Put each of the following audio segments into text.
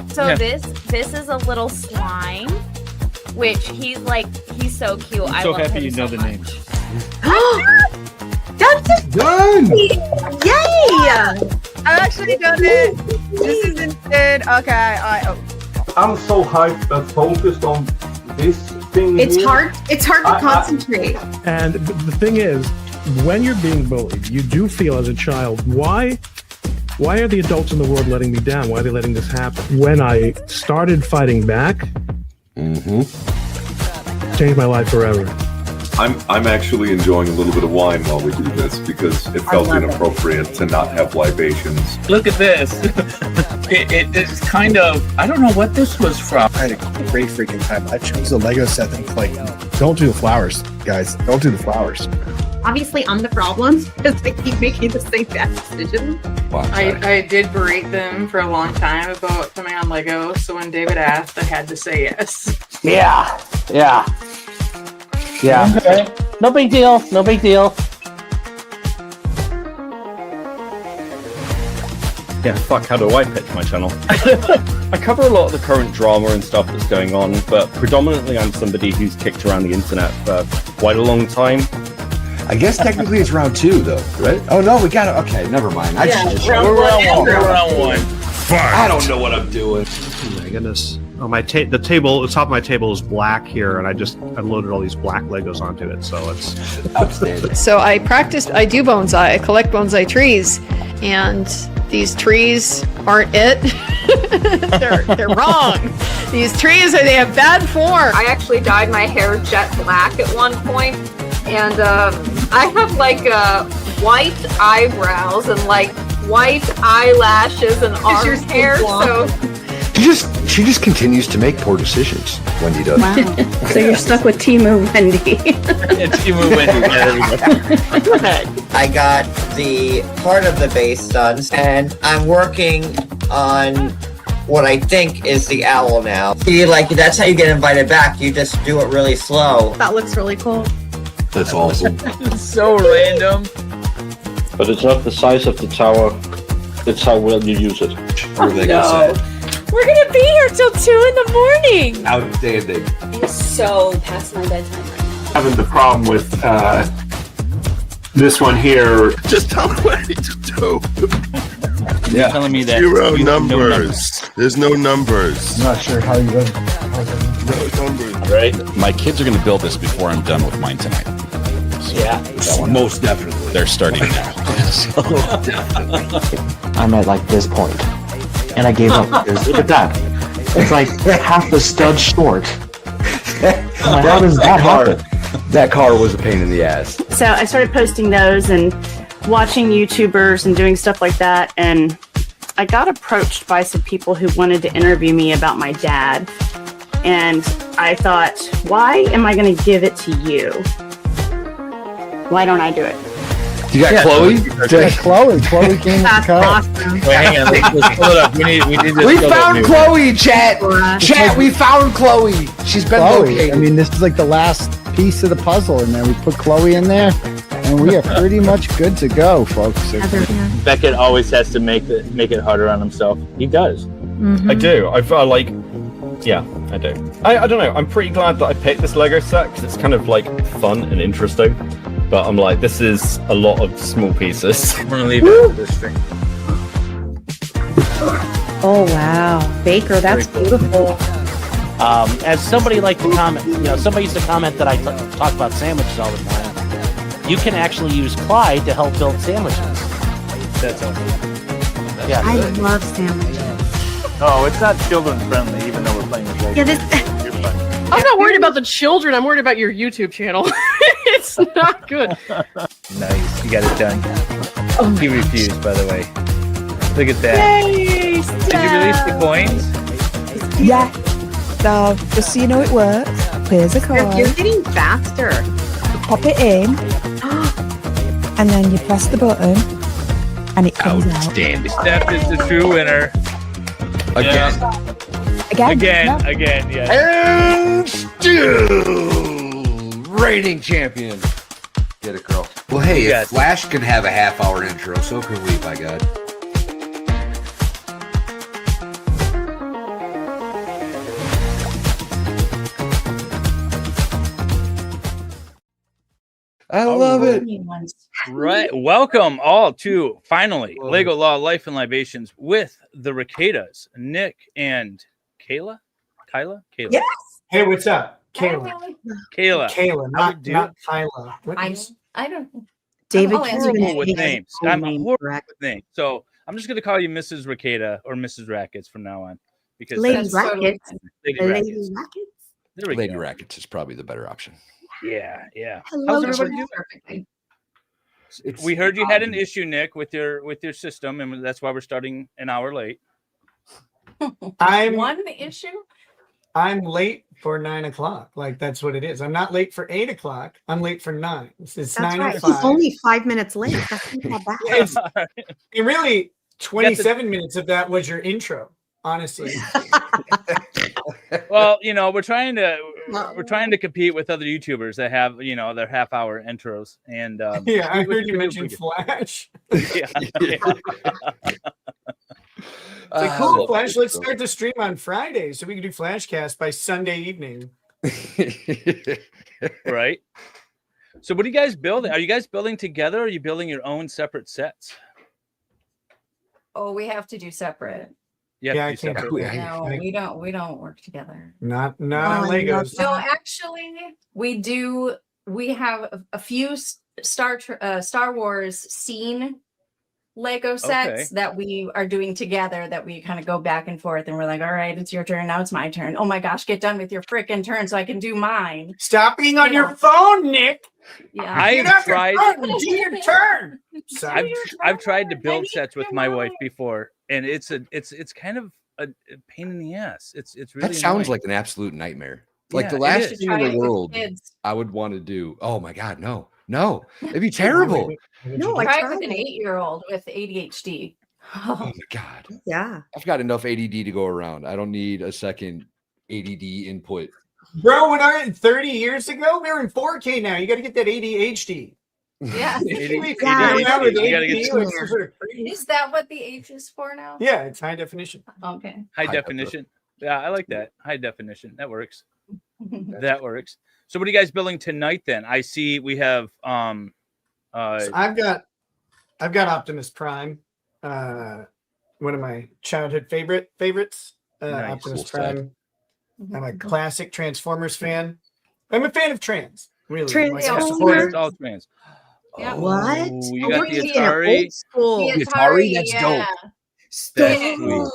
So this is a little slime, which he's so cute. I'm I so love happy him you know so the much. name. That's Done! Yay! I actually done it. This is insane. Okay, I'm so hyped and focused on this thing. It's here. hard. It's hard to concentrate. And the thing is, when you're being bullied, you do feel as a child, why are the adults in the world letting me down? Why are they letting this happen? When I started fighting back, changed my life forever. I'm actually enjoying a little bit of wine while we do this because it felt inappropriate to not have libations. Look at this. It is kind of, I don't know what this was from. I had a great freaking time. I chose a Lego set and like, don't do the flowers, guys. Don't do the flowers. Obviously, I'm the problem because I keep making the same bad decisions. I did berate them for a long time about coming on Lego, so when David asked, I had to say yes. Yeah. Okay. No big deal. Yeah, fuck, how do I pitch my channel? I cover a lot of the current drama and stuff that's going on, but predominantly I'm somebody who's kicked around the internet for quite a long time. I guess technically it's round 2, though, right? Oh, no, we got it. Okay, never mind. We're round one. I don't know what I'm doing. Oh my goodness. Oh, the top of my table is black here, and I just unloaded all these black Legos onto it, so it's outstanding. So I do bonsai. I collect bonsai trees, and these trees aren't it. they're wrong. These trees they have bad form. I actually dyed my hair jet black at one point, and I have white eyebrows and white eyelashes and arm hair. So She just continues to make poor decisions. Wendy does. Wow. So you're stuck with Timu Wendy. It's Timu Wendy. I got the part of the base done, and I'm working on what I think is the owl now. See, that's how you get invited back. You just do it really slow. That looks really cool. That's awesome. It's so random. But it's not the size of the tower, it's how well you use it. What are they gonna say? We're gonna be here till 2 in the morning. Outstanding. it's so past my bedtime right now. Having the problem with this one here. Just tell me what I need to do. You're telling me that Zero numbers. There's no numbers. I'm not sure how you guys. No numbers. Right? My kids are going to build this before I'm done with mine tonight. So Most definitely. they're starting now. I'm at this point, and I gave up because look at that. It's half the stud short. How does that happen? That car was a pain in the ass. So I started posting those and watching YouTubers and doing stuff like that, and I got approached by some people who wanted to interview me about my dad, and I thought, why am I going to give it to you? Why don't I do it? You got Chloe? Chloe came with the car. Awesome. Wait, hang on. Let's pull it up. We need to We found Chloe, chat! Chat, we found Chloe! She's been located. I mean, this is the last piece of the puzzle, and then we put Chloe in there, and we are pretty much good to go, folks. Beckett always has to make it harder on himself. He does. Mm-hmm. I do. I feel yeah, I do. I don't know. I'm pretty glad that I picked this Lego set because it's kind of fun and interesting. But I'm this is a lot of small pieces. I'm gonna leave it with this thing. Oh wow, Baker, that's beautiful. As somebody liked to comment, somebody used to comment that I talk about sandwiches all the time. You can actually use Clyde to help build sandwiches. That's awesome. Yeah, I love sandwiches. Oh, it's not children friendly, even though we're playing with Lego. Yeah, I'm not worried about the children. I'm worried about your YouTube channel. It's not good. Nice, you got it done. He refused, by the way. Look at that. Yay, Did you release the coins? Yeah. So, just so you know it works, here's a card. You're getting faster. You pop it in, and then you press the button, and it comes out. Steph is the true winner. Again. Again. Again, yeah. And still reigning champion. Get it, girl. Well, hey, if Yes. Flash can have a half-hour intro, so can we, by God. I love it. Right. Welcome all to finally Lego Law Life and Libations with the Rekietas, Nick and Kayla. Kyla? Kayla. Yes. Hey, what's up? Kayla. Kayla. Not Kyla. What is- I don't. David, I'm horrible with his names. full I'm name horrible correct. with names. So I'm just going to call you Mrs. Rekieta or Mrs. Rackets from now on. Because Lady that's Rackets. Lady Lady Rackets. Rackets. There we Lady go. Rackets is probably the better option. Yeah, yeah. Hello, How's everybody doing? We heard you had an issue, Nick, with your system, and that's why we're starting an hour late. I'm issue. I'm late for 9 o'clock. Like that's what it is. I'm not late for 8 o'clock. I'm late for 9. It's That's 9:05. right. He's only 5 minutes late. That's not bad. It's, it really 27 minutes of that was your intro. Honestly. Well, you know, we're trying to compete with other YouTubers that have, you know, their half-hour intros. And Yeah, I heard you mention Flash. Yeah. It's like, cool, Flash. Let's start the stream on Friday so we can do Flashcast by Sunday evening. Right. So what are you guys building? Are you guys building together or are you building your own separate sets? Oh, we have to do separate. You have Yeah, to I do can't separate. do that. No, we don't work together. Not on Legos. No, actually, we do. We have a few Star Wars scene Lego sets that we are doing together that we kind of go back and forth, and we're like, all right, it's your turn, now it's my turn. Oh my gosh, get done with your freaking turn so I can do mine. Stop being on your phone, Nick. Yeah, I've tried. Do your turn. I've tried to build sets with my wife before, and it's kind of a pain in the ass. It's really That sounds annoying. like an absolute nightmare. Like Yeah, the it last is. thing Try in it the with world kids. I would want to do. Oh my God, no, it'd be terrible. No, Try I it tried with an it. 8-year-old with ADHD. Oh my God, Yeah. I've got enough ADD to go around. I don't need a second ADD input. Bro, when I 30 years ago, we were in 4K now. You got to get that ADHD. Yeah. Is that what the H is for now? Yeah, it's high definition. Okay. High definition. Yeah, I like that. High definition. That works. That works. So what are you guys building tonight then? I see we have So I've got Optimus Prime, one of my childhood favorites. Nice. Optimus Cool Prime. I'm a classic Transformers fan. I'm a fan of trans. Really, Transformers? all trans. Yeah. What? Oh, you Oh, got we're the getting Atari. old school. The Atari, that's yeah. dope. That's sweet.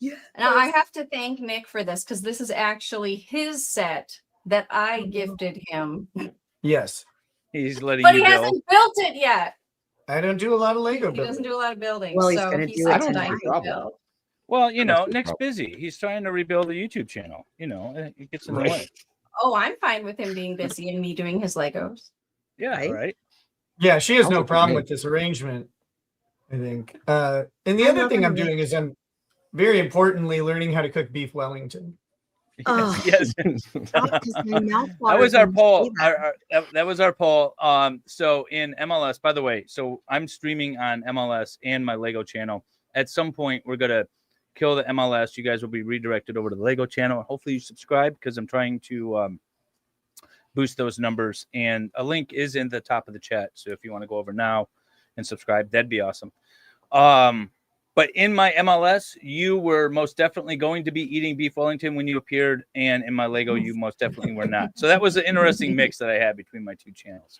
Yeah. Now I have to thank Nick for this because this is actually his set that I gifted him, Yes. He's letting but you he build. hasn't built it yet. I don't do a lot of Lego He building. doesn't do a lot of building. Well, he's so gonna he do said it tonight tonight. he'd build. Well, you know, That's Nick's the problem. busy. He's trying to rebuild a YouTube channel. You know, it gets in the way. Oh, I'm fine with him being busy and me doing his Legos. Yeah, Right? right. Yeah, she has Sounds no like a problem game. with this arrangement, I think. And the I other love thing I'm it. doing is I'm very importantly learning how to cook beef Wellington. Oh. Yes. Stop, 'cause my mouth That waters was our when you poll. say that. That was our poll. So in MLS, by the way, so I'm streaming on MLS and my Lego channel. At some point, we're gonna kill the MLS. You guys will be redirected over to the Lego channel. Hopefully, you subscribe because I'm trying to boost those numbers. And a link is in the top of the chat. So if you want to go over now and subscribe, that'd be awesome. But in my MLS, you were most definitely going to be eating beef Wellington when you appeared, and in my Lego, you most definitely were not. So that was an interesting mix that I had between my two channels.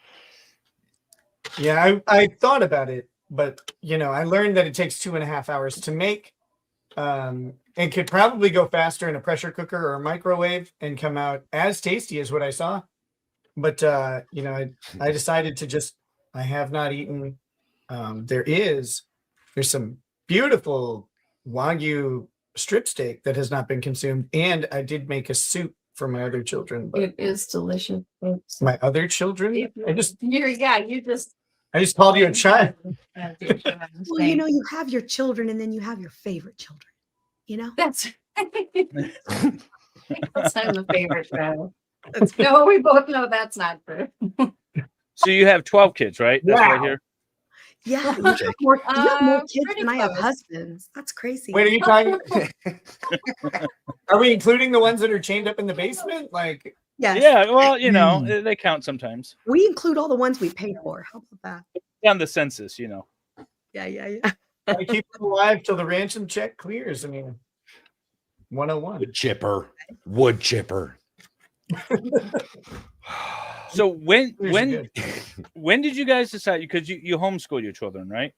Yeah, I thought about it, but you know, I learned that it takes 2.5 hours to make. And could probably go faster in a pressure cooker or a microwave and come out as tasty as what I saw. But you know, I decided to just I have not eaten. There's some beautiful Wagyu strip steak that has not been consumed, and I did make a soup for my other children. But It is delicious. Folks. my other children, I just called you a child. Well, you know, you have your children and then you have your favorite children. You know? That's That's not the favorite show. No, we both know that's not true. So you have 12 kids, right? That's what I Wow. hear. Yeah, you have more kids pretty than I have close. husbands. That's crazy. Wait, are you talking? Are we including the ones that are chained up in the basement? Like, Yes. Yeah, well, you know, they count sometimes. We include all the ones we pay for. How about that? On the census, you know. Yeah. I keep them alive till the ransom check clears. I mean, 101. Wood chipper. So when Here's when did you guys decide? Because you homeschool your children, right?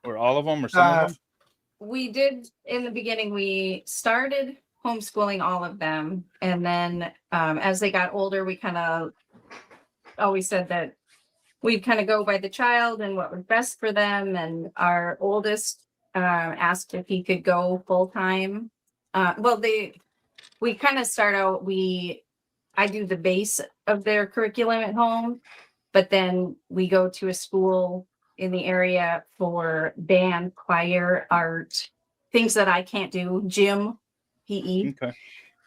Or all of them, or some of them? We did in the beginning. We started homeschooling all of them, and then as they got older, we kind of always said that we'd kind of go by the child and what was best for them. And our oldest asked if he could go full time. We kind of start out. I do the base of their curriculum at home, but then we go to a school in the area for band, choir, art, things that I can't do, gym, PE. Okay.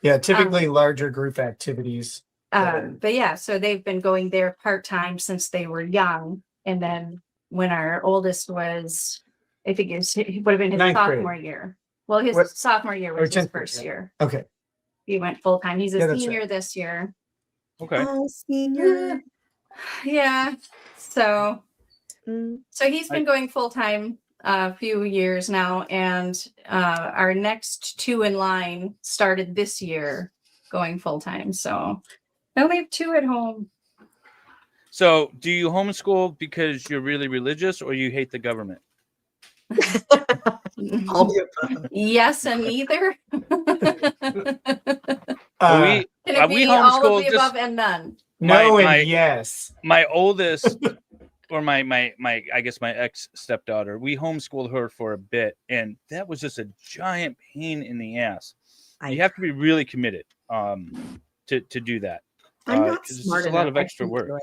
Yeah, typically larger group activities. But yeah, so they've been going there part-time since they were young. And then when our oldest was, I think it would have been his Ninth grade. sophomore year. Well, his What? sophomore year Or was his 10th grade, first yeah. year. Okay. He went full-time. He's a Yeah, that's senior right. this year. Okay. Oh, senior. Yeah. So he's been going full-time a few years now, and our next two in line started this year going full-time. So I only have two at home. So do you homeschool because you're really religious, or you hate the government? Yes, and neither. Are we Can it be all of the above and none? No and yes. My oldest, or my I guess my ex stepdaughter, we homeschooled her for a bit, and that was just a giant pain in the ass. You have to be really committed to do that. I'm not 'cause it's smart just a lot enough. of extra I can't work. do it.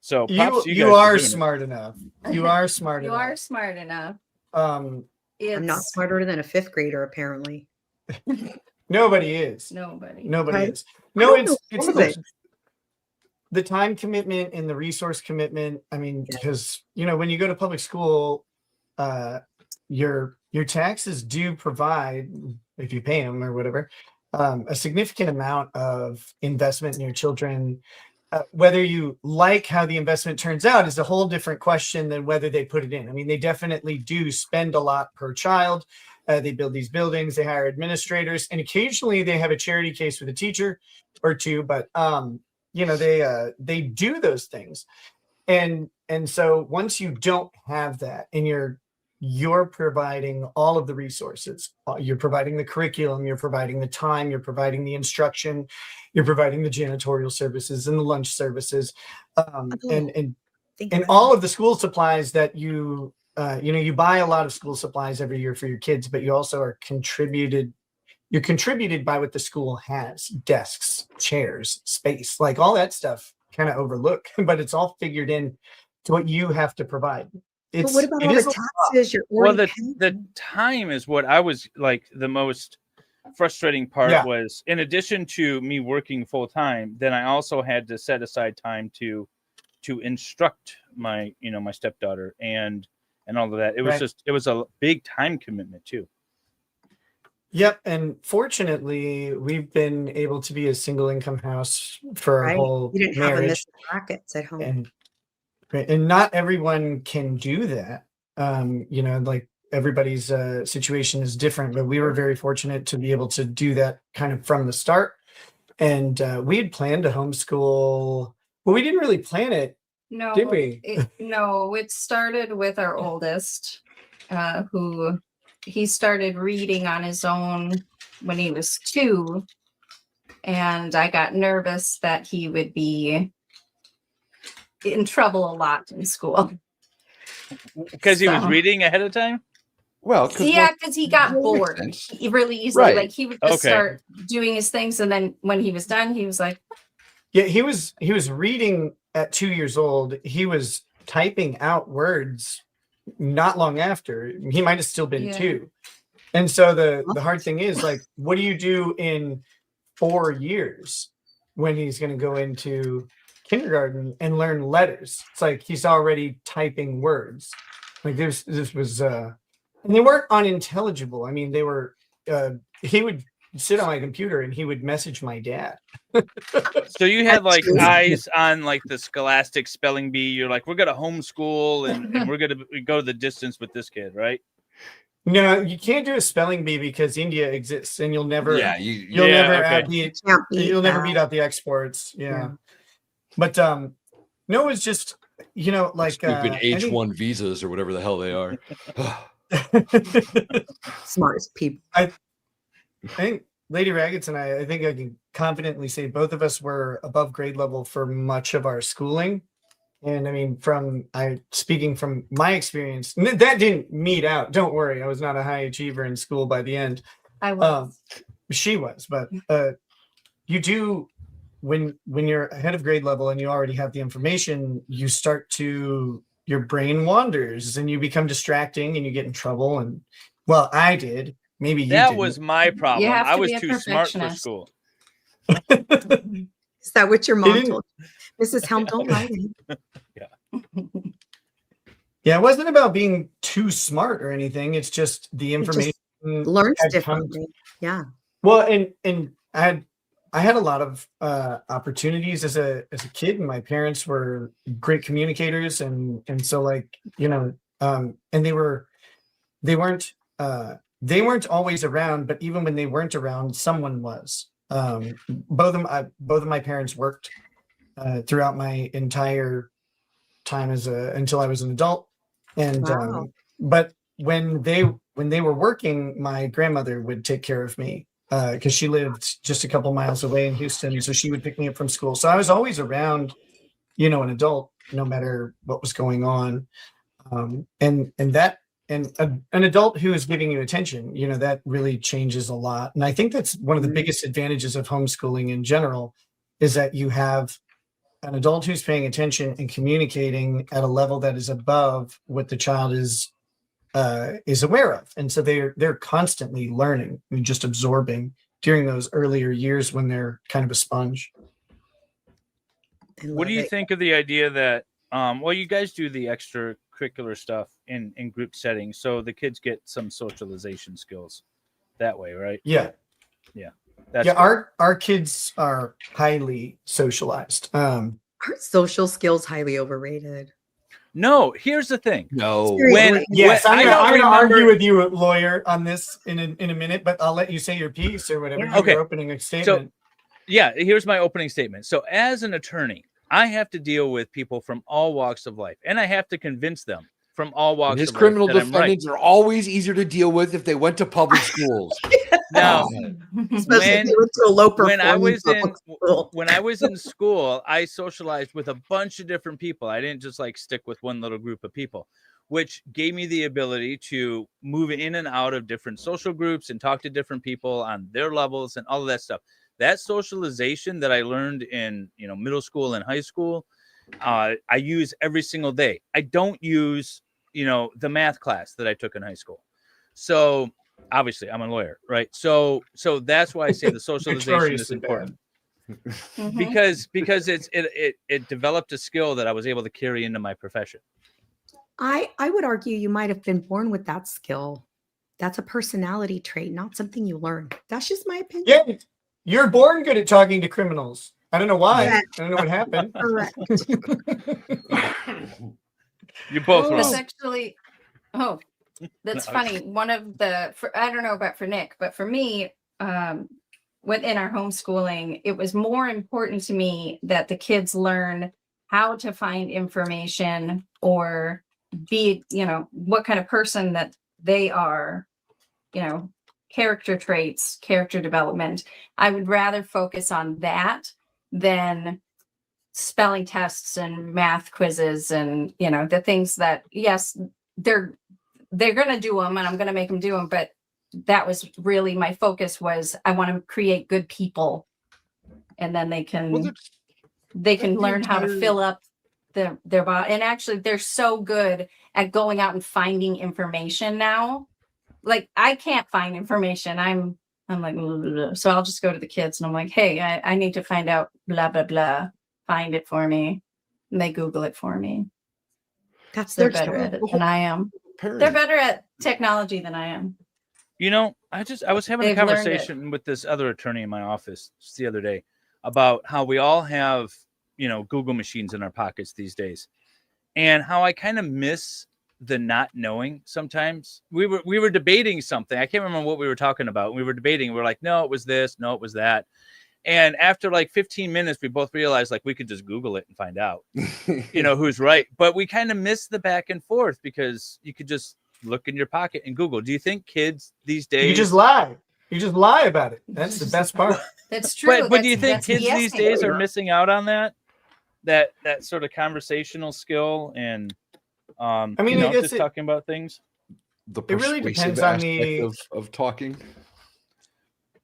So props to You guys for are doing it. smart enough. You are smart You enough. are smart enough. I'm not It's smarter than a fifth grader, apparently. Nobody is. nobody. Nobody Right. is. No, I don't know it's all of it. the time commitment and the resource commitment. I mean, because when you go to public school, your taxes do provide, if you pay them or whatever, a significant amount of investment in your children. Whether you like how the investment turns out is a whole different question than whether they put it in. I mean, they definitely do spend a lot per child. They build these buildings, they hire administrators, and occasionally they have a charity case with a teacher or two. But they do those things, and so once you don't have that, and you're providing all of the resources, you're providing the curriculum, you're providing the time, you're providing the instruction, you're providing the janitorial services and the lunch services, and all of the school supplies that you buy a lot of school supplies every year for your kids, but you also are contributed by what the school has: desks, chairs, space, like all that stuff kind of overlook, but it's all figured in to what you have to provide. But what about all the taxes you're Well, already the time is what I was like the most frustrating part. Yeah. Was in addition to me working full time, then I also had to set aside time to instruct my my stepdaughter and all of that. It was Right. it was a big time commitment too. Yep, and fortunately, we've been able to be a single income house for our right? whole You didn't have a marriage, missing brackets at home. and not everyone can do that. Like everybody's situation is different, but we were very fortunate to be able to do that kind of from the start. And we had planned to homeschool. Well, we didn't really plan it, No, did we? It started with our oldest, who he started reading on his own when he was 2, and I got nervous that he would be in trouble a lot in school. Because he was So- reading ahead of time. Well, Because he got bored really easily. Right. Like he would just Okay. start doing his things, and then when he was done, he was like, Yeah, he was reading at 2 years old. He was typing out words not long after. He might have still been Yeah. 2. And so the hard thing is, like, what do you do in 4 years when he's going to go into kindergarten and learn letters? It's like he's already typing words. Like this was and they weren't unintelligible. I mean, they were he would sit on my computer and he would message my dad. So you had like eyes on like the scholastic spelling bee. You're like, we're gonna homeschool and we're gonna go the distance with this kid, right? No, you can't do a spelling bee because India exists, and you'll never. Yeah, you'll never beat. You'll never that. beat out the exports. Yeah, but no, it's just like Stupid I H1 visas or whatever the hell they are. Smartest people. I think Lady Raggets and I think I can confidently say both of us were above grade level for much of our schooling. And I mean, speaking from my experience, that didn't meet out. Don't worry, I was not a high achiever in school by the end. I was. She was, but you do when you're ahead of grade level and you already have the information, you start to your brain wanders and you become distracting and you get in trouble. And well, I did. Maybe you that didn't. was my problem. I was too smart for school. Is that what your mom told you? Mrs. Helm, don't lie to him. Yeah, it wasn't about being too smart or anything. It's just the information learns differently. Yeah. Well, and I had a lot of opportunities as a kid, and my parents were great communicators, and so like and they weren't always around, but even when they weren't around, someone was. Both of my parents worked throughout my entire time until I was an adult, and Wow. but when they were working, my grandmother would take care of me because she lived just a couple miles away in Houston, so she would pick me up from school. So I was always around, an adult, no matter what was going on, and an adult who is giving you attention, that really changes a lot. And I think that's one of the biggest advantages of homeschooling in general, is that you have an adult who's paying attention and communicating at a level that is above what the child is aware of. And so they're constantly learning and just absorbing during those earlier years when they're kind of a sponge. What do you think of the idea that you guys do the extracurricular stuff in group settings, so the kids get some socialization skills that way, right? Yeah. That's our kids are highly socialized. Aren't social skills highly overrated? No, here's the thing. No. I'm going to argue with you, lawyer, on this in a minute, but I'll let you say your piece or whatever. Okay. Your opening statement. So, here's my opening statement. So, as an attorney, I have to deal with people from all walks of life, and I have to convince them from all walks His of life. criminal that I'm right. defendants are always easier to deal with if they went to public schools. Now, Especially if you went to a low when I was performing school. when I was in school, I socialized with a bunch of different people. I didn't just like stick with one little group of people, which gave me the ability to move in and out of different social groups and talk to different people on their levels and all of that stuff. That socialization that I learned in middle school and high school, I use every single day. I don't use the math class that I took in high school. So obviously I'm a lawyer, right? So that's why I say the socialization is important. because it developed a skill that I was able to carry into my profession. I would argue you might have been born with that skill. That's a personality trait, not something you learn. That's just my opinion. Yeah, you're born good at talking to criminals. I don't know why. Correct. I don't know what happened. Correct. You're both That's wrong. actually, that's funny. One of I don't know about for Nick, but for me, within our homeschooling, it was more important to me that the kids learn how to find information or be, what kind of person that they are, character traits, character development. I would rather focus on that than spelling tests and math quizzes and the things that, yes, they're going to do them and I'm going to make them do them, but that was really my focus. Was I want to create good people, and then they can learn how to fill up their body. And actually they're so good at going out and finding information now like I can't find information. I'm like, blah, blah, blah. So I'll just go to the kids and I'm like, hey, I need to find out blah blah blah. Find it for me. And they Google it for me. They're better at it than I am. They're better at technology than I am. You know, I was having a conversation with this other attorney in my office just the other day about how we all have, you know, Google machines in our pockets these days, and how I kind of miss the not knowing sometimes. We were debating something. I can't remember what we were talking about. We were debating. We were like, no, it was this. No, it was that. And after like 15 minutes, we both realized like we could just Google it and find out, you know, who's right. But we kind of miss the back and forth because you could just look in your pocket and Google. Do you think kids these days? You just lie. You just lie about it. That's the best part. That's true. But do you think kids these days are missing out on that sort of conversational skill and I mean, you know, I guess just talking about things? It really depends on the of talking.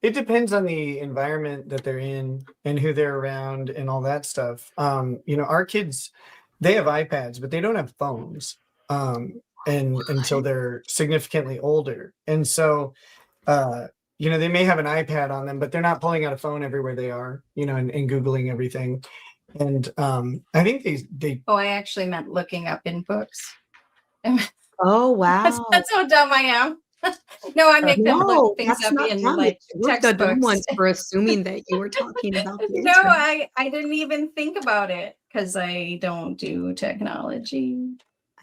It depends on the environment that they're in and who they're around and all that stuff. You know, our kids, they have iPads, but they don't have phones. And until they're significantly older. And so you know, they may have an iPad on them, but they're not pulling out a phone everywhere they are, you know, and Googling everything. And I think they Oh, I actually meant looking up in books. Oh wow. That's how dumb I am. No, I make them look things up in like We're the dumb textbooks. ones for assuming that you were talking about the No, internet. I didn't even think about it because I don't do technology.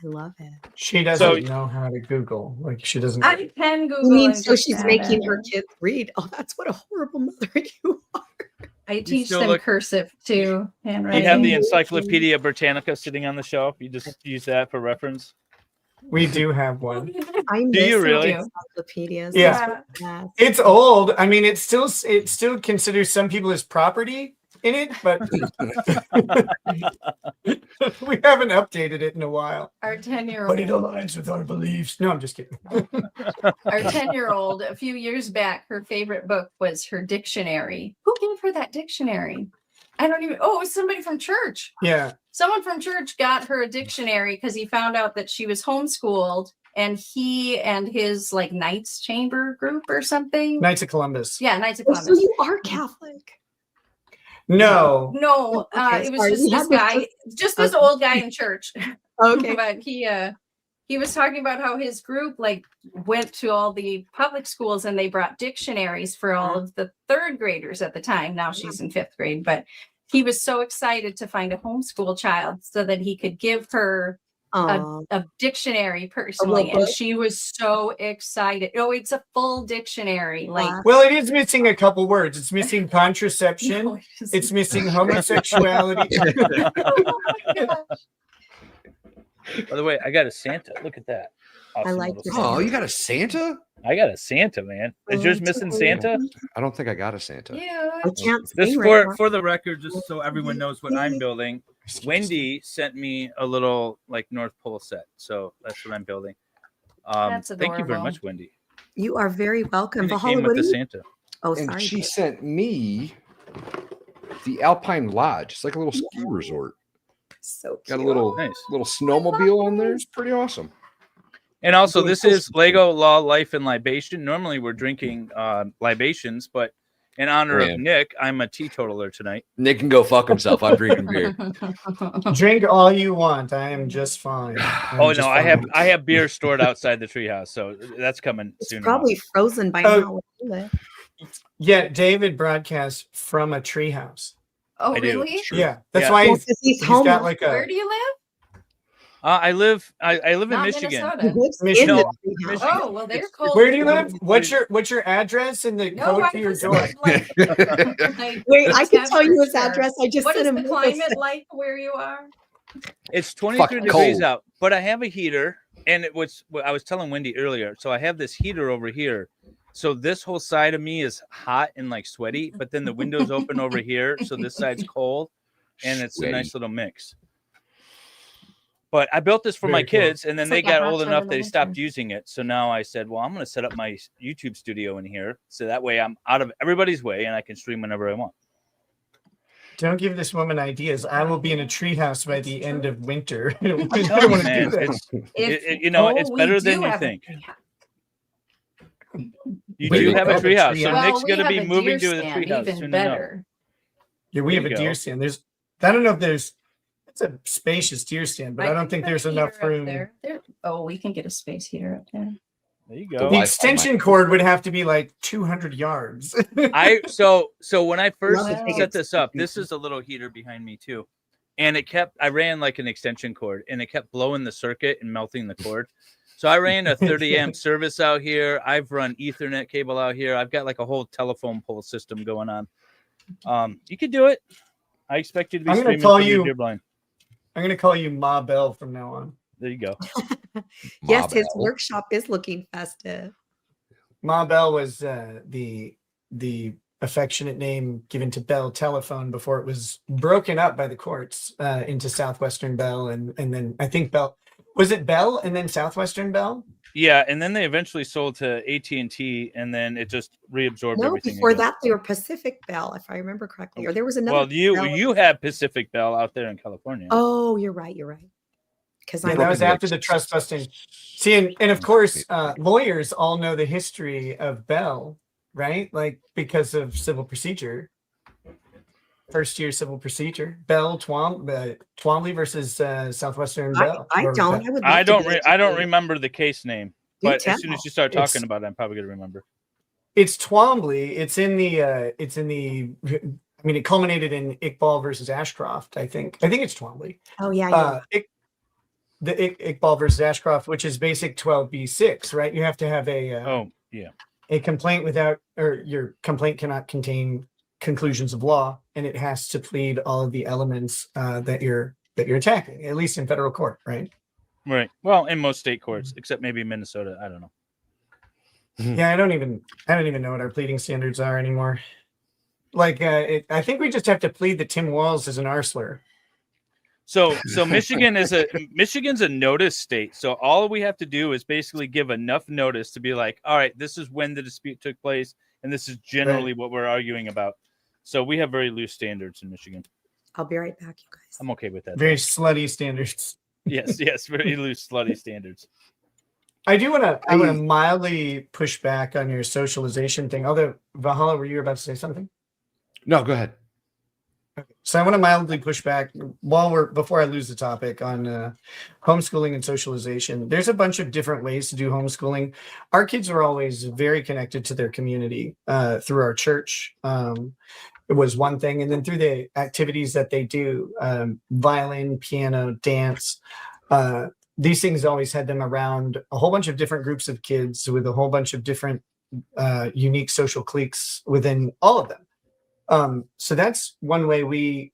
I love it. she doesn't know how to Google. Like she doesn't. I can Google. You mean and so just she's add making it. her kids read? Oh, that's what a horrible mother you are. I teach still them look- cursive too. You Handwriting. have the Encyclopedia Britannica sitting on the shelf. You just use that for reference. We do have one. I Do you really? encyclopedias. Yeah. It's old. I mean, it still considers some people as property in it, but we haven't updated it in a while. Our 10-year-old. But it aligns with our beliefs. No, I'm just kidding. Our 10-year-old, a few years back, her favorite book was her dictionary. Who gave her that dictionary? I don't even. Oh, it was somebody from church. Yeah. Someone from church got her a dictionary because he found out that she was homeschooled, and he and his like Knights Chamber group or something. Knights of Columbus. Yeah, Knights of Oh, Columbus. so you are Catholic. No. No, Okay, it was sorry, just we this had this guy, just this Okay. old guy in church. Okay. But he was talking about how his group like went to all the public schools and they brought dictionaries for all of the third graders at the time. Now she's in 5th grade, but he was so excited to find a homeschool child so that he could give her a dictionary personally, and book? she was so excited. Oh, it's a full dictionary. Like, Well, it is missing a couple words. It's missing contraception. No, it isn't. It's missing homosexuality. By the way, I got a Santa. Look at that. Awesome like little your Santa. Oh, you got a Santa? I got a Santa, man. Is yours missing Santa? I don't think I got a Santa. yeah. I can't Just sing right now. for the record, just so everyone knows what I'm building, Wendy sent me a little like North Pole set, so that's what I'm building. That's Thank you very adorable. much, Wendy. You are very welcome. And it Valhalla, came what with do the you? Santa. Oh, And sorry. she babe. sent me the Alpine Lodge. It's like a little ski resort. So cute. Got a little snowmobile on there. It's pretty awesome. And also, this is Lego Law, Life, and Libation. Normally, we're drinking libations, but in honor of Man. Nick, I'm a teetotaler tonight. Nick can go fuck himself. I'm drinking beer. Drink all you want. I am just fine. I'm Oh just no, fine. I have beer stored outside the treehouse, so that's coming It's soon. probably frozen by Oh. now. where you live. Yeah, David broadcasts from a treehouse. Oh, I do. really? Yeah, that's Yeah. why Well, he's 'cause he's got homeless. like Where a do you live? I live in Not Michigan. He Minnesota. lives in Michigan. the No, treehouse. Michigan. Oh, well, they're cold. Where do you live? What's your address and the No, code I to your just door? live, like Wait, I can tell you his temperature. address. I just What is sent the him climate like where you are? It's 23 Fucking degrees cold. out, but I have a heater, and it was what I was telling Wendy earlier. So I have this heater over here. So this whole side of me is hot and like sweaty, but then the window's open over here, so this side's cold, and it's a nice little mix. But I built this for my Very cool. kids, and then It's they like a got hot old tub enough in they the stopped winter. using it. So now I said, well, I'm going to set up my YouTube studio in here, so that way I'm out of everybody's way and I can stream whenever I want. Don't give this woman ideas. I will be in a treehouse by the end of winter. I I'm don't telling you, want to do man, that. it's If- you know, oh, it's we better do than you have a think. treehouse. You do have a treehouse, so Well, Nick's we going to have be a moving deer to the stand, treehouse even soon better. Yeah, we There have you a deer go. stand. I don't know if there's, it's a spacious deer stand, but I don't think put a there's enough heater up room. there. Oh, we can get a space heater up there. There you The extension cord would have to be like 200 yards. So when I first Love it. set this up, this is a little heater behind me too. And I ran like an extension cord and it kept blowing the circuit and melting the cord. So I ran a 30 amp service out here. I've run Ethernet cable out here. I've got like a whole telephone pole system going on. You could do it. I expect you to be streaming from your deer blind. I'm going to call you Ma Bell from now on. There you go. Yes, his workshop is looking festive. Ma Bell was the affectionate name given to Bell Telephone before it was broken up by the courts into Southwestern Bell, and then I think Bell was it Bell and then Southwestern Bell. Yeah, and then they eventually sold to AT&T, and then it just reabsorbed No, everything. before again. that they were Pacific Bell, if I remember correctly, or there was another. Well, you Bell. have Pacific Bell out there in California. Oh, you're right. Because that was after the trust busting. See, and of course, lawyers all know the history of Bell, right? Like because of civil procedure. First year civil procedure. Bell Twombly versus Southwestern Bell. I don't. I don't remember the case name, Do but tell. as soon as you start talking It's- about it, I'm probably gonna remember. It's Twombly. It's in the. I mean, it culminated in Iqbal versus Ashcroft. I think it's Twombly. Oh yeah. The Iqbal versus Ashcroft, which is basic 12b6, right? You have to have a complaint or your complaint cannot contain conclusions of law, and it has to plead all of the elements that you're attacking, at least in federal court, right? Right. Well, in most state courts, except maybe Minnesota. I don't know. Yeah, I don't even know what our pleading standards are anymore. Like, I think we just have to plead that Tim Walz is an arsler. So Michigan's a notice state. So all we have to do is basically give enough notice to be like, all right, this is when the dispute took place, and this is generally what we're arguing about. So we have very loose standards in Michigan. I'll be right back, you guys. I'm okay with that. Very slutty standards. Yes, very loose, slutty standards. I want to mildly push back on your socialization thing. Although, Valhalla, were you about to say something? No, go ahead. So I want to mildly push back before I lose the topic on homeschooling and socialization. There's a bunch of different ways to do homeschooling. Our kids are always very connected to their community through our church. It was one thing, and then through the activities that they do, violin, piano, dance. These things always had them around a whole bunch of different groups of kids with a whole bunch of different unique social cliques within all of them. So that's one way we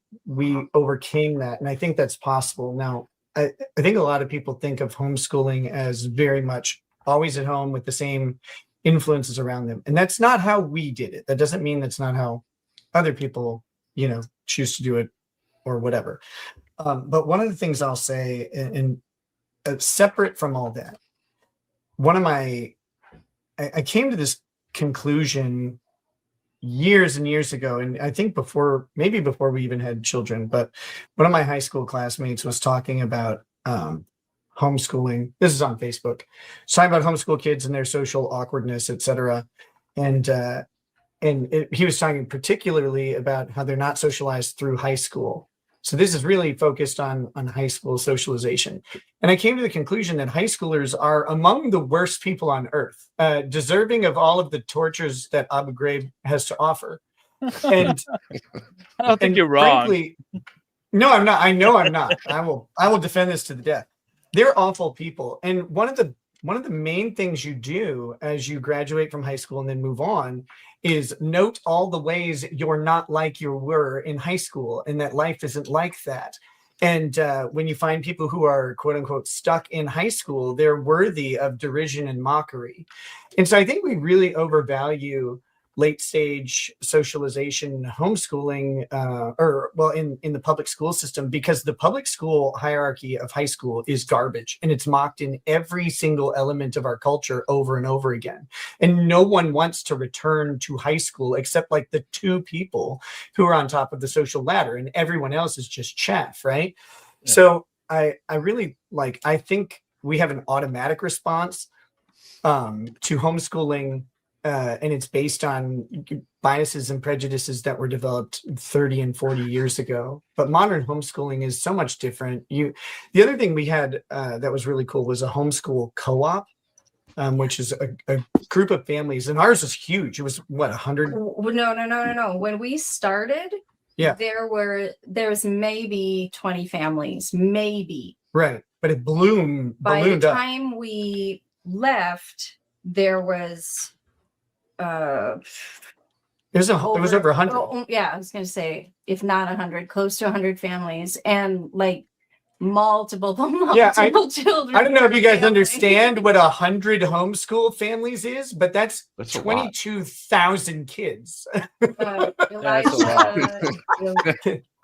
overcame that, and I think that's possible. Now, I think a lot of people think of homeschooling as very much always at home with the same influences around them, and that's not how we did it. That doesn't mean that's not how other people, choose to do it or whatever. But one of the things I'll say, and separate from all that, I came to this conclusion years and years ago, and I think before we even had children, but one of my high school classmates was talking about homeschooling. This is on Facebook. Talking about homeschool kids and their social awkwardness, etc. And he was talking particularly about how they're not socialized through high school. So this is really focused on high school socialization. And I came to the conclusion that high schoolers are among the worst people on earth, deserving of all of the tortures that Abu Ghraib has to offer. And I don't think you're wrong. Frankly, no, I'm not. I know I'm not. I will defend this to the death. They're awful people. And one of the main things you do as you graduate from high school and then move on is note all the ways you're not like you were in high school, and that life isn't like that. And when you find people who are quote unquote stuck in high school, they're worthy of derision and mockery. And so I think we really overvalue late stage socialization, homeschooling, in the public school system, because the public school hierarchy of high school is garbage, and it's mocked in every single element of our culture over and over again. And no one wants to return to high school except like the two people who are on top of the social ladder, and everyone else is just chaff, right? Yeah. So I really I think we have an automatic response to homeschooling, and it's based on biases and prejudices that were developed 30 and 40 years ago. But modern homeschooling is so much different. The other thing we had that was really cool was a homeschool co-op, which is a group of families, and ours was huge. It was what, 100? No. When we started, there was maybe 20 families, maybe. Right, but it ballooned By the up. time we left, there was it was over 100. Yeah, I was gonna say, if not 100, close to 100 families, and like multiple children. I don't know if you guys understand what 100 homeschool families is, but that's 22,000 kids. Elijah,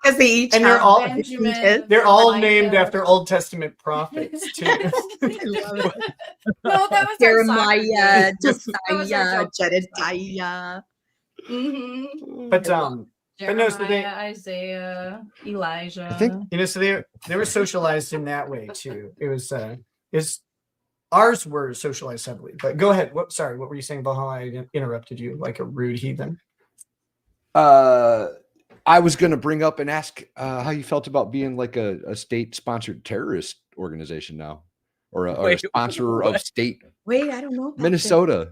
Because they each and have they're all named after Old Testament prophets too. No, that was Jeremiah, Josiah, Jedediah. But Jeremiah, so they, Isaiah, Elijah. I think so they were socialized in that way too. It was ours were socialized heavily. But go ahead. What were you saying, Valhalla? I interrupted you like a rude heathen. I was going to bring up and ask how you felt about being like a state-sponsored terrorist organization now, or a sponsor of state. Wait, I don't know. About Minnesota.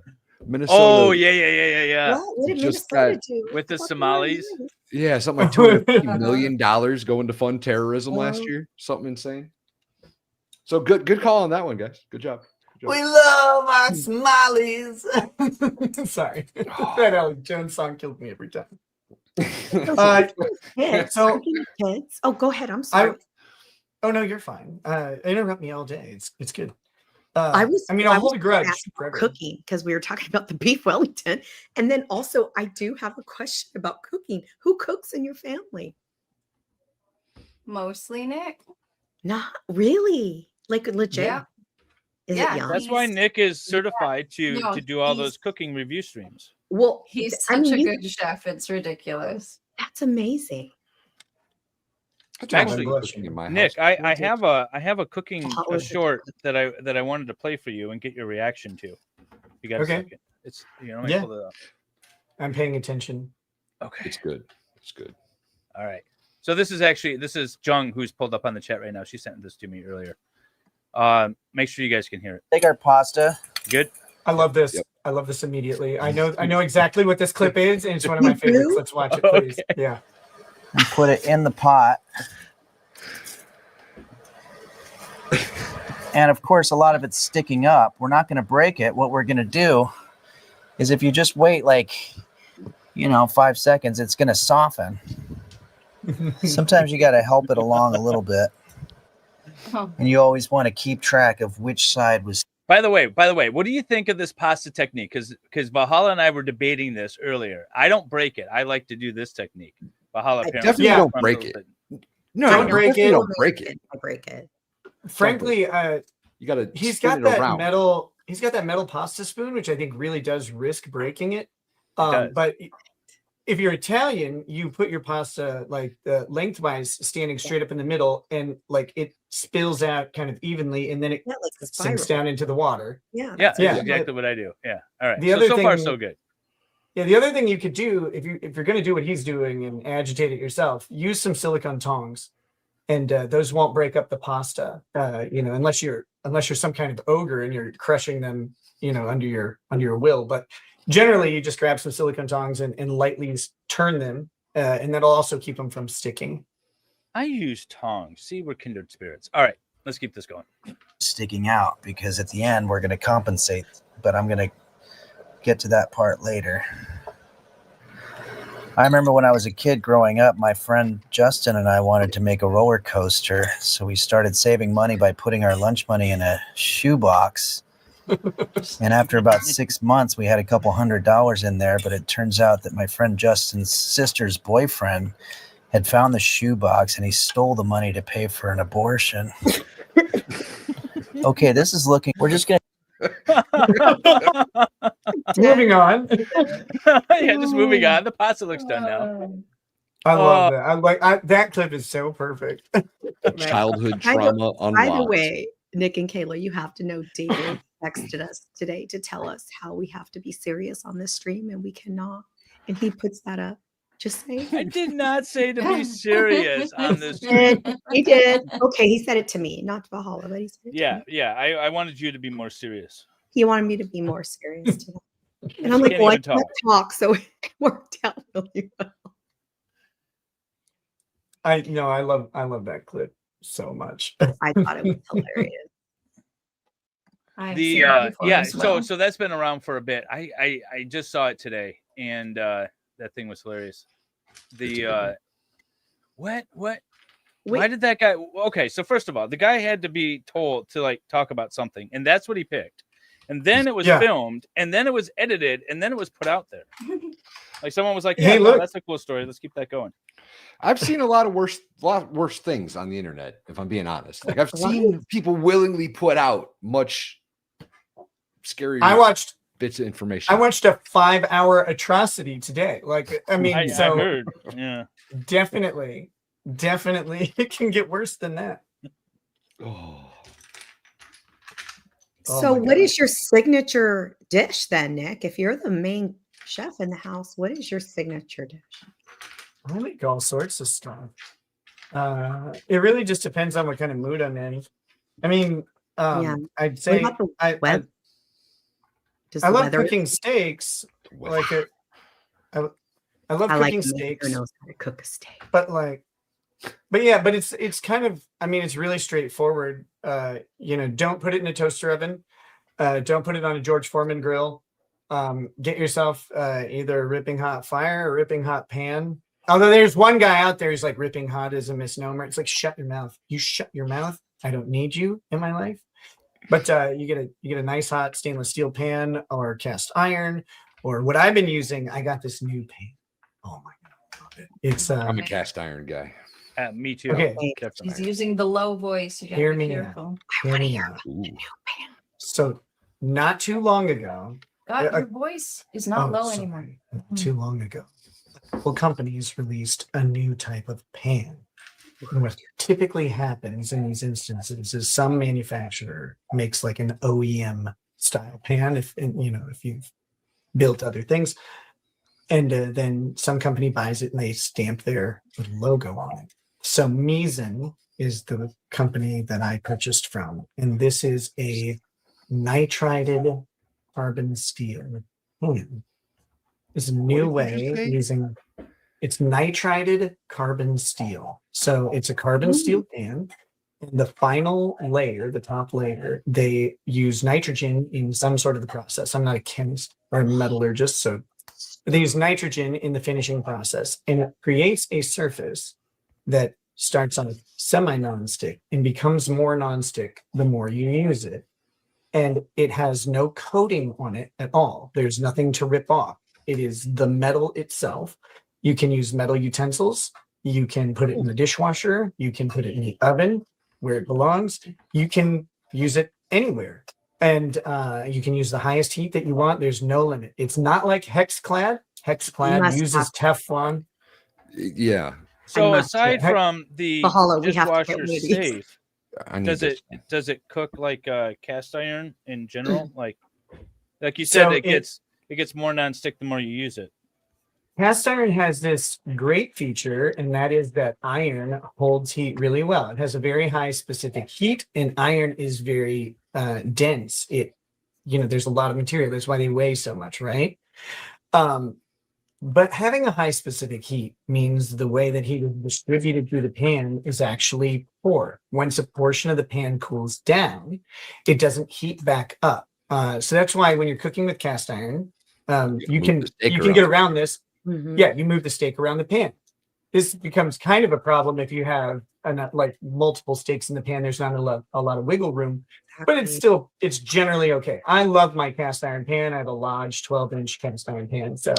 Oh yeah. What did Minnesota do? With the Somalis. Yeah, something like $250 million going to fund terrorism last year. Something insane. So good call on that one, guys. Good job. We love our Somalis. Sorry, that Alex Jones song killed me every time. Kids. Oh, go ahead. I'm sorry. Oh no, you're fine. Interrupt me all day. It's good. I'll hold a grudge forever. Cooking, because we were talking about the beef Wellington, and then also I do have a question about cooking. Who cooks in your family? Mostly Nick. Not really, like legit. Yeah. Is it young? That's why Nick is certified to do all those cooking review streams. Well, he's such a good chef. It's ridiculous. That's amazing. Actually, Nick, I have a cooking short that I wanted to play for you and get your reaction to. You got a second? It's let me pull it up. I'm paying attention. Okay, it's good. It's good. All right. So this is Jung, who's pulled up on the chat right now. She sent this to me earlier. Make sure you guys can hear it. Take our pasta. Good. I love this. Yep. I love this immediately. I know exactly what this clip is, and it's one of my favorites. Let's watch it, please. Okay. Yeah. And put it in the pot. And of course, a lot of it's sticking up. We're not going to break it. What we're going to do is if you just wait 5 seconds, it's going to soften. Sometimes you got to help it along a little bit. And you always want to keep track of which side was. By the way, what do you think of this pasta technique? Because Valhalla and I were debating this earlier. I don't break it. I like to do this technique. Valhalla definitely don't break it. No, don't break it. Don't break it. I break it. Frankly, you got to. He's got that metal. He's got that metal pasta spoon, which I think really does risk breaking it. But if you're Italian, you put your pasta lengthwise, standing straight up in the middle, and it spills out kind of evenly, and then it sinks down into the water. Yeah, that's exactly what I do. Yeah. All right. So far, so good. Yeah. The other thing you could do if you're going to do what he's doing and agitate it yourself, use some silicone tongs, and those won't break up the pasta. Unless you're some kind of ogre and you're crushing them, under your will. But generally, you just grab some silicone tongs and lightly turn them, and that'll also keep them from sticking. I use tongs. See, we're kindred spirits. All right, let's keep this going. Sticking out, because at the end we're going to compensate, but I'm going to get to that part later. I remember when I was a kid growing up, my friend Justin and I wanted to make a roller coaster, so we started saving money by putting our lunch money in a shoebox. And after about 6 months, we had a couple $100 in there, but it turns out that my friend Justin's sister's boyfriend had found the shoebox and he stole the money to pay for an abortion. Okay, this is looking. We're just going to. Moving on. Yeah, just moving on. The pasta looks done now. I love that. That clip is so perfect. Childhood trauma unlocked. By the way, Nick and Kayla, you have to know David texted us today to tell us how we have to be serious on this stream and we cannot. And he puts that up. Just saying. I did not say to be serious on this. He did. Okay, he said it to me, not to Valhalla, but he said it to me. Yeah. I wanted you to be more serious. He wanted me to be more serious today. And I'm You like, can't well, I even can't talk, so it worked out really well. I love that clip so much. I thought it was hilarious. So that's been around for a bit. I just saw it today, and that thing was hilarious. What why did that guy? Okay, so first of all, the guy had to be told to like talk about something, and that's what he picked, and then it was filmed, and then it was edited, and then it was put out there. Like someone was like, "Hey, look, that's a cool story. Let's keep that going." I've seen a lot worse things on the internet, if I'm being honest. Like I've seen people willingly put out much scarier. I watched bits of information. I watched a 5-hour atrocity today. Like, I mean, I heard. Yeah. Definitely it can get worse than that. So what is your signature dish then, Nick? If you're the main chef in the house, what is your signature dish? I make all sorts of stuff. It really just depends on what kind of mood I'm in. I mean, I'd say I love cooking steaks. Like it. I love cooking steaks. Who knows how to cook a steak? But it's kind of, I mean, it's really straightforward. Don't put it in a toaster oven. Don't put it on a George Foreman grill. Get yourself either a ripping hot fire or a ripping hot pan. Although there's one guy out there who's like ripping hot is a misnomer. It's like, shut your mouth. You shut your mouth. I don't need you in my life. But you get a nice hot stainless steel pan or cast iron, or what I've been using. I got this new pan. Oh my god, it's I'm a cast iron guy. Me too. Okay, He's using the low voice. You gotta Hear be me careful. Hear me out. So not too long ago. God, your voice is not low anymore. Too long ago. Well, companies released a new type of pan. And what typically happens in these instances is some manufacturer makes like an OEM style pan. If you've built other things, and then some company buys it and they stamp their logo on it. So Miesen is the company that I purchased from, and this is a nitrided carbon steel pan. It's a new way using. It's nitrided carbon steel. So it's a carbon steel pan. And the final layer, the top layer, they use nitrogen in some sort of the process. I'm not a chemist or a metallurgist, so they use nitrogen in the finishing process. And it creates a surface that starts on a semi-nonstick and becomes more nonstick the more you use it. And it has no coating on it at all. There's nothing to rip off. It is the metal itself. You can use metal utensils. You can put it in the dishwasher. You can put it in the oven where it belongs. You can use it anywhere. And you can use the highest heat that you want. There's no limit. It's not like Hexclad. Hexclad uses Teflon. Yeah. So aside from the dishwasher safe, does it cook like cast iron in general? Like you said, So it gets more nonstick the more you use it. Cast iron has this great feature, and that is that iron holds heat really well. It has a very high specific heat, and iron is very dense. There's a lot of material. That's why they weigh so much, right? But having a high specific heat means the way that heat is distributed through the pan is actually poor. Once a portion of the pan cools down, it doesn't heat back up. So that's why when you're cooking with cast iron, you can get around this. Mm-hmm. Yeah, you move the steak around the pan. This becomes kind of a problem if you have like multiple steaks in the pan. There's not a lot of wiggle room, but it's generally okay. I love my cast iron pan. I have a Lodge 12-inch cast iron pan. So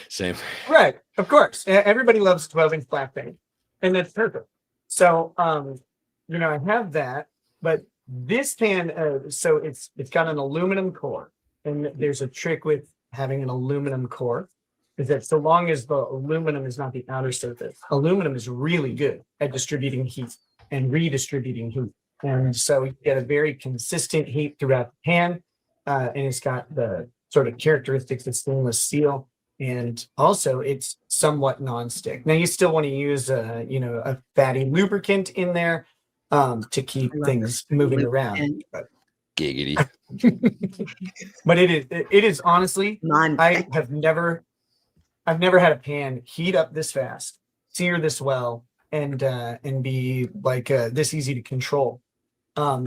same. Right, of course. Everybody loves 12-inch flat pan, and that's perfect. So I have that, but this pan, so it's got an aluminum core, and there's a trick with having an aluminum core is that so long as the aluminum is not the outer surface, aluminum is really good at distributing heat and redistributing heat. And so you get a very consistent heat throughout the pan. And it's got the sort of characteristics of stainless steel. And also it's somewhat nonstick. Now you still want to use a fatty lubricant in there to keep things moving around. But giggity. but it is honestly, I've never had a pan heat up this fast, sear this well, and be like this easy to control.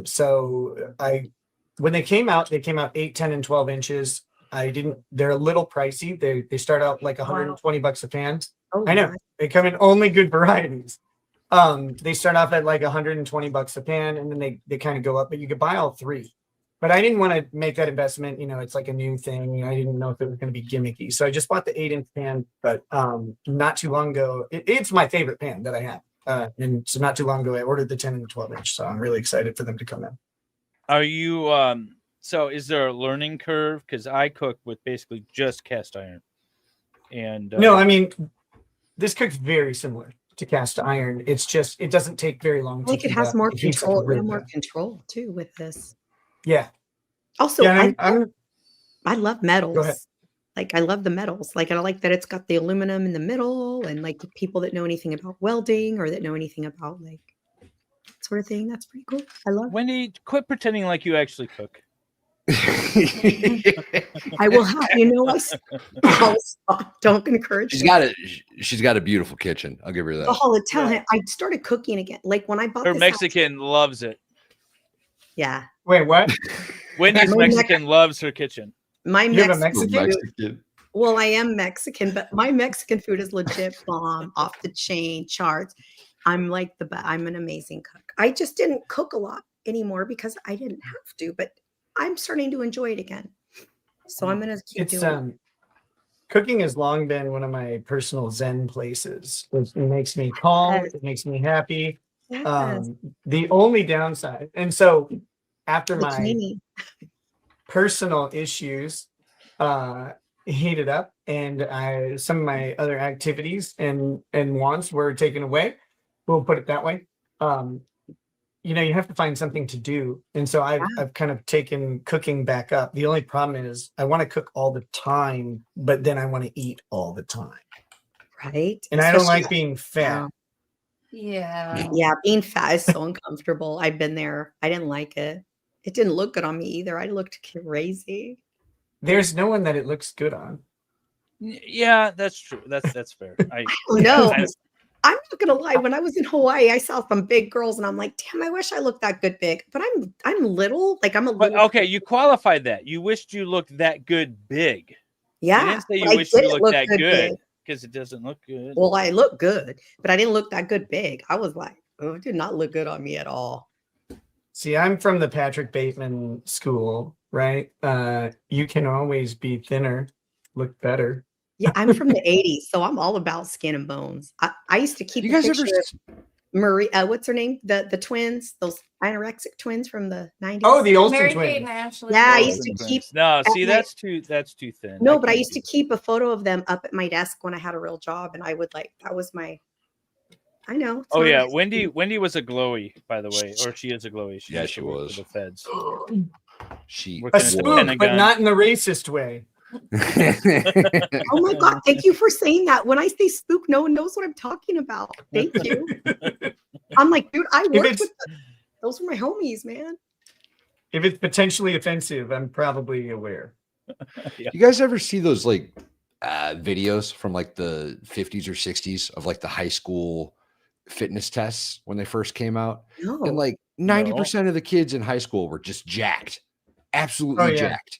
So when they came out 8, 10, and 12 inches. They're a little pricey. They start out like $120 a pan. Oh, I know my. they come in only good varieties. They start off at like $120 a pan, and then they kind of go up, but you could buy all three. But I didn't want to make that investment. It's like a new thing. I didn't know if it was going to be gimmicky. So I just bought the 8-inch pan, but not too long ago, it's my favorite pan that I have. And so not too long ago, I ordered the 10 and the 12 inch. So I'm really excited for them to come in. Are you, so is there a learning curve? Because I cook with basically just cast iron. And no, I mean, this cooks very similar to cast iron. It's just, it doesn't take very long. I think it has more control, more control too with this. Yeah. Also, yeah, I love metals. Go ahead. Like I love the metals. Like I like that it's got the aluminum in the middle, and like the people that know anything about welding or that know anything about like that sort of thing. That's pretty cool. I love. Wendy, quit pretending like you actually cook. I will have I'll stop. Don't encourage. She's got a beautiful kitchen. I'll give her that. Oh, tell him I started cooking again. Like when I bought her this Mexican loves it. Yeah. Wait, what? Wendy's Mexican loves her kitchen. My You have a Mexican. Mexican? Well, I am Mexican, but my Mexican food is legit bomb, off the chain, charts. I'm like I'm an amazing cook. I just didn't cook a lot anymore because I didn't have to, but I'm starting to enjoy it again. So I'm gonna keep doing it. Cooking has long been one of my personal Zen places. It makes me calm. It makes me happy. Yes. The only downside, and so after The my cleaning. personal issues heated up, and some of my other activities and wants were taken away. We'll put it that way. You have to find something to do, and so I've kind of taken cooking back up. The only problem is I want to cook all the time, but then I want to eat all the time, Right. and I don't like being fat. Yeah. Yeah, being fat is so uncomfortable. I've been there. I didn't like it. It didn't look good on me either. I looked crazy. There's no one that it looks good on. Yeah, that's true. That's fair. No, I'm not gonna lie. When I was in Hawaii, I saw some big girls, and I'm like, damn, I wish I looked that good big. But I'm little. Like I'm a little. But okay, you qualified that. You wished you looked that good big. Yeah. You didn't say but you I wished you didn't looked look that good good big. because it doesn't look good. Well, I look good, but I didn't look that good big. I was like, oh, it did not look good on me at all. See, I'm from the Patrick Bateman school, right? You can always be thinner, look better. Yeah, I'm from the 80s, so I'm all about skin and bones. I used to keep You a guys picture ever of Marie, what's her name? The twins, those anorexic twins from the 90s. Oh, the Olsen Mary twins. Kate and Ashley. Yeah, I Olsen used to twins. keep. No, see, at my- that's too thin. No, but I can't used do to keep a photo of them up at my desk when I had a real job, and I would that was my. I know. it's Oh not yeah, nice. Wendy was a glowy, by the way, or she is a glowy. Yeah, used she to work was. for the feds. She Working A as spook, Pentagon. but not in the racist way. Oh my God! Thank you for saying that. When I say spook, no one knows what I'm talking about. Thank you. I'm like, dude, I worked with those were my homies, man. If it's potentially offensive, I'm probably aware. You guys ever see those like videos from like the 50s or 60s of like the high school fitness tests when they first came out? No. And like 90% of the kids in high school were just jacked. Absolutely Oh, yeah. jacked.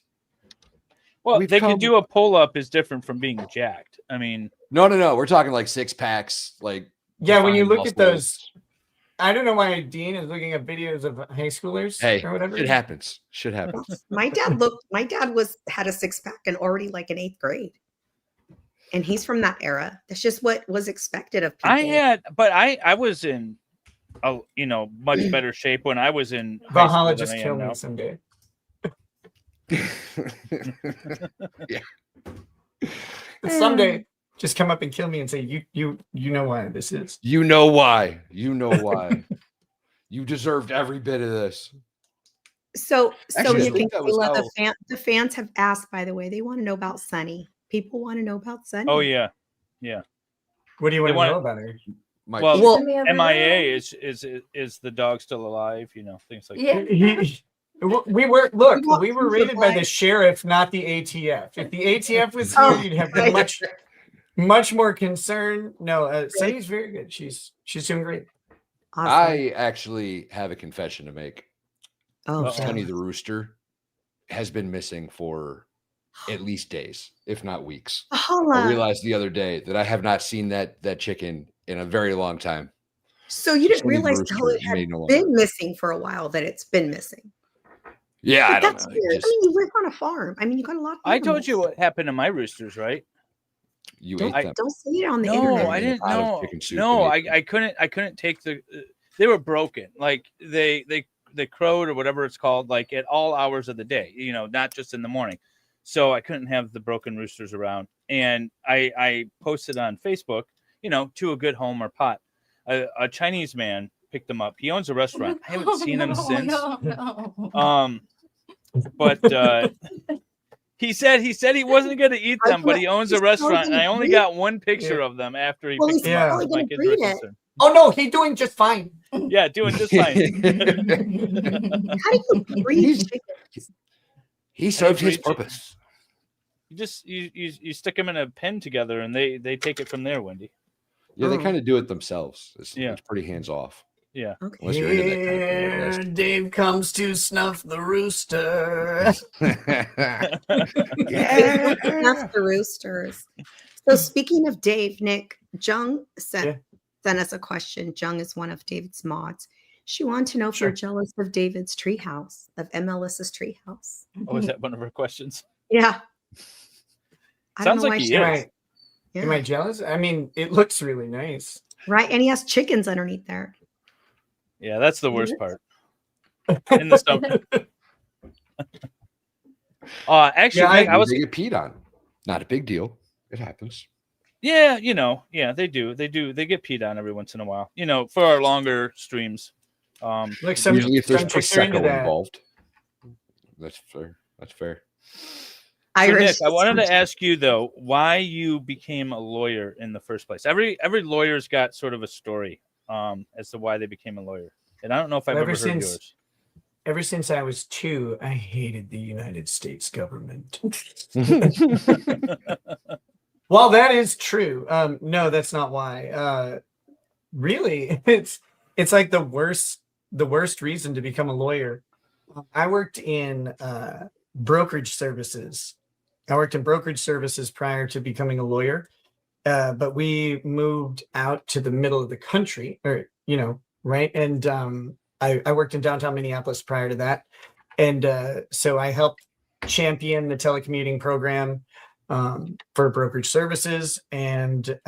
Well, We've they come- could do a pull up is different from being jacked. I mean, No. We're talking like six packs, like Yeah, when you defined look at muscles. those, I don't know why Dean is looking at videos of high schoolers Hey, or whatever. shit happens. Shit happens. My dad had a six pack and already like in 8th grade. And he's from that era. That's just what was expected of people. I was in much better shape when I was in high school Valhalla than just I am kill me now. someday. Yeah. Someday, just come up and kill me and say, you know why this is. You know why. You know why. You deserved every bit of this. So Actually, I Nick think and that was Kayla, how- the fans have asked, by the way, they want to know about Sunny. People want to know about Sunny. Oh yeah, yeah. What do you They want to want- know about her? Well, MIA is the dog still alive? You know, things like that. We were raided by the sheriff, not the ATF. If the ATF was here, you'd have been much more concerned. No, Sunny's very good. She's doing great. I actually have a confession to make. Oh, Sunny the rooster has been missing for at least days, if not weeks. Holla. I realized the other day that I have not seen that chicken in a very long time. So you didn't Sunny the realize rooster until it had made no longer. been missing for a while that it's been missing. Yeah, I don't That's know. weird. I mean, you live on a farm. I mean, you got a lot of I animals. told you what happened to my roosters, right? You Don't, ate them. don't say it on the No, internet. I didn't Out of know. chicken soup No, and I couldn't take the. They were broken. Like they crowed or whatever it's called, like at all hours of the day. You know, not just in the morning. So I couldn't have the broken roosters around. And I posted on Facebook, you know, to a good home or pot. A Chinese man picked them up. He owns a restaurant. I haven't seen him since. But he said he wasn't going to eat them, but he owns a restaurant, and I only got one picture of them after he picked them up. My kids were concerned. Oh no, he's doing just fine. Yeah, doing just fine. How do you breed chickens? He served his breed chicken. purpose. You just you stick them in a pen together, and they take it from there, Wendy. Yeah, they kind of do it themselves. It's pretty hands off. Yeah. Unless you're into that kind of thing, I guess. Dave comes to snuff the rooster. Snuff the roosters. So speaking of Dave, Nick, Jung sent us a question. Jung is one of David's mods. She wanted to know if you're jealous of David's treehouse, of MLS's treehouse. Oh, is that one of her questions? Yeah. I don't Sounds know like why he she- is. Yeah. Am I jealous? I mean, it looks really nice. Right. And he has chickens underneath there. Yeah, that's the worst part. In the summer. Actually, Yeah, Nick, I was. they get peed on. Not a big deal. It happens. Yeah, you know, yeah, they do. They get peed on every once in a while. You know, for our longer streams. Like Usually, if there's some chicks are into prosecco that. involved, that's fair. That's fair. So Nick, I wanted to ask you though, why you became a lawyer in the first place. Every lawyer's got sort of a story as to why they became a lawyer, and I don't know if I've ever heard yours. Ever since I was 2, I hated the United States government. Well, that is true. No, that's not why. Really, it's like the worst reason to become a lawyer. I worked in brokerage services. I worked in brokerage services prior to becoming a lawyer, but we moved out to the middle of the country, or right? And I worked in downtown Minneapolis prior to that, and so I helped champion the telecommuting program for brokerage services, and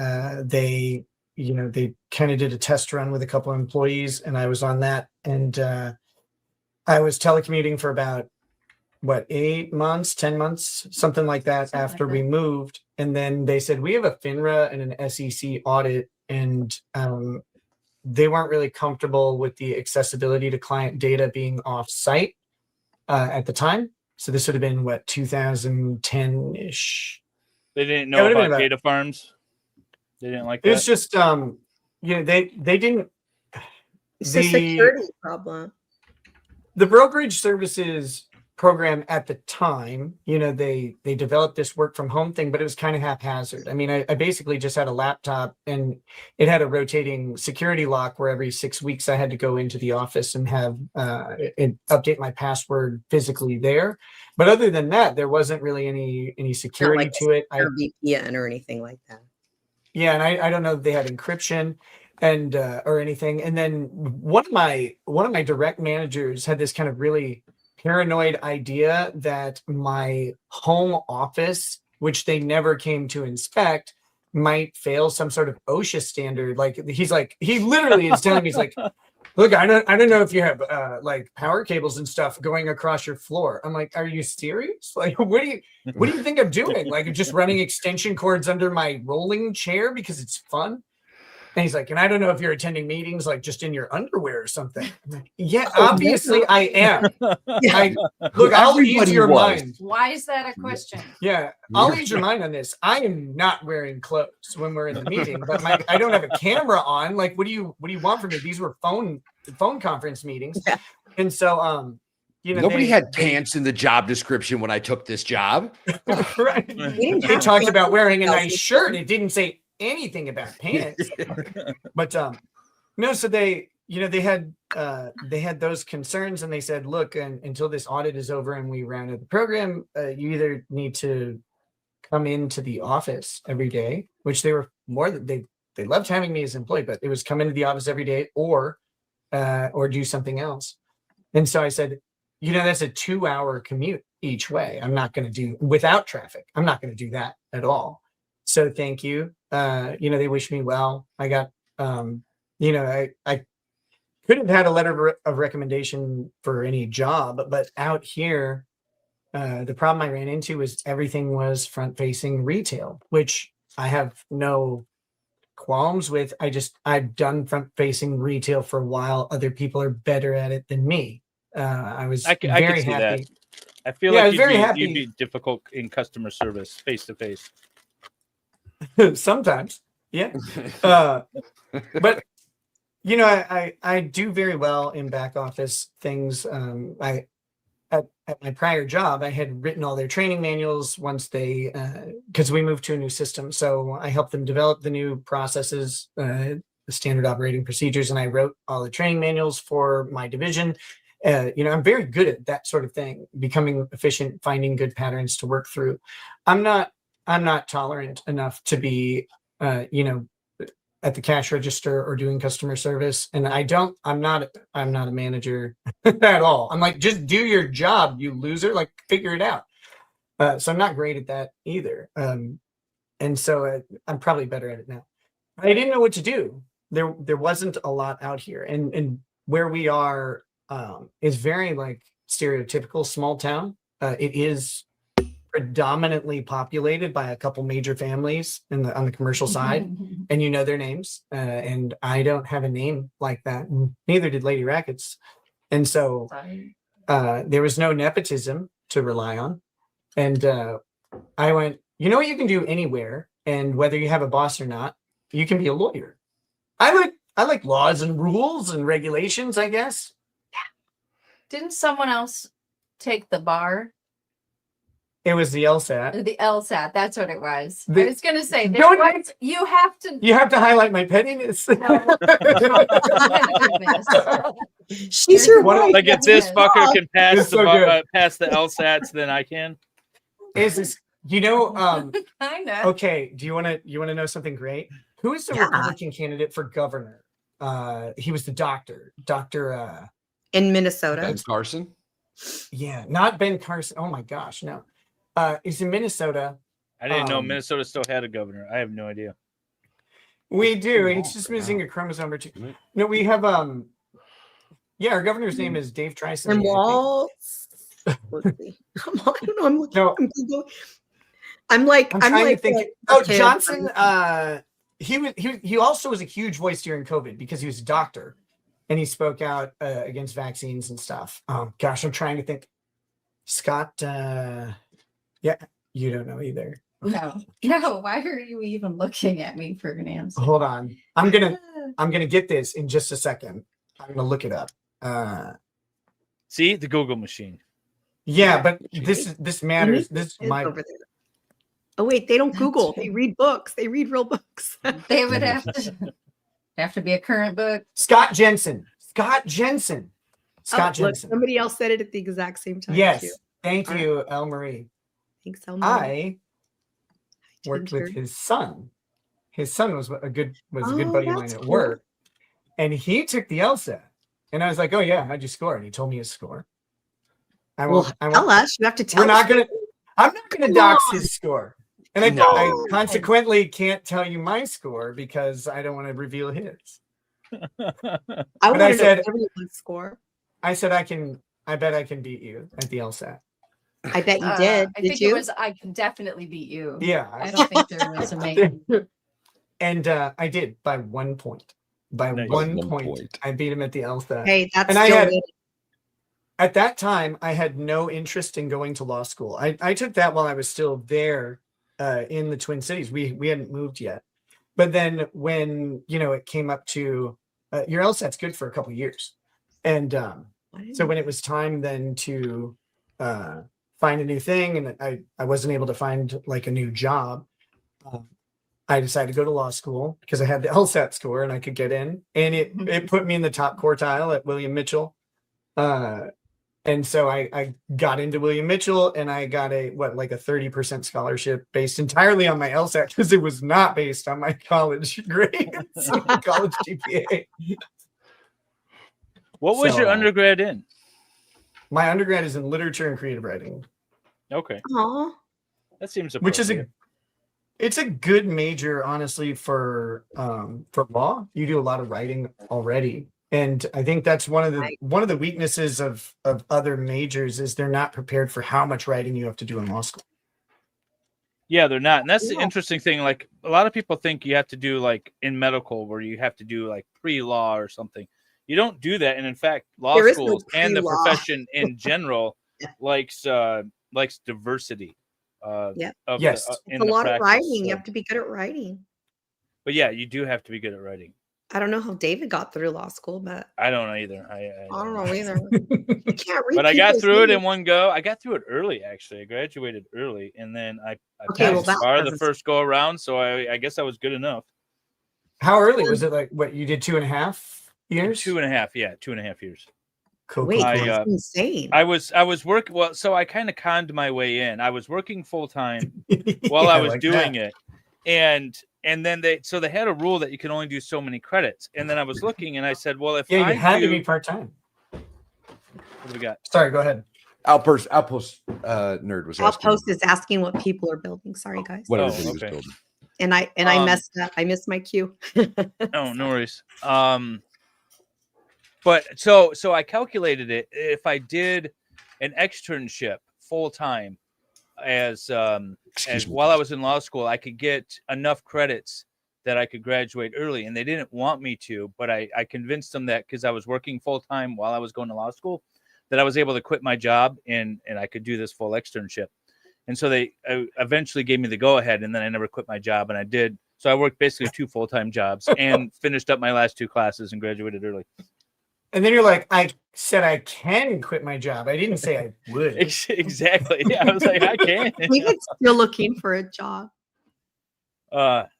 they kind of did a test run with a couple of employees, and I was on that, and I was telecommuting for about 8 months, 10 months, something like that after we moved. And then they said, we have a FINRA and an SEC audit, and they weren't really comfortable with the accessibility to client data being off site at the time. So this would have been 2010-ish. They didn't know about data farms. They didn't like that. It's just they didn't. It's a security problem. The brokerage services program at the time, they developed this work from home thing, but it was kind of haphazard. I mean, I basically just had a laptop, and it had a rotating security lock where every 6 weeks I had to go into the office and have and update my password physically there. But other than that, there wasn't really any security to it. Or VPN or anything like that. Yeah, and I don't know if they had encryption and or anything. And then one of my direct managers had this kind of really paranoid idea that my home office, which they never came to inspect, might fail some sort of OSHA standard. Like he literally is telling me, he's like, look, I don't know if you have like power cables and stuff going across your floor. I'm like, are you serious? Like, what do you think I'm doing? Like, just running extension cords under my rolling chair because it's fun? And he's like, and I don't know if you're attending meetings like just in your underwear or something. I'm like, yeah, obviously I am. Look, I'll ease your mind. Why is that a question? Yeah, I'll ease your mind on this. I am not wearing clothes when we're in the meeting, but I don't have a camera on. Like, what do you want from me? These were phone conference meetings, and so nobody had pants in the job description when I took this job. Right? They talked about wearing a nice shirt. It didn't say anything about pants. But no, so they had those concerns, and they said, look, until this audit is over and we round out the program, you either need to come into the office every day, which they were more than they loved having me as an employee, but it was come into the office every day or do something else. And so I said, that's a 2-hour commute each way. I'm not going to do without traffic. I'm not going to do that at all. So thank you. They wish me well. I got, I could have had a letter of recommendation for any job, but out here, the problem I ran into was everything was front-facing retail, which I have no qualms with. I've done front-facing retail for a while. Other people are better at it than me. I was very happy. That. I feel like you'd be difficult in customer service face to face. Sometimes, yeah. But I do very well in back office things. At my prior job, I had written all their training manuals once because we moved to a new system. So I helped them develop the new processes, the standard operating procedures, and I wrote all the training manuals for my division. I'm very good at that sort of thing, becoming efficient, finding good patterns to work through. I'm not tolerant enough to be, at the cash register or doing customer service. And I'm not a manager at all. I'm like, just do your job, you loser, like figure it out. So I'm not great at that either. And so I'm probably better at it now. I didn't know what to do. There wasn't a lot out here, and where we are is very like stereotypical small town. It is predominantly populated by a couple major families on the commercial side, and their names. And I don't have a name like that. Neither did Lady Rackets. And so there was no nepotism to rely on. And I went, what you can do anywhere, and whether you have a boss or not, you can be a lawyer. I like laws and rules and regulations, I guess. Didn't someone else take the bar? It was the LSAT. The LSAT, that's what it was. I was going to say, you have to highlight my pettiness. She's your wife. Like if this fucker can pass pass the LSATs, then I can. Is this, I know. Okay, do you want to know something great? Who is the Republican candidate for governor? He was the doctor. In Minnesota. Ben Carson? Yeah, not Ben Carson. Oh my gosh, no. He's in Minnesota. I didn't know Minnesota still had a governor. I have no idea. We do. It's just missing a chromosome or two. No, we have our governor's name is Dave Trice. And Waltz. Let's see. I don't know. I'm looking. No. I'm trying to think. Johnson. He also was a huge voice during COVID because he was a doctor, and he spoke out against vaccines and stuff. Gosh, I'm trying to think. Scott. Yeah, you don't know either. No. Why are you even looking at me for an answer? Hold on. I'm gonna get this in just a second. I'm gonna look it up. See the Google machine. Yeah, but this matters. This is my. Over there. Oh wait, they don't Google. They read books. They read real books. They would have to be a current book. Scott Jensen. Jensen. Somebody else said it at the exact same time. Yes. Too. Thank you, El Marie. Thanks, El Marie. I worked with his son. His son was a good buddy of mine at work, and he took the LSAT. And I was like, "Oh yeah, how'd you score?" And he told me his score. Tell us. You have to tell. I'm not gonna dox his score, and I consequently can't tell you my score because I don't want to reveal his. I want to know everyone's score. I said I bet I can beat you at the LSAT. I bet you did. I think it was I can definitely beat you. Yeah. I don't think there was a make. And I did by 1 point. By Nice. 1 1 point, point. I beat him at the LSAT. Hey, that's and I still had good. at that time I had no interest in going to law school. I took that while I was still there in the Twin Cities. We hadn't moved yet. But then when it came up to your LSAT's good for a couple of years, and so when it was time then to find a new thing, and I wasn't able to find like a new job, I decided to go to law school because I had the LSAT score and I could get in, and it put me in the top quartile at William Mitchell. And so I got into William Mitchell, and I got a 30% scholarship based entirely on my LSAT, because it was not based on my college grades, college GPA. What was your undergrad in? My undergrad is in literature and creative writing. Okay. Aw. That seems Which is appropriate. it's a good major, honestly, for law. You do a lot of writing already. And I think that's one of the weaknesses of other majors is they're not prepared for how much writing you have to do in law school. Yeah, they're not. And that's the interesting thing. Like, a lot of people think you have to do like in medical where you have to do like pre-law or something. You don't do that. And in fact, law There is no schools and the pre-law. profession in general likes diversity. Yep. Of Yes. in It's a the lot of practice, writing. You so- have to be good at writing. But yeah, you do have to be good at writing. I don't know how David got through law school, but I don't know either. I I don't know either. You can't read. But I got people's through it in names. one go. I got through it early, actually. I graduated early, and then I Okay, well, passed that the bar the doesn't- first go around, so I guess I was good enough. How early was it? Like what you did 2.5 years? 2.5, yeah, 2.5 years. Cool. Wait, I, that's insane. I was working well, so I kind of conned my way in. I was working full time while I was like doing that. it, and then they had a rule that you can only do so many credits. And then I was looking, and I said, well, if Yeah, you I had do, to be part-time. what do we got? Sorry, go ahead. Outpost nerd was asking Outpost is asking what people are building. Sorry, guys. what Oh, everybody was okay. building. And I messed up. I missed my cue. Oh, no worries. But so I calculated it. If I did an externship full time as while I was in law school, I could get enough credits that I could graduate early. And they didn't want me to, but I convinced them that because I was working full time while I was going to law school, that I was able to quit my job and I could do this full externship. And so they eventually gave me the go ahead, and then I never quit my job, and I did. So I worked basically 2 full-time jobs and finished up my last 2 classes and graduated early. And then you're like, I said I can quit my job. I didn't say I would. Exactly. Yeah, I was like, I can. David's still looking for a job.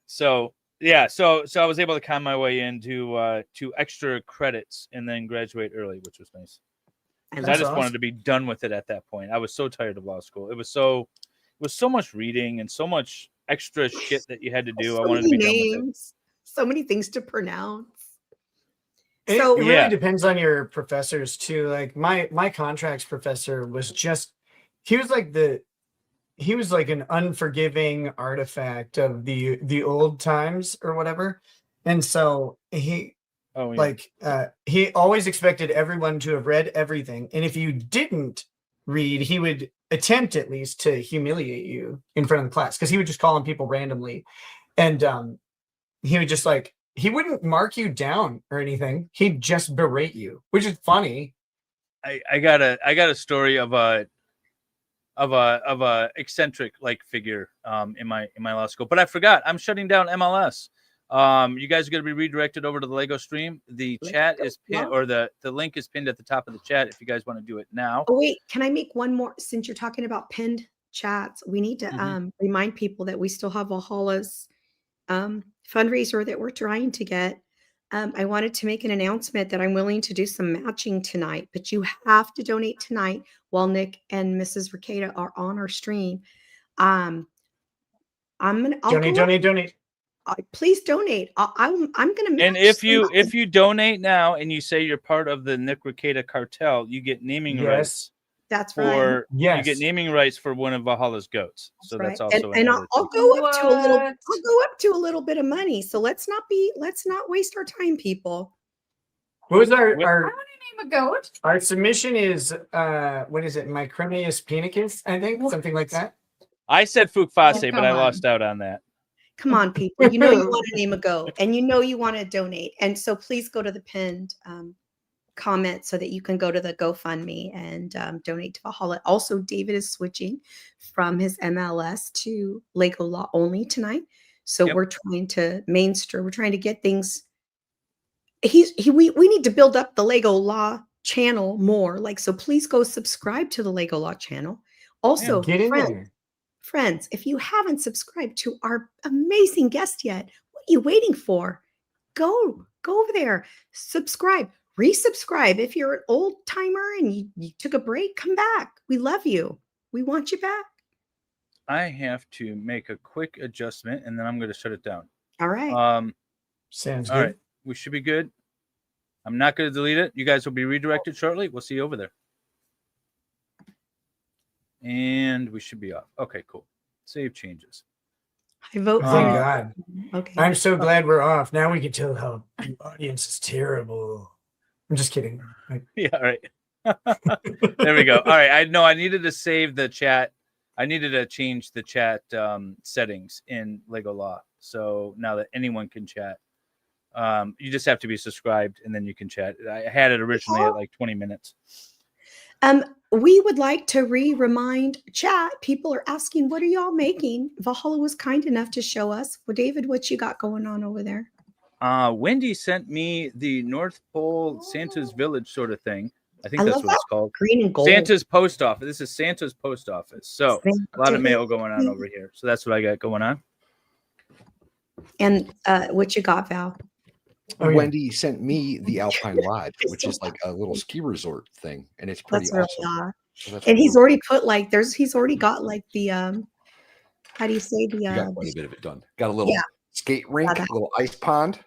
So I was able to con my way into 2 extra credits and then graduate early, which was nice. Because I just wanted to be done with it at that point. I was so tired of law school. It was so much reading and so much extra shit that you had to do. I wanted to be done with it. So many things to pronounce. It So really depends on your professors too. Like my contracts professor was he was like an unforgiving artifact of the old times or whatever. And so he always expected everyone to have read everything. And if you didn't read, he would attempt at least to humiliate you in front of the class, because he would just call on people randomly. And he would just he wouldn't mark you down or anything. He'd just berate you, which is funny. I got a story of a eccentric figure in my law school, but I forgot. I'm shutting down MLS. You guys are going to be redirected over to the Lego stream. The chat is pinned, or the link is pinned at the top of the chat if you guys want to do it now. Oh, wait, can I make one more? Since you're talking about pinned chats, we need to remind people that we still have Valhalla's fundraiser that we're trying to get. I wanted to make an announcement that I'm willing to do some matching tonight, but you have to donate tonight while Nick and Mrs. Rekieta are on our stream. I'll donate. Please donate. I'm gonna. And if you donate now and you say you're part of the Nick Rekieta cartel, you get naming rights. That's right. You get naming rights for one of Valhalla's goats. So that's also and I'll go up to a little. I'll go up to a little bit of money. So let's not waste our time, people. What was our name a goat? Our submission is what is it? Micromius pinicus, I think, something like that. I said Fukfase, but I lost out on that. Come on, people. You know you want to name a goat, and you know you want to donate. And so please go to the pinned comment so that you can go to the GoFundMe and donate to Valhalla. Also, David is switching from his MLS to Lego Law only tonight. So we're trying to we're trying to get things. We need to build up the Lego Law channel more. Like, so please go subscribe to the Lego Law channel. Also, get in there. Friends, if you haven't subscribed to our amazing guest yet, what are you waiting for? Go over there, subscribe, resubscribe. If you're an old timer and you took a break, come back. We love you. We want you back. I have to make a quick adjustment and then I'm going to shut it down. All right. Sounds all good. right. We should be good. I'm not going to delete it. You guys will be redirected shortly. We'll see you over there. And we should be off. Okay, cool. Save changes. I vote for Thank God. Okay. I'm so glad we're off. Now we can tell how the audience is terrible. I'm just kidding. Yeah, all right. There we go. All right. I needed to save the chat. I needed to change the chat settings in Lego Law. So now that anyone can chat, you just have to be subscribed and then you can chat. I had it originally at like 20 minutes. We would like to remind chat. People are asking, what are y'all making? Valhalla was kind enough to show us. Well, David, what you got going on over there? Wendy sent me the North Pole Santa's Village sort of thing. I think that's what it's called. Green and gold. Santa's post office. This is Santa's post office. So a lot of mail going on over here. So that's what I got going on. And what you got, Val? Wendy sent me the Alpine Lodge, which is like a little ski resort thing, and it's pretty That's awesome. really So that's and really he's already put like he's already got like the how do you say the you got quite a bit of it done. Got a little skate rink, a little ice pond.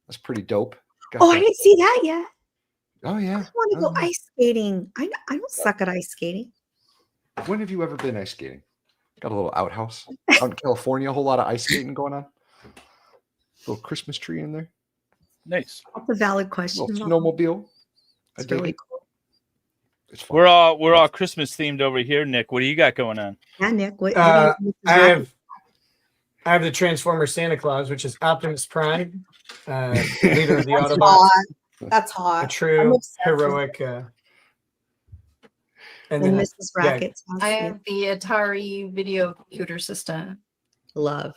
That's pretty dope. Got I didn't see that yet. Oh yeah. I want to go ice skating. I don't suck at ice skating. When have you ever been ice skating? Got a little outhouse out in California. A whole lot of ice skating going on. Little Christmas tree in there. Nice. That's a valid question. Little snowmobile. It's really cool. It's fun. We're all Christmas themed over here, Nick. What do you got going on? Yeah, Nick. What I have the Transformer Santa Claus, which is Optimus Prime, leader of the That's Autobots. hot. That's hot. A true heroic. And Mrs. Racket's house. I have the Atari video computer system. Love.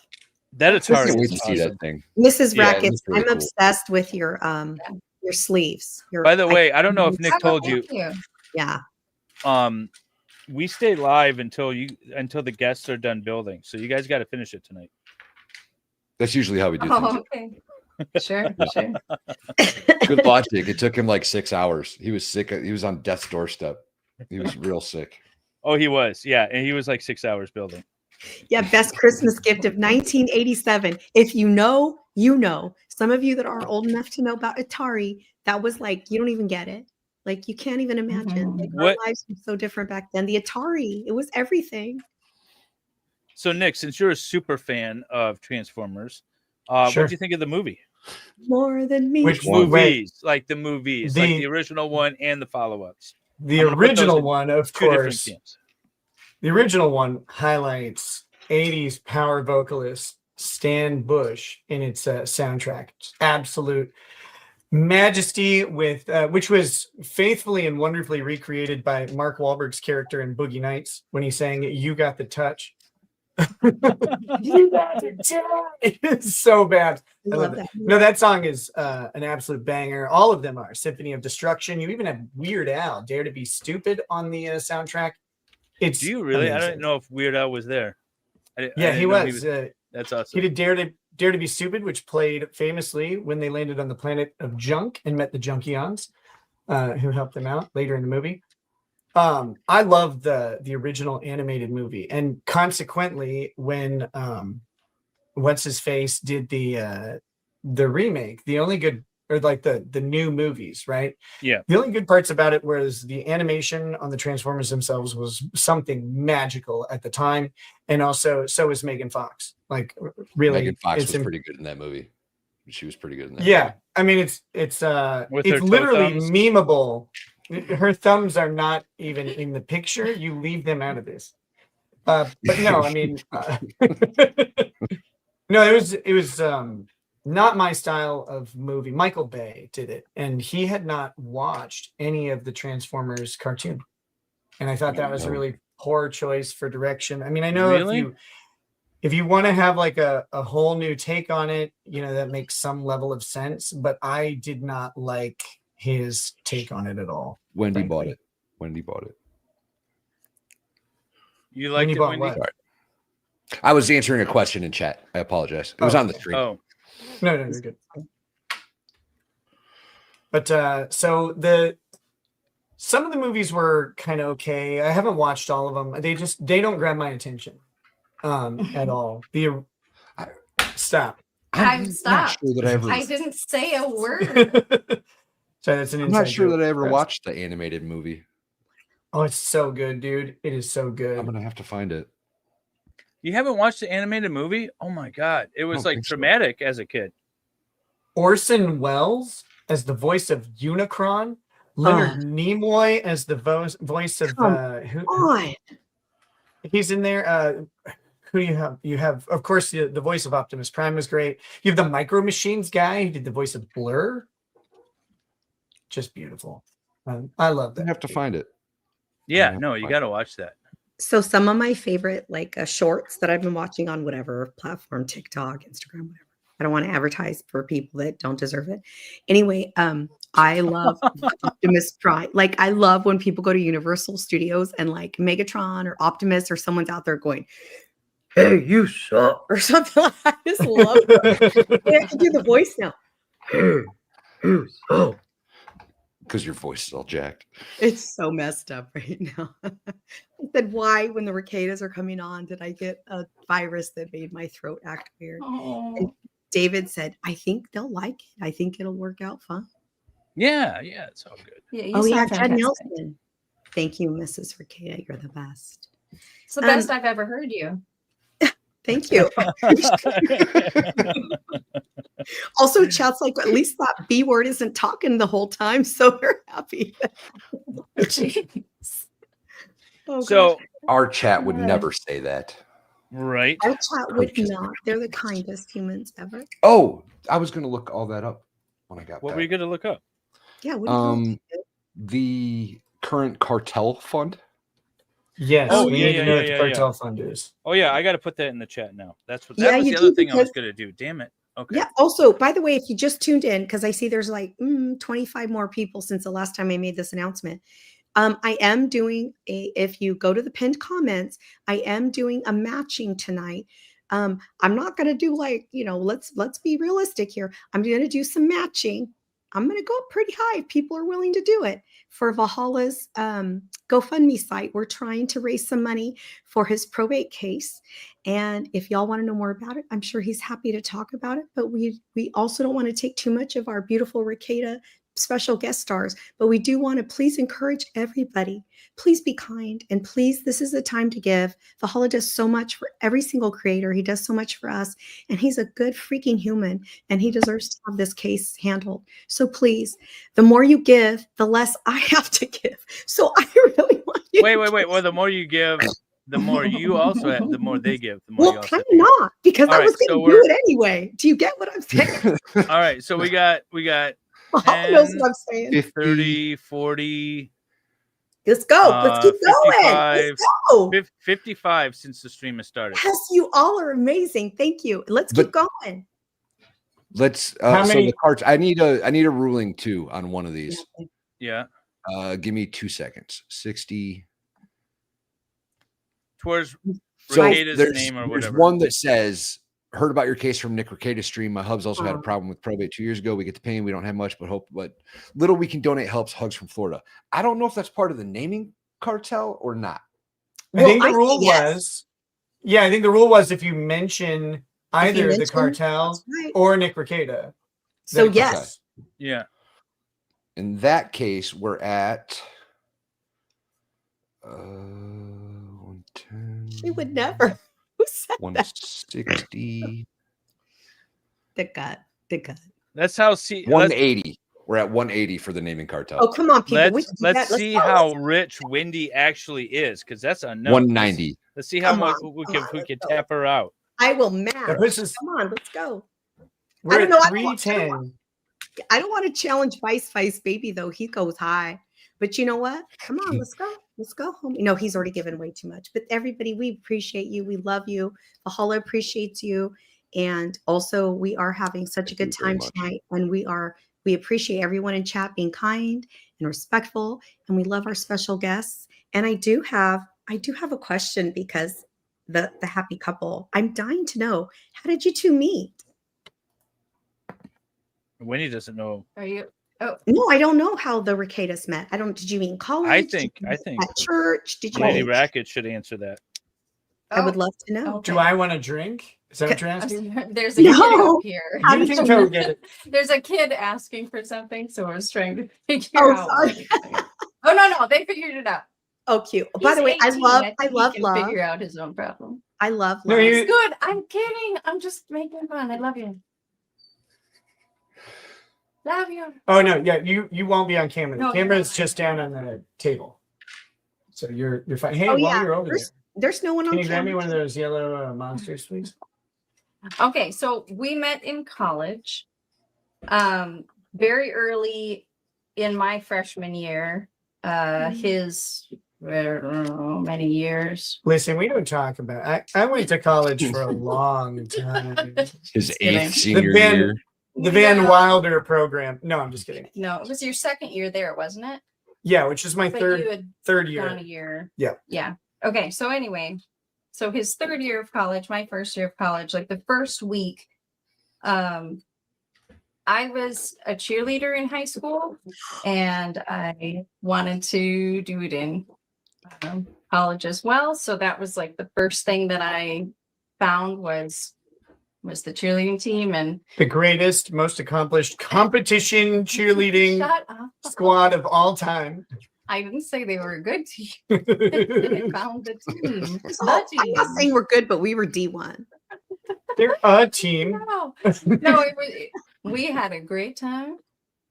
That Atari can't wait is to see awesome. that thing. Mrs. Yeah, Rackets, it's really I'm cool. obsessed with your sleeves. By the way, I don't know if Nick told you. Yeah. We stay live until the guests are done building. So you guys got to finish it tonight. That's usually how we do Oh, things. okay. Sure. Good logic. It took him like 6 hours. He was sick. He was on death's doorstep. He was real sick. Oh, he was. Yeah. And he was like 6 hours building. Yeah, best Christmas gift of 1987. If you know, you know. Some of you that aren't old enough to know about Atari, that was like, you don't even get it. Like, you can't even imagine. Like, our lives were so different back then. The Atari, it was everything. So, Nick, since you're a super fan of Transformers, Sure. what do you think of the movie? More than me. Which one? Movies, like the movies, like The- the original one and the follow-ups. The I'm gonna put those original in one, of two different course. camps. The original one highlights 80s power vocalist Stan Bush in its soundtrack. Absolute majesty, with which was faithfully and wonderfully recreated by Mark Wahlberg's character in Boogie Nights when he sang "You Got the Touch." You got the touch. It's so bad. I love that. No, that song is an absolute banger. All of them are. Symphony of Destruction. You even have Weird Al, Dare to Be Stupid on the soundtrack. Do you really? I don't know if Weird Al was there. Yeah, he was. That's awesome. He did Dare to Be Stupid, which played famously when they landed on the planet of Junk and met the Junkions, who helped them out later in the movie. I love the original animated movie, and consequently, when what's his face did the remake, the only good, or like the new movies, right? Yeah. The only good parts about it was the animation on the Transformers themselves was something magical at the time, and also so was Megan Fox. Like, really, Megan Fox it's was pretty good in that movie. She was pretty good in that. Yeah, movie. I mean it's With her toe literally thumbs? memeable. Her thumbs are not even in the picture. You leave them out of this. But no, I mean, No, it was not my style of movie. Michael Bay did it, and he had not watched any of the Transformers cartoon, and I thought that was a really poor choice for direction. I mean, I know if you want to have like a whole new take on it, you know, that makes some level of sense, but I did not like his take on it at all. Wendy bought it. Wendy bought it. You liked it, Wendy? I was answering a question in chat. I apologize. It was on the screen. Oh. No, you're good. But so some of the movies were kind of okay. I haven't watched all of them. They don't grab my attention at all. Stop. I'm stopped. Sure that I didn't say a word. So that's an I'm not inside sure joke. that I ever watched the animated movie. Oh, it's so good, dude. It is so good. I'm gonna have to find it. You haven't watched the animated movie? Oh my god, it was like traumatic as a kid. Orson Welles as the voice of Unicron, Leonard Nimoy as the voice of who? He's in there. Who do you have? You have, of course, the voice of Optimus Prime was great. You have the Micro Machines guy who did the voice of Blur. Just beautiful. I love that. I have to find it. Yeah, no, you got to watch that. So some of my favorite shorts that I've been watching on whatever platform, TikTok, Instagram, whatever. I don't want to advertise for people that don't deserve it. Anyway, I love Optimus Prime. Like, I love when people go to Universal Studios and like Megatron or Optimus or someone's out there going, "Hey, you suck," or something. I just love it. I can do the voice now. Hey, you suck. Because your voice is all jacked. It's so messed up right now. I said, why, when the Rekietas are coming on, did I get a virus that made my throat act weird? And David said, I think they'll like it. I think it'll work out fine. Yeah, it's all good. Yeah, Ted Nelson. Thank you, Mrs. Rekieta. You're the best. It's the best I've ever heard you. Thank you. Also, chat's like, at least that B word isn't talking the whole time, so we're happy. So our chat would never say that. Right. Our chat would not. They're the kindest humans ever. Oh, I was going to look all that up when I got What back. were you going to look up? Yeah. What do you the current cartel fund. Yes. Oh, we need to know what the yeah. cartel fund is. Oh yeah, I got to put that in the chat now. That was Yeah, the you other do, thing I was because- going to do. Damn it. Okay. Yeah. Also, by the way, if you just tuned in, because I see there's like 25 more people since the last time I made this announcement. I am doing if you go to the pinned comments, I am doing a matching tonight. I'm not going to do let's be realistic here. I'm going to do some matching. I'm going to go up pretty high if people are willing to do it. For Valhalla's GoFundMe site, we're trying to raise some money for his probate case. And if y'all want to know more about it, I'm sure he's happy to talk about it. But we also don't want to take too much of our beautiful Rekieta special guest stars, but we do want to please encourage everybody. Please be kind, and please, this is the time to give. Valhalla does so much for every single creator. He does so much for us, and he's a good freaking human, and he deserves to have this case handled. So please, the more you give, the less I have to give. So I really want you. Wait. Well, the more you give, the more you also have. The more they give, the more you Well, also kind of not, because All I right, was going to so do it anyway. Do you get what I'm saying? All right, so we got Valhalla knows what I'm saying. 30, 40. Let's go. Let's keep going. 55, Let's go. 55 since the stream has started. Yes, you all are amazing. Thank you. Let's keep going. Let's How so many- the cards. I need a ruling too on one of these. Yeah. Give me 2 seconds. 60. Towards So Rekieta's there's name or there's whatever. one that says, heard about your case from Nick Rekieta stream. My hubs also had a problem with probate 2 years ago. We get the pain. We don't have much, but little we can donate helps. Hugs from Florida. I don't know if that's part of the naming cartel or not. I think the rule was, I think the rule was if you mention either the mention- cartel right. or Nick Rekieta. So then- yes. Yeah. In that case, we're at 110, She would never. Who said that? 160, The gut. That's how 180. We're at 180 for the naming cartel. Oh, come on, people. We Let's can do that. let's see go. how rich Wendy actually is, because that's a no. 190. Let's see how Come much on, we come can on, we let's can go. tap her out. I will match. Come on, let's go. I don't know. I don't want to challenge Vice Baby though. He goes high. But you know what? Come on, let's go. Let's go home. You know, he's already given way too much. But everybody, we appreciate you. We love you. Mahalo appreciates you. And also, we are having such a good time tonight. And we appreciate everyone in chat being kind and respectful. And we love our special guests. And I do have a question because the happy couple, I'm dying to know, how did you two meet? Winnie doesn't know. Are you? Oh no, I don't know how the Rekietas met. Did you meet in college? I think at church. Did you? Lady Racket should answer that. I would love to know. Do I want a drink? Is that what you're asking? There's a kid up here. You can go get it. There's a kid asking for something, so I was trying to figure out. Sorry. Oh no, they figured it out. Oh, cute. By the way, I love he can figure out his own problem. I love No, love. It's good. I'm kidding. I'm just making fun. I love you. Love you. Oh no, yeah, you won't be on camera. The No, camera you're is just down on the table, so you're fine. Hey, Oh, while yeah. you're over There's no one there, on can you grab me camera. one of those yellow monsters, please? Okay, so we met in college, very early in my freshman year. His I don't know, many years. Listen, we don't talk about. I went to college for a long time. His kidding. 8th senior Van- year. The Van Wilder program. No, I'm just kidding. No, it was your second year there, wasn't it? Yeah, which is my But third you had third year. gone a year. Yeah. Yeah. Okay. So anyway, so his third year of college, my first year of college, like the first week, I was a cheerleader in high school, and I wanted to do it in college as well. So that was like the first thing that I found was the cheerleading team, and The greatest, most accomplished competition cheerleading shut up. squad of all time. I didn't say they were a good team. I found the team. I'm not saying we're good, but we were D1. They're a team. No, it was. We had a great time.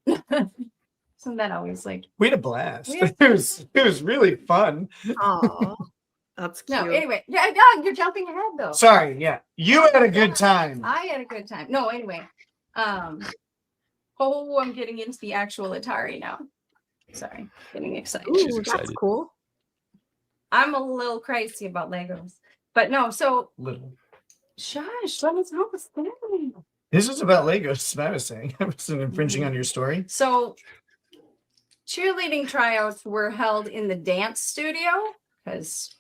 Isn't that always like? We had a blast. We had- It was really fun. Oh, that's cute. No, anyway, yeah, you're jumping ahead though. Sorry, yeah. You had a good time. I had a good time. No, anyway. I'm getting into the actual Atari now. Sorry, getting excited. Ooh, that's cool. I'm a little crazy about Legos, but no. So Little. shush, let us know what's happening. This was about Legos, what I was saying. I wasn't infringing on your story. So cheerleading tryouts were held in the dance studio because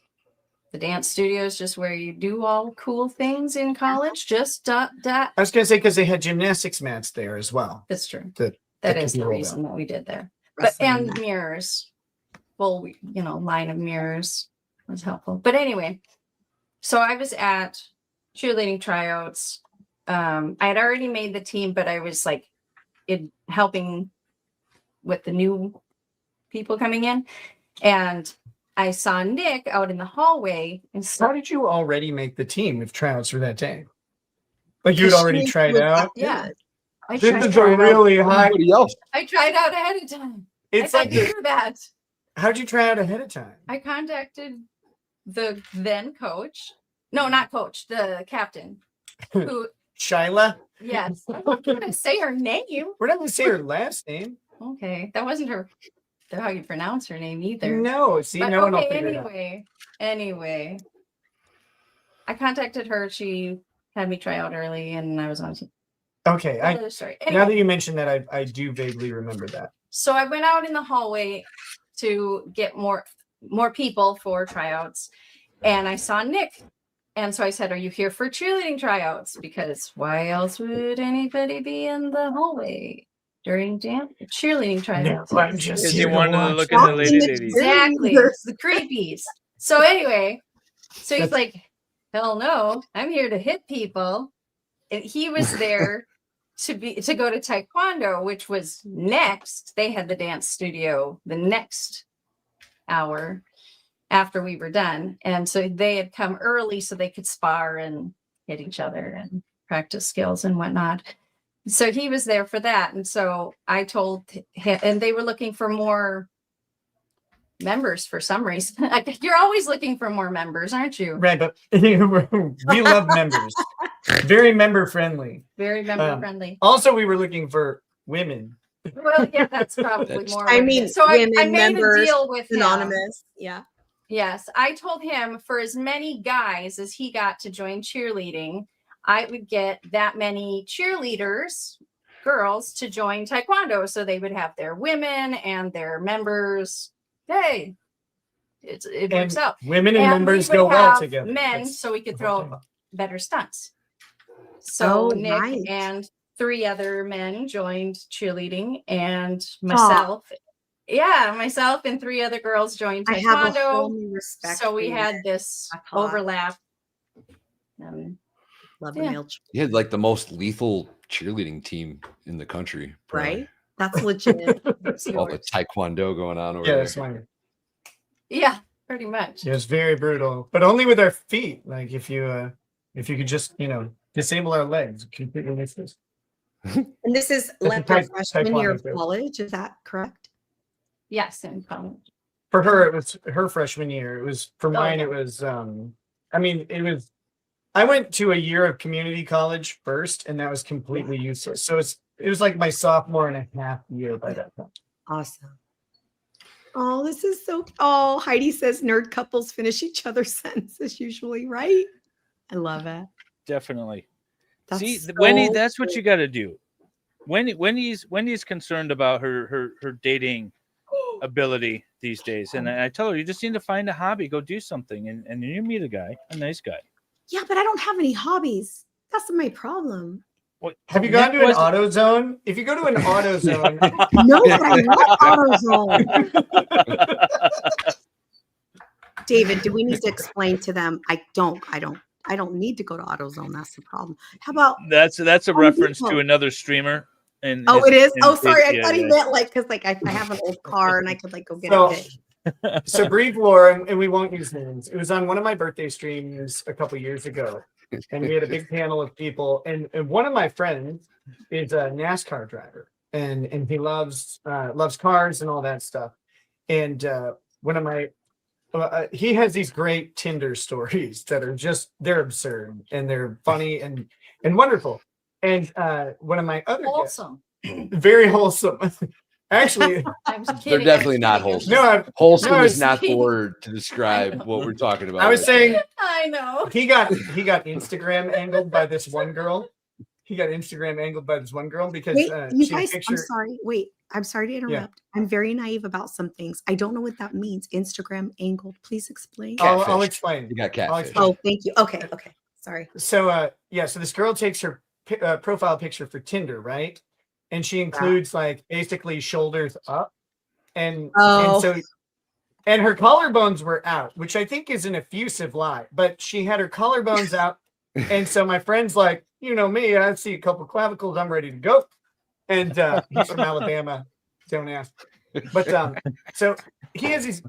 the dance studio is just where you do all cool things in college. Just I was going to say because they had gymnastics mats there as well. That's true. That That could is be the rolled reason out. that we did there. But Wrestling and mat. mirrors. Well, line of mirrors was helpful. But anyway, so I was at cheerleading tryouts. I had already made the team, but I was like helping with the new people coming in. And I saw Nick out in the hallway and How did you already make the team if tryouts were that day? Like you'd already tried out? yeah. I This tried, is a really high. I tried out ahead of time. It's I like thought you knew that. How'd you try out ahead of time? I contacted the then coach. No, not coach, the captain. Who Shyla? yes. I'm not gonna say her name. We're not going to say her last name. Okay. That wasn't her how you pronounce her name either. No, see, But no one will okay, figure it out. anyway. I contacted her. She had me try out early and I was on team. Okay, Another story. now Anyway. that you mentioned that, I do vaguely remember that. So I went out in the hallway to get more people for tryouts, and I saw Nick. And so I said, "Are you here for cheerleading tryouts? Because why else would anybody be in the hallway during cheerleading tryouts?" I'm just Because here you to wanted to watch. look at the ladies. Exactly, it's the creepies. So anyway, so he's That's- like, "Hell no, I'm here to hit people." And he was there to go to taekwondo, which was next. They had the dance studio the next hour after we were done, and so they had come early so they could spar and hit each other and practice skills and whatnot. So he was there for that, and so I told him, and they were looking for more members for some reason. You're always looking for more members, aren't you? Right, but we love members. Very member friendly. Very member friendly. Also, we were looking for women. Well, yeah, that's probably more. I what it mean, is. So women I made members, a deal with him. anonymous. Yeah. Yes, I told him for as many guys as he got to join cheerleading, I would get that many cheerleaders, girls, to join Taekwondo, so they would have their women and their members. Hey, it works out. Women and members we would go well have together. Men, so we could throw better stunts. So Nick nice. and 3 other men joined cheerleading, and myself. Yeah, myself and 3 other girls joined I have a whole Taekwondo. new respect So for we you. had this overlap. Love the Yeah. male, You had like the most lethal cheerleading team in the country, probably. right? That's legit. All the taekwondo going on over Yeah, there. that's mine. Yeah, pretty much. It was very brutal, but only with our feet. Like if you could just disable our legs, completely useless. And this is That's like a our type- freshman year of taekwondo too. college. Is that correct? Yes, in college. For her, it was her freshman year. It was for mine. yeah. It was. It was. I went to a year of community college first, and that was completely useless. So it was like my sophomore and a half year by that time. Awesome. Oh, this is so. Oh, Heidi says nerd couples finish each other's sentences usually, right? I love it. Definitely. That's See, so Wendy, that's what cool. you got to do. Wendy's concerned about her dating ability these days, and I tell her you just need to find a hobby, go do something, and you meet a guy, a nice guy. Yeah, but I don't have any hobbies. That's my problem. What, Have you gone to an AutoZone? If you go to an AutoZone, No, but I love AutoZone. David, do we need to explain to them? I don't need to go to AutoZone. That's the problem. How about That's a reference Depot. to another streamer. And Oh, it is. Oh, sorry. I yeah, thought he yeah. meant like because like I have an old car and I could like go get So- it. so brief lore, and we won't use names. It was on one of my birthday streams a couple years ago, and we had a big panel of people. And one of my friends is a NASCAR driver, and he loves cars and all that stuff. And one of my he has these great Tinder stories that are they're absurd and they're funny and wonderful. And one of my other guests, Wholesome. very wholesome. Actually, I'm They're kidding. definitely not wholesome. No, Wholesome no, is not the kidding. word to describe what we're talking about. I was right saying there. I know. he got Instagram angled by this one girl. Because Wait, you she guys, picture. I'm sorry. Wait, I'm sorry to interrupt. I'm very naive about some things. I don't know what that means. Instagram angled. Please explain. I'll Catfish. explain. You got I'll catfish. explain. Oh, thank you. Okay, okay. Sorry. So so this girl takes her profile picture for Tinder, right? And she includes like basically shoulders up, and so her collarbones were out, which I think is an effusive lie. But she had her collarbones out, and so my friend's like, you know me, I see a couple clavicles, I'm ready to go. And he's from Alabama, don't ask. But so he has these,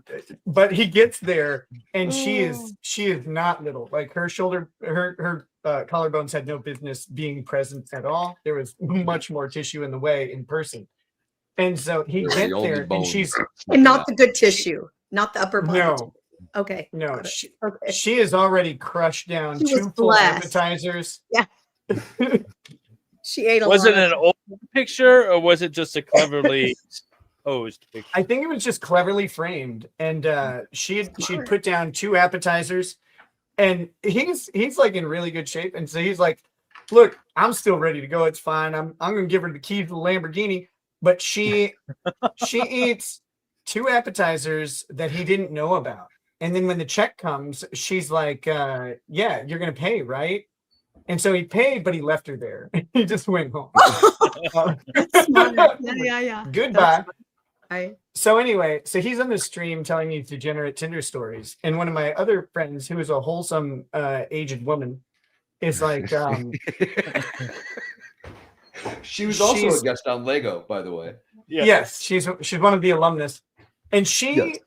but he gets there, and she is not little. Like her collarbones had no business being present at all. There was much more tissue in the way in person. And so he They're the gets only there, and bones. she's And not the good tissue, not the upper body. no, Okay. no. got it. Okay. She is already crushed down She was 2 full blessed. appetizers. Yeah. She ate a Was lot. it an old picture or was it just a cleverly posed picture? I think it was just cleverly framed, and she'd put down 2 appetizers, and he's like in really good shape, and so he's like, "Look, I'm still ready to go. It's fine. I'm gonna give her the keys to the Lamborghini." But she eats 2 appetizers that he didn't know about, and then when the check comes, she's like, "Yeah, you're gonna pay, right?" And so he paid, but he left her there. He just went home. Yeah. Goodbye. I So anyway, so he's on the stream telling me degenerate Tinder stories, and one of my other friends, who is a wholesome aged woman, is like, She was also a guest on Lego, by the way. yes, she's one of the alumnus, and she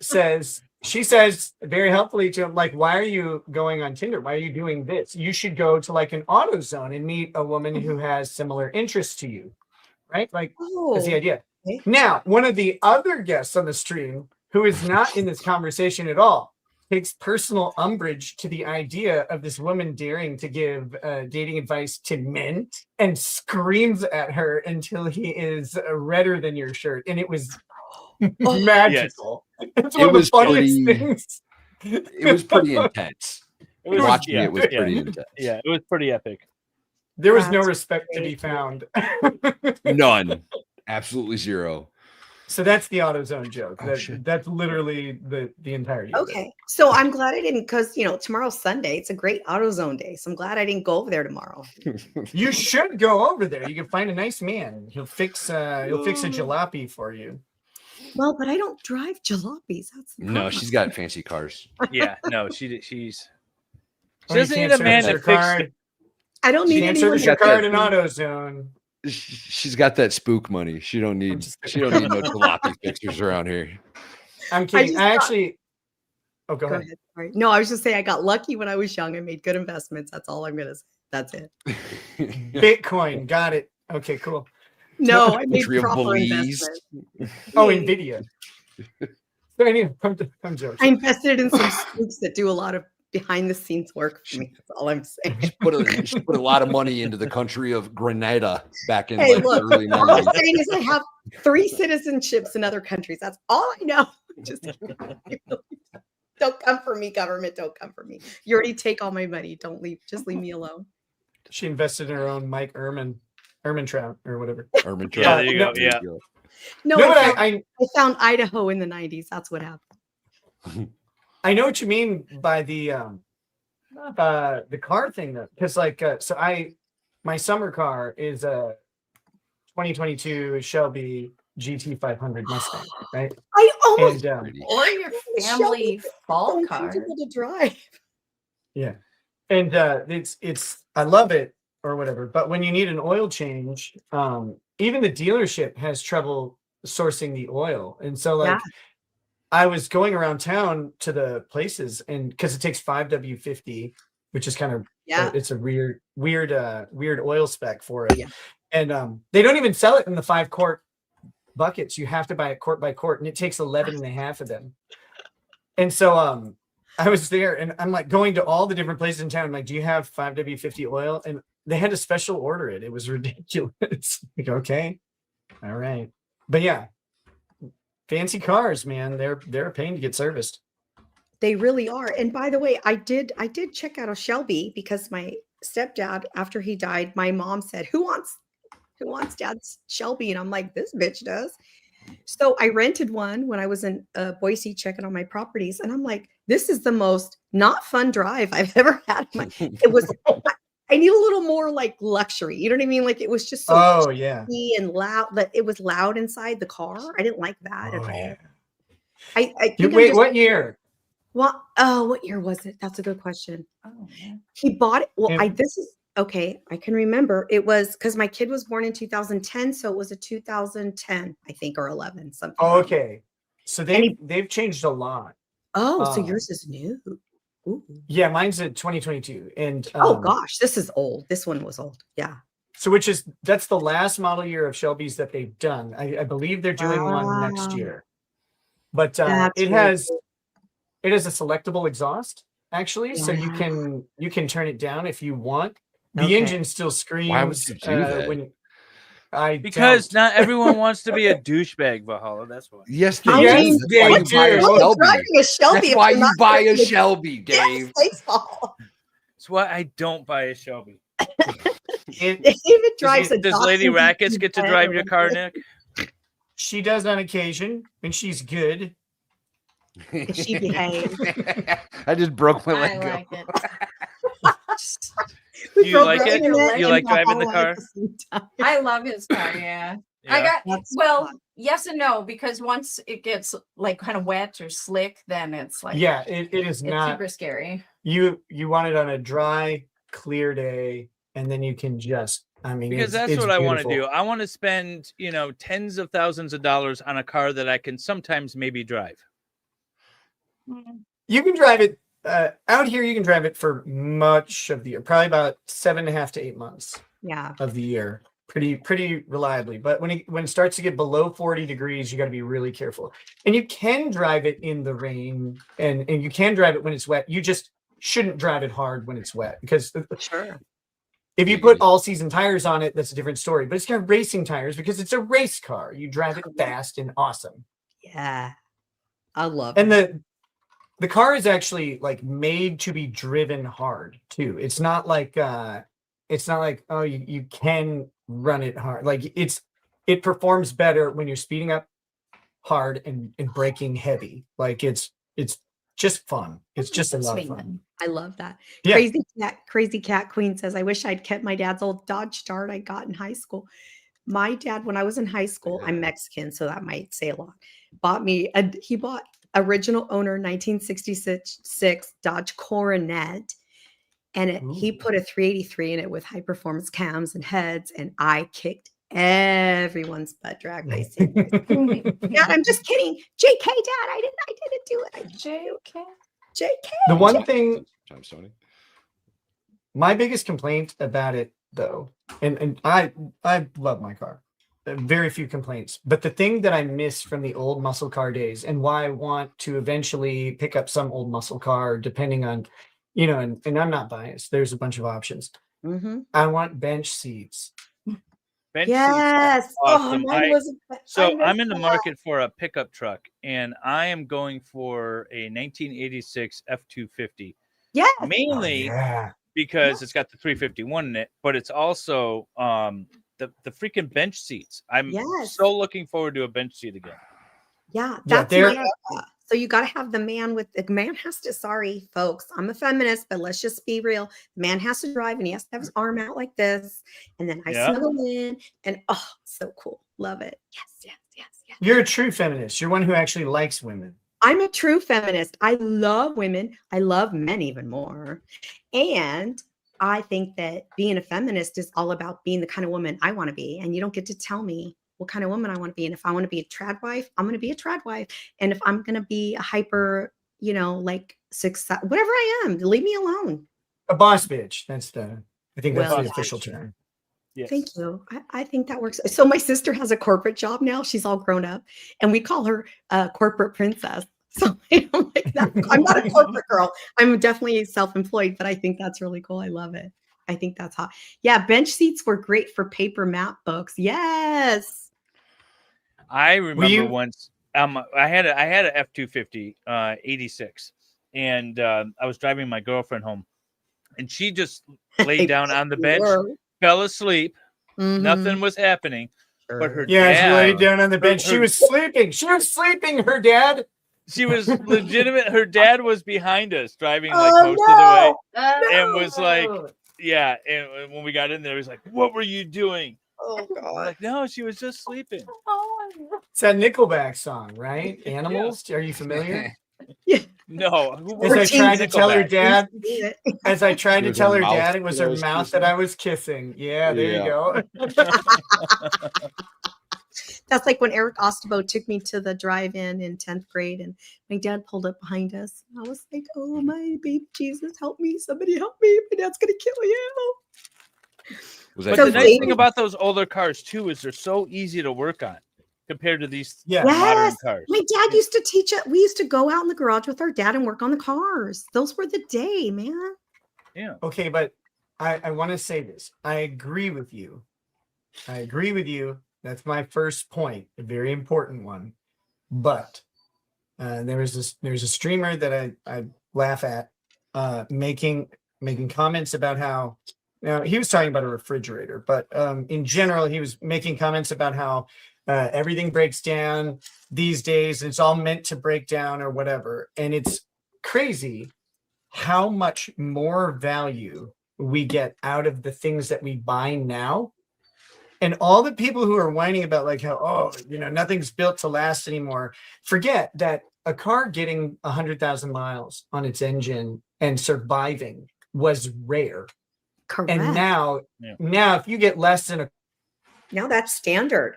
says very helpfully to him, like, why are you going on Tinder? Why are you doing this? You should go to like an AutoZone and meet a woman who has similar interests to you, right? Like, that's the idea. Now, one of the other guests on the stream, who is not in this conversation at all, takes personal umbrage to the idea of this woman daring to give dating advice to men and screams at her until he is redder than your shirt. And it was magical. It's one of the funniest things. It was pretty intense. Watching it was pretty intense. Yeah, it was pretty epic. There was no respect to be found. None. Absolutely zero. So that's the AutoZone joke. That's literally the entirety. Okay. So I'm glad I didn't, because tomorrow's Sunday. It's a great AutoZone day. So I'm glad I didn't go over there tomorrow. You should go over there. You can find a nice man. He'll fix a jalopy for you. Well, but I don't drive jalopies. That's the No, problem. she's got fancy cars. Yeah, no, she's she Oh, doesn't need a man to fix it. I don't need can't anyone service your to car fix in an me. AutoZone. She's got that spook money. She don't need no jalopy fixers around here. I'm kidding. I Oh, go ahead. Sorry. No, I was just saying I got lucky when I was young. I made good investments. That's all I'm gonna say. That's it. Bitcoin. Got it. Okay, cool. No, I made Country of proper Belize. investments. Oh, NVIDIA. So anyway, I'm joking. I invested in some spooks that do a lot of behind the scenes work for me. That's all I'm saying. She put a lot of money into the country of Grenada back in Hey, like look, the early all I'm 90s. saying is I have 3 citizenships in other countries. That's all I know. Just don't come for me, government. Don't come for me. You already take all my money. Don't leave. Just leave me alone. She invested in her own Mike Ehrmantraut or whatever. Ehrmantraut. Yeah, there you go. Yeah. No, No, I found Idaho in the 90s. That's what happened. I know what you mean by the car thing though, because my summer car is a 2022 Shelby GT500 Mustang, right? I almost Or your family fall car. to drive. Yeah, and it's I love it or whatever, but when you need an oil change, even the dealership has trouble sourcing the oil, and so I was going around town to the places, and because it takes 5W50, which is kind of it's a weird oil spec for it, and they don't even sell it in the 5-quart buckets. You have to buy it quart by quart, and it takes 11 and a half of them. And so I was there, and I'm like going to all the different places in town. I'm like, do you have 5W50 oil? And they had to special order it. It was ridiculous. Like, okay, all right, but yeah. Fancy cars, man. They're a pain to get serviced. They really are. And by the way, I did check out a Shelby because my stepdad, after he died, my mom said, who wants dad's Shelby? And I'm like, this bitch does. So I rented one when I was in Boise checking on my properties. And I'm like, this is the most not fun drive I've ever had. It was, I need a little more like luxury. You know what I mean? Like it was just so cheesy and loud. That it was loud inside the car. I didn't like that at all. Yeah. I think wait, what year? Well, what year was it? That's a good question. Oh, yeah. He bought it. Well, this is okay. I can remember. It was because my kid was born in 2010, so it was a 2010, I think, or 11 something. Oh, okay. So they've changed a lot. Oh, so yours is new. Ooh. Yeah, mine's a 2022, and oh gosh, this is old. This one was old. Yeah. So that's the last model year of Shelby's that they've done. I believe they're doing one next year, but it has a selectable exhaust actually, so you can turn it down if you want. The engine still screams. Why would you do that? Because not everyone wants to be a douchebag, Valhalla. That's why. Yes, they do. That's why you buy a Shelby, Dave. That's why I don't buy a Shelby. David drives a Does Lady Rackets get to drive your car, Nick? She does on occasion, and she's good. She behaves. I just broke my leg. Like it. Do you like it? You like driving the car? I love his car. Yeah. Yes and no, because once it gets like kind of wet or slick, then it's like it is not super scary. You want it on a dry, clear day, and then you can just because that's what I want to do. I want to spend tens of thousands of dollars on a car that I can sometimes maybe drive. You can drive it out here. You can drive it for much of the year, probably about 7.5 to 8 months. Yeah. Of the year. pretty reliably. But when it starts to get below 40 degrees, you got to be really careful. And you can drive it in the rain, and you can drive it when it's wet. You just shouldn't drive it hard when it's wet, because Sure. if you put all season tires on it, that's a different story. But it's got racing tires because it's a race car. You drive it fast and awesome. Yeah, I love And it. the car is actually like made to be driven hard too. It's not like oh, you can run it hard. Like it performs better when you're speeding up hard and braking heavy. Like it's just fun. It's just a lot of fun. I love that. Yeah. Crazy Cat Queen says, I wish I'd kept my dad's old Dodge Dart I got in high school. My dad, when I was in high school, I'm Mexican, so that might say a lot. He bought original owner 1966 Dodge Coronet, and he put a 383 in it with high performance cams and heads, and I kicked everyone's butt drag racing. Dad, I'm just kidding. JK, Dad, I didn't do it. JK. The one thing, my biggest complaint about it though, and I love my car, very few complaints, but the thing that I miss from the old muscle car days, and why I want to eventually pick up some old muscle car, depending on, and I'm not biased, there's a bunch of options. I want bench seats. Bench Yes. seats are awesome. I'm in the that. market for a pickup truck, and I am going for a 1986 F-250. Yeah. Mainly because it's got the 351 in it, but it's also the freaking bench seats. I'm so looking forward to a bench seat again. Yeah, that's my so you got to have the man has to, sorry folks, I'm a feminist, but let's just be real. The man has to drive, and he has to have his arm out like this, and then I snuggle in, and so cool. Love it. Yes. You're a true feminist. You're one who actually likes women. I'm a true feminist. I love women. I love men even more. And I think that being a feminist is all about being the kind of woman I want to be. And you don't get to tell me what kind of woman I want to be. And if I want to be a trad wife, I'm going to be a trad wife. And if I'm going to be a hyper, like success, whatever I am, leave me alone. A boss bitch. I think that's the official term. Yes. Thank you. I think that works. So my sister has a corporate job now. She's all grown up, and we call her corporate princess. So I don't like that. I'm not a corporate girl. I'm definitely self-employed, but I think that's really cool. I love it. I think that's hot. Yeah, bench seats were great for paper map books. Yes. I remember once I had a F-250 86, and I was driving my girlfriend home, and she just laid down on the bench, fell asleep. Nothing was happening, but her dad, she laid down on the bench. She was sleeping. Her dad. She was legitimate. Her dad was behind us driving like most of the way, and was like, yeah. And when we got in there, he was like, "What were you doing?" Oh God! Like, no, she was just sleeping. It's that Nickelback song, right? Animals. Are you familiar? No. As I tried to tell her dad, it was her mouth that I was kissing. Yeah, there you go. That's like when Eric Ostabo took me to the drive-in in 10th grade, and my dad pulled up behind us. And I was like, oh, my baby Jesus, help me. Somebody help me. My dad's going to kill you. But the nice thing about those older cars, too, is they're so easy to work on compared to these modern cars. My dad used to teach it. We used to go out in the garage with our dad and work on the cars. Those were the day, man. Yeah. Okay, but I want to say this. I agree with you. That's my first point, a very important one. But there's a streamer that I laugh at making comments about how, now he was talking about a refrigerator, but in general he was making comments about how everything breaks down these days, and it's all meant to break down or whatever. And it's crazy how much more value we get out of the things that we buy now. And all the people who are whining about like how, nothing's built to last anymore, forget that a car getting 100,000 miles on its engine and surviving was rare. Correct. And now if you get less than now that's standard.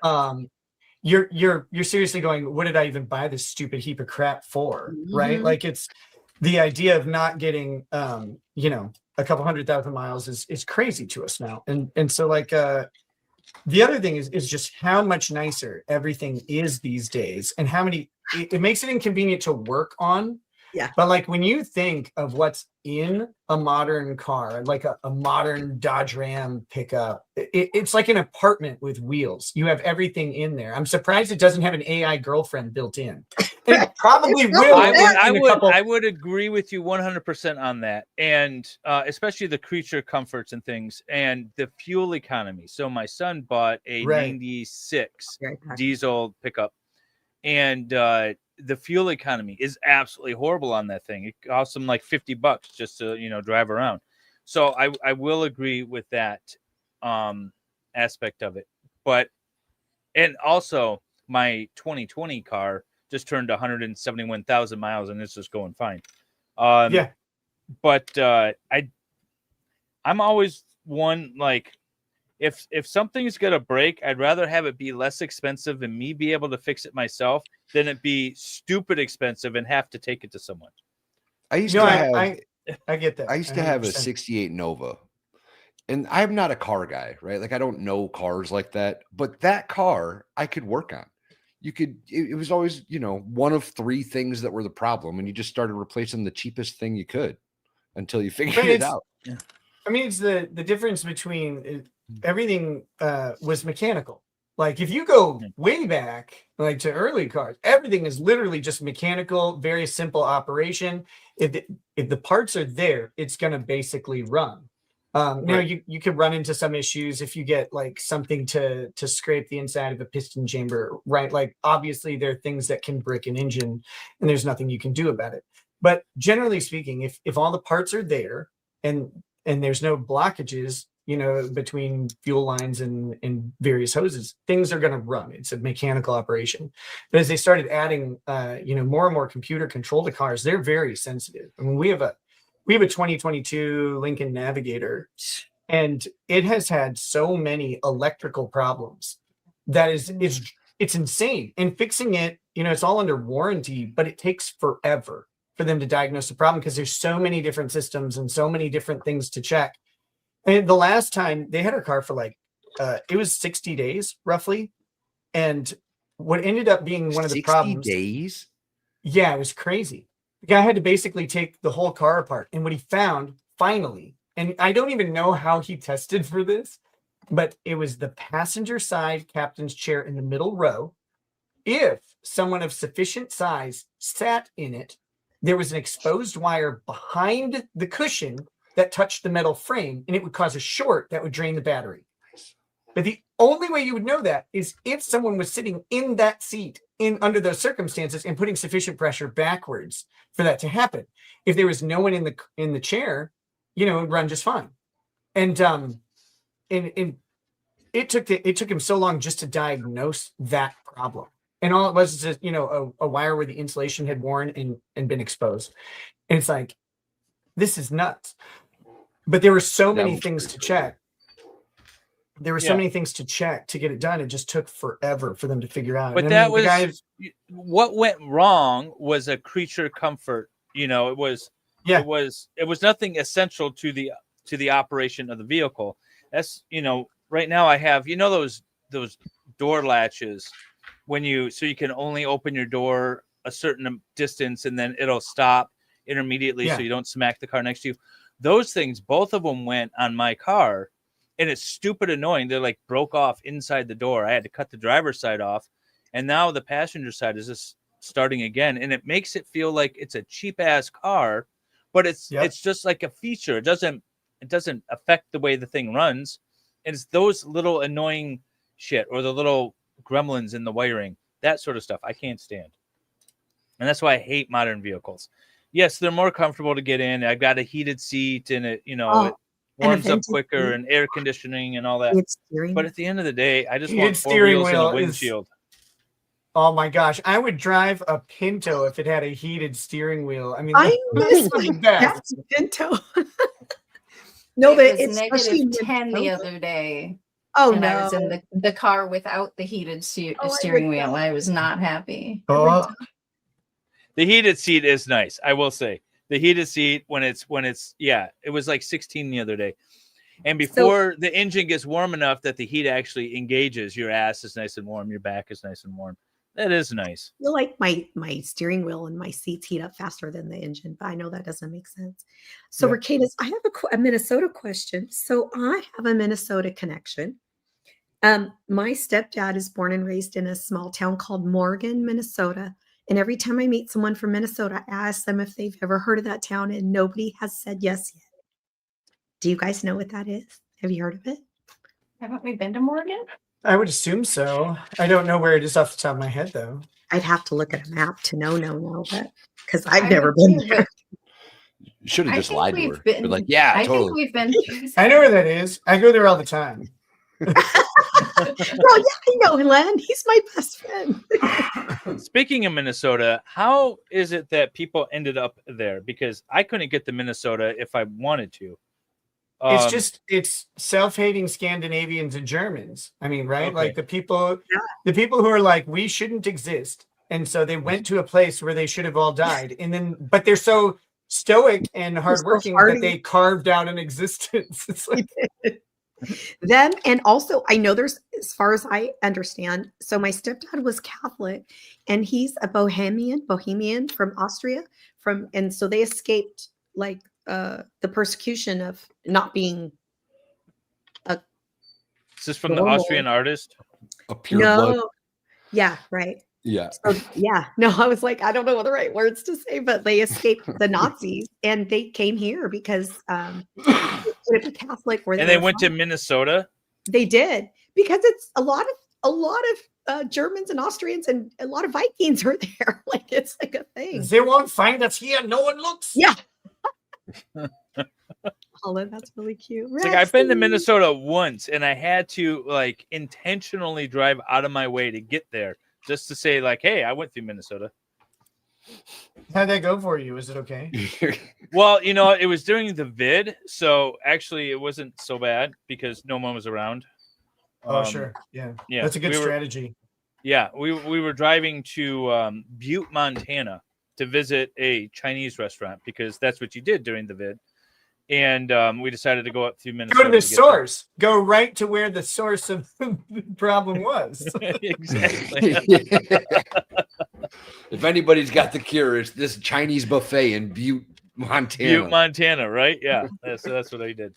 You're seriously going, what did I even buy this stupid heap of crap for? Right? Like, it's the idea of not getting a couple 100,000 miles is crazy to us now. And so like the other thing is just how much nicer everything is these days, and how many it makes it inconvenient to work on. Yeah. But like when you think of what's in a modern car, like a modern Dodge Ram pickup, it's like an apartment with wheels. You have everything in there. I'm surprised it doesn't have an AI girlfriend built in. It probably will. I would agree with you 100% on that, and especially the creature comforts and things, and the fuel economy. So my son bought a Right. 96 diesel pickup, and the fuel economy is absolutely horrible on that thing. It costs him like $50 just to drive around. So I will agree with that aspect of it. But and also my 2020 car just turned 171,000 miles and it's just going fine. Yeah. But I'm always one, like, if something's gonna break, I'd rather have it be less expensive and me be able to fix it myself than it be stupid expensive and have to take it to someone. I used to have. I get that. I used to have a 100%. '68 Nova, and I'm not a car guy, right? Like I don't know cars like that. But that car I could work on. You could. It was always, one of three things that were the problem, and you just started replacing the cheapest thing you could until you figured it out. I mean, it's the difference between everything was mechanical. Like if you go way back, like to early cars, everything is literally just mechanical, very simple operation. If the parts are there, it's going to basically run. Now you could run into some issues if you get like something to scrape the inside of a piston chamber, right? Like obviously there are things that can brick an engine and there's nothing you can do about it. But generally speaking, if all the parts are there and there's no blockages, between fuel lines and various hoses, things are going to run. It's a mechanical operation. But as they started adding, more and more computer control to cars, they're very sensitive. I mean, we have a 2022 Lincoln Navigator, and it has had so many electrical problems that it's insane. And fixing it, it's all under warranty, but it takes forever for them to diagnose the problem because there's so many different systems and so many different things to check. And the last time they had our car for like, it was 60 days roughly. And what ended up being one of the problems. 60 days? Yeah, it was crazy. The guy had to basically take the whole car apart. And what he found finally, and I don't even know how he tested for this, but it was the passenger side captain's chair in the middle row. If someone of sufficient size sat in it, there was an exposed wire behind the cushion that touched the metal frame, and it would cause a short that would drain the battery. But the only way you would know that is if someone was sitting in that seat under those circumstances and putting sufficient pressure backwards for that to happen. If there was no one in the chair, it would run just fine. And it took him so long just to diagnose that problem. And all it was is a wire where the insulation had worn and been exposed. And it's like, this is nuts. But there were so many things to check. There were so many things to check to get it done. It just took forever for them to figure out. But that was what went wrong was a creature comfort. It was nothing essential to the operation of the vehicle. That's right now I have those door latches so you can only open your door a certain distance and then it'll stop intermediately so you don't smack the car next to you. Those things, both of them went on my car, and it's stupid annoying. They're like broke off inside the door. I had to cut the driver's side off, and now the passenger side is just starting again, and it makes it feel like it's a cheap ass car, but it's just like a feature. It doesn't affect the way the thing runs. And it's those little annoying shit or the little gremlins in the wiring, that sort of stuff I can't stand. And that's why I hate modern vehicles. Yes, they're more comfortable to get in. I've got a heated seat and it warms up quicker and air conditioning and all that. But at the end of the day, I just want four wheels and a windshield. Oh my gosh. I would drive a Pinto if it had a heated steering wheel. I mean, I miss that Pinto. No, but It was especially negative 10 the other day. Oh, and no. I was in the car without the heated steering wheel. I was not happy. Oh. The heated seat is nice, I will say. The heated seat when it's it was like 16 the other day. And before the engine gets warm enough that the heat actually engages, your ass is nice and warm, your back is nice and warm. That is nice. I feel like my steering wheel and my seats heat up faster than the engine, but I know that doesn't make sense. So, Rekieta, I have a Minnesota question. So I have a Minnesota connection. My stepdad is born and raised in a small town called Morgan, Minnesota. And every time I meet someone from Minnesota, I ask them if they've ever heard of that town, and nobody has said yes yet. Do you guys know what that is? Have you heard of it? Haven't we been to Morgan? I would assume so. I don't know where it is off the top of my head, though. I'd have to look at a map to know, but because I've never been there. You should have just lied to her. Been, But like, yeah, I totally. think we've been. I know where that is. I go there all the time. Well, yeah, I know, Len. He's my best friend. Speaking of Minnesota, how is it that people ended up there? Because I couldn't get to Minnesota if I wanted to. It's self-hating Scandinavians and Germans. I mean, right? Like the people who are like, we shouldn't exist. And so they went to a place where they should have all died. And then, but they're so stoic and hardworking that they carved out an existence. It's like them. And also I know there's, as far as I understand, so my stepdad was Catholic and he's a Bohemian from Austria and so they escaped like the persecution of not being a Is this from the Austrian artist? A pure blood. Yeah, right. Yeah. So, yeah. No, I was like, I don't know what the right words to say, but they escaped the Nazis and they came here because they're Catholic. And they went to Minnesota? They did, because it's a lot of Germans and Austrians and a lot of Vikings are there. Like it's like a thing. They won't find us here. No one looks. Yeah. Holland, that's really cute. It's like I've been to Minnesota once and I had to like intentionally drive out of my way to get there just to say like, hey, I went through Minnesota. How'd that go for you? Is it okay? Well, you know, it was during the vid, so actually it wasn't so bad because no one was around. Oh, sure. Yeah. That's a good strategy. We were driving to Butte, Montana to visit a Chinese restaurant because that's what you did during the vid. And we decided to go up through Minnesota. Go to the source. Go right to where the source of the problem was. Exactly. If anybody's got the cure, it's this Chinese buffet in Butte, Montana. Butte, Montana, right? Yeah. So that's what I did.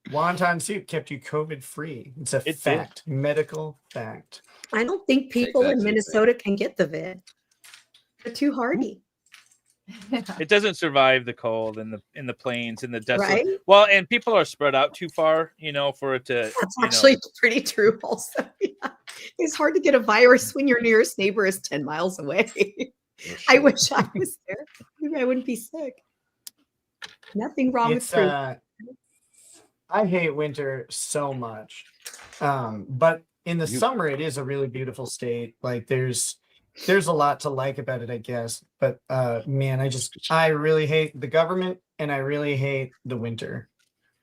Wonton soup kept you COVID free. It's a fact. Medical fact. I don't think people in Minnesota can get the vid. They're too hardy. It doesn't survive the cold in the plains in the desert. Right? Well, and people are spread out too far, you know, for it to. That's actually pretty true. Also, yeah. It's hard to get a virus when your nearest neighbor is 10 miles away. I wish I was there. Maybe I wouldn't be sick. Nothing wrong with fruit. I hate winter so much, but in the summer it is a really beautiful state. Like there's a lot to like about it, I guess. But man, I really hate the government and I really hate the winter.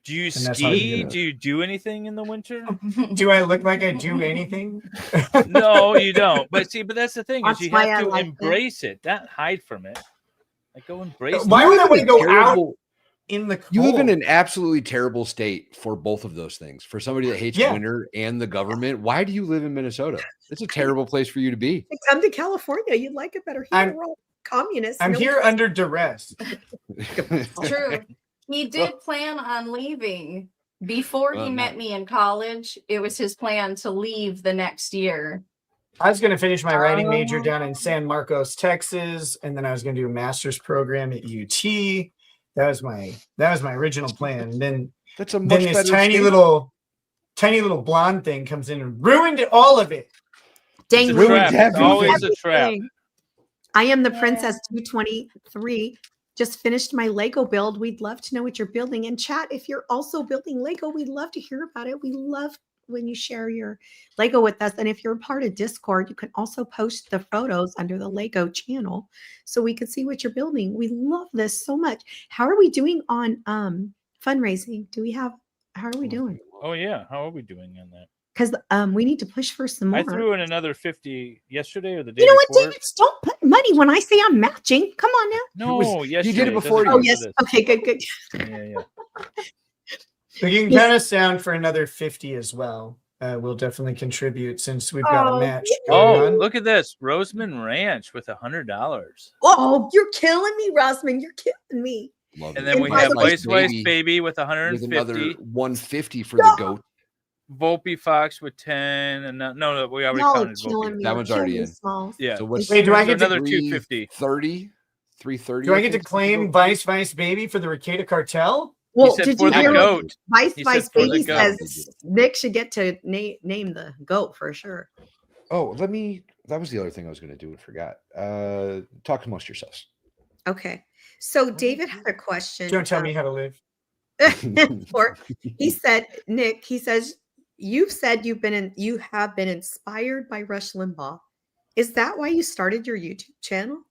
Do you ski? Do you do anything in the winter? Do I look like I do anything? No, you don't. But that's the thing is you why have I to like embrace it, not hide from it. Like go embrace. Why would I want to go out terrible- in the cold? You live in an absolutely terrible state for both of those things. For somebody that hates Yeah. winter and the government, why do you live in Minnesota? It's a terrible place for you to be. Come to California. You'd like it better here. We're all communists. I'm No here one's- under duress. True. He did plan on leaving before he met me in college. It was his plan to leave the next year. I was going to finish my writing major down in San Marcos, Texas, and then I was going to do a master's program at UT. That was my original plan. Then That's a much then this better tiny state. little blonde thing comes in and ruined all of it. Dang, It's a ruined trap. It's everything. always a trap. I am the Princess 223. Just finished my Lego build. We'd love to know what you're building. And chat, if you're also building Lego, we'd love to hear about it. We love when you share your Lego with us. And if you're a part of Discord, you can also post the photos under the Lego channel so we can see what you're building. We love this so much. How are we doing on fundraising? How are we doing? Oh yeah, how are we doing on that? Because we need to push for some more. I threw in another 50 yesterday or the day You know what, before. David? Don't put money when I say I'm matching. Come on now. No, You did it yesterday. before doesn't Oh, go yes. to this. Okay, good. Yeah. So you can count us down for another 50 as well. We'll definitely contribute since we've got a match going on. Look at this. Roseman Ranch with $100. Oh, you're killing me, Rossman. You're killing me. Love And it. then we Vice have Vice Vice Baby with with 150. another 150 for the goat. Volpe Fox with 10. And no, we already Y'all are counted killing Volpe. me. That one's Killing already me, in. Smalls. Yeah. So what's Wait, do I So get to another 250? 330? Do I get to claim Vice Baby for the Rekieta cartel? Well, said did for you the hear goat. what Vice He Vice said for the Baby goat. says Nick should get to name the goat for sure. Oh, that was the other thing I was going to do and forgot. Talk amongst yourselves. Okay. So David had a question. Don't tell me how to live. Or he said, Nick, he says, you've said you have been inspired by Rush Limbaugh. Is that why you started your YouTube channel?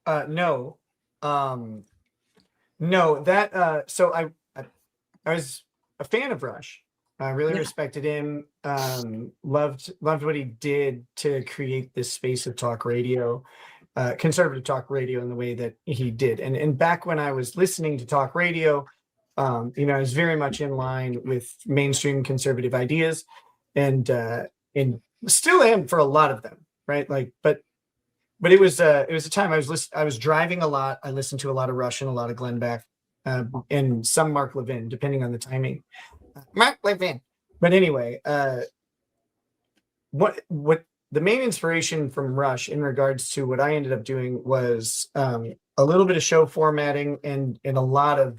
No. No, that so I was a fan of Rush. I really respected him. Loved what he did to create this space of talk radio, conservative talk radio in the way that he did. And back when I was listening to talk radio, I was very much in line with mainstream conservative ideas, and still am for a lot of them, right? Like, but it was a time I was driving a lot. I listened to a lot of Rush and a lot of Glenn Beck, and some Mark Levin, depending on the timing. Mark Levin. But anyway, what the main inspiration from Rush in regards to what I ended up doing was a little bit of show formatting and a lot of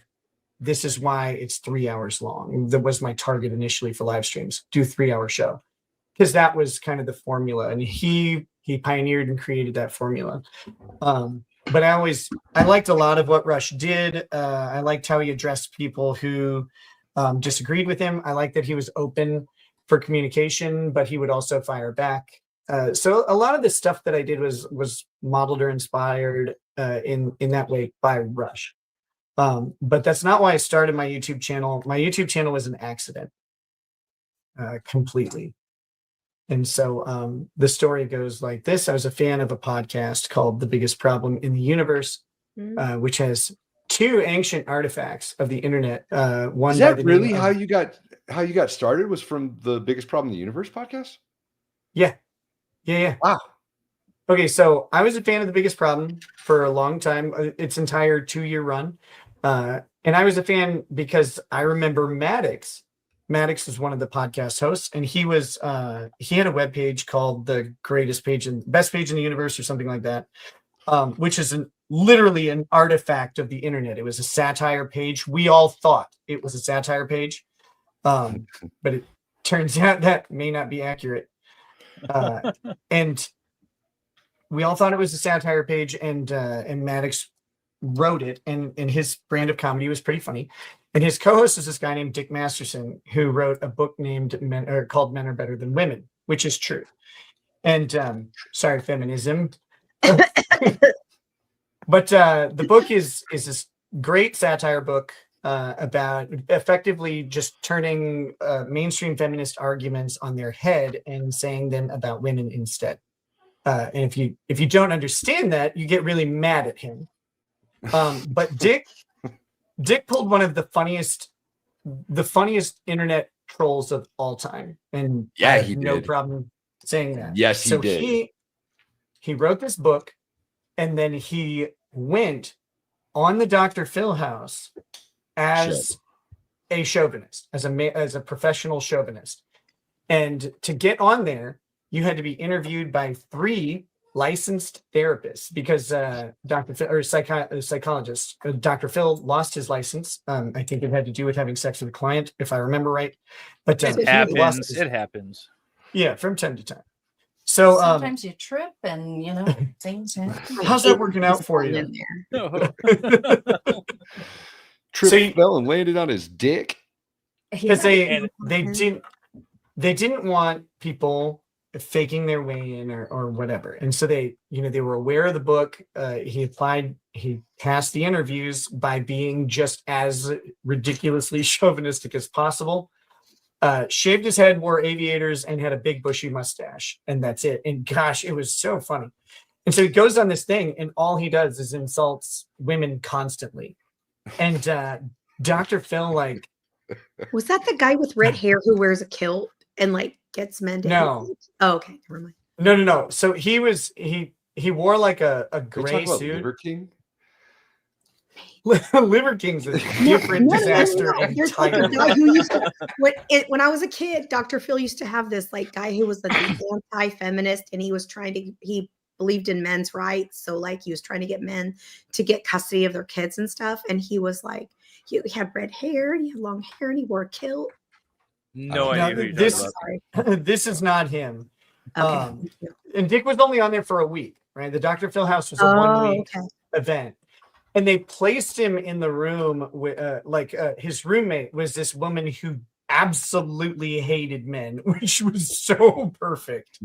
this is why it's 3 hours long. That was my target initially for live streams, do 3 hour show, because that was kind of the formula, and he pioneered and created that formula. But I liked a lot of what Rush did. I liked how he addressed people who disagreed with him. I liked that he was open for communication, but he would also fire back. So a lot of the stuff that I did was modeled or inspired in that way by Rush. But that's not why I started my YouTube channel. My YouTube channel was an accident, completely. And so the story goes like this. I was a fan of a podcast called The Biggest Problem in the Universe, which has 2 ancient artifacts of the internet. One Is by that the really name how of, you got started? Was from The Biggest Problem in the Universe podcast? Yeah. Wow. Okay, so I was a fan of The Biggest Problem for a long time, its entire 2-year run. And I was a fan because I remember Maddox. Maddox was one of the podcast hosts, and he had a webpage called The Greatest Page and Best Page in the Universe or something like that, which is literally an artifact of the internet. It was a satire page. We all thought it was a satire page, but it turns out that may not be accurate. And we all thought it was a satire page, and Maddox wrote it, and his brand of comedy was pretty funny. And his co-host is this guy named Dick Masterson, who wrote a book called Men Are Better Than Women, which is true. And sorry, feminism. But the book is this great satire book about effectively just turning mainstream feminist arguments on their head and saying them about women instead. And if you don't understand that, you get really mad at him. But Dick pulled one of the funniest internet trolls of all time, and yeah, I have he no did. problem saying that. Yes, he did. He wrote this book, and then he went on the Dr. Phil house as a chauvinist, as a professional chauvinist, and to get on there, you had to be interviewed by 3 licensed therapists, because Dr. Phil, or psychologist, Dr. Phil lost his license. I think it had to do with having sex with a client, if I remember right. But It happens. It happens. Yeah, from time to time. So sometimes you trip, and things happen. How's that working out for you? Trip fell and landed on his dick. Because they didn't want people faking their way in or whatever, and so they were aware of the book. He passed the interviews by being just as ridiculously chauvinistic as possible. Shaved his head, wore aviators, and had a big bushy mustache, and that's it. And gosh, it was so funny. And so he goes on this thing, and all he does is insults women constantly. And Dr. Phil Was that the guy with red hair who wears a kilt and like gets men to No. hate? Oh, okay, never mind. No. So he wore like a gray about suit. Liver King? Liver King's a different disaster There's like a entirely. guy who used to, when I was a kid, Dr. Phil used to have this like guy who was like anti-feminist, and he was he believed in men's rights. So like he was trying to get men to get custody of their kids and stuff. And he was like, he had red hair and he had long hair and he wore a kilt. No idea who you're This, talking about. this is not him. Okay. And Dick was only on there for a week, right? The Dr. Phil house was a 1 week event. And they placed him in the room with his roommate was this woman who absolutely hated men, which was so perfect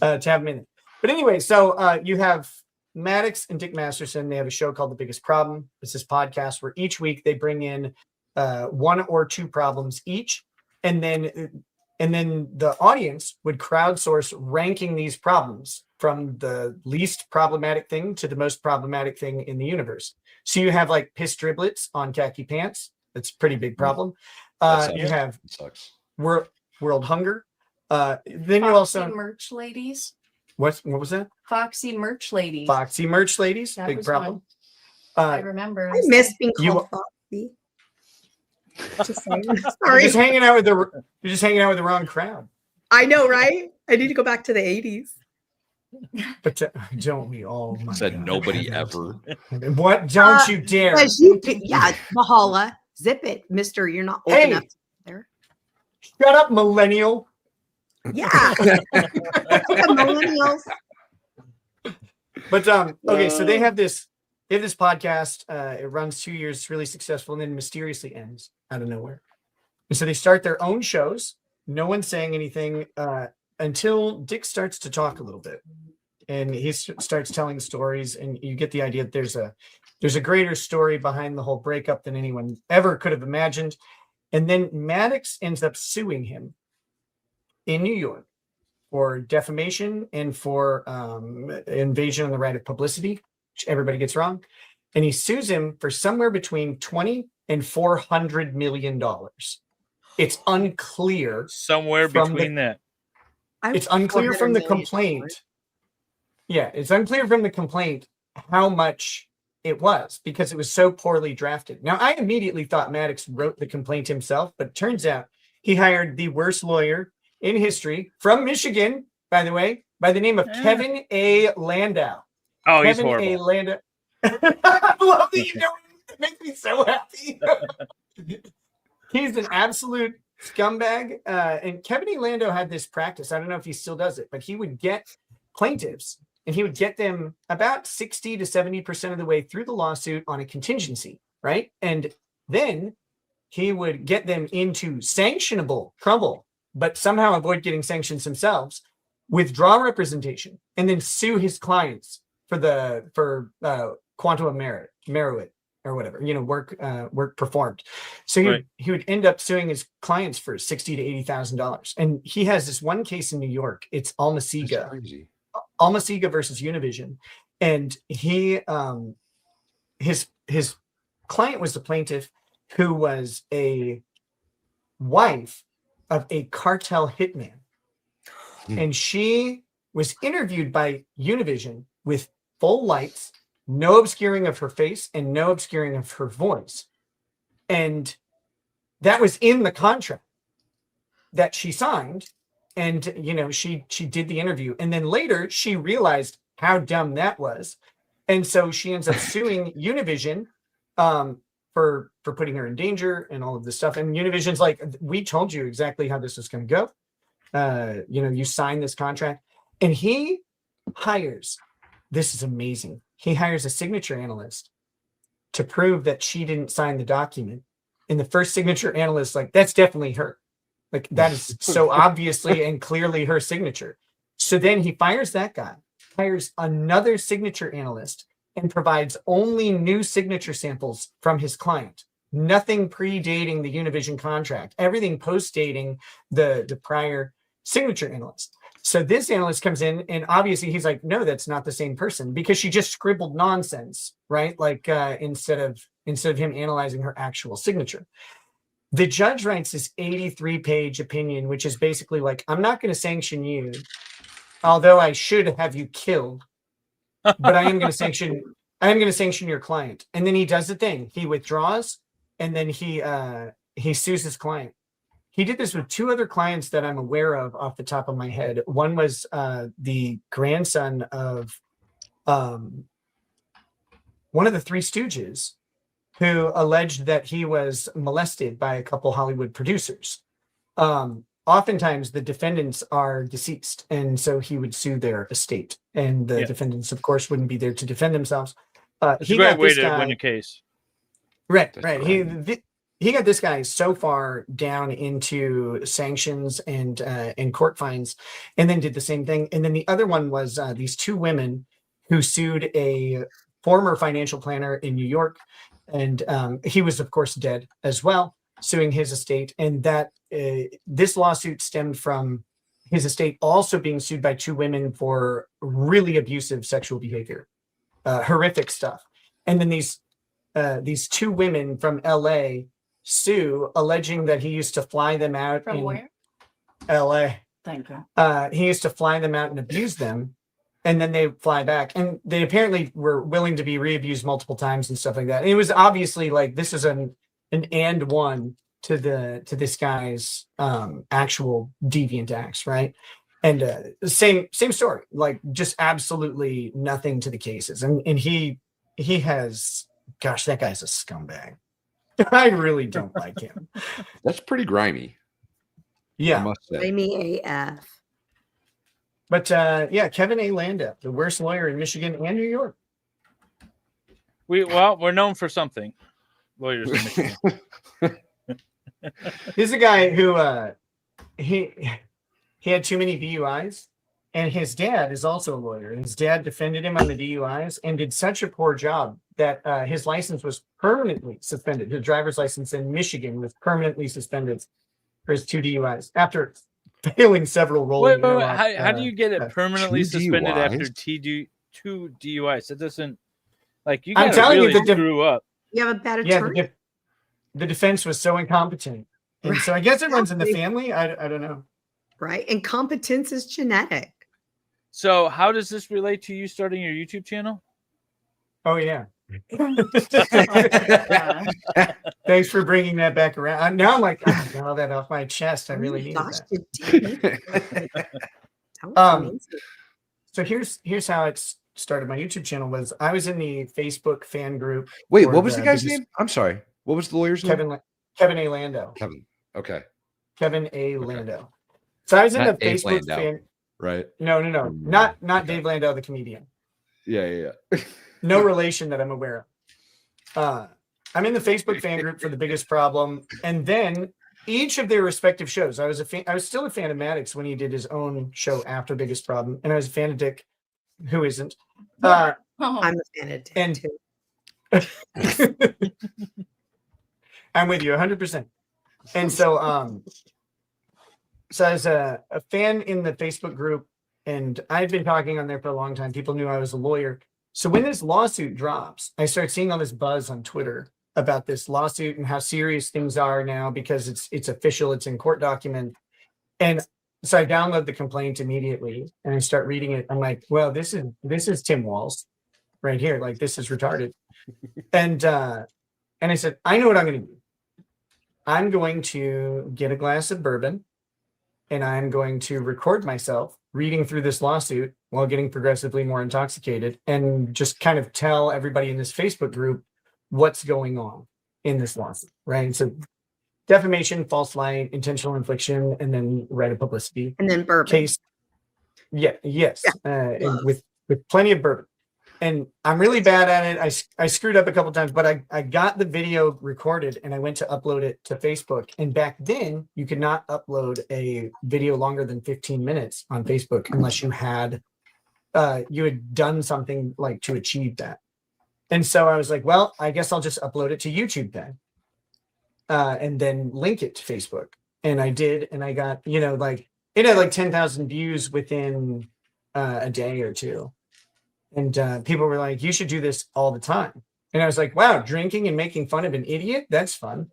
to have him in it. But anyway, so you have Maddox and Dick Masterson. They have a show called The Biggest Problem. It's this podcast where each week they bring in 1 or 2 problems each, and then the audience would crowdsource ranking these problems from the least problematic thing to the most problematic thing in the universe. So you have like piss driblets on khaki pants. That's a pretty big problem. You have world hunger. Then you also merch ladies. What was that? Foxy merch ladies. Foxy merch ladies. That Big was problem. I remember. I miss being called Foxy. Just saying. Sorry. You're just hanging out with the wrong crowd. I know, right? I need to go back to the 80s. But don't we all? Said nobody ever. What? Don't you dare. Yeah, Mahala. Zip it, mister. You're not old enough there. Shut up, millennial. Yeah. Millennials. But okay, so they have this podcast. It runs 2 years, it's really successful, and then mysteriously ends out of nowhere. And so they start their own shows. No one's saying anything until Dick starts to talk a little bit, and he starts telling stories, and you get the idea that there's a greater story behind the whole breakup than anyone ever could have imagined. And then Maddox ends up suing him in New York for defamation and for invasion on the right of publicity, which everybody gets wrong. And he sues him for somewhere between $20 and $400 million. It's unclear. Somewhere between that. It's unclear from the complaint. Yeah, it's unclear from the complaint how much it was because it was so poorly drafted. Now, I immediately thought Maddox wrote the complaint himself, but it turns out he hired the worst lawyer in history from Michigan, by the way, by the name of Kevin A. Landau. Oh, he's Kevin horrible. A. Landau. I love that you know him. It makes me so happy. He's an absolute scumbag. And Kevin A. Landau had this practice. I don't know if he still does it, but he would get plaintiffs and he would get them about 60 to 70% of the way through the lawsuit on a contingency, right? And then he would get them into sanctionable trouble, but somehow avoid getting sanctions themselves, withdraw representation, and then sue his clients for quantum of merit or whatever, work performed. So he would end up suing his clients for $60,000 to $80,000. And he has this one case in New York. It's Almaciga versus Univision, and he his client was the plaintiff who was a wife of a cartel hitman, and she was interviewed by Univision with full lights, no obscuring of her face and no obscuring of her voice, and that was in the contract that she signed. And, she did the interview. And then later she realized how dumb that was. And so she ends up suing Univision for putting her in danger and all of this stuff. And Univision's like, we told you exactly how this was going to go. You signed this contract. And he hires, this is amazing. He hires a signature analyst to prove that she didn't sign the document. And the first signature analyst, like, that's definitely her. Like, that is so obviously and clearly her signature. So then he fires that guy, hires another signature analyst, and provides only new signature samples from his client. Nothing predating the Univision contract, everything post-dating the prior signature analyst. So this analyst comes in, and obviously he's like, no, that's not the same person, because she just scribbled nonsense, right? Like instead of him analyzing her actual signature. The judge writes this 83-page opinion, which is basically like, I'm not going to sanction you, although I should have you killed, but I am going to sanction your client. And then he does the thing. He withdraws, and then he sues his client. He did this with 2 other clients that I'm aware of off the top of my head. One was the grandson of one of the Three Stooges, who alleged that he was molested by a couple Hollywood producers. Oftentimes, the defendants are deceased, and so he would sue their estate. And the defendants, of course, wouldn't be there to defend themselves. It's a great way to win a case. Right. He got this guy so far down into sanctions and court fines, and then did the same thing. And then the other one was these 2 women who sued a former financial planner in New York. And he was, of course, dead as well, suing his estate. And that this lawsuit stemmed from his estate also being sued by 2 women for really abusive sexual behavior, horrific stuff. And then these 2 women from LA sue, alleging that he used to fly them out From where? LA. Thank you. He used to fly them out and abuse them, and then they fly back. And they apparently were willing to be re-abused multiple times and stuff like that. And it was obviously like, this is an and one to this guy's actual deviant acts, right? And same story, like just absolutely nothing to the cases. And he has, gosh, that guy's a scumbag. I really don't like him. That's pretty grimy. Yeah. I must say. Grimy AF. But yeah, Kevin A. Landau, the worst lawyer in Michigan and New York. We're known for something. Lawyers in Michigan. He's a guy who he had too many DUIs, and his dad is also a lawyer. And his dad defended him on the DUIs and did such a poor job that his license was permanently suspended. His driver's license in Michigan was permanently suspended for his 2 DUIs after failing several rolling. Wait, how do you get it permanently suspended after 2 DUIs? That doesn't, like, you I'm gotta telling really you, screw up. You have a bad Yeah, attorney. the defense was so incompetent. And so I guess it runs in the family. I don't know. Right. Incompetence is genetic. So how does this relate to you starting your YouTube channel? Oh, yeah. Thanks for bringing that back around. Now I'm like, oh, get all that off my chest. I really need that. So here's how it started. My YouTube channel was, I was in the Facebook fan group. Wait, what was the guy's name? I'm sorry. What was the lawyer's name? Kevin A. Landau. Kevin. Okay. Kevin A. Landau. So I was in the Facebook fan. Right. No. Not Dave Landau, the comedian. Yeah. No relation that I'm aware of. I'm in the Facebook fan group for The Biggest Problem, and then each of their respective shows. I was still a fan of Maddox when he did his own show after Biggest Problem, and I was a fan of Dick, who isn't. I'm a fan of Dick too. I'm with you 100%. And so, so I was a fan in the Facebook group, and I've been talking on there for a long time. People knew I was a lawyer. So when this lawsuit drops, I start seeing all this buzz on Twitter about this lawsuit and how serious things are now because it's official, it's in court document. And so I download the complaint immediately and I start reading it. I'm like, well, this is Tim Walz right here. Like, this is retarded. And I said, I know what I'm going to do. I'm going to get a glass of bourbon and I'm going to record myself reading through this lawsuit while getting progressively more intoxicated and just kind of tell everybody in this Facebook group what's going on in this lawsuit, right? So defamation, false light, intentional infliction, and then right of publicity. And then bourbon. Case. Yeah, yes. And with plenty of bourbon. And I'm really bad at it. I screwed up a couple times, but I got the video recorded and I went to upload it to Facebook. And back then, you could not upload a video longer than 15 minutes on Facebook unless you had done something like to achieve that. And so I was like, well, I guess I'll just upload it to YouTube then, and then link it to Facebook. And I did, and I got, like it had like 10,000 views within a day or two. And people were like, you should do this all the time. And I was like, wow, drinking and making fun of an idiot? That's fun.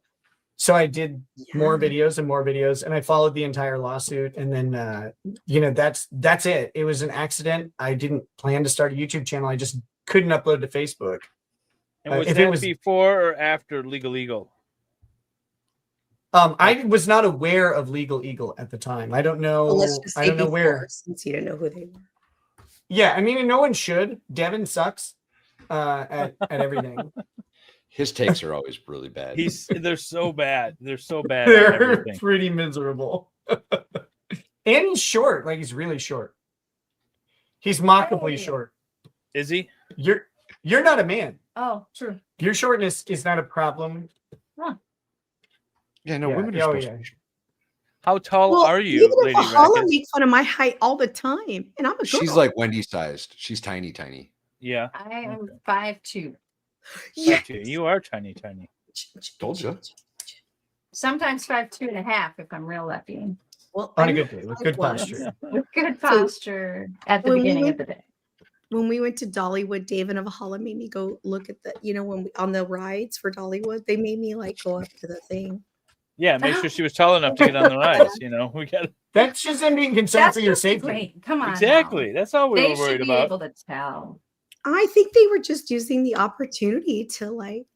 So I did more videos and more videos, and I followed the entire lawsuit. And then, that's it. It was an accident. I didn't plan to start a YouTube channel. I just couldn't upload to Facebook. And was if that it was before or after Legal Eagle? I was not aware of Legal Eagle at the time. I don't know. Well, let's just say I don't know before, where. since you didn't know who they were. Yeah, I mean, no one should. Devin sucks at everything. His takes are always really bad. They're so bad. They're so bad. They're pretty miserable. And he's short. Like, he's really short. He's mockably short. Is he? You're not a man. Oh, true. Your shortness is not a problem. Huh. Yeah, no, Yeah, women are oh, supposed yeah. to be. How tall Well, are you, even Lady if Hala Rackets? makes fun of my height all the time, and I'm a girl. She's like Wendy sized. She's tiny. Yeah. I am 5'2". Yeah. You are tiny. Told you. Sometimes 5'2.5" if I'm real lucky. Well, On a good day with good posture. With good posture at the beginning of the day. When we went to Dollywood, Dave and Avahala made me go look at the, when we on the rides for Dollywood, they made me like go up to the thing. Yeah, make sure she was tall enough to get on the rides. We got That's just them being concerned for your safety. Great. Come on. exactly. now. That's all we They were should worried be about. able to tell. I think they were just using the opportunity to like,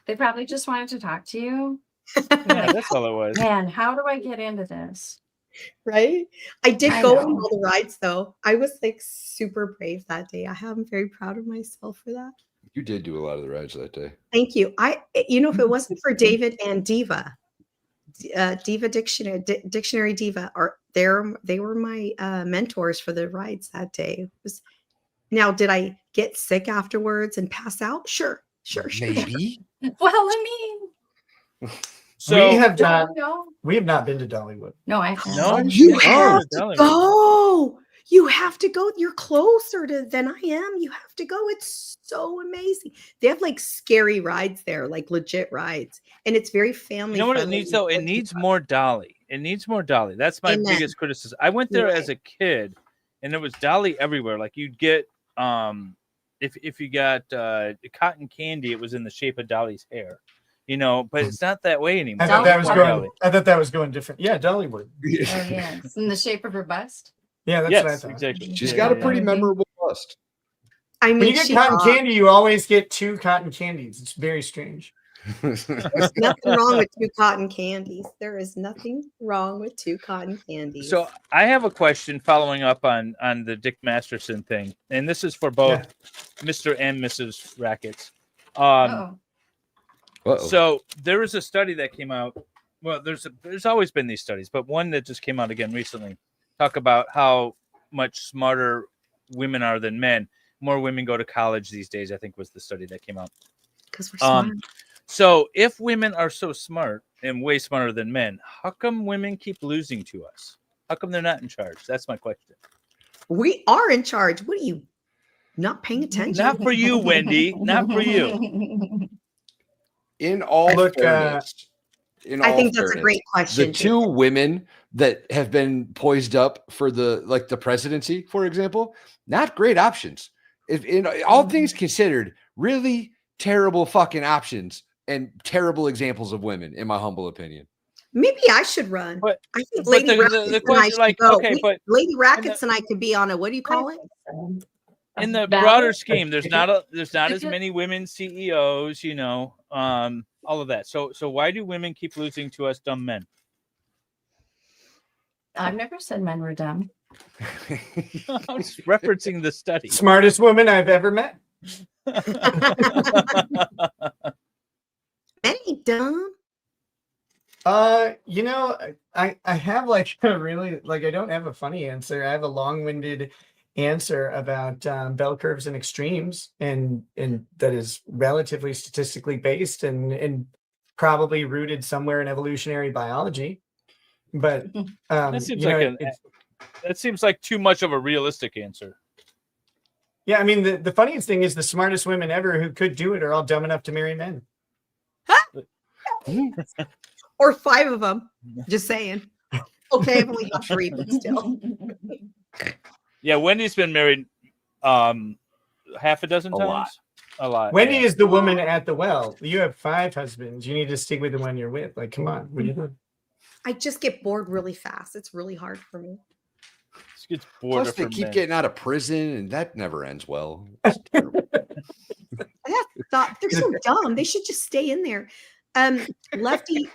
They probably just wanted to talk to you. Yeah, that's all it was. Man, how do I get into this? right? I did I go on know. all the rides though. I was like super brave that day. I'm very proud of myself for that. You did do a lot of the rides that day. Thank you. If it wasn't for David and Diva, Diva Dictionary Diva, they were my mentors for the rides that day. Now, did I get sick afterwards and pass out? Sure. Maybe. Well, I mean, So we have not. no, We have not been to Dollywood. no, I haven't. No, You yeah, have to Dollywood. go. You have to go. You're closer than I am. You have to go. It's so amazing. They have like scary rides there, like legit rides, and it's very family. You know what it friendly. needs though? It needs more Dolly. It needs more Dolly. That's my Amen. biggest criticism. I went there as a kid, and there was Dolly everywhere. Like you'd get if you got cotton candy, it was in the shape of Dolly's hair. But it's not that way anymore. I thought that was Dolly. going. I thought that was going different. Yeah, Dollywood. Oh, yeah. It's in the shape of her bust. Yeah, that's what I thought. Exactly. She's got a pretty memorable bust. I mean, When you get cotton candy, you always get 2 cotton candies. It's very strange. There's nothing wrong with 2 cotton candies. There is nothing wrong with 2 cotton candies. So I have a question following up on the Dick Masterson thing, and this is for both Mr. and Mrs. Rackets. So there was a study that came out. Well, there's always been these studies, but one that just came out again recently. Talk about how much smarter women are than men. More women go to college these days, I think was the study that came out. Because we're smart. So if women are so smart and way smarter than men, how come women keep losing to us? How come they're not in charge? That's my question. We are in charge. What are you not paying attention? Not for you, Wendy. Not for you. In all fairness, I think that's a great question. The 2 women that have been poised up for the presidency, for example, not great options. If in all things considered, really terrible fucking options and terrible examples of women, in my humble opinion. Maybe I should run. I think but Lady the Rackets and I question, should like, go. okay, but Lady Rackets and I could be on a, what do you call it? In the broader scheme, there's not as many women CEOs, all of that. So why do women keep losing to us dumb men? I've never said men were dumb. I'm just referencing the study. Smartest woman I've ever met. Any dumb? I have like a really I don't have a funny answer. I have a long-winded answer about bell curves and extremes, and that is relatively statistically based and probably rooted somewhere in evolutionary biology. But that seems like too much of a realistic answer. Yeah, I mean the funniest thing is the smartest women ever who could do it are all dumb enough to marry men. Or 5 of them. Just saying. Okay, I've only got 3, but still. Yeah, Wendy's been married half a dozen times. A lot. Wendy is the woman at the well. You have 5 husbands. You need to stick with the one you're with. Like, come on. What are you doing? I just get bored really fast. It's really hard for me. Gets bored. Plus, they keep getting out of prison, and that never ends well. They're so dumb. They should just stay in there. Lefty,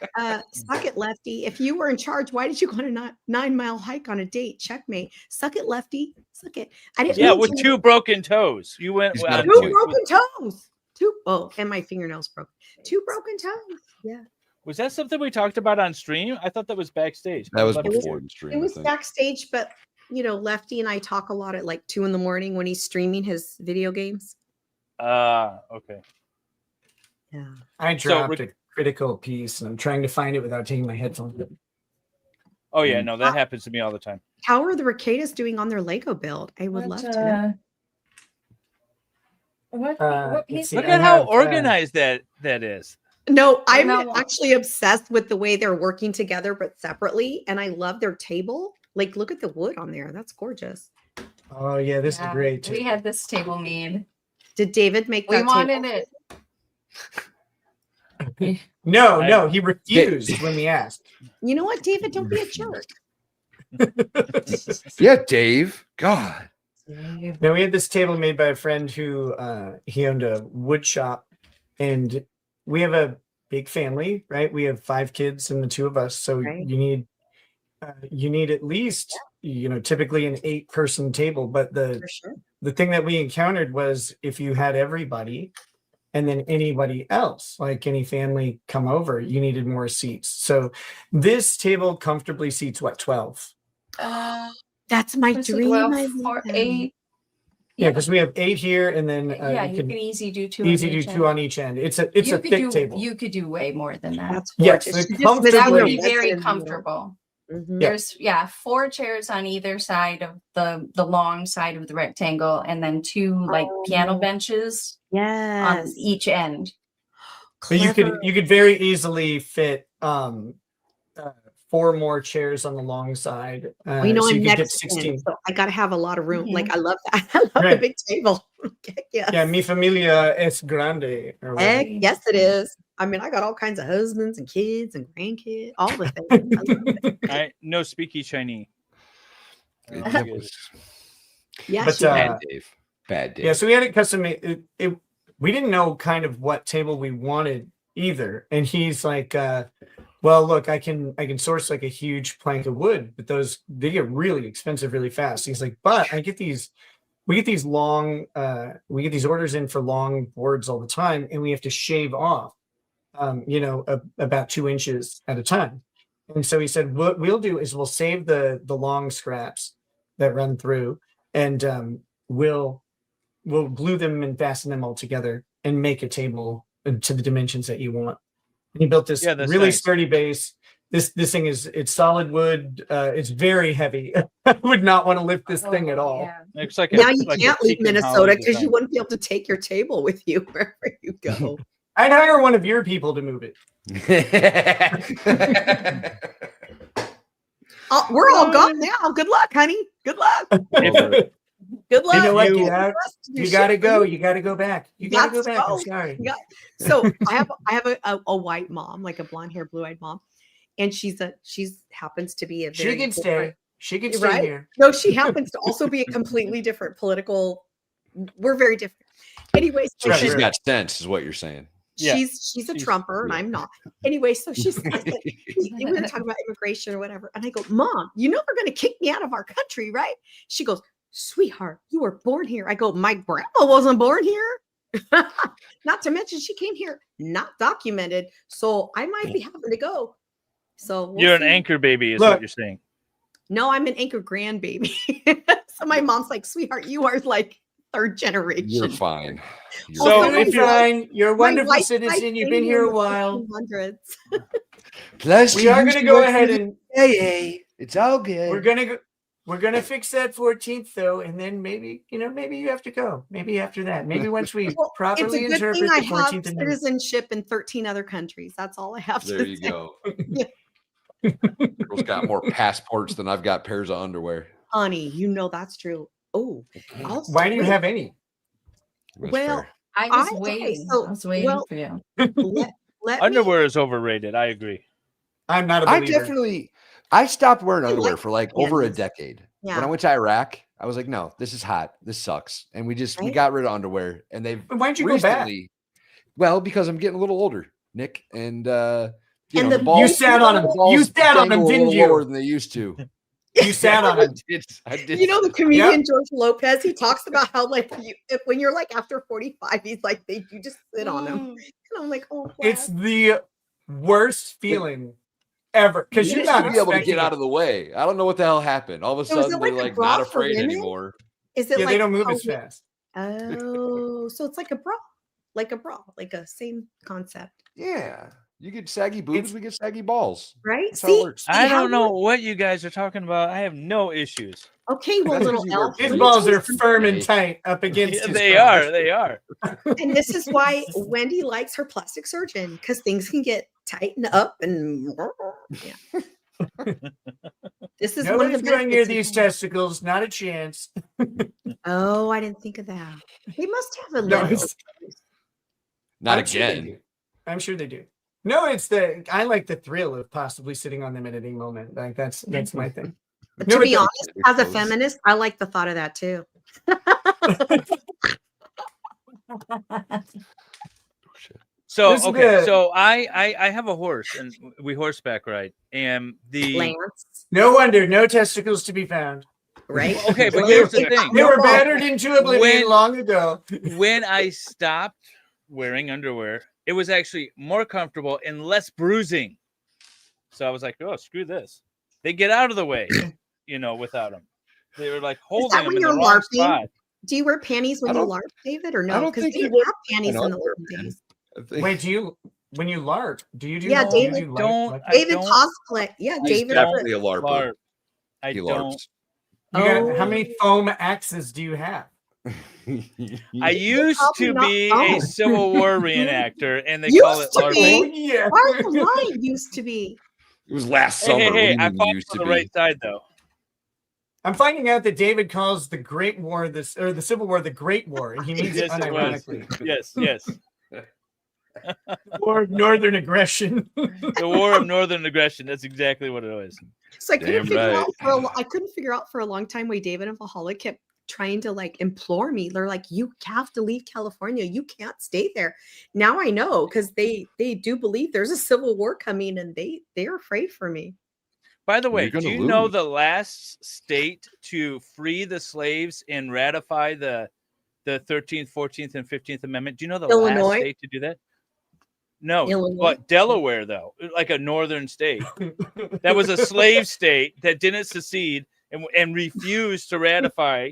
suck it, Lefty. If you were in charge, why did you go on a 9-mile hike on a date? Checkmate. Suck it, Lefty. Suck it. I didn't. Yeah, with 2 broken toes. You went 2 broken toes. 2. Oh, and my fingernails broke. 2 broken toes. Yeah. Was that something we talked about on stream? I thought that was backstage. That was before the stream. It was backstage, but Lefty and I talk a lot at like 2 in the morning when he's streaming his video games. Okay. Yeah. I dropped a critical piece, and I'm trying to find it without taking my headphones. Oh yeah, no, that happens to me all the time. How are the Reketas doing on their Lego build? I would love to know. What piece? Look at how organized that is. No, I'm actually obsessed with the way they're working together but separately, and I love their table. Like, look at the wood on there. That's gorgeous. Oh yeah, this is great. We had this table made. Did David make that? We wanted table? it. No, he refused when we asked. You know what, David? Don't be a jerk. Yeah, Dave. God. No, we had this table made by a friend who he owned a wood shop, and we have a big family, right? We have 5 kids and the 2 of us, so you need at least typically an 8-person table. But the thing that we encountered was if you had everybody and then anybody else, like any family come over, you needed more seats. So this table comfortably seats 12? That's my dream. 8. Yeah, because we have 8 here, and then you can easy do 2. Two on each end. It's a thick table. You could do way more than that. Yes, that would be very comfortable. Mm-hmm. There's 4 chairs on either side of the long side of the rectangle, and then 2 like piano benches. Yes. On each end. But you could very easily fit 4 more chairs on the long side. So so I'm you could get Mexican, 16. so I gotta have a lot of room. Like I love that. I love the big table. Yes. Yeah, mi familia es grande. Yes, it is. I mean, I got all kinds of husbands and kids and grandkids, all the things. I love it. I no speaky Chinese. Yeah, but bad Dave. Yeah, so we had it custom made. We didn't know kind of what table we wanted either, and he's like, well, look, I can source like a huge plank of wood, but they get really expensive really fast. He's like, but we get these orders in for long boards all the time, and we have to shave off, about 2 inches at a time. And so he said, what we'll do is we'll save the long scraps that run through, and we'll glue them and fasten them all together and make a table to the dimensions that you want. And he built this really sturdy base. This thing it's solid wood. It's very heavy. I would not want to lift this thing at all. Yeah. It's like Now you can't leave Minnesota because you wouldn't be able to take your table with you wherever you go. I'd hire one of your people to move it. We're all gone now. Good luck, honey. Good luck. Good luck. You know what? You gotta go. You gotta go back. You gotta go back. I'm sorry. So I have a white mom, like a blonde hair, blue eyed mom, and she's happens to be a very She can stay. She can stay right? here. No, she happens to also be a completely different political. We're very different. Anyways, So she's got sense, is what you're saying. She's a Trumper and I'm not. Anyway, so we were talking about immigration or whatever, and I go, Mom, they're going to kick me out of our country, right? She goes, Sweetheart, you were born here. I go, my grandma wasn't born here. Not to mention she came here not documented, so I might be having to go. So you're an anchor baby, is what you're saying. No, I'm an anchor grandbaby. So my mom's like, Sweetheart, you are like 3rd generation. You're fine. You're fine. You're a wonderful citizen. You've been here a while. Plus, we are going to go ahead and it's all good. We're gonna fix that 14th though, and then maybe you have to go. Maybe after that, maybe once we properly interpret the 14th and citizenship in 13 other countries. That's all I have to say. There you go. Girl's got more passports than I've got pairs of underwear. Honey, that's true. Oh, why do you have any? Well, I was waiting. So, I was waiting for you. Let Underwear is overrated. I agree. I'm not a believer. I stopped wearing I underwear like for like over a panties. decade. Yeah. When I went to Iraq, I was like, no, this is hot. This sucks. And we Right? got rid of underwear. And they've Why'd you go back? Well, because I'm getting a little older, Nick. And And the the- balls, You sat on 'em. the balls You sat on 'em, dangle a didn't little you? lower than they used to. You sat on it. I did. You know the comedian George Lopez, he talks about how like when you're like after 45, he's like you just sit on him. And I'm like, oh, It's the worst feeling ever because You you're used not to be able to expecting get out of the way. I don't know what the hell happened. All of a So is sudden, it like they're a like bra not for afraid women? anymore. Is it Yeah, like they don't move how as fast. Oh, so it's like a bra, like a same concept, Yeah. You get saggy boobs, we get saggy balls. right? That's how it See, works. I how don't know what you guys are talking about. I have no issues. Okay, well, That's little 'cause you wear elf. His let me balls tell you are something. firm and tight up against Yeah, his they crotch. are. They are. And this is why Wendy likes her plastic surgeon because things can get tightened up and yeah. This is one of the Nobody's going near benefits these of- testicles. Not a chance. Oh, I didn't think of that. They must have a No, limit. it's- Not I'm sure they again. do. I'm sure they do. No, I like the thrill of possibly sitting on them at any moment. Like that's my thing. But No, to be but- honest, as a feminist, I like the thought of that too. So This is okay, the- so I have a horse and we horseback ride, and the Lance, No wonder, no testicles to be found. right? okay, but here's the thing: They were battered into oblivion long ago. when I stopped wearing underwear, it was actually more comfortable and less bruising. So I was like, oh, screw this. They get out of the way, without them. They were like holding them when in the you're wrong LARPing? spot. Do you wear panties when I you don't- LARP, David, or I no? don't Because think they you didn't wear have panties in the underwear, olden man. days. Wait, when you LARP, do you do? Yeah, do you David- do don't- I David don't- cosplay. Yeah, He's David. definitely a LARPer. LARP. I He don't. LARPs. How many foam axes do you have? I used probably to not be foam. a Civil War reenactor, and they Used call it to LARPing. be? Oh, yeah. Why are you lying? Used to be. It was last Hey, summer. hey, What do hey! you I mean fought used on to the be? right side, though. I'm finding out that David calls the Great War the Civil War the Great War, and he means it Yes, it was. unironically. Yes. War of Northern Aggression. The War of Northern Aggression. That's exactly what it was. So I couldn't Damn figure right. out I couldn't figure out for a long time why David and Valhalla kept trying to like implore me. They're like, you have to leave California. You can't stay there. Now I know because they do believe there's a civil war coming and they're afraid for me. By the way, You're gonna do you know lose. the last state to free the slaves and ratify the 13th, 14th, and 15th Amendment? Do you know the Illinois? last state to do that? No, Illinois? but Delaware, though, like a northern state. That was a slave state that didn't secede and refused to ratify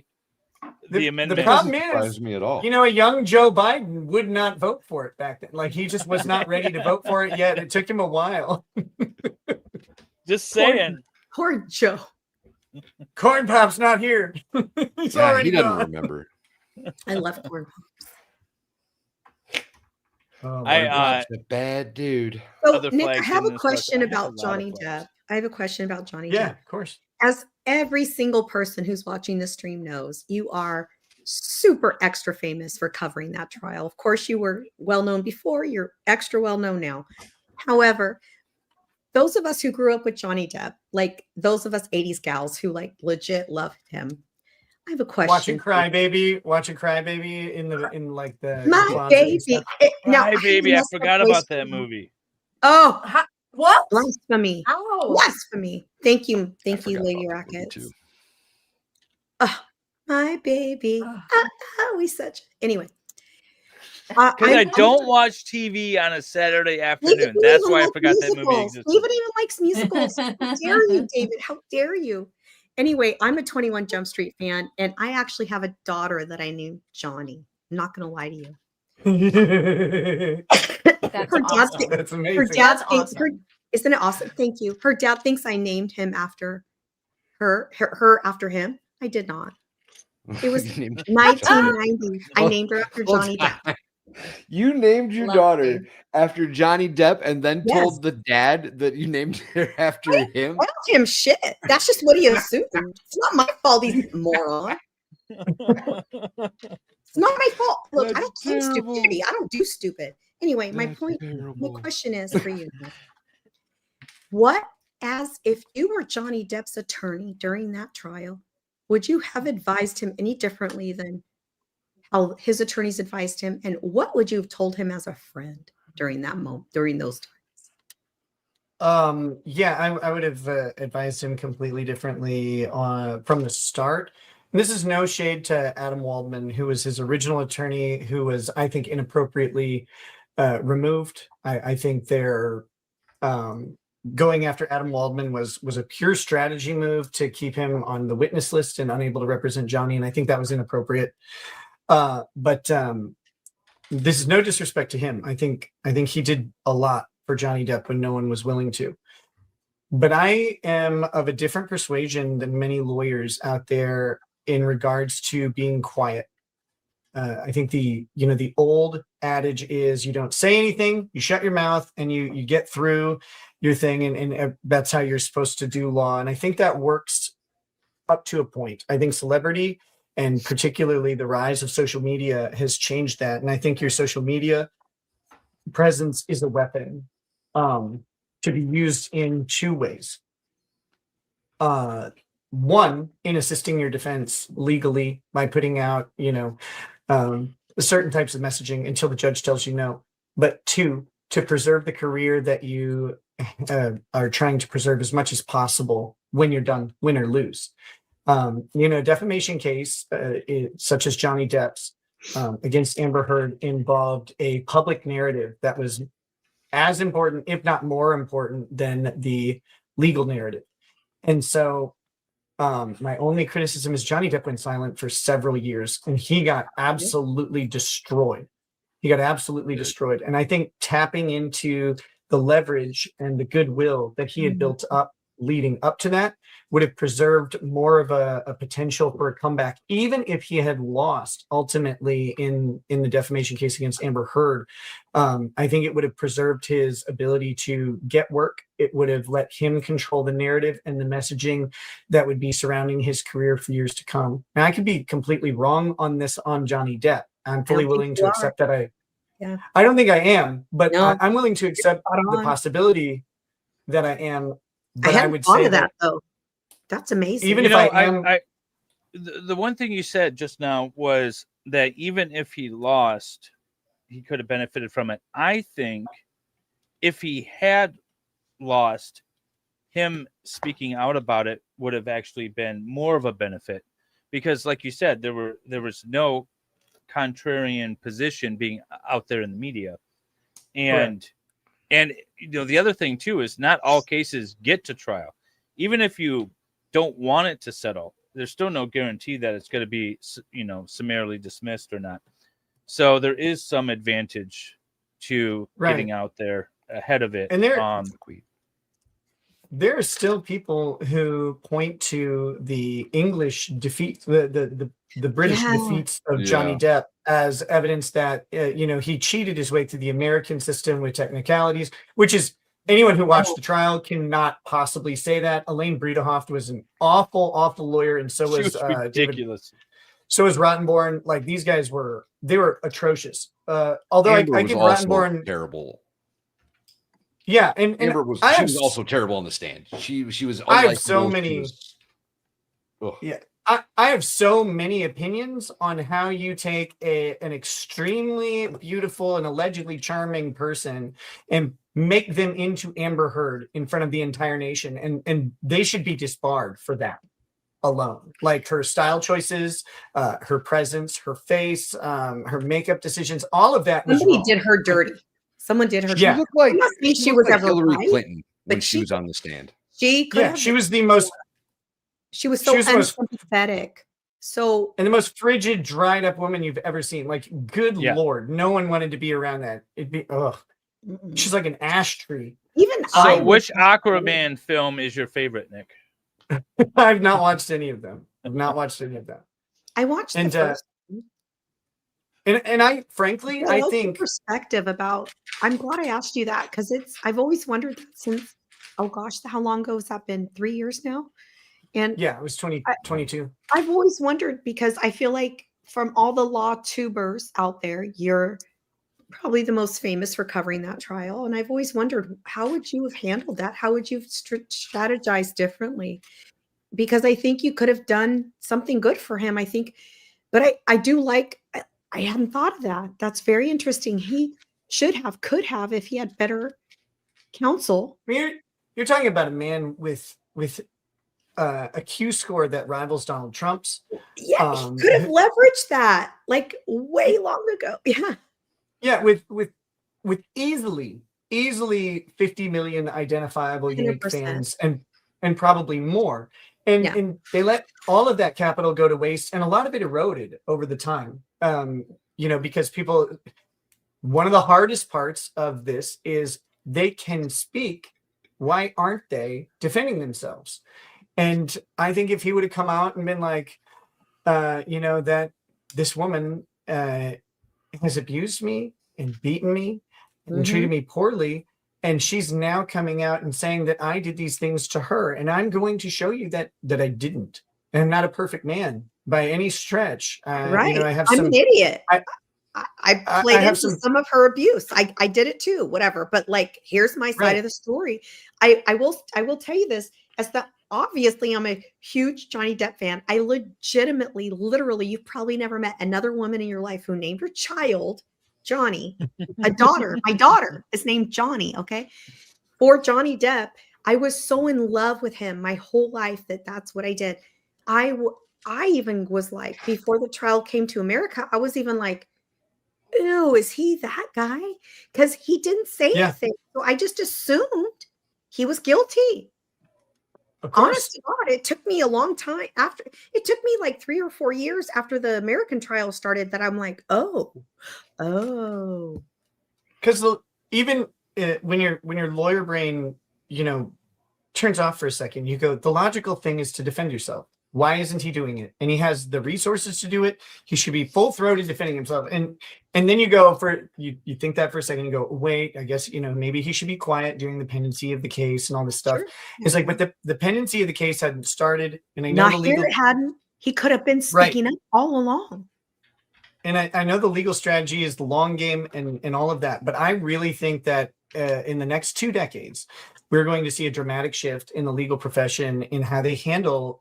the amendment. The problem Doesn't surprise is, me at all. a young Joe Biden would not vote for it back then. Like he just was not ready to vote for it yet. It took him a while. Just saying. Poor Joe. Corn Pop's not here. He's Yeah, already he doesn't gone. remember. I left corn. Oh, I He's a bad dude. So Other Nick, I flags have in a this question fucking- I have about a lot of Johnny flags. Depp. I have a question about Johnny yeah, Depp. of course. As every single person who's watching the stream knows, you are super extra famous for covering that trial. Of course, you were well known before, you're extra well known now. However, those of us who grew up with Johnny Depp, like those of us 80s gals who like legit loved him, I have a question. Watching Crybaby in like the My closet and baby. stuff. Now, Hi, have baby. I messed up forgot voice about that for you. movie. Oh, What? blasphemy. Ow. Blasphemy. Thank you. Thank you, forgot Lady about that movie, Rockets. too. Oh, my baby. We such. Anyway. Because I I'm- don't watch TV on a Saturday David afternoon. doesn't That's why I like forgot that movie musicals. existed. David even likes musicals. How dare you, David? How dare you? Anyway, I'm a 21 Jump Street fan, and I actually have a daughter that I named Johnny. I'm not going to lie to you. That's Her dad awesome. thi- That's amazing. Her dad That's thinks, awesome. isn't it awesome? Thank you. Her dad thinks I named him after her after him. I did not. It was You named- 1990. I named her after Hold Johnny on. Depp. You named your Love daughter it. after Johnny Depp and then Yes. told the dad that you named her after him. Tell him shit. That's just what he assumed. It's not my fault. He's a moron. It's not my fault. Look, I don't claim stupidity. I don't do stupid. Anyway, my question is for you. What, as if you were Johnny Depp's attorney during that trial, would you have advised him any differently than how his attorneys advised him? And what would you have told him as a friend during that moment, during those times? Yeah, I would have advised him completely differently from the start. And this is no shade to Adam Waldman, who was his original attorney, who was, I think, inappropriately removed. I think they're going after Adam Waldman was a pure strategy move to keep him on the witness list and unable to represent Johnny, and I think that was inappropriate. But this is no disrespect to him. I think he did a lot for Johnny Depp when no one was willing to. But I am of a different persuasion than many lawyers out there in regards to being quiet. I think the old adage is you don't say anything, you shut your mouth, and you get through your thing, and that's how you're supposed to do law. And I think that works up to a point. I think celebrity, and particularly the rise of social media, has changed that. And I think your social media presence is a weapon to be used in two ways. One, in assisting your defense legally by putting out, certain types of messaging until the judge tells you no. But two, to preserve the career that you are trying to preserve as much as possible when you're done, win or lose. Defamation case such as Johnny Depp's against Amber Heard involved a public narrative that was as important, if not more important, than the legal narrative. And so my only criticism is Johnny Depp went silent for several years, and he got absolutely destroyed. Destroyed. And I think tapping into the leverage and the goodwill that he had built up leading up to that would have preserved more of a potential for a comeback, even if he had lost ultimately in the defamation case against Amber Heard. I think it would have preserved his ability to get work. It would have let him control the narrative and the messaging that would be surrounding his career for years to come. Now, I could be completely wrong on this on Johnny Depp. I'm fully willing to accept that I don't think I am, but I'm willing to accept the possibility that I am. But I would say that though. That's amazing. Even if I am, the one thing you said just now was that even if he lost, he could have benefited from it. I think if he had lost, him speaking out about it would have actually been more of a benefit, because, like you said, there was no contrarian position being out there in the media, and the other thing too is not all cases get to trial. Even if you don't want it to settle, there's still no guarantee that it's going to be summarily dismissed or not. So there is some advantage to getting out there ahead of it. And there are still people who point to the English defeat, the British defeats of Johnny Depp as evidence that he cheated his way through the American system with technicalities, which is, anyone who watched the trial cannot possibly say that. Elaine Bredehoft was an awful lawyer, and so was ridiculous. So was Rottenborn. Like, these guys were atrocious. Although I give Rottenborn terrible. Yeah, and Amber was also terrible on the stand. She was. I have so many. I have so many opinions on how you take an extremely beautiful and allegedly charming person and make them into Amber Heard in front of the entire nation, and they should be disbarred for that alone. Like, her style choices, her presence, her face, her makeup decisions, all of that. Somebody did her dirty. Someone did her. She looked like she was like ever Hillary right, Clinton when but she was on the stand. She was the most. She was so unsympathetic. So, and the most frigid, dried up woman you've ever seen. Like, good Lord, no one wanted to be around that. It'd be She's like an ash tree. Even so, which Aquaman film is your favorite, Nick? I've not watched any of them. I watched the first. And I frankly, I think perspective about. I'm glad I asked you that, because I've always wondered that since. Oh gosh, how long ago has that been? 3 years now. And yeah, it was 2022. I've always wondered, because I feel like from all the law tubers out there, you're probably the most famous for covering that trial. And I've always wondered, how would you have handled that? How would you have strategized differently? Because I think you could have done something good for him. I think, but I do like, I hadn't thought of that. That's very interesting. He could have, if he had better counsel. I mean, you're talking about a man with a Q score that rivals Donald Trump's. Yeah, he could have leveraged that like way long ago. Yeah. Yeah, with easily 50 million identifiable unique 100%. fans and probably more. And they let all of that capital go to waste, and a lot of it eroded over the time. Because people, one of the hardest parts of this is they can speak. Why aren't they defending themselves? And I think if he would have come out and been like, that this woman has abused me and beaten me and treated me poorly, and she's now coming out and saying that I did these things to her, and I'm going to show you that I didn't. And I'm not a perfect man by any stretch. Right. I'm an idiot. I played into some of her abuse. I did it too, whatever. But like, here's my side of the story. I will tell you this, obviously I'm a huge Johnny Depp fan. I legitimately, literally, you've probably never met another woman in your life who named her child Johnny, a daughter. My daughter is named Johnny. Okay. For Johnny Depp. I was so in love with him my whole life that's what I did. I even was like, before the trial came to America, I was even like, ew, is he that guy? Because he didn't say anything. So I just assumed he was guilty. Honest to God, it took me a long time it took me like 3 or 4 years after the American trial started that I'm like, oh. Because even when your lawyer brain, turns off for a second, you go, the logical thing is to defend yourself. Why isn't he doing it? And he has the resources to do it. He should be full-throated defending himself. And then you go you think that for a second, you go, wait, I guess, maybe he should be quiet during the pendency of the case and all this stuff. Sure. It's like, but the pendency of the case hadn't started. And I know it hadn't. He could have been speaking up all along. And I know the legal strategy is the long game and all of that. But I really think that in the next 2 decades, we're going to see a dramatic shift in the legal profession in how they handle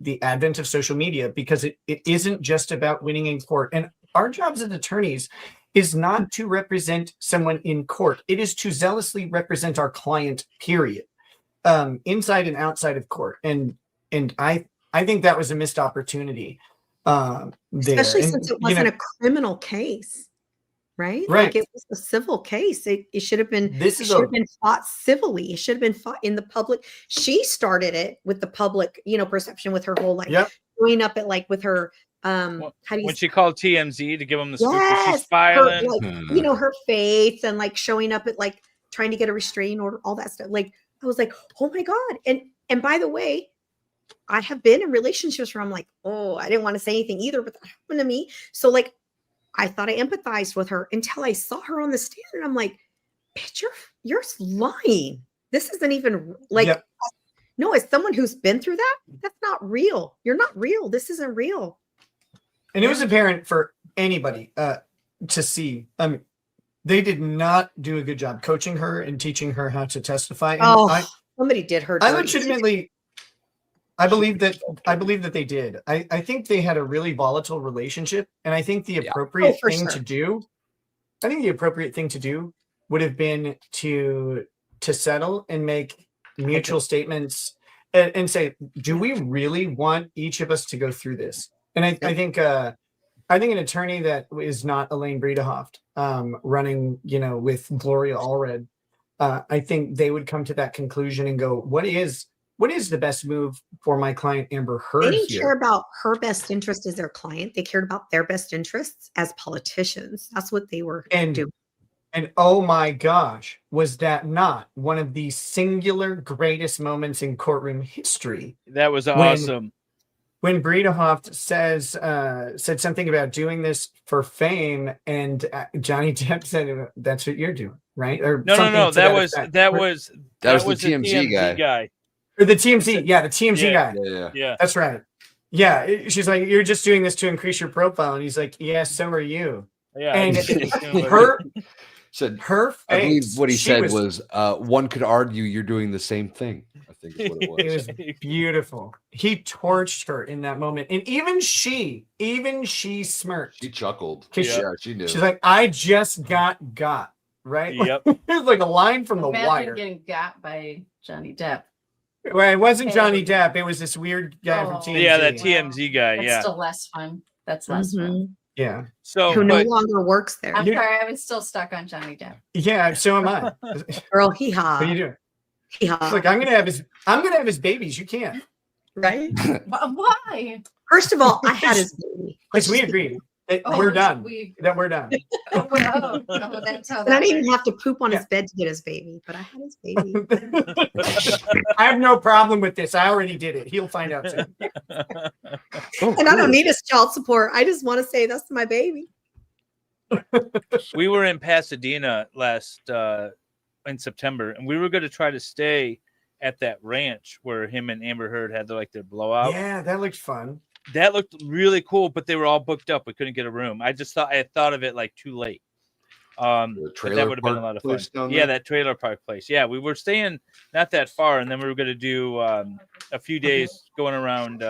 the advent of social media, because it isn't just about winning in court. And our jobs as attorneys is not to represent someone in court. It is to zealously represent our client, period, inside and outside of court. And I think that was a missed opportunity. Especially since it wasn't a criminal case. Right? Like it was a civil case. It should have been been fought civilly. It should have been fought in the public. She started it with the public, perception with her whole life. Going up at with her when she called TMZ to give them the scoop that she's filing. Her faith and showing up at trying to get a restraining order, all that stuff. I was like, oh my God. And by the way, I have been in relationships where I'm like, oh, I didn't want to say anything either, but that happened to me. So I thought I empathized with her until I saw her on the stand, and I'm like, bitch, you're lying. This isn't even no, as someone who's been through that, that's not real. You're not real. This isn't real. And it was apparent for anybody to see. They did not do a good job coaching her and teaching her how to testify. And somebody did her. I legitimately, I believe that they did. I think they had a really volatile relationship, and I think the appropriate thing to do, would have been to settle and make mutual statements and say, do we really want each of us to go through this? And I think an attorney that is not Elaine Bredehoft running, with Gloria Allred, I think they would come to that conclusion and go, what is the best move for my client Amber Heard? They didn't care about her best interest as their client. They cared about their best interests as politicians. That's what they were doing. And oh my gosh, was that not one of the singular greatest moments in courtroom history? That was awesome. When Bredehoft said something about doing this for fame, and Johnny Depp said, "That's what you're doing, right?" Or no. That was the TMZ guy. Or the TMZ. Yeah, the TMZ guy. Yeah. That's right. Yeah. She's like, you're just doing this to increase your profile. And he's like, yeah, so are you. Yeah. And her face. I believe what he she said was one could argue you're doing the same thing. I think is what it was. It was beautiful. He torched her in that moment. And even she smirked. She chuckled. Yeah, she knew. She's like, I just got. Right? Yep. It was like a line from The Imagine Wire. getting got by Johnny Depp. Well, it wasn't Johnny Depp. It was this weird guy from TMZ. Yeah, that TMZ guy. That's Yeah. still less fun. That's less fun. Yeah. So Who no longer works there. I'm sorry, I was still stuck on Johnny Depp. Yeah, so am I. Girl, hee haw. What are you doing? Hee haw. She's like, I'm gonna have his babies. You can't. Right? Why? First of all, I had his baby. Because we agreed. That Oh, we're done. we- That we're done. Oh, that's how And I that didn't even works. have to poop on his bed to get his baby, but I had his baby. I have no problem with this. I already did it. He'll find out soon. And I don't need his child support. I just want to say that's my baby. We were in Pasadena last in September, and we were going to try to stay at that ranch where him and Amber Heard had their blowout. Yeah, that looked fun. That looked really cool, but they were all booked up. We couldn't get a room. I had thought of it like too late. But that would have been a lot of fun. Yeah, that trailer park place. Yeah, we were staying not that far, and then we were going to do a few days going around.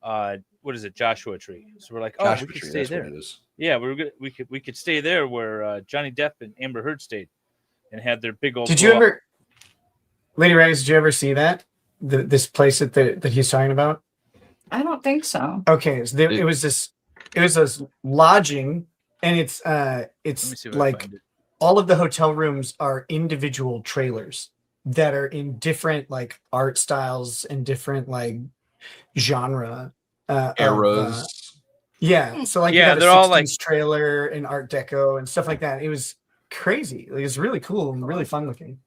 What is it, Joshua Tree? So we're like, oh, Joshua we could Tree, stay that's there. what it is. Yeah, we could stay there where Johnny Depp and Amber Heard stayed, and had their big old. Did you ever, Lady Rags? Did you ever see that this place that he's talking about? I don't think so. Okay, so it was this lodging, and it's see if I like find it. all of the hotel rooms are individual trailers that are in different like art styles and different like genre eras. Yeah, so like Yeah, you got a they're all, like- 60s trailer and Art Deco and stuff like that. It was crazy. Like, it was really cool and really fun looking.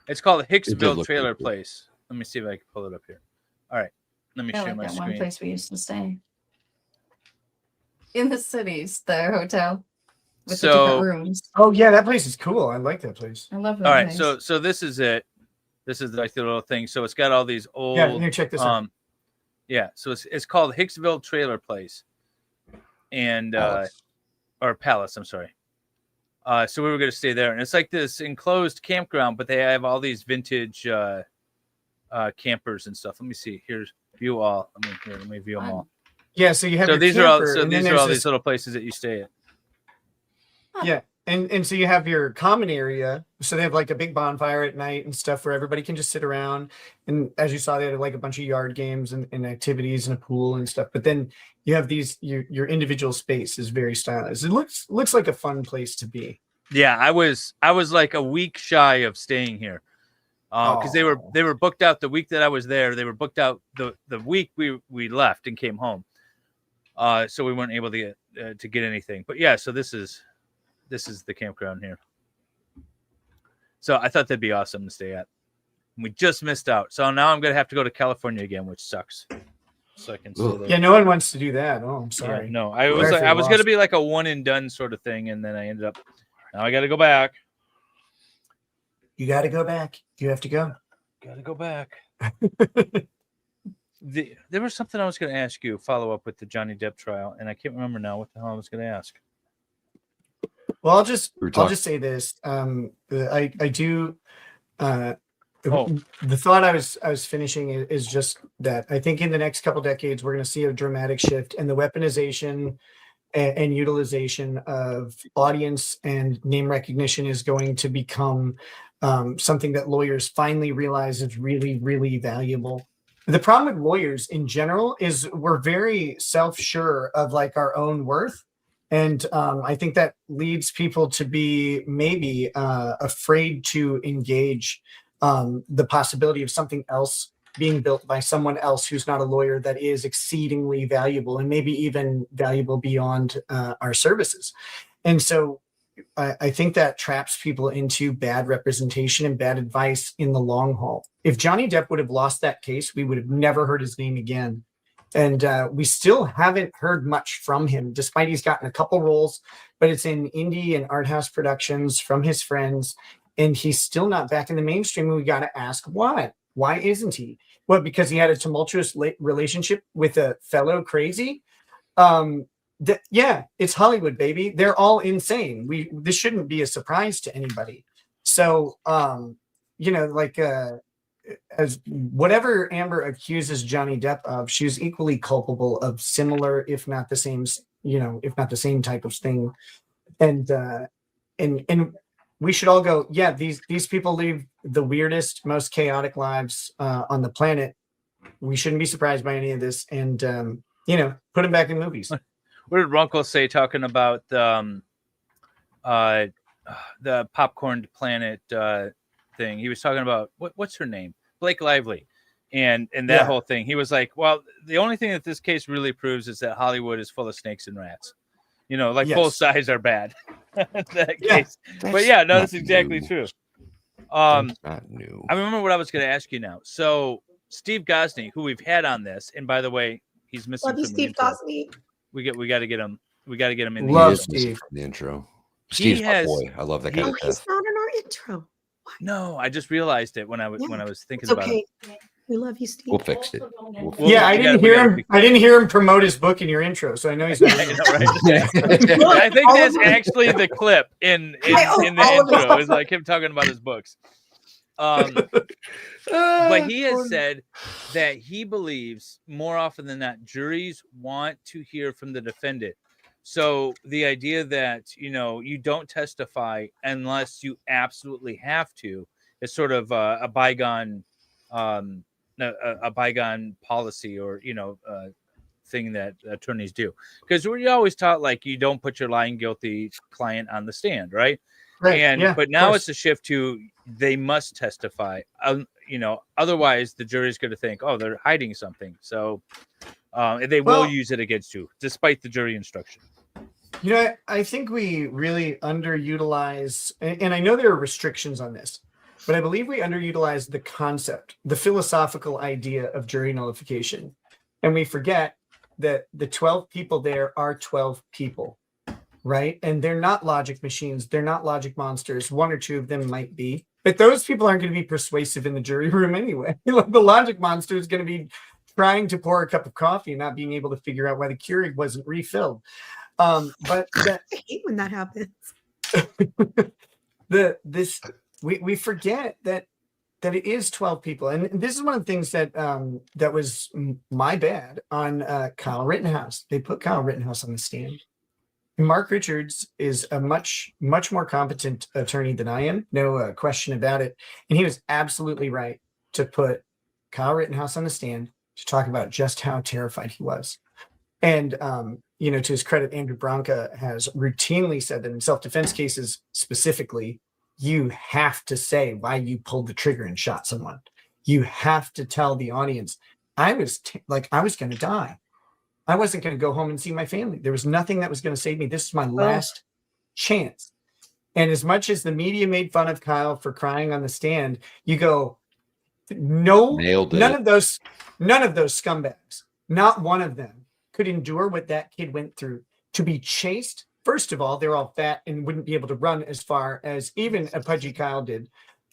It's called It did Hicksville look Trailer pretty cool. Place. Let me see if I can pull it up here. All right, let me I share like my that one screen. place we used to stay. In the cities, the hotel with the So- different rooms. Oh yeah, that place is cool. I like that place. I love that All right, place. so this is it. This is like the little thing. So it's got all these old. Yeah, here, check this out. Yeah, so it's called Hicksville Trailer Place, and Palace. or Palace. I'm sorry. So we were going to stay there, and it's like this enclosed campground, but they have all these vintage campers and stuff. Let me see. Here's view all. Let me view them all. Yeah, so you have So your these are all. camper, So and then these are there's all this- these little places that you stay at. Yeah, and so you have your common area. So they have like a big bonfire at night and stuff where everybody can just sit around. And as you saw, they had like a bunch of yard games and activities and a pool and stuff. But then you have your individual space is very stylized. It looks like a fun place to be. Yeah, I was like a week shy of staying here because they were booked out the week that I was there. They were booked out the week we left and came home. So we weren't able to get anything. But yeah, so this is the campground here. So I thought that'd be awesome to stay at. We just missed out. So now I'm gonna have to go to California again, which sucks. So I can stay there. Yeah, no one wants to do that. Oh, I'm sorry. Yeah, no, I was gonna be like a one and done sort of thing, and then I ended up. Now I got to go back. You got to go back. You have to go. Got to go back. There was something I was going to ask you, follow up with the Johnny Depp trial, and I can't remember now what the hell I was going to ask. Well, I'll just say this. I do. The thought I was finishing is just that I think in the next couple decades we're going to see a dramatic shift in the weaponization and utilization of audience and name recognition is going to become something that lawyers finally realize is really, really valuable. The problem with lawyers in general is we're very self-sure of like our own worth. And I think that leads people to be maybe afraid to engage the possibility of something else being built by someone else who's not a lawyer that is exceedingly valuable and maybe even valuable beyond our services. And so I think that traps people into bad representation and bad advice in the long haul. If Johnny Depp would have lost that case, we would have never heard his name again. And we still haven't heard much from him, despite he's gotten a couple roles, but it's in indie and art house productions from his friends. and he's still not back in the mainstream. And we got to ask why. Why isn't he? Well, because he had a tumultuous relationship with a fellow crazy. Yeah, it's Hollywood, baby. They're all insane. This shouldn't be a surprise to anybody. So, as whatever Amber accuses Johnny Depp of, she's equally culpable of similar, if not the same, if not the same type of thing. And we should all go, yeah, these people live the weirdest, most chaotic lives on the planet. We shouldn't be surprised by any of this, and put them back in movies. What did Runkle say talking about the popcorn planet thing? He was talking about what's her name, Blake Lively, and that whole thing. He was like, well, the only thing that this case really proves is that Hollywood is full of snakes and rats. Both sides are bad. That case. But that's exactly true. That's not new. I remember what I was going to ask you now. So Steve Gosney, who we've had on this, and by the way, he's missing. Love you, Steve Gosney. We got to get him. We got to get him in. Love Steve from the intro. Steve's my boy. I love that guy. Oh, he's not in our intro. No, I just realized it when I was thinking about it. We love you, Steve. We'll fix it. I didn't hear him. I didn't hear him promote his book in your intro, so I know he's not. I think that's actually the clip in the intro. Is like him talking about his books. But he has said that he believes more often than not juries want to hear from the defendant. So the idea that you don't testify unless you absolutely have to is sort of a bygone policy, or thing that attorneys do, because we're always taught like you don't put your lying guilty client on the stand, right? But now it's a shift to they must testify. Otherwise the jury's going to think, oh, they're hiding something, so they will use it against you despite the jury instruction. I think we really underutilize, and I know there are restrictions on this, but I believe we underutilize the concept, the philosophical idea of jury nullification. And we forget that the 12 people there are 12 people, right? And they're not logic machines. They're not logic monsters. One or two of them might be, but those people aren't going to be persuasive in the jury room anyway. The logic monster is going to be trying to pour a cup of coffee and not being able to figure out why the Keurig wasn't refilled. But I hate when that happens. We forget that it is 12 people, and this is one of the things that that was my bad on Kyle Rittenhouse. They put Kyle Rittenhouse on the stand. Mark Richards is a much more competent attorney than I am, no question about it, and he was absolutely right to put Kyle Rittenhouse on the stand to talk about just how terrified he was. And to his credit, Andrew Branca has routinely said that in self-defense cases specifically, you have to say why you pulled the trigger and shot someone. You have to tell the audience, I was going to die. I wasn't going to go home and see my family. There was nothing that was going to save me. This is my last chance. And as much as the media made fun of Kyle for crying on the stand, you go, no, none of those scumbags, not one of them could endure what that kid went through to be chased. First of all, they're all fat and wouldn't be able to run as far as even a pudgy Kyle did.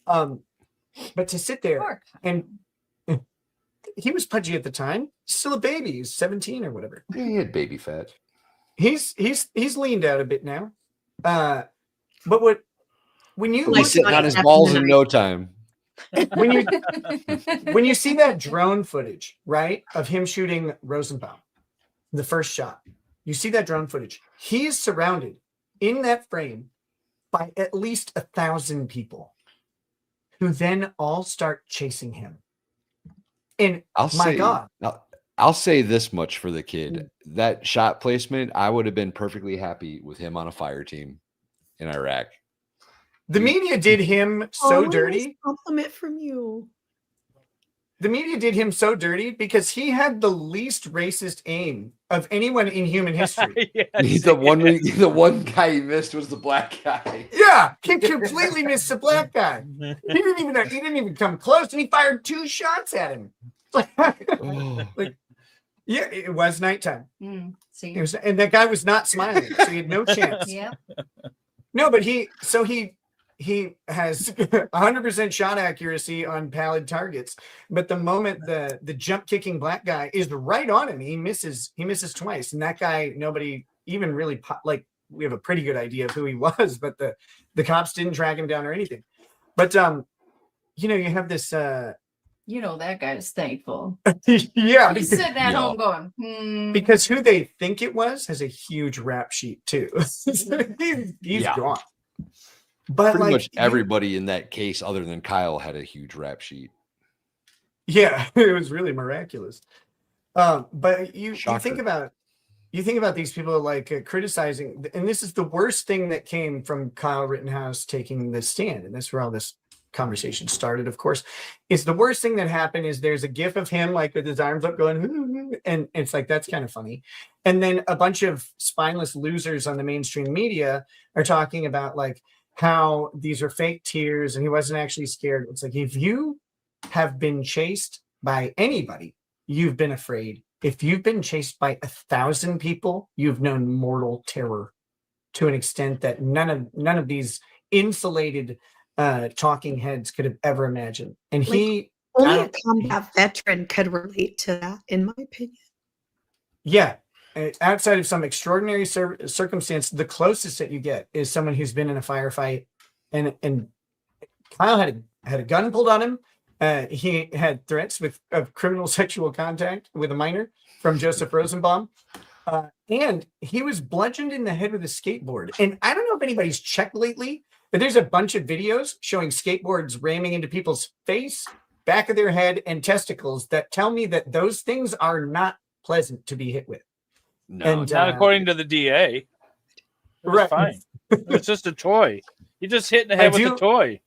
But to sit there and he was pudgy at the time, still a baby. He's 17 or whatever. Yeah, he had baby fat. He's leaned out a bit now. But when you he's sitting on his balls in no time. When you see that drone footage, right, of him shooting Rosenbaum, the first shot, you see that drone footage. He is surrounded in that frame by at least 1,000 people who then all start chasing him. And I'll say this much for the kid. That shot placement, I would have been perfectly happy with him on a fire team in Iraq. The media did him so dirty. Compliment from you. The media did him so dirty because he had the least racist aim of anyone in human history. Yes. The one guy he missed was the black guy. Yeah, he completely missed the black guy. He didn't even come close, and he fired 2 shots at him. Yeah, it was nighttime. See, and that guy was not smiling, so he had no chance. Yeah. No, but he he has 100% shot accuracy on pallid targets, but the moment the jump kicking black guy is right on him, he misses twice, and that guy, nobody even really like, we have a pretty good idea of who he was, but the cops didn't track him down or anything. But you know, you have this you know, that guy's thankful. yeah, He's sitting at home going, because who they think it was has a huge rap sheet too. he's gone. But pretty like, much everybody in that case, other than Kyle, had a huge rap sheet. Yeah, it was really miraculous. But you think about these people like criticizing, and this is the worst thing that came from Kyle Rittenhouse taking the stand, and that's where all this conversation started, of course. Is the worst thing that happened is there's a gif of him like with his arms up going, and it's like, that's kind of funny. And then a bunch of spineless losers on the mainstream media are talking about like how these are fake tears and he wasn't actually scared. It's like, if you have been chased by anybody, you've been afraid. If you've been chased by 1,000 people, you've known mortal terror to an extent that none of these insulated talking heads could have ever imagined. And only a combat veteran could relate to that, in my opinion. Yeah. Outside of some extraordinary circumstance, the closest that you get is someone who's been in a firefight, and Kyle had a gun pulled on him. He had threats of criminal sexual contact with a minor from Joseph Rosenbaum, and he was bludgeoned in the head with a skateboard. And I don't know if anybody's checked lately, but there's a bunch of videos showing skateboards ramming into people's face, back of their head, and testicles that tell me that those things are not pleasant to be hit with. No, and, not according to the DA. It was Right. fine. It's just a toy. You just hit in the head with a toy.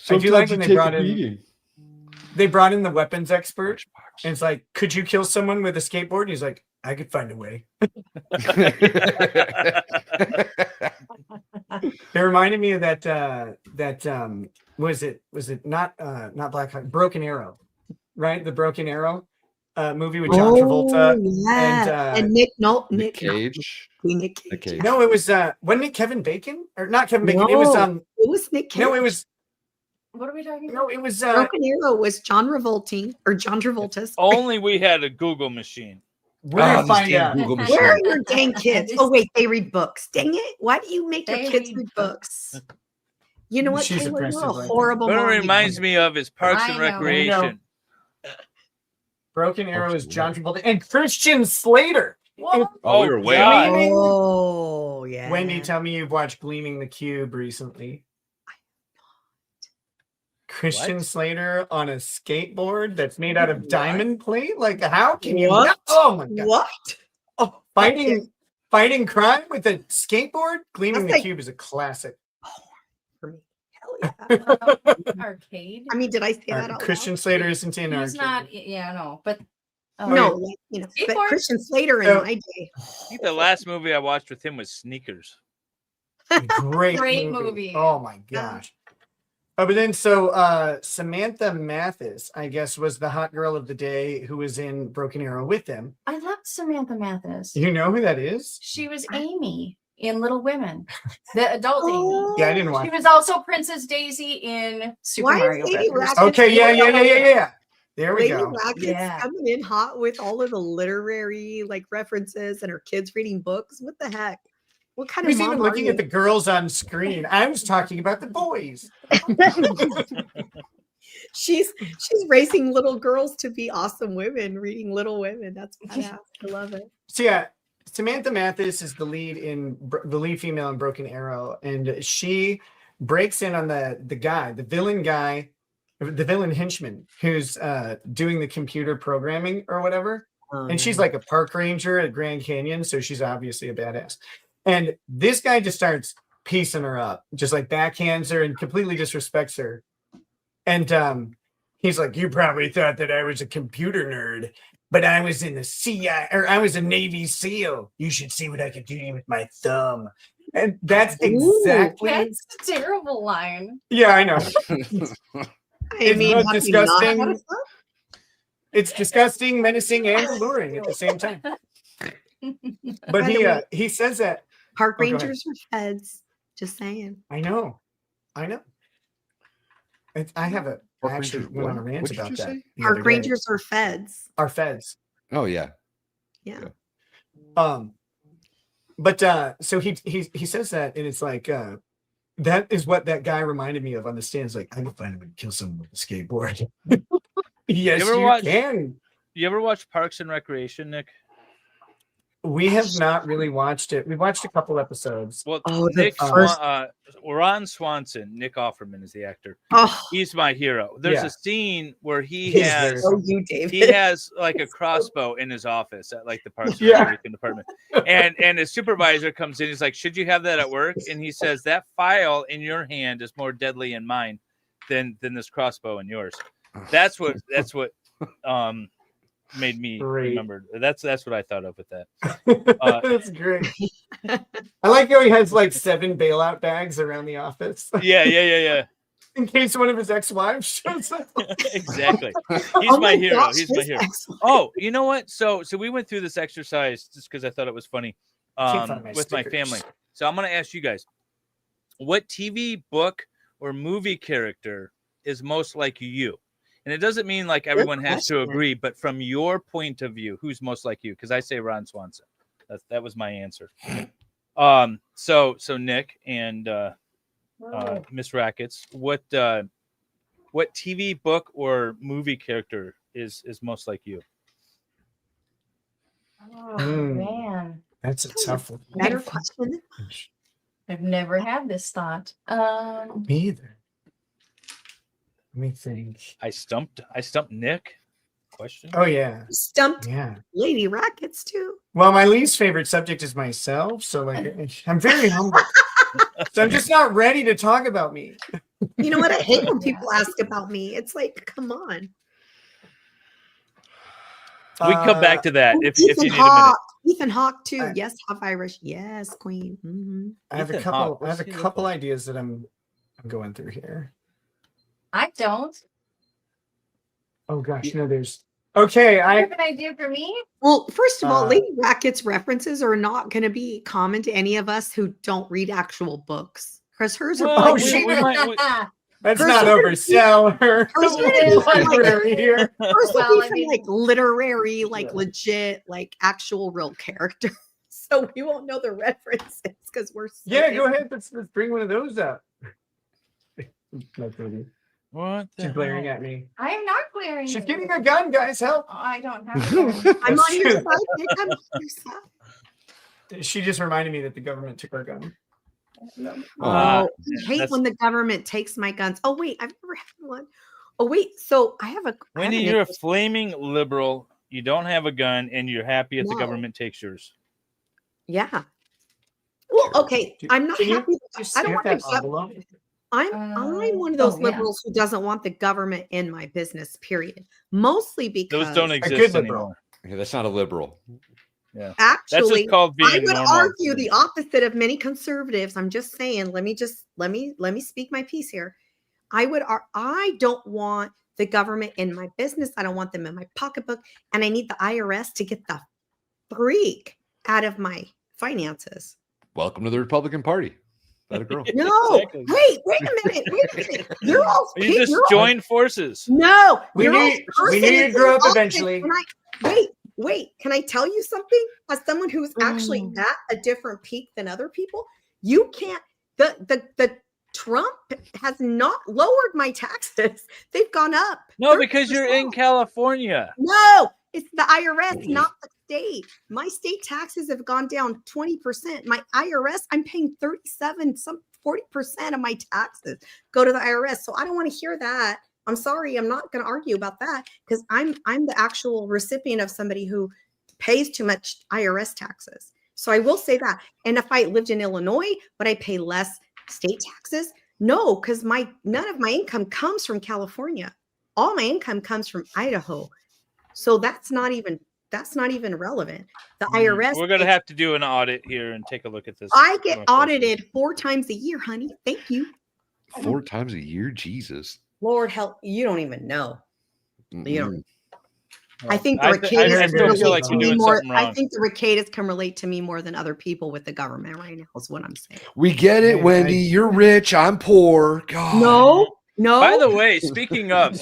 I do like when they brought in the weapons expert, and it's like, could you kill someone with a skateboard? And he's like, I could find a way. It reminded me of that was it not Black Hawk, Broken Arrow, right? The Broken Arrow movie with John Travolta and Nick Cage. Nick Cage. No, it was wasn't it Kevin Bacon or not Kevin Bacon? No, it was Nick Cage. No, it was. What are we talking about? No, it was Broken Arrow was John Travolta's. Only we had a Google machine. We're gonna find out. Where are your dang kids? Oh wait, they read books. Dang it! Why do you make your kids read books? You know what? She's Taylor, you're a aggressive like that. horrible What it mom. reminds me of is Parks and I know. Recreation. Broken Arrow is John Travolta and Christian Slater. Oh, we were way God. Oh yeah. Wendy, tell me you've watched Gleaming the Cube recently. Christian Slater on a skateboard that's made out of diamond plate? Like, how can you What? not? Oh my god. What? Oh, fighting crime with a skateboard? Gleaming the That's like- Cube is a classic. For me. Hell yeah. Arcade. I mean, did I say that out Christian loud? Slater isn't in He's arcade. not. Yeah, no, but No, like, you know, but Skateboard? Christian Slater in So- my day. I think the last movie I watched with him was Sneakers. Great movie. Oh my gosh. Oh, but then Samantha Mathis, I guess, was the hot girl of the day who was in Broken Arrow with them. I love Samantha Mathis. You know who that is? She was Amy in Little Women, the adult Amy. Yeah, I didn't watch. She was also Princess Daisy in Super Why is Mario Lady Brothers. Racket- Okay, yeah. There we Lady go. Racket's Yeah. coming in hot with all of the literary like references and her kids reading books. What the heck? What kind Who's of mom even are looking you? at the girls on screen? I was talking about the boys. She's raising little girls to be awesome women, reading Little Women. That's badass. I love it. So yeah, Samantha Mathis is the lead female in Broken Arrow, and she breaks in on the villain henchman who's doing the computer programming or whatever. And she's like a park ranger at Grand Canyon, so she's obviously a badass. And this guy just starts piecing her up, just like backhands her and completely disrespects her. And he's like, "You probably thought that I was a computer nerd, but I was in the CIA, or I was a Navy SEAL. You should see what I could do with my thumb." And that's exactly. That's a terrible line. Yeah, I know. I mean, both how do you not disgusting. have fun? It's disgusting, menacing, and alluring at the same time. But By the way, he says that park Oh, go ahead. rangers are feds. Just saying. I know. I know. I have a. I actually went on a rant What did about you that. say? the Park other day. rangers are feds. Are feds. Oh yeah. Yeah. But so he says that, and it's like that is what that guy reminded me of on the stand. It's like, I can find him and kill someone with a skateboard. Yes, you can. You ever watch Parks and Recreation, Nick? We have not really watched it. We watched a couple episodes. Well, Nick Ron Swanson, Nick Offerman is the actor. Oh. He's my hero. There's Yeah. a scene where he He's has very- he has like a crossbow in his office at like the Parks and Yeah. Recreation department, and his supervisor comes in. He's like, "Should you have that at work?" And he says, "That file in your hand is more deadly in mine than this crossbow in yours." That's what made me remember. That's what I thought of with that. That's great. I like how he has like 7 bailout bags around the office. Yeah. In case one of his ex-wives shows up. Exactly. He's Oh my my hero. gosh, He's my his hero. ex-wife. Oh, you know what? So we went through this exercise just because I thought it was funny Can't find my with my stickers. family. So I'm going to ask you guys, what TV, book, or movie character is most like you? And it doesn't mean like everyone has to agree, but from your point of view, who's most like you? Because I say Ron Swanson. That was my answer. So Nick and Miss Rackets, what TV, book, or movie character is most like you? Oh man, That's a tough one. Better question. I've never had this thought. Me either. Let me think. I stumped Nick. Question. Oh yeah. Stumped Yeah. Lady Rackets too. Well, my least favorite subject is myself, so like I'm very humble. So I'm just not ready to talk about me. You know what? I hate when people ask about me. It's like, come on. We can come back to that if you Ethan need a minute. Hawke. Ethan Hawke too. Yes, half Irish. Yes, Queen. Mm-hmm. I have a Ethan couple. Hawke, I have a what's he couple ideas that I'm going through here. I don't. Oh gosh, no, there's. Okay, You I have an idea for me? Well, first of all, Uh, Lady Rackets references are not going to be common to any of us who don't read actual books. Because hers are Well, probably That's Hers not are- oversell her. Hers would be from, like, Library here. hers would Well, be I from mean- like literary, like legit, like actual real characters. So we won't know the references because we're so Yeah, go ahead. Let's bring one of those up. No, baby. What? She's glaring at me. I am not glaring. She's at getting you. a gun, guys. Help! Oh, I don't have a gun. I'm That's on your true. side. Nick. I'm on your side. She just reminded me that the government took our gun. I hate that's- when the government takes my guns. Oh wait, I've never had one. Oh wait, so I have a. I have Wendy, an you're a interest- flaming liberal. You don't have a gun, and you're happy if the No. government takes yours. Yeah. Well, okay. I'm not Can you happy. just I don't stamp want that the envelope? I'm one of those oh, yeah. liberals who doesn't want the government in my business. Period. Mostly because Those don't good exist liberal. anymore. Yeah, that's not a liberal. Yeah, that's actually, just called being I would normal. argue the opposite of many conservatives. I'm just saying. Let me speak my piece here. I don't want the government in my business. I don't want them in my pocketbook, and I need the IRS to get the freak out of my finances. Welcome to the Republican Party. That a girl. No, Exactly. wait a minute. You're all You just you're all- join forces. No, We you're all knew you'd grow up eventually. Wait, can I tell you something? As someone who's actually at a different peak than other people, you can't. The Trump has not lowered my taxes; they've gone up. No, because you're 30%. in California. No, it's the IRS, not the state. My state taxes have gone down 20%. My IRS, I'm paying 40% of my taxes go to the IRS. So I don't want to hear that. I'm sorry, I'm not going to argue about that because I'm the actual recipient of somebody who pays too much IRS taxes. So I will say that. And if I lived in Illinois, would I pay less state taxes? No, because none of my income comes from California. All my income comes from Idaho. So that's not even relevant. The IRS. We're gonna have to do an audit here and take a look at this. I get audited 4 times a year, honey. Thank you. 4 times a year, Jesus. Lord help, you don't even know. You don't. I think the I Rekietans still can feel relate like to you're me doing more. something I wrong. think the Rekietans can relate to me more than other people with the government right now. Is what I'm saying. We get it, Wendy. You're rich. I'm poor. God. No. By the way, speaking of,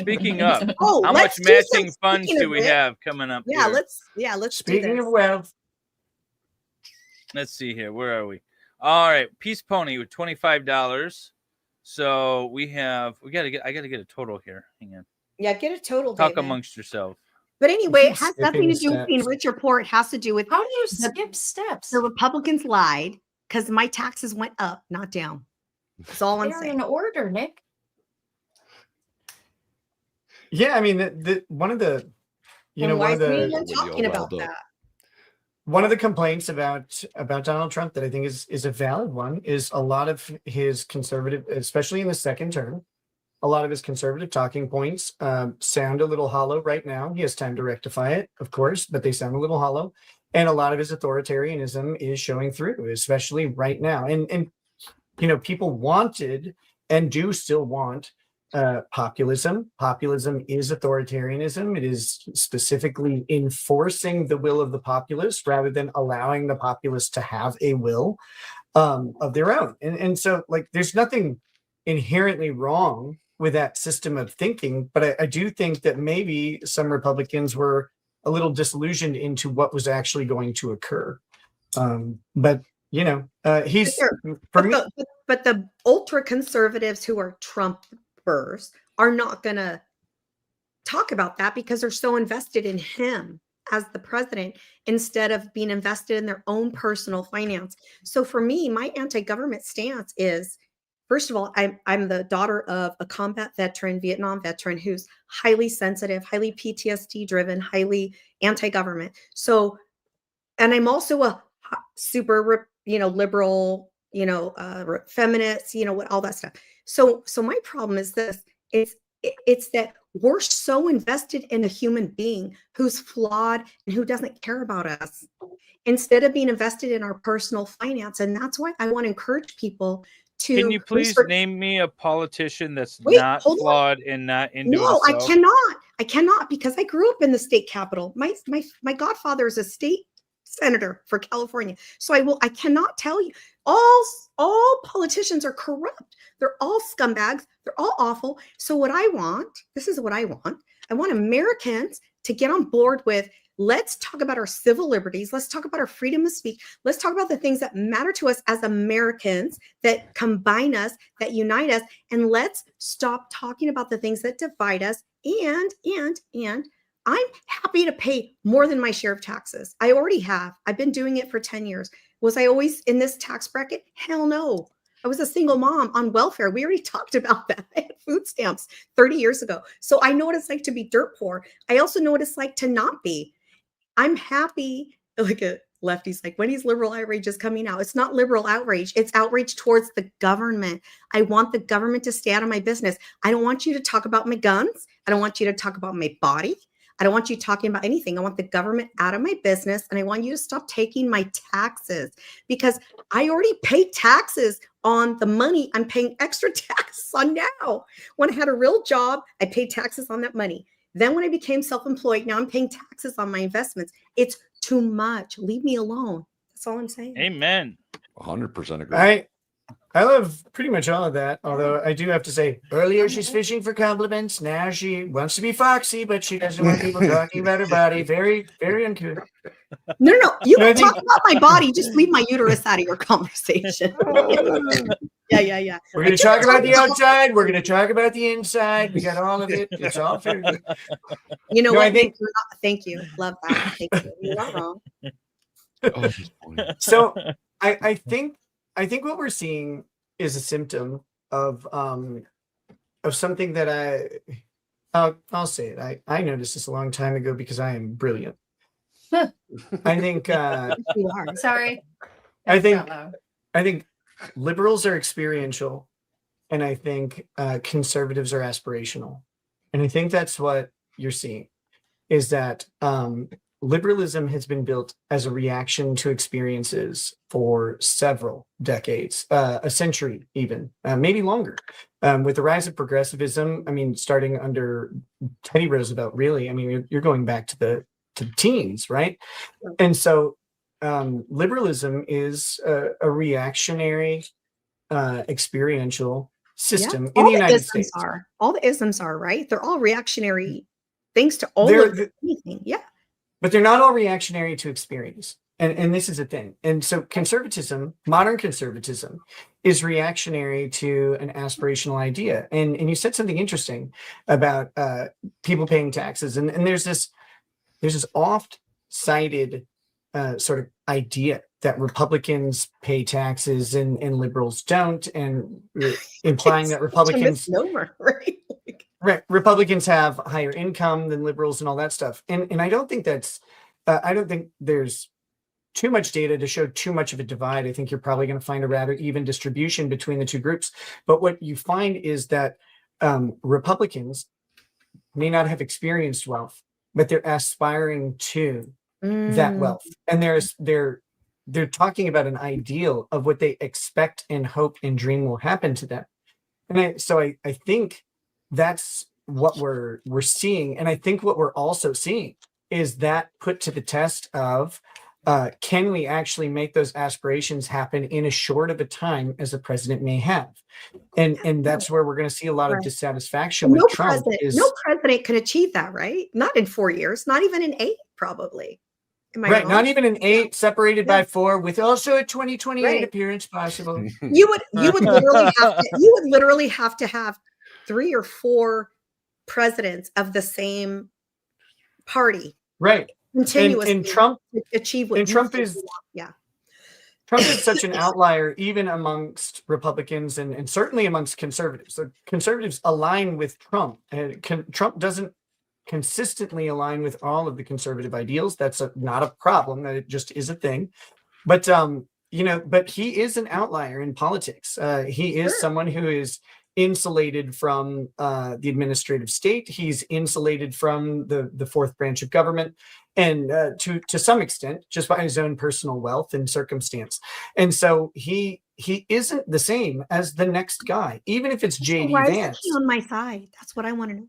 Oh, how much let's do some- matching funds speaking do of we it, have coming up Yeah, here? let's do Speaking this. of wealth, Let's see here. Where are we? All right, Peace Pony with $25. So I gotta get a total here. Hang on. Yeah, get a total, Talk David. amongst yourself. But anyway, it Keep has nothing to do with skipping being steps. rich or poor. It has to do with How do you skip steps? the Republicans lied because my taxes went up, not down. That's all I'm They're saying. in order, Nick. yeah, I mean, the one of the, And why is anyone When talking you're about riled up. that? one of the complaints about Donald Trump that I think is a valid one is a lot of his conservative, especially in the second term, a lot of his conservative talking points sound a little hollow right now. He has time to rectify it, of course, but they sound a little hollow. And a lot of his authoritarianism is showing through, especially right now. And people wanted and do still want populism. Populism is authoritarianism. It is specifically enforcing the will of the populace rather than allowing the populace to have a will of their own. And so, like, there's nothing inherently wrong with that system of thinking, but I do think that maybe some Republicans were a little disillusioned into what was actually going to occur. But he's for me. But the ultra conservatives who are Trumpers are not going to talk about that because they're so invested in him as the president instead of being invested in their own personal finance. So for me, my anti-government stance is, first of all, I'm the daughter of a combat veteran, Vietnam veteran, who's highly sensitive, highly PTSD driven, highly anti-government. So, and I'm also a super, liberal, feminist, all that stuff. So my problem is this: it's that we're so invested in a human being who's flawed and who doesn't care about us, instead of being invested in our personal finance. And that's why I want to encourage people to. Can you please name me a politician that's not flawed and not into No, himself? I cannot because I grew up in the state capitol. My godfather is a state senator for California. So I cannot tell you. All politicians are corrupt. They're all scumbags. They're all awful. So what I want, this is what I want. I want Americans to get on board with, let's talk about our civil liberties. Let's talk about our freedom of speech. Let's talk about the things that matter to us as Americans, that combine us, that unite us. And let's stop talking about the things that divide us. And I'm happy to pay more than my share of taxes. I already have. I've been doing it for 10 years. Was I always in this tax bracket? Hell no. I was a single mom on welfare. We already talked about that. I had food stamps 30 years ago. So I know what it's like to be dirt poor. I also know what it's like to not be. I'm happy. Like a lefty's like, Wendy's liberal outrage is coming out. It's not liberal outrage. It's outrage towards the government. I want the government to stay out of my business. I don't want you to talk about my guns. I don't want you to talk about my body. I don't want you talking about anything. I want the government out of my business, and I want you to stop taking my taxes, because I already pay taxes on the money I'm paying extra taxes on now. When I had a real job, I paid taxes on that money. Then when I became self-employed, now I'm paying taxes on my investments. It's too much. Leave me alone. That's all I'm saying. Amen. 100% agree. I love pretty much all of that, although I do have to say, earlier she's fishing for compliments. Now she wants to be foxy, but she doesn't want people talking about her body. Very, very uncouth. No. You can talk about my body. Just leave my uterus out of your conversation. Yeah. We're going to talk about the outside. We're going to talk about the inside. We got all of it. It's all fair. You know No, what? I think- Thank you. Love that. Thank you. You're not wrong. So I think what we're seeing is a symptom of something that I'll say it. I noticed this a long time ago because I am brilliant. I think You are. Sorry. I think Out loud. I think liberals are experiential, and I think conservatives are aspirational. And I think that's what you're seeing, is that liberalism has been built as a reaction to experiences for several decades, a century even, maybe longer. With the rise of progressivism, I mean, starting under Teddy Roosevelt, really, I mean, you're going back to the teens, right? And so liberalism is a reactionary, experiential system in the United States. All the isms are, right? They're all reactionary things to all of anything. Yeah. But they're not all reactionary to experience. And this is a thing. And so conservatism, modern conservatism, is reactionary to an aspirational idea. And you said something interesting about people paying taxes. And there's this oft cited sort of idea that Republicans pay taxes and liberals don't, and implying that Republicans right? Right. Republicans have higher income than liberals and all that stuff. And I don't think that's, I don't think there's too much data to show too much of a divide. I think you're probably going to find a rather even distribution between the two groups. But what you find is that Republicans may not have experienced wealth, but they're aspiring to that wealth. And they're talking about an ideal of what they expect and hope and dream will happen to them. And so I think that's what we're seeing. And I think what we're also seeing is that put to the test of can we actually make those aspirations happen in as short of a time as the president may have? And that's where we're going to see a lot of dissatisfaction with Trump. No president can achieve that, right? Not in 4 years, not even in 8, probably. Am I right, wrong? not even an 8 separated by 4, with also a 2028 appearance possible. You would literally have to have 3 or 4 presidents of the same party, right? Continuously, and Trump to achieve what Trump you is want. Yeah. Trump is such an outlier, even amongst Republicans and certainly amongst conservatives. So conservatives align with Trump, and Trump doesn't consistently align with all of the conservative ideals. That's not a problem. That it just is a thing. But but he is an outlier in politics. He is someone who is insulated from the administrative state. He's insulated from the fourth branch of government, and to some extent, just by his own personal wealth and circumstance. And so he isn't the same as the next guy, even if it's J.D. Why Vance. is he on my side? That's what I want to know.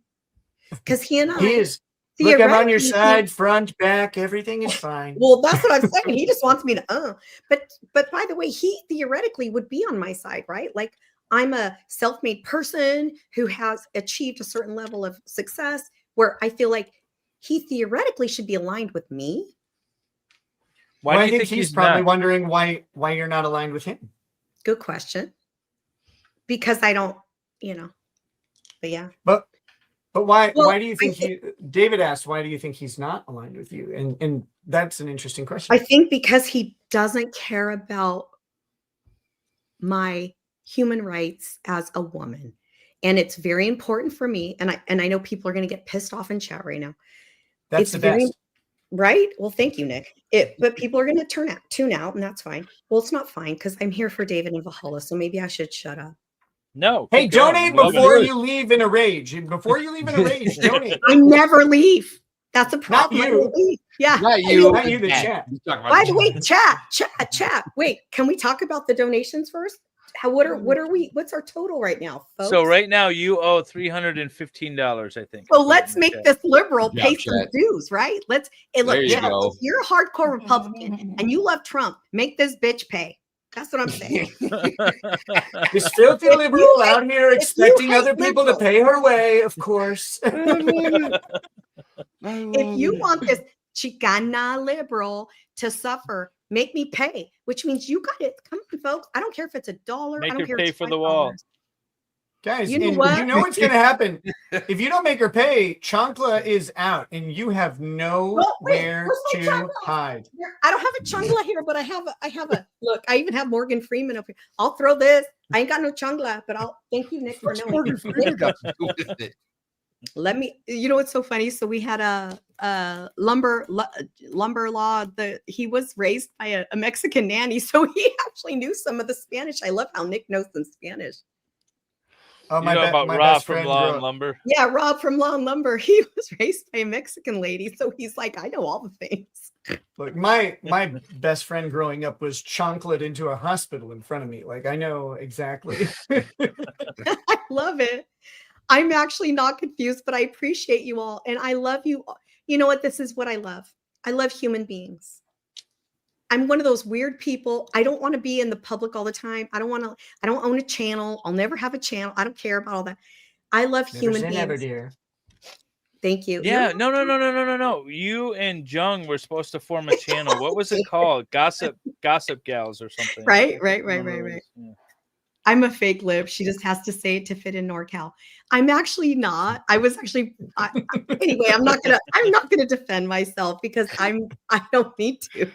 Because he and I, He is. Look, I'm on your side, front, back. Everything is fine. Well, that's what I'm saying. He just wants me to. But by the way, he theoretically would be on my side, right? Like, I'm a self-made person who has achieved a certain level of success, where I feel like he theoretically should be aligned with me. Why do you think he's probably wondering why you're not aligned with him? Good question. Because I don't, but yeah. But why do you think David asked, why do you think he's not aligned with you? And that's an interesting question. I think because he doesn't care about my human rights as a woman. And it's very important for me. And I know people are going to get pissed off in chat right now. That's the best. Right? Well, thank you, Nick. But people are going to tune out, and that's fine. Well, it's not fine because I'm here for David and Valhalla, so maybe I should shut up. No. Hey, donate before you leave in a rage. Before you leave in a rage, donate. I never leave. That's a problem. Not you. Yeah. Not you. Not you, the chat. By the way, chat. Wait, can we talk about the donations first? What's our total right now, folks? So right now you owe $315, I think. So let's make this liberal pay some dues, right? Look, if you're a hardcore Republican and you love Trump, make this bitch pay. That's what I'm saying. This filthy liberal out here expecting other people to pay her way, of course. If you want this Chicana liberal to suffer, make me pay, which means you got it. Come on, folks. I don't care if it's $1. Make I don't her care pay if it's for the wall. Guys, you know what's going to happen. If you don't make her pay, Chancla is out, and you have nowhere to hide. I don't have a changla here, but I have a look. I even have Morgan Freeman up here. I'll throw this. I ain't got no changla, but thank you, Nick, for knowing. Morgan Freeman got to do with it? Let me. You know what's so funny? So we had a lumber law. He was raised by a Mexican nanny, so he actually knew some of the Spanish. I love how Nick knows some Spanish. Oh, You know about my Rob best from friend Law grew and up- Lumber? Yeah, Rob from Law and Lumber. He was raised by a Mexican lady, so he's like, I know all the things. Look, my best friend growing up was chocolate into a hospital in front of me. Like I know exactly. I love it. I'm actually not confused, but I appreciate you all, and I love you. You know what? This is what I love. I love human beings. I'm one of those weird people. I don't want to be in the public all the time. I don't own a channel. I'll never have a channel. I don't care about all that. I love Never human say beings. never, dear. Thank you. Yeah, no. You and Jung were supposed to form a channel. What was it called? Gossip Gals or something. Right. Yeah. I'm a fake lib. She just has to say it to fit in NorCal. I'm actually not. I was actually anyway. I'm not gonna defend myself because I don't need to.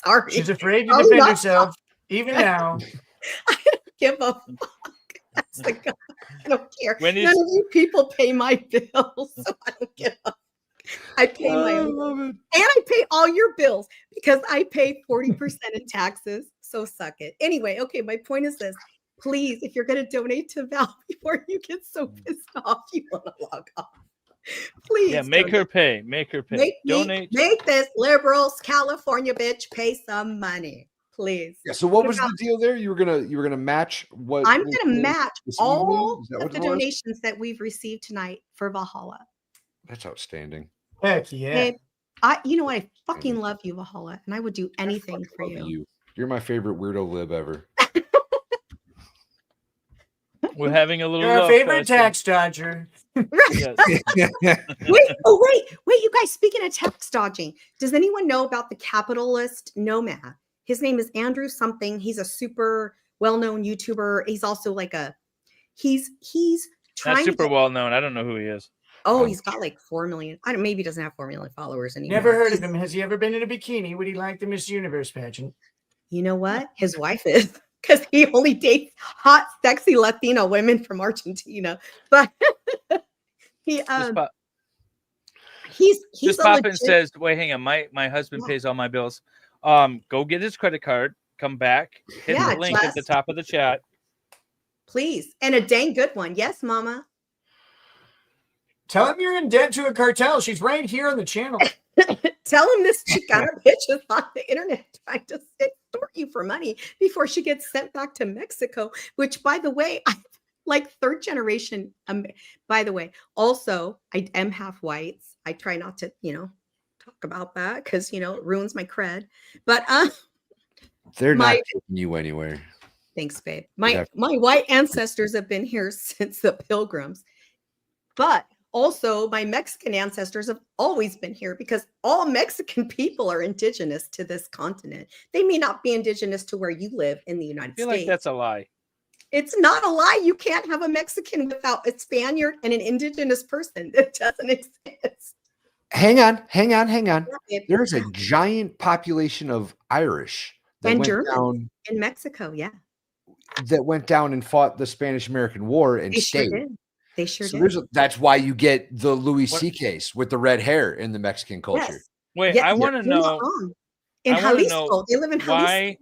Sorry. She's afraid to defend herself, even now. I don't give a fuck. That's the guy. I don't care. Wendy's- None of you people pay my bills, so I don't give a. I pay my own, and I pay all your bills because I pay 40% in taxes. So suck it. Anyway, okay. My point is this: please, if you're going to donate to Val before you get so pissed off, you want to log off. Please, Yeah, make her pay. Make her pay. Donate. Make this liberals, California bitch, pay some money, please. Yeah. So what was the deal there? You were gonna match what? I'm going to match all Is that of what the it was? donations that we've received tonight for Valhalla. That's outstanding. Heck yeah. Babe, you know what? I fucking love you, Valhalla, and I would do anything for you. You're my favorite weirdo lib ever. We're having a little. Your love favorite fest. tax dodger. Yes. Wait, you guys, speaking of tax dodging, does anyone know about the capitalist nomad? His name is Andrew something. He's a super well-known YouTuber. He's also like he's trying Not super to get, well known. I don't know who he is. he's got like 4 million. Maybe he doesn't have 4 million followers anymore. Never heard of him. Has he ever been in a bikini? Would he like the Miss Universe pageant? You know what? His wife is, because he only dates hot, sexy Latino women from Argentina. But he's Just a pop and legit- says, "Wait, hang on. My husband pays all my bills. Go get his credit card. Come back. Hit Yeah, the link at the top of the chat. please, and a dang good one. Yes, Mama. Tell him you're in debt to a cartel. She's right here on the channel. Tell him this Chicana bitch is on the internet trying to extort you for money before she gets sent back to Mexico, which, by the way, I like third generation. By the way, also, I am half white. I try not to, talk about that because, it ruins my cred. But They're not taking you anywhere. thanks, babe. My white ancestors have been here since the Pilgrims. But also, my Mexican ancestors have always been here because all Mexican people are indigenous to this continent. They may not be indigenous to where you live in the United I feel States. like that's a lie. It's not a lie. You can't have a Mexican without a Spaniard and an indigenous person. It doesn't exist. Hang on. There's a giant population of Irish that And went German down in Mexico, yeah. that went down and fought the Spanish-American War and They sure stayed. did. They sure So did. that's why you get the Louis C.K.'s with the red hair in the Mexican culture. Yes. Wait, Yeah, I want to you're not know. wrong. In I wanna Jalisco, know they live in Jalisco.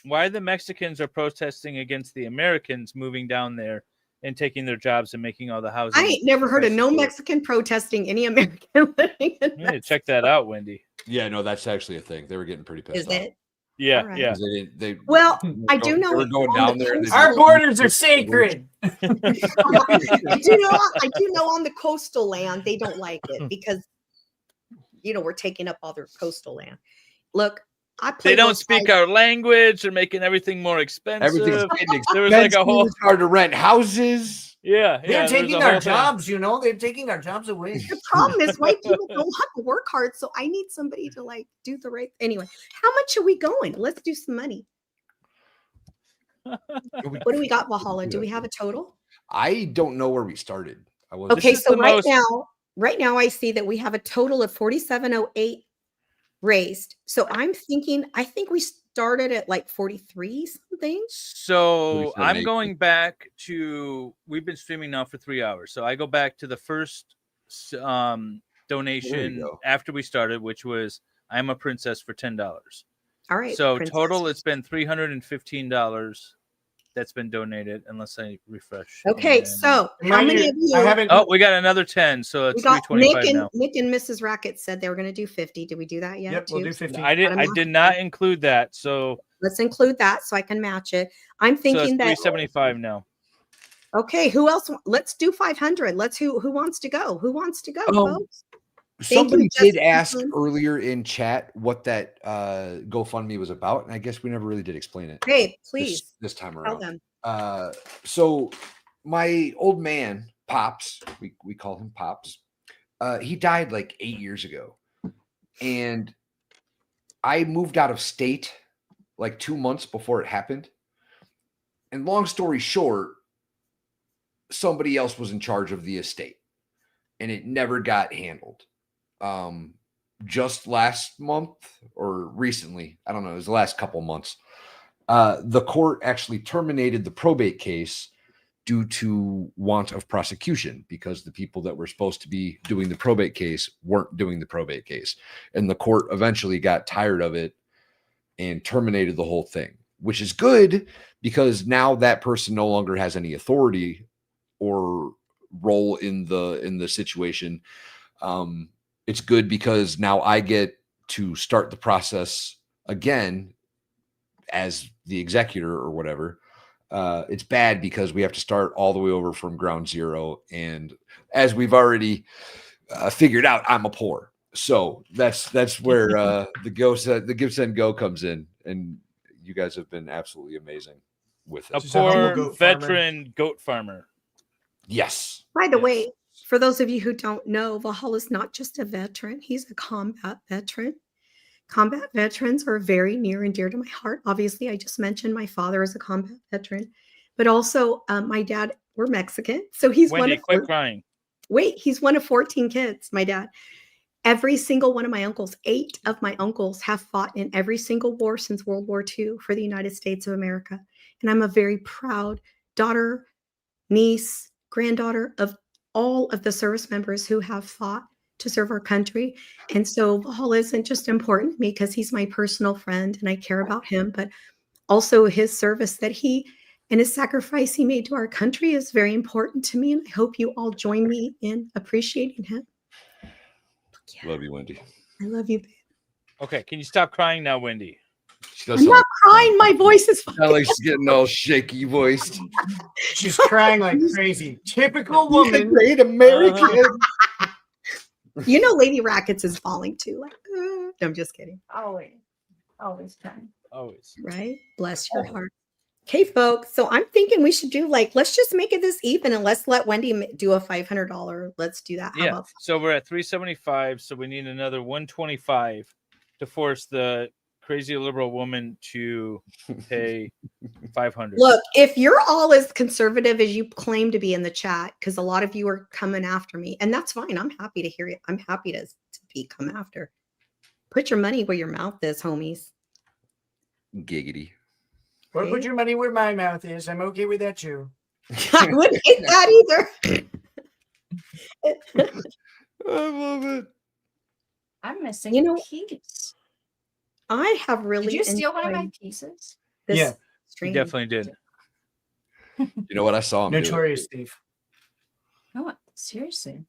why the Mexicans are protesting against the Americans moving down there and taking their jobs and making all the housing. I ain't never heard of no prices go up. Mexican protesting any American living in You need to check that out, Wendy. Yeah, no, that's actually a thing. They were getting pretty pissed Is off. it? Yeah, All right. yeah. Well, I do know They were going on down the there. And Our borders are sacred. I do know on the coastal land they don't like it because we're taking up all their coastal land. Look, I play They don't both speak sides. our language. They're making everything more expensive. Everything's getting There was like a expensive. whole. It's hard to rent houses. Yeah, They're yeah. taking there's a our whole thing. jobs, They're taking our jobs away. The problem is white people don't want to work hard, so I need somebody to do the right. Anyway, how much are we going? Let's do some money. What do we got, Valhalla? Do we have a total? I don't know where we started. I was Okay, so right now I see that we have a total of 4708 raised. So I think we started at like 43 something. So I'm 47.8. going back to. We've been streaming now for 3 hours. So I go back to the first donation after we started, which was "I'm a Princess" for $10. All right. So Princess. total, it's been $315. that's been donated, unless I refresh. Okay, And- so how Mind many you, of you? I haven't. Oh, we got another 10, so We it's got 325 now. Nick and Mrs. Racket said they were going to do 50. Did we do that yet? Yep, we'll too? do 50. I did not include that, so Let's include that so I can match it. I'm so it's thinking that. 375 now. Okay, who else? Let's do 500. Let's who wants to go? Who wants to go, folks? Somebody you, did Justin. ask earlier in chat what that GoFundMe was about, and I guess we never really did explain it. Hey, please this time tell around. them. So my old man, Pops, we call him Pops. He died like 8 years ago, and I moved out of state like 2 months before it happened. And long story short, somebody else was in charge of the estate, and it never got handled. Just last month or recently, I don't know, it was the last couple months, the court actually terminated the probate case due to want of prosecution, because the people that were supposed to be doing the probate case weren't doing the probate case. And the court eventually got tired of it and terminated the whole thing, which is good, because now that person no longer has any authority or role in the situation. It's good because now I get to start the process again as the executor or whatever. It's bad because we have to start all the way over from ground zero. And as we've already figured out, I'm a poor. So that's where the Give Send Go comes in. And you guys have been absolutely amazing with it. A poor veteran goat farmer. Yes. By the way, for those of you who don't know, Valhalla's not just a veteran, he's a combat veteran. Combat veterans are very near and dear to my heart. Obviously, I just mentioned my father is a combat veteran, but also my dad, we're Mexican. So he's Wendy, quit crying. Wait, he's one of 14 kids, my dad. Every single one of my uncles, 8 of my uncles have fought in every single war since World War II for the United States of America. And I'm a very proud daughter, niece, granddaughter of all of the service members who have fought to serve our country. And so Valhalla isn't just important to me because he's my personal friend and I care about him, but also his service that he and his sacrifice he made to our country is very important to me. And I hope you all join me in appreciating him. Yeah. Love you, Wendy. I love you, babe. Okay, can you stop crying now, Wendy? I'm not crying. My voice is fine. Sound like she's getting all shaky voiced. She's crying like crazy. Typical woman. Great American. You know, Lady Rackets is falling too. Like, no, I'm just kidding. Always trying. Always. Right? Bless your heart. Okay, folks. So I'm thinking we should do let's just make it this even and let's let Wendy do a $500. Let's do that. How Yeah. about So we're at 375. So we need another 125 to force the crazy liberal woman to pay 500. Look, if you're all as conservative as you claim to be in the chat, because a lot of you are coming after me, and that's fine. I'm happy to hear it. I'm happy to be come after. Put your money where your mouth is, homies. Giggity. Or put your money where my mouth is. I'm okay with that too. I wouldn't hate that either. I love it. I'm missing a piece. I have really. Did you steal one of my pieces? Yeah, you definitely did. You know what? I saw him. Notorious thief. No, seriously.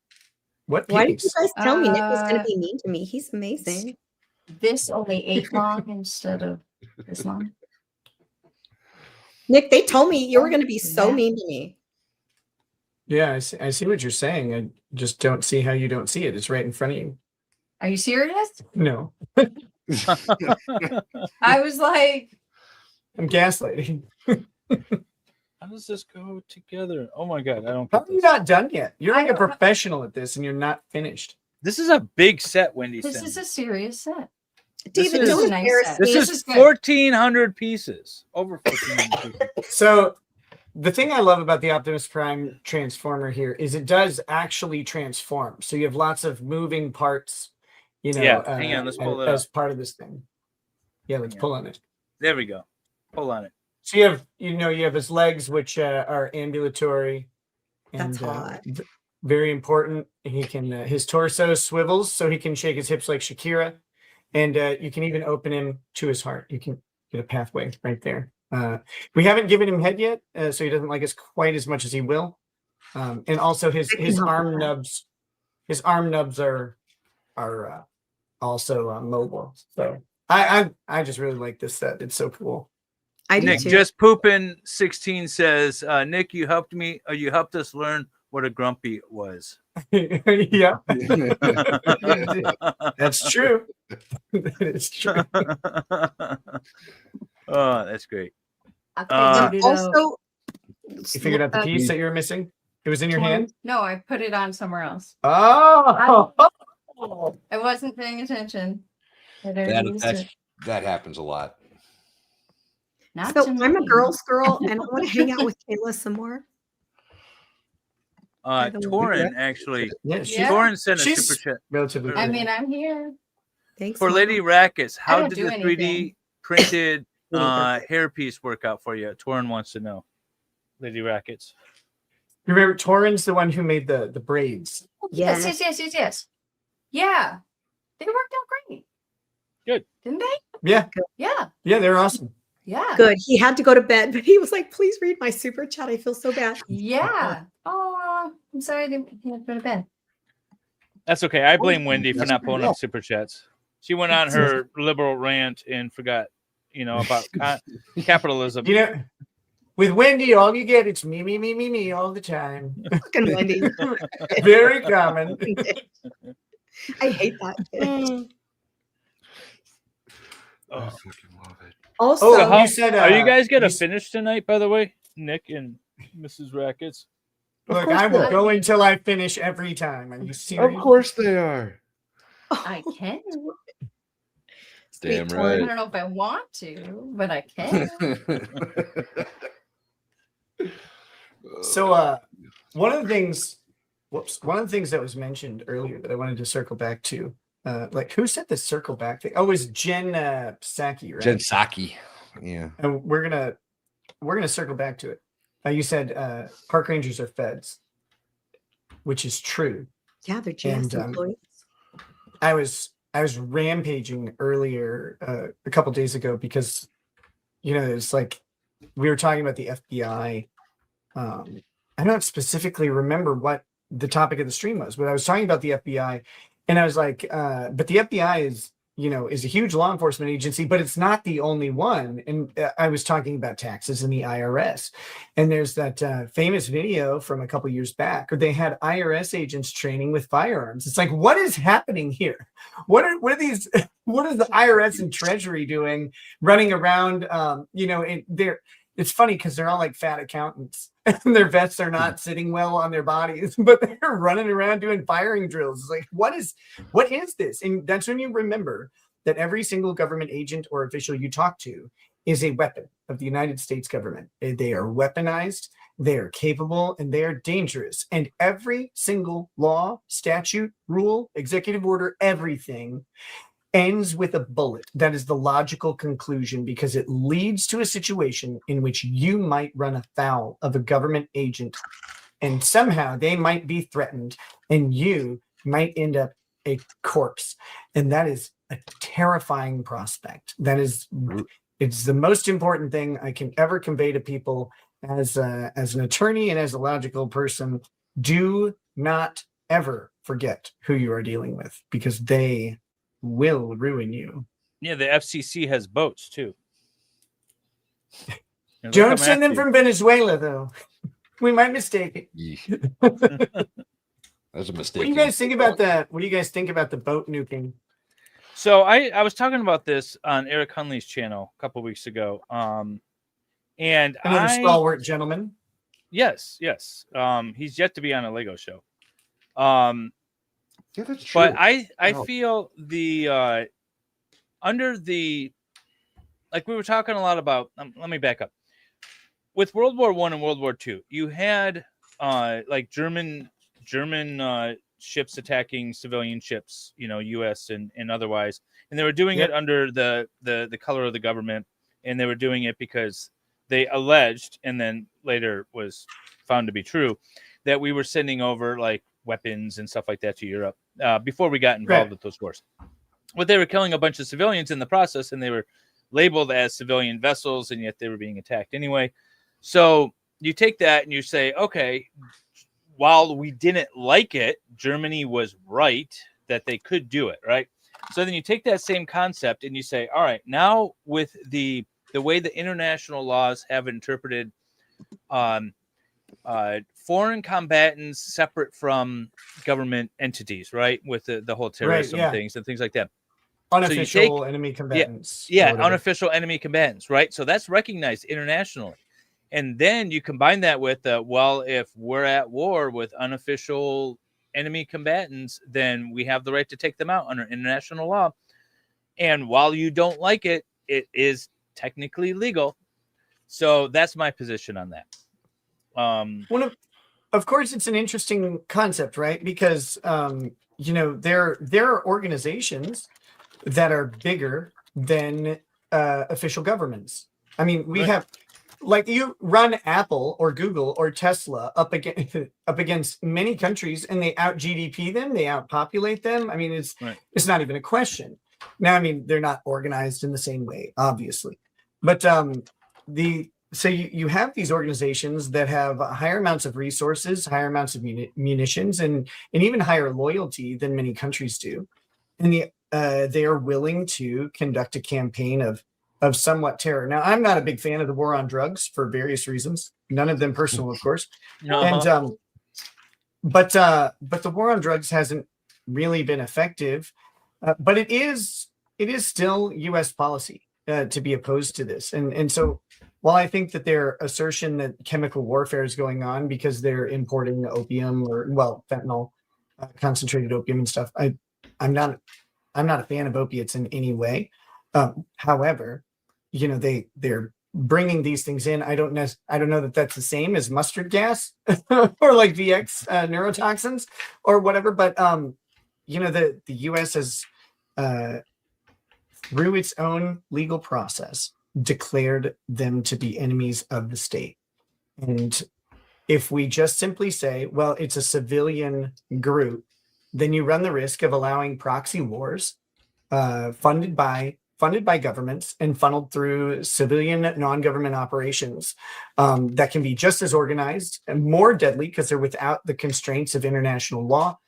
What piece? Why did you guys tell me Nick was going to be mean to me? He's amazing. This only 8 long instead of this long. Nick, they told me you were going to be so mean to me. Yeah, I see what you're saying. I just don't see how you don't see it. It's right in front of you. Are you serious? No. I was like, I'm gaslighting. How does this go together? Oh my god, I don't. How are you not done yet? You're like a professional at this, and you're not finished. This is a big set, Wendy. this is a serious set. David, This don't is a nice embarrass set. me. This is good. 1,400 pieces. Over 1,400 pieces. So the thing I love about the Optimus Prime Transformer here is it does actually transform. So you have lots of moving parts, you know, Yeah, hang on, let's pull it as up. part of this thing. Yeah, let's pull on it. There we go. Pull on it. So you have his legs, which are ambulatory. That's hot. Very important. He can his torso swivels so he can shake his hips like Shakira, and you can even open him to his heart. You can get a pathway right there. We haven't given him head yet, so he doesn't like us quite as much as he will. And also his arm nubs are also mobile. So I just really like this set. It's so cool. Nick, just pooping 16 says, Nick, you helped us learn what a grumpy was. Yeah. That's true. It's true. Oh, that's great. Also, you figured out the piece that you were missing? It was in your hand? No, I put it on somewhere else. Oh, I wasn't paying attention. That happens a lot. Not so to I'm a me. girl's girl and I want to hang out with Kayla some more. Torin actually. Yeah, Torin sent a super chat. Relatively. I mean, I'm here. Thanks. For Lady Rackets, I how don't did do the 3D anything. printed hairpiece work out for you? Torin wants to know. Lady Rackets. Remember, Torin's the one who made the braids. Yes. Yeah, they worked out great. Good, didn't they? Yeah. Yeah. Yeah, they're awesome. Yeah. Good. He had to go to bed, but he was like, please read my super chat. I feel so bad. Yeah. Oh, I'm sorry he had to go to bed. That's okay. I blame Wendy for not pulling up super chats. She went on her liberal rant and forgot, about capitalism. With Wendy, all you get is me all the time. Fucking Wendy. Very common. I hate that kid. I fucking love it. Also, you said, are you guys gonna finish tonight? By the way, Nick and Mrs. Rackets. Look, I will go until I finish every time. Are you serious? Of course they are. I can. Damn I right. don't know if I want to, but I can. So one of the things that was mentioned earlier that I wanted to circle back to, like who said the circle back thing? Oh, it was Jen Psaki, right? Jen Psaki. Yeah. And we're gonna circle back to it. You said park rangers are feds, which is true. Yeah, they're just employees. I was rampaging earlier a couple days ago because it's like we were talking about the FBI. I don't specifically remember what the topic of the stream was, but I was talking about the FBI, and I was like, but the FBI is a huge law enforcement agency, but it's not the only one. And I was talking about taxes and the IRS. And there's that famous video from a couple years back where they had IRS agents training with firearms. It's like, what is happening here? What are these? What is the IRS and Treasury doing, running around? It's funny because they're all like fat accountants and their vests are not sitting well on their bodies, but they're running around doing firing drills. It's like, what is this? And that's when you remember that every single government agent or official you talk to is a weapon of the United States government. They are weaponized, they are capable, and they are dangerous. And every single law, statute, rule, executive order, everything ends with a bullet. That is the logical conclusion because it leads to a situation in which you might run afoul of a government agent and somehow they might be threatened and you might end up a corpse. And that is a terrifying prospect. It's the most important thing I can ever convey to people as an attorney and as a logical person. Do not ever forget who you are dealing with because they will ruin you. Yeah, the FCC has boats too. Don't send them from Venezuela, though. We might mistake it. That's a mistake. What do you guys think about that? What do you guys think about the boat nuking? So I was talking about this on Eric Hunley's channel a couple weeks ago. And another stalwart gentleman. Yes. He's yet to be on a Lego show. Yeah, that's true. But I feel the under the, like we were talking a lot about. Let me back up. With World War I and World War II, you had like German ships attacking civilian ships, U.S. and otherwise, and they were doing it under the color of the government, and they were doing it because they alleged, and then later was found to be true, that we were sending over like weapons and stuff like that to Europe before we got involved with those wars. But they were killing a bunch of civilians in the process, and they were labeled as civilian vessels, and yet they were being attacked anyway. So you take that and you say, okay, while we didn't like it, Germany was right that they could do it, right? So then you take that same concept and you say, all right, now with the way the international laws have interpreted foreign combatants separate from government entities, right? With the whole terrorism things and things like that. Unofficial enemy combatants. Yeah, unofficial enemy combatants, right? So that's recognized internationally. And then you combine that with, well, if we're at war with unofficial enemy combatants, then we have the right to take them out under international law. And while you don't like it, it is technically legal. So that's my position on that. Of course, it's an interesting concept, right? Because there are organizations that are bigger than official governments. I mean, we have, like, you run Apple or Google or Tesla up against many countries, and they out GDP them, they outpopulate them. I mean, it's not even a question. Now, I mean, they're not organized in the same way, obviously, but so you have these organizations that have higher amounts of resources, higher amounts of munitions, and even higher loyalty than many countries do, and they are willing to conduct a campaign of somewhat terror. Now, I'm not a big fan of the war on drugs for various reasons, none of them personal, of course. And but the war on drugs hasn't really been effective. But it is still U.S. policy to be opposed to this. And so while I think that their assertion that chemical warfare is going on because they're importing opium or, well, fentanyl, concentrated opium and stuff, I'm not a fan of opiates in any way. However, they're bringing these things in. I don't know that that's the same as mustard gas or like VX neurotoxins or whatever. But the U.S. has through its own legal process declared them to be enemies of the state. And if we just simply say, well, it's a civilian group, then you run the risk of allowing proxy wars funded by governments and funneled through civilian non-government operations that can be just as organized and more deadly because they're without the constraints of international law.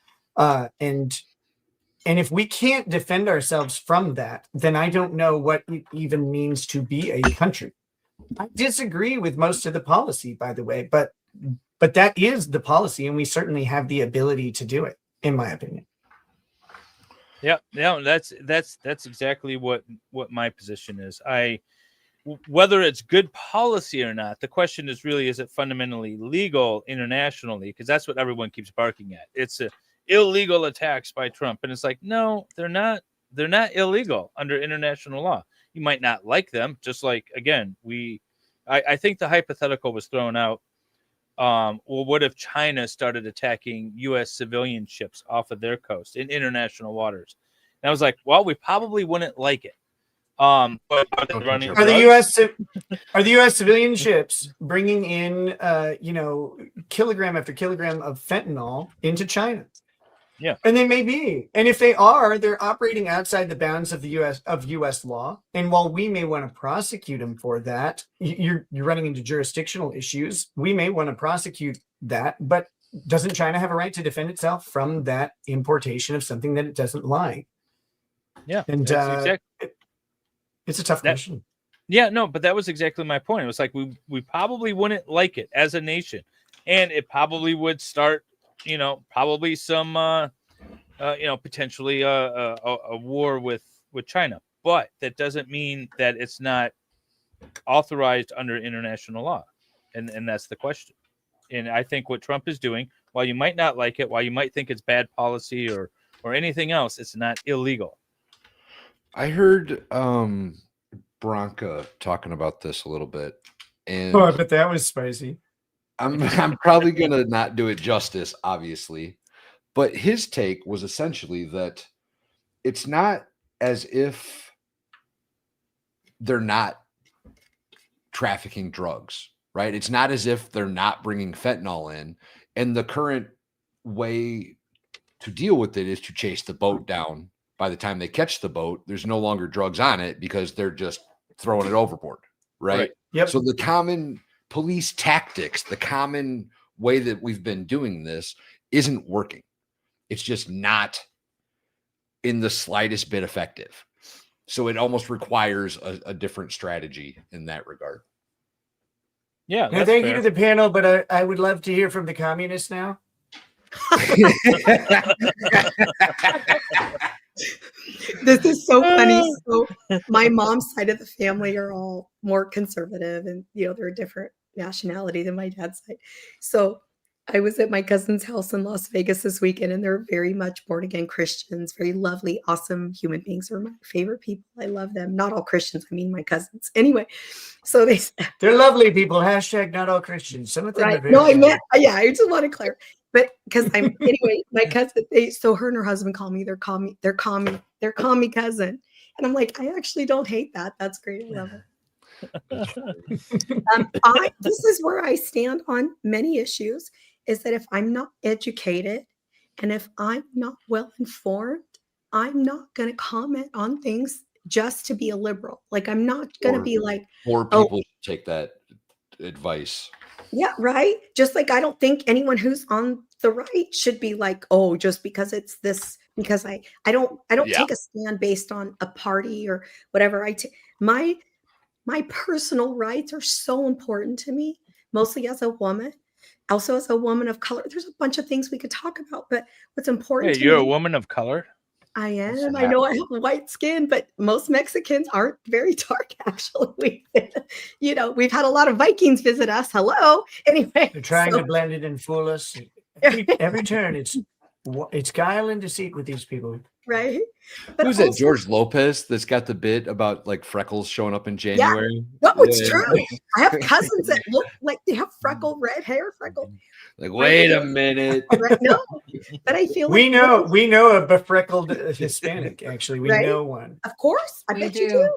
And if we can't defend ourselves from that, then I don't know what it even means to be a country. I disagree with most of the policy, by the way, but that is the policy, and we certainly have the ability to do it, in my opinion. Yeah, that's exactly what my position is. Whether it's good policy or not, the question is really, is it fundamentally legal internationally? Because that's what everyone keeps barking at. It's illegal attacks by Trump, and it's like, no, they're not illegal under international law. You might not like them, just like, again, I think the hypothetical was thrown out. Well, what if China started attacking U.S. civilian ships off of their coast in international waters? And I was like, well, we probably wouldn't like it. But are the U.S. civilian ships bringing in kilogram after kilogram of fentanyl into China? Yeah, and they may be, and if they are, they're operating outside the bounds of the U.S. law. And while we may want to prosecute them for that, you're running into jurisdictional issues. We may want to prosecute that, but doesn't China have a right to defend itself from that importation of something that it doesn't like? Yeah, and it's a tough question. Yeah, no, but that was exactly my point. It was like we probably wouldn't like it as a nation, and it probably would start, probably some, potentially a war with China. But that doesn't mean that it's not authorized under international law, and that's the question. And I think what Trump is doing, while you might not like it, while you might think it's bad policy or anything else, it's not illegal. I heard Bronca talking about this a little bit, and I bet that was spicy. I'm probably gonna not do it justice, obviously, but his take was essentially that it's not as if they're not trafficking drugs, right? It's not as if they're not bringing fentanyl in, and the current way to deal with it is to chase the boat down. By the time they catch the boat, there's no longer drugs on it because they're just throwing it overboard, right? Right. Yep. So the common police tactics, the common way that we've been doing this isn't working. It's just not in the slightest bit effective. So it almost requires a different strategy in that regard. Yeah. Now, thank you to the panel, but I would love to hear from the communists now. This is so funny. So my mom's side of the family are all more conservative, and they're a different nationality than my dad's side. So I was at my cousin's house in Las Vegas this weekend, and they're very much born again Christians, very lovely, awesome human beings. They're my favorite people. I love them. Not all Christians, I mean my cousins. Anyway, so they're lovely people. Hashtag not all Christians. Some of them are very no, I meant, I just want to clarify. But because anyway, my cousin, so her and her husband call me their commie cousin. And I'm like, I actually don't hate that. That's great. I love it. This is where I stand on many issues, is that if I'm not educated and if I'm not well informed, I'm not going to comment on things just to be a liberal. Like, I'm not going to be like, more people should take that advice. Yeah, right. Just like I don't think anyone who's on the right should be like, oh, just because it's this, because I don't take a stand based on a party or whatever. My personal rights are so important to me, mostly as a woman, also as a woman of color. There's a bunch of things we could talk about, but what's important to you're me, a woman of color? I am. I know I have white skin, but most Mexicans aren't very dark, actually. We've had a lot of Vikings visit us. Hello. Anyway. They're trying to blend it and fool us. Every turn, it's guile and deceit with these people. Right. But who's that? George Lopez that's got the bit about like freckles showing up in January. Yeah. No, it's true. I have cousins that look like they have red hair. Like, wait a minute. No, but I feel we know a befreckled Hispanic. Actually, we know one. Of course, I bet you do.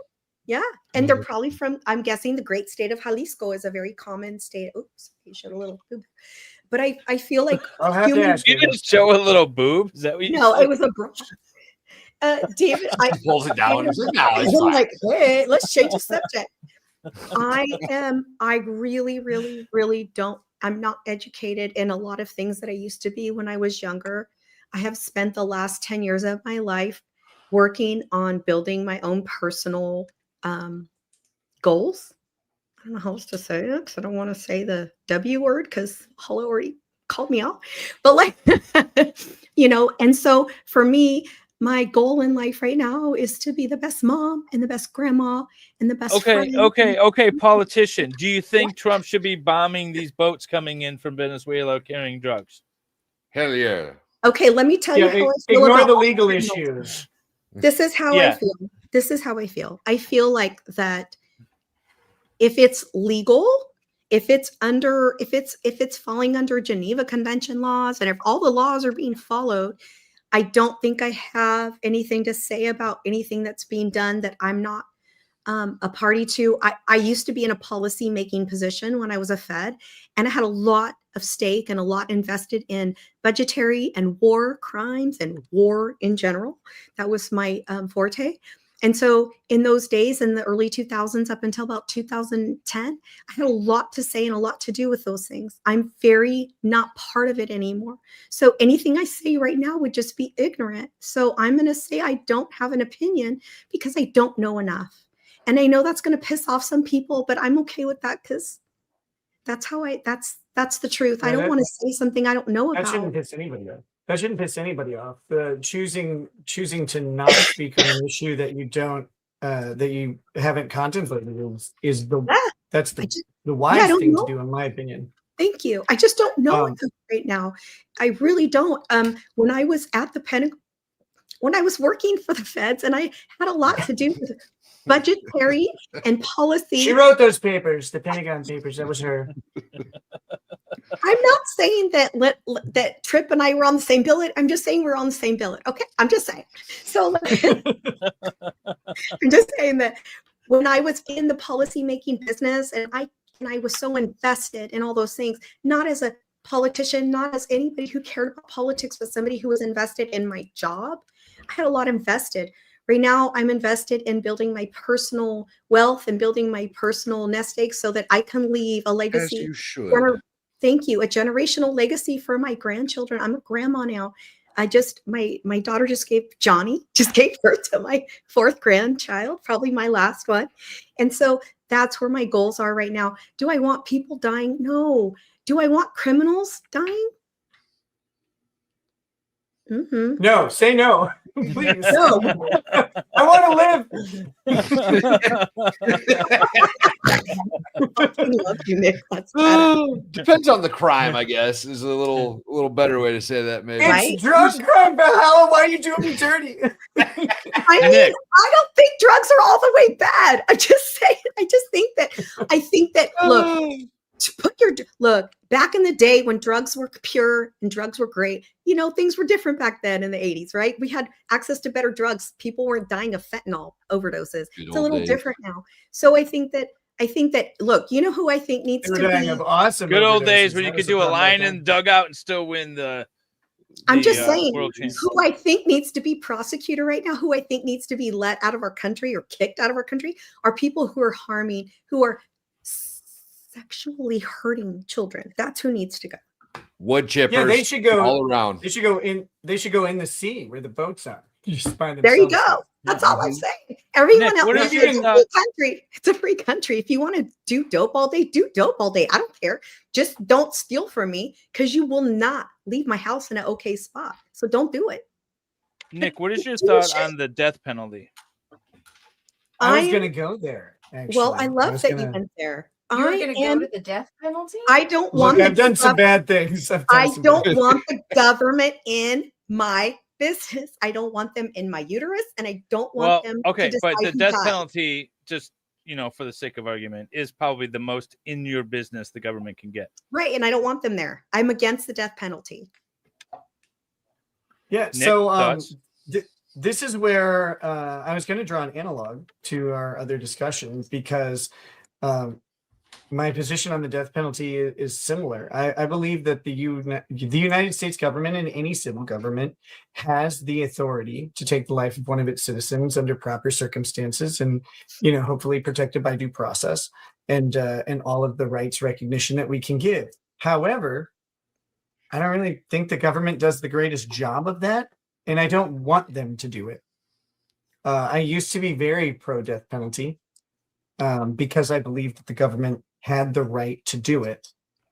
Yeah, and they're probably from. I'm guessing the great state of Jalisco is a very common state. Oops, you showed a little boob. But I feel like I'll have to ask you. Didn't show a little boob? Is that what you said? It was a bra. David, I pulls it down. I'm like, hey, let's change the subject. I really, really, really don't. I'm not educated in a lot of things that I used to be when I was younger. I have spent the last 10 years of my life working on building my own personal goals. I don't know how else to say it because I don't want to say the W word because Hollow already called me out. But and so for me, my goal in life right now is to be the best mom and the best grandma and the best friend. Okay, politician. Do you think Trump should be bombing these boats coming in from Venezuela carrying drugs? Hell yeah. Okay, let me tell you how I feel ignore about the legal issues. This is how I feel. This is how I feel. I feel like that if it's legal, if it's falling under Geneva Convention laws, and if all the laws are being followed, I don't think I have anything to say about anything that's being done that I'm not a party to. I used to be in a policy making position when I was a Fed, and I had a lot of stake and a lot invested in budgetary and war crimes and war in general. That was my forte. And so in those days, in the early 2000s up until about 2010, I had a lot to say and a lot to do with those things. I'm very not part of it anymore. So anything I say right now would just be ignorant. So I'm going to say I don't have an opinion because I don't know enough. And I know that's going to piss off some people, but I'm okay with that because that's the truth. I don't want to say something I don't know about. That shouldn't piss anybody off. That shouldn't piss anybody off. Choosing to not speak on an issue that you don't that you haven't contemplated is the wise thing to do, in my opinion. Thank you. I just don't know right now. I really don't. When I was at the Pentagon, when I was working for the feds, and I had a lot to do with budgetary and policy. She wrote those papers, the Pentagon papers. That was her. I'm not saying that Tripp and I were on the same billet. I'm just saying we're on the same billet. Okay, I'm just saying. So I'm just saying that when I was in the policy making business, and I was so invested in all those things, not as a politician, not as anybody who cared about politics, but somebody who was invested in my job. I had a lot invested. Right now, I'm invested in building my personal wealth and building my personal nest egg so that I can leave a legacy. As you should. Thank you. A generational legacy for my grandchildren. I'm a grandma now. My daughter just gave birth to my 4th grandchild, probably my last one. And so that's where my goals are right now. Do I want people dying? No. Do I want criminals dying? Mm-hmm. No, say no, please. No. I want to I love you, Nick. That's Depends on the crime, I guess, is a little better way to say that, maybe. It's drug crime, Valhalla. Why are you doing me dirty? I mean, I don't think drugs are all the way bad. I'm just saying. I think that look, back in the day when drugs were pure and drugs were great, things were different back then in the 80s, right? We had access to better drugs. People weren't dying of fentanyl overdoses. It's a little different now. So I think that look, you know who I think needs to be of awesome good old days when you could do a line in the dugout and still win the I'm just saying world who I think needs to be prosecuted right now, who I think needs to be let out of our country or kicked out of our country are people who are who are sexually hurting children. That's who needs to go. Wood chippers. Yeah, they should go all around. They should go in the sea where the boats are. There you go. That's all I'm saying. Everyone Nick, else, it's a free country. It's a free country. If you want to do dope all day, do dope all day. I don't care. Just don't steal from me because you will not leave my house in an okay spot. So don't do it. Nick, what is your thought on the death penalty? I was going to go there. Actually. Well, I love that you went there. You're going to go to the death penalty? I don't want. I've done some bad things. I don't want the government in my business. I don't want them in my uterus, and I don't want them. Okay, to but the decide death who dies. penalty, just for the sake of argument, is probably the most in your business the government can get. Right, and I don't want them there. I'm against the death penalty. Yeah. Nick, so this is where I was going to draw an analog to our other discussions because my position on the death penalty is similar. I believe that the United States government and any civil government has the authority to take the life of one of its citizens under proper circumstances and, hopefully protected by due process and all of the rights recognition that we can give. However, I don't really think the government does the greatest job of that, and I don't want them to do it. I used to be very pro-death penalty because I believed that the government had the right to do it.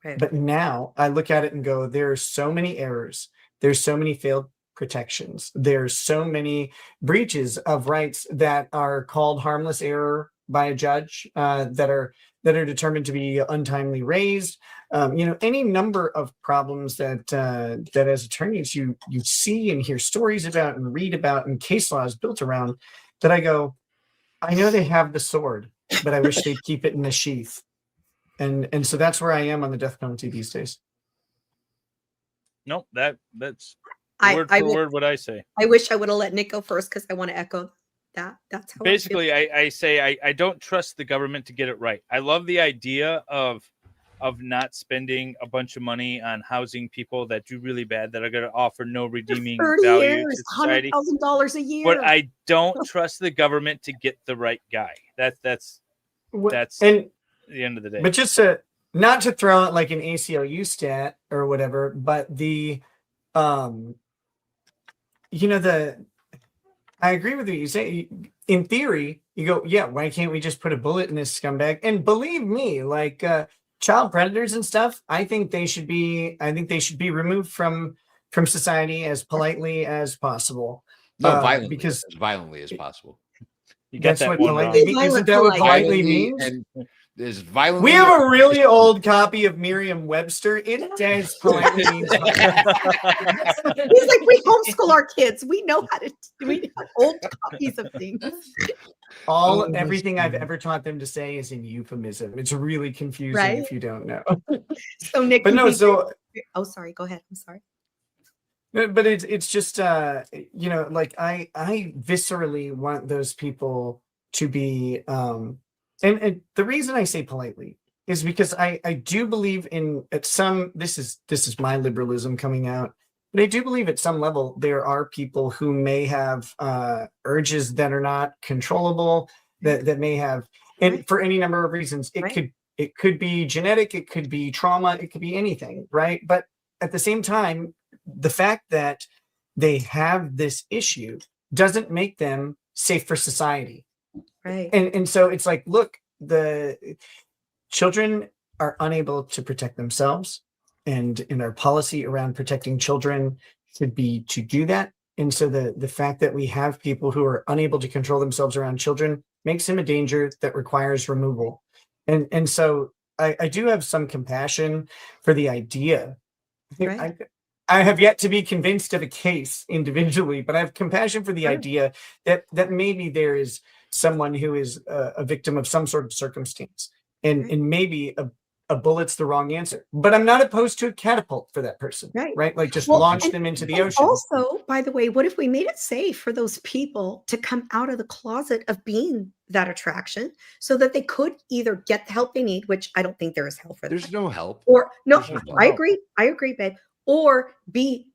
Right. But now I look at it and go, there are so many errors. There's so many failed protections. There's so many breaches of rights that are called harmless error by a judge that are determined to be untimely raised. Any number of problems that as attorneys you see and hear stories about and read about and case laws built around that I go, I know they have the sword, but I wish they'd keep it in the sheath. And so that's where I am on the death penalty these days. Nope, that's word for word what I say. I wish I would have let Nick go first because I want to echo that. That's how basically I say I don't trust the government to get it right. I love the idea of not spending a bunch of money on housing people that do really bad that are going to offer no redeeming 30 value years, to society. $100,000 a year. But I don't trust the government to get the right guy. That's and the end of the day. But just not to throw out like an ACLU stat or whatever, but I agree with what you say. In theory, you go, yeah, why can't we just put a bullet in this scumbag? And believe me, like child predators and stuff, I think they should be removed from society as politely as possible. No, violently, because as violently as possible. That's what politely means. Isn't that what politely means? And is violently. We have a really old copy of Merriam-Webster. It says politely means. He's like, we homeschool our kids. We know how to. We have old copies of things. Everything I've ever taught them to say is in euphemism. It's really confusing if you don't know. So Nick, but no, oh, sorry. Go ahead. I'm sorry. But it's just like I viscerally want those people to be and the reason I say politely is because I do believe in this is my liberalism coming out. But I do believe at some level there are people who may have urges that are not controllable, that may have, and for any number of reasons, it could be genetic, it could be trauma, it could be anything, right? But at the same time, the fact that they have this issue doesn't make them safe for society. Right. And so it's like, look, the children are unable to protect themselves, and in our policy around protecting children should be to do that. And so the fact that we have people who are unable to control themselves around children makes him a danger that requires removal. And so I do have some compassion for the idea. I have yet to be convinced of a case individually, but I have compassion for the idea that maybe there is someone who is a victim of some sort of circumstance, and maybe a bullet's the wrong answer. But I'm not opposed to a catapult for that person, right? Like just launch them into the ocean. Also, by the way, what if we made it safe for those people to come out of the closet of being that attraction, so that they could either get the help they need, which I don't think there is help for them. There's no help. Or no, There's no I help. agree, babe. Or be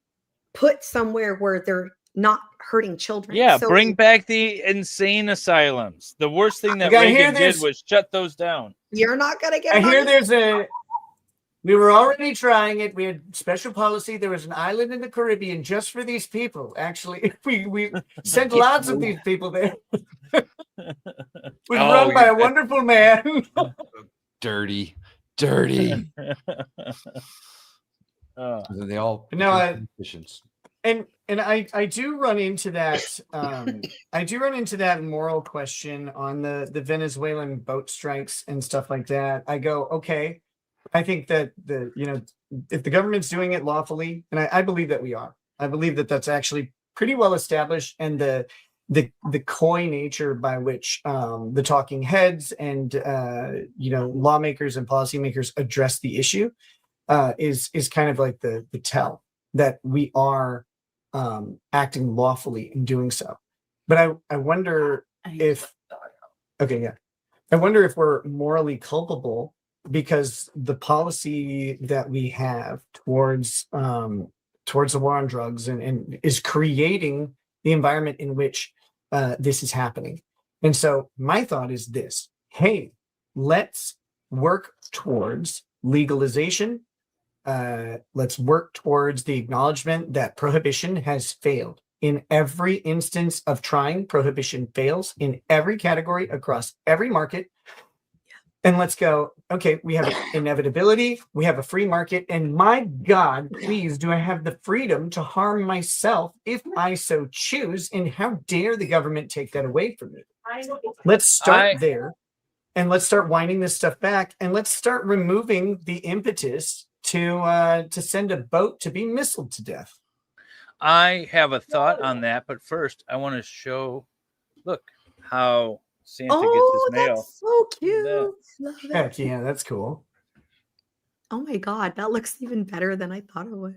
put somewhere where they're not hurting children. Yeah, So- bring back the insane asylums. The worst thing that I hear Reagan did there's- was shut those down. You're not gonna get. I hear we were already trying it. We had special policy. There was an island in the Caribbean just for these people. Actually, we sent lots of these people there. It was run by a wonderful man. Dirty. They all politicians. And I do run into that. I do run into that moral question on the Venezuelan boat strikes and stuff like that. I go, okay, I think that if the government's doing it lawfully, and I believe that we are, I believe that that's actually pretty well established, and the coy nature by which the talking heads and lawmakers and policymakers address the issue is kind of like the tell that we are acting lawfully in doing so. But I wonder if I wonder if we're morally culpable because the policy that we have towards the war on drugs and is creating the environment in which this is happening. And so my thought is this: hey, let's work towards legalization. Let's work towards the acknowledgement that prohibition has failed. In every instance of trying, prohibition fails in every category across every market. And let's go, okay, we have inevitability, we have a free market, and my God, please, do I have the freedom to harm myself if I so choose, and how dare the government take that away from me? Let's start there, and let's start winding this stuff back, and let's start removing the impetus to send a boat to be missiled to death. I have a thought on that, but first I want to show, look how Santa gets his mail. That's so cute. Love it. Heck yeah, that's cool. Oh my God, that looks even better than I thought it would.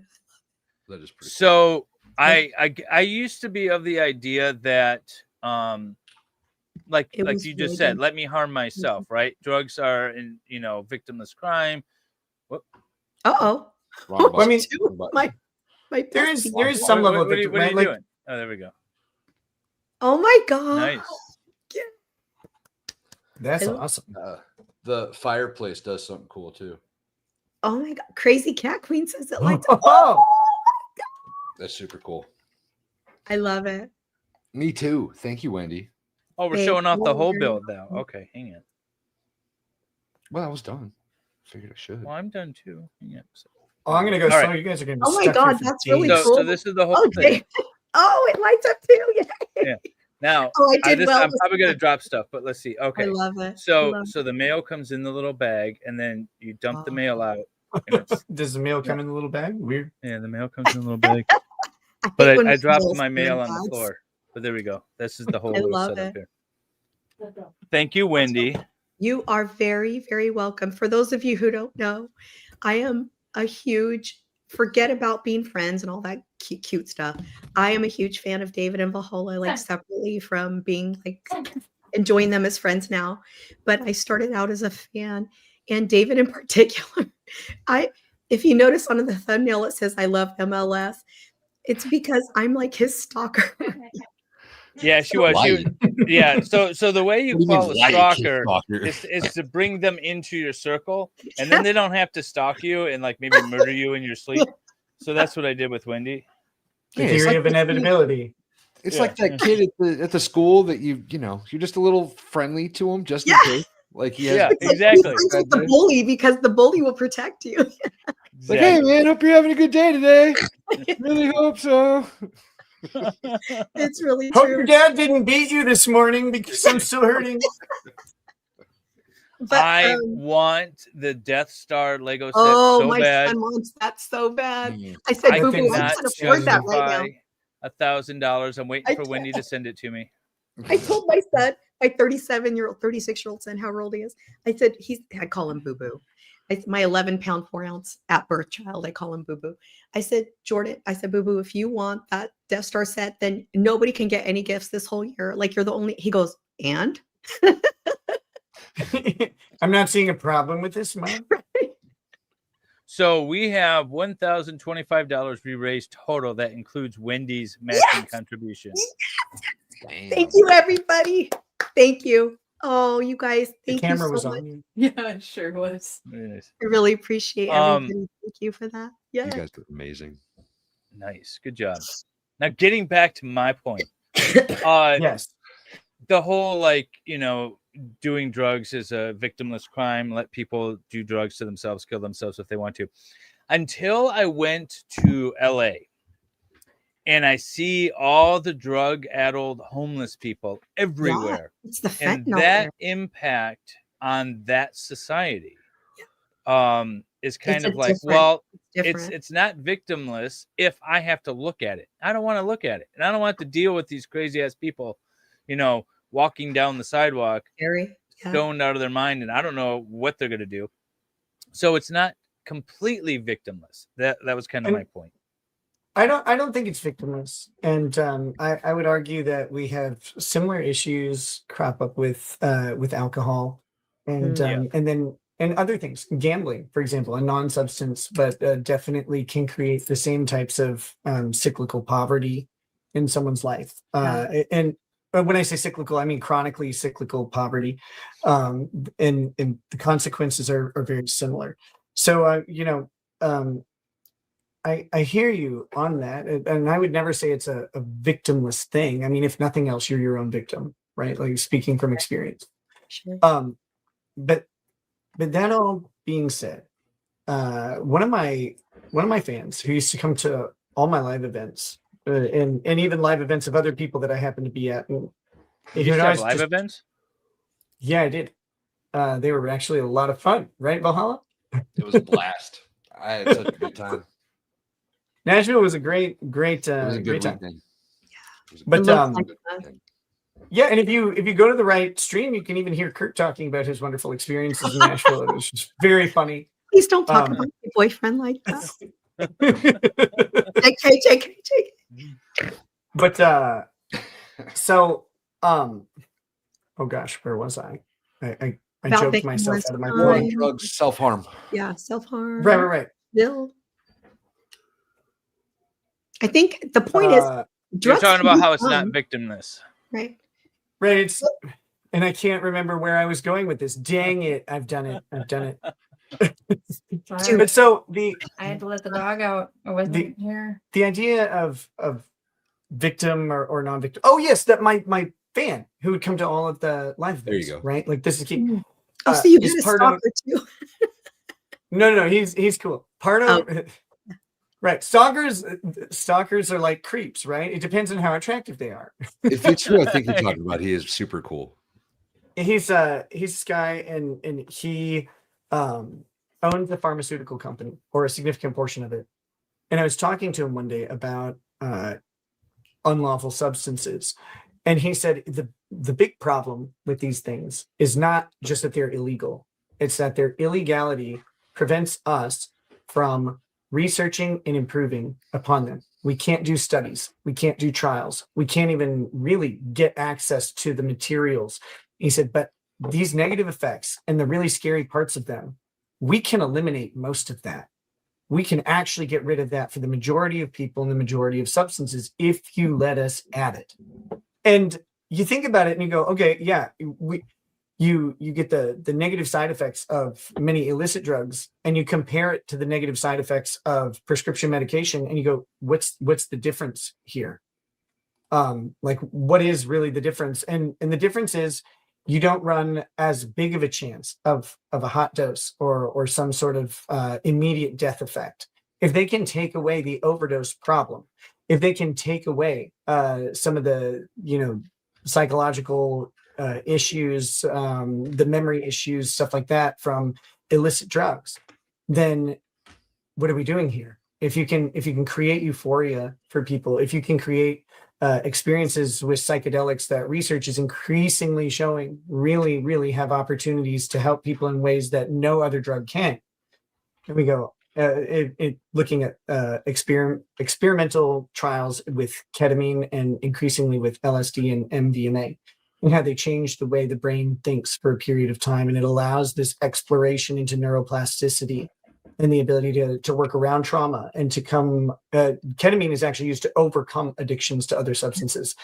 That is pretty So I used to be of the idea that like you just said, let me harm myself, right? Drugs are victimless crime. Uh-oh. I mean, my there is some level of what are you victim, doing? Oh, there we go. Oh my God. Nice. That's awesome. The fireplace does something cool too. Oh my God. Crazy Cat Queen says it like That's super cool. I love it. Me too. Thank you, Wendy. Oh, we're showing off the whole build now. Okay, hang on. Well, I was done. Figured I should. Well, I'm done too. Hang on. Oh, I'm gonna go. All So right. you guys are gonna be Oh my stuck God, here for that's days. really cool. So this is the whole thing. Oh, it lights up too. Yeah. Yeah. Now, Oh, I did well I'm with probably going to that. drop stuff, but let's see. Okay. I love it. I So love the mail comes in the little bag, and then you dump the mail out. and it's- Does the mail come in the little bag? Weird. Yeah, the mail comes in a little bag. hate But when I it's dropped bills my come mail in on the bags. floor. But there we go. This is the whole I little love setup it. here. Thank you, Wendy. You are very, very welcome. For those of you who don't know, I am a huge, forget about being friends and all that cute stuff. I am a huge fan of David and Vahola, like separately from being like enjoying them as friends now. But I started out as a fan, and David in particular. If you notice on the thumbnail, it says I love MLS. It's because I'm like his stalker. Yeah, she was. Yeah. So the way you What do you call mean, a like stalker stalker? is to bring them into your circle, and then they don't have to stalk you and like maybe murder you in your sleep. So that's what I did with Wendy. The theory of inevitability. It's Yeah. like that kid at the school that you're just a little friendly to him just in case. Like he has exactly. Friends with the bully because the bully will protect you. It's like, hey man, hope you're having a good day today. Really hope so. It's really Hope true. your dad didn't beat you this morning because I'm still hurting. I want the Death Star Lego set Oh, so my bad. son wants that so bad. I said, Boo Boo, I cannot can't afford that right now. justify $1,000. I'm waiting for Wendy to send it to me. I told my son, my 36-year-old son, however old he is, I said, I call him Boo Boo. My 11-pound, 4-ounce at birth child, I call him Boo Boo. I said, Jordan, Boo Boo, if you want that Death Star set, then nobody can get any gifts this whole year. Like, you're the only, he goes, and? I'm not seeing a problem with this, Mom. So we have $1,025 we raised total. That includes Wendy's matching contribution. Thank you, everybody. Thank you. Oh, you guys, thank you so much. you. Yeah, it sure was. Nice. I really appreciate everybody. Thank you for that. Yeah. You guys are amazing. Nice. Good job. Now getting back to my point. Yes. The whole doing drugs is a victimless crime. Let people do drugs to themselves, kill themselves if they want to. Until I went to LA and I see all the drug-addled homeless people everywhere. Yeah, it's the and fentanyl that there. impact on that society is kind It's of a like, different- well, it's different. it's not victimless if I have to look at it. I don't want to look at it. And I don't want to deal with these crazy-ass people, walking down the sidewalk, stoned out of their mind, and I don't know what they're going to do. So it's not completely victimless. That was kind of my point. I don't think it's victimless, and I would argue that we have similar issues crop up with alcohol, and and other things, gambling, for example, a non-substance, but definitely can create the same types of cyclical poverty in someone's life. And when I say cyclical, I mean chronically cyclical poverty, and the consequences are very similar. So I hear you on that, and I would never say it's a victimless thing. I mean, if nothing else, you're your own victim, right? Like speaking from experience. Sure. But that all being said, one of my fans who used to come to all my live events, and even live events of other people that I happen to be at, and You used to have live events? Yeah, I did. They were actually a lot of fun, right, Valhalla? It was a blast. I had such a good time. Nashville was a great It was a good great time. weekend. But yeah, and if you go to the right stream, you can even hear Kurt talking about his wonderful experiences in Nashville. It was just very funny. Please don't talk about your boyfriend like that. JK. But oh gosh, where was I? I About joked making myself less out of my time. point. Drugs, self-harm. Yeah, self-harm. Right. Bill. I think the point is You're drugs talking can about be how it's not fun, victimless. right? Right. It's and I can't remember where I was going with this. Dang it. I've done it. But so I had to let the dog out. I wasn't here. the idea of victim or non-victim. Oh yes, that my fan who would come to all of the live events. There you go. Right, like this is key. Oh, so you is did a part stalker of- too. No, he's cool. Part of right. Stalkers are like creeps, right? It depends on how attractive they are. If it's true, I think you're talking about. He is super cool. He's this guy, and he owns a pharmaceutical company or a significant portion of it. And I was talking to him one day about unlawful substances, and he said the big problem with these things is not just that they're illegal; it's that their illegality prevents us from researching and improving upon them. We can't do studies. We can't do trials. We can't even really get access to the materials. He said, but these negative effects and the really scary parts of them, we can eliminate most of that. we can actually get rid of that for the majority of people and the majority of substances if you let us at it. And you think about it and you go, okay, yeah, you get the negative side effects of many illicit drugs, and you compare it to the negative side effects of prescription medication, and you go, what's the difference here? Like, what is really the difference? And the difference is you don't run as big of a chance of a hot dose or some sort of immediate death effect. If they can take away the overdose problem, if they can take away some of the, psychological issues, the memory issues, stuff like that from illicit drugs, then what are we doing here? If you can create euphoria for people, if you can create experiences with psychedelics that research is increasingly showing really, really have opportunities to help people in ways that no other drug can. Here we go. Looking at experimental trials with ketamine and increasingly with LSD and MDMA, and how they change the way the brain thinks for a period of time. And it allows this exploration into neuroplasticity and the ability to work around trauma and to come. Ketamine is actually used to overcome addictions to other substances.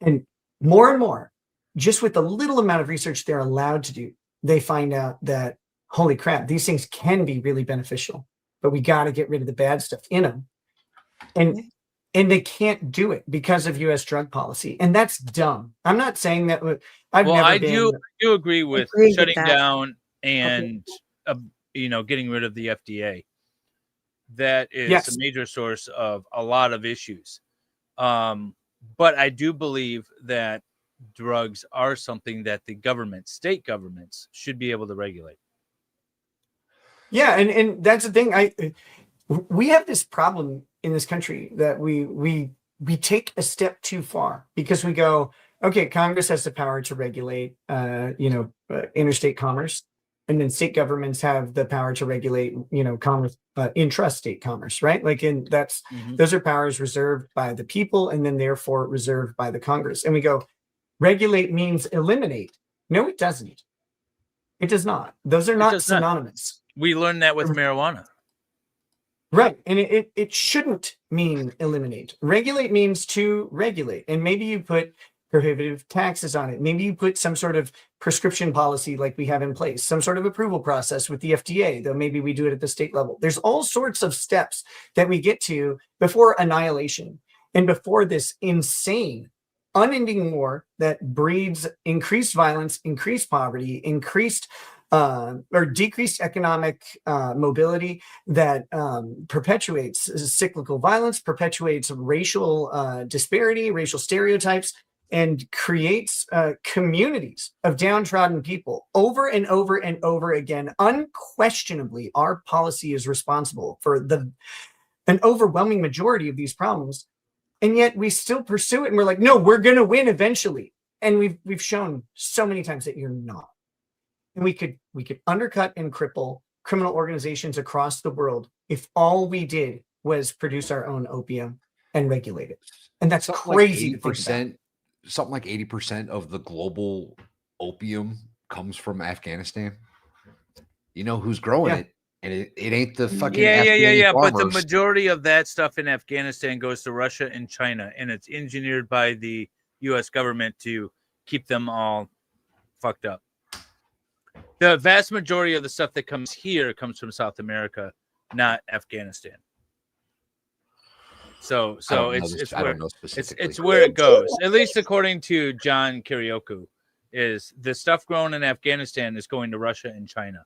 And more, just with the little amount of research they're allowed to do, they find out that, holy crap, these things can be really beneficial, but we got to get rid of the bad stuff in them. And they can't do it because of U.S. drug policy. And that's dumb. I'm not saying that. I do agree with shutting down and, getting rid of the FDA. That is a major source of a lot of issues. But I do believe that drugs are something that the state governments should be able to regulate. Yeah, and that's the thing. We have this problem in this country that we take a step too far because we go, okay, Congress has the power to regulate, interstate commerce, and then state governments have the power to regulate, commerce, intrastate commerce, right? Those are powers reserved by the people, and then therefore reserved by the Congress. And we go, regulate means eliminate. No, it doesn't. It does not. Those are not synonymous. We learned that with marijuana. Right. And it shouldn't mean eliminate. Regulate means to regulate. And maybe you put prohibitive taxes on it. Maybe you put some sort of prescription policy like we have in place, some sort of approval process with the FDA, though maybe we do it at the state level. There's all sorts of steps that we get to before annihilation and before this insane, unending war that breeds increased violence, increased poverty, increased or decreased economic mobility that perpetuates cyclical violence, perpetuates racial disparity, racial stereotypes, and creates communities of downtrodden people over and over and over again. Unquestionably, our policy is responsible for an overwhelming majority of these problems. And yet we still pursue it. And we're like, no, we're going to win eventually. And we've shown so many times that you're not. And we could undercut and cripple criminal organizations across the world if all we did was produce our own opium and regulate it. And that's crazy. Something like 80% of the global opium comes from Afghanistan. You know who's growing it? And it ain't the fucking yeah. farmers. But the majority of that stuff in Afghanistan goes to Russia and China, and it's engineered by the U.S. government to keep them all fucked up. The vast majority of the stuff that comes here comes from South America, not Afghanistan. So it's where it goes. At least according to John Kirioku, is the stuff grown in Afghanistan is going to Russia and China.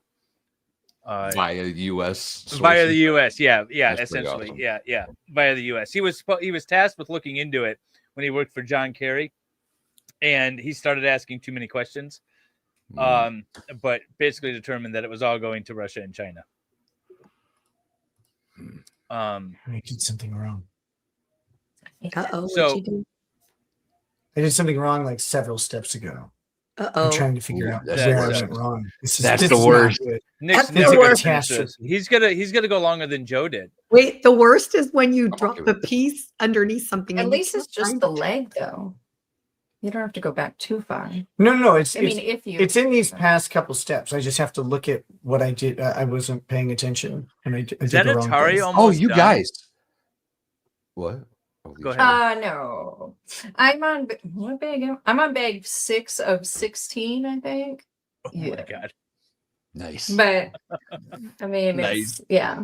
Via the U.S. Via the U.S. Yeah, That's essentially, awesome. yeah, via the U.S. He was tasked with looking into it when he worked for John Kerry, and he started asking too many questions. But basically determined that it was all going to Russia and China. I did something wrong. Uh-oh. So what'd you do? I did something wrong like several steps ago. Uh-oh. I'm trying to figure out That's where I worse. went wrong. That's the worst. Nick's That's the worst. He's gonna go longer than Joe did. Wait, the worst is when you drop a piece underneath something. At and you least it's can't just find the it. leg, though. You don't have to go back too far. No. It's It's in these past couple steps. I just have to look at what I did. I wasn't paying attention, and I did that the wrong Atari thing. almost you done? guys. What? Go ahead. No. I'm on what bag? I'm on bag 6 of 16, I think. Oh my god. Nice. But I mean, Nice. yeah.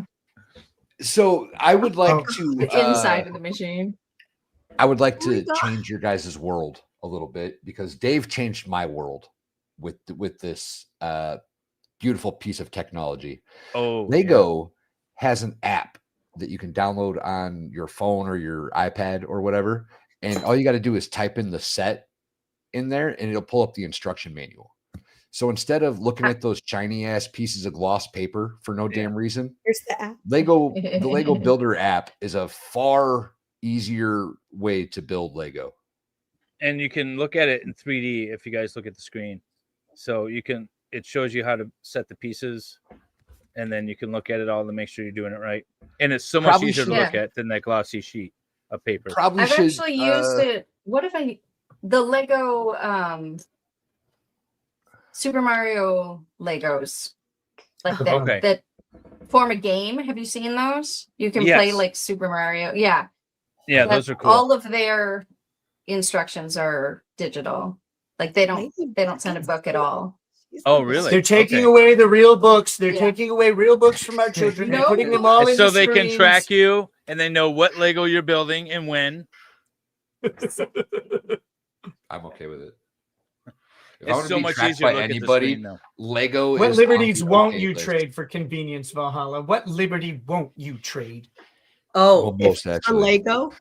So I would like to The inside of the machine. I would like to change your guys' world a little bit because Dave changed my world with this beautiful piece of technology. Oh, Lego has an app that you can download on your phone or your iPad or whatever, and all you got to do is type in the set in there, and it'll pull up the instruction manual. So instead of looking at those shiny ass pieces of gloss paper for no damn reason, Here's the app. the Lego Builder app is a far easier way to build Lego. And you can look at it in 3D if you guys look at the screen. So it shows you how to set the pieces, and then you can look at it all to make sure you're doing it right. And it's so much easier to look at than that glossy sheet of paper. I've actually used it. What if the Lego Super Mario Legos like that that form a game? Have you seen those? You can play like Super Mario. Yeah. Yeah, those are cool. All of their instructions are digital. Like they don't send a book at all. Oh, really? They're taking away the real books. They're taking away real books from our children and putting them all in so the they can screens. track you and they know what Lego you're building and when. I'm okay with it. If I It's wanna so be much tracked easier to by look at the anybody, screen, though. Lego What is liberties on the won't okay you list. trade for convenience, Valhalla? What liberty won't you trade? Oh, Well, most for actually. Lego.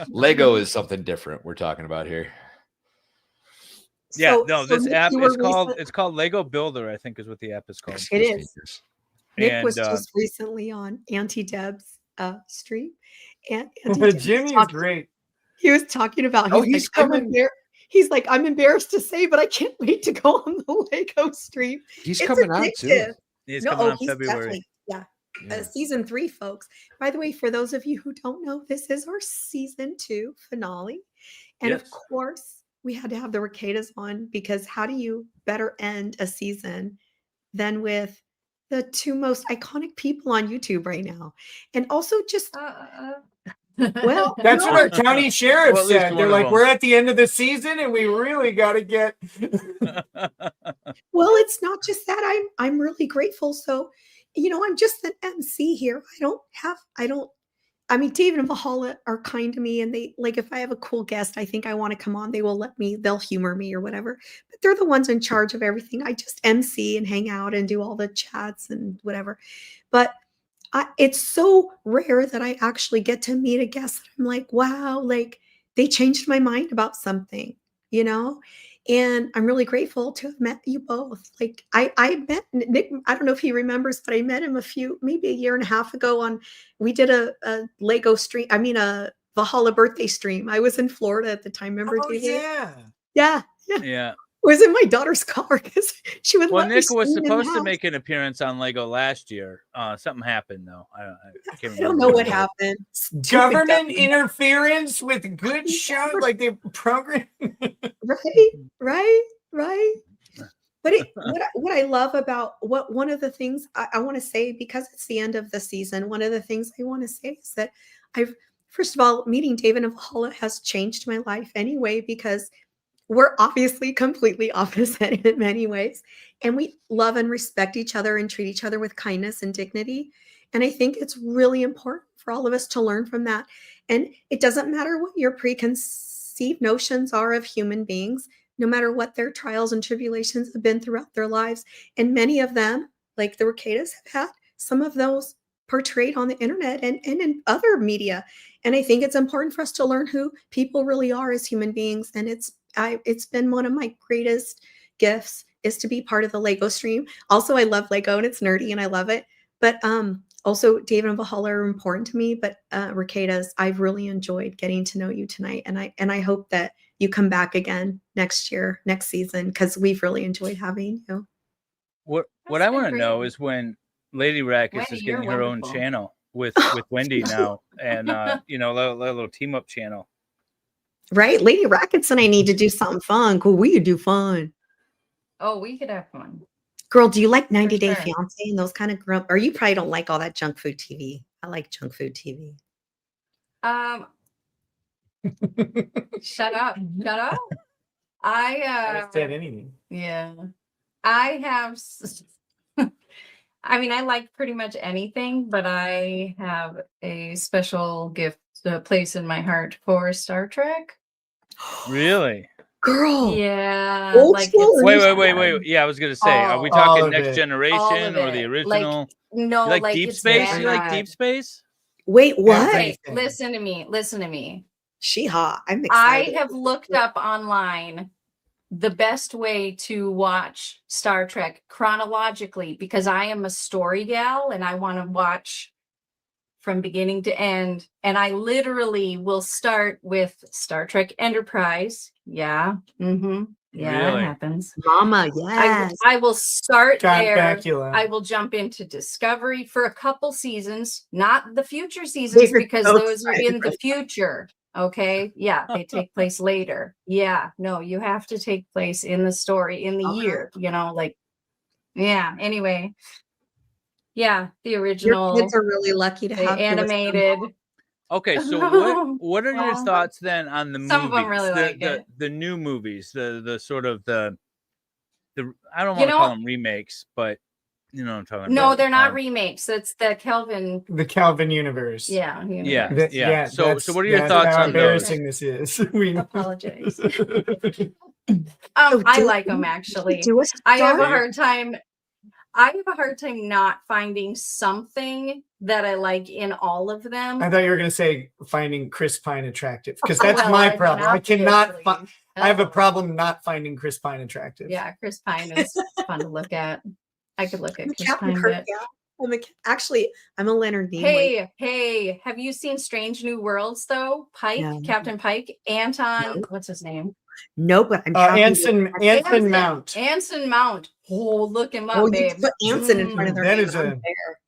Lego is something different we're talking about here. Yeah, So this Nick, app you is were called Lego Builder, I think is what the app is called. It is. Nick And was just recently on Auntie Deb's stream, and Jimmy is great. He was talking about. He's coming. He's like, I'm embarrassed to say, but I can't wait to go on the Lego stream. He's It's coming out too. addictive. He's No, coming on he's February. definitely- Yeah. Season 3, folks. By the way, for those of you who don't know, this is our season 2 finale. And of Yes. course, we had to have the Rekietas on because how do you better end a season than with the 2 most iconic people on YouTube right now? And also just well, That's no. what our county sheriff Well, at least said. one They're of like, them. we're at the end of the season and we really got to get. Well, it's not just that. I'm really grateful. So, I'm just an MC here. I mean, David and Valhalla are kind to me, and they like if I have a cool guest, I think I want to come on, they'll humor me or whatever. But they're the ones in charge of everything. I just MC and hang out and do all the chats and whatever. But it's so rare that I actually get to meet a guest that I'm like, wow, like they changed my mind about something, And I'm really grateful to have met you both. Like I met Nick, I don't know if he remembers, but I met him maybe a year and a half ago we did a Lego stream. I mean, a Valhalla birthday stream. I was in Florida at the time. Remember? Oh, David? yeah. Yeah. I was in my daughter's car because she would Well, let me Nick was stream in the supposed to house. make an appearance on Lego last year. Something happened though. I can't I don't remember know what it was. happened. Government interference with good show, like they program. Right. But what I love about one of the things I want to say, because it's the end of the season, one of the things I want to say is that first of all, meeting David and Valhalla has changed my life anyway, because we're obviously completely opposite in many ways, and we love and respect each other and treat each other with kindness and dignity. And I think it's really important for all of us to learn from that. And it doesn't matter what your preconceived notions are of human beings, no matter what their trials and tribulations have been throughout their lives. And many of them, like the Rekietas, have had some of those portrayed on the internet and in other media. And I think it's important for us to learn who people really are as human beings. And it's been one of my greatest gifts is to be part of the Lego stream. Also, I love Lego and it's nerdy and I love it. But also David and Valhalla are important to me. But Rekietas, I've really enjoyed getting to know you tonight. And I hope that you come back again next season, because we've really enjoyed having you. What I want to know is when Lady Rakus is getting her own channel with Wendy now, and a little team up channel. Right? Lady Rackets and I need to do something fun. Cool. We could do fun. Oh, we could have fun. Girl, do you like 90 Day sure. Fiance and those kind of girl? Or you probably don't like all that junk food TV. I like junk food TV. Shut up. Shut up. I said anything. Yeah. I have I mean, I like pretty much anything, but I have a special gift, a place in my heart for Star Trek. Really? Girl. Yeah. Old Like school or it's Wait. Yeah, I was gonna say, are we All talking of Next it. Generation or the Like, original? no, You like like Deep it's Space? You like bad. Deep Space? Wait, what? Okay, listen to me. Listen to me. She hot. I'm I excited. have looked up online the best way to watch Star Trek chronologically because I am a story gal and I want to watch from beginning to end. And I literally will start with Star Trek Enterprise. Yeah. Mm-hmm. Yeah, Really? it happens. Mama, yes. I will start Count there. Bakula. I will jump into Discovery for a couple seasons, not the future seasons You're because so those are in the future. Okay. Yeah. They take place later. Yeah. No, you have to take place in the story in the year, like, yeah. Anyway. Yeah. The original. Your kids are really lucky to the have you as their animated. mom. Okay, so what are your Well, thoughts then on the movies? some of them really like it. The new movies, the sort of the I don't You want to call know- them remakes, but you know what I'm talking No, about. they're not remakes. It's the Kelvin. The Calvin universe. Yeah. Yeah, universe. yeah. So that's- what are your that's thoughts how on those? embarrassing this is. We Apologize. So I do- like them actually. do a I have a Star- hard time. I have a hard time not finding something that I like in all of them. I thought you were going to say finding Chris Pine attractive because that's Well, my I problem. I cannot. obviously- I have a problem not finding Chris Pine attractive. Yeah, Chris Pine is fun to look at. I could look at Chris Captain Pine. Kirk, But... yeah. Actually, I'm a Leonard Nimoy. Hey, have you seen Strange New Worlds though? Pike, No. Captain Pike, Anton, No. what's his name? No, but I'm Anson Mount. Anson Mount. Oh, look him up, Oh, you babe. put Anson in front of their That name. is I'm a- there.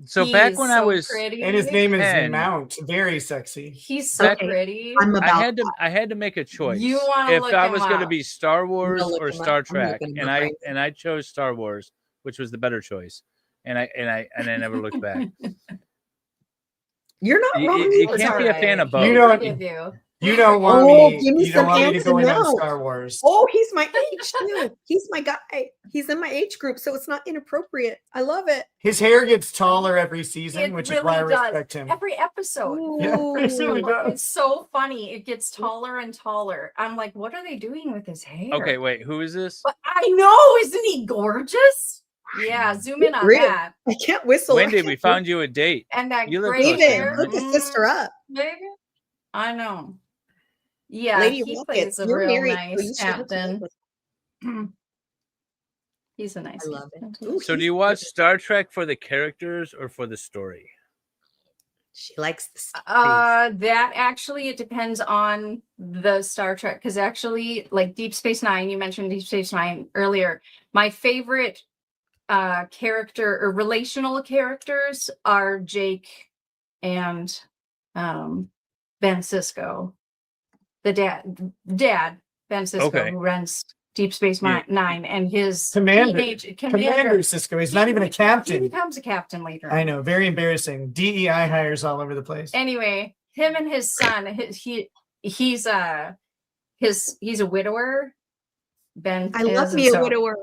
So back He's when I so was pretty. And his name is 10. Mount. Very sexy. He's so Back- pretty. I'm about I had to make a choice. You wanna if look I him was going to up. be Star Wars look or him up. Star I'm Trek, looking him and up right I chose Star Wars, which was the better choice, and I never looked back. You're not wrong. You either. can't be a fan of both. You don't. Forgive you. You don't want Oh, me. give me You don't some want me to go in Anson on Mount. Star Wars. Oh, he's my age too. He's my guy. He's in my age group, so it's not inappropriate. I love it. His hair gets taller every season, It which really is why I does. respect him. Every episode. Yeah, it really does. It's so funny. It gets taller and taller. I'm like, what are they doing with his hair? Okay, wait, who is this? But I know, isn't he gorgeous? Yeah, zoom in on Really? that. I can't whistle. Wendy, we found you a date. And that You look gray close to hair. him, Hook his sister up. Baby. I know. Yeah, Lady he Rocket, plays a you're real married, so nice you should hook him captain. up with- He's a nice I love captain. it. Ooh, So do he's you watch good. Star Trek for the characters or for the story? She likes the stories. That actually it depends on the Star Trek because actually, like Deep Space Nine, you mentioned Deep Space Nine earlier. My favorite character or relational characters are Jake and Ben Sisko, the dad Ben Sisko, Okay. who runs Deep Space Yeah. Nine, and his Commander. teenage Commander Cisco. He's not even a He captain. becomes a captain later. I know. Very embarrassing. DEI hires all over the place. Anyway, him and his son, he's a widower. Ben, I love is, me a so- widower.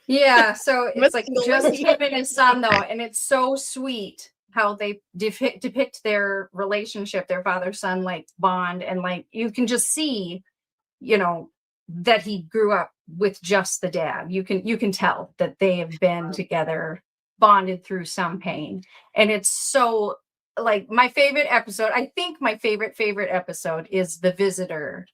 Yeah, so it's What's like the just lady? him and his son though, and it's so sweet how they depict their relationship, their father-son like bond, and like you can just see, that he grew up with just the dad. You can tell that they have been together, bonded through some pain, and it's so like my favorite episode. I think my favorite episode is The Visitor.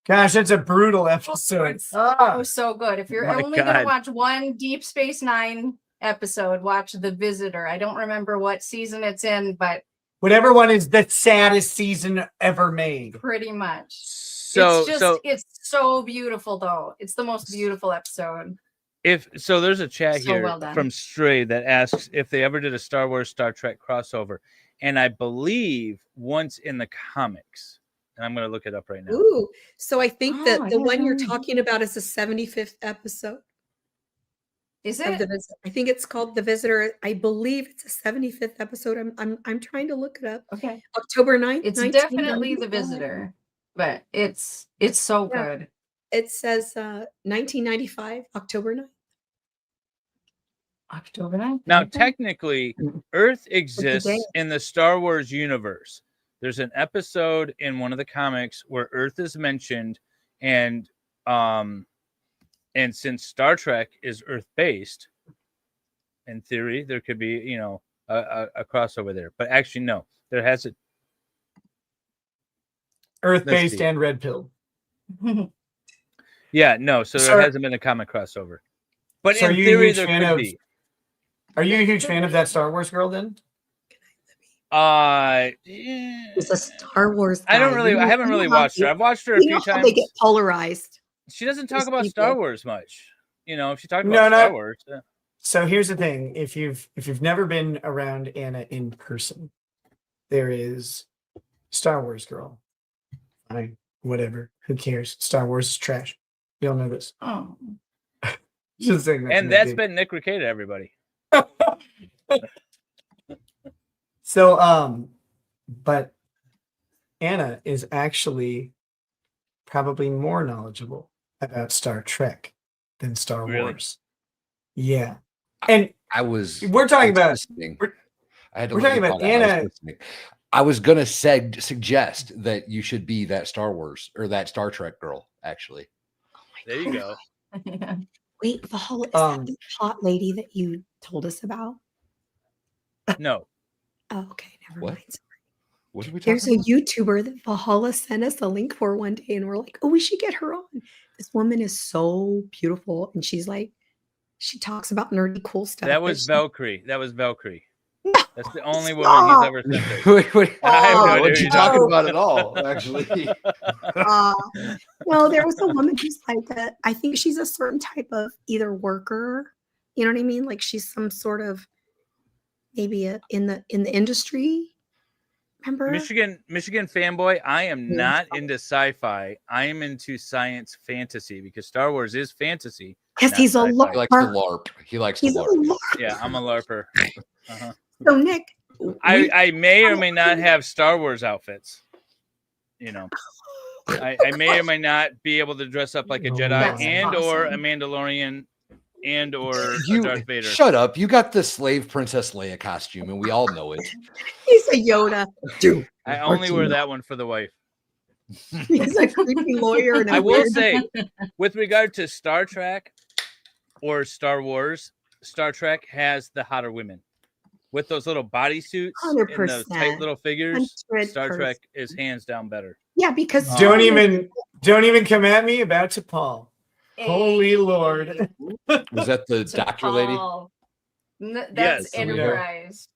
Gosh, that's a brutal episode. Oh, so good. If you're My only going to God. watch one Deep Space Nine episode, watch The Visitor. I don't remember what season it's in, but Whatever one is the saddest season ever made. pretty much. So It's so beautiful though. It's the most beautiful episode. there's a chat So here well done. from Stray that asks if they ever did a Star Wars Star Trek crossover, and I believe once in the comics. and I'm going to look it up right now. Ooh, so I think that Oh, the yeah, one you're yeah. talking about is the 75th episode. Is Of it? the Visitor. I think it's called The Visitor. I believe it's a 75th episode. I'm trying to look it up. Okay. October 9th. It's definitely The Visitor, but it's so Yeah. good. It says 1995, October 9th. October 9th. Now, okay. technically, Earth day. exists in the Star Wars universe. There's an episode in one of the comics where Earth is mentioned, and since Star Trek is Earth-based, in theory, there could be, you know, a crossover there. But actually, no, there hasn't. Earth-based and red pill. Yeah, no. So there hasn't been a comic crossover. But So in are you a theory, huge there fan could of- be. Are you a huge fan of that Star Wars girl then? It's a Star Wars. I don't guy. really. You I know- haven't you know really how watched her. they- I've watched her a you few know how times. they get polarized. She doesn't talk These about people. Star Wars much. You know, if she talked No, about Star not- Wars. So here's the thing: if you've never been around Anna in person, there is Star Wars girl. Fine, whatever. Who cares? Star Wars is trash. You all know this. Oh. Just saying that. And that's been Nick Rekieta, everybody. So, but Anna is actually probably more knowledgeable about Star Trek than Star Wars. Yeah. And we're talking about listening. I had to we're let talking you about call that. I was Anna. listening. I was gonna suggest that you should be that Star Wars or that Star Trek girl, actually. There you go. Wait, Valhalla, is that the hot lady that you told us about? No. Oh, okay, never What? mind. Sorry. What are we There's talking a YouTuber that Valhalla sent us a link for one day, and we're like, oh, we should get her on. This woman is so beautiful, and she's like, she talks about nerdy cool stuff. That was Valkyrie. That was Valkyrie. That's the only woman Stop. he's ever sent her. Wait, I have no idea what who you you're talking talking about at all, actually? No, there was a woman who's like a, I think she's a certain type of either worker, you know what I mean? Like she's some sort of maybe in the industry. Remember? Michigan fanboy. I am not into sci-fi. I am into science fantasy because Star Wars is fantasy. Yes, not he's a sci-fi. He likes to LARP. He likes to He's a LARP. LARP. Yeah, I'm a LARPer. Uh-huh. So Nick, I may or may not have Star Wars outfits. You know, I may or may not be able to dress up like a Jedi That's and or a awesome. Mandalorian and or a You Darth Vader. shut up. You got the slave Princess Leia costume, and we all know it. he's a Yoda. Dude, I only wear that one for the wife. he's a creepy lawyer. And a I will weird- say, with regard to Star Trek or Star Wars, Star Trek has the hotter women. With those little bodysuits and those tight 100%. little figures, Star 100%. Trek is hands down better. Yeah, because Don't even come at me about T'Pol. Holy Lord. Was that the doctor lady? Paul. That's Yes. Enterprise.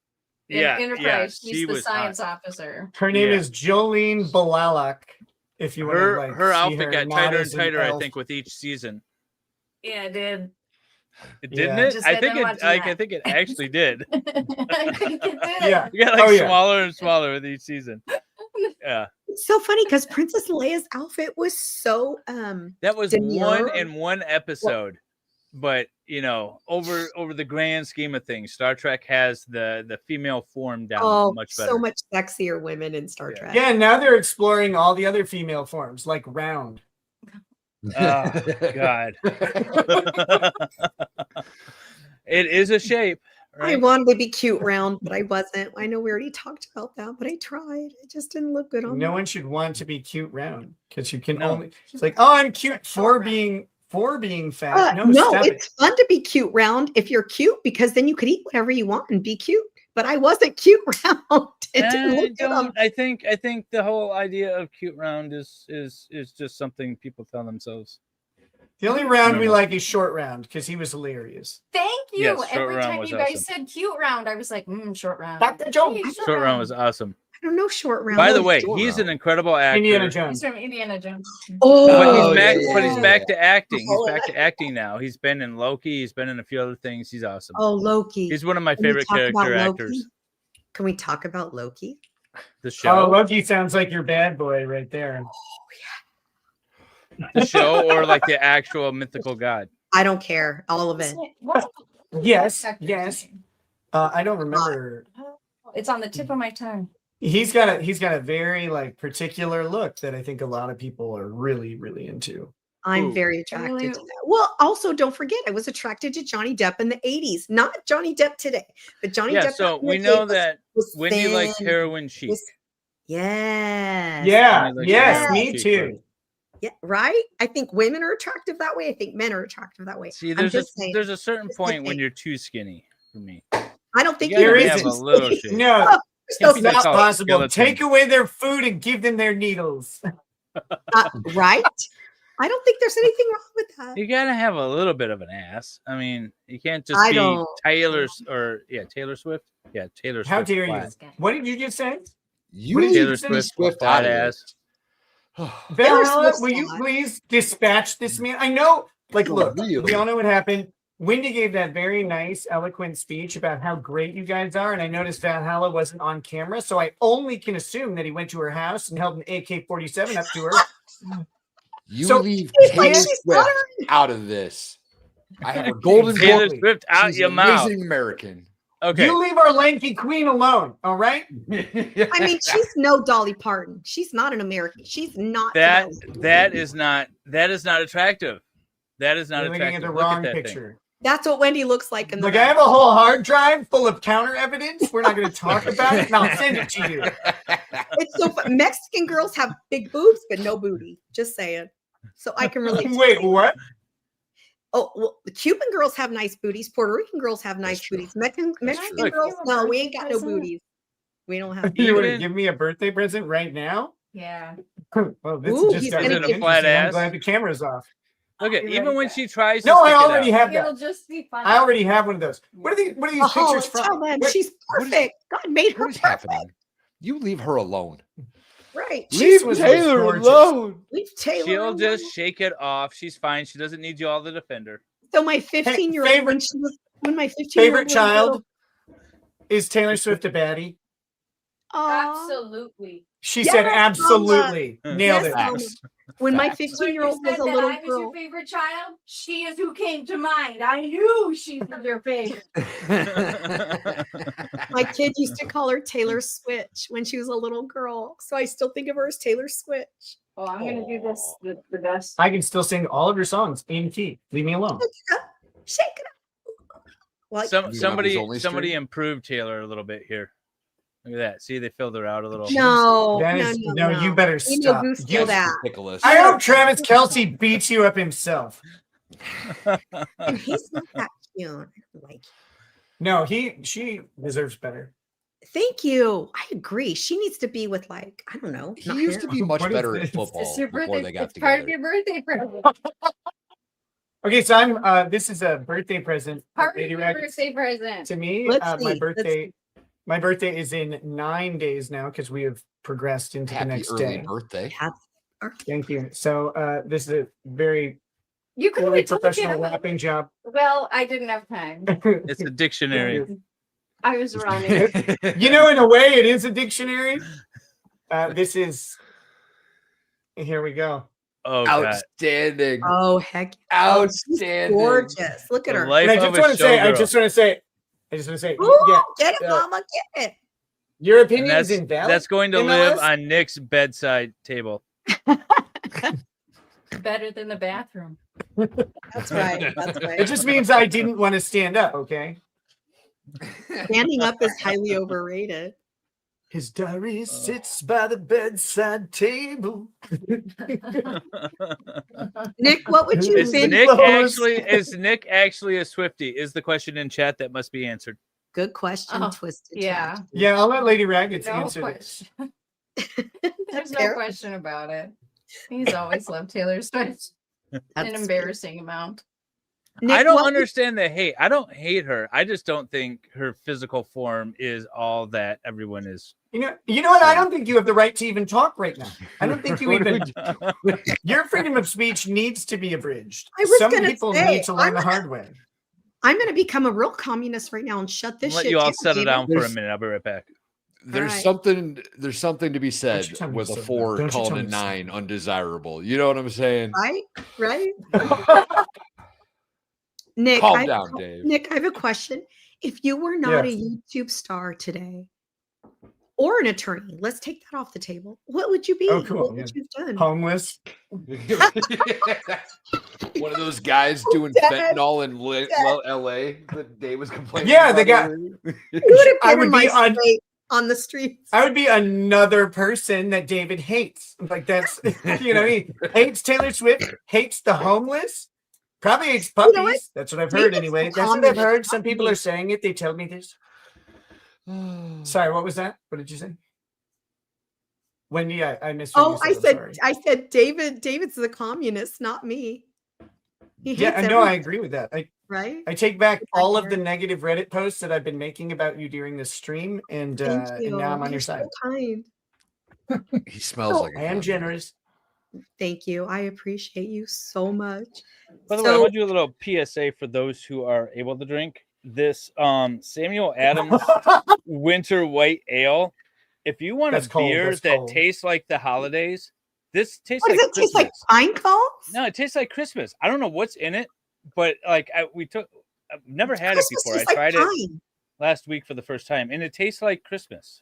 In Yeah, Enterprise. yeah, She's she the was science hot. officer. Her name Yeah. is Jolene Balalak. If you want to like Her see outfit her got not tighter and as an tighter, I elf. think, with each season. Yeah, it did. Didn't Yeah. it? Just I got think done it. watching I that. think it actually did. I think it did. Yeah. You got like Oh, yeah. smaller and smaller with each season. Yeah, it's so funny because Princess Leia's outfit was so that was demure. one episode, but you know, over the grand scheme of things, Star Trek has the female form down much better. so much sexier women in Star Trek. Yeah, now they're exploring all the other female forms, like round. Oh God, it is a shape. I Right? wanted to be cute round, but I wasn't. I know we already talked about that, but I tried. It just didn't look good on No me. one should want to be cute round because you can No. only. It's like, oh, I'm cute for being fat. No, no, stop it's fun to be cute round if you're cute because then you could eat whatever you want and be cute. But I wasn't cute round. It didn't look good on me. I think the whole idea of cute round is just something people tell themselves. The only round we like is short round because he was hilarious. Thank you. Yes, short Every round time was you guys awesome. said cute round, I was like, short round. Dr. Jones. Hey, Short round was awesome. I don't know short round. By the What way, is short he's round? an incredible actor. Indiana Jones. He's from Indiana Jones. Oh, But he's back. yeah, But he's yeah, back to acting. He's back to acting now. He's been in Loki. He's been in a few other things. He's awesome. Oh, Loki. He's one of my Can we favorite talk about character Loki? actors. Can we talk about Loki? The show? Oh, Loki sounds like your bad boy right there. The show or like the actual mythical god? I don't care. All of it. Yes. I don't remember. It's on the tip of my tongue. He's got a very like particular look that I think a lot of people are really, really into. I'm very attracted to that. Well, also don't forget, I was attracted to Johnny Depp in the 80s. Not Johnny Depp today, but Johnny Depp. So we know that Wendy likes heroin chic. Yes. Yes, me too. Yeah, right? I think women are attractive that way. I think men are attractive that way. See, there's a certain point when you're too skinny for me. I don't think there is a little shape. No, It's it's not possible. Take away their food and give them their needles. Right? I don't think there's anything wrong with that. You gotta have a little bit of an ass. I mean, you can't just be Taylor Swift. Yeah, Taylor Swift. How dare you? What did you just say? Taylor Swift hot ass. Valhalla, will you please dispatch this man? I know, like, look, we all know what happened. Wendy gave that very nice, eloquent speech about how great you guys are, and I noticed Valhalla wasn't on camera, so I only can assume that he went to her house and held an AK-47 up to her. Leave Taylor Swift out of this. I have a golden Taylor Swift out your mouth. Amazing American. Okay. You leave our lanky queen alone, all right? I mean, she's no Dolly Parton. She's not an American. She's not that is not attractive. That is not You're attractive. looking at the wrong picture. That's what Wendy looks like in the Look, I have a whole hard drive full of counter evidence. We're not going to talk about it, and I'll send it to you. It's so fun. Mexican girls have big boobs, but no booty. Just saying. So I can relate. Wait, what? Oh, well, the Cuban girls have nice booties. Puerto Rican girls have nice booties. Mexican girls, no, we ain't got no booties. We don't have. You want to give me a birthday present right now? Yeah. Well, this Ooh, just he's got gonna really give- flat interesting. I'm ass. glad the camera's off. Okay, even when she tries. No, to I stick it already out. have It'll that. just be fun. I already have one of those. What are these pictures tell from? them What- she's perfect. God made her What is perfect. happening? You leave her alone. Right. Leave Taylor alone. Leave Taylor She'll alone. just shake it off. She's fine. She doesn't need you all to defend her. So my 15-year-old, favorite- when my 15-year-old Favorite child is Taylor Swift a baddie? Absolutely. She Yes, said Mama. absolutely. Nailed Yes, it. Mama. When my Facts. 15-year-old When was you a said little that I was girl. your favorite child, she is who came to mind. I knew she was your favorite. My kid used to call her Taylor Switch when she was a little girl. So I still think of her as Taylor Switch. Oh, I'm gonna do this the best. I can still sing all of your songs in key. Leave me alone. Shake it up. Like, Somebody improved Taylor a little bit here. Look at that. See, they filled her out a little. no, That is no, you better We know stop. who stole that. Nicholas. I hope Travis Kelsey beats you up himself. And he's not that cute. I don't like. No, she deserves better. Thank you. I agree. She needs to be with I don't know. He used to be much What is better at this? football It's your before birthday. they got It's part of together. your birthday present. Okay, so I'm this is a birthday present Part of Lady your Rack, birthday present. to me. Let's My see. birthday my birthday is in 9 days now because we have progressed into the Happy next early day. birthday. Thank you. So this is a very You could really have told me professional about wrapping job. Well, I didn't have time. It's a dictionary. I was running. You know, in a way, it is a dictionary. This is. Here we go. Oh, God. Outstanding. Oh heck! Outstanding. Gorgeous. Look at The her. life And I of just a want to say, I showgirl. just want to say, Ooh, yeah, get it, uh, Mama. Get it. your And opinion is invalid. that's going to MLS? live on Nick's bedside table. Better than the bathroom. That's right. That's It right. just means I didn't want to stand up. Okay. Standing up is highly overrated. His diary sits by the bedside table. Nick, what would you Is think? Nick actually a Swiftie? Is the question in chat that must be answered. Good question, Twisted. Yeah. Chat. Yeah, I'll let Lady Raggets No answer this. question. There's no Fair. question about it. He's always loved Taylor Swift. An That's- embarrassing amount. Nick, I don't what would- understand the hate. I don't hate her. I just don't think her physical form is all that everyone is. You know what? I don't think you have the right to even talk right now. I don't think you even. Your freedom of speech needs to be abridged. I was Some gonna people say, need to learn I'm the gonna- hard way. I'm going to become a real communist right now and shut this Let shit you all down, settle David. down for a minute. I'll be right back. There's right. something to be said you tell me with a so, 4 don't you calling tell a me so. 9 undesirable. You know what I'm saying? Right? Nick, Calm down, Dave. Nick, I have a question. If you were not Yeah. a YouTube star today, or an attorney, let's take that off the table. What would you be? Oh, cool. What would you have done? Homeless. One of those guys doing Dead. fentanyl in LA that Dave was complaining Yeah, about the guy. earlier. You would have I given would my be on. straight on the streets. I would be another person that David hates. Like that's you know, he hates Taylor Swift, hates the homeless, probably hates puppies. know what? That's what I've heard David's anyway. so That's what I've calm. heard. Some people are saying it. They tell me this. Sorry, what was that? What did you say? Wendy, I missed what Oh, you I said. I'm said sorry. I said David's the communist, not me. He hates Yeah, I know. I everything, agree with that. right? I take back all of the negative Reddit posts that I've been making about you during this stream, and Thank you. now I'm on your You're side. so kind. He smells like a I am communist. generous. Thank you. I appreciate you so much. By the way, I want to do a little PSA for those who are able to drink this Samuel Adams Winter White Ale. If you want That's a cold, beer that's that cold. tastes like the holidays, this tastes What like does it taste like? Christmas. Pine cones? No, it tastes like Christmas. I don't know what's in it, but like I've never had it Christmas before. I tastes like tried it pine. last week for the first time, and it tastes like Christmas.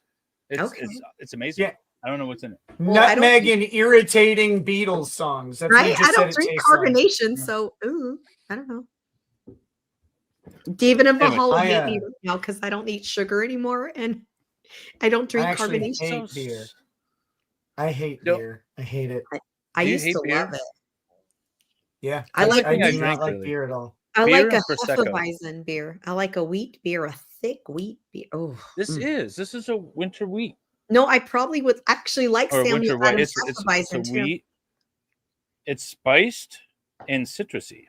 It's Okay. it's amazing. Yeah. I don't know what's in it. Well, I don't Nutmeg and irritating Beatles songs. That's what you Right? just I said don't it drink tastes like. carbonation, so I don't know. David and Anyway, Bahal I, hate me right now because I don't eat sugar anymore and I don't drink I actually carbonation. hate beer. I hate Nope. beer. I hate it. I Do you used hate to beer? love it. Yeah, I like I Nothing I do drink, not like really. beer at all. I Beer like a and Prosecco. Hefeweizen beer. I like a wheat beer, a thick wheat beer. Oh, This is a winter wheat no, I probably would actually like or Samuel winter white. Adams It's a Hefeweizen too. wheat. It's spiced and citrusy.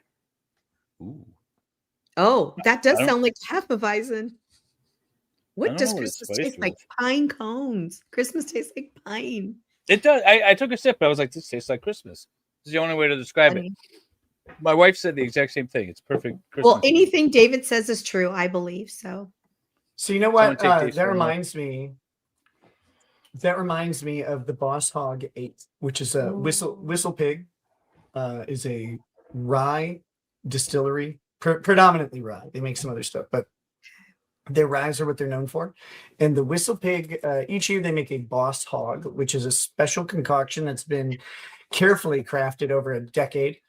Ooh. Oh, that does I don't- sound like Hefeweizen. I What don't does know what it's Christmas spiced taste like? with. Pine cones. Christmas tastes like pine. It does. I took a sip, but I was like, this tastes like Christmas. This is the only way to describe it. Funny. My wife said the exact same thing. It's perfect Christmas. Well, anything David says is true, I believe. So So you know Someone what? take these That from me. reminds me. That reminds me of the Boss Hog 8, which is a Whistle Pig. Is a rye distillery, predominantly rye. They make some other stuff, but their ryes are what they're known for. And the Whistle Pig, each year they make a Boss Hog, which is a special concoction that's been carefully crafted over a decade.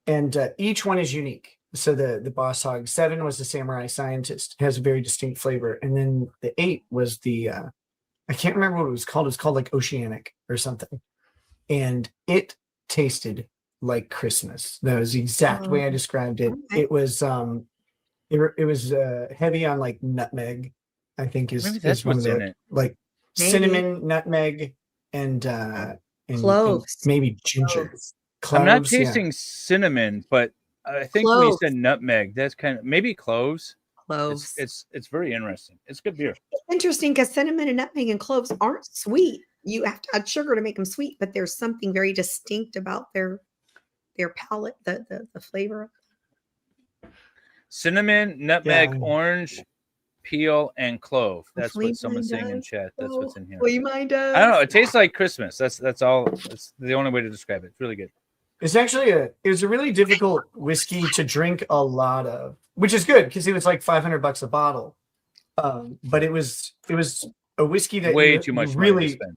And each one is unique. So the Boss Hog 7 was the Samurai Scientist, has a very distinct flavor. And then the 8 was the, I can't remember what it was called. It was called like Oceanic or something. And it tasted like Christmas. That was the exact way I described it. Okay. It was it was heavy on like nutmeg, I think is Maybe that's one what's of in the it. like Maybe. cinnamon, nutmeg, and Cloves. maybe ginger. I'm not Cloves, yeah. tasting cinnamon, but I think when you Cloves. said nutmeg, that's kind of maybe cloves. cloves. It's very interesting. It's good beer. It's interesting because cinnamon and nutmeg and cloves aren't sweet. You have to add sugar to make them sweet, but there's something very distinct about their palate, the flavor. Cinnamon, nutmeg, Yeah. orange, peel, and clove. That's Flea what someone's mine saying in does. chat. That's what's in here. Flea mine does. I don't know. It tastes like Christmas. That's all. That's the only way to describe it. It's really good. It's actually it was a really difficult whiskey to drink a lot of, which is good because it was like $500 a bottle. But it was a whiskey that Way you, too much you money to really. spend.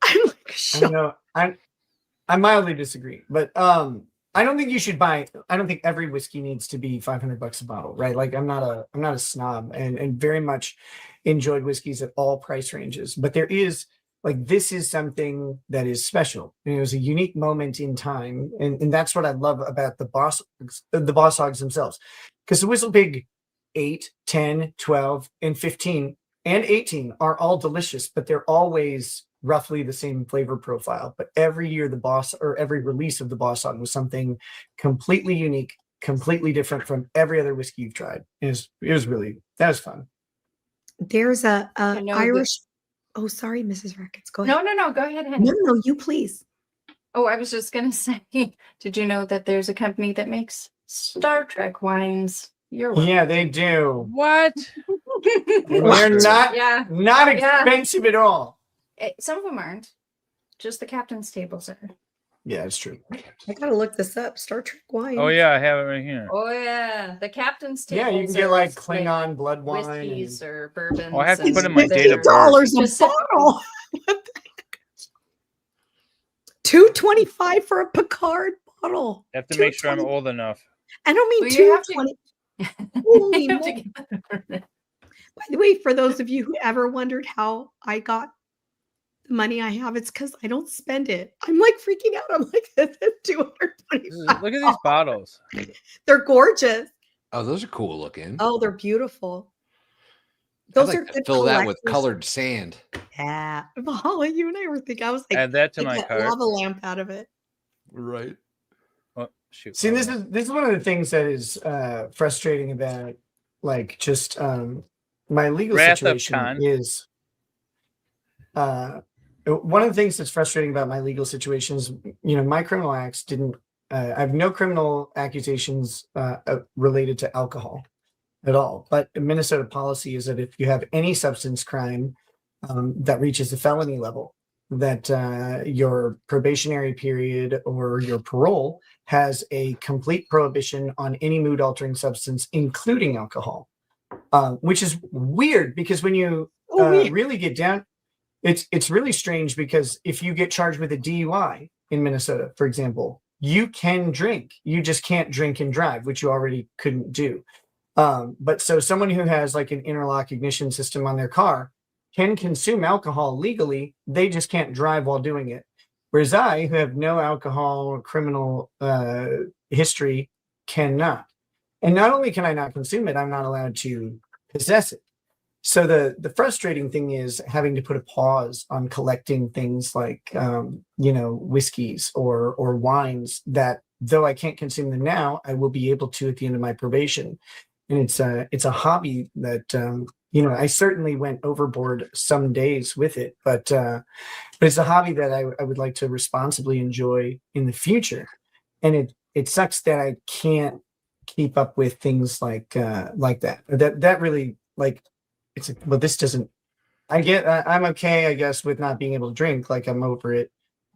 I'm like, I shut know. I mildly disagree, but I don't think you should buy. I don't think every whiskey needs to be $500 a bottle, right? Like I'm not a snob, and very much enjoyed whiskeys at all price ranges. But there is like this is something that is special. And it was a unique moment in time, and that's what I love about the boss hogs themselves, because the Whistle Pig 8, 10, 12, and 15 and 18 are all delicious, but they're always roughly the same flavor profile. But every year every release of the Boss Hog was something completely unique, completely different from every other whiskey you've tried. It was really, that was fun. There's a know Irish. Oh, sorry, Mrs. Rackets. Go ahead. No, go ahead, honey. No, you please. Oh, I was just gonna say, did you know that there's a company that makes Star Trek wines? You're welcome. Yeah, they do. What? They're not Yeah. not Yeah. expensive at all. Some of them aren't. Just the captain's tables are. Yeah, it's true. I gotta look this up. Star Trek wine. Oh yeah, I have it right here. Oh yeah, the captain's Yeah, tables. you can get are like Klingon blood wine. whiskeys or bourbons. Oh, I have to and put in my date of birth. $50 a Just- bottle. $2.25 for a Picard bottle. I have to make sure I'm old enough. I don't mean Well, you have to- 220. Holy You have to moly. By the way, for those of you who ever wondered how I got the money I have, it's because I don't spend it. I'm like freaking out. I'm like, $225. Look at these bottles. They're gorgeous. Oh, those are cool looking. Oh, they're beautiful. I'd Those like are to good fill that with collectors. colored sand. Yeah. Holly, you and I were thinking, I was like, Add that to make my that cart. lava lamp out of it. Right. Oh shoot. See, this is one of the things that is frustrating about like just my legal Wrath of situation Khan. is one of the things that's frustrating about my legal situation is, you know, my criminal acts didn't I have no criminal accusations related to alcohol at all. But Minnesota policy is that if you have any substance crime that reaches the felony level, that your probationary period or your parole has a complete prohibition on any mood altering substance, including alcohol, which is weird because when you really get down, it's really strange because if you get charged with a DUI in Minnesota, for example, you can drink. You just can't drink and drive, which you already couldn't do. But so someone who has like an interlock ignition system on their car can consume alcohol legally. They just can't drive while doing it. Whereas I, who have no alcohol or criminal history, cannot. And not only can I not consume it, I'm not allowed to possess it. So the frustrating thing is having to put a pause on collecting things like, you know, whiskeys or wines that, though I can't consume them now, I will be able to at the end of my probation. And it's a hobby that, you know, I certainly went overboard some days with it, but it's a hobby that I would like to responsibly enjoy in the future. And it sucks that I can't keep up with things like that. That really, like, it's like, well, this doesn't, I'm okay, I guess, with not being able to drink, like I'm over it,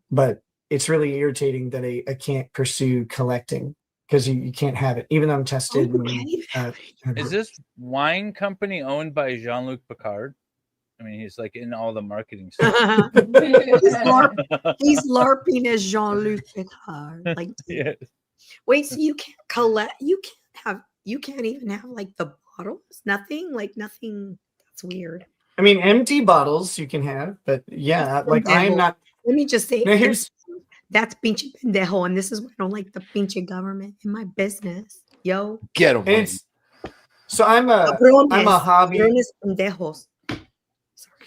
but it's really irritating that I can't pursue collecting because you can't have it, even though I'm tested. Is this wine company owned by Jean-Luc Picard? I mean, he's like in all the marketing stuff. He's LARPing as Jean-Luc Picard. Like, Yes. wait, so you can't collect, you can't even have like the bottles? Nothing? That's weird. I mean, empty bottles you can have, but yeah, like I am not. Let me just say, No, here's- that's pinche pendejo, and this is why I don't like the pinche government in my business. Yo, Get them. So I'm a hobby. Cabrones pendejos.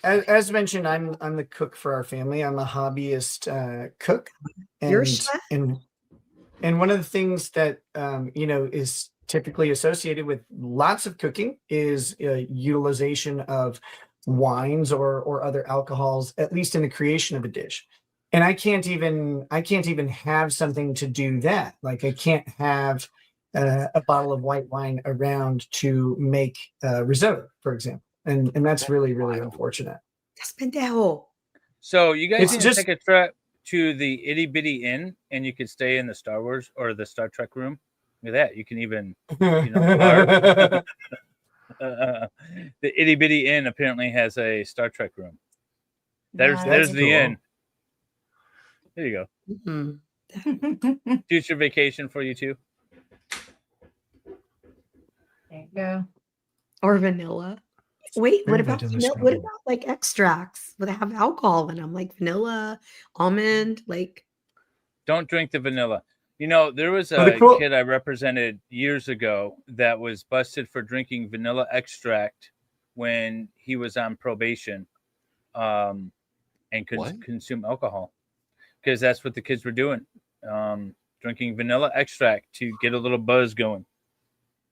As mentioned, I'm the cook for our family. I'm a hobbyist cook, You're a and chef? and one of the things that you know is typically associated with lots of cooking is utilization of wines or other alcohols, at least in the creation of a dish. And I can't even have something to do that. Like I can't have a bottle of white wine around to make risotto, for example. And that's really, really unfortunate. That's pendejo. So you guys It's need just- to take a trip to the Itty Bitty Inn, and you could stay in the Star Wars or the Star Trek room. Look at that. You can even, you know, LARP. The Itty Bitty Inn apparently has a Star Trek room. There's That's the cool. inn. There you go. Mm-hmm. Future vacation for you too. There you go. Or vanilla. Wait, what Very about vanilla vanilla? What about like extracts that have alcohol in them, like vanilla, almond, like? Don't drink the vanilla. You know, there was Well, a the cool- kid I represented years ago that was busted for drinking vanilla extract when he was on probation, and could consume alcohol, because that's what the kids were doing, drinking vanilla extract to get a little buzz going.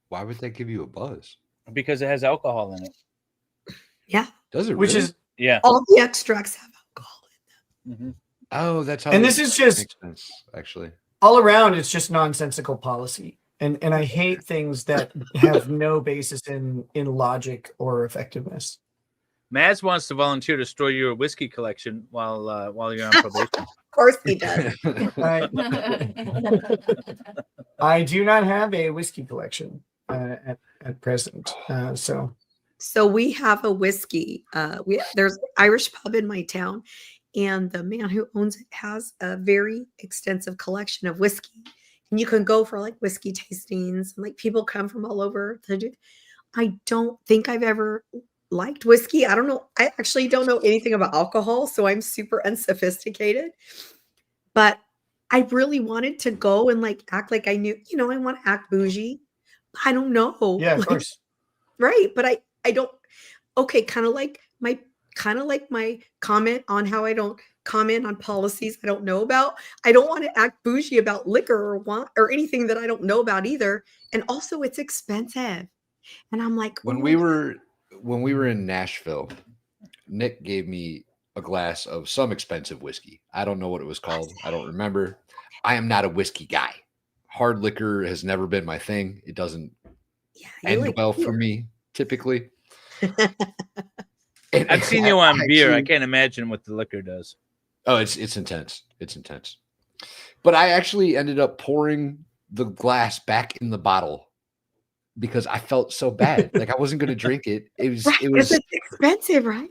Why would that give you a buzz? Because it has alcohol in it. Yeah. Does it Which really? is Yeah. All the extracts have alcohol. Mhm. Oh, that's how. And this is just- makes sense, actually. all around. It's just nonsensical policy. And I hate things that have no basis in logic or effectiveness. Maz wants to volunteer to store your whiskey collection while you're on probation. Of course he does. I do not have a whiskey collection at present. So we have a whiskey. There's an Irish pub in my town, and the man who owns it has a very extensive collection of whiskey. And you can go for like whiskey tastings, and like people come from all over to do. I don't think I've ever liked whiskey. I don't know. I actually don't know anything about alcohol, so I'm super unsophisticated. But I really wanted to go and like act like I knew, I want to act bougie. I don't know. Yeah, of course. Right. But I don't, okay, kind of like my comment on how I don't comment on policies I don't know about. I don't want to act bougie about liquor or wine or anything that I don't know about either. And also it's expensive. And I'm like, when we were in Nashville, Nick gave me a glass of some expensive whiskey. I don't know what it was called. I don't remember. I am not a whiskey guy. Hard liquor has never been my thing. It doesn't end well for me typically. I've seen you on beer. I can't imagine what the liquor does. Oh, it's intense. It's intense. But I actually ended up pouring the glass back in the bottle because I felt so bad. Like I wasn't going to drink it. It was it's expensive, right?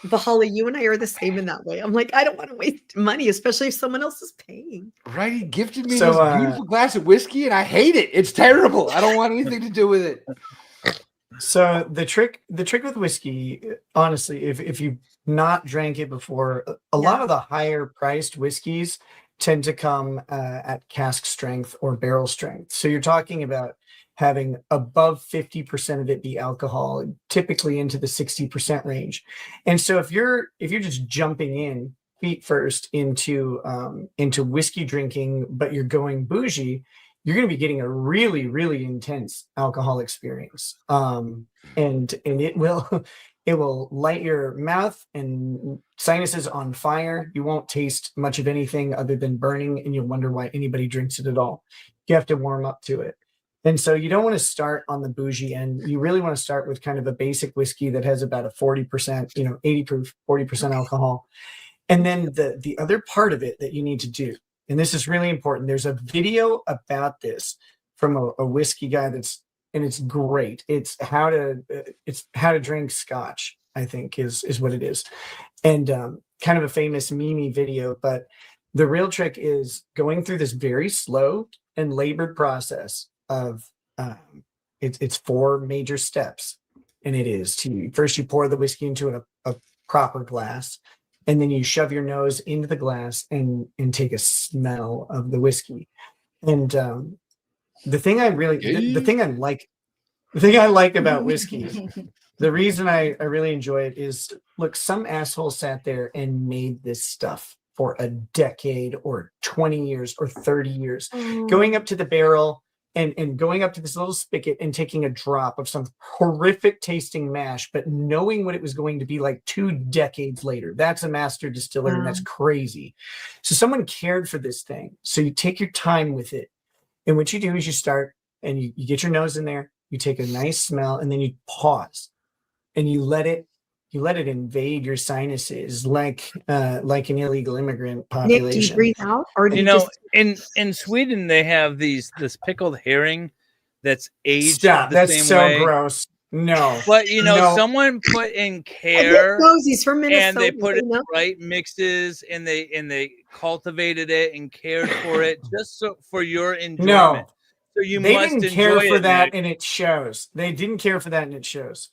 Bahali, you and I are the same in that way. I'm like, I don't want to waste money, especially if someone else is paying. Right? He gifted me this beautiful glass of whiskey, and I hate it. It's terrible. I don't want anything to do with it. So the trick with whiskey, honestly, if you've not drank it before, a lot of the higher priced whiskeys tend to come at cask strength or barrel strength. So you're talking about having above 50% of it be alcohol, typically into the 60% range. And so if you're just jumping in feet first into whiskey drinking, but you're going bougie, you're going to be getting a really, really intense alcohol experience. And it will light your mouth and sinuses on fire. You won't taste much of anything other than burning, and you'll wonder why anybody drinks it at all. You have to warm up to it. And so you don't want to start on the bougie end. You really want to start with kind of a basic whiskey that has about a 40%, 80 proof, 40% alcohol. And then the other part of it that you need to do, and this is really important, there's a video about this from a whiskey guy and it's great. It's how to drink scotch, I think is what it is. And kind of a famous meme video, but the real trick is going through this very slow and labored process of it's 4 major steps. And it is first you pour the whiskey into a proper glass, and then you shove your nose into the glass and take a smell of the whiskey. And the thing I like about whiskey, the reason I really enjoy it is, look, some asshole sat there and made this stuff for a decade or 20 years or 30 years, going up to the barrel and going up to this little spigot and taking a drop of some horrific tasting mash, but knowing what it was going to be like 2 decades later. That's a master distiller, and that's crazy. So someone cared for this thing. So you take your time with it. And what you do is you start and you get your nose in there, you take a nice smell, and then you pause and you let it invade your sinuses like an illegal immigrant population. Nick, do you breathe out, or do in Sweden they have this pickled herring that's aged Stop, the that's same so way. Gross. No, but no. someone put in care, he's from Minnesota, and they put it in the right mixes, and they cultivated it and cared for it just for your enjoyment. No. So you they must didn't care enjoy for it, that, Nick. and it shows. They didn't care for that, and it shows.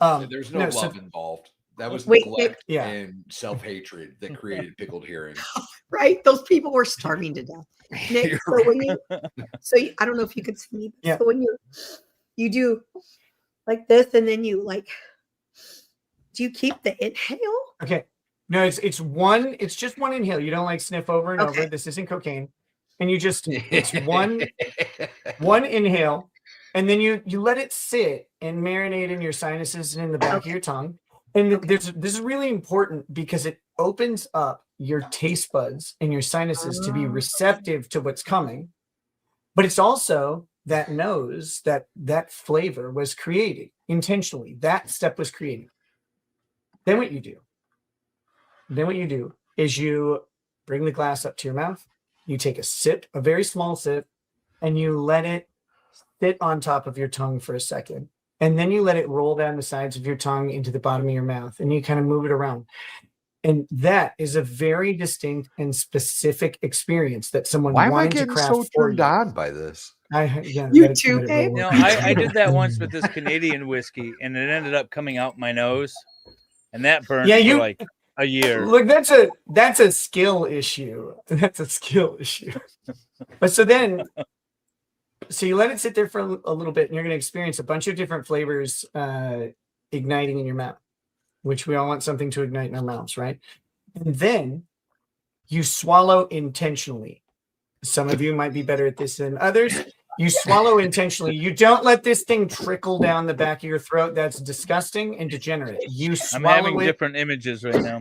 There's no love involved. That was Wait, neglect yeah. and self-hatred that created pickled herring. Right? Those people were starving to death. Nick, I don't know if you could see me. Yeah. So when you do like this, and then do you keep the inhale? Okay. No, it's just one inhale. You don't like sniff over and over. This isn't cocaine. And you just it's one inhale, and then you let it sit and marinate in your sinuses and in the back of your tongue. And this is really important because it opens up your taste buds and your sinuses to be receptive to what's coming. But it's also that nose, that flavor was created intentionally. That step was created. Then what you do is you bring the glass up to your mouth. You take a sip, a very small sip, and you let it sit on top of your tongue for a second. And then you let it roll down the sides of your tongue into the bottom of your mouth, and you kind of move it around. And that is a very distinct and specific experience that someone Why am I wanted to getting craft so for turned you. on by this? You too, babe. You know, I did that once with this Canadian whiskey, and it ended up coming out my nose, and that burned for like a year. Look, that's a skill issue. That's a skill issue. But so you let it sit there for a little bit, and you're going to experience a bunch of different flavors igniting in your mouth, which we all want something to ignite in our mouths, right? And then you swallow intentionally. Some of you might be better at this than others. You swallow intentionally. You don't let this thing trickle down the back of your throat. That's disgusting and degenerate. You swallow I'm having it. different images right now.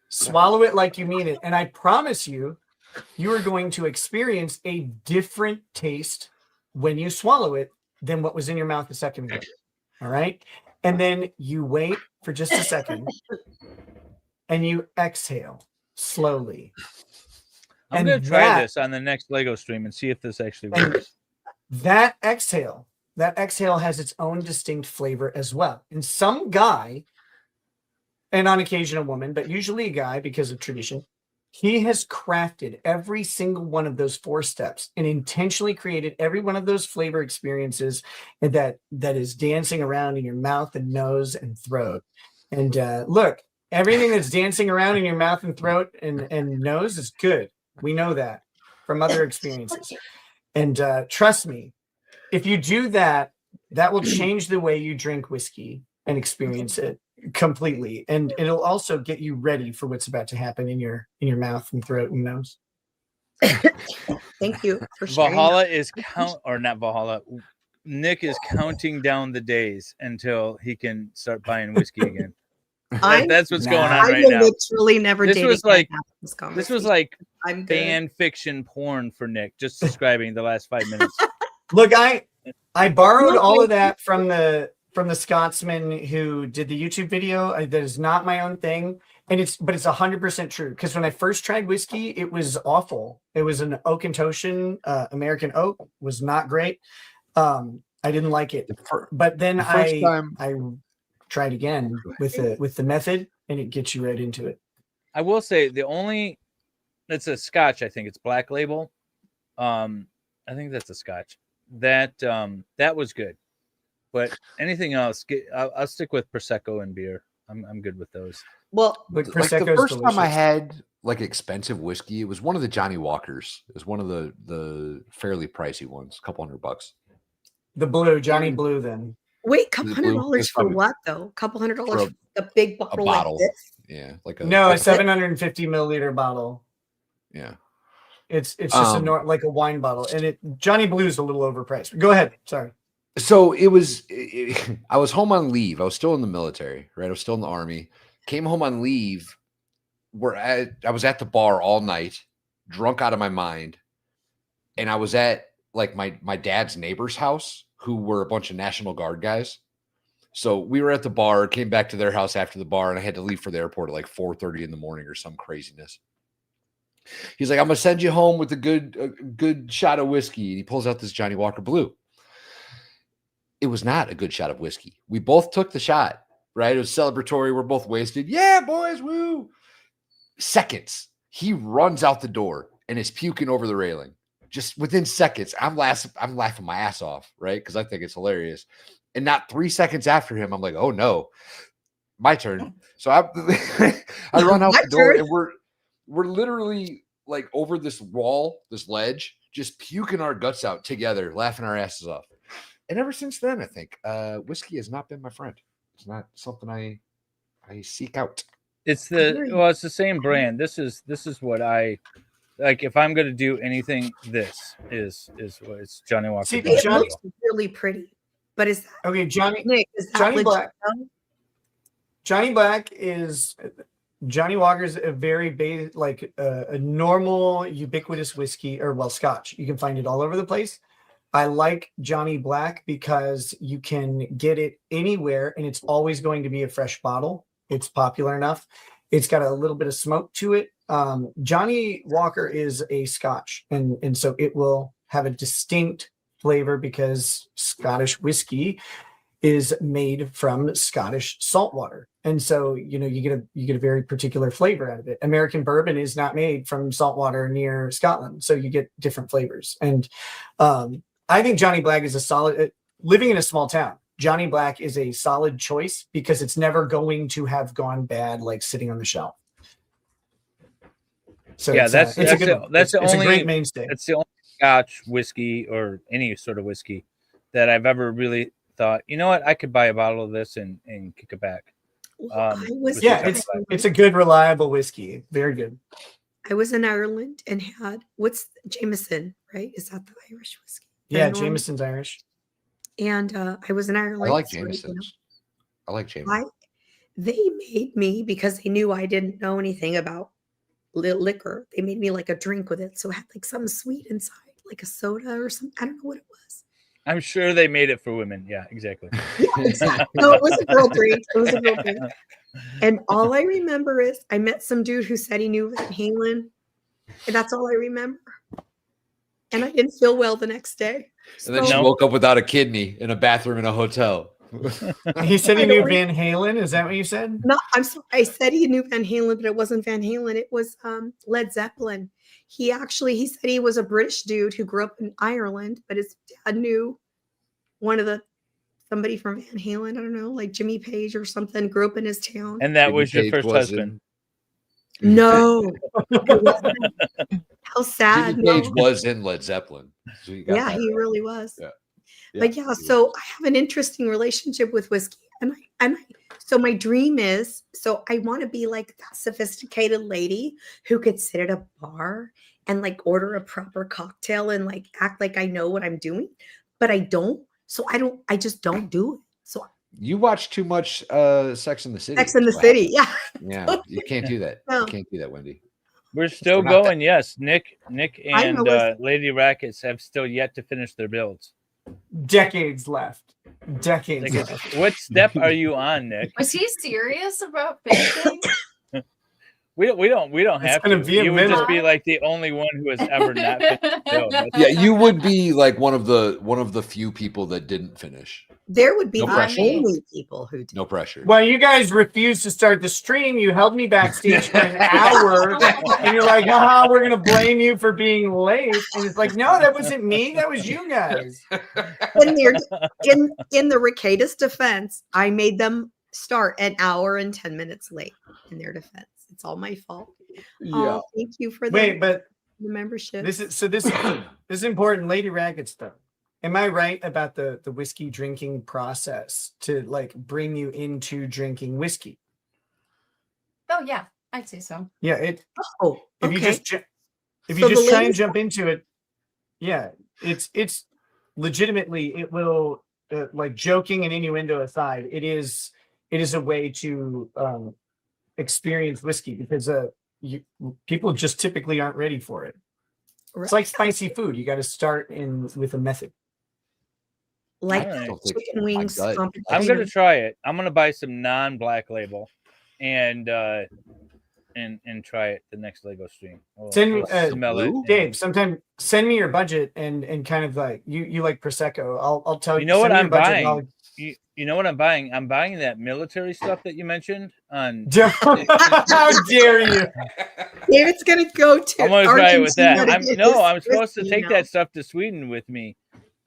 Swallow it like you mean it. And I promise you, you are going to experience a different taste when you swallow it than what was in your mouth a second ago. All right. And then you wait for just a second and you exhale slowly. I'm going to try this on the next Lego stream and see if this actually works. That exhale has its own distinct flavor as well. And some guy, and on occasion a woman, but usually a guy because of tradition, he has crafted every single one of those 4 steps and intentionally created every one of those flavor experiences that is dancing around in your mouth and nose and throat. And look, everything that's dancing around in your mouth and throat and nose is good. We know that from other experiences. And trust me, if you do that, that will change the way you drink whiskey and experience it completely. And it'll also get you ready for what's about to happen in your mouth and throat and nose. Thank you for sharing. Valhalla is not Valhalla. Nick is counting down the days until he can start buying whiskey again. That's what's going on right now. Literally never This was like I'm good. fan fiction porn for Nick, just describing the last 5 minutes. Look, I borrowed all of that from the Scotsman who did the YouTube video. That is not my own thing, but it's 100% true. Because when I first tried whiskey, it was awful. It was an Oakentoshan, American oak, was not great. I didn't like it, but then I tried again with the method, and it gets you right into it. I will say it's a Scotch. I think it's Black Label. I think that's a Scotch. That was good. But anything else, I'll stick with Prosecco and beer. I'm good with those. Well, like the first time I had like expensive whiskey, it was one of the Johnny Walkers. It was one of the fairly pricey ones, a couple $100. The blue, Johnny Blue, then. Wait, $200 for what though? $200 for a big bottle, like this? Yeah, like a 750 milliliter bottle. Yeah, it's just like a wine bottle, and Johnny Blue is a little overpriced. Go ahead, sorry. So I was home on leave. I was still in the military, right? I was still in the Army. Came home on leave. I was at the bar all night, drunk out of my mind, and I was at like my dad's neighbor's house, who were a bunch of National Guard guys. So we were at the bar, came back to their house after the bar, and I had to leave for the airport at like 4:30 in the morning or some craziness. He's like, "I'm gonna send you home with a good shot of whiskey." And he pulls out this Johnny Walker Blue. It was not a good shot of whiskey. We both took the shot, right? It was celebratory. We're both wasted. Yeah, boys, woo. Seconds, he runs out the door and is puking over the railing. Just within seconds, I'm laughing my ass off, right? Because I think it's hilarious. And not 3 seconds after him, I'm like, oh no, my turn. So I run out the door, and we're literally like over this wall, this ledge, just puking our guts out together, laughing our asses off. And ever since then, I think whiskey has not been my friend. It's not something I seek out. It's the same brand. This is what I like. If I'm going to do anything, this is what it's Johnny Walker. See, it looks really pretty, but is okay? Johnny Nick, is that Johnny legit Black. though? Johnny Black is Johnny Walker's a very a normal ubiquitous whiskey, or well, Scotch. You can find it all over the place. I like Johnny Black because you can get it anywhere and it's always going to be a fresh bottle. It's popular enough. It's got a little bit of smoke to it. Johnny Walker is a Scotch, and so it will have a distinct flavor because Scottish whiskey is made from Scottish salt water. And so, you get a very particular flavor out of it. American bourbon is not made from salt water near Scotland. So you get different flavors. And I think Johnny Black is a solid, living in a small town, Johnny Black is a solid choice because it's never going to have gone bad, like sitting on the shelf. So yeah, that's a great mainstay. That's the only Scotch whiskey or any sort of whiskey that I've ever really thought, you know what, I could buy a bottle of this and kick it back. It's a good, reliable whiskey. Very good. I was in Ireland and had Jameson, right? Is that the Irish whiskey? Yeah, Jameson's Irish. And I was in Ireland. I like Jameson's. I like Jameson. They made me, because they knew I didn't know anything about liquor, they made me like a drink with it. So it had like something sweet inside, like a soda or something. I don't know what it was. I'm sure they made it for women. Yeah, exactly. Yeah, exactly. No, it was a girl drink. It was a girl drink. And all I remember is I met some dude who said he knew Van Halen. And that's all I remember. And I didn't feel well the next day. And then she woke up without a kidney in a bathroom in a hotel. He said he knew Van Halen. Is that what you said? No, I'm sorry. I said he knew Van Halen, but it wasn't Van Halen. It was Led Zeppelin. He said he was a British dude who grew up in Ireland, but his dad knew somebody from Van Halen. I don't know, like Jimmy Page or something, grew up in his town. And that was your first husband. No. How sad. Jimmy Page was in Led Zeppelin. So he really was. Yeah. But yeah, so I have an interesting relationship with whiskey. So my dream is, I want to be like that sophisticated lady who could sit at a bar and like order a proper cocktail and like act like I know what I'm doing, but I don't. So I just don't do it. So you watch too much Sex in the City. Sex in the City, yeah. Yeah, you can't do that. No. You can't do that, Wendy. We're still going. Yes, Nick and Lady Rackets have still yet to finish their builds. Decades left. Decades left. What step are you on, Nick? Was he serious about finishing? We don't have to. You would just be like the only one who has ever not finished. Yeah, you would be like one of the few people that didn't finish. There would be no pressure. only people who did. No pressure. Well, you guys refused to start the stream. You held me backstage for an hour, and you're like, we're gonna blame you for being late. And it's like, no, that wasn't me. That was you guys. In the Rekieta's defense, I made them start an hour and 10 minutes late. In their defense, it's all my fault. Yeah. Thank you for the membership. This is important, Lady Ragged stuff. Am I right about the whiskey drinking process to like bring you into drinking whiskey? Oh yeah, I'd say so. Yeah, if you just try and jump into it, yeah, it's legitimately, it will like, joking and innuendo aside, it is a way to experience whiskey because people just typically aren't ready for it. It's like spicy food. You got to start with a method. Like chicken wings. I'm going to try it. I'm going to buy some non-black label and try it the next Lego stream. Send me, Dave, sometime send me your budget and kind of like you like Prosecco. I'll tell you. You know what I'm buying? You know what I'm buying? I'm buying that military stuff that you mentioned on. How dare you? David's gonna go to. I'm gonna try it with that. I'm supposed to take that stuff to Sweden with me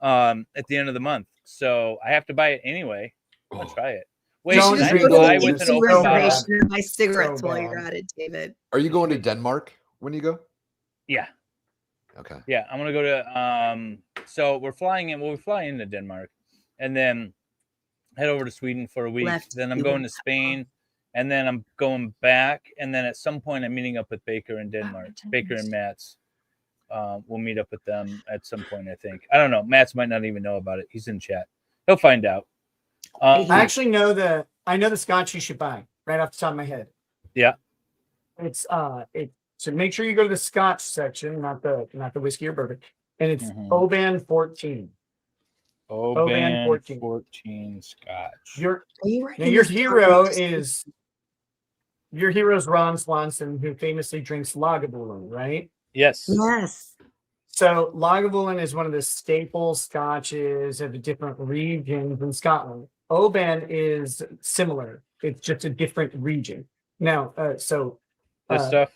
at the end of the month, so I have to buy it anyway. I'll try it. Wait, can I buy with an open bottle? My cigarettes while you're at it, David. Are you going to Denmark when you go? Yeah. Okay. Yeah, I'm gonna go to. So we're flying in. Well, we fly into Denmark, and then head over to Sweden for a week. Then I'm going to Spain, and then I'm going back, and then at some point I'm meeting up with Baker in Denmark. Baker and Matt's. We'll meet up with them at some point, I think. I don't know. Matt's might not even know about it. He's in chat. He'll find out. I actually know the scotch you should buy right off the top of my head. Yeah. It's so make sure you go to the Scotch section, not the whiskey or bourbon, and it's Oban 14. Oban 14 Scotch. Your writing your this down? hero is your hero's Ron Swanson, who famously drinks Lagavulin, right? Yes. Yes. So Lagavulin is one of the staple scotches of the different regions in Scotland. Oban is similar. It's just a different region. Now, This stuff.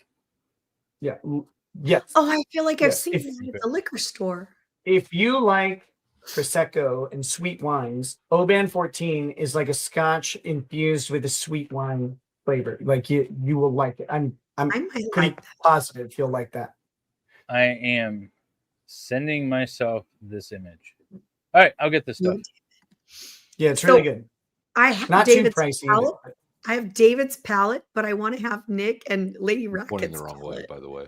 Yeah. Yes. Oh, I feel like I've Yes. seen that at the liquor store. If you like Prosecco and sweet wines, Oban 14 is like a scotch infused with a sweet wine flavor. Like you will like it. I'm pretty positive you'll like that. I am sending myself this image. All right, I'll get this stuff. Yeah, it's really good. I have Not David's too pricey. palette. I have David's palette, but I want to have Nick and Lady Pointing Rekieta's the wrong way, palette. by the way.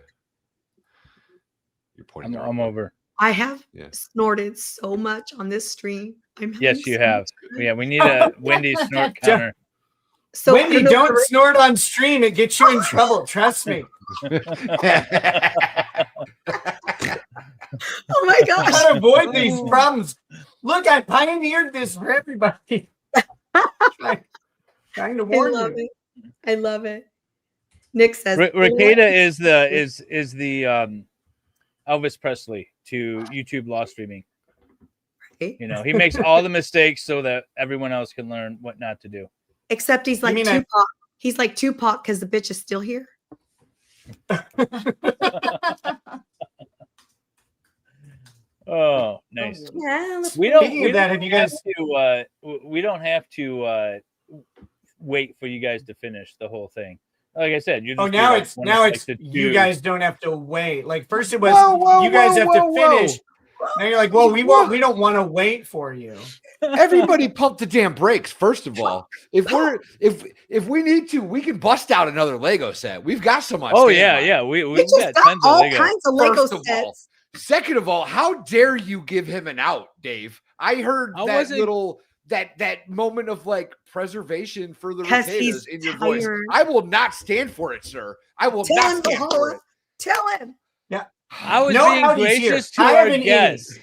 You're pointing. I'm over. I have Yeah. snorted so much on this stream. Yes, you have. Yeah, we need a Wendy snort counter. So Wendy, don't snort on stream. It gets you in trouble. Trust me. Oh my gosh. How to avoid these problems. Look, I pioneered this for everybody. Trying to warn I love you. it. I love it. Nick says Rekieta is the Elvis Presley to YouTube law streaming. You know, he makes all the mistakes so that everyone else can learn what not to do. except he's like Tupac. He's like Tupac because the bitch is still here. Oh, nice. Yeah, We don't. Speaking We of that, don't have you guys- we don't have to wait for you guys to finish the whole thing. Like I said, you. Oh, now it's you guys don't have to wait. Like first it was you guys have to finish. Now you're like, well, we don't want to wait for you. Everybody pump the damn brakes. First of all, if we need to, we can bust out another Lego set. We've got so much. Oh yeah. We've got tons all of Lego. kinds of Lego First of all. sets. Second of all, how dare you give him an out, Dave? I heard that moment of like preservation for the 'Cause he's Reketas in your voice. tired. I will not stand for it, sir. I will Tell not him, stand for Baha'u'llah. it. Tell him. Yeah. I was No being outies here. gracious to I our have an guests.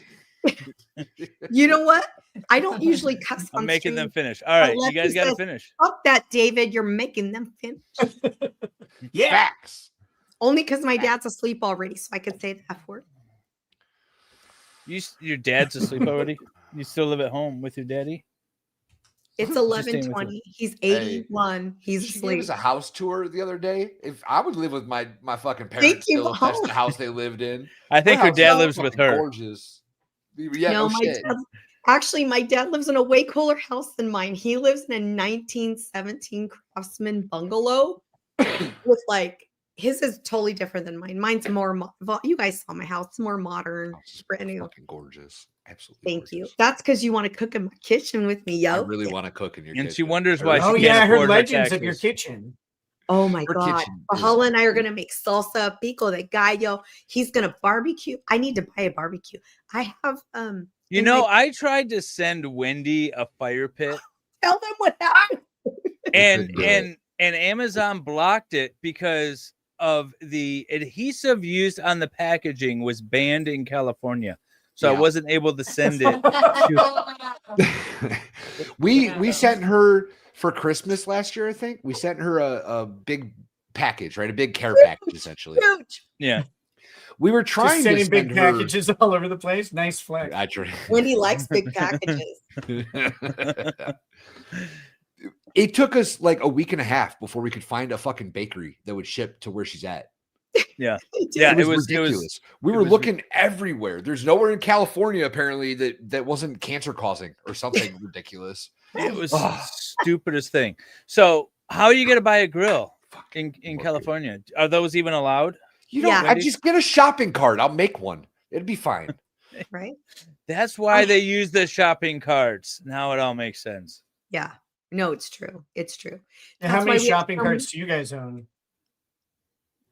You know what? I don't usually cuss on I'm making stream, them finish. All right, but you guys Lefty got to says, finish. Fuck that, David. You're making them finish. Yeah. Facts. Only because my dad's asleep already, so I could say the F word. Your dad's asleep already. You still live at home with your daddy? It's Just staying with 11:20. He's Hey, 81. He's She gave asleep. us a house tour the other day. If I would live with my fucking Thank parents you, still, if that's the Baha'u'llah. house they lived in. I think Her her house dad is lives with fucking her. Gorgeous. Yeah, no, no my shit. dad. Actually, my dad lives in a way cooler house than mine. He lives in a 1917 Craftsman bungalow with like his is totally different than mine. Mine's more. You guys saw my house. It's more modern, brand new. Fucking gorgeous. Absolutely. Thank you. That's because you want to cook in my kitchen with me, I yo. really want to cook in your And kitchen. she wonders why Oh she yeah, I can't heard afford her legends of your taxes. kitchen. Oh my Her god. kitchen is Baha'u'llah and I are gonna make salsa, pico de gallo. He's gonna barbecue. I need to buy a barbecue. I have You in know, my- I tried to send Wendy a fire pit, tell them what happened. and couldn't do it. and Amazon blocked it because of the adhesive used on the packaging was banned in California. So I Yeah. wasn't able to send it. to- we sent her for Christmas last year, I think. We sent her a big package, right? A big care package, essentially. Huge. yeah. We were Just trying to sending send big her. packages all over the place. Nice flex. I tried. Wendy likes big packages. It took us like a week and a half before we could find a fucking bakery that would ship to where she's at. Yeah. Yeah. It was ridiculous. We were looking everywhere. There's nowhere in California apparently that wasn't cancer causing or something ridiculous. It was the stupidest thing. So how are you gonna buy a grill in California? Are those even allowed? You know, Yeah. I just get a shopping cart. I'll make one. It'd be fine. Right? That's why they use the shopping carts. Now it all makes sense. Yeah. No, it's true. It's true. And how That's many why we have shopping so carts do you guys own?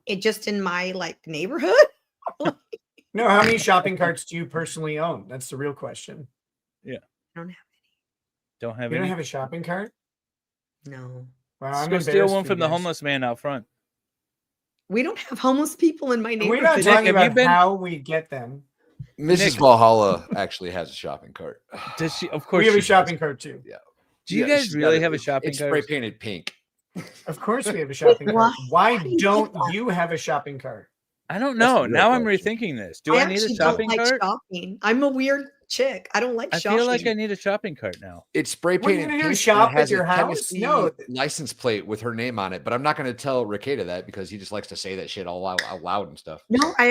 It just in my like neighborhood. No, how many shopping carts do you personally own? That's the real question. Yeah. I don't have Don't have You any. don't have a shopping cart? no. Wow, Let's I'm go steal embarrassed one for from you the guys. homeless man out front. We don't have homeless people in my neighborhood. We're not talking about how we get them. Mrs. Valhalla actually has a shopping cart. Does she? Of course, We have a she shopping does. cart too. Yeah. Do you guys really have a shopping It's cart? spray painted pink. Of course, we have a shopping cart. Why don't you have a shopping cart? I don't know. Now I'm rethinking this. Do I need a actually shopping don't like cart? shopping. I'm a weird chick. I don't like I shopping. feel like I need a shopping cart now. It's spray What, painted you're gonna pink. shop and it has at your a house? Tennessee No. license plate with her name on it, but I'm not going to tell Rekieta that because he just likes to say that shit all out loud and stuff. No, I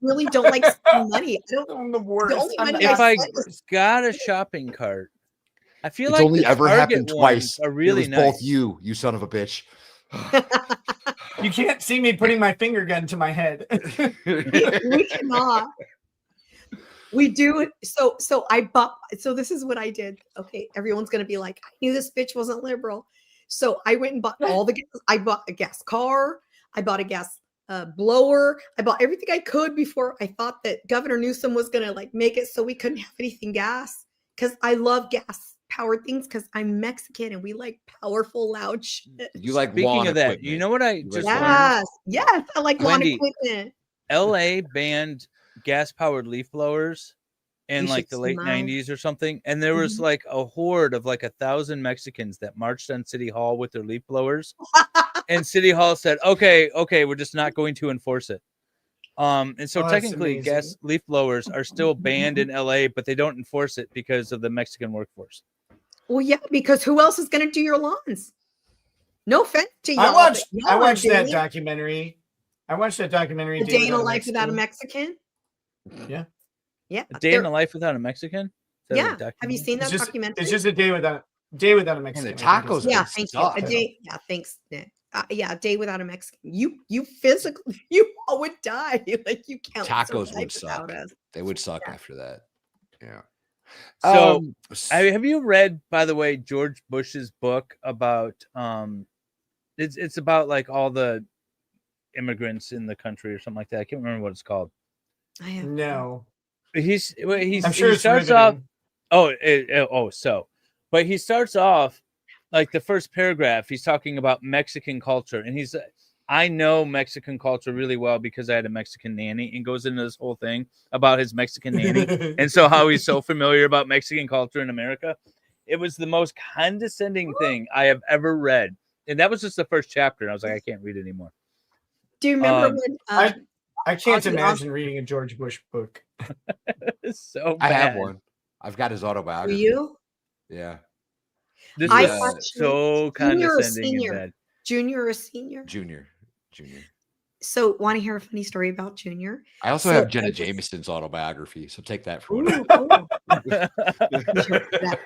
really don't like spending money. I don't. I'm the worst. The only money If I spend is got a shopping cart, I feel It's like only the ever Target happened twice. ones are really it was nice. both you son of a bitch. You can't see me putting my finger gun to my head. we cannot. We do it. So I bought. So this is what I did. Okay, everyone's gonna be like, I knew this bitch wasn't liberal. So I went and bought all the. I bought a gas car. I bought a gas blower. I bought everything I could before I thought that Governor Newsom was gonna like make it so we couldn't have anything gas. Because I love gas powered things because I'm Mexican and we like powerful, loud shit. You like Speaking lawn of that, equipment. you know what I just learned? Yes, I like lawn Wendy, equipment. LA banned gas powered leaf blowers in You like should the see late mine. 90s or something. And there was like a horde of like 1,000 Mexicans that marched on City Hall with their leaf blowers. And City Hall said, okay, we're just not going to enforce it. And so Oh, that's technically amazing. gas leaf blowers are still banned in LA, but they don't enforce it because of the Mexican workforce. Well, yeah, because who else is going to do your lawns? No offense to y'all. I watched but y'all are that doing it. documentary. I watched that documentary. A Day in a Life Without a Mexican. Yeah. Yeah. A Day in a Life Without a Mexican? Is that a Yeah. Have you documentary? seen that It's just, documentary? it's just a day without a Mexican. the tacos Yeah, are thank you. stuff. A day. Yeah, thanks, Nick. Yeah, a day without a Mexican. You physically, you all would die. Like you can't. Tacos survive would suck. without us. They would suck after that. Yeah. So, have you read, by the way, George Bush's book about it's about like all the immigrants in the country or something like that? I can't remember what it's called. I have No. He's I'm sure he it's starts riveting. off. But he starts off like the first paragraph. He's talking about Mexican culture, and he's I know Mexican culture really well because I had a Mexican nanny, and goes into this whole thing about his Mexican nanny, and so how he's so familiar about Mexican culture in America. It was the most condescending thing I have ever read, and that was just the first chapter. And I was like, I can't read anymore. Do you remember when? I can't Ozzy imagine reading a George Bush book. It's so I have bad. one. I've got his Do autobiography. you? Yeah. This I is actually- so Junior or condescending and senior? bad. Junior or senior? Junior. So, want to hear a funny story about Junior? I also So have Jenna I was- Jameson's autobiography, so take that for what Ooh, it cool.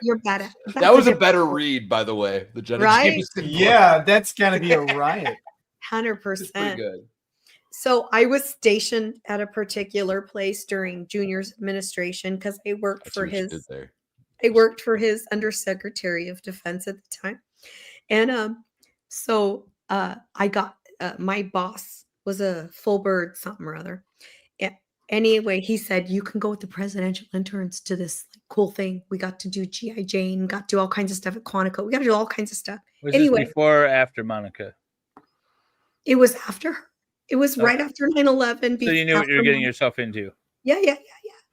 You're bad. That was a better read, by the way. The Jenna Right? Jameson book. Yeah, that's gotta be a riot. 100%. It's pretty good. So I was stationed at a particular place during Junior's administration because I worked That's for what you did his. there. I worked for his Undersecretary of Defense at the time, and so I got my boss was a full bird something or other. Anyway, he said you can go with the presidential interns to this cool thing. We got to do GI Jane, got to do all kinds of stuff at Quantico. We got to do all kinds of stuff. Was Anyway, this before or after Monica? it was after her. It was right after 9/11. So you knew what you were after getting Mon- yourself into. Yeah.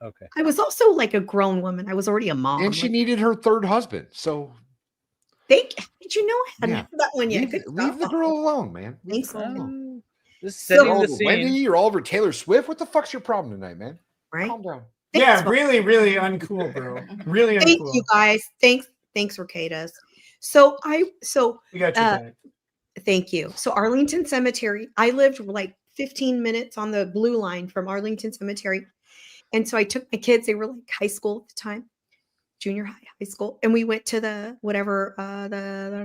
Okay. I was also like a grown woman. I was already a mom. And she Like, needed her third husband. So did you know I hadn't Yeah. had that one yet? leave the girl alone, man. Leave Thanks. her alone. Just So- setting You're the Oliver scene. Wendy, you're Oliver Taylor Swift. What the fuck's your problem tonight, man? Right? Calm down. Yeah, Thanks, really, really uncool, bro. Really uncool. Thank you guys. Thanks, Rekieta. So We got your back. thank you. So Arlington Cemetery. I lived like 15 minutes on the blue line from Arlington Cemetery. And so I took my kids, they were like high school at the time, junior high school. And we went to the whatever,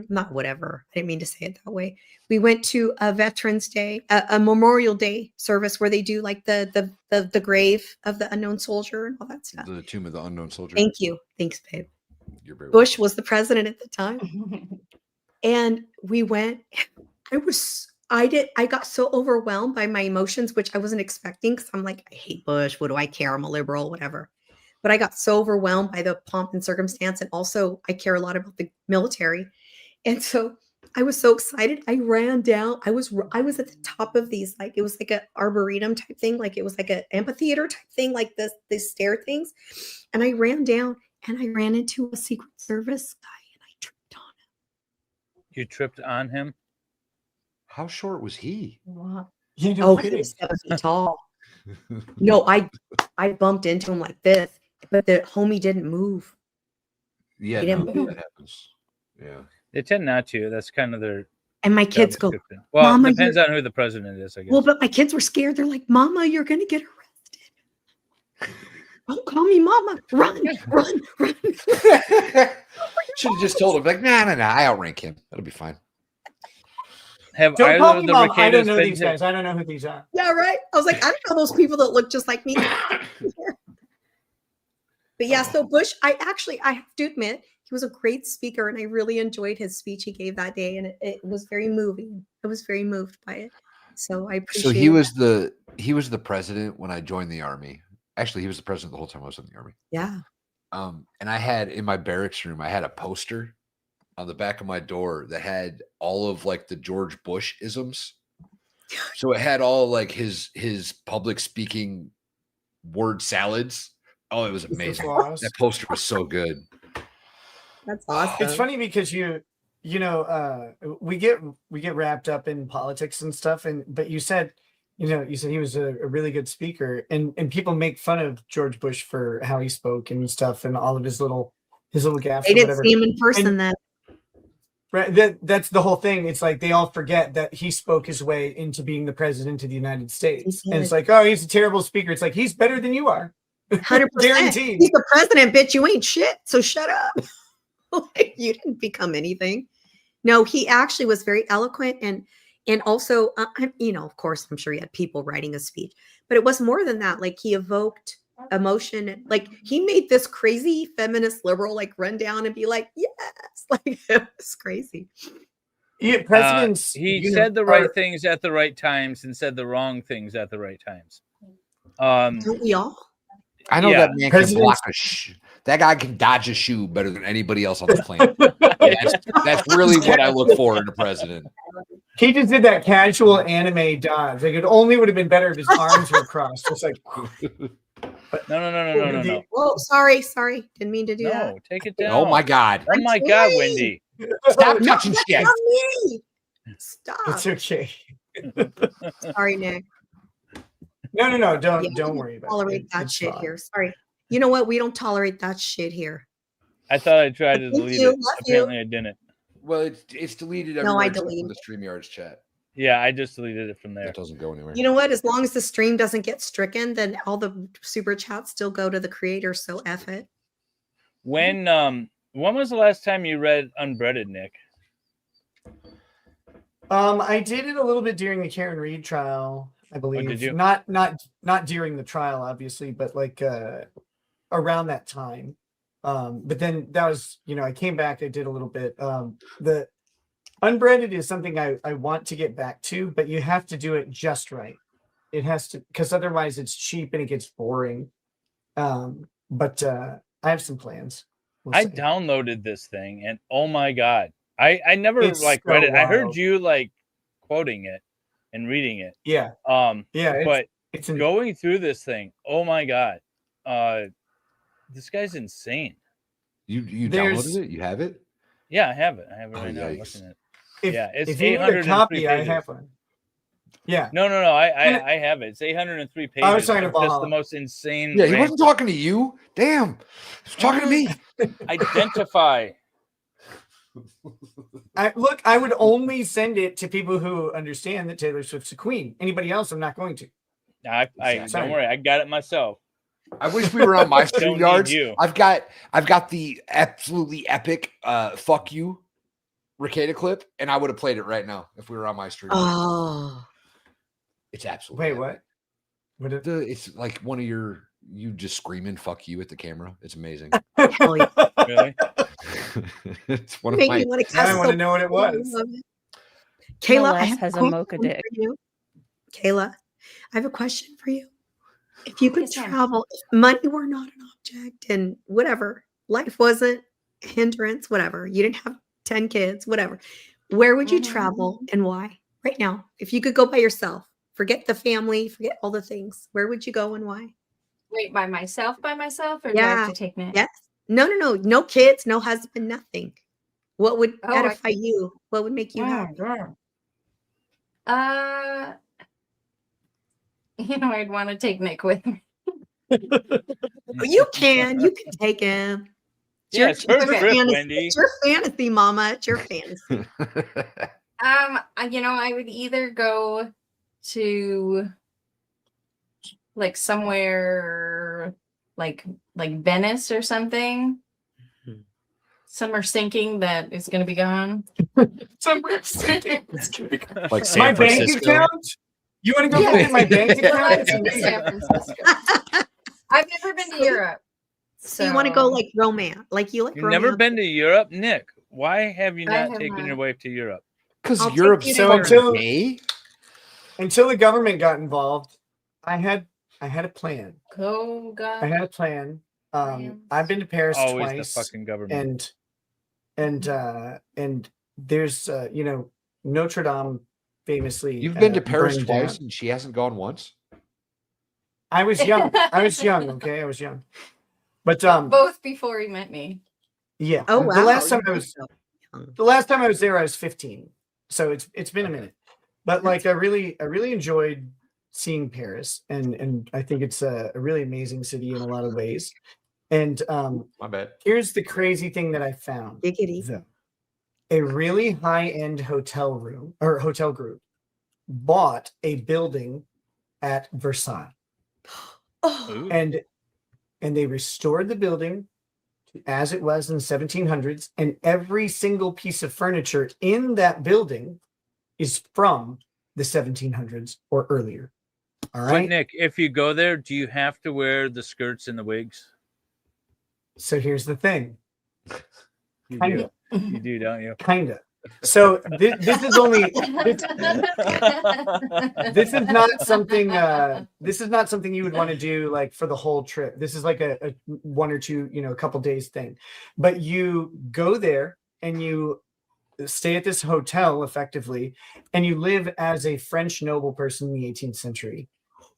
not whatever, I didn't mean to say it that way. We went to a Veterans Day, a Memorial Day service where they do like the grave of the unknown soldier and all that stuff. The tomb of the unknown soldier. Thank you. Thanks, babe. You're very Bush was the president at the time. And we went, I got so overwhelmed by my emotions, which I wasn't expecting because I'm like, I hate Bush. What do I care? I'm a liberal, whatever. But I got so overwhelmed by the pomp and circumstance. And also, I care a lot about the military. And so I was so excited. I ran down. I was at the top of these, like it was like a arboretum type thing, like it was like an amphitheater type thing, like this stair things. And I ran down and I ran into a Secret Service guy and I tripped on him. You tripped on him? How short was he? What? You Oh, he was 7 feet tall. No, I bumped into him like this, but the homie didn't move. Yeah, He no, didn't move. that happens. Yeah. They tend not to. That's kind of their. And my kids job go, description. Well, Mama, it depends you're-" on who the president is, I guess. Well, but my kids were scared. They're like, Mama, you're gonna get arrested. Don't call me Mama. Run. Should have just told him, like, nah, I outrank him. That'll be fine. Have Don't either call of me the mom. I don't Reketas know been these to- guys. I don't know who these are. Yeah, right. I was like, I don't know those people that look just like me. But yeah, so Bush, I have to admit, he was a great speaker, and I really enjoyed his speech he gave that day, and it was very moving. I was very moved by it. So I appreciate. So he was the president when I joined the army. Actually, he was the president the whole time I was in the army. Yeah. And I had in my barracks room, I had a poster on the back of my door that had all of like the George Bush isms. So it had all like his public speaking word salads. Oh, it was amazing. That poster was so good. That's awesome. It's funny because we get wrapped up in politics and stuff, but you said he was a really good speaker, and people make fun of George Bush for how he spoke and stuff, and all of his little gaffes. They or didn't whatever. see him in person then. Right, that's the whole thing. It's like they all forget that he spoke his way into being the president of the United States, and it's like, oh, he's a terrible speaker. It's like he's better than you are. 100%. Guaranteed. He's the president, bitch. You ain't shit. So shut up. Like, you didn't become anything. No, he actually was very eloquent and also, of course, I'm sure he had people writing a speech, but it was more than that. Like he evoked emotion. Like he made this crazy feminist liberal like run down and be like, yes, like it was crazy. Yeah, presidents. He said the right things at the right times and said the wrong things at the right times. Don't we all? I know Yeah. that man can block that guy can dodge a shoe better than anybody else on the planet. That's really what I look for in a president. He just did that casual anime dodge. Like it only would have been better if his arms were crossed. Just like No. Oh, sorry. Didn't mean to do that. No, take it down. Oh my God. Oh my God, Wendy. Stop touching That's shit. not me. Stop. It's okay. Sorry, Nick. No. Don't worry about it. Tolerate that It's shit fine. here. Sorry. You know what? We don't tolerate that shit here. I thought I tried to Thank delete you, it. love you. Apparently, I didn't. Well, it's deleted No, everywhere I except deleted from the StreamYards chat. Yeah, I just deleted it from there. It doesn't go anywhere. You know what? As long as the stream doesn't get stricken, then all the super chats still go to the creator. So F it. When was the last time you read Unbreaded, Nick? I did it a little bit during the Karen Reed trial, I believe. did you? Not during the trial, obviously, but like around that time. But then that was, I came back, I did a little bit. The Unbreaded is something I want to get back to, but you have to do it just right. It has to, because otherwise it's cheap and it gets boring. But I have some plans. I downloaded this thing and oh my God. I never It's read so it. I heard wild. you like quoting it and reading it. Yeah. Yeah. But going through this thing, oh my God. This guy's insane. You There's- downloaded it? You have it? Yeah, I have it. I have it Oh, right now. I'm yikes. looking at it. If, Yeah, it's if you need a 803 copy, I pages. have one. Yeah. No. I have it. It's 803 pages. I was talking of about just Valhalla. the most insane. Yeah, he rant. wasn't talking to you. Damn. He was talking to me. Identify. I would only send it to people who understand that Taylor Swift's a queen. Anybody else, I'm not going to. Don't Sorry. worry. I got it myself. I wish we were on my Don't need StreamYards. you. I've got the absolutely epic fuck you Rekieta clip, and I would have played it right now if we were on my stream. Oh. It's absolutely Wait, epic. what? It's like one of you just screaming fuck you at the camera. It's amazing. Hell yeah. Really? It's one of Make my me wanna Now I cuss want so to know what it bad. I was. love it. Kayla, I MLS have has a question mocha for dick. you. Kayla, I have a question for you. If you could Yes, ma'am. travel, if money were not an object and whatever, life wasn't a hindrance, whatever, you didn't have 10 kids, whatever. Where would you travel and why? Right now, if you could go by yourself, forget the family, forget all the things. Where would you go and why? Wait, by myself, or do I have to take Nick? Yes. No, no kids, no husband, nothing. What would Oh, edify you? What would make you happy? I'd want to take Nick with me. You can take him. Yeah, it's her trip, fantasy. Wendy. It's your fantasy, Mama. It's your fantasy. I would either go to like somewhere like Venice or something. Somewhere sinking that is going to be gone. Somewhere sinking. Like My San bank Francisco. account? You want to go look at my bank Well, I've account? been to San Francisco. I've never been to Europe. So you want to go like romance, like you like You've romance. never been to Europe, Nick? Why have you I not have taken not. your wife to Europe? Because I'll take Europe's you to So fucking until the government got involved, I had a plan. Go, God. I had a plan. I've been to Paris Always twice, the fucking government. and there's Notre Dame famously. You've been to Paris burned twice down. and she hasn't gone once? I was young. Okay, I was young. But Both before he met me. yeah. Oh wow. The last time I was there, I was 15. So it's been a minute. But like I really enjoyed seeing Paris, and I think it's a really amazing city in a lot of ways. And My bad. here's the crazy thing that I found. Though. A really high-end hotel group bought a building at Versailles. Oh. And they restored the building as it was in the 1700s, and every single piece of furniture in that building is from the 1700s or earlier. All But right. Nick, if you go there, do you have to wear the skirts and the wigs? So here's the thing. You Kinda. do. You do, don't you? Kinda. So this is only this is not something you would want to do like for the whole trip. This is like a one or two, a couple days thing. But you go there and you stay at this hotel effectively, and you live as a French noble person in the 18th century.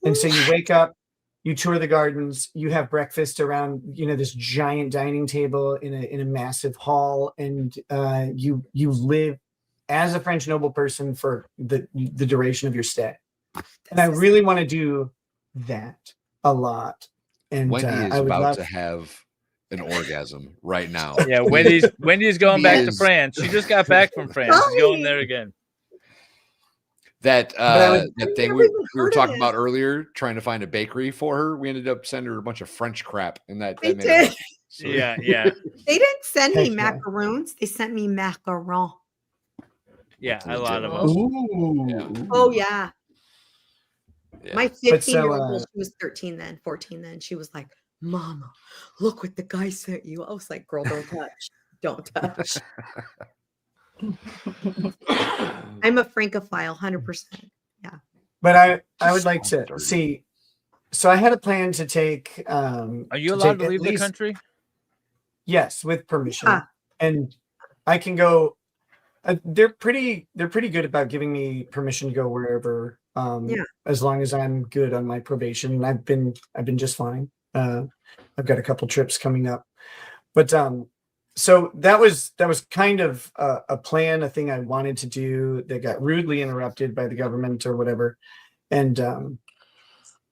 And so you wake up, you tour the gardens, you have breakfast around, this giant dining table in a massive hall, and you live as a French noble person for the duration of your stay. And I really want to do that a lot. And Wendy is I would about love to have an orgasm right now. Yeah, Wendy's going back to France. She just got back from France. She's going there again. That would- thing we were talking about earlier, trying to find a bakery for her. We ended up sending her a bunch of French crap, and that They made her did. happy. So- Yeah. They didn't send me Heck yeah. macaroons. They sent me macaron. Yeah, a lot of legit. them. Ooh. Oh yeah. Yeah. My But so, 15-year-old, she was 13 then, 14 then. She was like, Mama, look what the guy sent you. I was like, girl, don't touch. Don't touch. I'm a Francophile, 100%. Yeah. But I would like to see. So I had a plan to take. Are you allowed to take leave at the least- country? Yes, with permission. Ah. And I can go. They're pretty good about giving me permission to go wherever. Yeah. As long as I'm good on my probation. I've been just fine. I've got a couple trips coming up, but so that was kind of a plan, a thing I wanted to do that got rudely interrupted by the government or whatever, and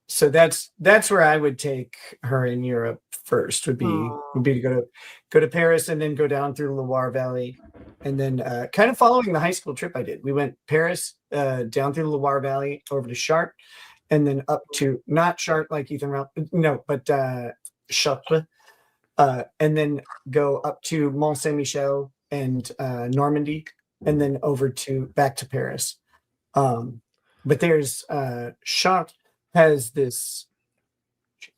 so that's where I would take her in Europe first. Would be to go to Paris and then go down through the Loire Valley, and then kind of following the high school trip I did. We went Paris, down through the Loire Valley over to Chartres, and then up to not Chartres like Ethan Ralph, no, but Chartres, and then go up to Mont Saint Michel and Normandy, and then back to Paris. But there's Chartres has this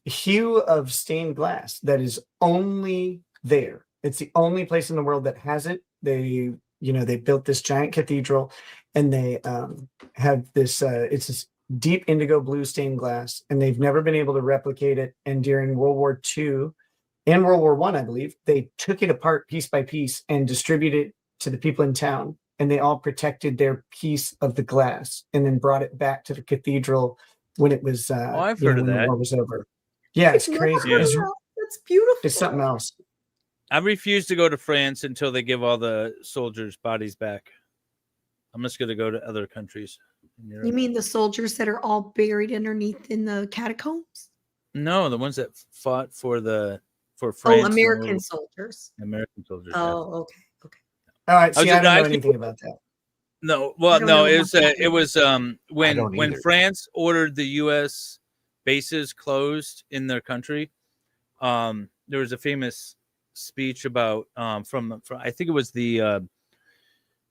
hue of stained glass that is only there. It's the only place in the world that has it. They built this giant cathedral, and they have this. It's this deep indigo blue stained glass, and they've never been able to replicate it. And during World War II and World War I believe, they took it apart piece by piece and distributed it to the people in town. and they all protected their piece of the glass and then brought it back to the cathedral when it was I've heard of when that. the war was over. Yeah, it's crazy. Yeah. That's beautiful. It's something else. I refuse to go to France until they give all the soldiers' bodies back. I'm just going to go to other countries in Europe. You mean the soldiers that are all buried underneath in the catacombs? No, the ones that fought for France. Oh, American soldiers. American soldiers. Oh, okay. All right. See, I don't know actually- anything about that. No, well, don't no, know it was about when France ordered the U.S. bases closed in their country. There was a famous speech about from I think it was the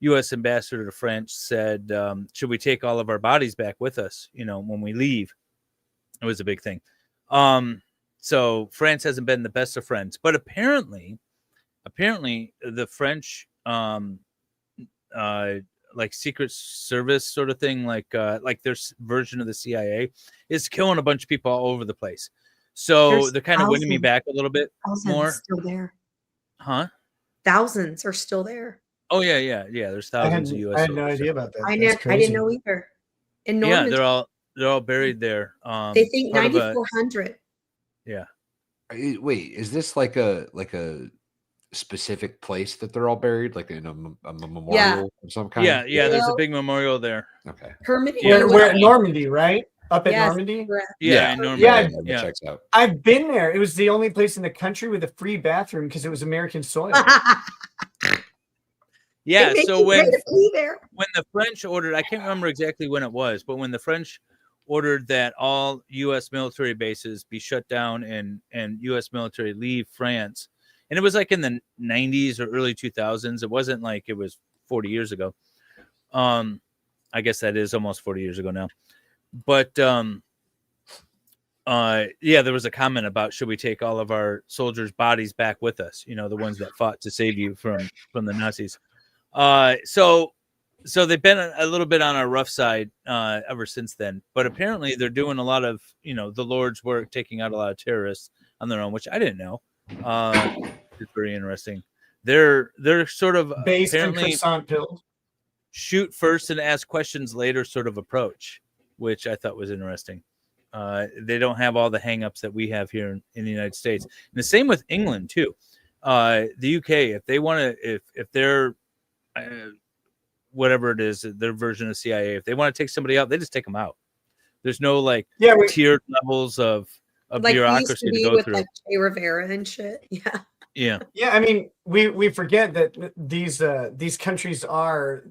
U.S. ambassador to France said, "Should we take all of our bodies back with us? When we leave?" It was a big thing. So France hasn't been the best of friends, but apparently the French like Secret Service sort of thing, like their version of the CIA is killing a bunch of people all over the place. So There's they're kind of winning me thousands- back a little bit thousands more. still there. Huh? Thousands are still there. Oh yeah. There's thousands of U.S. I had no soldiers. idea about that. I That's didn't know either. In Yeah, Normandy, they're all buried there. they think part of a- 9,400. Yeah. Wait, is this like a specific place that they're all buried, like in a memorial of some kind? Yeah. There's a big memorial there. Okay. Permanent. We're at Normandy, right? Up at Yes, Normandy? correct. Yeah, in Normandy. Yeah, Checks out. I've been there. It was the only place in the country with a free bathroom because it was American soil. Yeah. They make So you when pay to be there. the French ordered, I can't remember exactly when it was, but when the French ordered that all U.S. military bases be shut down and U.S. military leave France, and it was like in the 90s or early 2000s. It wasn't like it was 40 years ago. I guess that is almost 40 years ago now. But there was a comment about, should we take all of our soldiers' bodies back with us? The ones that fought to save you from the Nazis. So they've been a little bit on our rough side ever since then. But apparently they're doing a lot of the Lord's work, taking out a lot of terrorists on their own, which I didn't know. It's very interesting. They're sort of Based on apparently croissant pills. shoot first and ask questions later sort of approach, which I thought was interesting. They don't have all the hangups that we have here in the United States. And the same with England too. The UK, if they want to, if they're whatever it is, their version of CIA, if they want to take somebody out, they just take them out. There's no tiered levels of Like bureaucracy used to be go with through. like Che Rivera and shit. Yeah. Yeah. Yeah, I mean, we forget that these countries are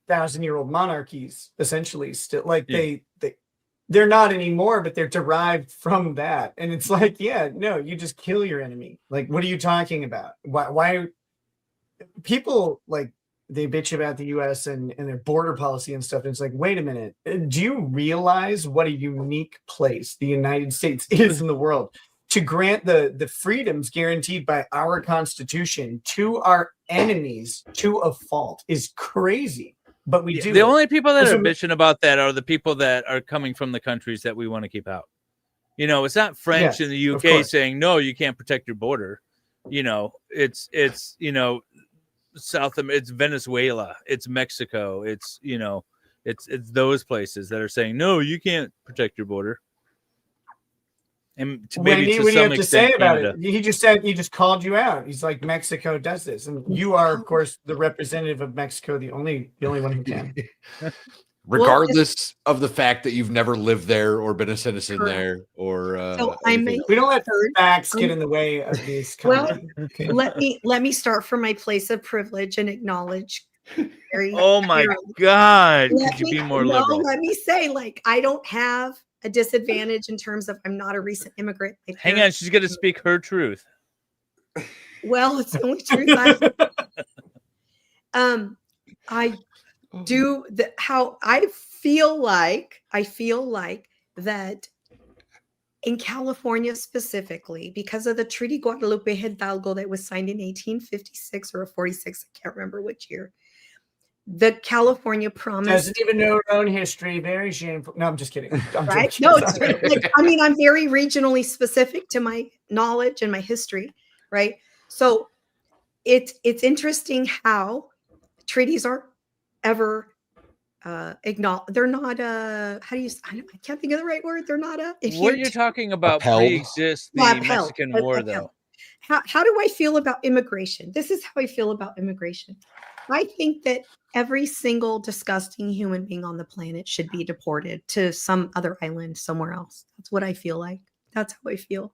1,000-year-old monarchies, essentially. Still, like they're not anymore, but they're derived from that. And it's like, no, you just kill your enemy. Like, what are you talking about? Why people they bitch about the U.S. and their border policy and stuff. And it's like, wait a minute, do you realize what a unique place the United States is in the world? To grant the freedoms guaranteed by our Constitution to our enemies to a fault is crazy. But we do. The only people that are Listen, bitching about that are the people that are coming from the countries that we want to keep out. It's not French in the of UK course. saying, no, you can't protect your border. It's it's Venezuela, it's Mexico, it's those places that are saying, no, you can't protect your border. And what do you have to say about Canada. it? He just called you out. He's like, Mexico does this, and you are, of course, the representative of Mexico, the only one who can. Regardless of the fact that you've never lived there or been a citizen Correct. there, or So anything. We don't let facts get in the way of these. Well, Okay. let me start from my place of privilege and acknowledge. Oh my God. Could you be more liberal? Let me say, I don't have a disadvantage in terms of I'm not a recent immigrant. My Hang on, parents- she's going to speak her truth. Well, it's the only truth I do how I feel like that in California specifically, because of the Treaty Guadalupe Hidalgo that was signed in 1856 or 46, I can't remember which year. The California promise Doesn't even know her own history. Very shameful. No, I'm just kidding. I'm right? joking. No, it's Sorry. I'm very regionally specific to my knowledge and my history, right? So it's interesting how treaties aren't ever acknowledged. They're not I can't think of the right word. They're not What you're talking about pre-exists the Mexican War, though. How do I feel about immigration? This is how I feel about immigration. I think that every single disgusting human being on the planet should be deported to some other island somewhere else. That's what I feel like. That's how I feel.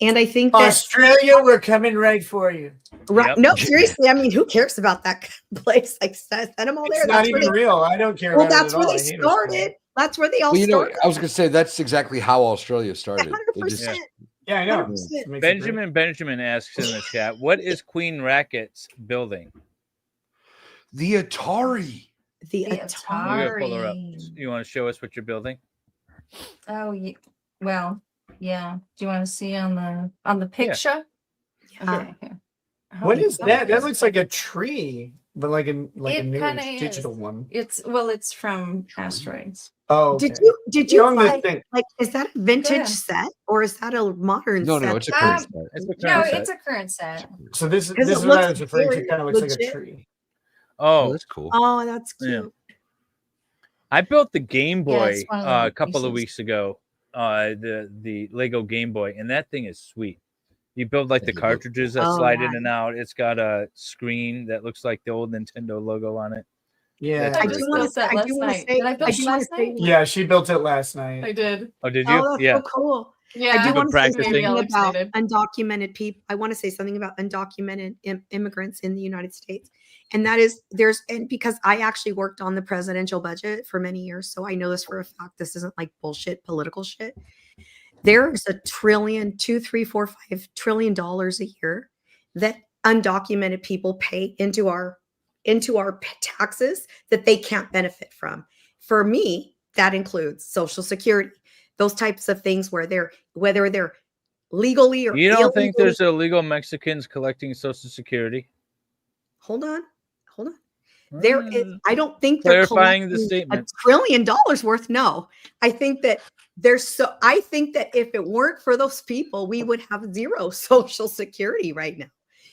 And I think that Australia, we're coming right for you. Right? No, seriously. I mean, who cares about that place? Like, send them all there. It's not even real. I don't care. Well, about that's it at where all. they I hate started. That's where they all Well, started. I was going to say that's exactly how Australia started. They 100%. Yeah, I know. 100%. Benjamin asks in the chat, what is Queen Racket's building? The Atari. The You gotta pull her up. You want to show us what you're building? Oh, well, yeah. Do you want to see on the picture? Okay. What is that? That looks like a tree, but like a It new kinda digital is. one. It's from Asteroids. Oh, okay. Did Show you 'em this find, thing. like, is that a vintage Yeah. set or is that a modern No, set? no, it's a current set. No, it's a current set. So this Because is it what I looks was referring to. very Kind of looks like a legit. tree. Oh, that's cool. Oh, that's Yeah. cute. I built the Game Yeah, Boy it's one of the a couple of pieces. weeks ago. The Lego Game Boy, and that thing is sweet. You build like the cartridges that Oh, slide yeah. in and out. It's got a screen that looks like the old Nintendo logo on it. Yeah. That's I pretty do cool. want built to that say, last night. Did I build it last night? Yeah, she built it last night. I did. Oh, did you? Oh, that's Yeah. so cool. Yeah. I do You've been want to say practicing? something All about excited. undocumented people. I want to say something about undocumented immigrants in the United States. And that is and because I actually worked on the presidential budget for many years, so I know this for a fact. This isn't like bullshit political shit. There's $1 trillion, $2, $3, $4, $5 trillion a year that undocumented people pay into our taxes that they can't benefit from. For me, that includes Social Security, those types of things whether they're legally or You don't think illegally. there's illegal Mexicans collecting Social Security? Hold on. There is. I don't think they're Clarifying the collecting statement. $1 trillion worth. No, I think that I think that if it weren't for those people, we would have zero Social Security right now.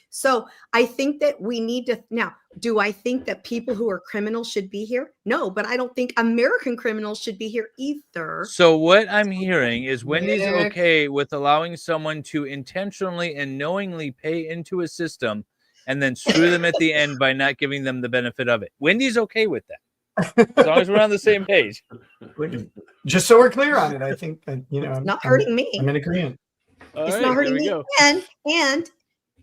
So I think that we need to now. Do I think that people who are criminals should be here? No, but I don't think American criminals should be here either. So what I'm hearing is Wendy's Nick. okay with allowing someone to intentionally and knowingly pay into a system and then screw them at the end by not giving them the benefit of it. Wendy's okay with that, as long as we're on the same page. Just so we're clear on it, I think I'm not hurting me. I'm in agreement. It's not hurting me.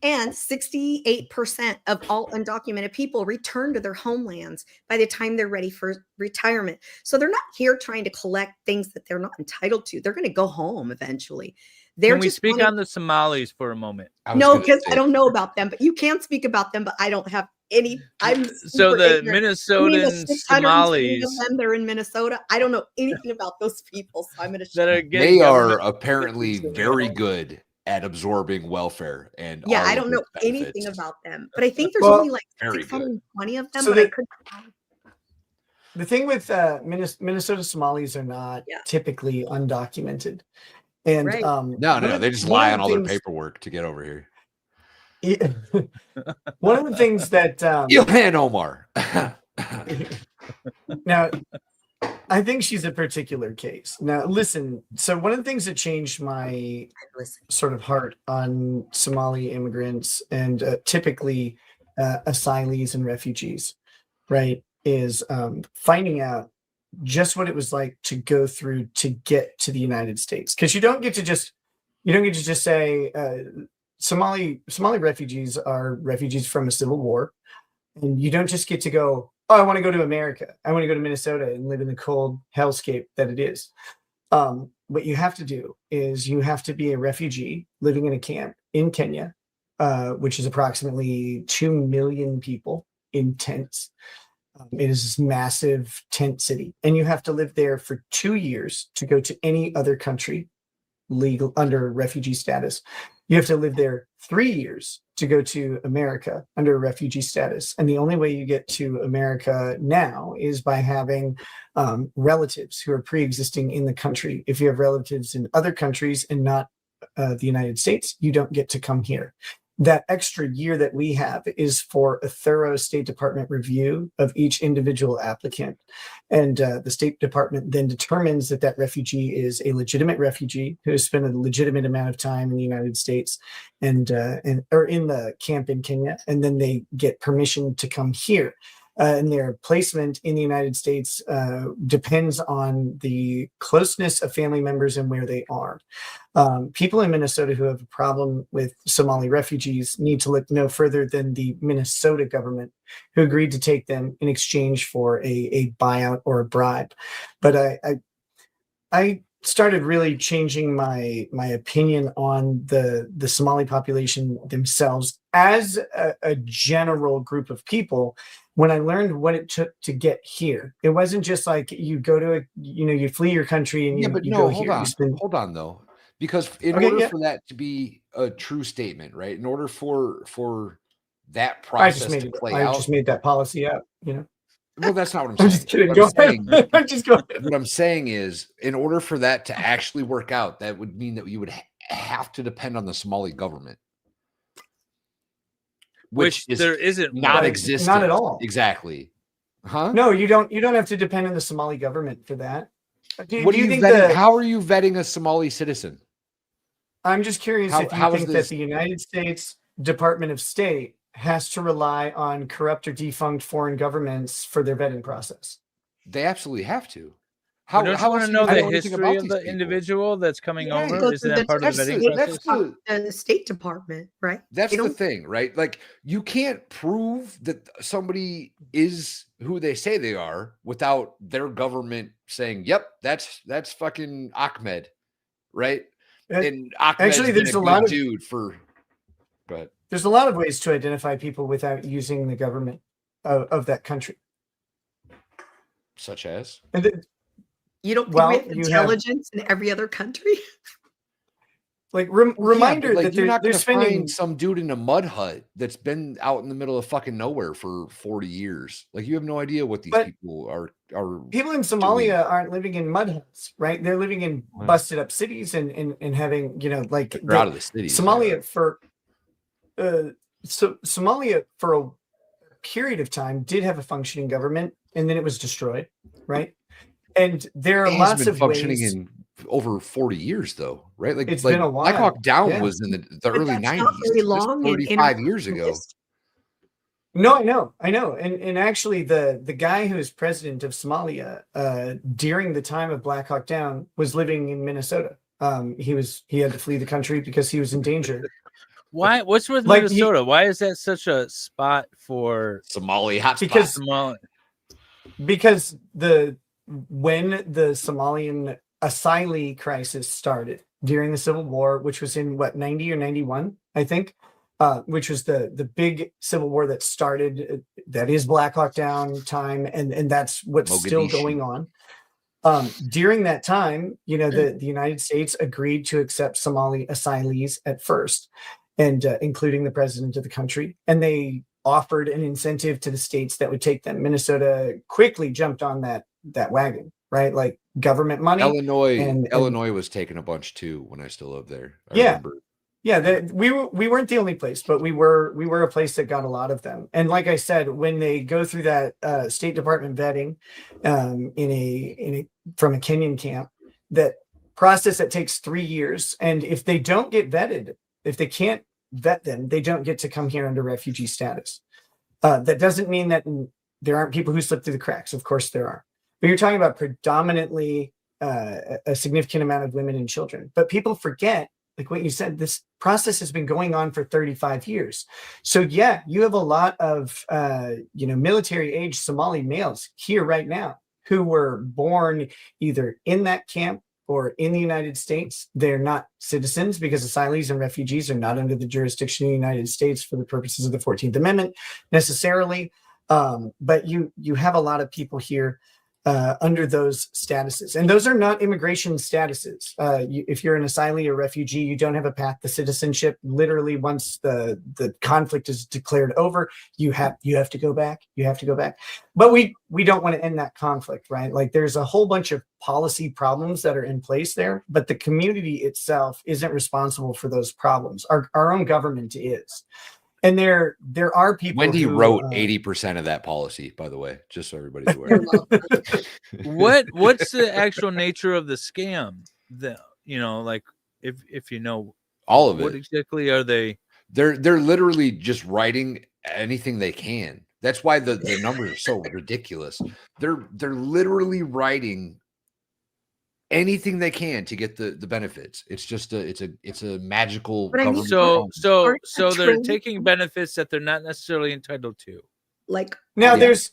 And 68% of all undocumented people return to their homelands by the time they're ready for retirement. So they're not here trying to collect things that they're not entitled to. They're going to go home eventually. Can we speak on the Somalis for a moment? No, because I don't know about them, but you can speak about them, but I don't have any. I'm So super the ignorant. Minnesotan 620 Somalis of them, they're in Minnesota. I don't know anything about those people, so I'm going to. that are They getting are government- apparently very good at absorbing welfare and Yeah, all I of don't know its benefits. anything about them, but I think there's Well, only like very good. 620 of them. So but I the- could. The thing with Minnesota Somalis are not typically undocumented, and Right. No, they just lie on all their paperwork to get over here. One of the things that Ilhan Omar. Now, I think she's a particular case. Now, listen. So one of the things that changed my sort of heart on Somali immigrants and typically asylees and refugees, right, is finding out just what it was like to go through to get to the United States. Because you don't get to just say Somali refugees are refugees from a civil war, and you don't just get to go, oh, I want to go to America. I want to go to Minnesota and live in the cold hellscape that it is. What you have to do is you have to be a refugee living in a camp in Kenya, which is approximately 2 million people in tents. It is this massive tent city, and you have to live there for 2 years to go to any other country legal under refugee status. You have to live there 3 years to go to America under refugee status. And the only way you get to America now is by having relatives who are pre-existing in the country. If you have relatives in other countries and not the United States, you don't get to come here. that extra year that we have is for a thorough State Department review of each individual applicant. And the State Department then determines that that refugee is a legitimate refugee who has spent a legitimate amount of time in the United States or in the camp in Kenya, and then they get permission to come here. And their placement in the United States depends on the closeness of family members and where they are. People in Minnesota who have a problem with Somali refugees need to look no further than the Minnesota government, who agreed to take them in exchange for a buyout or a bribe. But I started really changing my opinion on the Somali population themselves as a general group of people when I learned what it took to get here. It wasn't just like you go to you flee your country and you go hold here. on. Hold on though. Because in order for that to be a true statement, right? In order for that process to play out. I just made that policy up, Well, that's not what I'm I'm saying. just kidding. What Go I'm saying- ahead. I'm just going. What I'm saying is, in order for that to actually work out, that would mean that you would have to depend on the Somali government, Which is there isn't not one. existent. Not at all. Exactly. Huh? No, you don't have to depend on the Somali government for that. Do you think how are you vetting a Somali citizen? I'm just curious if you how is think this- that the United States Department of State has to rely on corrupt or defunct foreign governments for their vetting process. They absolutely have to. Don't you want else to do know you the know anything history about of these the people? individual that's coming Yeah, over? go Isn't through that part of the vetting process? The State Department, right? That's the thing, right? Like you can't prove that somebody is who they say they are without their government saying, "Yep, that's fucking Ahmed," right? And Ahmed's Actually, been there's a a lot good of dude for. Go ahead. There's a lot of ways to identify people without using the government of that country. Such as? And You don't think Well, we have you have- intelligence in every other country? Like reminder like, that you're not they're going to spending find some dude in a mud hut that's been out in the middle of fucking nowhere for 40 years. Like you have no idea what these But people are. people in Somalia aren't living in mud huts, right? They're living in busted up cities and having, like They're out of the cities, Somalia Somalia for a period of time did have a functioning government, and then it was destroyed, right? And there are It has lots been of functioning ways. in over 40 years, though, right? Like It's like been a while. Black Hawk Down Yeah. was in the But early that's 90s. not very That's long in 35 years ago. international No, I know. And actually the guy who is president of Somalia during the time of Black Hawk Down was living in Minnesota. He had to flee the country because he was in danger. Why? What's with Like, Minnesota? Why is that such a spot for Somali hotspot? Because Somali? Because when the Somalian asylee crisis started during the Civil War, which was in 90 or 91, I think, which was the big civil war that started, that is Black Hawk Down time, and that's what's still going on. During that time, the United States agreed to accept Somali asylees at first, and including the president of the country, and they offered an incentive to the states that would take them. Minnesota quickly jumped on that wagon, right? Like government money. Illinois was taking a bunch too when I still lived there. I remember. Yeah, we weren't the only place, but we were a place that got a lot of them. And like I said, when they go through that State Department vetting from a Kenyan camp, that process that takes 3 years, and if they don't get vetted, if they can't vet them, they don't get to come here under refugee status. That doesn't mean that there aren't people who slip through the cracks. Of course there are, but you're talking about predominantly a significant amount of women and children. But people forget, like what you said, this process has been going on for 35 years. So yeah, you have a lot of, military age Somali males here right now who were born either in that camp or in the United States. They're not citizens because asylees and refugees are not under the jurisdiction of the United States for the purposes of the 14th Amendment necessarily. But you have a lot of people here under those statuses. And those are not immigration statuses. If you're an asylee or refugee, you don't have a path to citizenship. Literally, once the conflict is declared over, you have to go back. You have to go back. But we don't want to end that conflict, right? Like there's a whole bunch of policy problems that are in place there, but the community itself isn't responsible for those problems. Our own government is. And there are people. Wendy who, wrote 80% of that policy, by the way, just so everybody's aware. What's the actual nature of the scam? Like if you know all of it, what exactly are they? They're literally just writing anything they can. That's why the numbers are so ridiculous. They're literally writing anything they can to get the benefits. It's just it's a magical government. So they're taking benefits that they're not necessarily entitled to. Like now there's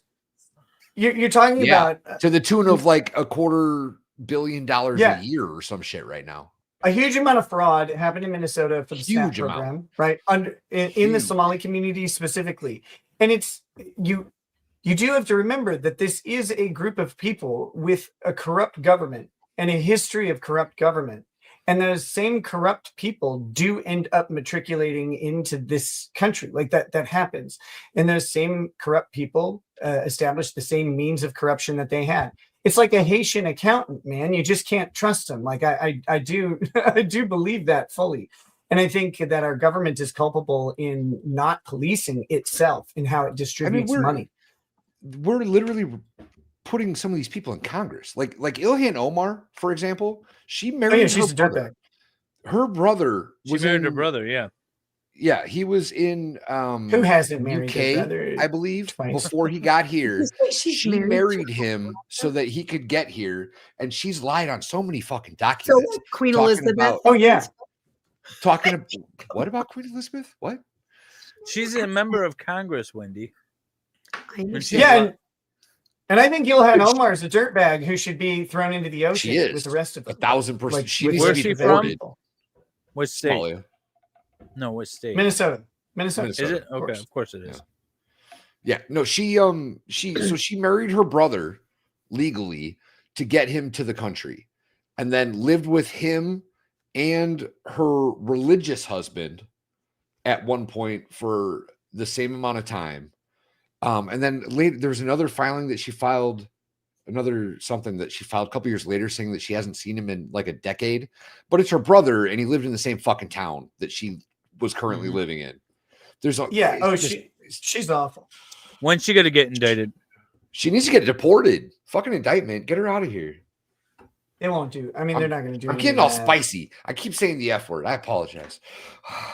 you're talking about to the tune of like $250 million a year or some shit right now. A huge amount of fraud happened in Minnesota for the SNAP program, right? In the Somali community specifically. And it's you do have to remember that this is a group of people with a corrupt government and a history of corrupt government. And those same corrupt people do end up matriculating into this country. Like that happens. And those same corrupt people establish the same means of corruption that they had. It's like a Haitian accountant, man. You just can't trust him. Like I do believe that fully. And I think that our government is culpable in not policing itself in how it distributes money. We're literally putting some of these people in Congress, like Ilhan Omar, for example. She married. She's a dirtbag. Her brother was married her brother. Yeah, he was in who hasn't married UK, brother I believe, before he got here. She married him so that he could get here, and she's lied on so many fucking documents. So like Queen Elizabeth. Talking what about Queen Elizabeth? What? She's a member of Congress, Wendy. And I think Ilhan Omar is a dirtbag who should be thrown into the ocean She is with the rest of them. 1,000%. Like, She Where's she from? What state? Somalia. No, what state? Minnesota. Is it? Okay, of course it is. Yeah. No, she married her brother legally to get him to the country, and then lived with him and her religious husband at one point for the same amount of time. And then later there was another filing that she filed, a couple years later saying that she hasn't seen him in like a decade, but it's her brother and he lived in the same fucking town that she was currently living in. She's awful. When's she gonna get indicted? She needs to get deported. Fucking indictment. Get her out of here. They won't do. I mean, they're not going to do. I'm getting all spicy. I keep saying the F word. I apologize.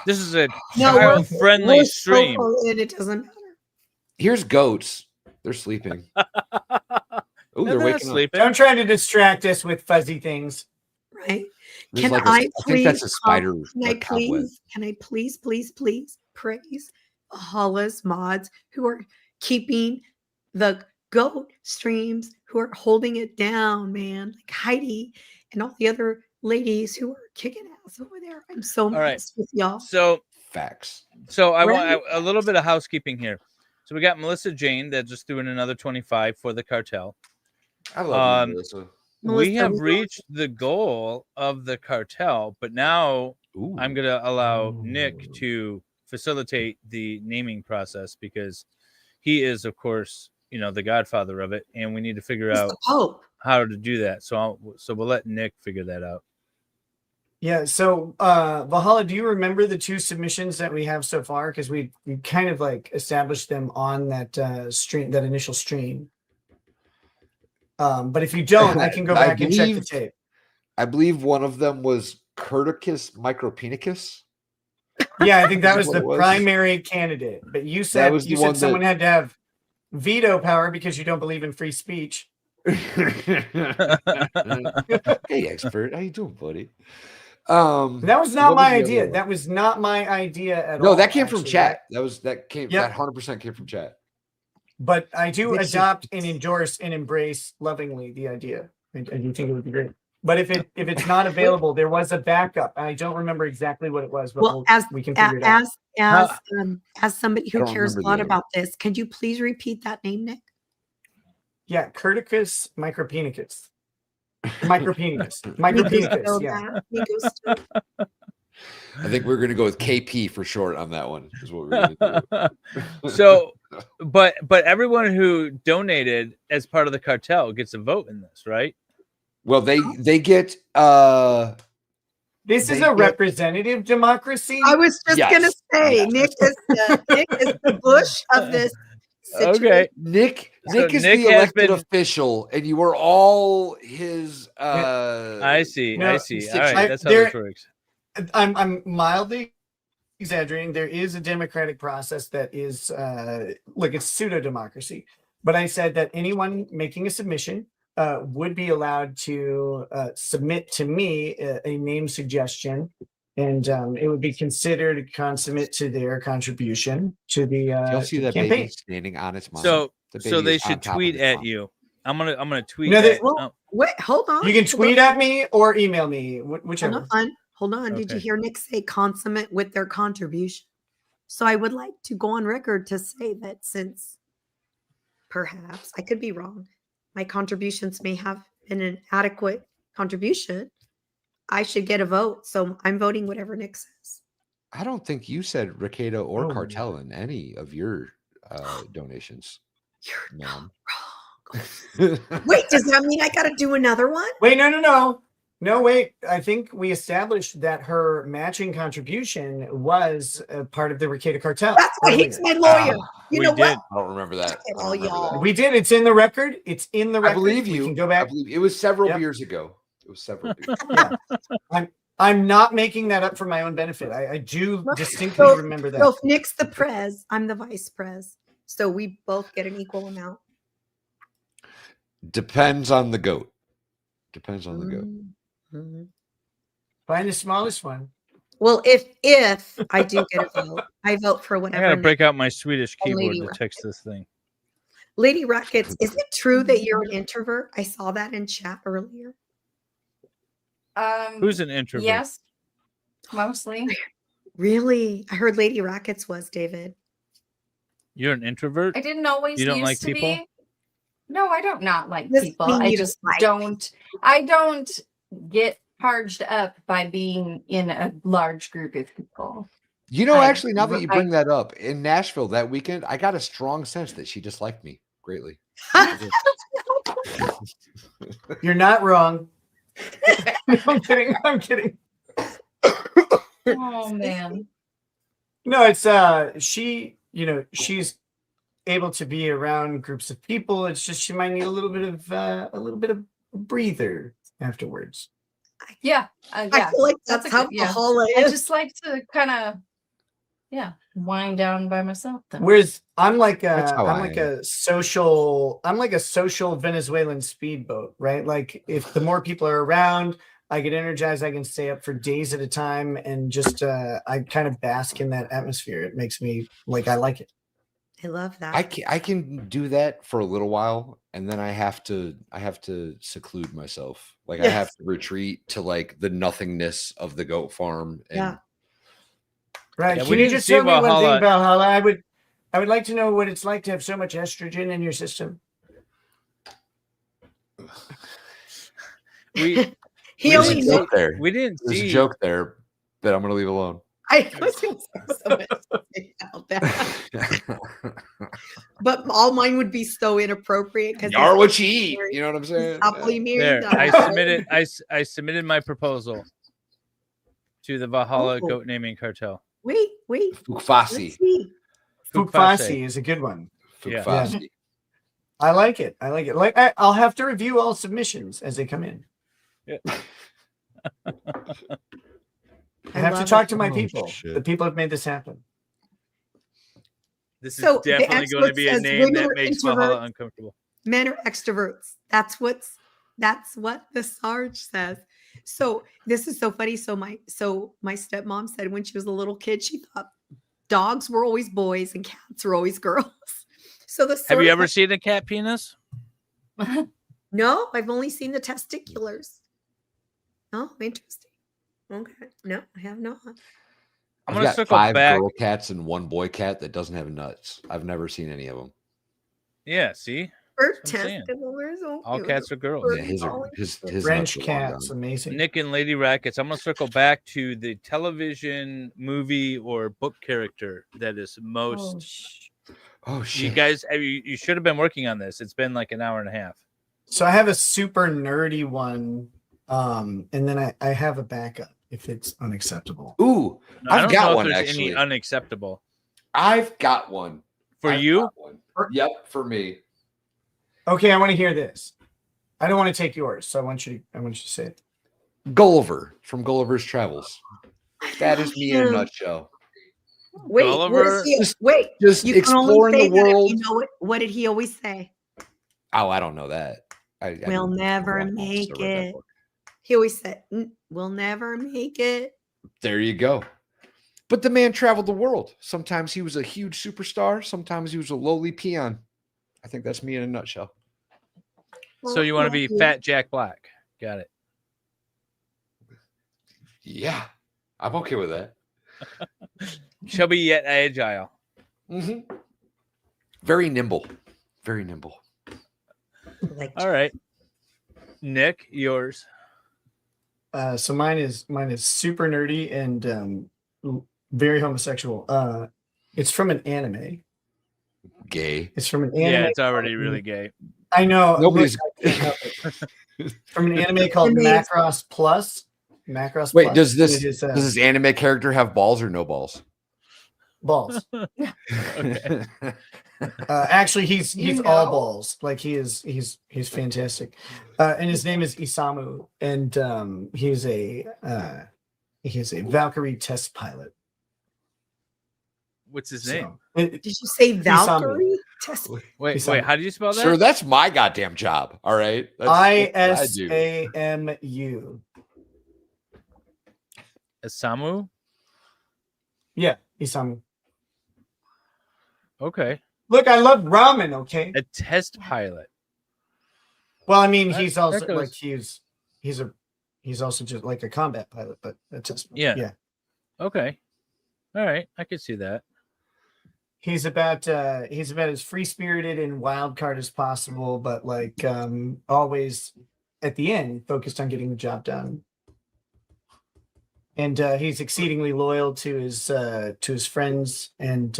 This is a child-friendly stream. It doesn't matter. Here's goats. They're sleeping. Oh, they're waking up. Don't try to distract us with fuzzy things. Right? Can I think that's a spider. Can I please praise Allah's mods who are keeping the goat streams, who are holding it down, man, like Heidi and all the other ladies who are kicking ass over there. I'm so impressed with y'all. So facts. So I want a little bit of housekeeping here. So we got Melissa Jane that just doing another 25 for the cartel. I love you, Melissa. We have reached the goal of the cartel, but now I'm going to allow Nick to facilitate the naming process because he is, of course, the godfather of it, and we need to figure out how to do that. So we'll let Nick figure that out. Yeah. So Valhalla, do you remember the 2 submissions that we have so far? Because we kind of like established them on that stream, that initial stream. But if you don't, I can go back and check the tape. I believe one of them was Curticus micropenicus. Yeah, I think that was the primary candidate. But you said someone had to have veto power because you don't believe in free speech. Hey, expert, how you doing, buddy? That was not my idea. That was not my idea at all. No, that came from chat. That 100% came from chat. But I do adopt and endorse and embrace lovingly the idea. I do think it would be great. But if it's not available, there was a backup. I don't remember exactly what it was, but we can figure it out. As somebody who cares a lot about this, could you please repeat that name, Nick? Yeah, Curticus micropenicus. Micropenicus. Yeah. I think we're going to go with KP for short on that one. Is what we're going to do. So, but everyone who donated as part of the cartel gets a vote in this, right? Well, they get. This is a representative democracy. I was just gonna say, Nick is the Bush of this situation. Okay, Nick So is Nick the has elected been- official, and you are all his. I see. No, I see. All right, that's how this works. I'm mildly exaggerating. There is a democratic process that is look, it's pseudo democracy. But I said that anyone making a submission would be allowed to submit to me a name suggestion, and it would be considered consummate to their contribution to the You'll see that campaign. baby standing on its mom. So The so baby they is on should top of tweet its at mom. you. I'm gonna tweet. No, at, Wait, hold on. You can tweet at me or email me, whichever. Hold on. Did you Okay. hear Nick say consummate with their contribution? So I would like to go on record to say that since perhaps I could be wrong, my contributions may have been an adequate contribution, I should get a vote. So I'm voting whatever Nick says. I don't think you said Rekieta or Oh. Cartel in any of your donations. You're ma'am. Wait, does that mean I got to do another one? Wait, no, wait. I think we established that her matching contribution was a part of the Rekieta cartel. That's why he's my lawyer. You know what? I don't remember that. I don't remember that. We did. It's in the record. It's in the I record. believe We you. can go back. I believe it was several Yep. years ago. It was several years. I'm not making that up for my own benefit. I do distinctly So- remember that. So if Nick's the prez, I'm the vice prez. So we both get an equal amount. Depends on the goat. Depends on the goat. Mm-hmm. Find the smallest one. Well, if I do get a vote, I vote for I whatever. gotta Nick- break out my Swedish Oh, keyboard Lady to Rocket. text this thing. Lady Rockets, is it true that you're an introvert? I saw that in chat earlier. Who's an introvert? Yes, mostly. Really? I heard Lady Rockets was, David. You're an introvert. I didn't always You don't used like to people? be. No, I don't not like Doesn't people. mean I you just don't like I don't get charged up by being in a large group of people. You know, I- actually, now that you bring I- that up, in Nashville that weekend, I got a strong sense that she disliked me greatly. You're not wrong. I'm kidding. I'm kidding. Oh man. No, it's she, she's able to be around groups of people. It's just she might need a little bit of breather afterwards. Yeah. I Yeah. feel like That's that's a how good- yeah. Paula I is. just like to kind of wind down by myself then. Whereas I'm like That's how I a social Venezuelan speedboat, right? Like if the more people are around, I get energized. I can stay up for days at a time and just I kind of bask in that atmosphere. It makes me like I like it. I love that. I can do that for a little while, and then I have to seclude myself. Like I have to retreat to like the nothingness of the goat farm. And Yeah. Right. Yeah, Can we you didn't just see tell me one thing, Valhalla. Valhalla? I would like to know what it's like to have so much estrogen in your system. We He There's only a knows. joke there. we didn't There's see a joke there that I'm gonna leave alone. I was going to say something about that. But all mine would be so inappropriate because You are what you eat. You know what I'm saying? happily there. married. I submitted my proposal to the Valhalla Oh. goat naming cartel. Wait. Fukfasi. Let's see. Fukfasi is a good one. Yeah. Fukfasi. I like it. Like I'll have to review all submissions as they come in. Yeah. I have to love talk it. to my Oh, people. shit. The people have made this happen. This So is the definitely going to expert be a says name women that are makes introverts. Valhalla uncomfortable. Men are extroverts. That's what the Sarge says. So this is so funny. So my stepmom said when she was a little kid, she thought dogs were always boys and cats were always girls. So the Have you ever seen a cat penis? No, I've only seen the testiculars. Oh, interesting. Okay. No, I have not. I'm I've gonna got circle 5 back. girl cats and 1 boy cat that doesn't have nuts. I've never seen any of them. Yeah, see? Her That's what I'm saying. testicles are so All cute. cats are girls. Yeah, his French nuts are long cats, gone. amazing. Nick and Lady Rackets. I'm gonna circle back to the television, movie, or book character that is most. Oh You shit! guys, you should have been working on this. It's been like an hour and a half. So I have a super nerdy one, and then I have a backup if it's unacceptable. Ooh, No, I I've don't got know one if there's actually. any unacceptable I've got one for I've you. got one. Yep, for me. Okay, I want to hear this. I don't want to take yours, so I want you to say it. Gulliver from Gulliver's Travels. That is me in a nutshell. Wait, Gulliver? wait. Just You can only exploring say the that if world. you know it. What did he always say? Oh, I don't know that. I We'll didn't never watch make or read that it. book. He always said, "We'll never make it." There you go. But the man traveled the world. Sometimes he was a huge superstar. Sometimes he was a lowly peon. I think that's me in a nutshell. So you want to be Fat Jack Black? Got it. Yeah, I'm okay with that. Chubby yet agile. Mm-hmm. Very nimble. Very nimble. All right, Nick, yours. So mine is super nerdy and very homosexual. It's from an anime. Gay. It's from an anime. Yeah, it's already really gay. I know. Nobody's. Look, I can't help it. From an anime called Macross Plus. Macross Wait, Plus. does It is, does this anime character have balls or no balls? balls? Okay. Actually, he's all balls. Like he's fantastic. And his name is Isamu, and he's a Valkyrie test pilot. What's his name? Did you say Valkyrie? Test. Wait, Isamu. how do you spell that? Sir, that's my goddamn job. All right. That's what I do. ISAMU. Isamu? Yeah, Isamu. Okay. Look, I love ramen. Okay. A test pilot. Well, I mean, That- he's that also goes- like he's also just like a combat pilot, but a test. Yeah. Okay. All right. I could see that. He's about as free spirited and wild card as possible, but like always at the end focused on getting the job done. And he's exceedingly loyal to his friends and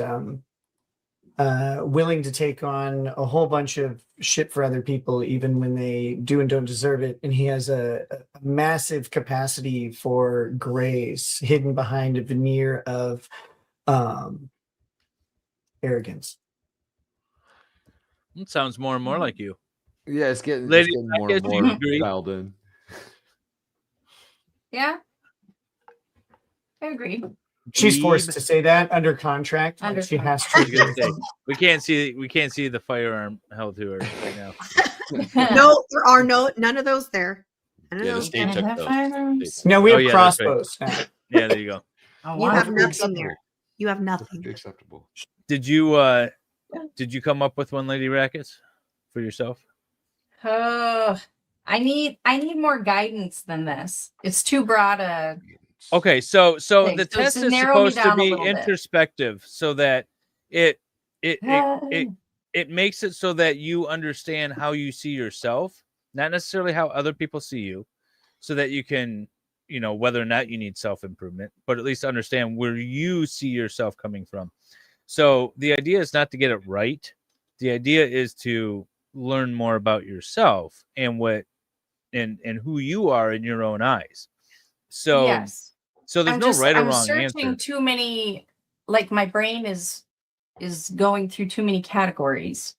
willing to take on a whole bunch of shit for other people, even when they do and don't deserve it. And he has a massive capacity for grace hidden behind a veneer of arrogance. It sounds more and more like you. Yeah, it's getting Lady more and Rackets, do you more agree? dialed in. Yeah. I agree. She's forced Weeb. to say that under contract. Like, Under she has I was gonna to. say, we can't see the firearm held to her right now. No, there are none of those there. None of Yeah, the those. state took those. No, we have Oh, yeah, that's right. crossbows now. Yeah, there you go. You have nothing there. You have nothing. Acceptable. Did you come up with one, Lady Rackets, for yourself? I need more guidance than this. It's too broad a Okay, so thing. the So test to is narrow me supposed to down a be little bit. introspective, so that it makes it so that you understand how you see yourself, not necessarily how other people see you, so that you can, whether or not you need self-improvement, but at least understand where you see yourself coming from. So the idea is not to get it right. The idea is to learn more about yourself and and who you are in your own eyes. So yes. So there's no right or wrong searching answer. too many, like my brain is going through too many categories.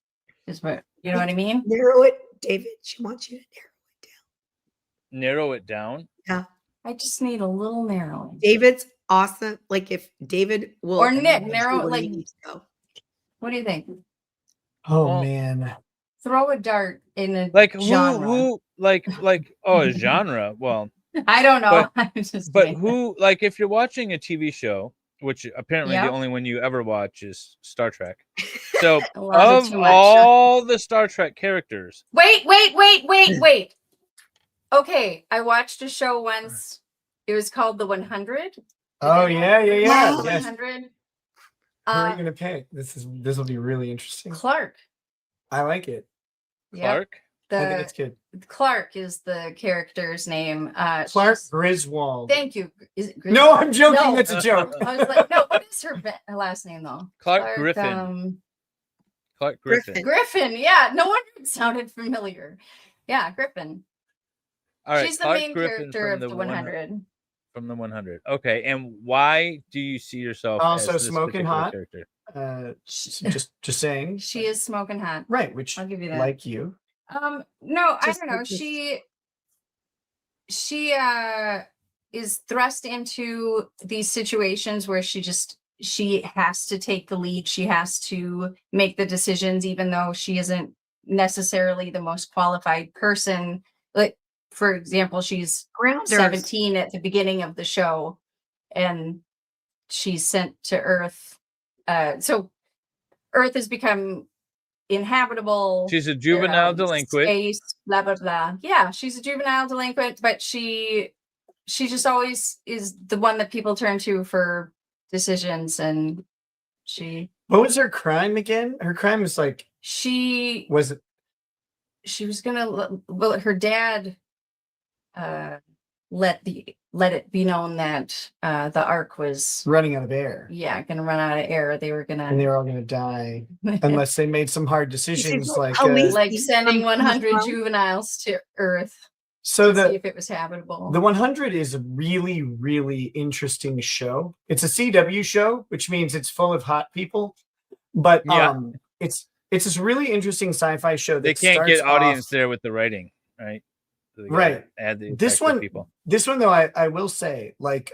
Is what you know what I mean? Narrow it, David. She wants you to Narrow it down. Yeah. I just need a little narrowing. David's awesome. Like if David will Or Nick, advise narrow you it, where like- you need to go. What do you think? Oh Well, man. Throw a dart in a Like genre. who like a genre. Well, I don't know. But, I'm just but kidding. who, like, if you're watching a TV show, which apparently Yeah. the only one you ever watch is Star Trek. So I love it of too much. all the Star Trek characters, Wait. Okay, I watched a show once. It was called The 100. Oh yeah. The Yes. 100. Who are you gonna pick? This will be really interesting. Clark. I like it. Clark? I think it's good. Clark is the character's name. Clark Griswold. Thank you. Is it No, I'm joking. No. That's a joke. I was like, no, what is her last name though? Clark Griffin. Clark Griffin. Griffin. Yeah, no wonder it sounded familiar. Yeah, Griffin. All right, She's the Clark main Griffin character from of the 100. From the 100. Okay, and why do you see yourself Also as this smoking particular hot. character? Just saying. She is smoking hot. Right, which I'll give you that. like you. No, Just- I don't know. She is thrust into these situations where she has to take the lead. She has to make the decisions, even though she isn't necessarily the most qualified person. Like, for example, she's Grounders. 17 at the beginning of the show, and she's sent to Earth. So Earth has become inhabitable. She's a juvenile delinquent. Space, blah blah blah. Yeah, she's a juvenile delinquent, but she just always is the one that people turn to for decisions. And What was her crime again? Her crime was like she was was gonna her dad let it be known that the Ark was running out of air. Yeah, gonna run out of air. They were And they were all gonna die unless they made some hard decisions like like sending 100 juveniles to Earth so to see if it was habitable. The 100 is a really, really interesting show. It's a CW show, which means it's full of hot people. But it's this really interesting sci-fi show that They can't starts get audience off- there with the writing, right? So they gotta Right. Add the This attractive one, people. this one though, I will say, like,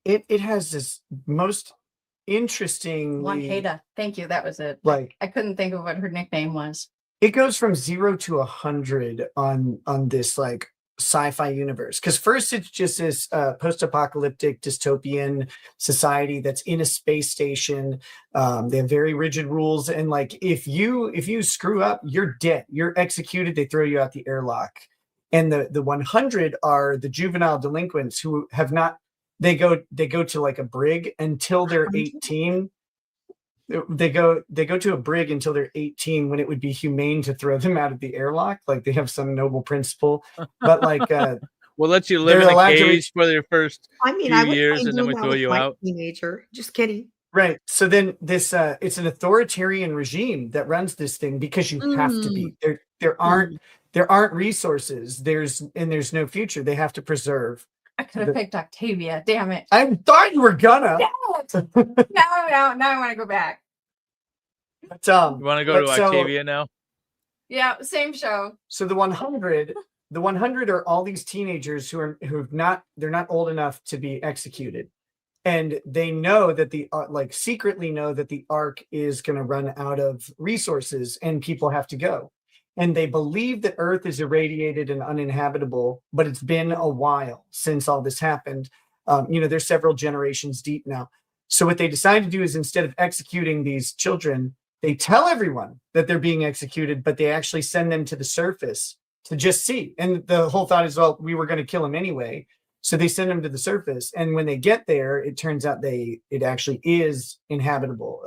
it has this most interesting Rekieta. Thank you. That was it. like I couldn't think of what her nickname was. it goes from 0 to 100 on this like sci-fi universe, because first it's just this post-apocalyptic dystopian society that's in a space station. They have very rigid rules, and like if you screw up, you're dead, you're executed, they throw you out the airlock. And the 100 are the juvenile delinquents who have not, they go to like a brig until they're 18. They go to a brig until they're 18, when it would be humane to throw them out of the airlock. Like they have some noble principle, but like we'll let you live in a cage for your first few years, and then we throw you out. Teenager, just kidding. Right. So then this it's an authoritarian regime that runs this thing, because you have to be. There aren't resources. There's no future. They have to preserve. I could have picked Octavia. Damn it. I thought you were gonna. Damn it. Now I want to go back. But, You want to go to Octavia now? Yeah, same show. So the 100 are all these teenagers they're not old enough to be executed, and they know that secretly know that the Ark is going to run out of resources and people have to go. And they believe that Earth is irradiated and uninhabitable, but it's been a while since all this happened. They're several generations deep now. So what they decide to do is, instead of executing these children, they tell everyone that they're being executed, but they actually send them to the surface to just see. And the whole thought is, well, we were going to kill them anyway. So they send them to the surface. And when they get there, it turns out it actually is inhabitable.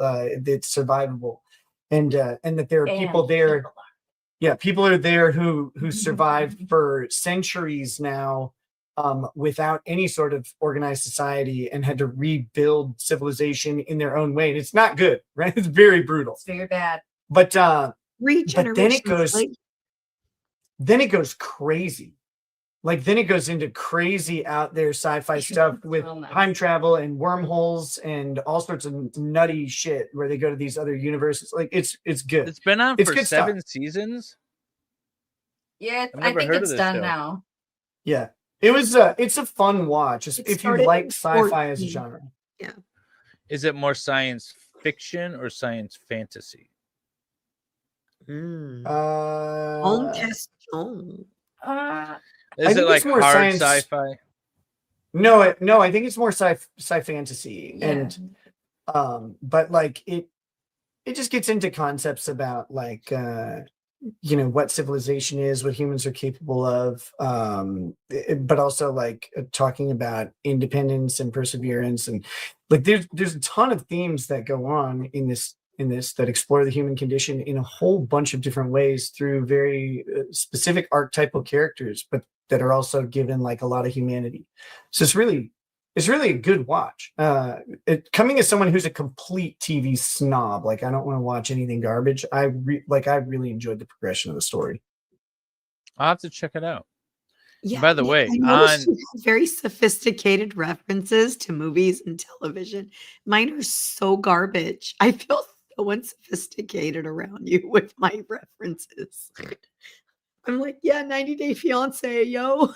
It's survivable. And that there are people there. Yeah, people are there who survived for centuries now, without any sort of organized society, and had to rebuild civilization in their own way. And it's not good, right? It's very brutal. It's very bad. But then Regeneration. it goes crazy. Like then it goes into crazy out there sci-fi stuff with time travel and wormholes and all sorts of nutty shit where they go to these other universes. Like it's good. It's been on for good 7 stuff. seasons. Yeah, I've I never think heard of it's this done show. now. Yeah. It's a fun watch if you started like in sci-fi as a 14. genre. Yeah. Is it more science fiction or science fantasy? On question. Is it like hard sci-fi? No, I think it's more sci fantasy. Yeah. And but like it just gets into concepts about like what civilization is, what humans are capable of, but also like talking about independence and perseverance, and like there's a ton of themes that go on in this in this that explore the human condition in a whole bunch of different ways through very specific archetypal characters, but that are also given like a lot of humanity. So it's really a good watch. Coming as someone who's a complete TV snob, like I don't want to watch anything garbage. I really enjoyed the progression of the story. I'll have to check it out. Yeah. By the way, I noticed you have very sophisticated references to movies and television. Mine are so garbage. I feel so unsophisticated around you with my references. I'm like, yeah, 90 Day Fiance, yo.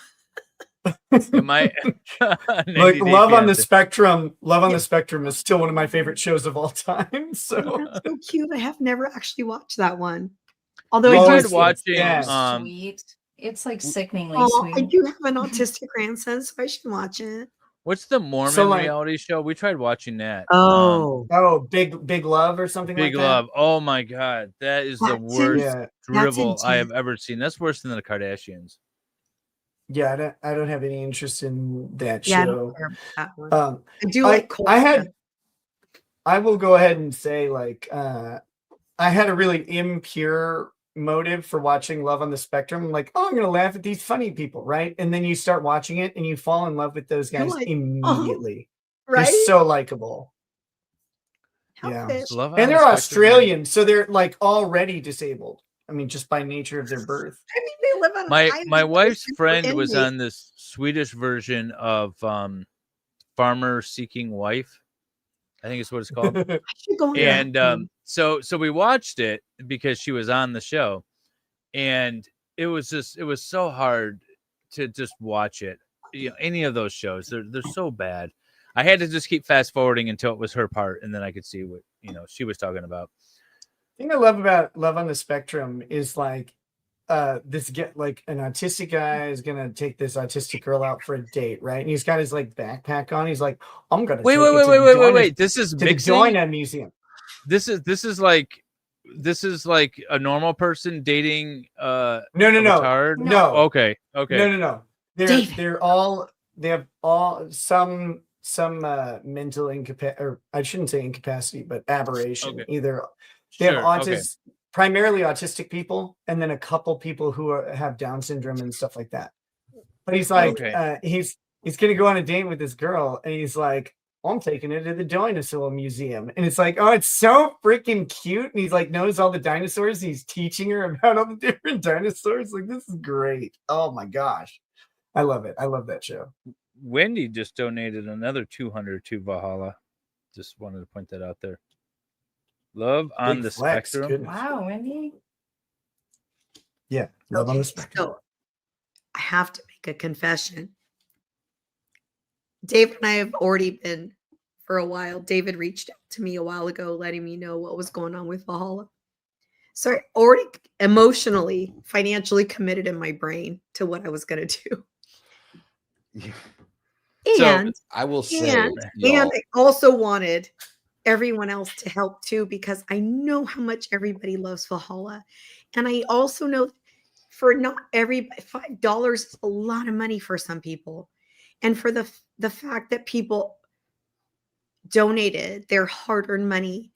Like Love on the Spectrum. Love on the Spectrum is still one of my favorite shows of all time. So that's so cute. I have never actually watched that one. Although we I tried watching. Sweet. It's like sickeningly I sweet. do have an autistic grandson, so I should watch it. What's the Mormon reality show? We tried watching that. Big Love or something Big like Love. that. Oh my God. That is the worst dribble I have ever seen. That's worse than the Kardashians. Yeah, I don't have any interest in that Yeah, I show. don't care about that one. I do like Cole. I will go ahead and say like I had a really impure motive for watching Love on the Spectrum. Like, oh, I'm gonna laugh at these funny people, right? And then you start watching it and you fall in love with those guys immediately. Right? They're so likable. Yeah. And they're Australian, so they're like already disabled. I mean, just by nature of their birth. I mean, they live on My wife's friend was on this Swedish version of Farmer Seeking Wife. I think it's what it's called. I should go on And so we watched it because she was on the show, and it was so hard to just watch it. You know, any of those shows, they're so bad. I had to just keep fast forwarding until it was her part, and then I could see what she was talking about. The thing I love about Love on the Spectrum is like an autistic guy is gonna take this autistic girl out for a date, right? And he's got his like backpack on. He's like, I'm gonna wait. This is to mixing? the Joina Museum. This is like a normal person dating No. Okay. No. They have all some mental incapacity, or I shouldn't say incapacity, but aberration. Okay. Either they have primarily autistic people, and then a couple people who have Down syndrome and stuff like that. But he's like, he's gonna go on a date with this girl, and he's like, I'm taking it to the Dinosaur Museum. And it's like, oh, it's so freaking cute. And he's like, knows all the dinosaurs. He's teaching her about all the different dinosaurs. Like, this is great. Oh my gosh. I love it. I love that show. Wendy just donated another 200 to Valhalla. Just wanted to point that out there. Love on the Spectrum. Goodness. Wow, Wendy. Yeah, Love on the Spectrum. So I have to make a confession. David and I have already been for a while. David reached out to me a while ago, letting me know what was going on with Valhalla. So I already emotionally, financially committed in my brain to what I was going to do. And I will say, and I also wanted everyone else to help too, because I know how much everybody loves Valhalla. And I also know for not everybody, $5 is a lot of money for some people. And for the fact that people donated their hard-earned money,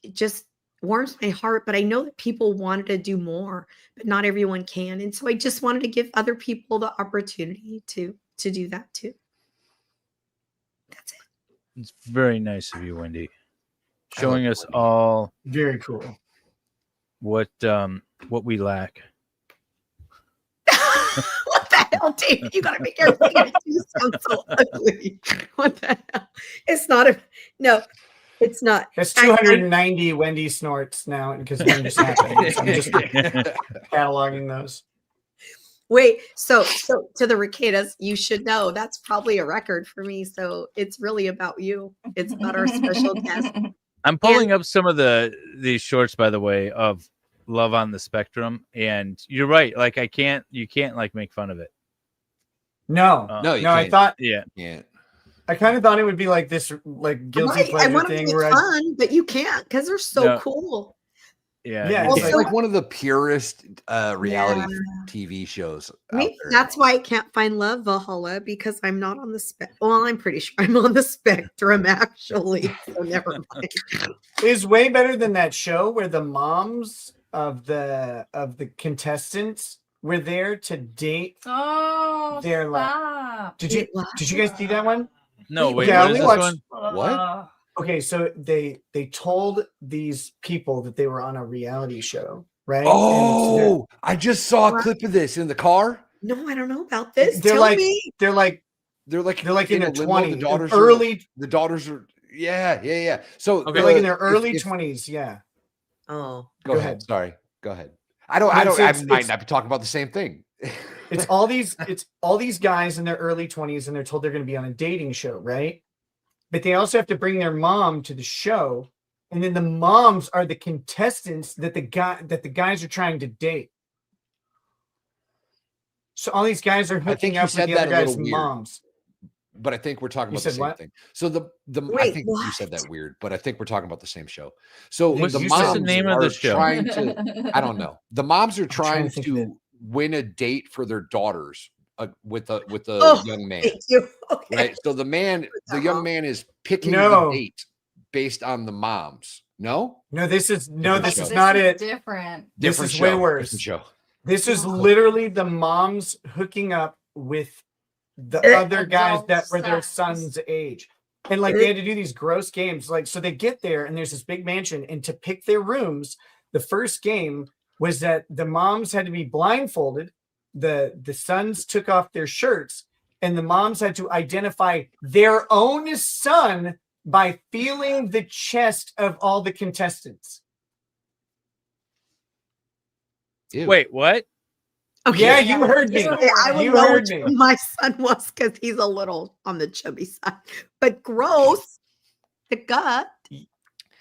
it just warms my heart. But I know that people wanted to do more, but not everyone can. And so I just wanted to give other people the opportunity to do that too. That's it. It's very nice of you, Wendy, showing us all very cool what we lack. What the hell, David? You gotta make everything sound so ugly. What the hell? It's not it's not. That's 290 Wendy snorts now because one just happened. So I'm just cataloging those. Wait, so to the Rekietas, you should know that's probably a record for me. So it's really about you. It's about our special guest. I'm pulling up some of these shorts, by the way, of Love on the Spectrum, and you're right. Like you can't like make fun of it. No. I thought, yeah. I kind of thought it would be like this, like guilty pleasure I want to thing make where fun, but you can't because they're so cool. Yeah. It's like one of the purest reality TV shows. Maybe that's why I can't find love, Valhalla, because I'm not on the well, I'm pretty sure I'm on the spectrum actually. So never mind. Is way better than that show where the moms of the contestants were there to date their Did you guys see that one? No, wait, yeah, what is this one? What? Okay, so they told these people that they were on a reality show, right? Oh, I just saw a clip of this in the car. No, I don't know about this. They're Tell like me. they're like in their a limo. 20s, early. The daughters are yeah. So They're like in their early 20s. Yeah. Oh, go ahead. Sorry, go ahead. I might not be talking about the same thing. It's all these guys in their early 20s, and they're told they're going to be on a dating show, right? But they also have to bring their mom to the show, and then the moms are the contestants that the guys are trying to date. So all these guys are hooking up with the other guys' moms. But I think we're talking about the same thing. So I think you said that weird, but I think we're talking about the same show. So the moms the name of the show? trying to, I don't know. The moms are trying to win a date for their daughters with a young man. Okay. Right. So the young man is picking the date based on the moms. No, this is not it. Different. This is way worse. This is literally the moms hooking up with the other guys that were their son's age. And like they had to do these gross games. Like, so they get there and there's this big mansion, and to pick their rooms, the first game was that the moms had to be blindfolded. The sons took off their shirts, and the moms had to identify their own son by feeling the chest of all the contestants. Ew. Wait, what? Okay. Yeah, you heard me. I would know which one my son was because he's a little on the chubby side. But gross. The gut.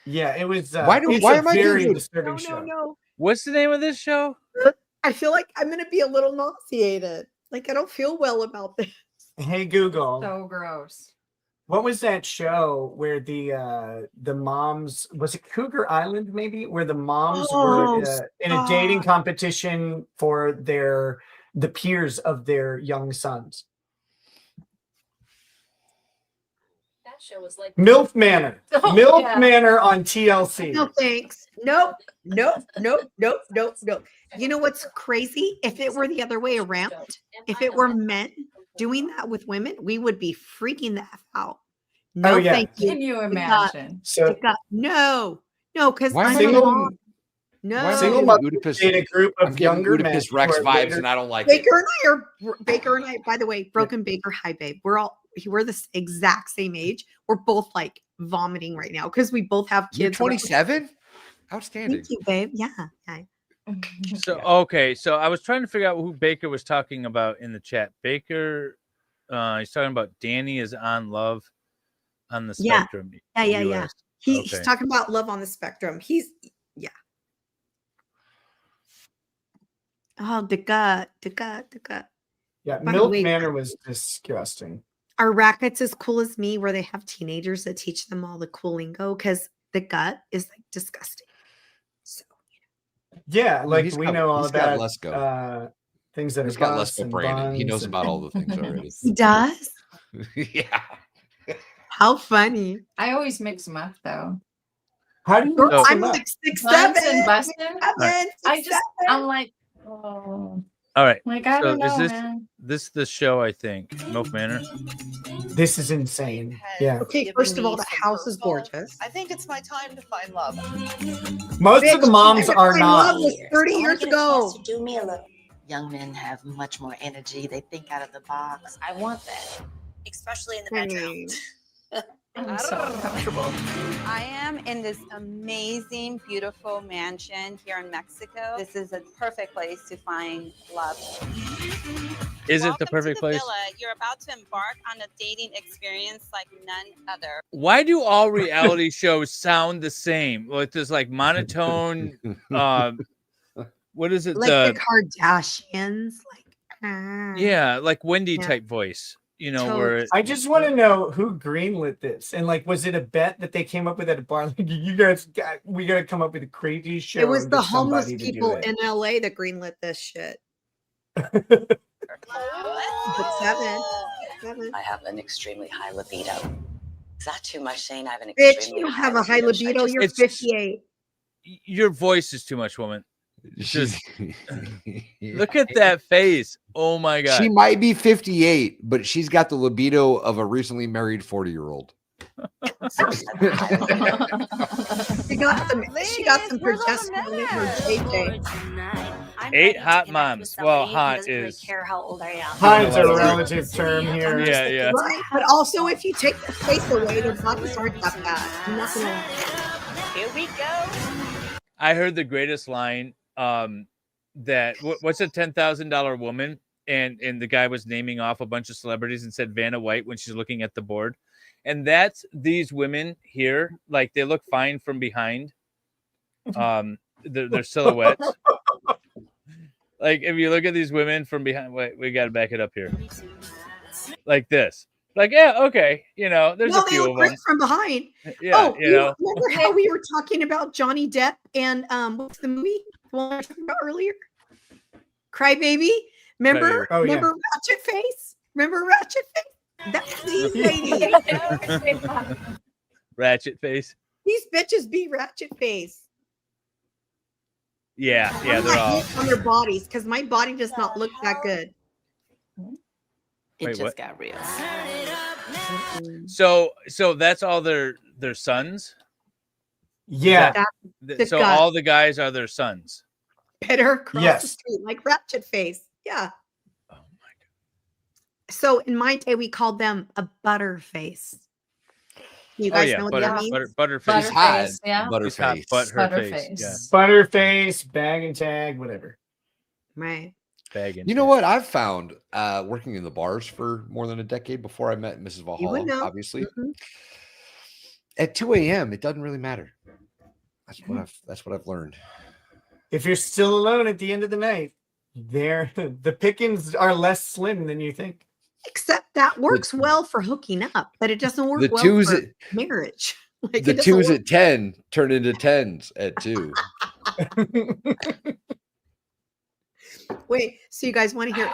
Yeah, it was. Why am I very disturbing show? No. What's the name of this show? I feel like I'm gonna be a little nauseated. Like I don't feel well about this. Hey Google. So gross. What was that show where the moms, was it Cougar Island maybe, where the moms were in a dating competition for the peers of their young sons? That show was like MILF Manor. MILF Manor on TLC. No thanks. Nope. You know what's crazy? If it were the other way around, if it were men doing that with women, we would be freaking the F out. No, thank you. Can you imagine? No, because I'm single. No, Single mother in a group of younger men. Rex vibes, and I don't like Baker and I. By the way, Broken Baker, hi babe. We're the exact same age. We're both like vomiting right now because we both have kids. You're 27. Outstanding. Thank you, babe. Yeah. So okay, so I was trying to figure out who Baker was talking about in the chat. Baker, he's talking about Danny is on Love on the Spectrum. Yeah. He's talking about Love on the Spectrum. Oh, the gut. Yeah, MILF Manor was disgusting. Are rackets as cool as me where they have teenagers that teach them all the cool lingo? Because the gut is like disgusting. So yeah, like we know all about things that he's got Lesko Brandon. He knows about all the things already. He does? Yeah. How funny. I always mix them up though. How do you I'm like 6'7". I'm like, all right. Like, I don't know, is man. this the show? I think MILF Manor. This is insane. Yeah. Okay, first of all, the house is gorgeous. I think it's my time to find love. Most of the moms are not. Love was 30 years ago. Do me a little. Young men have much more energy. They think out of the box. I want that, especially in the bedroom. I'm so uncomfortable. I am in this amazing, beautiful mansion here in Mexico. This is a perfect place to find love. Is it the perfect place? You're about to embark on a dating experience like none other. Why do all reality shows sound the same? Like there's like monotone. What is it? Like the Kardashians. Yeah, like Wendy type voice. you know, where I just want to know who greenlit this, and like, was it a bet that they came up with at a bar? Like, we got to come up with a crazy show. It was and the get homeless somebody to do people it. in LA that greenlit this shit. Seven. I have an extremely high libido. Is that too much saying I have an Bitch, extremely you don't have a high libido. You're It's- 58. your voice is too much, woman. She's Look at that face. Oh my god. She might be 58, but she's got the libido of a recently married 40-year-old. She got some progesterone in her JJ. 8 hot moms. Well, hot is care how old I am. Hot is a relative term here. Yeah, yeah. Right, but also if you take the face away, their bodies aren't that bad. I'm not gonna. Here we go. I heard the greatest line. What's a $10,000 woman? And the guy was naming off a bunch of celebrities and said Vanna White when she's looking at the board. And that's these women here. Like they look fine from behind. Their silhouettes. Like if you look at these women from behind, wait, we got to back it up here. Like this. Like, yeah, okay. You know, there's a few of them from behind. Yeah, you know. Remember how we were talking about Johnny Depp and what's the movie? The one we were talking about earlier? Crybaby. Remember? Oh, yeah. Remember Ratchet Face? Remember Ratchet Face? That's these ladies. Ratchet face. These bitches be Ratchet Face. Yeah, they're all. On their bodies because my body does not look that good. Wait, It just what? got real. So that's all their sons. Yeah. So all the guys are their sons. Better across the street like Ratchet Face. Yeah. Oh my god. So in my day, we called them a butterface. You guys know what that means? Butterface. She's hot. Yeah. Butterface. Butterface. Yeah. Butterface, bag and tag, whatever. Right. Bag and You know what I've found working in the bars for more than a decade before I met Mrs. You would Valhalla, know. obviously. Mhm. At 2 a.m., it doesn't really matter. That's what I've learned. If you're still alone at the end of the night, the pickings are less slim than you think. Except that works well for hooking up, but it doesn't work The well twos for at- marriage. Like, The it doesn't twos work. at 10 turn into 10s at 2. Wait, so you guys want to hear?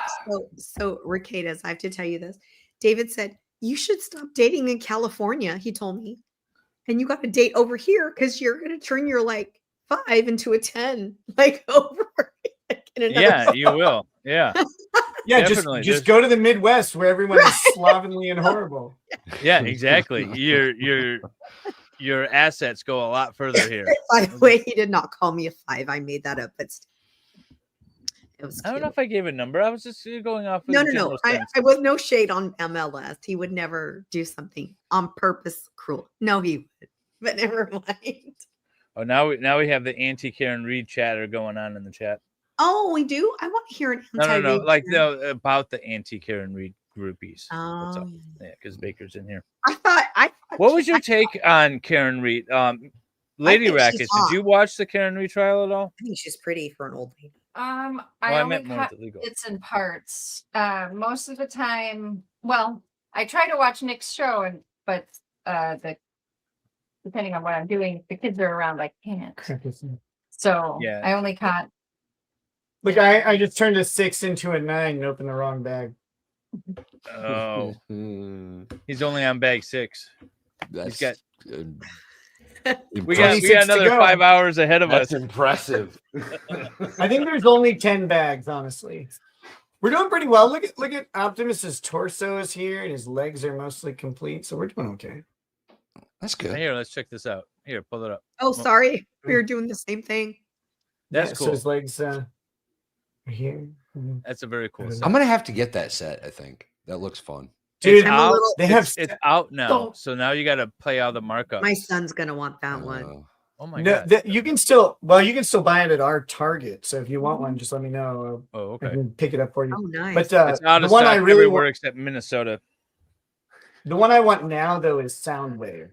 So Rekieta, I have to tell you this. David said you should stop dating in California. He told me, and you got to date over here because you're going to turn your like 5 into a 10, like over. In another Yeah, you will. Yeah. Yeah, Definitely. just go to the Midwest where everyone is slovenly and horrible. Yeah, exactly. Your assets go a lot further here. By the way, he did not call me a 5. I made that up, but it was. I don't cute. know if I gave a number. I was just going off. Of No. the general I sense. was no shade on MLS. He would never do something on purpose cruel. No, he would. But never mind. Oh, now we have the anti Karen Reed chatter going on in the chat. Oh, we do. I want to hear an No, anti. like about the anti Karen Reed groupies. What's up? Oh. Yeah, because Baker's in here. I thought. What was your take on Karen Reed? Lady think she's Rackets, hot. did you watch the Karen Reed trial at all? I think she's pretty for an old lady. I I only meant more caught with the legal. bits and parts. Most of the time, well, I try to watch Nick's show, but depending on what I'm doing, if the kids are around, I can't. So Yeah. I only caught. Look, I just turned a 6 into a 9 and opened the wrong bag. Oh, he's only on bag 6. That's He's got. We got 26 to another go. 5 hours ahead of That's us. impressive. I think there's only 10 bags, honestly. We're doing pretty well. Look at Optimus's torso is here and his legs are mostly complete, so we're doing okay. That's good. Here, let's check this out. Here, pull it up. Oh, sorry. We were doing the same thing. That's Yeah, cool. So his legs are here. That's a very cool. I'm gonna have to get that set. I think that looks fun. Dude, It's out. they have It's out now, so now you got to play all the markups. My son's gonna want that one. Oh my no, god! you can still buy it at our Target. So if you want one, just let me know. Oh, I okay. can pick it up for you. Oh, nice. But It's out the of one stock I really everywhere want, except Minnesota. the one I want now though is Soundwave,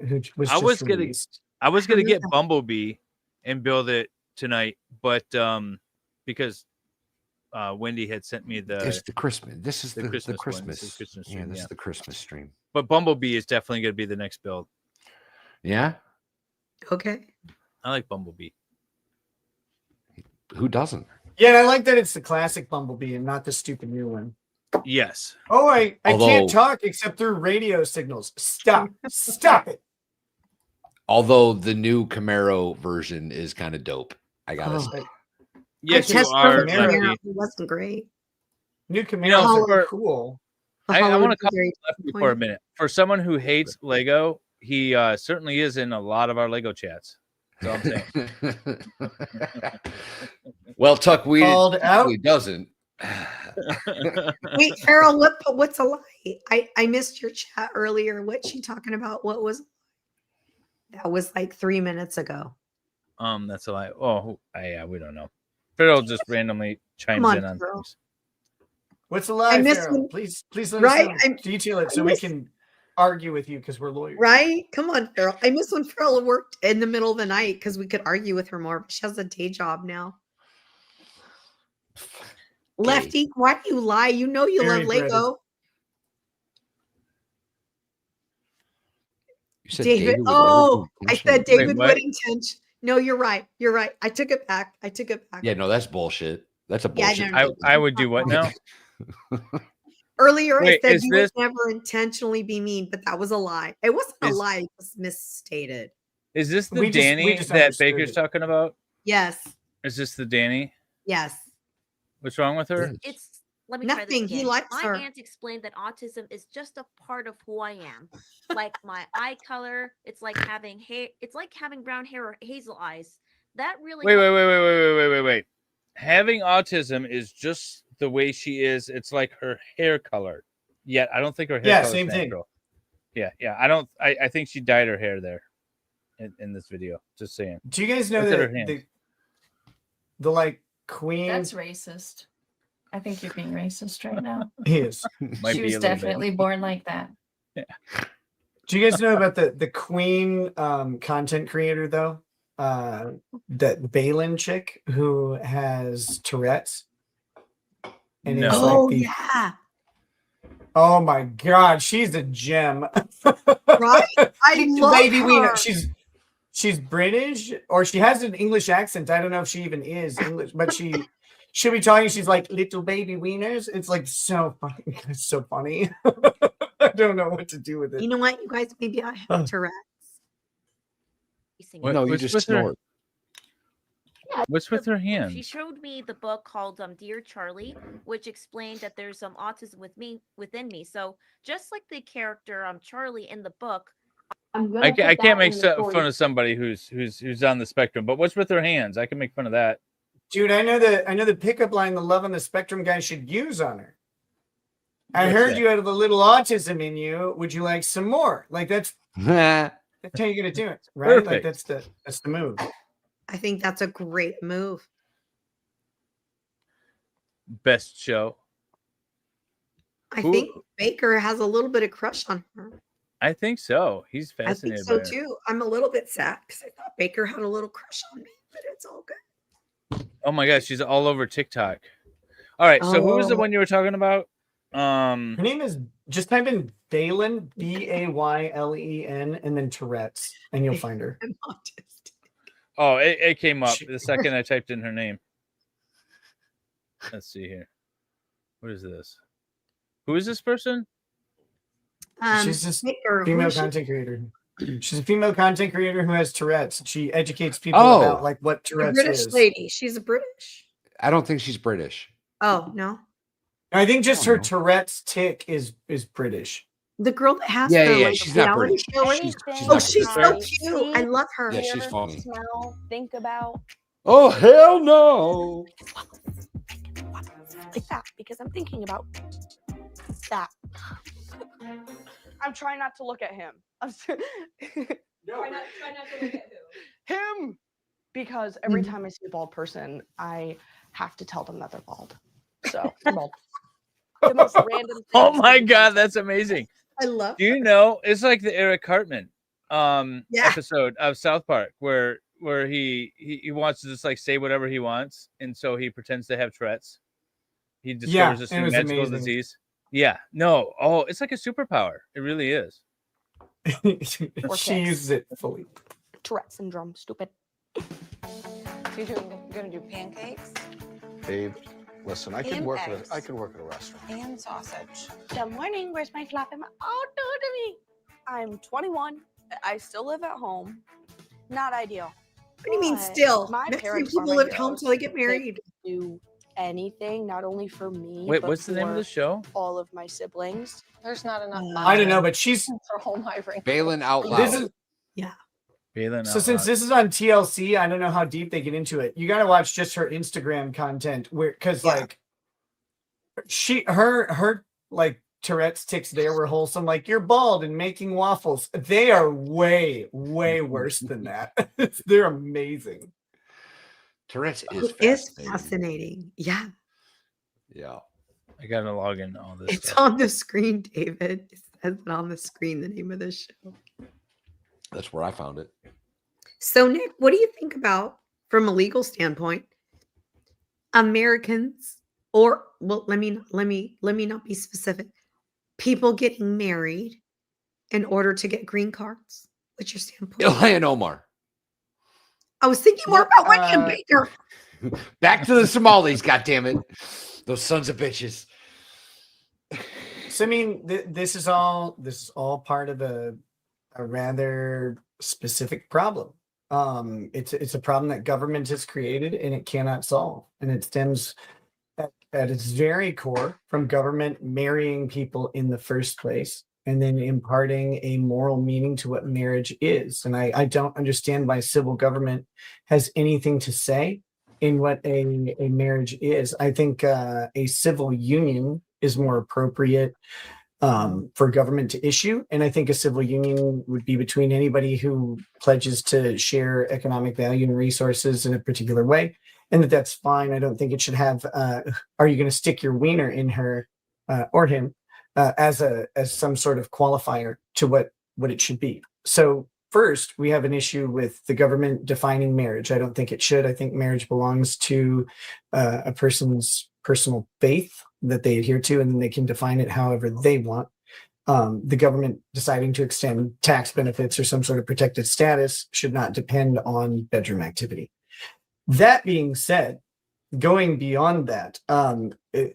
which was I just was released. gonna get Bumblebee and build it tonight, but because Wendy had sent me There's the Christmas. This is the Christmas one. Christmas. This is Christmas Yeah, stream, this yeah. is the Christmas stream. But Bumblebee is definitely going to be the next build. Yeah. Okay. I like Bumblebee. Who doesn't? Yeah, and I like that it's the classic Bumblebee and not the stupid new one. Yes. Oh, I Although- can't talk except through radio signals. Stop it. Although the new Camaro version is kind of dope. I gotta say. Yes, I you tested are. the Camaro. Lefty. It wasn't great. New Camaros You know, are cool. The I Hollywood want to was call very Lefty for a minute. For someone who hates Lego, he certainly is in a lot of our Lego chats. That's all I'm saying. Well, Tuck Weed Called out. doesn't. Wait, Farrell, what's a lie? I missed your chat earlier. What's she talking about? What was that? Was like 3 minutes ago. That's a lie. Oh, yeah, we don't know. Farrell just randomly chimes on, in on Farrell. things. What's the lie, missed Farrell? one. Please let Right? us know. Detail it so we can argue with you because we're lawyers. Right? Come on, Farrell. I miss when Farrell worked in the middle of the night because we could argue with her more. But she has a day job now. Lefty, why do you lie? You know you Very love Lego. You said David. would Oh, never I be said intentional. David what? would intention. No, you're right. You're right. I took it back. Yeah, no, that's bullshit. That's a Yeah, bullshit. no, I would do what now? Earlier, Wait, I said is you this- would never intentionally be mean, but that was a lie. It wasn't a lie. It was misstated. Is this the We Danny just that understood Baker's it. talking about? Yes. Is this the Danny? Yes. What's wrong with her? It's let me try Nothing. this He again. likes My her. aunt explained that autism is just a part of who I am. Like my eye color, it's like having hair, it's like having brown hair or hazel eyes. That really Wait. Having autism is just the way she is. It's like her hair color. Yet I don't think her hair Yeah, color is same thing. natural. Yeah. I think she dyed her hair there in this video. Just saying. Do you guys know Look at her that hands. the like queen That's racist. I think you're being racist right now. is? Might She be was a little bit. definitely born like that. Do you guys know about the queen content creator though? That Balin chick who has Tourette's. And No. it's Oh, like the, yeah. oh my god, she's a gem. Right? I She's a love baby wiener. her. She's British or she has an English accent. I don't know if she even is English, but she'll be talking. She's like little baby wieners. It's like so funny. It's so funny. I don't know what to do with it. You know what, you guys? Maybe I have Tourette's. What- No, you what's just with her- snort. What's with her She hands? showed me the book called Dear Charlie, which explained that there's some autism within me. So just like the character Charlie in the book, I can't make fun of somebody who's on the spectrum. But what's with her hands? I can make fun of that. Dude, I know the pickup line the love on the spectrum guy should use on her. I What's heard that? you had a little autism in you. Would you like some more? Like that's how you're gonna do it, right? Like Perfect. that's the move. I think that's a great move. Best show. I Who- think Baker has a little bit of crush on her. I think so. He's I think fascinated so by her. too. I'm a little bit sad because I thought Baker had a little crush on me, but it's all good. Oh my gosh, she's all over TikTok. All right, so who was the Oh. one you were talking about? Her name is just type in Balin, Baylen, and then Tourette's, and you'll find her. I'm autistic. Oh, it came up the second I typed in her name. Let's see here. What is this? Who is this person? She's just Baker, who female is she? content creator. She's a female content creator who has Tourette's. She educates people Oh. about like what A Tourette's British is. lady. She's a British. I don't think she's British. Oh no, I think just her know. Tourette's tick is British. the girl that has Yeah, the yeah, like, she's not reality British. show. She's Oh, not she's British. so cute. I love her. Yeah, she's funny. Smell, think about Oh hell no! like that because I'm thinking about that. I'm trying not to look at him. Try not to look at him. Because every time I see a bald person, I have to tell them that they're bald. So I'm bald. The most random thing. Oh my god, that's amazing. I love. Do you know it's like the Eric Cartman Yeah. episode of South Park where he wants to just like say whatever he wants, and so he pretends to have Tourette's. He discovers Yeah, this it new was magical amazing. disease. Yeah. No. Oh, it's like a superpower. It really is. She uses it fully. Tourette syndrome. Stupid. So you're gonna do pancakes Babe, listen, I could And work eggs. at a restaurant. and sausage. Good morning. Where's my flap? Oh, do it to me. I'm 21. I still live at home. Not ideal. What do you mean But still? My Mexican parents are people my live at home heroes. till they get They married. do anything, not only for me. Wait, but what's the name of for the show? All of my siblings. There's not enough. I don't know, but she's for all my rings. Balin out loud. this is Balin so out since loud. this is on TLC, I don't know how deep they get into it. You got to watch just her Instagram content, where because like her like Tourette's tics there were wholesome. Like you're bald and making waffles. They are way worse than that. They're amazing. Tourette's Is fascinating. Yeah. Yeah. I gotta log in all this. It's on the screen, David. It says it on the screen, the name of the show. That's where I found it. So, Nick, what do you think about, from a legal standpoint, Americans, or well, let me not be specific, people getting married in order to get green cards? What's your standpoint? Ilhan and Omar. I was thinking more about Wendy and Baker. Back to the Somalis, goddammit. Those sons of bitches. So I mean, this is all part of a rather specific problem. It's a problem that government has created and it cannot solve, and it stems at its very core from government marrying people in the first place and then imparting a moral meaning to what marriage is. And I don't understand why civil government has anything to say in what a marriage is. I think a civil union is more appropriate for government to issue. And I think a civil union would be between anybody who pledges to share economic value and resources in a particular way. And that's fine. I don't think it should have, are you going to stick your wiener in her or him as some sort of qualifier to what it should be. So first, we have an issue with the government defining marriage. I don't think it should. I think marriage belongs to a person's personal faith that they adhere to, and then they can define it however they want. The government deciding to extend tax benefits or some sort of protected status should not depend on bedroom activity. That being said, going beyond that,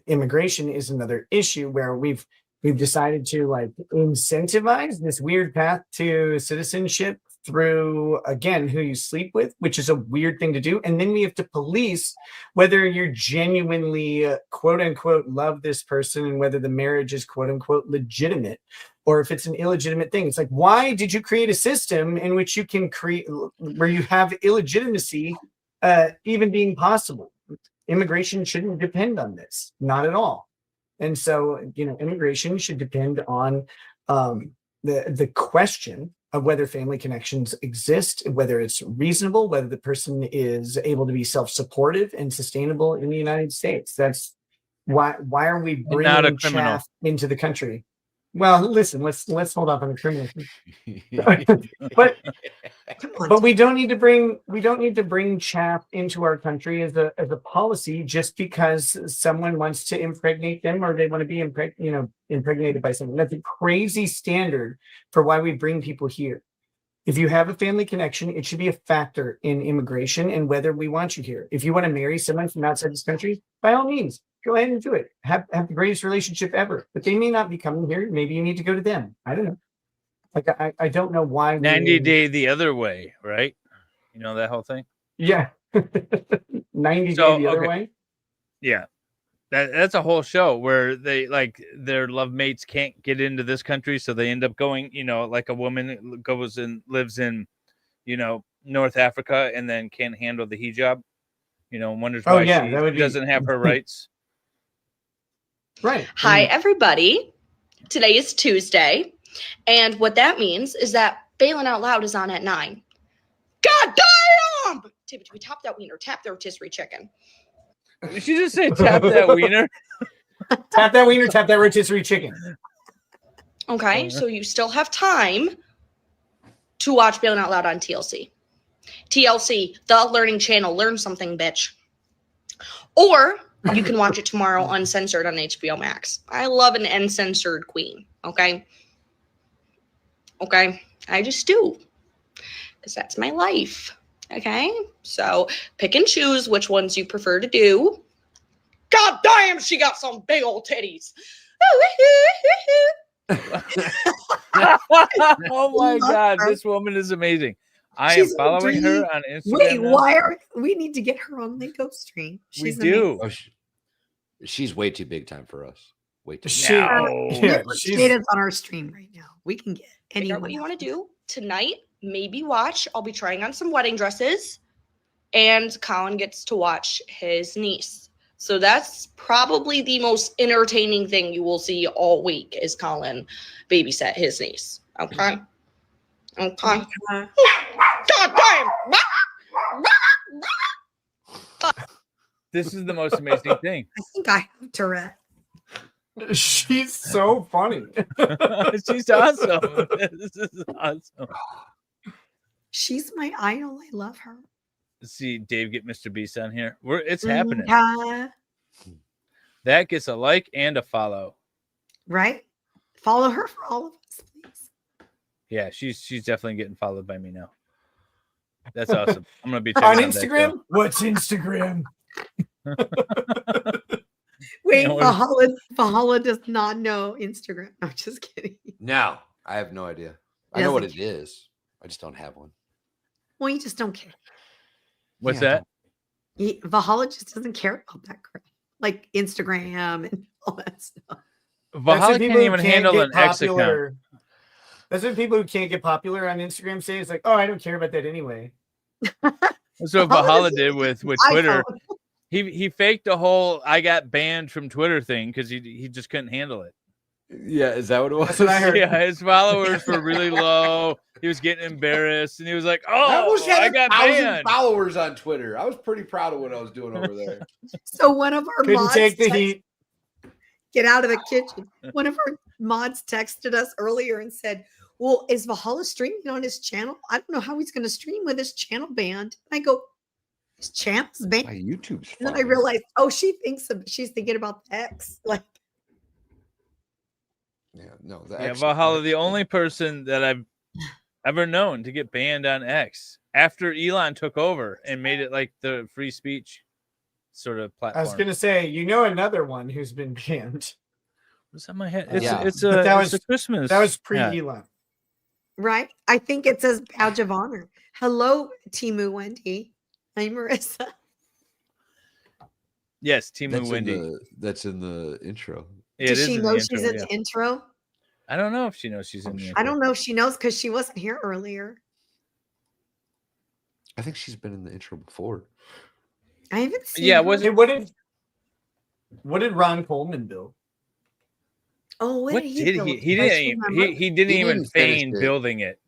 immigration is another issue where we've decided to like incentivize this weird path to citizenship through, again, who you sleep with, which is a weird thing to do. And then we have to police whether you're genuinely quote unquote love this person and whether the marriage is quote unquote legitimate or if it's an illegitimate thing. It's like, why did you create a system in which you can create where you have illegitimacy even being possible? Immigration shouldn't depend on this, not at all. And so, immigration should depend on the question of whether family connections exist, whether it's reasonable, whether the person is able to be self-supportive and sustainable in the United States. That's why are we bringing chaff into the country? Well, listen, let's hold off on the criminal. but we don't need to bring chaff into our country as a policy just because someone wants to impregnate them or they want to be impregnated by someone. That's a crazy standard for why we bring people here. If you have a family connection, it should be a factor in immigration and whether we want you here. If you want to marry someone from outside this country, by all means, go ahead and do it. Have the greatest relationship ever. But they may not be coming here. Maybe you need to go to them. I don't know. Like I don't know why. 90 day the other way, right? You know that whole thing? Yeah. 90 day the other way? Yeah. That's a whole show where they like their love mates can't get into this country, so they end up going, like a woman goes and lives in, North Africa and then can't handle the hijab, and wonders why she doesn't have her rights. Right. Hi, everybody. Today is Tuesday. And what that means is that Balin Out Loud is on at 9. God damn! David, we tap that wiener, tap the rotisserie chicken. Did she just say tap that wiener? Tap that wiener, tap that rotisserie chicken. Okay, so you still have time to watch Balin Out Loud on TLC. TLC, the learning channel. Learn something, bitch. Or You can watch it tomorrow uncensored on HBO Max. I love an uncensored queen. Okay. I just do. Because that's my life. Okay. So pick and choose which ones you prefer to do. God damn, she got some big old titties. Oh my God, this woman is amazing. I am She's a following her dream. on Instagram. Wait, now. why are we need to get her on Lego stream? We She's do. amazing. She's way too big time for us. Way too. Nick Rekieta's on our stream right now. We can get Figure out what you want to do tonight. Maybe watch. I'll be trying on some wedding dresses, and Colin gets to watch his niece. So that's probably the most entertaining thing you will see all week is Colin babysit his niece. Okay. God damn. This is the most amazing thing. I think I have Tourette. She's so funny. She's awesome. This is awesome. She's my idol. I love her. See Dave get Mr. Beast on here. It's happening. Yeah. That gets a like and a follow. Right? Follow her for all of us, please. Yeah, she's definitely getting followed by me now. That's awesome. I'm gonna be on checking Instagram. That What's Instagram? Wait, No, Valhalla does not know Instagram. I'm just kidding. No, I have no idea. I know what it is. I just don't have one. Well, you just don't care. What's that? Valhalla just doesn't care about that crap. Like Instagram and all that stuff. Valhalla can't even handle an X account. That's what people who can't get popular on Instagram say. It's like, oh, I don't care about that anyway. That's what Valhalla did with Twitter. He faked the whole I got banned from Twitter thing because he just couldn't handle it. Yeah, is that what it was? That's what I heard. Yeah, his followers were really low. He was getting embarrassed, and he was like, "Oh, I almost had I got 1,000 banned." followers on Twitter. I was pretty proud of what I was doing over there. So one of our Couldn't mods take the heat. Get out of the kitchen. One of our mods texted us earlier and said, well, is Valhalla streaming on his channel? I don't know how he's going to stream with his channel banned. And I go, his channel's banned. My YouTube's and then I realized, oh, she's thinking about the X. Like, yeah, no. Valhalla, the only person that I've ever known to get banned on X after Elon took over and made it like the free speech sort of platform. I was going to say, another one who's been banned. What's on my head? It's a Christmas. That was pre-Elon. right? I think it says badge of honor. Hello, Timu Wendy. I'm Marissa. Yes, Timu Wendy. That's in the intro. Yeah, Does she know she's in the intro? I don't know if she knows she's in the intro. I don't know if she knows because she wasn't here earlier. I think she's been in the intro before. I haven't seen Yeah, her. What did Ron Coleman build? Oh, What did build? he? He I didn't. should He remember. didn't He even didn't finish feign it. building it.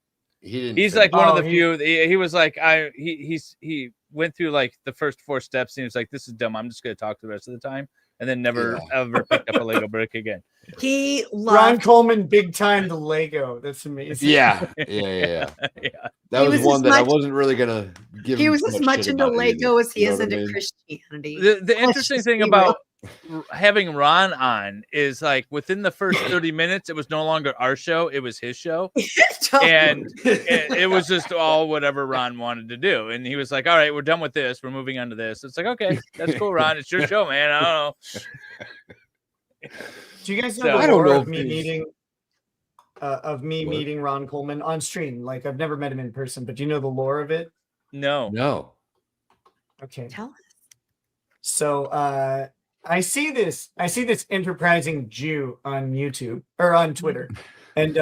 He didn't. He's finish like one of it. the few. He was like he went through like the first 4 steps and he was like, "This is dumb. I'm just going to talk the rest of the time," and then never ever picked up a Lego brick again. He Ron loved. Coleman big time the Lego. That's amazing. Yeah. That was was one as that I much- wasn't really gonna give. He him was too as much much shit into about Lego either. as he You know is what I into mean? Christianity. The Let's interesting just thing be about having Ron on is like within the first 30 minutes, it was no longer our show; it was his show, and it was just all whatever Ron wanted to do. And he was like, "All right, we're done with this. We're moving on to this." It's like, okay, that's cool, Ron. It's your show, man. I don't know. Do you guys know So- the I don't lore know of if me he's- meeting meeting Ron Coleman on stream? Like I've never met him in person, but do you know the lore of it? No. No. Okay. Tell us. So I see this enterprising Jew on YouTube or on Twitter, and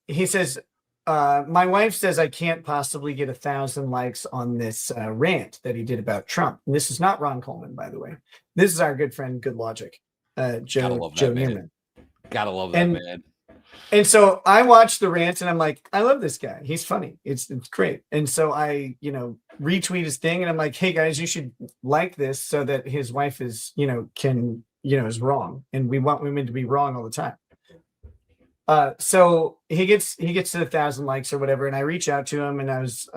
he says, my wife says I can't possibly get 1,000 likes on this rant that he did about Trump. And this is not Ron Coleman, by the way. This is our good friend, Good Logic, Joe Newman. Gotta love that man. And so I watched the rant and I'm like, I love this guy. He's funny. It's great. And so I, retweet his thing and I'm like, hey guys, you should like this so that his wife is, is wrong. And we want women to be wrong all the time. So he gets to 1,000 likes or whatever. And I reach out to him and I was,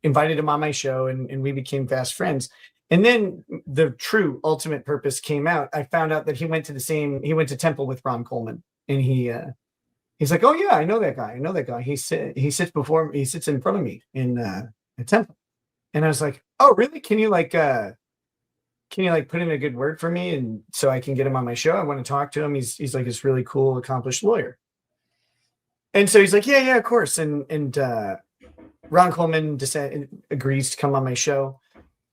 invited him on my show and we became fast friends. And then the true ultimate purpose came out. I found out that he went to Temple with Ron Coleman, and he's like, oh yeah, I know that guy. He sits in front of me in at Temple. And I was like, oh really? Can you put in a good word for me, and so I can get him on my show? I want to talk to him. He's like this really cool, accomplished lawyer. And so he's like, yeah, of course. And Ron Coleman agrees to come on my show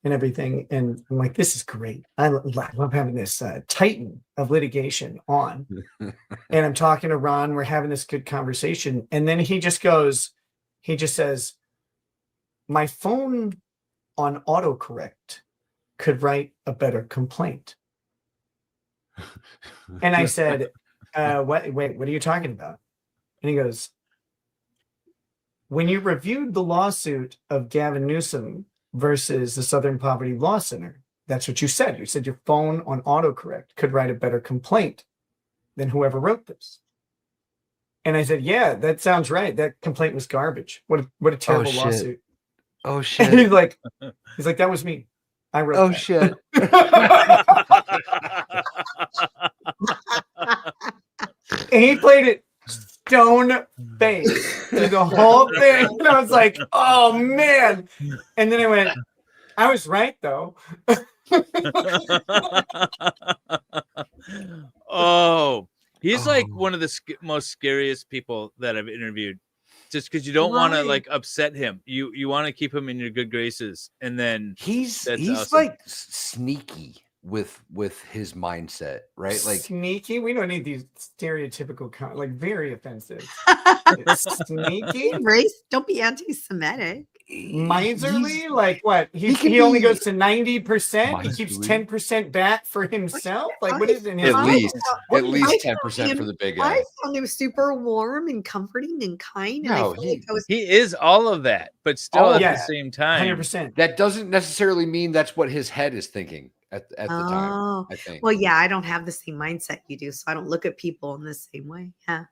and everything. And I'm like, this is great. I love having this titan of litigation on. And I'm talking to Ron. We're having this good conversation. And then he just says, my phone on autocorrect could write a better complaint. And I said, what are you talking about? And he goes, when you reviewed the lawsuit of Gavin Newsom versus the Southern Poverty Law Center, that's what you said. You said your phone on autocorrect could write a better complaint than whoever wrote this. And I said, yeah, that sounds right. That complaint was garbage. What a terrible lawsuit. Oh shit. And he's like, that was me. I wrote that. Shit. And he played it stone face through the whole thing. And I was like, oh man. And then I went, I was right though. Oh, he's like one of the most scariest people that I've interviewed, just because you don't want to like upset him. You want to keep him in your good graces, and then he's awesome. like sneaky with his mindset, right? Like sneaky. We don't need these stereotypical like very offensive. Sneaky. Race. Don't be anti-Semitic. Miserly, like what? He only goes to 90%. He keeps 10% back for himself. Like what is it? At least 10% for the big guy. I found him super warm and comforting and kind. No, and he is all of that, but still at the same time, 100%. That doesn't necessarily mean that's what his head is thinking at the time. I think. Well, yeah, I don't have the same mindset you do, so I don't look at people in the same way. Yeah.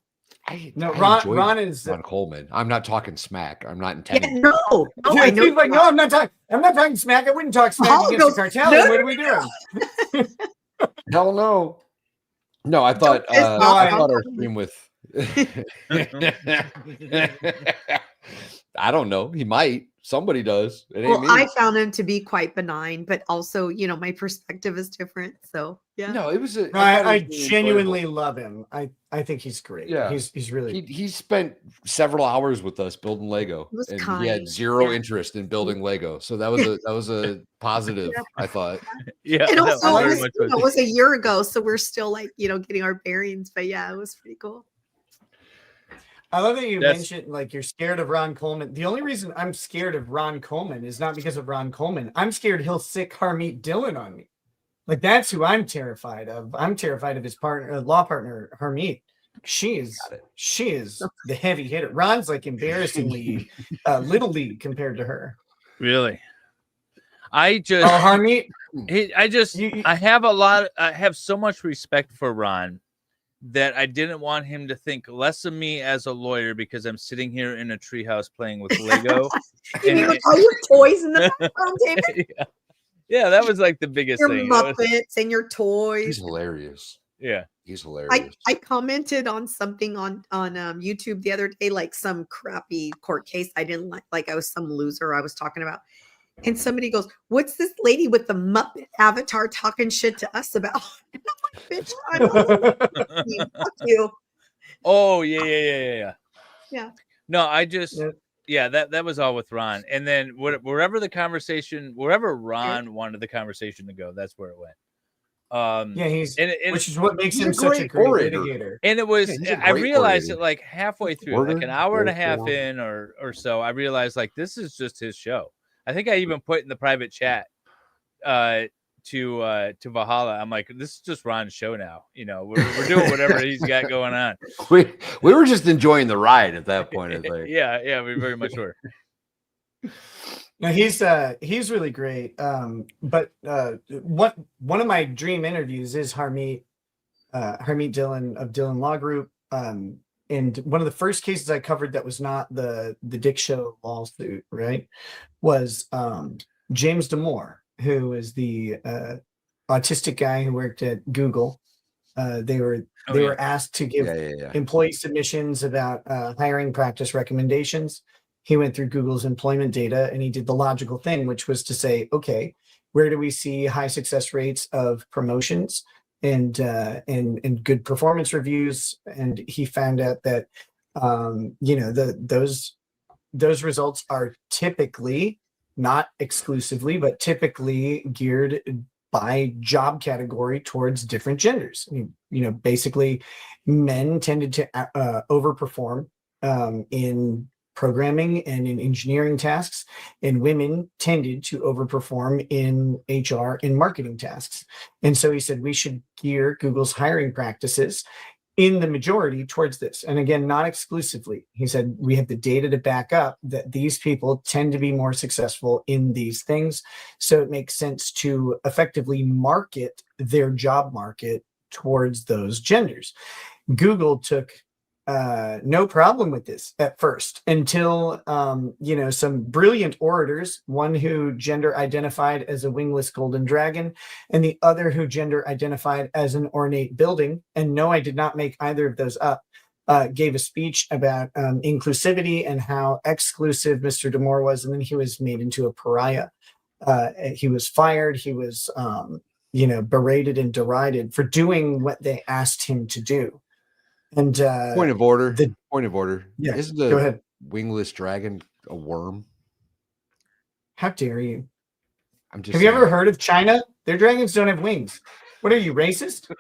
Ron is Ron Coleman. I'm not talking smack. I'm not intending. Yeah, no, I know. Like, no, I'm not talking smack. I wouldn't talk smack against the cartel. No, what are we doing? Hell no. No, I thought our stream with. I don't know. He might. Somebody does. It ain't me. I found him to be quite benign, but also, my perspective is different. So yeah. No, it was. I genuinely love him. I think he's great. Yeah, he's really. He spent several hours with us building Lego, and he had zero interest in building Lego. So that was a positive. I thought. Yeah, and also it was a year ago, so we're still like getting our bearings. But yeah, it was pretty cool. I love that you mentioned like you're scared of Ron Coleman. The only reason I'm scared of Ron Coleman is not because of Ron Coleman. I'm scared he'll sick Harmeet Dillon on me. Like that's who I'm terrified of. I'm terrified of his law partner Harmeet. She is the heavy hitter. Ron's like embarrassingly little league compared to her. Really? Harmeet. I have so much respect for Ron that I didn't want him to think less of me as a lawyer because I'm sitting here in a treehouse playing with Lego. You all your toys in the background, David. Yeah, that was like the biggest your thing. Muppets and your toys. He's hilarious. Yeah, he's hilarious. I commented on something on YouTube the other day, like some crappy court case I didn't like I was some loser I was talking about. And somebody goes, what's this lady with the Muppet avatar talking shit to us about? And I'm like, bitch, I don't know. Fuck you. Oh, yeah. Yeah. No, I just, that was all with Ron. And then wherever Ron wanted the conversation to go, that's where it went. Which is what makes him such a great litigator. And it was, I realized it like halfway through, like an hour and a half in or so, I realized like, this is just his show. I think I even put in the private chat to Valhalla. I'm like, this is just Ron's show now. We're doing whatever he's got going on. We were just enjoying the ride at that point. I think. Yeah, we very much were. No, he's really great. But one of my dream interviews is Harmeet Dillon of Dillon Law Group. And one of the first cases I covered that was not the Dick Show lawsuit, right, was James Damore. who was the autistic guy who worked at Google. They were asked to give employee submissions about hiring practice recommendations. He went through Google's employment data and he did the logical thing, which was to say, okay, where do we see high success rates of promotions and good performance reviews? And he found out that those results are typically, not exclusively, but typically geared by job category towards different genders. Basically, men tended to overperform in programming and in engineering tasks, and women tended to overperform in HR and marketing tasks. And so he said we should gear Google's hiring practices in the majority towards this. And again, not exclusively. He said we have the data to back up that these people tend to be more successful in these things. So it makes sense to effectively market their job market towards those genders. Google took no problem with this at first until some brilliant orators, one who gender identified as a wingless golden dragon and the other who gender identified as an ornate building, and no, I did not make either of those up, gave a speech about inclusivity and how exclusive Mr. Damore was, and then he was made into a pariah. He was fired. He was berated and derided for doing what they asked him to do. And point of order. Yeah, Isn't the go ahead. wingless dragon a worm? How dare you? I'm just Have you ever heard of China? Their dragons don't have wings. What are you, racist?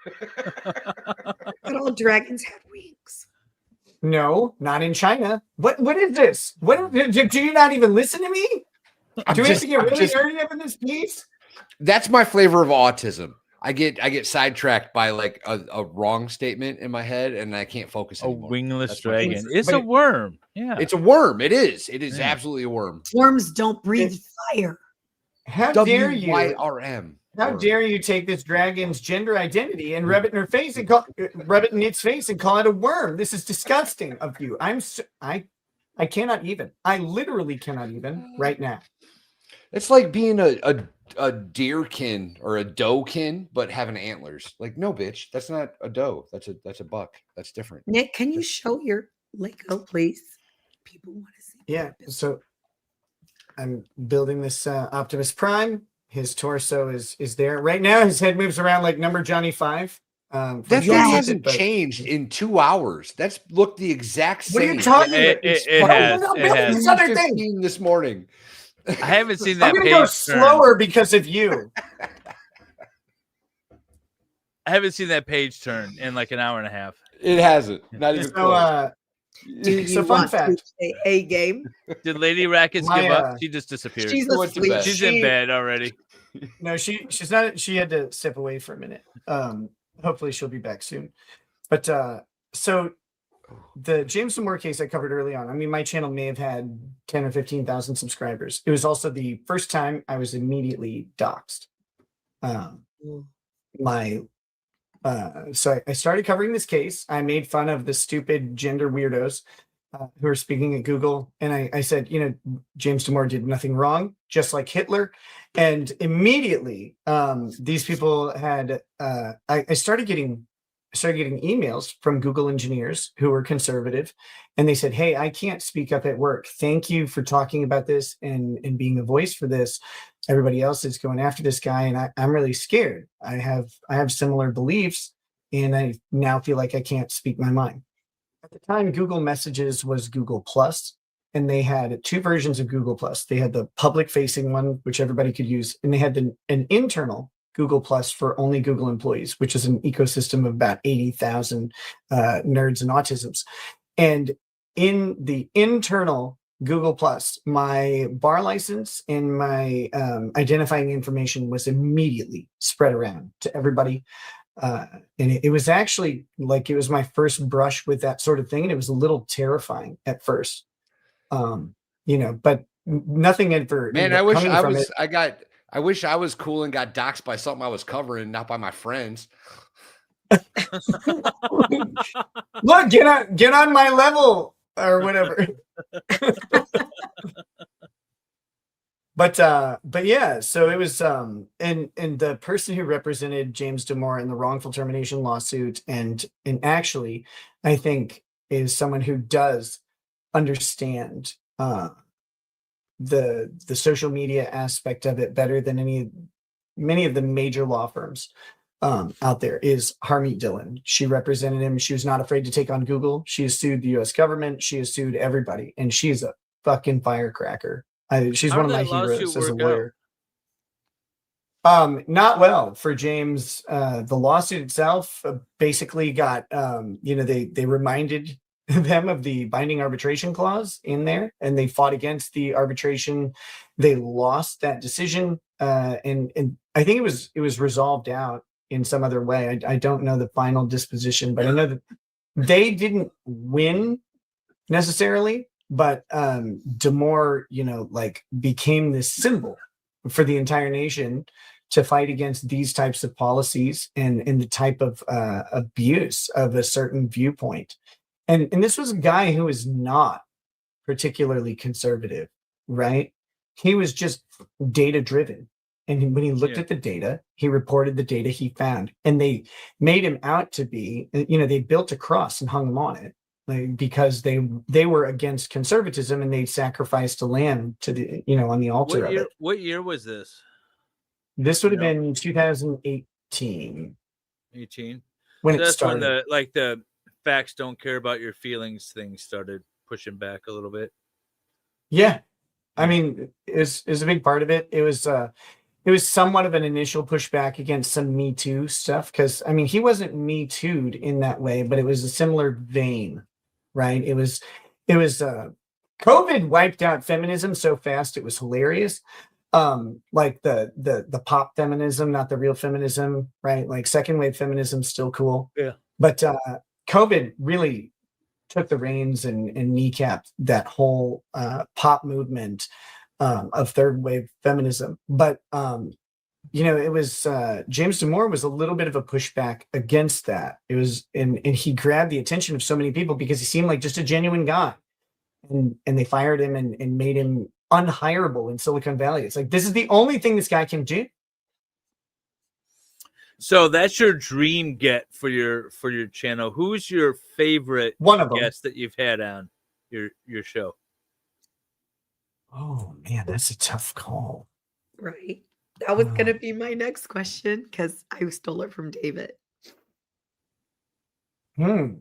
But all dragons have wings. No, not in China. What is this? Do you not even listen to me? Do we have to get really nerdy up in this piece? That's my flavor of autism. I get sidetracked by like a wrong statement in my head, and I can't focus anymore. A wingless dragon. It's a worm. Yeah, it's a worm. It is. It is absolutely a worm. Worms don't breathe fire. How dare you? WYRM. How dare you take this dragon's gender identity and rub it in her face and rub it in its face and call it a worm? This is disgusting of you. I cannot even. I literally cannot even right now. It's like being a deerkin or a doekin, but having antlers. Like, no, bitch, that's not a doe. That's a buck. That's different. Nick, can you show your Lego, please? People want to see. Yeah. So I'm building this Optimus Prime. His torso is there right now. His head moves around like number Johnny 5. That thing hasn't changed in 2 hours. That's looked the exact same. What are you talking about? It has. This other thing this morning. I haven't seen that. I'm gonna go slower because of you. I haven't seen that page turn in like an hour and a half. It hasn't. Not even close. Do you want to play a game? Did Lady Rackets give up? She just disappeared. She's asleep. She's in bed already. No, she's not. She had to step away for a minute. Hopefully she'll be back soon. But so the James Damore case I covered early on. I mean, my channel may have had 10 or 15,000 subscribers. It was also the first time I was immediately doxxed. So I started covering this case. I made fun of the stupid gender weirdos who are speaking at Google. And I said, James Damore did nothing wrong, just like Hitler. And immediately these people had, I started getting emails from Google engineers who were conservative. And they said, hey, I can't speak up at work. Thank you for talking about this and being a voice for this. Everybody else is going after this guy. And I'm really scared. I have similar beliefs. And I now feel like I can't speak my mind. At the time, Google Messages was Google Plus, and they had two versions of Google Plus. They had the public-facing one, which everybody could use, and they had an internal Google Plus for only Google employees, which is an ecosystem of about 80,000 nerds and autisms. And in the internal Google Plus, my bar license and my identifying information was immediately spread around to everybody. And it was actually like, it was my first brush with that sort of thing. And it was a little terrifying at first, but nothing ever. Man, I wish I was cool and got doxxed by something I was covering, not by my friends. Look, get on my level or whatever. But yeah, so it was and the person who represented James Damore in the wrongful termination lawsuit and actually I think is someone who does understand the social media aspect of it better than many of the major law firms out there is Harmeet Dillon. She represented him. She was not afraid to take on Google. She has sued the US government. She has sued everybody, and she's a fucking firecracker. She's one of my heroes as a lawyer. Not well for James. The lawsuit itself basically got, they reminded them of the binding arbitration clause in there, and they fought against the arbitration. They lost that decision, and I think it was resolved out in some other way. I don't know the final disposition, but I know that they didn't win necessarily, but Damore, became this symbol for the entire nation to fight against these types of policies and the type of abuse of a certain viewpoint. And this was a guy who is not particularly conservative, right? He was just data driven. And when he looked at the data, he reported the data he found. And they made him out to be, they built a cross and hung him on it, because they were against conservatism and they sacrificed a lamb to the, on the altar of it. What year was this? This would have been 2018. 18. When So it that's started. when the facts don't care about your feelings thing started pushing back a little bit. Yeah. I mean, it's a big part of it. It was somewhat of an initial pushback against some Me Too stuff. Cause I mean, he wasn't Me Too'd in that way, but it was a similar vein, right? It was COVID wiped out feminism so fast. It was hilarious. Like the pop feminism, not the real feminism, right? Like second wave feminism, still cool. Yeah. But COVID really took the reins and kneecapped that whole pop movement of third wave feminism. But it was James Damore was a little bit of a pushback against that. It was and he grabbed the attention of so many people because he seemed like just a genuine guy. And they fired him and made him unhireable in Silicon Valley. It's like, this is the only thing this guy can do. So that's your dream get for your channel. Who's your favorite guest that you've had on your show? Oh man, that's a tough call. Right. That was going to be my next question because I stole it from David. I'll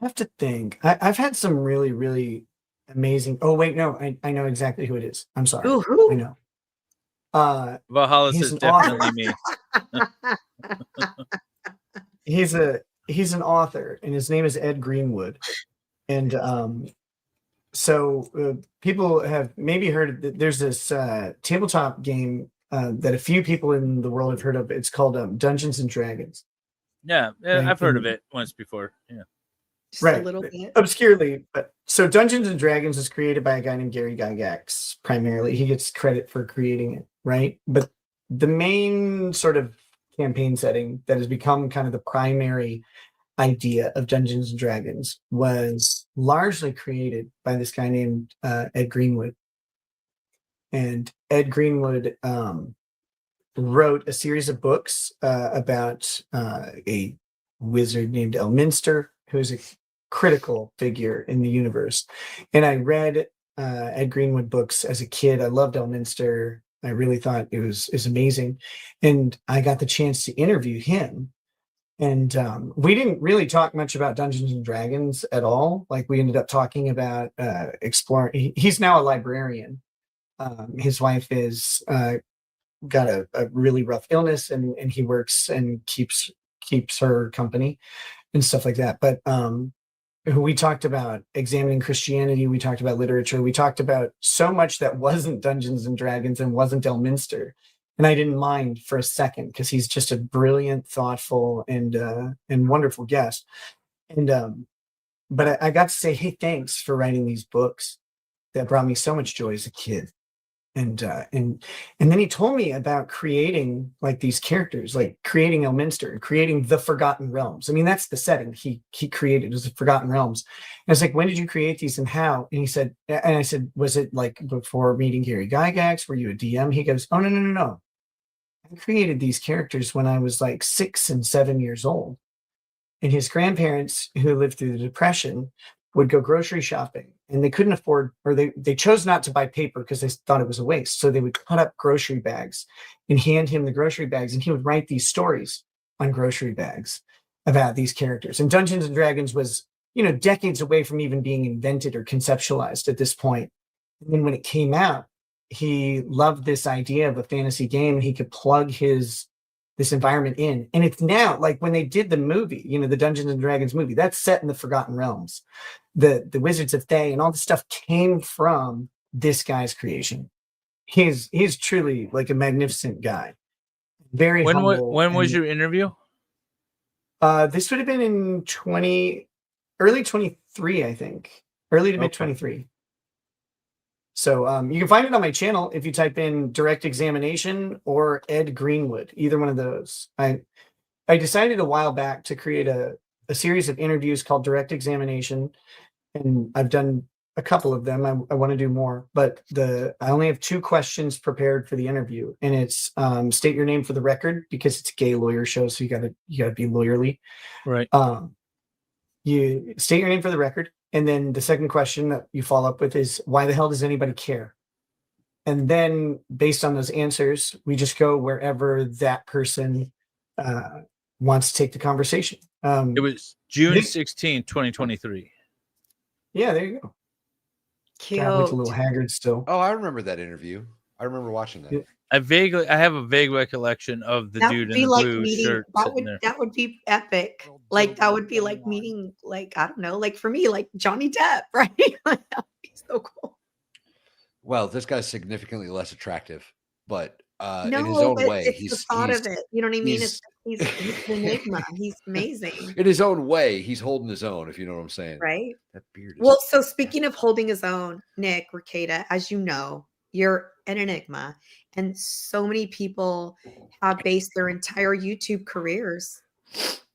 have to think. I've had some really, really amazing. Oh wait, no, I know exactly who it is. I'm sorry. Who? I know. Valhalla he's says an definitely author. He's an author, and his name is Ed Greenwood. And so people have maybe heard that there's this tabletop game that a few people in the world have heard of. It's called Dungeons and Dragons. Yeah, Right, I've heard and- of it once before. Yeah. Just Right. a little bit. Obscurely, but so Dungeons and Dragons was created by a guy named Gary Gygax. Primarily, he gets credit for creating it, right? But the main sort of campaign setting that has become kind of the primary idea of Dungeons and Dragons was largely created by this guy named Ed Greenwood. And Ed Greenwood wrote a series of books about a wizard named Elminster, who's a critical figure in the universe. And I read Ed Greenwood books as a kid. I loved Elminster. I really thought it was amazing. And I got the chance to interview him. And we didn't really talk much about Dungeons and Dragons at all. Like we ended up talking about exploring. He's now a librarian. His wife is got a really rough illness, and he works and keeps her company and stuff like that. But we talked about examining Christianity. We talked about literature. We talked about so much that wasn't Dungeons and Dragons and wasn't Elminster. And I didn't mind for a second because he's just a brilliant, thoughtful, and wonderful guest. And but I got to say, hey, thanks for writing these books that brought me so much joy as a kid. And then he told me about creating like these characters, like creating Elminster and creating the Forgotten Realms. I mean, that's the setting he created, was the Forgotten Realms. And I was like, when did you create these and how? And he said, and I said, was it like before meeting Gary Gygax? Were you a DM? He goes, oh, no. I created these characters when I was like 6 and 7 years old. And his grandparents, who lived through the Depression, would go grocery shopping, and they couldn't afford, or they chose not to buy paper because they thought it was a waste. So they would cut up grocery bags and hand him the grocery bags, and he would write these stories on grocery bags about these characters. And Dungeons and Dragons was, decades away from even being invented or conceptualized at this point. And then when it came out, he loved this idea of a fantasy game, and he could plug this environment in. And it's now like when they did the movie, the Dungeons and Dragons movie, that's set in the Forgotten Realms. The Wizards of Thay and all the stuff came from this guy's creation. He's truly like a magnificent guy. Very humble. When was your interview? This would have been in early 23, I think. Early to mid 23. So you can find it on my channel if you type in Direct Examination or Ed Greenwood, either one of those. I decided a while back to create a series of interviews called Direct Examination, and I've done a couple of them. I want to do more, but I only have 2 questions prepared for the interview, and it's state your name for the record, because it's a gay lawyer show, so you gotta be lawyerly. Right. You state your name for the record. And then the second question that you follow up with is, why the hell does anybody care? And then based on those answers, we just go wherever that person wants to take the conversation. It was June 16, 2023. Yeah, there you go. Cute. God, I look a little haggard still. Oh, I remember that interview. I remember watching that. I have a vague recollection of the dude in the blue shirt. That would be epic. Like that would be like meeting, like, I don't know, like for me, like Johnny Depp, right? He's so cool. Well, this guy's significantly less attractive, but in his No, own but way, it's he's the thought of it. You know what I mean? He's an enigma. He's amazing. in his own way, he's holding his own, if you know what I'm saying. Right? That beard is Well, so speaking of holding his own, Nick Rekieta, as you know, you're an enigma. And so many people have based their entire YouTube careers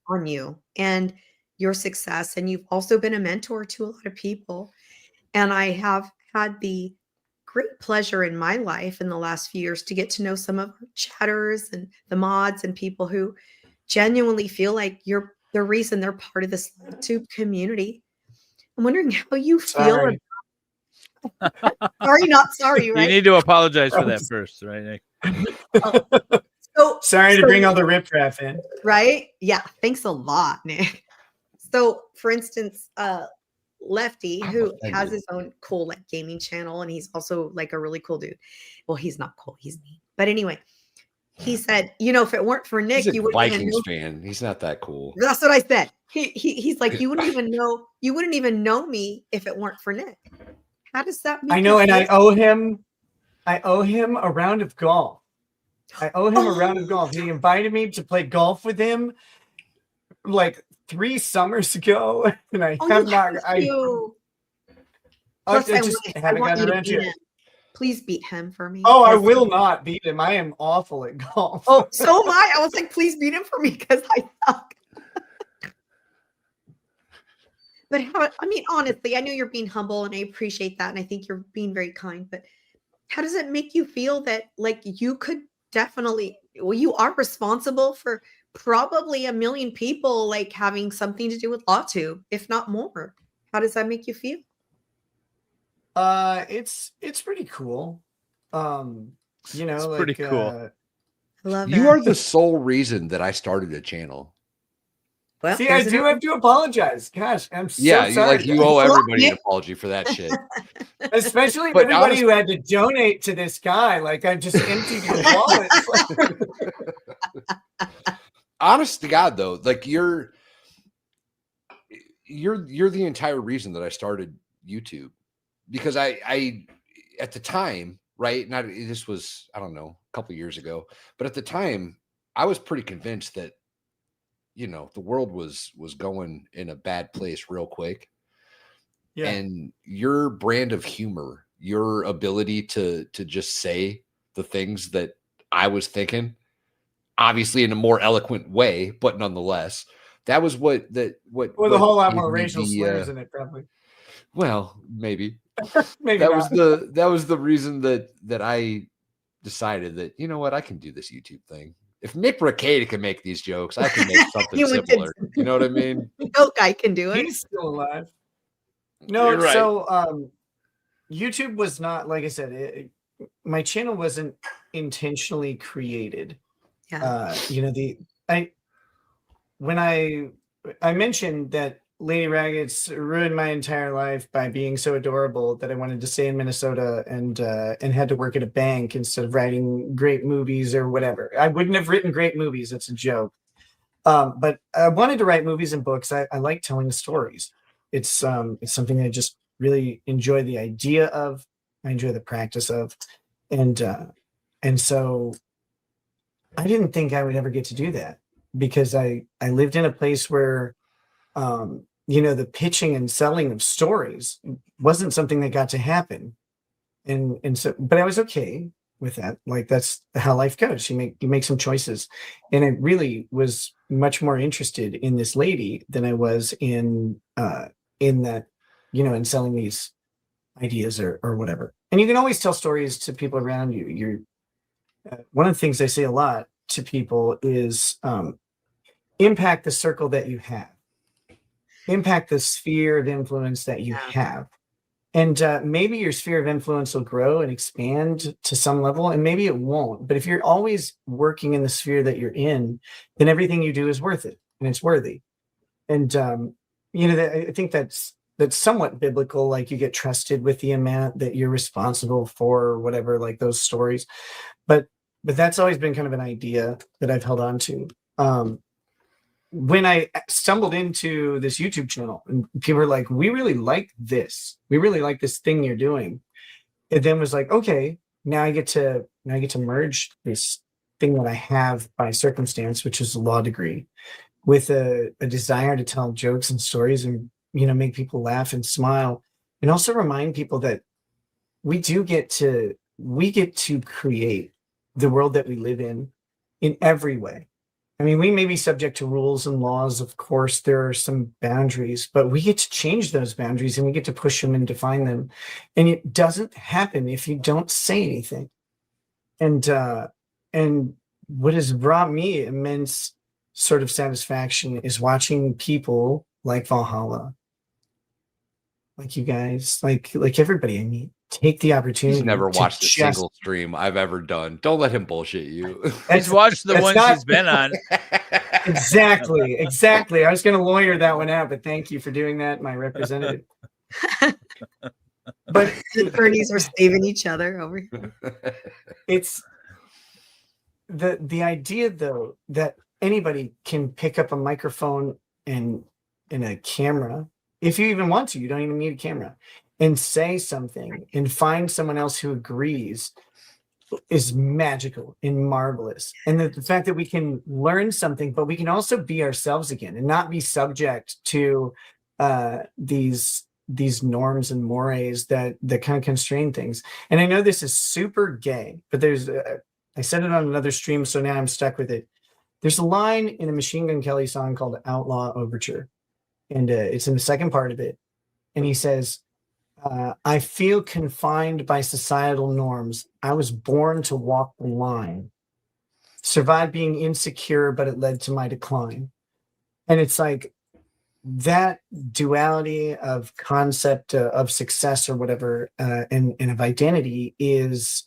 on you and your success. And you've also been a mentor to a lot of people. And I have had the great pleasure in my life in the last few years to get to know some of our chatters and the mods and people who genuinely feel like you're the reason they're part of this YouTube community. I'm wondering how you feel. Sorry. Sorry, not sorry, right? You need to apologize for that first, right, Nick? Sorry to bring all the riffraff in. Right? Yeah. Thanks a lot, Nick. So, for instance, Lefty, who has his own cool like gaming channel, and he's also like a really cool dude. Well, he's not cool, he's mean. But anyway, he said, if it weren't for Nick, he's a you wouldn't Vikings know. fan. He's not that cool. That's what I said. He's like, you wouldn't even know me if it weren't for Nick. How does that make I know, you and feel? I owe him a round of golf. I owe him a round of golf. He invited me to play golf with him like 3 summers ago, and I have not. Plus, I just haven't gotten around to it. Please beat him for me. Oh, I will not beat him. I am awful at golf. Oh, so am I. I was like, please beat him for me because I suck. But honestly, I know you're being humble and I appreciate that. And I think you're being very kind, but how does it make you feel that like you could definitely, you are responsible for probably 1 million people like having something to do with LawTube, if not more? How does that make you feel? It's pretty cool. It's pretty cool. I love You that. are the sole reason that I started a channel. Well, see, I do have to apologize. Gosh, I'm so sorry. You owe everybody an apology for that shit. Especially But everybody who had to donate to this guy. Like I just emptied your wallet. Honest to God, though, like you're the entire reason that I started YouTube, because I at the time, right? This was, I don't know, a couple years ago, but at the time I was pretty convinced that the world was going in a bad place real quick. Yeah. And your brand of humor, your ability to just say the things that I was thinking, obviously in a more eloquent way, but nonetheless, that was what With what a whole lot gave more me racial slurs in it, probably. well, maybe. Maybe that not. was the reason that I decided that, you know what, I can do this YouTube thing. If Nick Rekieta can make these jokes, I can make something You would similar. You know what I mean? No guy can do it. He's still alive. No, You're right. so YouTube was not, like I said, my channel wasn't intentionally created. Yeah. You know, when I mentioned that Lady Raggets ruined my entire life by being so adorable that I wanted to stay in Minnesota and had to work at a bank instead of writing great movies or whatever. I wouldn't have written great movies. That's a joke. But I wanted to write movies and books. I like telling stories. It's something I just really enjoy the idea of. I enjoy the practice of, and so I didn't think I would ever get to do that because I lived in a place where you know, the pitching and selling of stories wasn't something that got to happen. And so, but I was okay with that. Like, that's how life goes. You make some choices. And I really was much more interested in this lady than I was in that, you know, in selling these ideas or whatever. And you can always tell stories to people around you. One of the things I say a lot to people is impact the circle that you have. Impact the sphere of influence that you have. And maybe your sphere of influence will grow and expand to some level, and maybe it won't. But if you're always working in the sphere that you're in, then everything you do is worth it and it's worthy. And you know, I think that's somewhat biblical. Like, you get trusted with the amount that you're responsible for, or whatever, like those stories. But that's always been kind of an idea that I've held on to. When I stumbled into this YouTube channel and people were like, we really like this. We really like this thing you're doing. It then was like, okay, now I get to merge this thing that I have by circumstance, which is a law degree, with a desire to tell jokes and stories and, you know, make people laugh and smile, and also remind people that we get to create the world that we live in every way. I mean, we may be subject to rules and laws. Of course, there are some boundaries, but we get to change those boundaries and we get to push them and define them. And it doesn't happen if you don't say anything. And what has brought me immense sort of satisfaction is watching people like Valhalla, like you guys, like everybody I meet, take the opportunity. He's never watched a single stream I've ever done. Don't let him bullshit you. He's watched the ones he's been on. Exactly. I was going to lawyer that one out, but thank you for doing that, my representative. But the attorneys are saving each other over here. It's the idea, though, that anybody can pick up a microphone and a camera. If you even want to, you don't even need a camera, and say something and find someone else who agrees is magical and marvelous. And the fact that we can learn something, but we can also be ourselves again and not be subject to these norms and mores that kind of constrain things. And I know this is super gay, but I said it on another stream, so now I'm stuck with it. There's a line in a Machine Gun Kelly song called Outlaw Overture, and it's in the second part of it. And he says, I feel confined by societal norms. I was born to walk the line. Survived being insecure, but it led to my decline. And it's like that duality of concept of success or whatever, and of identity is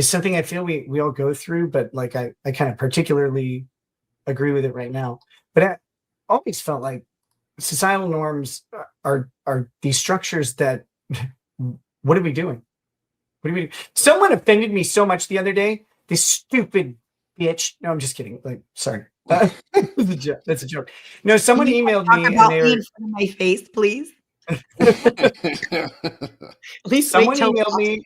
something I feel we all go through, but like I kind of particularly agree with it right now. But I always felt like societal norms are these structures that, what are we doing? Someone offended me so much the other day. This stupid bitch. No, I'm just kidding. Like, sorry. That's a joke. No, someone emailed me and they were in front of my face, please. At least someone emailed me,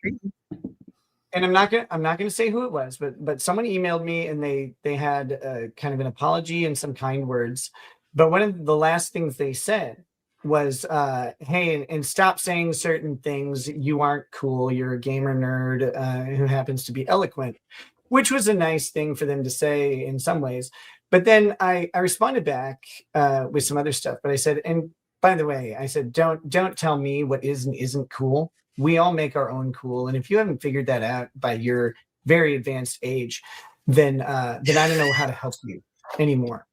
and I'm not gonna say who it was, but someone emailed me and they had kind of an apology and some kind words. But one of the last things they said was, hey, and stop saying certain things. You aren't cool. You're a gamer nerd who happens to be eloquent, which was a nice thing for them to say in some ways. But then I responded back with some other stuff. But I said, and by the way, I said, don't tell me what is and isn't cool. We all make our own cool. And if you haven't figured that out by your very advanced age, then I don't know how to help you anymore.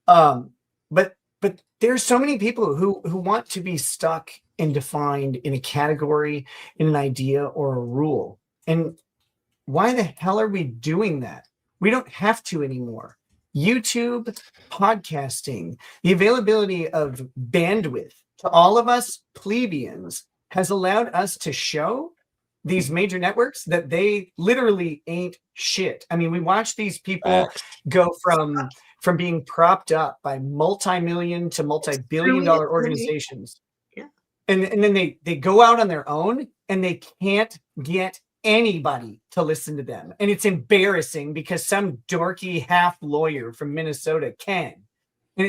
But there's so many people who want to be stuck and defined in a category, in an idea, or a rule. And why the hell are we doing that? We don't have to anymore. YouTube, podcasting, the availability of bandwidth to all of us plebeians has allowed us to show these major networks that they literally ain't shit. I mean, we watch these people go from being propped up by multi-million to multi-billion-dollar organizations. Yeah. And then they go out on their own and they can't get anybody to listen to them. And it's embarrassing because some dorky half lawyer from Minnesota can. And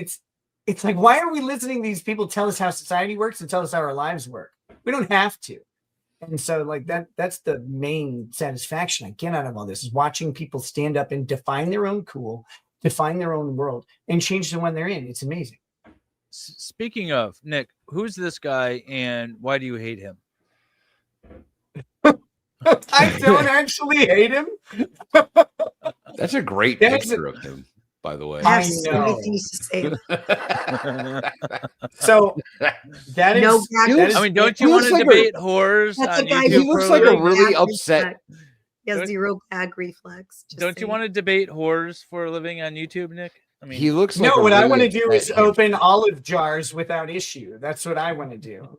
it's like, why are we listening to these people tell us how society works and tell us how our lives work? We don't have to. And so like that's the main satisfaction I get out of all this, is watching people stand up and define their own cool, define their own world, and change the one they're in. It's amazing. Speaking of, Nick, who's this guy and why do you hate him? I don't actually hate him. That's a great picture of him, by the way. I have so many things to say. So that is. No, I mean, don't you want to debate whores That's a on guy YouTube? who He looks for like a living? really gag upset. reflex. He has zero gag reflex. Just Don't you saying. want to debate whores for a living on YouTube, Nick? I mean, He looks No, like a what I really want to do is upset him. open olive jars without issue. That's what I want to do.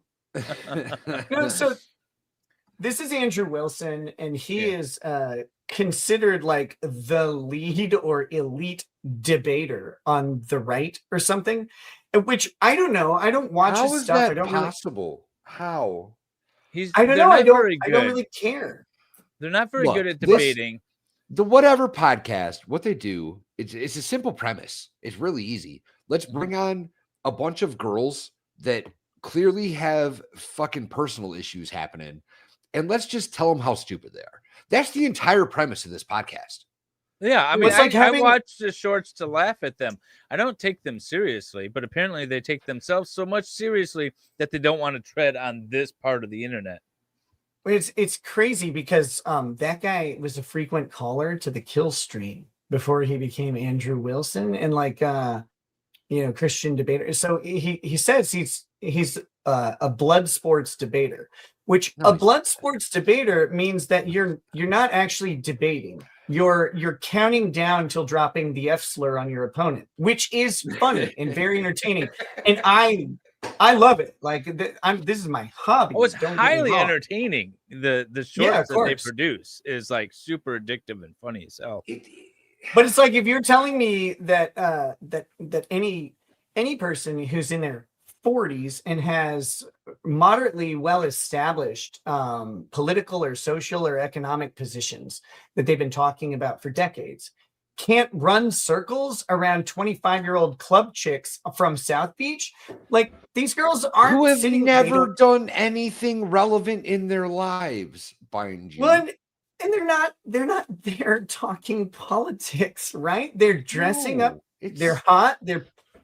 No, so this is Andrew Wilson, and he is considered like the lead or elite debater on the right or something, which I don't know. I don't watch How his is stuff. I that don't possible? How? I don't know. I don't really care. They're not very Look, good at this- debating. The Whatever podcast, what they do, it's a simple premise. It's really easy. Let's bring on a bunch of girls that clearly have fucking personal issues happening, and let's just tell them how stupid they are. That's the entire premise of this podcast. Yeah, I mean, It's like I watch the shorts to laugh at them. I don't take them seriously, but apparently they take themselves so much seriously that they don't want to tread on this part of the internet. It's crazy because that guy was a frequent caller to the Kill Stream before he became Andrew Wilson, and like Christian debater. So he says he's a blood sports debater, which a blood sports debater means that you're not actually debating. You're counting down till dropping the F slur on your opponent, which is funny and very entertaining. And I love it. Like this is my hobby. Oh, it's Don't get me highly wrong. entertaining. The Yeah, shorts of that they course. produce is like super addictive and funny as hell. But it's like if you're telling me that that any person who's in their 40s and has moderately well established political or social or economic positions that they've been talking about for decades can't run circles around 25-year-old club chicks from South Beach, like these girls aren't Who have sitting never done anything relevant in their lives, mind you. Well, and they're not there talking politics, right? They're dressing up, they're hot,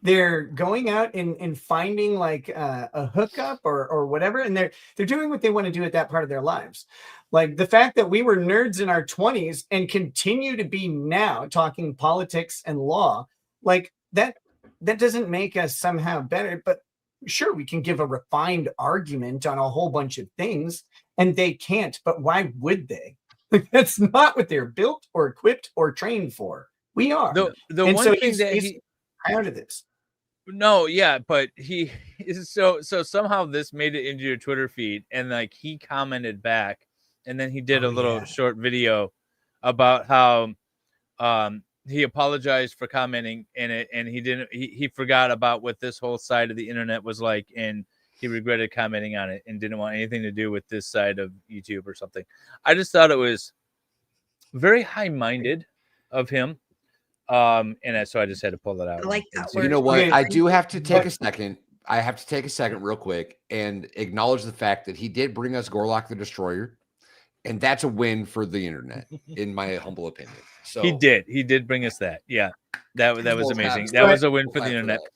they're going out and finding like a hookup or whatever, and they're doing what they want to do at that part of their lives. Like the fact that we were nerds in our 20s and continue to be now talking politics and law, like that doesn't make us somehow better. But sure, we can give a refined argument on a whole bunch of things, and they can't. But why would they? That's not what they're built or equipped or trained for. We are. The And one so thing that he's out of this. No, yeah, but he is so somehow this made it into your Twitter feed, and like he commented back, and then he did a little short video about how he apologized for commenting in it, and he forgot about what this whole side of the internet was like, and he regretted commenting on it and didn't want anything to do with this side of YouTube or something. I just thought it was very high-minded of him. So I just had to pull it out. I like that So word. you know what? I do have to take a second I have to take a second real quick and acknowledge the fact that he did bring us Gorlock the Destroyer, and that's a win for the internet, in my humble opinion. So He did bring us that. Yeah, that was We'll amazing. have- That was a win we'll for the have for internet. that.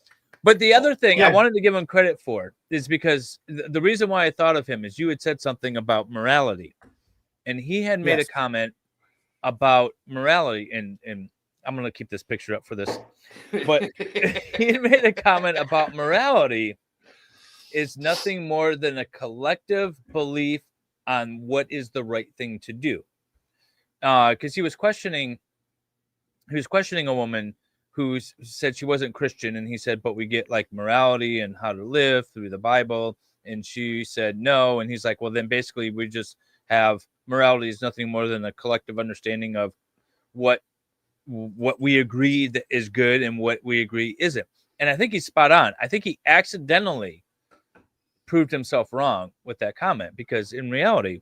But the other thing I Yeah. wanted to give him credit for is because the reason why I thought of him is you had said something about morality, and he had made a Yes. comment about morality, and I'm going to keep this picture up for this, but he had made a comment about morality is nothing more than a collective belief on what is the right thing to do. Because he was questioning a woman who said she wasn't Christian, and he said, but we get like morality and how to live through the Bible, and she said no, and he's like, well, then basically we just have morality is nothing more than a collective understanding of what we agree that is good and what we agree isn't. And I think he's spot on. I think he accidentally proved himself wrong with that comment, because in reality,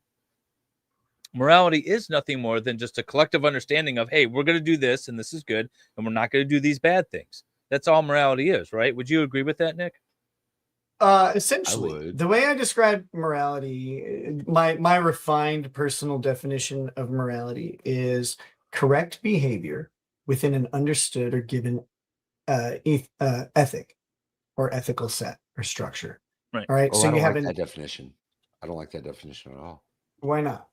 morality is nothing more than just a collective understanding of, hey, we're going to do this and this is good, and we're not going to do these bad things. That's all morality is, right? Would you agree with that, Nick? Essentially, the way I describe morality, my refined personal definition of morality is correct behavior within an understood or given ethic or ethical set or structure. Right. All right. Oh, So I you don't have like that definition. I don't like that definition at all. Why not?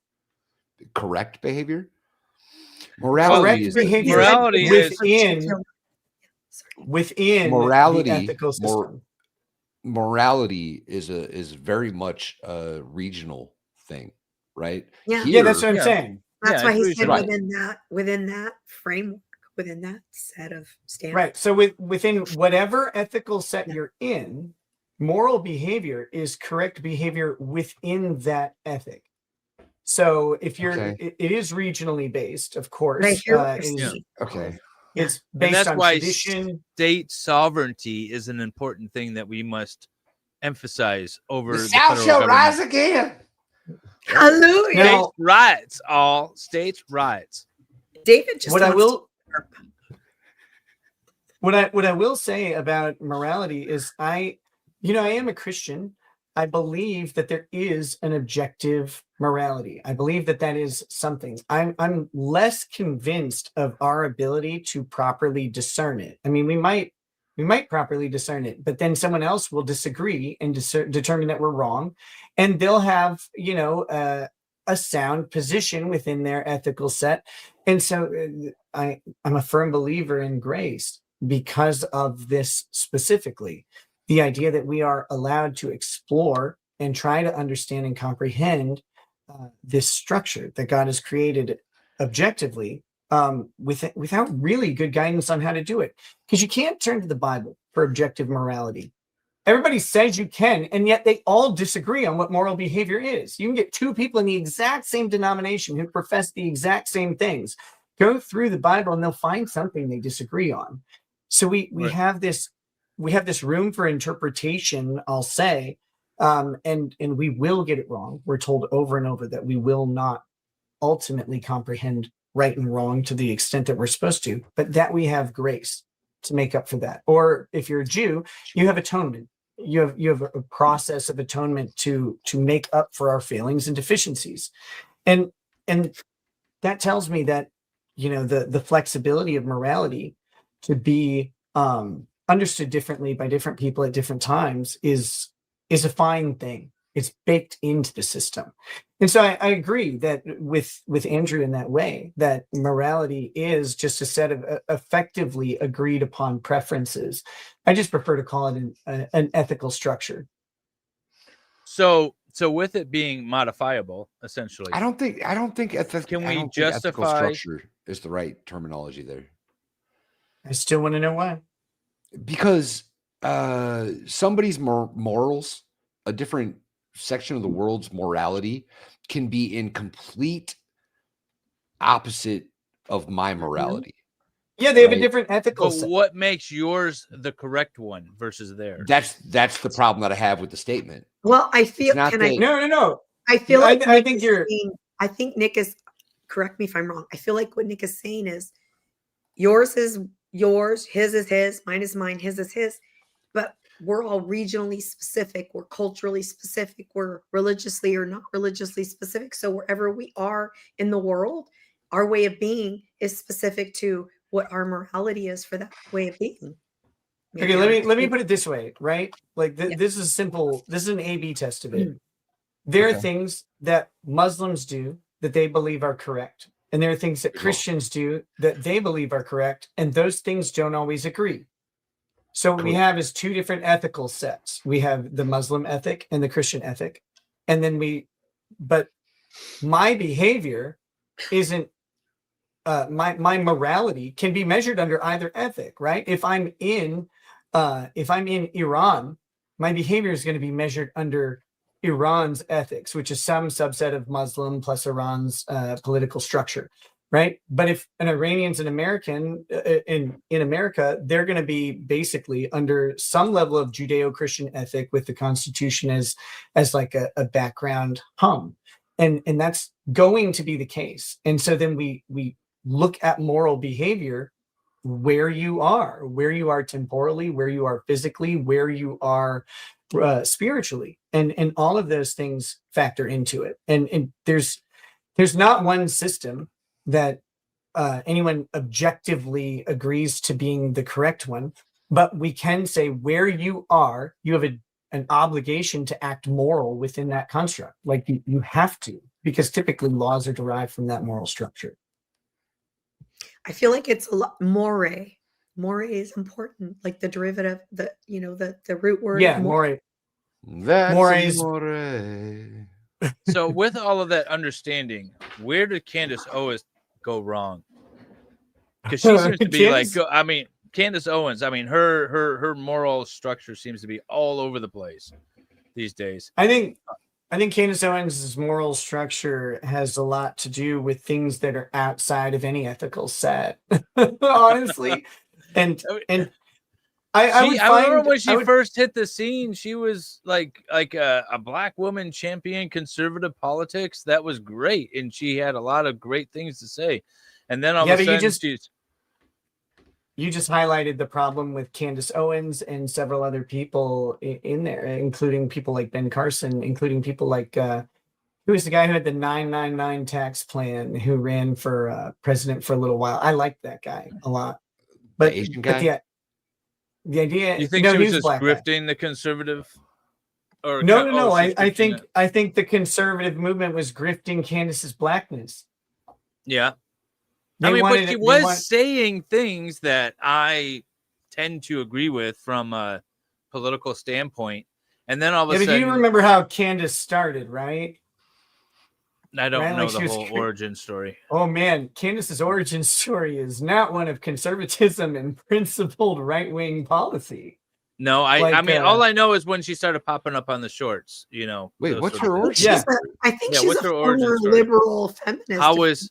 Correct behavior. Morality is morality within morality. the ethical system. Morality is very much a regional thing, right? Yeah. That's what I'm saying. That's Yeah, why he it's said reasonable. within that framework, within that set of standards. Right. So within whatever ethical set you're in, moral behavior is correct behavior within that ethic. So if you're, it is regionally based, of course. I hear what it you're is- saying. Okay. It's And based that's on why tradition. state sovereignty is an important thing that we must emphasize over The the South federal shall government. rise again. Hallelujah. States' rights, all states' rights. David just What I wants will what I will say about morality is I am a Christian. I believe that there is an objective morality. I believe that that is something. I'm less convinced of our ability to properly discern it. I mean, we might properly discern it, but then someone else will disagree and determine that we're wrong, and they'll have a sound position within their ethical set. And so I'm a firm believer in grace because of this specifically. The idea that we are allowed to explore and try to understand and comprehend this structure that God has created objectively without really good guidance on how to do it. Because you can't turn to the Bible for objective morality. Everybody says you can, and yet they all disagree on what moral behavior is. You can get two people in the exact same denomination who profess the exact same things. Go through the Bible and they'll find something they disagree on. So we have this room for interpretation, I'll say, and we will get it wrong. We're told over and over that we will not ultimately comprehend right and wrong to the extent that we're supposed to, but that we have grace to make up for that. Or if you're a Jew, you have atonement. You have a process of atonement to make up for our failings and deficiencies, and that tells me that the flexibility of morality to be understood differently by different people at different times is a fine thing. It's baked into the system. And so I agree that with Andrew in that way, that morality is just a set of effectively agreed upon preferences. I just prefer to call it an ethical structure. So with it being modifiable, essentially, I don't think can we ethical justify structure is the right terminology there. I still want to know why. Because somebody's morals, a different section of the world's morality, can be in complete opposite of my morality. Yeah, they have a different ethical But set. what makes yours the correct one versus theirs? That's the problem that I have with the statement. Well, I feel. not Can I? that- No. I feel like I Nick think is you're. saying- I think Nick is. Correct me if I'm wrong. I feel like what Nick is saying is, yours is yours, his is his, mine is mine, his is his. but we're all regionally specific, we're culturally specific, we're religiously or not religiously specific. So wherever we are in the world, our way of being is specific to what our morality is for that way of being. Okay, let me put it this way, right? Like this is simple. This is an A/B test of it. There are things that Muslims do that they believe are correct, and there are things that Christians do that they believe are correct, and those things don't always agree. So what we have is two different ethical sets. We have the Muslim ethic and the Christian ethic, and then but my behavior isn't. My morality can be measured under either ethic, right? If I'm in Iran, my behavior is going to be measured under Iran's ethics, which is some subset of Muslim plus Iran's political structure, right? But if an Iranian's an American in America, they're going to be basically under some level of Judeo-Christian ethic with the Constitution as like a background hum, and that's going to be the case. And so then we look at moral behavior where you are temporally, where you are physically, where you are spiritually, and all of those things factor into it. And there's not one system that anyone objectively agrees to being the correct one, but we can say where you are, you have an obligation to act moral within that construct. Like you have to, because typically laws are derived from that moral structure. I feel like it's a lot more is important, like the derivative, the root word. Yeah, more. That's more. So with all of that understanding, where did Candace Owens go wrong? Because she seems to be Candace Owens. I mean, her moral structure seems to be all over the place these days. I think Candace Owens' moral structure has a lot to do with things that are outside of any ethical set, honestly. And I remember when she first hit the scene, she was like a black woman champion conservative politics. That was great, and she had a lot of great things to say. And then all of a sudden, you just highlighted the problem with Candace Owens and several other people in there, including people like Ben Carson, including people like who was the guy who had the 999 tax plan, who ran for president for a little while. I liked that guy a lot. But the Asian guy? The idea, you think she was just grifting the conservative? Or no. I think the conservative movement was grifting Candace's blackness. Yeah. But she was saying things that I tend to agree with from a political standpoint. And then all of a sudden... you remember how Candace started, right? I don't know the whole origin story. Oh, man. Candace's origin story is not one of conservatism and principled right-wing policy. No, all I know is when she started popping up on the shorts, Wait, what's her origin? Yeah. I think she's a former liberal feminist.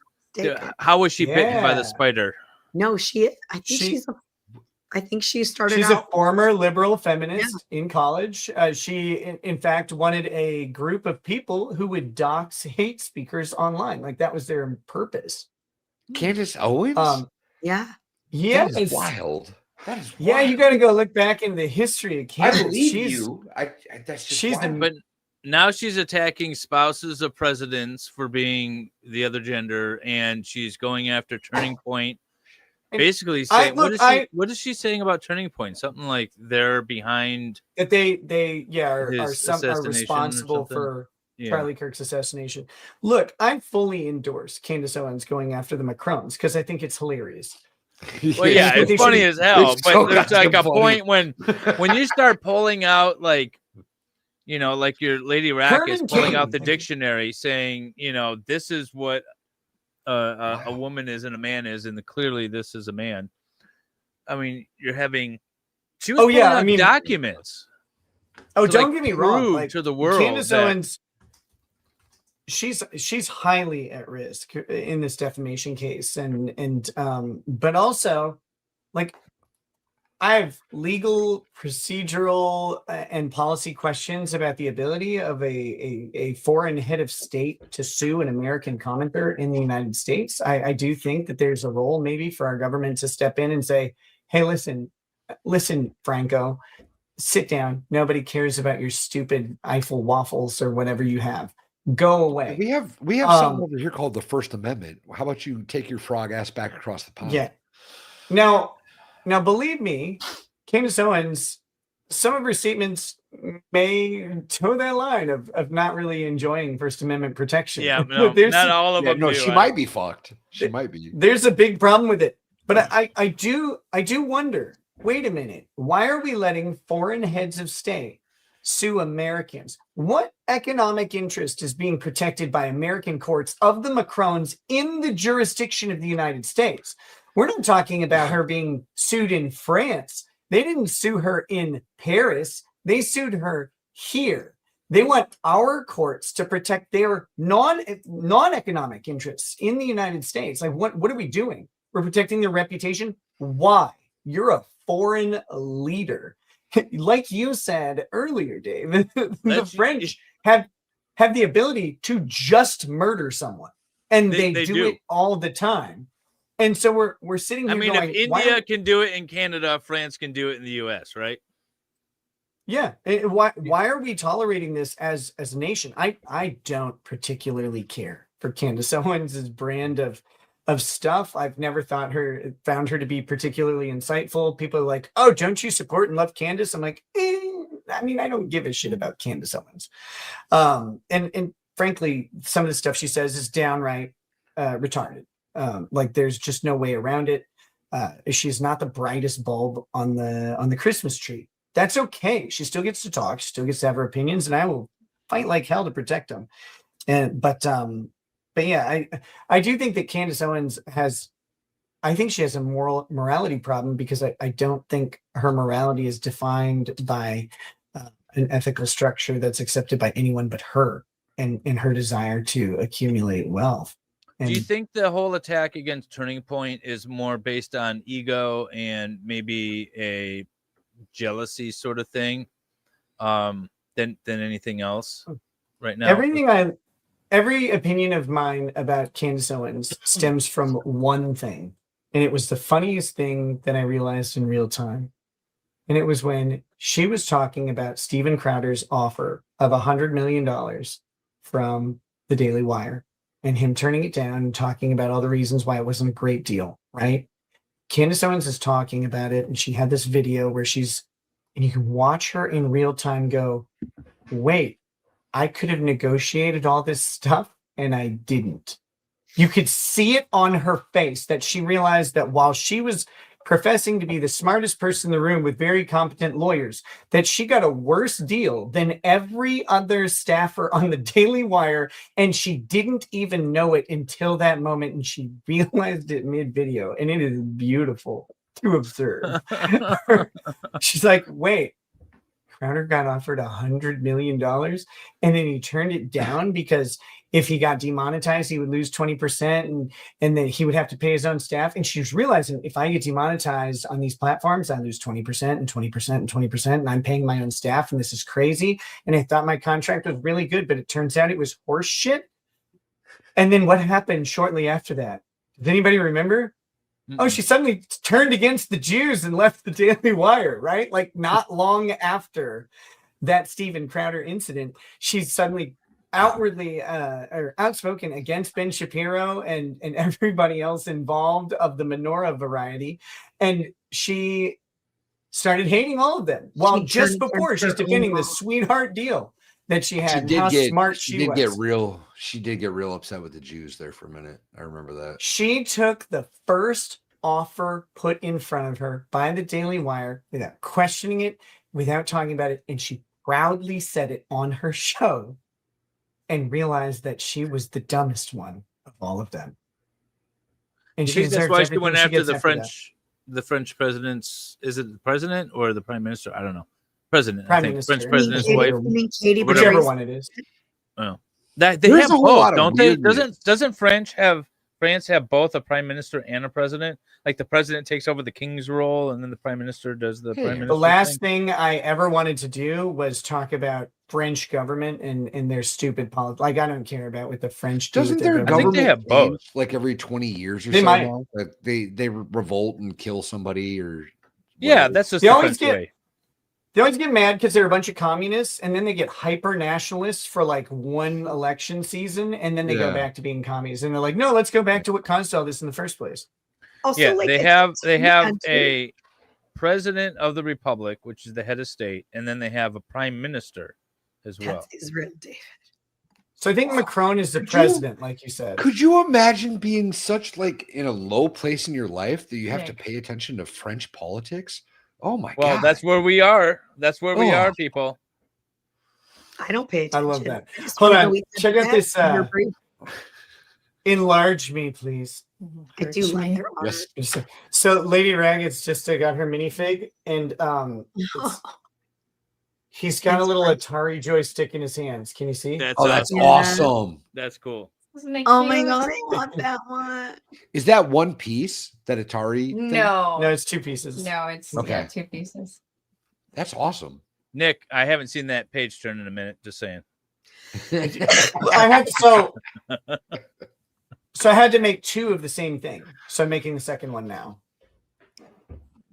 How was she bitten by the spider? No, I think she started. She's a former liberal feminist in college. She, in fact, wanted a group of people who would dox hate speakers online. Like that was their purpose. Candace Owens? Yeah. Yes. That is wild. That is wild. Yeah, you got to go look back into the history of Candace. I believe you. That's just wild. But now she's attacking spouses of presidents for being the other gender, and she's going after Turning Point. Basically, saying, what is she saying about Turning Point? Something like they're behind that they are responsible for Charlie Kirk's assassination. Look, I fully endorse Candace Owens going after the Macrons because I think it's hilarious. Well, yeah, it's funny as hell, but there's like a point when you start pulling out like your Lady Rack is pulling out the dictionary saying, this is what a woman is and a man is, and clearly this is a man. I mean, you're having she was pulling out documents. Oh, don't get me wrong. Like, to the world, Candace Owens, she's highly at risk in this defamation case, and but also, like, I have legal, procedural, and policy questions about the ability of a foreign head of state to sue an American commenter in the United States. I do think that there's a role maybe for our government to step in and say, hey, listen, Franco, sit down. Nobody cares about your stupid Eiffel waffles or whatever you have. Go away. We have something over here called the First Amendment. How about you take your frog ass back across the pond? Yeah. Now, believe me, Candace Owens, some of her statements may toe that line of not really enjoying First Amendment protection. Yeah, no, not all of them. No, do. she might be fucked. She might be. There's a big problem with it. But I do wonder, wait a minute, why are we letting foreign heads of state sue Americans? What economic interest is being protected by American courts of the Macrons in the jurisdiction of the United States? We're not talking about her being sued in France. They didn't sue her in Paris. They sued her here. They want our courts to protect their non-economic interests in the United States. Like, what are we doing? We're protecting their reputation. Why? You're a foreign leader. Like you said earlier, Dave, the French have the ability to just murder someone, and they do it all the time. And so we're sitting here. I mean, going, if India can do it in Canada, France can do it in the U.S., right? Yeah. Why are we tolerating this as a nation? I don't particularly care for Candace Owens' brand of stuff. I've never found her to be particularly insightful. People are like, oh, don't you support and love Candace? I'm like, I mean, I don't give a shit about Candace Owens. And frankly, some of the stuff she says is downright retarded. Like, there's just no way around it. She's not the brightest bulb on the Christmas tree. That's okay. She still gets to talk. She still gets to have her opinions, and I will fight like hell to protect them. But yeah, I do think that Candace Owens I think she has a morality problem, because I don't think her morality is defined by an ethical structure that's accepted by anyone but her and her desire to accumulate wealth. Do you think the whole attack against Turning Point is more based on ego and maybe a jealousy sort of thing than anything else right now? Every opinion of mine about Candace Owens stems from one thing, and it was the funniest thing that I realized in real time. And it was when she was talking about Steven Crowder's offer of $100 million from the Daily Wire, and him turning it down and talking about all the reasons why it wasn't a great deal, right? Candace Owens is talking about it, and she had this video where and you can watch her in real time go, wait, I could have negotiated all this stuff and I didn't. You could see it on her face that she realized that while she was professing to be the smartest person in the room with very competent lawyers, that she got a worse deal than every other staffer on the Daily Wire, and she didn't even know it until that moment, and she realized it mid-video, and it is beautiful to observe. She's like, wait, Crowder got offered $100 million, and then he turned it down because if he got demonetized, he would lose 20%, and then he would have to pay his own staff. And she was realizing, if I get demonetized on these platforms, I lose 20% and 20% and 20%, and I'm paying my own staff, and this is crazy. And I thought my contract was really good, but it turns out it was horse shit. And then what happened shortly after that? Does anybody remember? Oh, she suddenly turned against the Jews and left the Daily Wire, right? Like, not long after that Steven Crowder incident, she's suddenly outwardly or outspoken against Ben Shapiro and everybody else involved of the menorah variety. And she started hating all of them. While just before she's defending the sweetheart deal that she had, she did get real upset with the Jews there for a minute. I remember that. She took the first offer put in front of her by the Daily Wire without questioning it, without talking about it, and she proudly said it on her show, and realized that she was the dumbest one of all of them. And You think that's why she went after the French president's, is it the president or the prime minister? I don't know. President, Prime I think. Minister. French president's wife. Whichever one it is. Oh. That they There's have a whole both, lot of don't they? weirdness. Doesn't France have both a prime minister and a president? Like, the president takes over the king's role, and then the prime minister does the prime minister. The last thing I ever wanted to do was talk about French government and their stupid politics. Like, I don't care about what the French do. Doesn't with their their government have both. change, like every 20 years or They so? might. Now? Like they revolt and kill somebody, or Yeah, that's just They the always French get- way. They always get mad because they're a bunch of communists, and then they get hyper nationalists for like one election season, and then they go back to being communists. And they're like, no, let's go back to what caused all this in the first place. Also, Yeah, like, they it's have country. a president of the republic, which is the head of state, and then they have a prime minister as well. That's Israel, David. So I think Macron is the president, like you said. Could you imagine being such like in a low place in your life that you have to pay attention to French politics? Oh my Well, god. that's where we are. That's where we are, people. I don't pay attention. I love that. I just Hold wanna on. know Check out this. your brief. Enlarge me, please. I do like their art. Yes. So Lady Ragged's just got her minifig, and he's got a little Atari joystick in his hands. Can you see? That's that's awesome. That's cool. Oh my god, I want that one. Is that one piece, that Atari thing? No. No, it's two pieces. No, it's Okay. 2 pieces. That's awesome. Nick, I haven't seen that page turn in a minute. Just saying. I had so I had to make 2 of the same thing. So I'm making the second one now.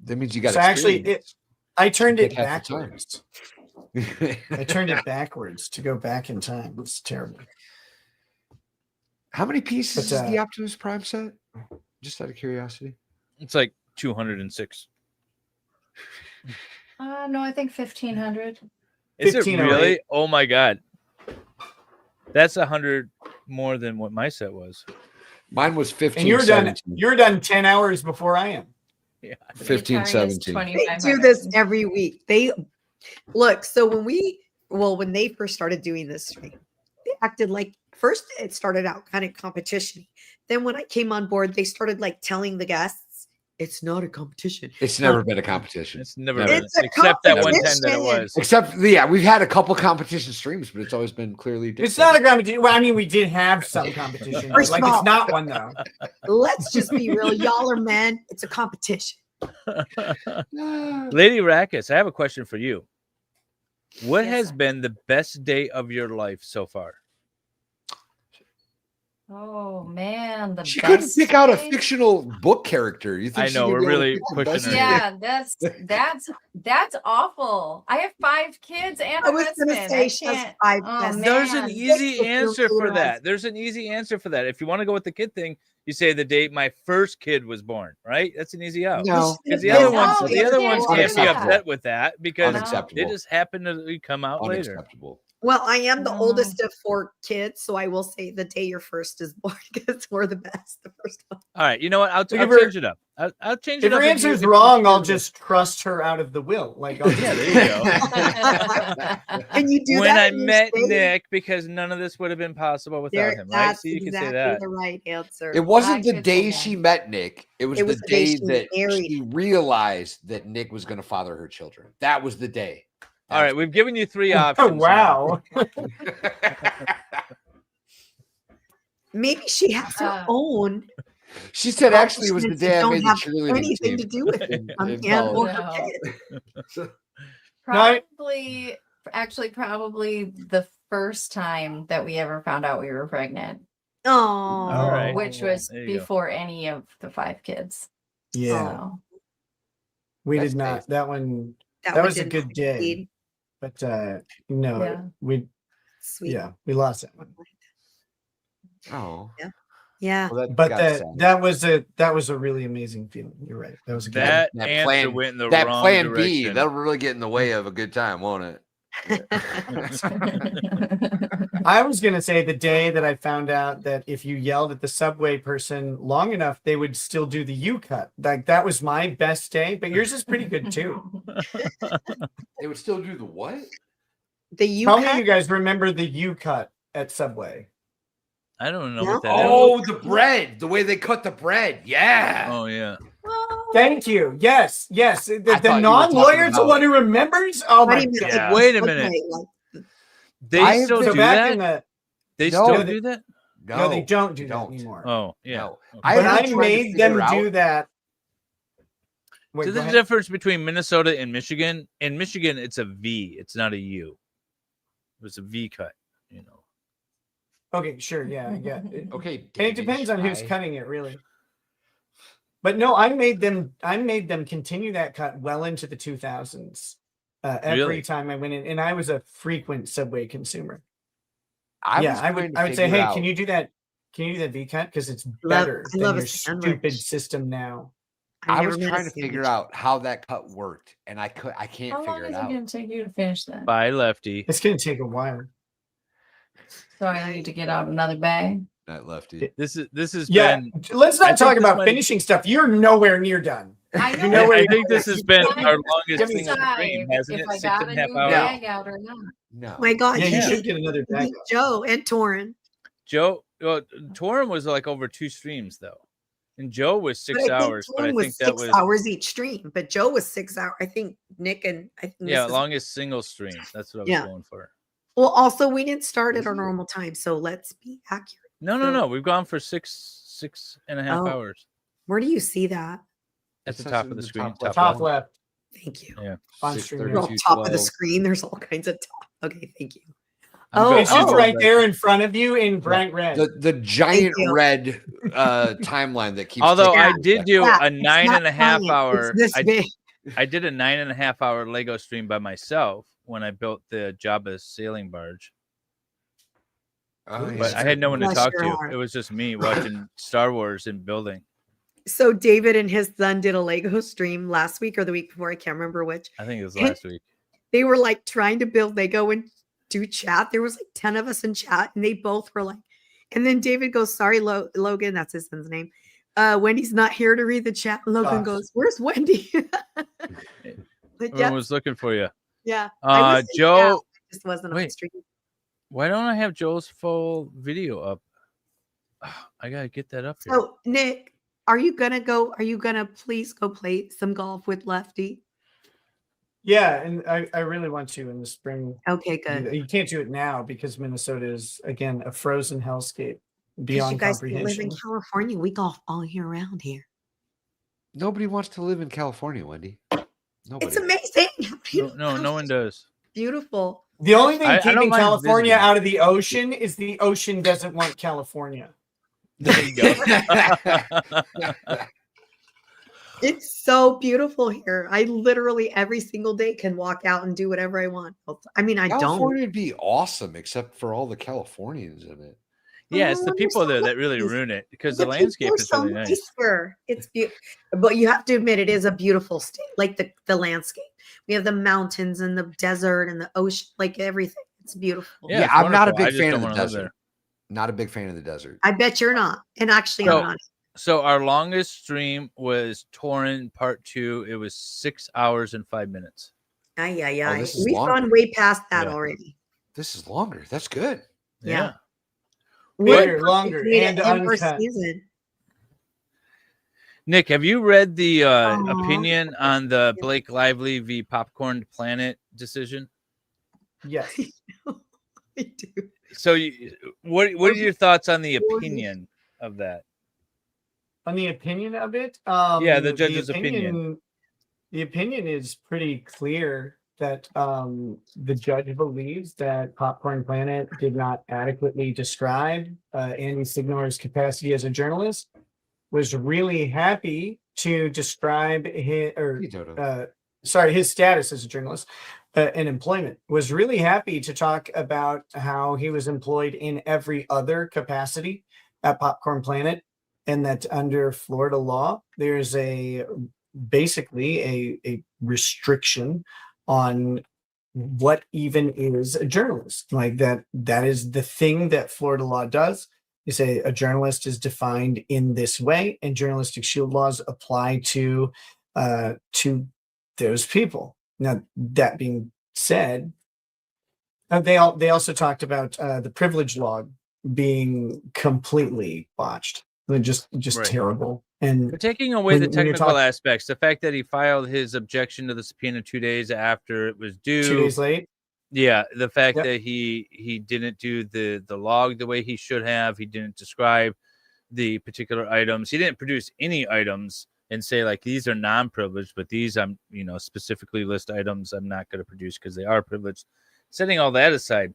That means you got So actually, experience. I turned it Take half the time. backwards. I turned it backwards to go back in time. It's terrible. How many pieces But, is the Optimus Prime set? Just out of curiosity. It's like 206. No, I think 1,500. Is it 1508. really? Oh my god. That's 100 more than what my set was. Mine was 15. And you're done. 17. You're done 10 hours before I am. Yeah. 15, 17. They do this every week. They look. So when they first started doing this stream, they acted like first it started out kind of competition. Then when I came on board, they started like telling the guests, "It's not a competition. It's never been a competition. It's never been. It's a except that one time that it competition. was. Except, yeah, we've had a couple competition streams, but it's always been clearly different. It's not a competition. Well, I mean, we did have some competition. First Like of all- it's not one though. Let's just be real. Y'all are men. It's a competition." Lady Rakus, I have a question for you. What has been the best day of your life so far? Oh man, the She couldn't best pick out a day? fictional book character. You think I she'd know, be we're able to really pick the pushing best her. day? Yeah, that's awful. I have 5 kids and I a was gonna husband. say I she has can't. 5 Oh, best- There's an man. easy answer for Yes. that. There's an easy answer for that. If you want to go with the kid thing, you say the date my first kid was born, right? That's an easy out. No. Because the No, other ones, you the other can't ones do can't be that. upset with that because Unacceptable. they just happen to come out later. Unacceptable. Well, I am the oldest of 4 kids, so I will say the day your first is born because we're the best. The first one. All right, you know what? I'll Give I'll her- change it up. I'll change If it up. her if answer's you- wrong, I'll just trust her out of the will. Like, I'll Yeah, just, there you go. Can you do When that? I in your met state? Nick, because none of this would have been possible without There- him, right? That's So you can exactly say that. the right answer. It wasn't I the could day say she that. met Nick. It was the day she that married. she realized that Nick was going to father her children. That was the day. All right, we've given you 3 oh, options. now. wow. Maybe she has her own. She said actually it was the accomplishments that day I don't made the have cheerleading anything to team. do with it. in And college. or her No. kid. Probably the first time that we ever found out we were pregnant, Oh, All right. which was There you go. before any of the 5 kids. Yeah, So, we That's did not. That one. that, That one was a didn't good day. succeed. But no, Yeah. we Sweet. we lost that one. Oh. Yeah. Well, But got that sad. that was a really amazing feeling. You're right. That was a good. That That answer plan- went in the that wrong plan direction. B, that'll really get in the way of a good time, won't it? I was gonna say the day that I found out that if you yelled at the subway person long enough, they would still do the U cut. Like that was my best day. But yours is pretty good too. They would still do the what? The U How many of cut? you guys remember the U cut at Subway? I don't know No? what that is. Oh, the bread. The way they cut the bread. Yeah. Oh yeah. Thank you. Yes, yes. The thought you were non-lawyer's talking the about- one who remembers. Oh What my do you mean, god. like, Wait a Subway, minute. like, They I have still been- So do back that? in the They No, still they- do that? no, they don't do that don't. anymore. Oh yeah. No. Okay. I But have I been trying to made them figure do out- that. Wait, So go there's a ahead. difference between Minnesota and Michigan. In Michigan, it's a V. It's not a U. It's a V cut. You know. Okay, sure, yeah, yeah. Okay. And it David, depends on who's I- cutting it, really. But no, I made them continue that cut well into the 2000s. every Really? time I went in, and I was a frequent Subway consumer. I yeah, was I trying would. to I would say, figure hey, out- can you do that? Can you do that V-cut? Because it's Love- better I than love a your stupid sandwich. system now. I never was made a trying to figure sandwich. out how that cut worked, and I can't How long figure is it it out. going to take you to finish that? Bye, Lefty. It's gonna take a while. So I need to get out another bag. That Lefty. This has Yeah, been. let's I not think talk this about might- finishing stuff. You're nowhere near done. I You're know. nowhere I near think this done. has been Trying our to longest single decide stream, hasn't if it? I got a 6.5 new hours. bag out or not. No. My God, Yeah, you he should beat- get another he bag. beat Joe and Torin. Joe, well, Torin was like over 2 streams though, and Joe was 6 But I think hours. But I Torin was think that 6 was hours each stream, but Joe was 6 hours. I think Nick and I think yeah, this is- longest single stream. That's what I was Yeah. going for. Well, also we didn't start at our normal time, so let's be accurate. No. We've gone for 6.5 Oh. hours Where do you see that? at the says top in of the the screen. top Top left. Thank you. Yeah. On Six stream. thirty. You're on 32, top of the 12. screen. There's all kinds of top. Okay, thank you. It's just right there in front of you in bright red. The giant you. red timeline that keeps. Although taking I two did seconds. do Yeah, a it's 9.5 not hour. It's this big. I did a 9.5 hour Lego stream by myself when I built the Jabba sailing barge. Oh, But yeah. I had no one to Bless talk your to. heart. It was just me watching Star Wars and building. So David and his son did a Lego stream last week or the week before. I can't remember which. I think it was And last week. They were like trying to build Lego and do chat. There was like 10 of us in chat, and they both were like, and then David goes, sorry, Logan, that's his son's name. Wendy's not here to read the chat. And Logan goes, where's Wendy? But Everyone was looking for you. yeah. I was in Joe. chat, I just wasn't on Wait. stream. Why don't I have Joe's full video up? I gotta get that up here. So Nick, are you gonna please go play some golf with Lefty? Yeah, and I really want to in the spring. Okay, good. You can't do it now because Minnesota is again a frozen hellscape Because beyond you guys live comprehension. in California. We golf all year round here. Nobody wants to live in California, Wendy. Nobody. It's amazing. No one does. Beautiful. The only thing I don't keeping mind California visiting. out of the ocean is the ocean doesn't want California. There you go. It's so beautiful here. I literally every single day can walk out and do whatever I want. I mean, I California don't. would be awesome, except for all the Californians in it. Yeah, it's the Oh, people they're so there that really nice. ruin it because The the people landscape are is so really nice. nicer. It's beautiful, but you have to admit it is a beautiful state. Like the landscape, we have the mountains and the desert and the ocean, like everything. It's beautiful. Yeah, Yeah, it's I'm not a wonderful. I big just fan don't of the wanna live desert. there. Not a big fan of the desert. I bet you're not. And actually, So- I'm not. So our longest stream was Torin Part 2. It was 6 hours and 5 minutes. Ay, ay, ay. this is We've longer. gone way past that Yeah. already. This is longer. That's good. Yeah. Bigger, longer, We and had one more uncut. season. Nick, have you read the Aw. opinion on the Blake Lively v. Popcorn Planet decision? Yes. I do. So, what are your thoughts on the opinion of that? On the opinion of it, Yeah, the judge's opinion. The opinion is pretty clear that the judge believes that Popcorn Planet did not adequately describe Andy Signor's capacity as a journalist. Was really happy to describe his his status as a journalist in employment. Was really happy to talk about how he was employed in every other capacity at Popcorn Planet, and that under Florida law, there's basically a restriction on what even is a journalist. Like that is the thing that Florida law does. They say a journalist is defined in this way, and journalistic shield laws apply to those people. Now, that being said, they also talked about the privilege log being completely botched. They're just Right. terrible. And We're taking away the when you're technical talking- aspects. The fact that he filed his objection to the subpoena 2 days after it was due. 2 days late. Yeah, the fact Yep. that he didn't do the log the way he should have. He didn't describe the particular items. He didn't produce any items and say like these are non-privileged, but these I'm specifically list items I'm not going to produce because they are privileged. Setting all that aside,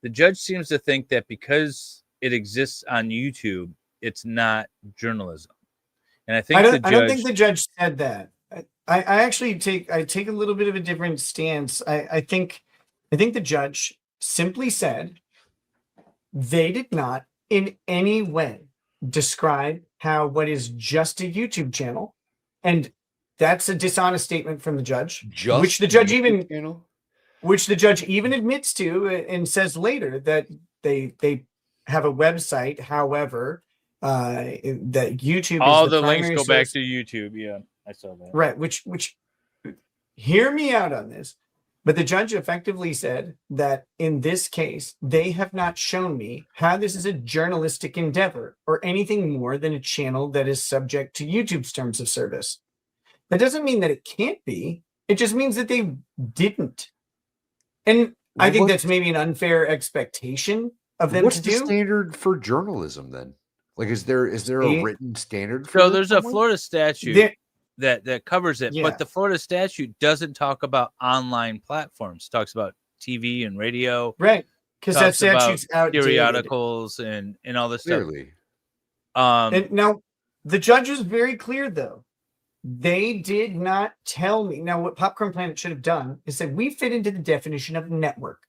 the judge seems to think that because it exists on YouTube, it's not journalism. And I think I don't think the judge said that. I actually take a little bit of a different stance. I think the judge simply said they did not in any way describe how what is just a YouTube channel, and that's a dishonest statement from the judge, which the judge even admits to and says later that they have a website. However, that YouTube All is the links primary go back source. to YouTube. Yeah, I saw that. Right, which hear me out on this, but the judge effectively said that in this case, they have not shown me how this is a journalistic endeavor or anything more than a channel that is subject to YouTube's terms of service. That doesn't mean that it can't be. It just means that they didn't. And I think that's maybe an unfair expectation of them What's to the do. standard for journalism then? Like, is there a written standard for So this there's a somewhere? Florida statute that covers it, Yeah. but the Florida statute doesn't talk about online platforms. It talks about TV and radio, right? Because that talks about statute's outdated. periodicals and all this Clearly. stuff. And now the judge was very clear, though. They did not tell me. Now, what Popcorn Planet should have done is said, we fit into the definition of network,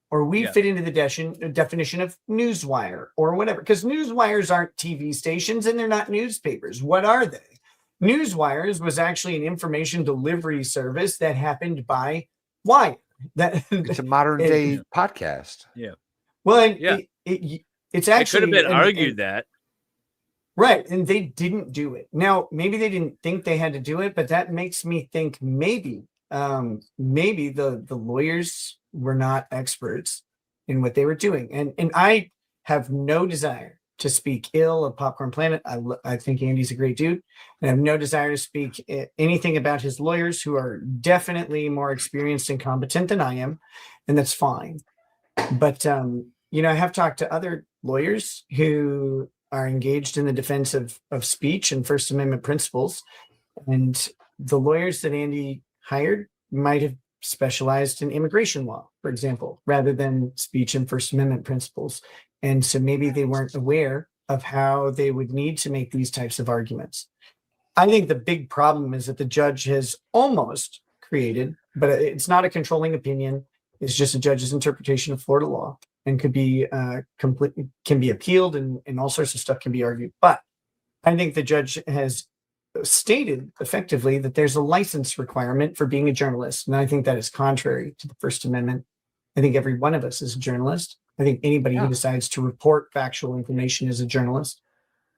or we fit into the definition of newswire, or whatever. Because newswires aren't TV stations and they're not newspapers. What are they? Newswires was actually an information delivery service that happened by wire. It's a modern day podcast. Yeah. Well, and Yeah. it's actually it could have been and- argued and- that. Right, and they didn't do it. Now, maybe they didn't think they had to do it, but that makes me think maybe the lawyers were not experts in what they were doing. And I have no desire to speak ill of Popcorn Planet. I think Andy's a great dude. And I have no desire to speak anything about his lawyers, who are definitely more experienced and competent than I am, and that's fine. But I have talked to other lawyers who are engaged in the defense of speech and First Amendment principles. And the lawyers that Andy hired might have specialized in immigration law, for example, rather than speech and First Amendment principles. And so maybe they weren't aware of how they would need to make these types of arguments. I think the big problem is that the judge has almost created, but it's not a controlling opinion. It's just a judge's interpretation of Florida law, and could be can be appealed, and all sorts of stuff can be argued. But I think the judge has stated effectively that there's a license requirement for being a journalist. And I think that is contrary to the First Amendment. I think every one of us is a journalist. I think anybody who decides to report factual information is a journalist.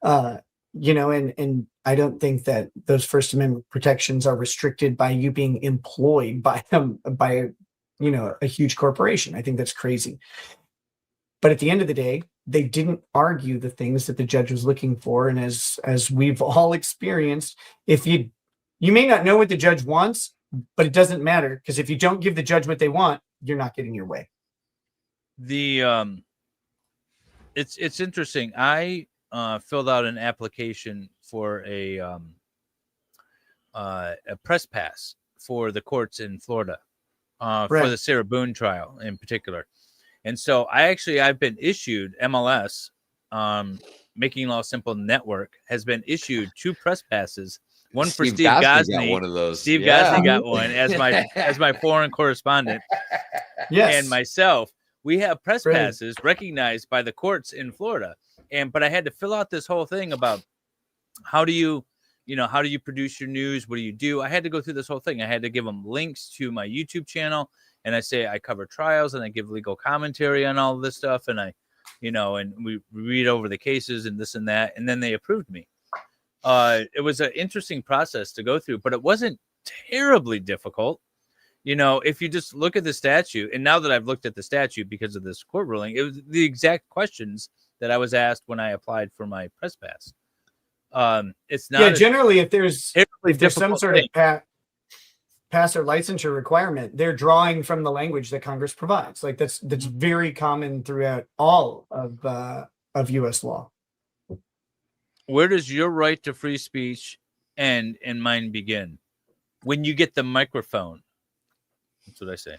And I don't think that those First Amendment protections are restricted by you being employed by a huge corporation. I think that's crazy. But at the end of the day, they didn't argue the things that the judge was looking for. And as we've all experienced, if you may not know what the judge wants, but it doesn't matter, because if you don't give the judge what they want, you're not getting your way. It's interesting. I filled out an application for a press pass for the courts in Florida for the Sarah Boone trial in particular. And so I've been issued MLS, Making Law Simple Network has been issued 2 press passes. One for Steve Gosney. Got one of those. Steve Gosney got one as my foreign correspondent. Yes. And myself. We have press passes recognized by the courts in Florida. But I had to fill out this whole thing about how do you produce your news? What do you do? I had to go through this whole thing. I had to give them links to my YouTube channel. And I say I cover trials, and I give legal commentary on all of this stuff, and and we read over the cases and this and that, and then they approved me. It was an interesting process to go through, but it wasn't terribly difficult. If you just look at the statute, and now that I've looked at the statute because of this court ruling, it was the exact questions that I was asked when I applied for my press pass. It's not generally if there's some sort of pass or licensure requirement, they're drawing from the language that Congress provides. Like that's very common throughout all of U.S. law. Where does your right to free speech end and mine begin? When you get the microphone. That's what I say.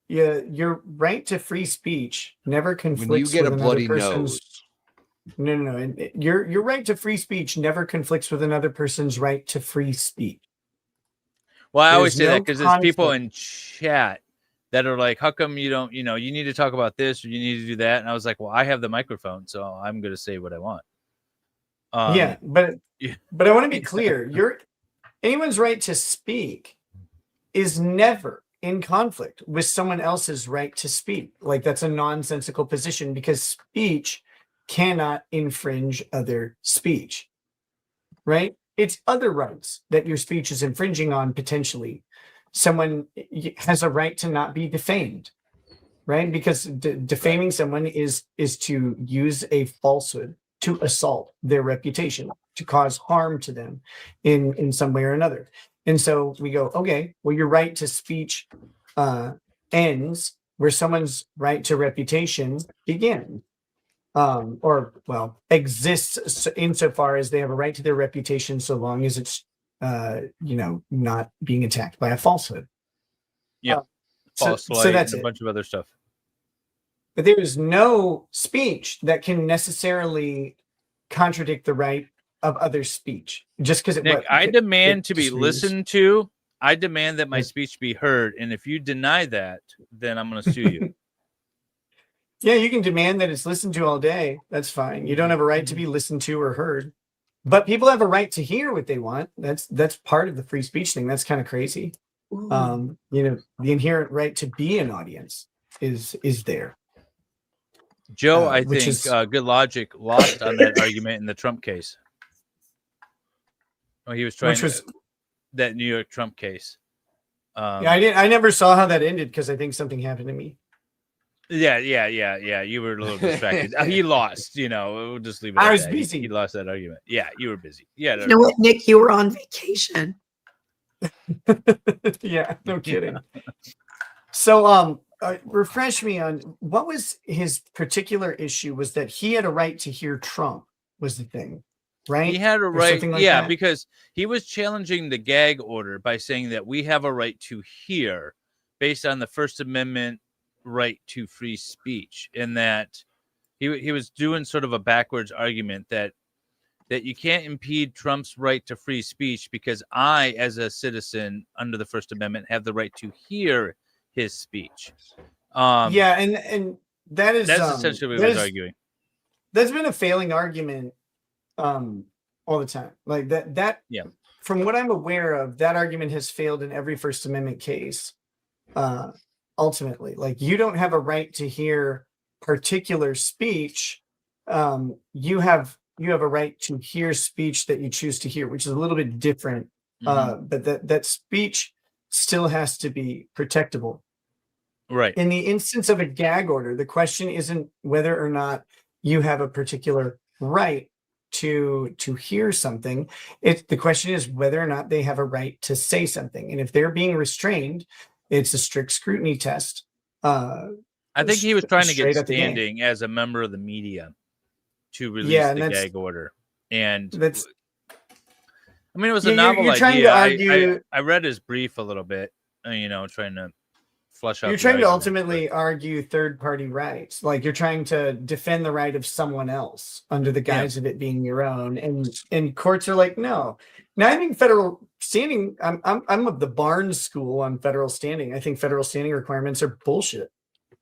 Your right to free speech never conflicts when you get with a another bloody person's. nose. No. Your right to free speech never conflicts with another person's right to free speech. Well, I always There's say that no because there's people conflict. in chat that are like, how come you don't, you need to talk about this or you need to do that? And I was like, well, I have the microphone, so I'm going to say what I want. Yeah, but I want to be clear. Anyone's right to speak is never in conflict with someone else's right to speak. Like, that's a nonsensical position because speech cannot infringe other speech, right? It's other rights that your speech is infringing on potentially. Someone has a right to not be defamed, right? Because defaming someone is to use a falsehood to assault their reputation, to cause harm to them in some way or another. And so we go, okay, well, your right to speech ends where someone's right to reputation begins. Exists insofar as they have a right to their reputation so long as it's not being attacked by a falsehood. Yeah. False light so that's and a it. bunch of other stuff. But there is no speech that can necessarily contradict the right of other speech. Just because Nick, I demand to be listened to. I demand that my speech be heard. And if you deny that, then I'm going to sue you. Yeah, you can demand that it's listened to all day. That's fine. You don't have a right to be listened to or heard. But people have a right to hear what they want. That's part of the free speech thing. That's kind of crazy. The inherent right to be an audience is there. Joe, I think Good Logic lost on that argument in the Trump case. Oh, he was trying that New York Trump case. I never saw how that ended because I think something happened to me. Yeah. You were a little distracted. He lost. We'll just leave it. I at was that. busy. He lost that argument. Yeah, you were busy. Yeah. You know what, Nick? You were on vacation. Yeah, no kidding. So, refresh me on what was his particular issue. Was that he had a right to hear Trump? Was the thing, right? He had a Or right. something like Yeah, that? because he was challenging the gag order by saying that we have a right to hear based on the First Amendment right to free speech, and that he was doing sort of a backwards argument that you can't impede Trump's right to free speech because I, as a citizen under the First Amendment, have the right to hear his speech. Yeah, and that's essentially what he was arguing. That's been a failing argument all the time. Like that yeah. From what I'm aware of, that argument has failed in every First Amendment case. Ultimately, like, you don't have a right to hear particular speech. You have a right to hear speech that you choose to hear, which is a little bit different. But that speech still has to be protectable. Right. In the instance of a gag order, the question isn't whether or not you have a particular right to hear something. The question is whether or not they have a right to say something. And if they're being restrained, it's a strict scrutiny test. I think he was trying to get straight at the game. standing as a member of the media to release the gag order. And that's, I mean, it was a you're novel trying idea. to argue, I read his brief a little bit, trying to flush out. you're trying to ultimately argue third-party rights. Like, you're trying to defend the right of someone else under the guise of it being your own. And courts are like, no. Now, I think federal standing, I'm of the Barnes school on federal standing. I think federal standing requirements are bullshit.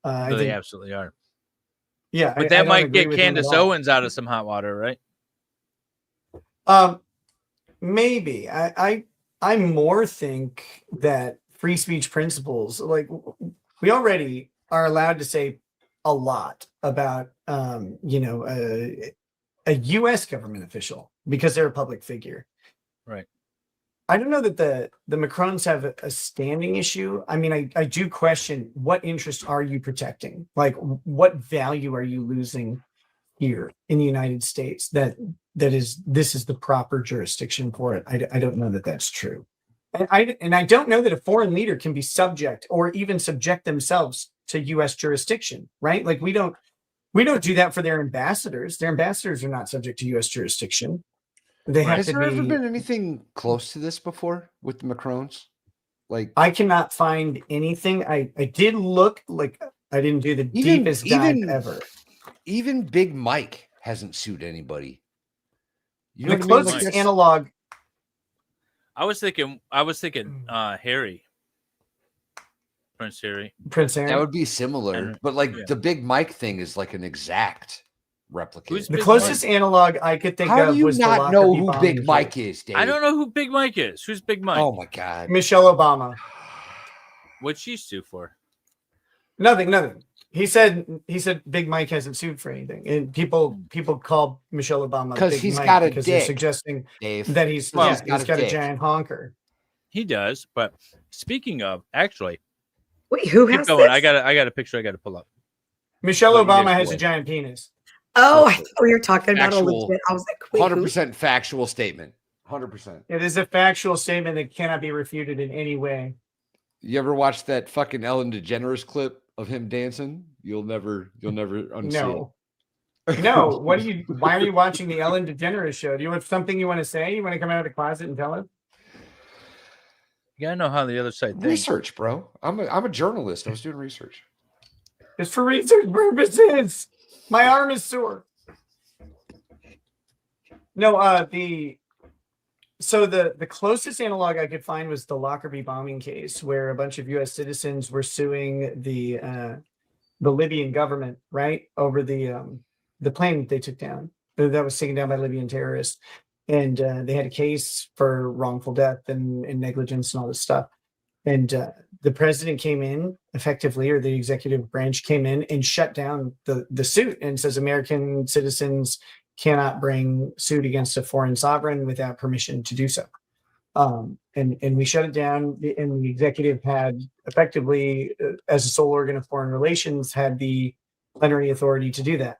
They absolutely are. Yeah. But that might get Candace Owens out of some hot water, right? Maybe. I more think that free speech principles, like, we already are allowed to say a lot about a U.S. government official because they're a public figure. Right. I don't know that the Macrons have a standing issue. I mean, I do question, what interest are you protecting? Like, what value are you losing here in the United States this is the proper jurisdiction for it? I don't know that that's true. And I don't know that a foreign leader can be subject or even subject themselves to U.S. jurisdiction, right? Like, we don't do that for their ambassadors. Their ambassadors are not subject to U.S. jurisdiction. Has there ever been anything close to this before with the Macrons? Like, I cannot find anything. I did look, like, I didn't do the deepest dive ever. Even Big Mike hasn't sued anybody. You The know what I mean? closest Like, analog. I was thinking Harry. Prince Harry. Prince Harry. that would be similar, Henry. but like Yeah. the Big Mike thing is like an exact replica. Who's The Big closest Mike? analog I could think How of do you was the not know Lockerbie who bombing Big Mike case. is, Dave? I don't know who Big Mike is. Who's Big Mike? Oh my god. Michelle Obama. What'd she sue for? Nothing. He said Big Mike hasn't sued for anything, and people call Michelle Obama 'Cause Big he's Mike got a because they're dick, suggesting Dave. that he's Well, got a dick. giant honker. He does, but speaking of, actually, Wait, who keep has going. this? I got a picture I got to pull up. Michelle Let you guys Obama has go. a giant penis. Oh, I thought we were talking about a Factual, legit. I was like, wait, who? 100% factual statement. 100%. It is a factual statement that cannot be refuted in any way. You ever watch that fucking Ellen DeGeneres clip of him dancing? You'll never unsee it. No. Why are you watching the Ellen DeGeneres show? Do you have something you want to say? You want to come out of the closet and tell us? You gotta know how the other side thinks. Research, bro. I'm a journalist. I was doing research. It's for research purposes. My arm is sore. No, the closest analog I could find was the Lockerbie bombing case, where a bunch of U.S. citizens were suing the Libyan government, right, over the plane that they took down, that was taken down by Libyan terrorists, and they had a case for wrongful death and negligence and all this stuff. And the president came in effectively, or the executive branch came in and shut down the suit and says American citizens cannot bring suit against a foreign sovereign without permission to do so. And we shut it down, and the executive had effectively, as a sole organ of foreign relations, had the plenary authority to do that.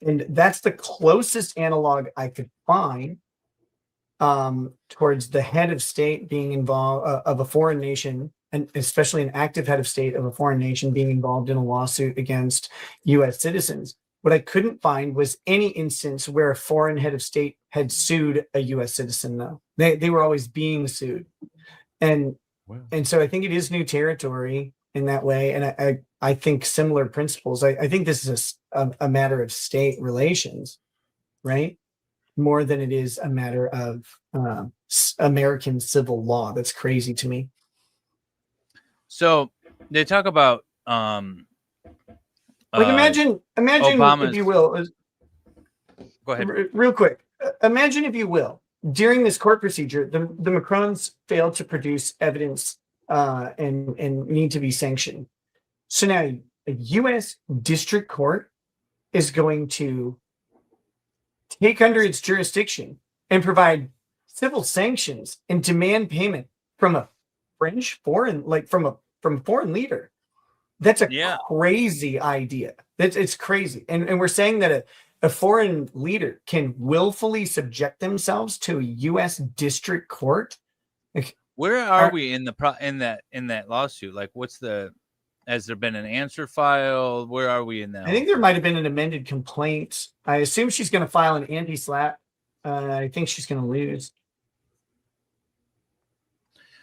And that's the closest analog I could find towards the head of state being involved of a foreign nation, and especially an active head of state of a foreign nation being involved in a lawsuit against U.S. citizens. What I couldn't find was any instance where a foreign head of state had sued a U.S. citizen, though. They were always being sued. And so I think it is new territory in that way. And I think similar principles. I think this is a matter of state relations, right? More than it is a matter of American civil law. That's crazy to me. So they talk about imagine Obama's, if you will. Go ahead. Real quick. Imagine if you will, during this court procedure, the Macrons failed to produce evidence and need to be sanctioned. So now a U.S. district court is going to take under its jurisdiction and provide civil sanctions and demand payment from a French foreign, like from a foreign leader. That's a crazy idea. It's crazy. And we're saying that a foreign leader can willfully subject themselves to a U.S. district court. Where are we in that lawsuit? Like, has there been an answer filed? Where are we in that? I think there might have been an amended complaint. I assume she's going to file an anti-slap. I think she's going to lose.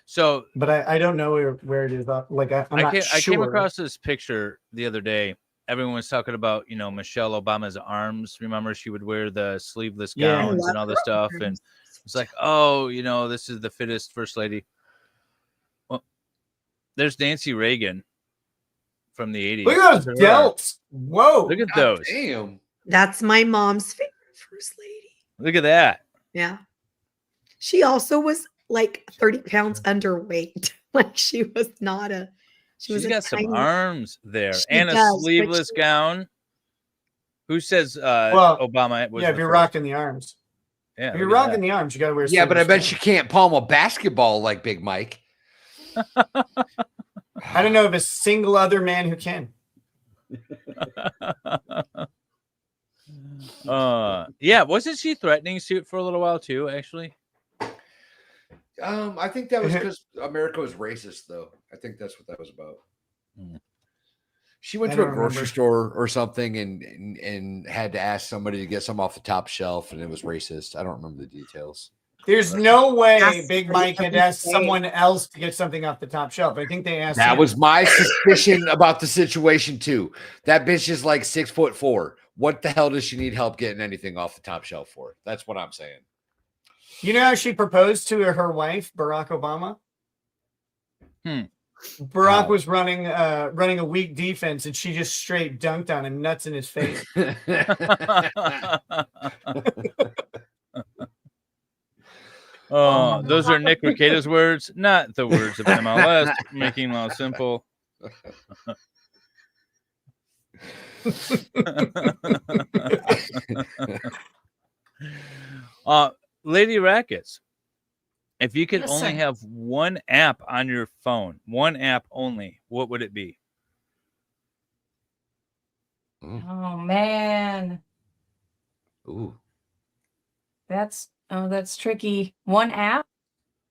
So, but I don't know where it is. Like I'm not sure. I came across this picture the other day. Everyone was talking about, Michelle Obama's arms. Remember, she would wear the sleeveless gowns and all this stuff, and it's like, oh, this is the fittest first lady. Well, there's Nancy Reagan from the 80s. Look at those delts. Whoa. Look at those. Damn. That's my mom's favorite first lady. Look at that. Yeah. She also was like 30 pounds underweight. Like she was not a. She's got some arms there She and does, a but sleeveless she- gown. Who says Well, Obama was Yeah, if the you're first? rocking the arms. Yeah, If you're look at rocking the arms, you got to wear. Yeah, but I sleeveless bet you can't palm a basketball like Big Mike. I don't know of a single other man who can. Yeah, wasn't she threatening suit for a little while too, actually? I think that was because America was racist, though. I think that's what that was about. She went I to a don't grocery remember. store or something and had to ask somebody to get some off the top shelf, and it was racist. I don't remember the details. There's no way That's Big pretty Mike had asked insane. someone else to get something off the top shelf. I think they asked. That him. was my suspicion about the situation too. That bitch is like 6'4". what the hell does she need help getting anything off the top shelf for? That's what I'm saying. You know how she proposed to her wife, Barack Obama? Barack was running a weak defense, and she just straight dunked on him, nuts in his face. Oh, those are Nick Rekieta's words, not the words of MLS, making law simple. Lady Rackets, if you could Yes, only sir. have one app on your phone, one app only, what would it be? Oh man. Ooh. That's tricky. One app?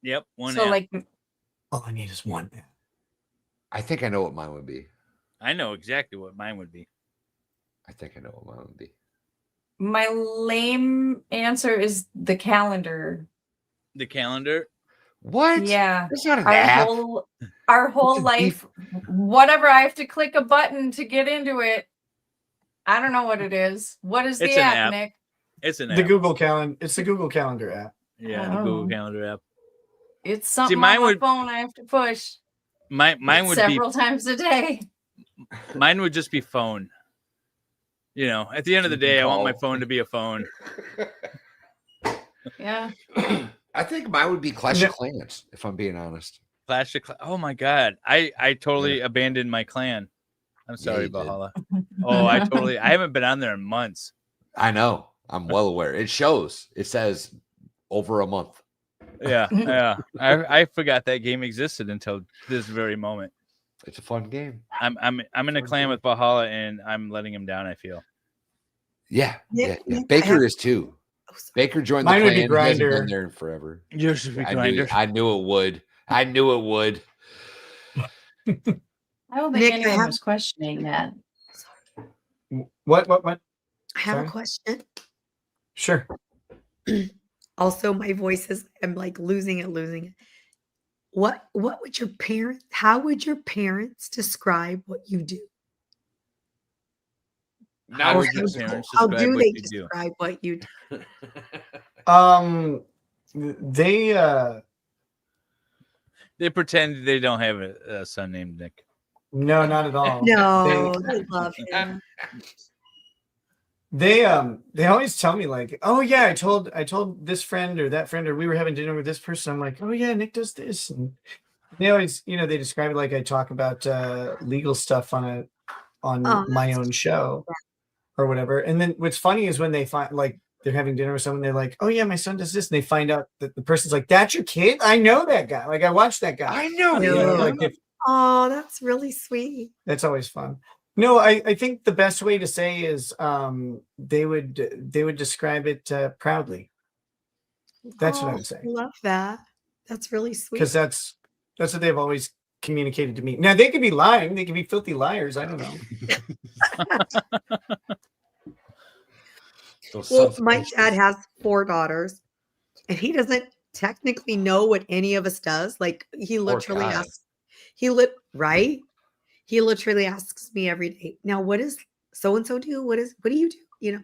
Yep, one So app. like All I need is one app. I think I know what mine would be. I know exactly what mine would be. I think I know what mine would be. my lame answer is the calendar. The calendar? What? Yeah. It's not an our app. our whole life, whatever, I have to click a button to get into it. I don't know what it is. What is It's the an app, app. Nick? It's an The app. Google Calendar. It's the Google Calendar app. Yeah, the Google Calendar app. It's something mine on my would- phone I have to push Mine would several be times a day. mine would just be phone. You know, at the end of the day, I want my Call. phone to be a phone. Yeah. I think mine would be Clash of Clans, if I'm being honest. Clash of oh my god. I totally abandoned my clan. I'm sorry, you did. Valhalla. Oh, I haven't been on there in months. I know. I'm well aware. It shows. It says over a month. Yeah, yeah. I forgot that game existed until this very moment. It's a fun game. I'm in a clan with Valhalla and I'm letting him down, I feel. Yeah. Nick, Yeah. Nick, Baker is too. Baker joined Mine the would clan. be He hasn't Grindr. been there in forever. Yours should be I Grindr. knew it would. I knew it would. I don't think Nick, anyone was questioning that. What? I have Sorry? a question. Sure. Also, my voice is, I'm like losing it. What would your parents, how would your parents describe what you do? How Or would your parents how describe do what they you do? describe what you do? They pretend they don't have a son named Nick. No, not at all. No, they love him. They always tell me like, oh yeah, I told this friend or that friend, or we were having dinner with this person. I'm like, oh yeah, Nick does this, and they always, they describe it like I talk about legal stuff on my own show or whatever. And then what's funny is when they find like they're having dinner with someone, they're like, oh yeah, my son does this, and they find out that the person's like, that's your kid? I know that guy. Like I watched that guy. I know him. Like Oh, that's really sweet. that's always fun. No, I think the best way to say is they would describe it proudly. That's what I would say. I love that. That's really sweet. Because that's what they've always communicated to me. Now they could be lying, they could be filthy liars. I don't know. Well, my dad has 4 daughters, and he doesn't technically know what any of us does. Like he literally guy. asks, right? He literally asks me every day, now what does so and so do? What do you do?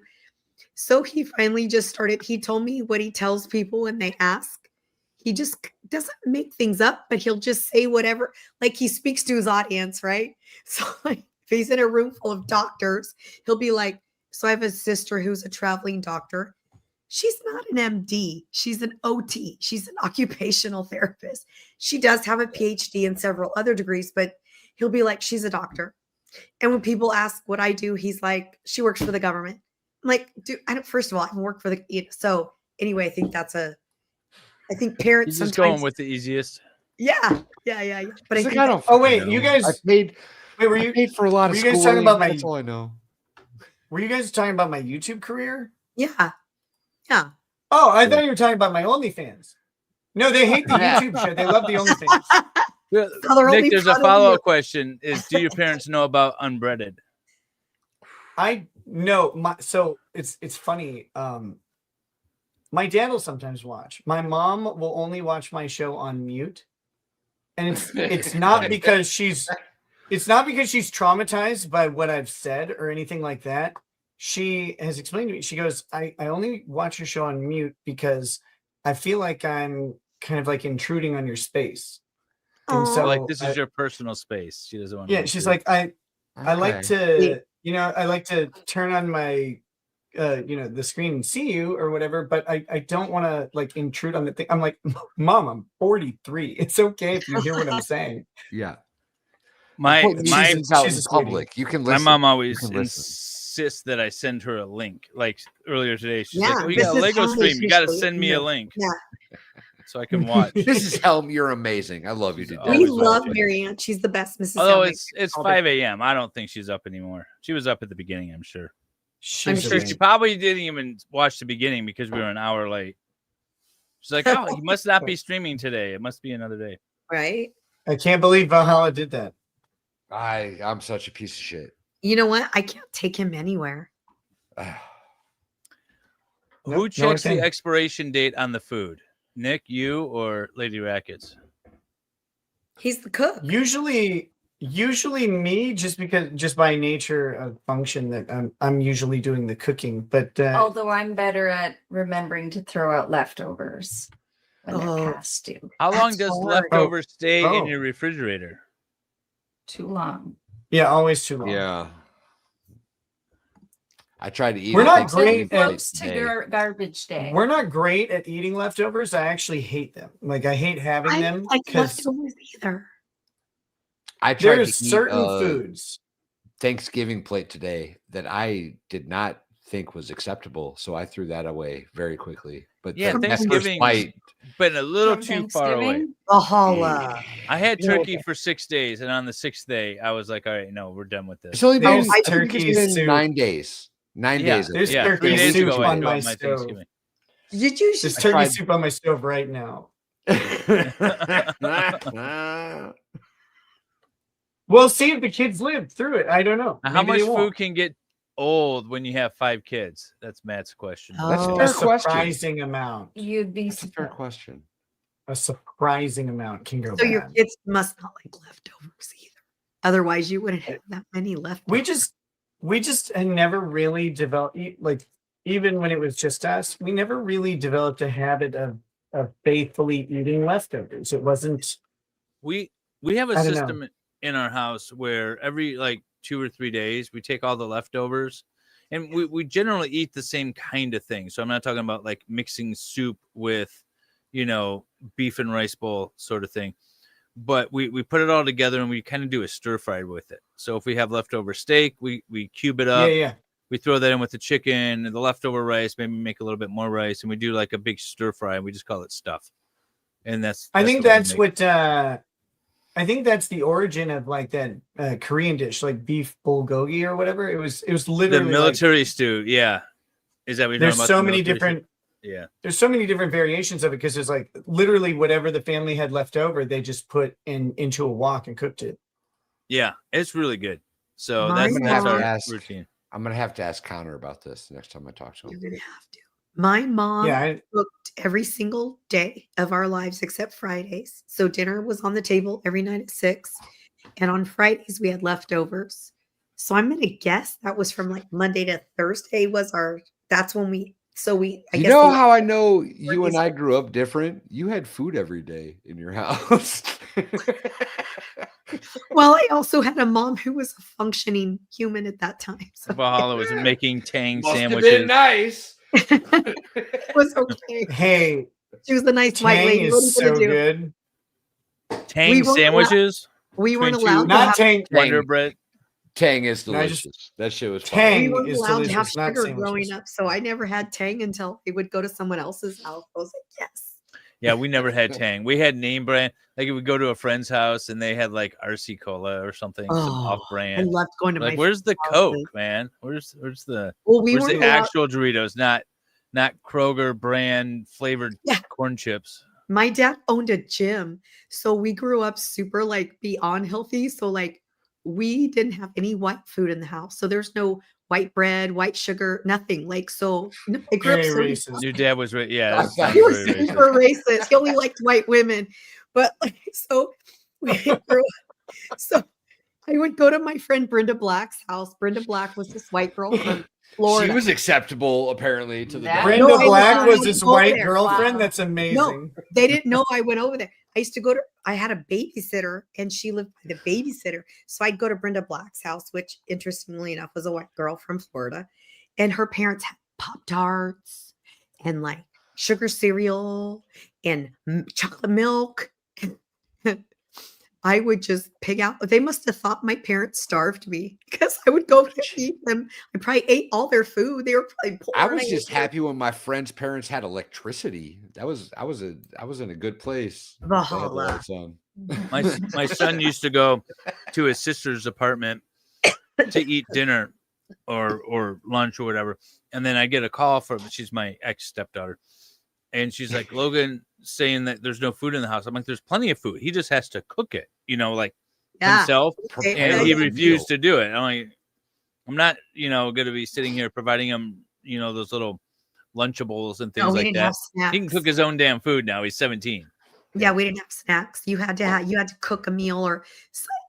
So he finally just started. He told me what he tells people when they ask. He just doesn't make things up, but he'll just say whatever. Like he speaks to his audience, right? So like if he's in a room full of doctors, he'll be like, so I have a sister who's a traveling doctor. She's not an MD. She's an OT. She's an occupational therapist. She does have a PhD and several other degrees, but he'll be like, she's a doctor. And when people ask what I do, he's like, she works for the government. I'm like, dude, first of all, I haven't worked for the, so anyway, I think I think parents He's just sometimes going with the easiest. Yeah. But I think Oh wait, you guys. I paid. Wait, were I you paid for a lot of were you guys schooling. talking about my? That's all I know. Were you guys talking about my YouTube career? Yeah. Oh, I thought you were talking about my OnlyFans. No, they hate the YouTube shit. They love the OnlyFans. Nick, there's a follow-up question: is do your parents know about Unbreaded? I know. So it's funny. My dad will sometimes watch. My mom will only watch my show on mute, and it's not because she's traumatized by what I've said or anything like that. she has explained to me, she goes, I only watch your show on mute because I feel like I'm kind of like intruding on your space. And So so like this is your personal space. She doesn't want to. Yeah, she's like, I like to, I like to turn on my the screen and see you or whatever, but I don't want to like intrude on the thing. I'm like, Mom, I'm 43. It's okay if you hear what I'm saying. Yeah. My she's out a in sweetie. public. You can listen. My mom always You can listen. insists that I send her a link. Like earlier today, she's Yeah, like, "Oh, you this got a is Lego how stream. You got to usually- send me a link Yeah. so I can watch." Mrs. Helm, you're amazing. I love you to death. We love Mary Ann. She's the best Mrs. Although Helm. it's 5 a.m. I don't think she's up anymore. She was up at the beginning, I'm sure. I'm sure She probably didn't even watch the beginning because we were an hour late. She's like, "Oh, he must not be streaming today. It must be another day." Right? I can't believe Valhalla did that. I'm such a piece of shit. You know what? I can't take him anywhere. Who checks the expiration date on the food? Nick, you, or Lady Rackets? He's the cook. Usually me, just by nature of function that I'm usually doing the cooking. But Although I'm better at remembering to throw out leftovers when they're past due. How long does hard. leftovers stay Oh. in your refrigerator? Too long. yeah, always too long. Yeah. I tried to eat. We're it not Thanksgiving great at- Close to today. garbage day. We're not great at eating leftovers. I actually hate them. Like I hate having I them don't like because leftovers either. I tried there's to eat certain foods. Thanksgiving plate today that I did not think was acceptable, so I threw that away very quickly. But Yeah, that first Thanksgiving's bite, been a little From too far away. Thanksgiving? Valhalla. I had No. turkey for 6 days, and on the 6th day, I was like, "All right, no, we're done with this." it's only been, There's I think turkey it's been soup. 9 days. 9 Yeah, days. of There's it. yeah, turkey 3 days soup ago, I on did my my stove. Thanksgiving. Did you? There's I turkey tried- soup on my stove right now. We'll see if the kids live through it. I don't know. Now, how Maybe much they won't. food can get old when you have 5 kids? That's Matt's question. That's a Oh. fair A question. surprising amount. You'd be That's a fair question. A surprising amount can go So your bad. kids must not like leftovers either. Otherwise, you wouldn't have that many leftovers. We just had never really developed, like, even when it was just us, we never really developed a habit of faithfully eating leftovers. It wasn't. We have a I don't know. system in our house where every like 2 or 3 days we take all the leftovers, and we generally eat the same kind of thing. So I'm not talking about like mixing soup with, beef and rice bowl sort of thing. But we put it all together and we kind of do a stir fry with it. So if we have leftover steak, we cube it up. Yeah. We throw that in with the chicken and the leftover rice, maybe make a little bit more rice, and we do like a big stir fry, and we just call it stuff. And I think the way we that's make what. I think that's the origin of like that Korean dish, like beef bulgogi or whatever. It was the literally like- military stew. Yeah, is that what you're there's talking about? so The many military different. stew? Yeah. There's so many different variations of it because there's like literally whatever the family had left over, they just put into a wok and cooked it. Yeah, it's really good. So My that's mom- our routine. I'm gonna have to ask Connor about this next time I talk to him. You're gonna have to. My mom Yeah, cooked every single day of our lives except Fridays. So dinner was on the table every night at 6. And on Fridays we had leftovers. So I'm gonna guess that was from like Monday to Thursday that's when we I You guess know the- how I know you and I grew up different? You had food every day in your house. Well, I also had a mom who was a functioning human at that time. So Valhalla was making tang Must have sandwiches. been nice. it was okay. Hey, She was a nice white Tang lady. What are is you gonna so do? good. Tang We weren't sandwiches. We weren't between two allowed to Not have, Tang. Wonder Bread. Tang is No, I just- delicious. That shit was Tang. we fire. weren't is allowed to have delicious, not sugar sandwiches. growing up. So I never had Tang until I would go to someone else's house. I was like, yes. Yeah, we never had Tang. We had name brand. Like if we go to a friend's house and they had like RC Cola or something, some off I brand. loved going to Like, my where's the friend's Coke, houses. man? Where's the Well, we where's weren't the allowed. actual Doritos, not Kroger brand flavored Yeah. corn chips. My dad owned a gym, so we grew up super like beyond healthy. So like we didn't have any white food in the house. So there's no white bread, white sugar, nothing. Like so, I grew up Very so racist. Your dad was right. Yeah, that sounds he was very super racist. racist. He only liked white women. But like so we grew up, so I would go to my friend Brenda Black's house. Brenda Black was this white girl from Florida. She was acceptable apparently to the That- Brenda No, I Black was was not his over white there. girlfriend. Wow. That's amazing. No, they didn't know I went over there. I used to go to, I had a babysitter and she lived by the babysitter. So I'd go to Brenda Black's house, which interestingly enough was a white girl from Florida. And her parents had Pop-Tarts and like sugar cereal and chocolate milk. I would just pig out. They must have thought my parents starved me because I would go to eat them. I probably ate all their food. They were probably poor. I and was ate just it. happy when my friends' parents had electricity. I was in a good place. They had the Valhalla. lights on. My son used to go to his sister's apartment to eat dinner or lunch or whatever, and then I get a call from, she's my ex stepdaughter, and she's like, Logan saying that there's no food in the house. I'm like, there's plenty of food. He just has to cook it, like himself, and he refused to do it. I'm like, I'm not, going to be sitting here providing him, those little Lunchables and things No, we like didn't that. have snacks. He can cook his own damn food now. He's 17. Yeah, we didn't have snacks. You had to cook a meal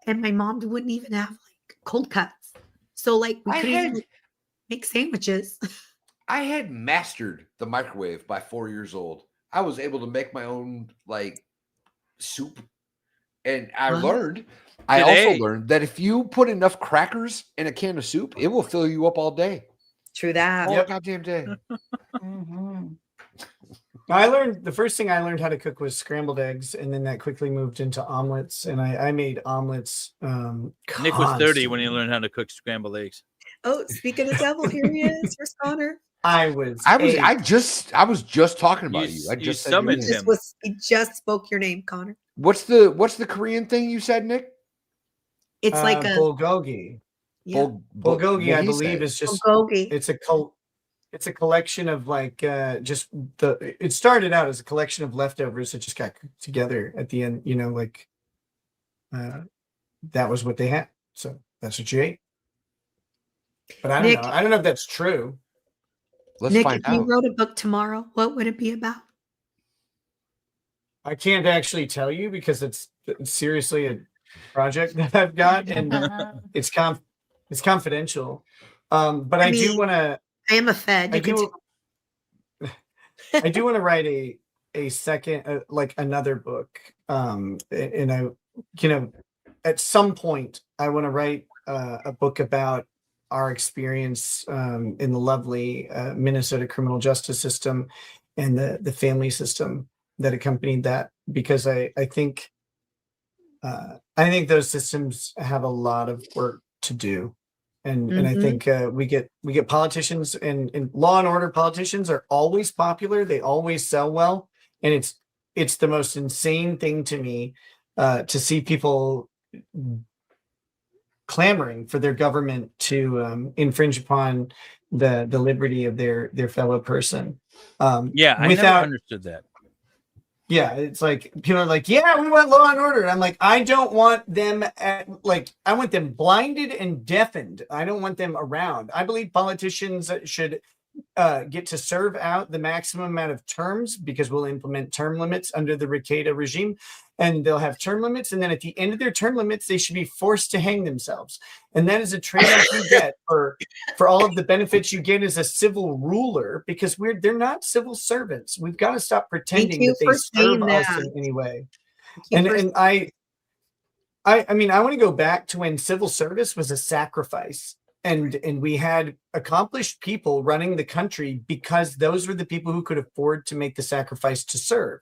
and my mom wouldn't even have like cold cuts. So like we couldn't even make sandwiches. I had mastered the microwave by 4 years old. I was able to make my own like soup. And I learned, I also learned that if you put enough crackers in a can of soup, it will fill you up all day. True that. All goddamn day. The first thing I learned how to cook was scrambled eggs, and then that quickly moved into omelets. And I made omelets. Nick was 30 when he learned how to cook scrambled eggs. Oh, speaking of the devil, here he is. Where's Connor? I was just talking about you. I just said your summoned name. him. He just spoke your name, Connor. What's the Korean thing you said, Nick? It's like a bulgogi. Yeah. Bulgogi, I believe, is just bulgogi. It's a collection of like it started out as a collection of leftovers that just got cooked together at the end, that was what they had. So that's what you ate. But I don't know if that's true. Let's Nick, find if you out. wrote a book tomorrow, what would it be about? I can't actually tell you because it's seriously a project that I've got, and it's confidential. But I do want to. I am a Fed. I do want to write a second, like another book. And I, at some point, I want to write a book about our experience in the lovely Minnesota criminal justice system and the family system that accompanied that, because I think those systems have a lot of work to do. And I think we get politicians and law and order politicians are always popular. They always sell well. And it's the most insane thing to me to see people clamoring for their government to infringe upon the liberty of their fellow person. I never understood that. Yeah, it's like people are like, yeah, we want law and order. And I'm like, I don't want them I want them blinded and deafened. I don't want them around. I believe politicians should get to serve out the maximum amount of terms, because we'll implement term limits under the Rekieta regime, and they'll have term limits. And then at the end of their term limits, they should be forced to hang themselves. And that is a trade-off you get for all of the benefits you get as a civil ruler, because they're not civil servants. We've got to stop pretending that they serve us in any way. And I mean, I want to go back to when civil service was a sacrifice. And we had accomplished people running the country because those were the people who could afford to make the sacrifice to serve.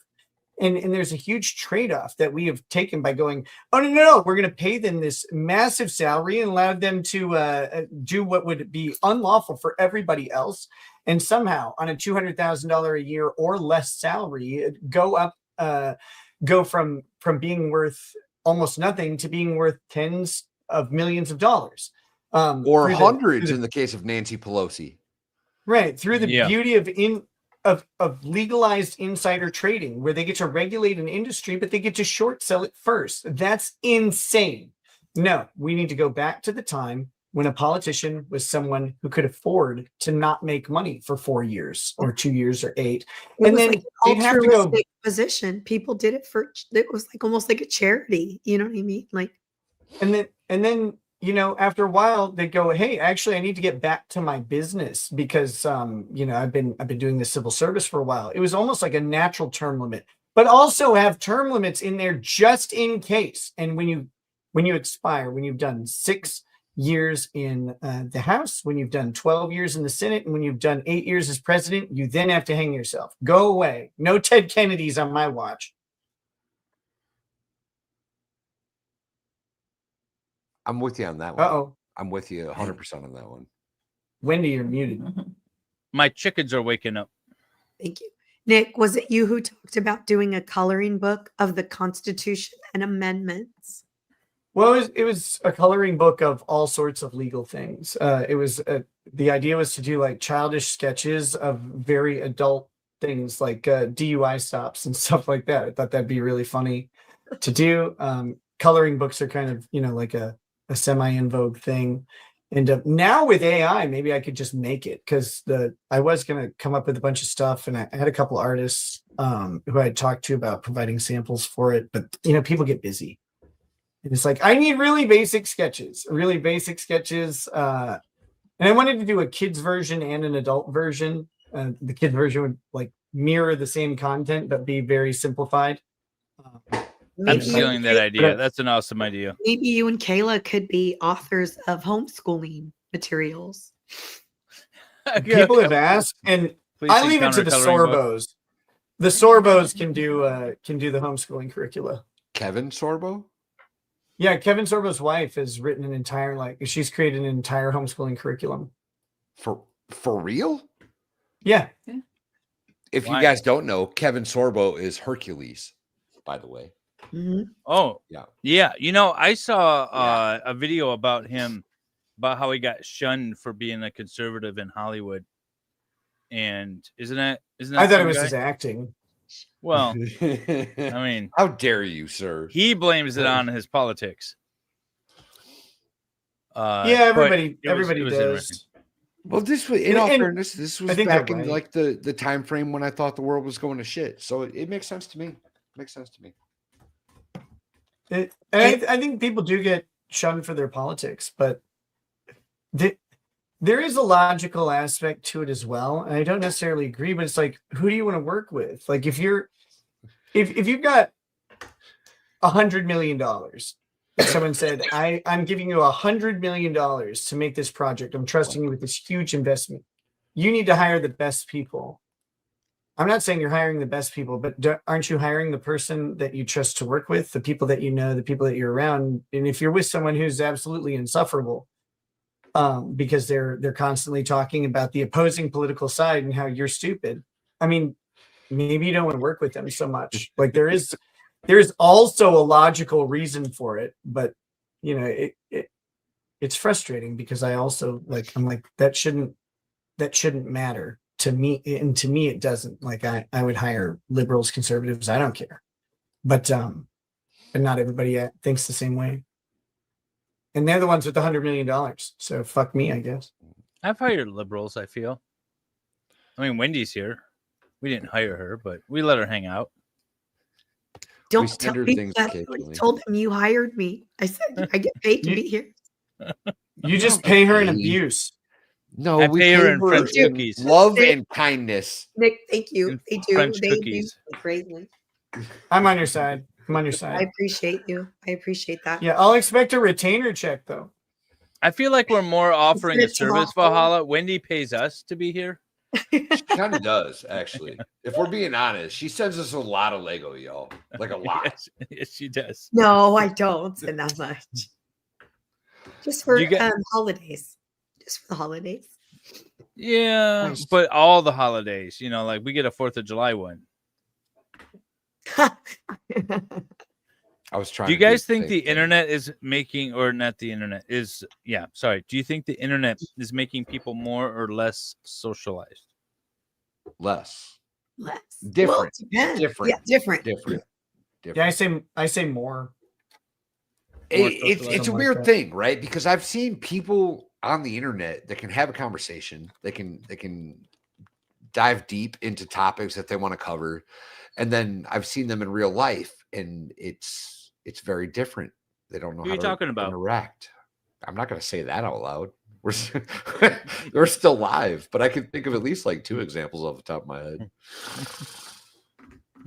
And there's a huge trade-off that we have taken by going, oh, no, we're going to pay them this massive salary and allow them to do what would be unlawful for everybody else. And somehow on a $200,000 a year or less salary, go from being worth almost nothing to being worth tens of millions of dollars. Or hundreds in the case of Nancy Pelosi. Right. Through the beauty of legalized insider trading, where they get to regulate an industry, but they get to short sell it first. That's insane. No, we need to go back to the time when a politician was someone who could afford to not make money for 4 years or 2 years or 8. And then like they'd have to go position. People did it it was like almost like a charity. You know what I mean? Like, and then you know, after a while they go, hey, actually I need to get back to my business because you know, I've been doing the civil service for a while. It was almost like a natural term limit, but also have term limits in there just in case. And when you expire, when you've done 6 years in the House, when you've done 12 years in the Senate, and when you've done 8 years as president, you then have to hang yourself. Go away. No Ted Kennedys on my watch. I'm with you on that one. Uh-oh. I'm with you 100% on that one. Wendy, you're muted. My chickens are waking up. Thank you. Nick, was it you who talked about doing a coloring book of the Constitution and amendments? Well, it was a coloring book of all sorts of legal things. The idea was to do like childish sketches of very adult things like DUI stops and stuff like that. I thought that'd be really funny to do. Coloring books are kind of, you know, like a semi-in vogue thing. And now with AI, maybe I could just make it, because I was going to come up with a bunch of stuff, and I had a couple artists who I had talked to about providing samples for it. But, you know, people get busy. And it's like, I need really basic sketches. And I wanted to do a kid's version and an adult version. The kid's version would like mirror the same content, but be very simplified. I'm stealing that idea. That's an awesome idea. Maybe you and Kayla could be authors of homeschooling materials. People have asked, and Please I leave it to the coloring book. Sorbos. The Sorbos can do the homeschooling curricula. Kevin Sorbo? Yeah, Kevin Sorbo's wife has written an entire she's created an entire homeschooling curriculum. For real? Yeah. If you guys don't know, Kevin Sorbo is Hercules, by the way. Oh, yeah. Yeah. You know, I saw a video about him, about how he got shunned for being a conservative in Hollywood. And isn't that I thought it some was guy? his acting. Well, I mean, how dare you, sir? He blames it on his politics. Yeah, but everybody it was does. interesting. Well, this was, in all fairness, this was I think back they're in right. like the time frame when I thought the world was going to shit. So it makes sense to me. Makes sense to me. I think people do get shunned for their politics, but there is a logical aspect to it as well. And I don't necessarily agree, but it's like, who do you want to work with? Like if you've got $100 million, someone said, I'm giving you $100 million to make this project. I'm trusting you with this huge investment. You need to hire the best people. I'm not saying you're hiring the best people, but aren't you hiring the person that you trust to work with, the people that you know, the people that you're around? And if you're with someone who's absolutely insufferable, because they're constantly talking about the opposing political side and how you're stupid, I mean, maybe you don't want to work with them so much. Like there's also a logical reason for it, but you know, it's frustrating because I'm like that shouldn't matter to me, and to me it doesn't. Like I would hire liberals, conservatives, I don't care, but not everybody thinks the same way, and they're the ones with $100 million. So fuck me, I guess. I've hired liberals, I feel. I mean, Wendy's here. We didn't hire her, but we let her hang out. Don't tell people that. I told them you hired me. I said I get paid to be here. You just pay her in abuse. No, I we pay her in her French in cookies. love and kindness. Nick, thank you. They do. French They cookies. do greatly. I'm on your side. I appreciate you. I apprate that. Yeah, I'll expect a retainer check though. I feel like we're more offering a It's service, awful. Valhalla. Wendy pays us to be here. She kind of does, actually. If we're being honest, she sends us a lot of Lego, y'all. Like a lot. Yes, she does. No, I don't send that much. Just for holidays. Just for the holidays. Yeah, but all the holidays, you know, like we get a 4th of July one. I was trying. Do you guys think the internet is making, or not the internet is, yeah, sorry. Do you think the internet is making people more or less socialized? Less. Different. Different. Yeah, different. Yeah, I say more. It's a weird thing, right? Because I've seen people on the internet that can have a conversation. They can dive deep into topics that they want to cover. And then I've seen them in real life, and it's very different. They don't know Who how are you to talking about? interact. I'm not going to say that out loud. We're still live, but I can think of at least like 2 examples off the top of my head.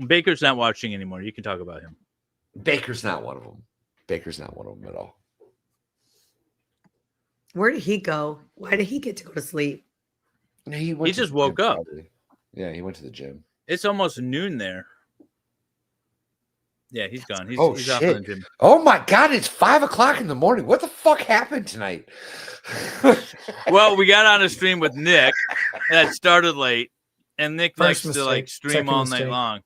Baker's not watching anymore. You can talk about him. Baker's not one of them. Baker's not one of them at all. Where did he go? Why did he get to go to sleep? He just woke up. Probably. Yeah, he went to the gym. It's almost noon there. Yeah, he's gone. He's Oh off shit! in the gym. Oh my god! It's 5 o'clock in the morning. What the fuck happened tonight? Well, we got on a stream with Nick that started late, and Nick likes First to like mistake, stream second all night mistake. long.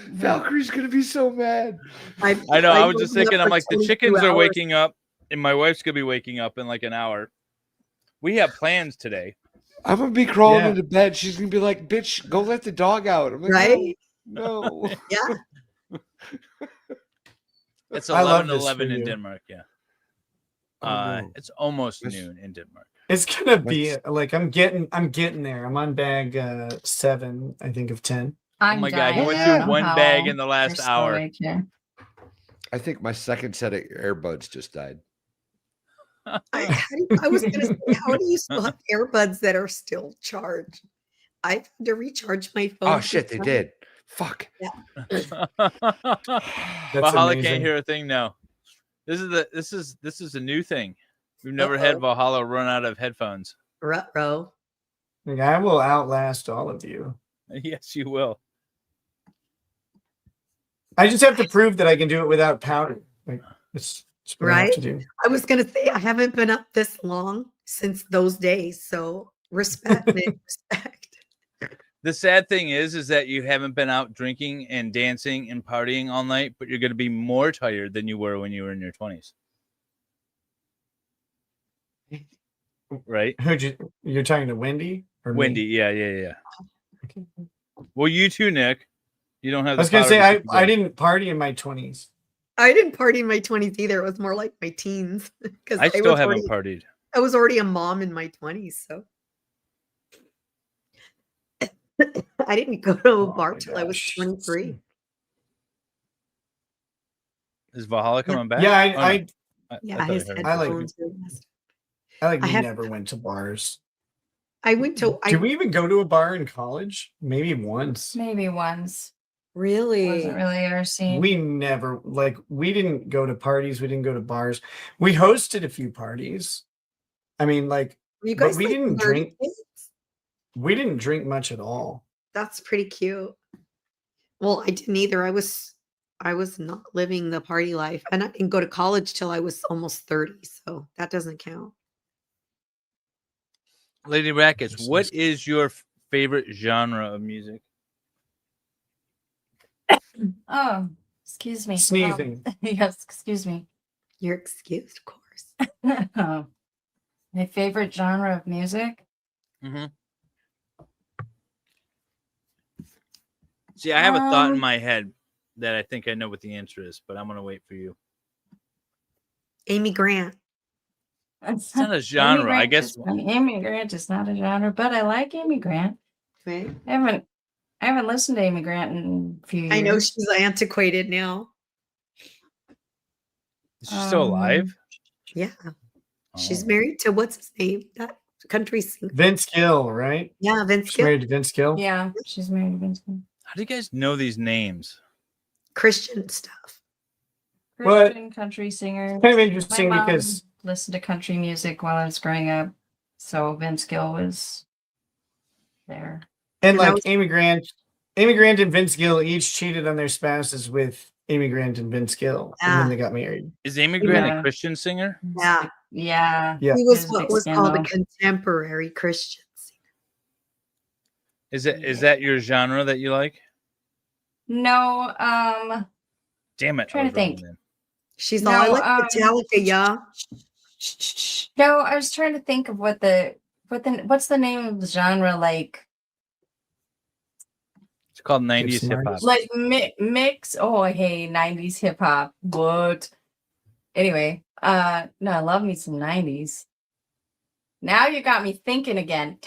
Valkyrie's gonna be so mad. I know. I was just woke up thinking. I'm for like, the 22 chickens are hours. waking up, and my wife's gonna be waking up in like an hour. We have plans today. I'm gonna be crawling into bed. She's gonna be like, "Bitch, go let the dog out." I'm like, Right? No. Yeah. It's I love 11:11 this for in you. Denmark. Yeah. no. It's almost noon in Denmark. It's gonna be like I'm getting there. I'm on bag 7, I think, of 10. Oh my god, you went through one bag in the last hour. I think my second set of earbuds just died. I was going to say, how do you still have earbuds that are still charged? I've had to recharge my phone. Oh shit, they did. Fuck. Yeah. Valhalla amazing. can't hear a thing now. This is a new thing. We've never had Valhalla run out of headphones. Ruh-roh. Like, I will outlast all of you. Yes, you will. I just have to prove that I can do it without powder. Like, it's what I have Right? to do. I was going to say, I haven't been up this long since those days. So respect, Nick, respect. The sad thing is that you haven't been out drinking and dancing and partying all night, but you're going to be more tired than you were when you were in your 20s. Right? You're talking to Wendy? Or me? Wendy, yeah. Well, you too, Nick. You don't have. I was going to say, I didn't party in my 20s. I didn't party in my 20s either. It was more like my teens. Because I still haven't partied. I was already a mom in my 20s. So I didn't go to a bar till I was 23. Is Valhalla coming back? Yeah, I his thought I heard. headphones were messed. I I have- never went to bars. I went to. Did we even go to a bar in college? Maybe once. Maybe once. Really? Wasn't really our scene. We never we didn't go to parties. We didn't go to bars. We hosted a few parties. I mean, like, You but guys we like didn't 30 drink. kids? We didn't drink much at all. That's pretty cute. Well, I didn't either. I was not living the party life, and I didn't go to college till I was almost 30. So that doesn't count. Lady Rackets, what is your favorite genre of music? Oh, excuse me. Sneezing. Yes, excuse me. You're excused, of course. My favorite genre of music? Mm-hmm. See, I have a thought in my head that I think I know what the answer is, but I'm going to wait for you. Amy Grant. It's not a genre, I guess. Amy Grant is not a genre, but I like Amy Grant. Right. I haven't listened to Amy Grant in a few years. I know she's antiquated now. Is she still alive? Yeah. She's married to what's his name? That country singer. Vince Gill, right? Yeah, Vince She's Gill. married to Vince Gill. Yeah, she's married to Vince Gill. How do you guys know these names? Christian stuff. Christian country singer. Kind of interesting My mom because listened to country music while I was growing up, so Vince Gill was there. and like Amy Grant and Vince Gill each cheated on their spouses with Amy Grant and Vince Gill, and then they got married. Is Amy Grant Yeah. a Christian singer? Yeah. Yeah. Yeah. He was There's a what big was called a scandal. contemporary Christian. Is that your genre that you like? No, Damn it! I Trying was to wrong think. then. She's No, all I like Metallica, yeah. No, I was trying to think of what's the name of the genre, like It's called 90s hip hop. like mix. Oh, hey, 90s hip hop. What? Anyway, no, I love me some 90s. Now you got me thinking again.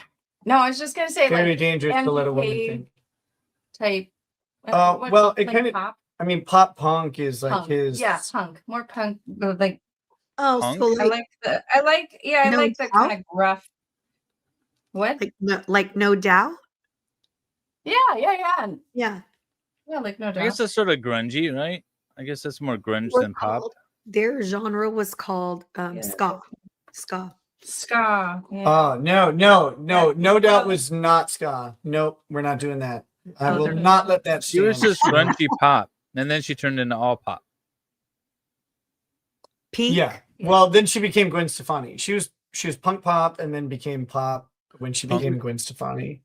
No, I was just gonna say Very like dangerous to let a woman MGK think. type. Oh, well, it like kind of. pop I mean, pop punk is like punk. his. Yeah, punk, more punk, like Oh, Punk? so I like the No like the Doubt? kind of gruff. What? like no doubt. Yeah, yeah. Yeah. Yeah, like no I doubt. guess that's sort of grungy, right? I guess that's more grunge Were than pop. Their genre was called ska. Ska. Ska. Yeah. Oh no doubt was not ska. Nope, we're not doing that. I will not let that She was stand. just grungy pop, and then she turned into all pop. Peak. Yeah. Well, then she became Gwen Stefani. She was punk pop and then became pop when she became Gwen Stefani.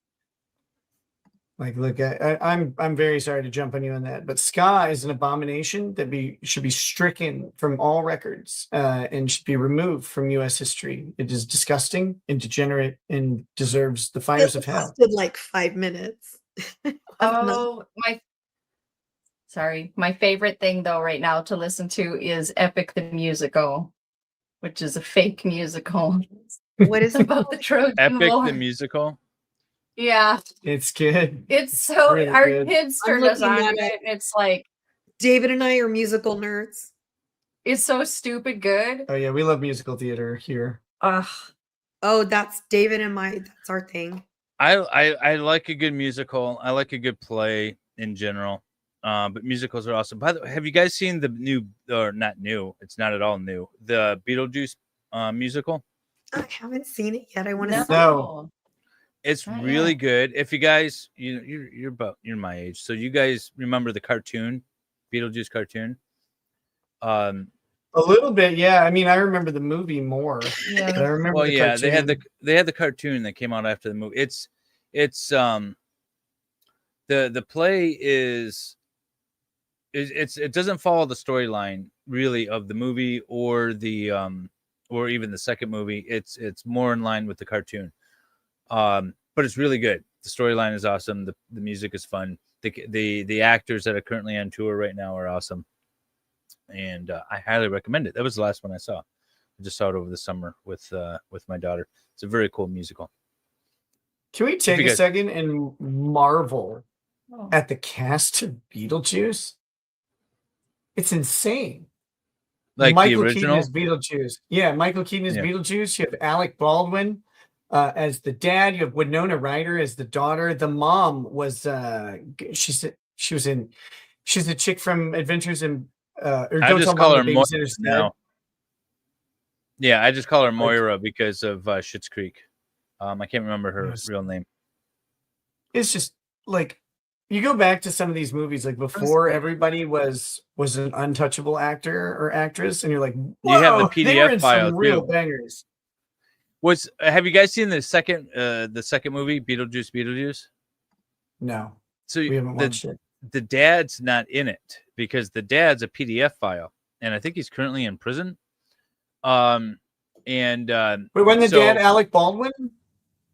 Like, look, I'm very sorry to jump on you on that, but ska is an abomination that should be stricken from all records and should be removed from U.S. history. It is disgusting and degenerate and deserves the fires of hell. Lasted like 5 minutes. Oh, my favorite thing though right now to listen to is Epic the Musical, which is a fake musical. What is about the Trojan Epic War. the musical. Yeah, It's good. it's so really our good. kids I'm turned us looking on at to it. it. And it's like David and I are musical nerds. it's so stupid good. Oh yeah, we love musical theater here. Ugh. Oh, that's David and that's our thing. I like a good musical. I like a good play in general. But musicals are awesome. By the way, have you guys seen the new, or not new? It's not at all new. The Beetlejuice musical. I haven't seen it yet. I want to see No. It's Not really yet. good. If you guys, you're my age, so you guys remember the cartoon, Beetlejuice cartoon. A little bit, yeah. I mean, I remember the movie more. Yeah. But I remember Well, the yeah, cartoon. they had the cartoon that came out after the movie. The play it doesn't follow the storyline really of the movie or the or even the second movie. It's more in line with the cartoon. But it's really good. The storyline is awesome. The music is fun. The actors that are currently on tour right now are awesome, and I highly recommend it. That was the last one I saw. I just saw it over the summer with my daughter. It's a very cool musical. Can we take a second and marvel at the cast of Beetlejuice? It's insane. Like Michael the Keaton original? as Beetlejuice. Yeah, Michael Keaton as Yeah. Beetlejuice. You have Alec Baldwin as the dad. You have Winona Ryder as the daughter. The mom was she's a chick from Adventures in I Don't just Tell call Mom her the Moira Babysitter's Dead. now. Yeah, I just call her Moira because of Schitt's Creek. I can't remember her real name. It's just like you go back to some of these movies, like before everybody was an untouchable actor or actress, and you're like, whoa, You have the they were PDF in file some real too. bangers. Have you guys seen the second movie, Beetlejuice? No, So we haven't watched it. The dad's not in it because the dad's a PDF file, and I think he's currently in prison. Wait, when the dad, Alec Baldwin?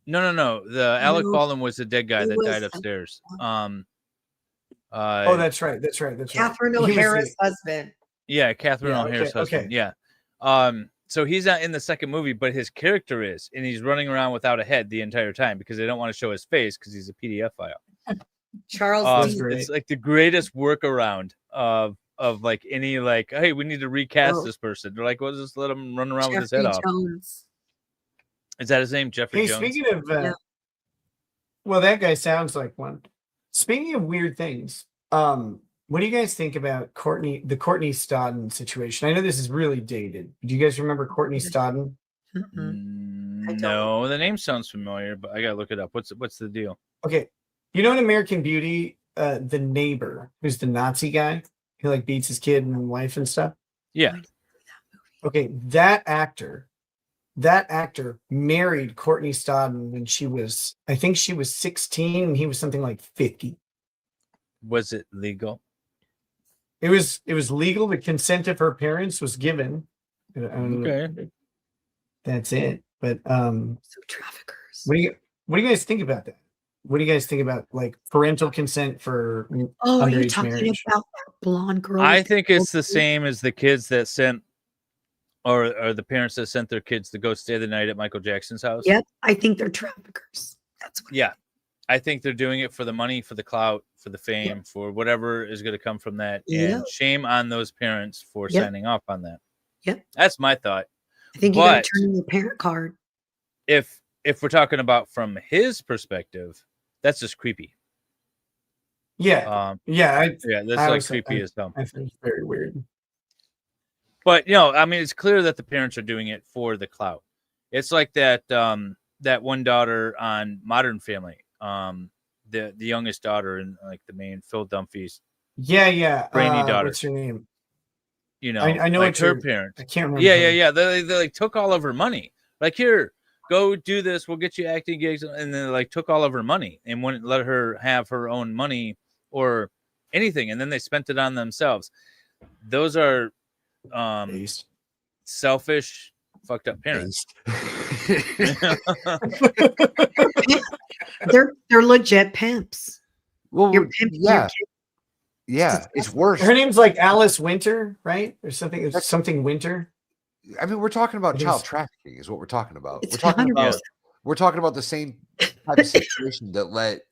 No. The Alec No, Baldwin was the dead guy he that was died upstairs. Oh, that's right. Catherine He was O'Hara's husband. Yeah, Catherine Yeah, O'Hara's okay, husband. okay. Yeah. So he's not in the second movie, but his character is, and he's running around without a head the entire time because they don't want to show his face because he's a PDF file. Charles Lee. It's like the greatest workaround of like any like, hey, we need to recast this person. They're like, well, just let him run around with his head Jeffrey off. Jones. Is that his name, Jeffrey Hey, Jones? speaking of, well, that guy sounds like one. Speaking of weird things, what do you guys think about the Courtney Stodden situation? I know this is really dated. Do you guys remember Courtney Stodden? No, the name sounds familiar, but I gotta look it up. What's the deal? Okay, you know in American Beauty, the neighbor who's the Nazi guy who like beats his kid and wife and stuff. Yeah. Okay, that actor married Courtney Stodden when I think she was 16 and he was something like 50. Was it legal? It was legal. The consent of her parents was given. Okay. That's it. But So traffickers. what do you guys think about that? What do you guys think about like parental consent for Oh, are you underage talking marriage? about that blonde girl? I with think the it's the gold teeth? same as the kids that sent, or the parents that sent their kids to go stay the night at Michael Jackson's house. Yep, I think they're traffickers. That's what. Yeah. I think they're doing it for the money, for the clout, for the fame, for whatever is going to come from that. Yep. And shame on those parents for Yep. signing off on that. Yep. That's my thought. I think you got But to turn in the parent card. if we're talking about from his perspective, that's just creepy. Yeah. That's I like was- creepy I- as hell. I think it's very weird. But I mean, it's clear that the parents are doing it for the clout. It's like that that one daughter on Modern Family, the youngest daughter in like the main Phil Dunphy's Yeah. brainy daughter. What's her name? I know like what her you're- parents. I can't remember. Yeah. They like took all of her money. Like, here, go do this. We'll get you acting gigs, and then like took all of her money and wouldn't let her have her own money or anything, and then they spent it on themselves. Those are selfish, fucked up parents. They're legit pimps. Well, You're pimping your yeah. kid. Yeah, it's worse. Her name's like Alice Winter, right? Or something. It's something Winter. I mean, we're talking about It child is. trafficking, is what we're talking about. It's We're talking about the same type of situation that let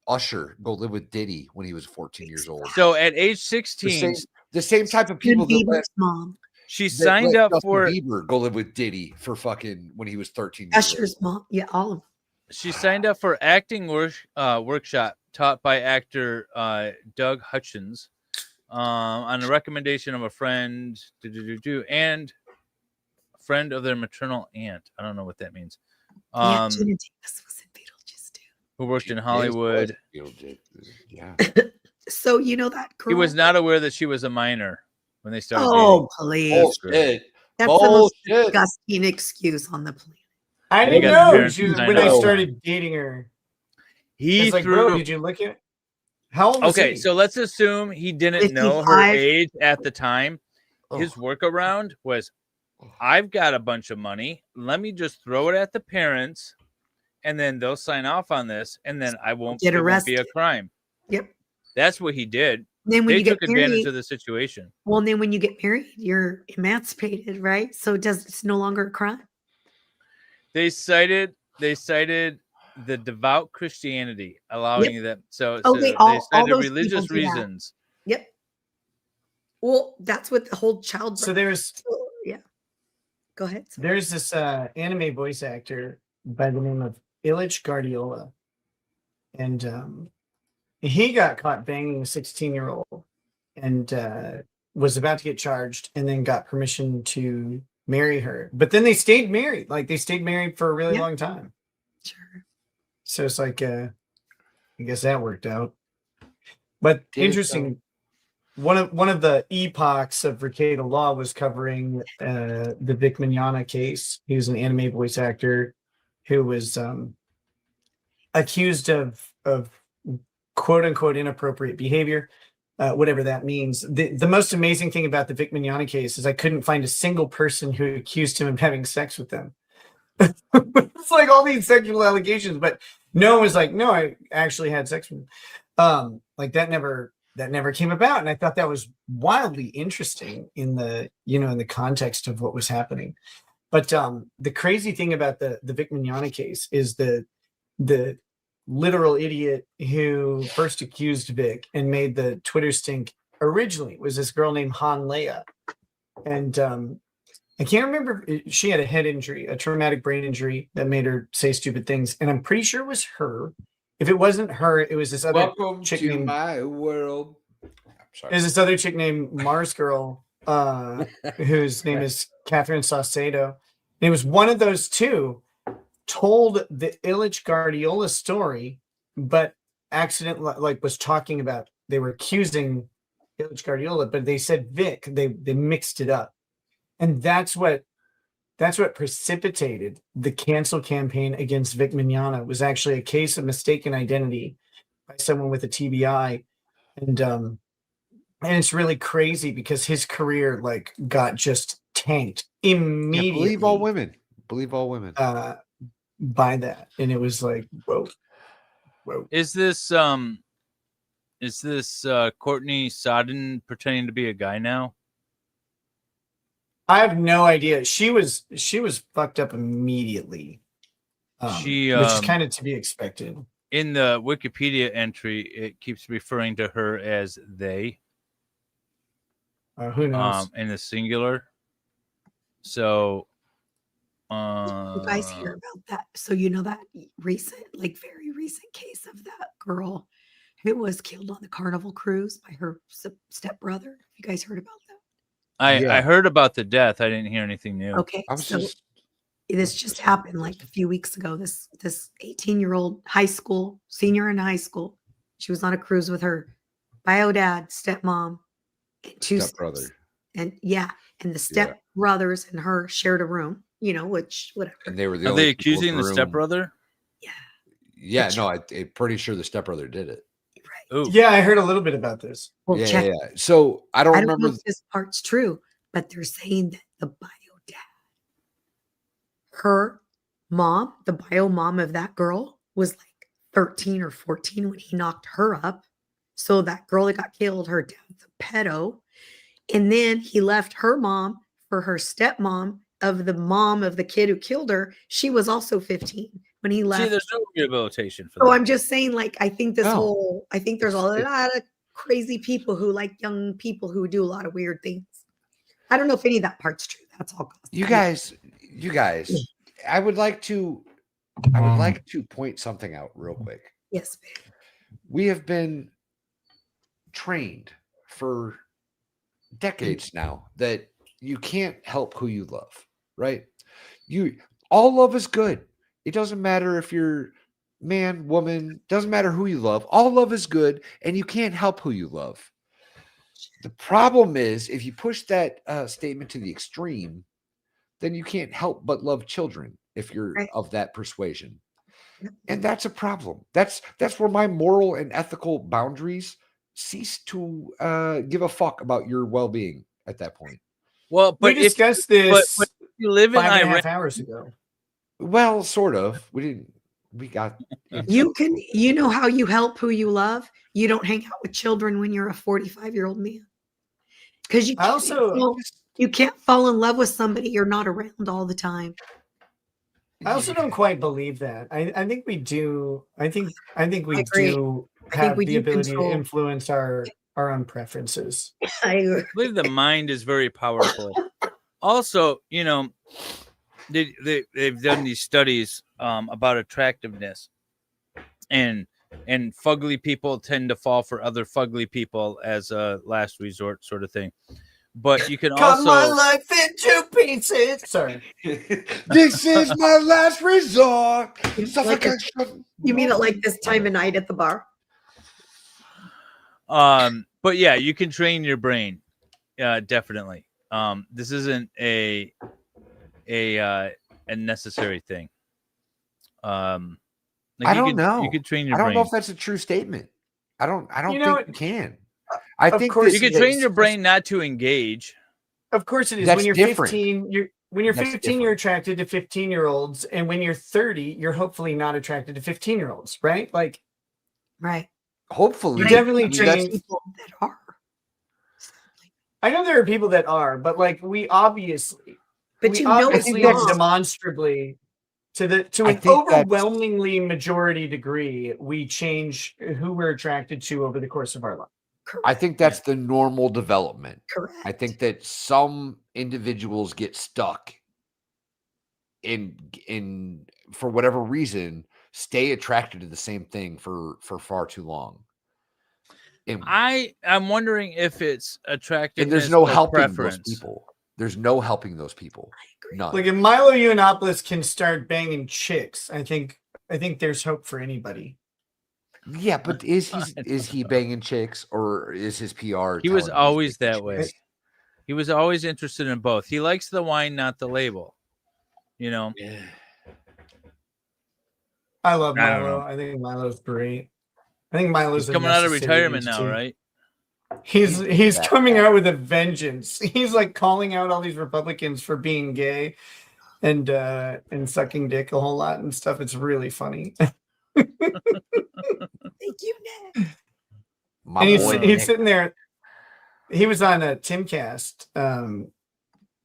Usher go live with Diddy when he was 14 years old. So at age 16, the same type of people that let Bieber's mom. she that signed let up Justin for Bieber go live with Diddy for fucking when he was 13 years old. Usher's mom. Yeah, all of them. She signed up for acting workshop taught by actor Doug Hutchins on the recommendation of a friend and a friend of their maternal aunt. I don't know what that means. Yeah, Gina Davis was in Beetlejuice too. Who worked in Hollywood. Yeah. So you know that girl. He was not aware that she was a minor when they started Oh, dating. please. That's the most disgusting excuse on the planet. I And he didn't got the know parents to sign when I up. started dating her. He It's like, threw. bro, did you look at? How old was Okay, he? so let's assume he didn't know her 55. age at the time. His workaround was, I've got a bunch of money. Let me just throw it at the parents, and then they'll sign off on this, and then it won't be a arrested. crime. Yep. That's what he did. Then when They you get took advantage married- of the situation. Well, and then when you get married, you're emancipated, right? So it's no longer a crime. They cited the devout Christianity, allowing them. So Okay, they all cited those religious people do that. reasons. Yep. Well, that's what the whole child. So there's yeah. Go ahead. There's this anime voice actor by the name of Ilich Guardiola, and he got caught banging a 16-year-old and was about to get charged, and then got permission to marry her. But then they stayed married. Like they stayed married for a really long time. Sure. So it's like, I guess that worked out. But interesting. One of the epochs of Rekieta Law was covering the Vic Mignogna case. He was an anime voice actor who was accused of quote unquote inappropriate behavior, whatever that means. The most amazing thing about the Vic Mignogna case is I couldn't find a single person who accused him of having sex with them. It's like all these sexual allegations, but no one was like, no, I actually had sex with him. Like that never came about, and I thought that was wildly interesting in the context of what was happening. But the crazy thing about the Vic Mignogna case is the literal idiot who first accused Vic and made the Twitter stink originally was this girl named Han Leia, and I can't remember. She had a head injury, a traumatic brain injury that made her say stupid things, and I'm pretty sure it was her. If it wasn't her, it was this other chick named my world. There's this other chick named Mars Girl, whose name is Catherine Saucedo. And it was one of those two told the Ilich Guardiola story, but accidentally was talking about, they were accusing Ilich Guardiola, but they said Vic. They mixed it up, and that's what precipitated the cancel campaign against Vic Mignogna. Was actually a case of mistaken identity by someone with a TBI, and it's really crazy because his career got just tanked immediately. Yeah, believe all women. Believe all women. By that, and it was like, whoa. Is this Courtney Sodden pretending to be a guy now? I have no idea. She was fucked up immediately. Which is kind of to be expected. In the Wikipedia entry, it keeps referring to her as they. Who knows? In the singular. So, You guys hear about that? So you know that recent, like very recent case of that girl who was killed on the Carnival cruise by her stepbrother. Have you guys heard about that? I heard about the death. I didn't hear anything new. Okay, so this just happened like a few weeks ago. This 18-year-old senior in high school. She was on a cruise with her bio dad, stepmom, and two stepbrother. And the stepbrothers and her shared a room, which whatever. And they were the Are only they people accusing in the room. stepbrother? Yeah, no, I'm pretty sure the stepbrother did it. Ooh. Yeah, I heard a little bit about this. Well, check. So I don't know remember. if this part's true, but they're saying that the bio dad, her mom, the bio mom of that girl, was like 13 or 14 when he knocked her up. So that girl that got killed, her dad's a pedo. And then he left her mom for her stepmom of the mom of the kid who killed her. She was also 15 when he left. See, there's no rehabilitation for So that. I'm just saying, like, I think there's a lot of crazy people who like young people who do a lot of weird things. I don't know if any of that part's true. That's all. You guys, I would like to point something out real quick. Yes, we have been trained for decades now that you can't help who you love, right? All love is good. It doesn't matter if you're man, woman, doesn't matter who you love. All love is good, and you can't help who you love. The problem is if you push that statement to the extreme, then you can't help but love children if you're of that persuasion. And that's a problem. That's where my moral and ethical boundaries cease to give a fuck about your well-being at that point. Well, but we discussed this but you live in 5.5 hours ago. Well, sort of. We got you know how you help who you love? You don't hang out with children when you're a 45-year-old man. Because you can't fall in love with somebody you're not around all the time. I also don't quite believe that. I think we do. I think we agree. do I think have we the do ability control. to influence our own preferences. I believe the mind is very powerful. Also, they've done these studies about attractiveness, and fugly people tend to fall for other fugly people as a last resort sort of thing. But you can Cut my also life in 2 pieces. Sorry. This is my last resort. You mean it like this time of night at the bar? but yeah, you can train your brain. Definitely. This isn't a necessary thing. I don't know. You could train your I don't brain. know if that's a true statement. I don't think you can. Of I think course you can train your brain not to engage. Of course it is. That's When you're different. 15, when you're That's 15, you're attracted to 15-year-olds, and when you're 30, you're hopefully not attracted to 15-year-olds, right? Like, right. Hopefully, you definitely I mean, that's- train people that are. I know there are people that are, but like we obviously, But we you know it's obviously wrong. demonstrably to I an think that's- overwhelmingly majority degree, we change who we're attracted to over the course of our life. I think that's the normal development. Correct. I think that some individuals get stuck in for whatever reason, stay attracted to the same thing for far too long. And, I'm wondering if it's attractive. and there's no helping those people. There's no helping those people. None. Like if Milo Yiannopoulos can start banging chicks, I think there's hope for anybody. Yeah, but is he banging chicks or is his PR? He was telling him he's always banging that way. chicks? He was always interested in both. He likes the wine, not the label. I love I don't Milo. know. I think Milo's great. I think Milo's He's a coming out of necessary retirement now, entity. right? He's coming out with a vengeance. He's like calling out all these Republicans for being gay and sucking dick a whole lot and stuff. It's really funny. Thank you, Nick. And he's sitting there. He was on a Timcast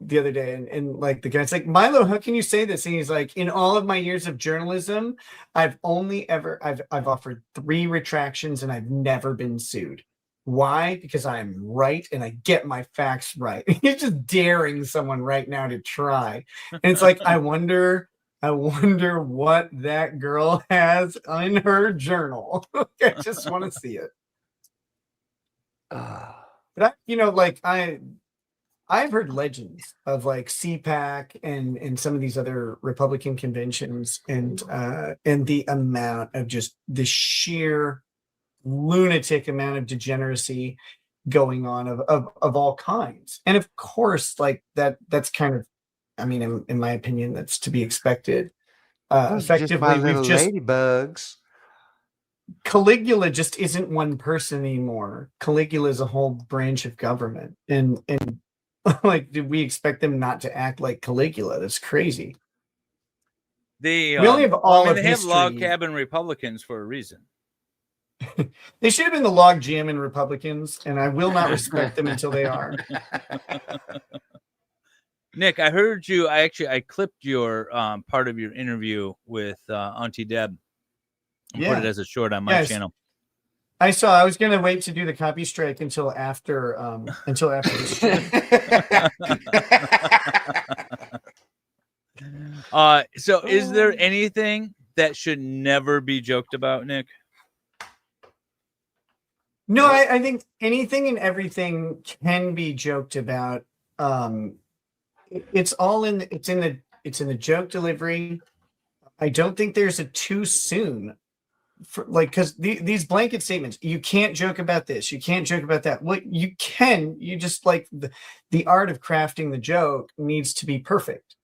the other day, and like the guy's like, Milo, how can you say this? And he's like, in all of my years of journalism, I've offered 3 retractions and I've never been sued. Why? Because I'm right and I get my facts right. He's just daring someone right now to try. And it's like, I wonder what that girl has in her journal. I just want to see it. But I've heard legends of like CPAC and some of these other Republican conventions and the amount of just the sheer lunatic amount of degeneracy going on of all kinds. And of course, like that's kind of, I mean, in my opinion, that's to be expected. Effectively, we've just ladybugs. Caligula just isn't one person anymore. Caligula is a whole branch of government, and like, did we expect them not to act like Caligula? That's crazy. We only have all of they have log history. cabin Republicans for a reason. They should have been the log jamming Republicans, and I will not respect them until they are. Nick, I heard you. I clipped your part of your interview with Auntie Deb and put it as a short on my channel. I saw. I was going to wait to do the copy strike until after the stream. So is there anything that should never be joked about, Nick? No, I think anything and everything can be joked about. It's in the joke delivery. I don't think there's a too soon. Because these blanket statements, you can't joke about this, you can't joke about that. What you can, you just like the art of crafting the joke needs to be perfect.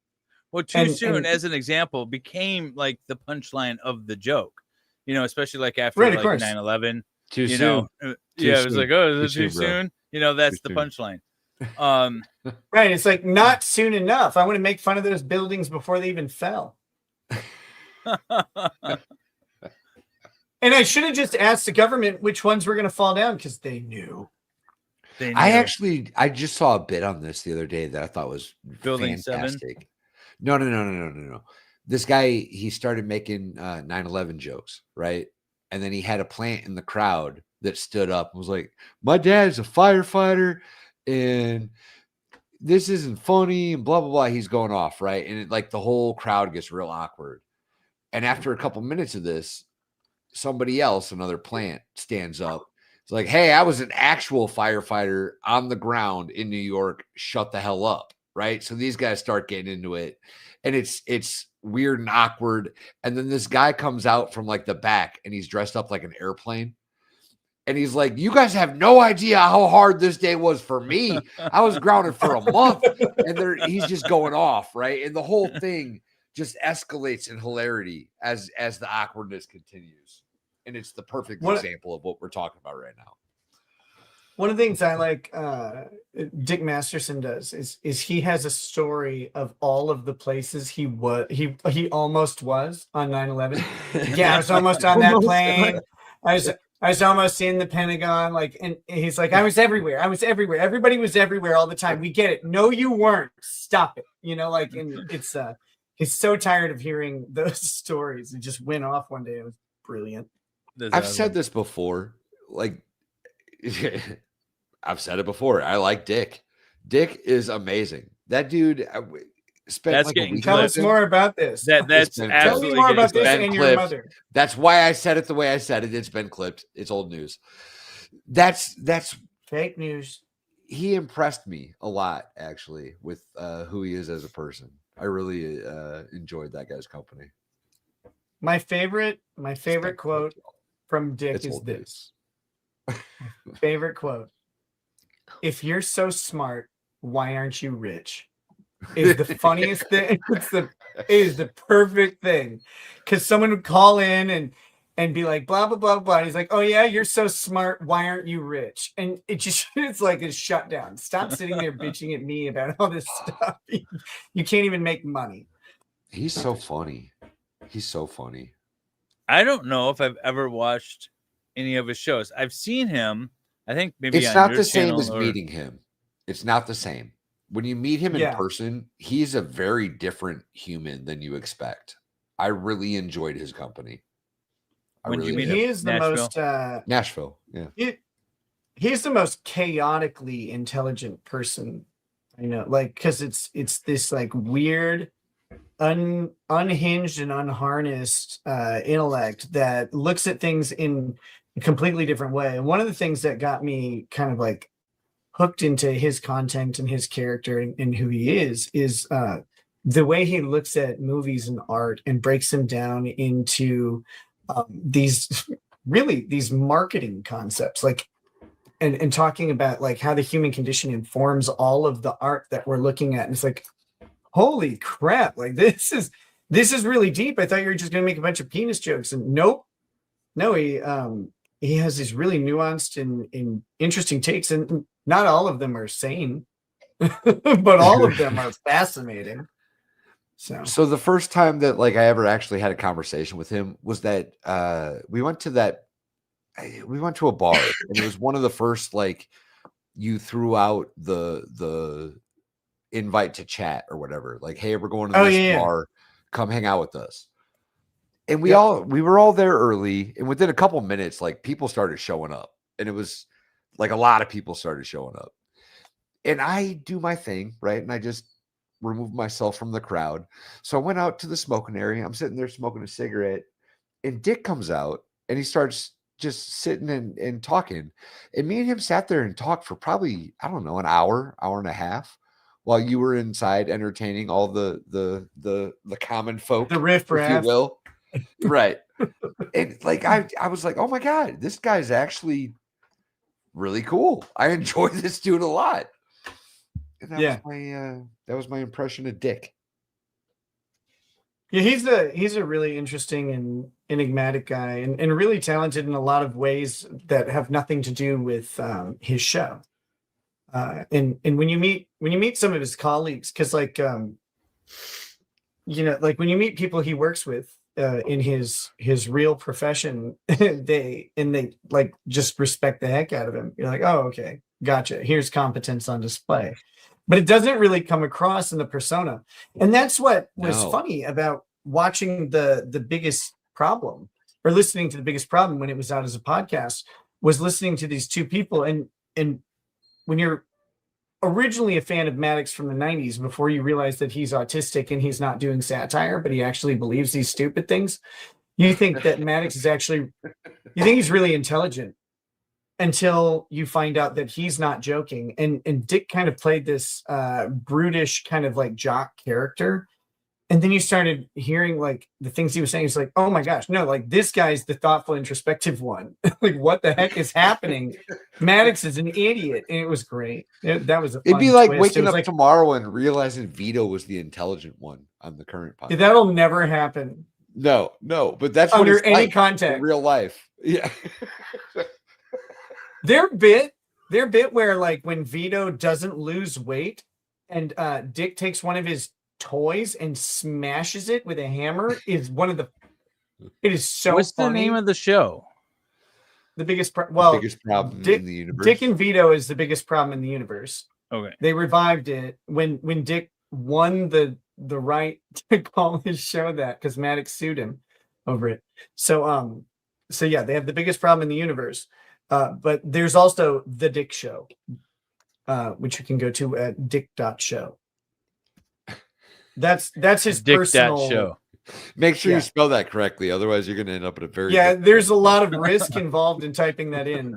Well, too soon, as an example, became like the punchline of the joke. You know, especially like after 9/11. Too soon. Know, it was like, oh, is it too soon? You know, that's the punchline. Right. It's like not soon enough. I want to make fun of those buildings before they even fell. And I should have just asked the government which ones were going to fall down because they knew. I just saw a bit on this the other day that I thought was Building fantastic. 7? No. This guy, he started making 9/11 jokes, right? And then he had a plant in the crowd that stood up and was like, my dad's a firefighter and this isn't funny and blah, blah, blah. He's going off, right? And the whole crowd gets real awkward. And after a couple minutes of this, somebody else, another plant, stands up. It's like, hey, I was an actual firefighter on the ground in New York. Shut the hell up, right? So these guys start getting into it. And it's weird and awkward. And then this guy comes out from like the back and he's dressed up like an airplane. And he's like, you guys have no idea how hard this day was for me. I was grounded for a month. And he's just going off, right? And the whole thing just escalates in hilarity as the awkwardness continues. And it's the perfect example of what we're talking about right now. One of the things I like Dick Masterson does is he has a story of all of the places he almost was on 9/11. Yeah, I was almost on that plane. I was almost in the Pentagon. And he's like, I was everywhere. Everybody was everywhere all the time. We get it. No, you weren't. Stop it. And it's he's so tired of hearing those stories. It just went off one day. It was brilliant. I've said this before. I've said it before. I like Dick. Dick is amazing. That dude spent a week. Tell us more about this. That's tell me more about this and your mother. That's why I said it the way I said it. It's been clipped. It's old news. That's fake news. He impressed me a lot, actually, with who he is as a person. I really enjoyed that guy's company. My favorite quote from Dick is this. Favorite quote. If you're so smart, why aren't you rich? Is the funniest thing. It is the perfect thing. Because someone would call in and be like, blah, blah, blah, blah. And he's like, oh yeah, you're so smart. Why aren't you rich? And it's like a shutdown. Stop sitting there bitching at me about all this stuff. You can't even make money. He's so funny. I don't know if I've ever watched any of his shows. I've seen him. I think maybe it's not the same as meeting him. It's not the same. When you meet him in person, he's a very different human than you expect. I really enjoyed his company. When you meet he is the most Nashville. Yeah. he's the most chaotically intelligent person I know. Like, because it's this like weird, unhinged and unharnessed intellect that looks at things in a completely different way. And one of the things that got me kind of like hooked into his content and his character and who he is the way he looks at movies and art and breaks them down into these marketing concepts, like and talking about like how the human condition informs all of the art that we're looking at. And it's like, holy crap, like this is really deep. I thought you were just gonna make a bunch of penis jokes, and nope. No, he has these really nuanced and interesting takes, and not all of them are sane, but all of them are fascinating. So the first time that like I ever actually had a conversation with him was that we went to a bar, and it was one of the first like you threw out the invite to chat or whatever, like, hey, we're going to this bar, come hang out with us. And we were all there early, and within a couple minutes, like people started showing up, and it was like a lot of people started showing up. And I do my thing, right? And I just remove myself from the crowd. So I went out to the smoking area. I'm sitting there smoking a cigarette, and Dick comes out, and he starts just sitting and talking. And me and him sat there and talked for probably, I don't know, an hour and a half, while you were inside entertaining all the common folk, the riffraff, if you will. Right. And like I was like, oh my God, this guy's actually really cool. I enjoy this dude a lot. And that was my impression of Dick. Yeah, he's a really interesting and enigmatic guy, and really talented in a lot of ways that have nothing to do with his show. And when you meet some of his colleagues, because like like when you meet people he works with in his real profession, they like just respect the heck out of him. You're like, oh, okay, gotcha. Here's competence on display. But it doesn't really come across in the persona. And that's what was funny about watching the biggest problem, or listening to the biggest problem when it was out as a podcast, was listening to these two people. And when you're originally a fan of Maddox from the 90s, before you realize that he's autistic and he's not doing satire, but he actually believes these stupid things, you think that Maddox is actually, you think he's really intelligent, until you find out that he's not joking. And Dick kind of played this brutish kind of like jock character. And then you started hearing like the things he was saying. It's like, oh my gosh, no, like this guy's the thoughtful, introspective one. Like, what the heck is happening? Maddox is an idiot. And it was great. That was a fun It'd be like twist. waking up tomorrow and realizing Vito was the intelligent one on the current podcast. Yeah, that'll never happen. No, but that's under what it's any like context in real life. Yeah. Their bit where like when Vito doesn't lose weight and Dick takes one of his toys and smashes it with a hammer is one of the, it is so What's funny. the name of the show? The biggest biggest problem in the universe. Dick and Vito is the biggest problem in the universe. Okay. They revived it when Dick won the right to call his show that, because Maddox sued him over it. So yeah, they have the biggest problem in the universe. But there's also the Dick Show, which you can go to at dick.show. That's his Dick personal show. Make sure you spell that correctly, otherwise you're going to end up at a very there's a lot of risk involved in typing that in,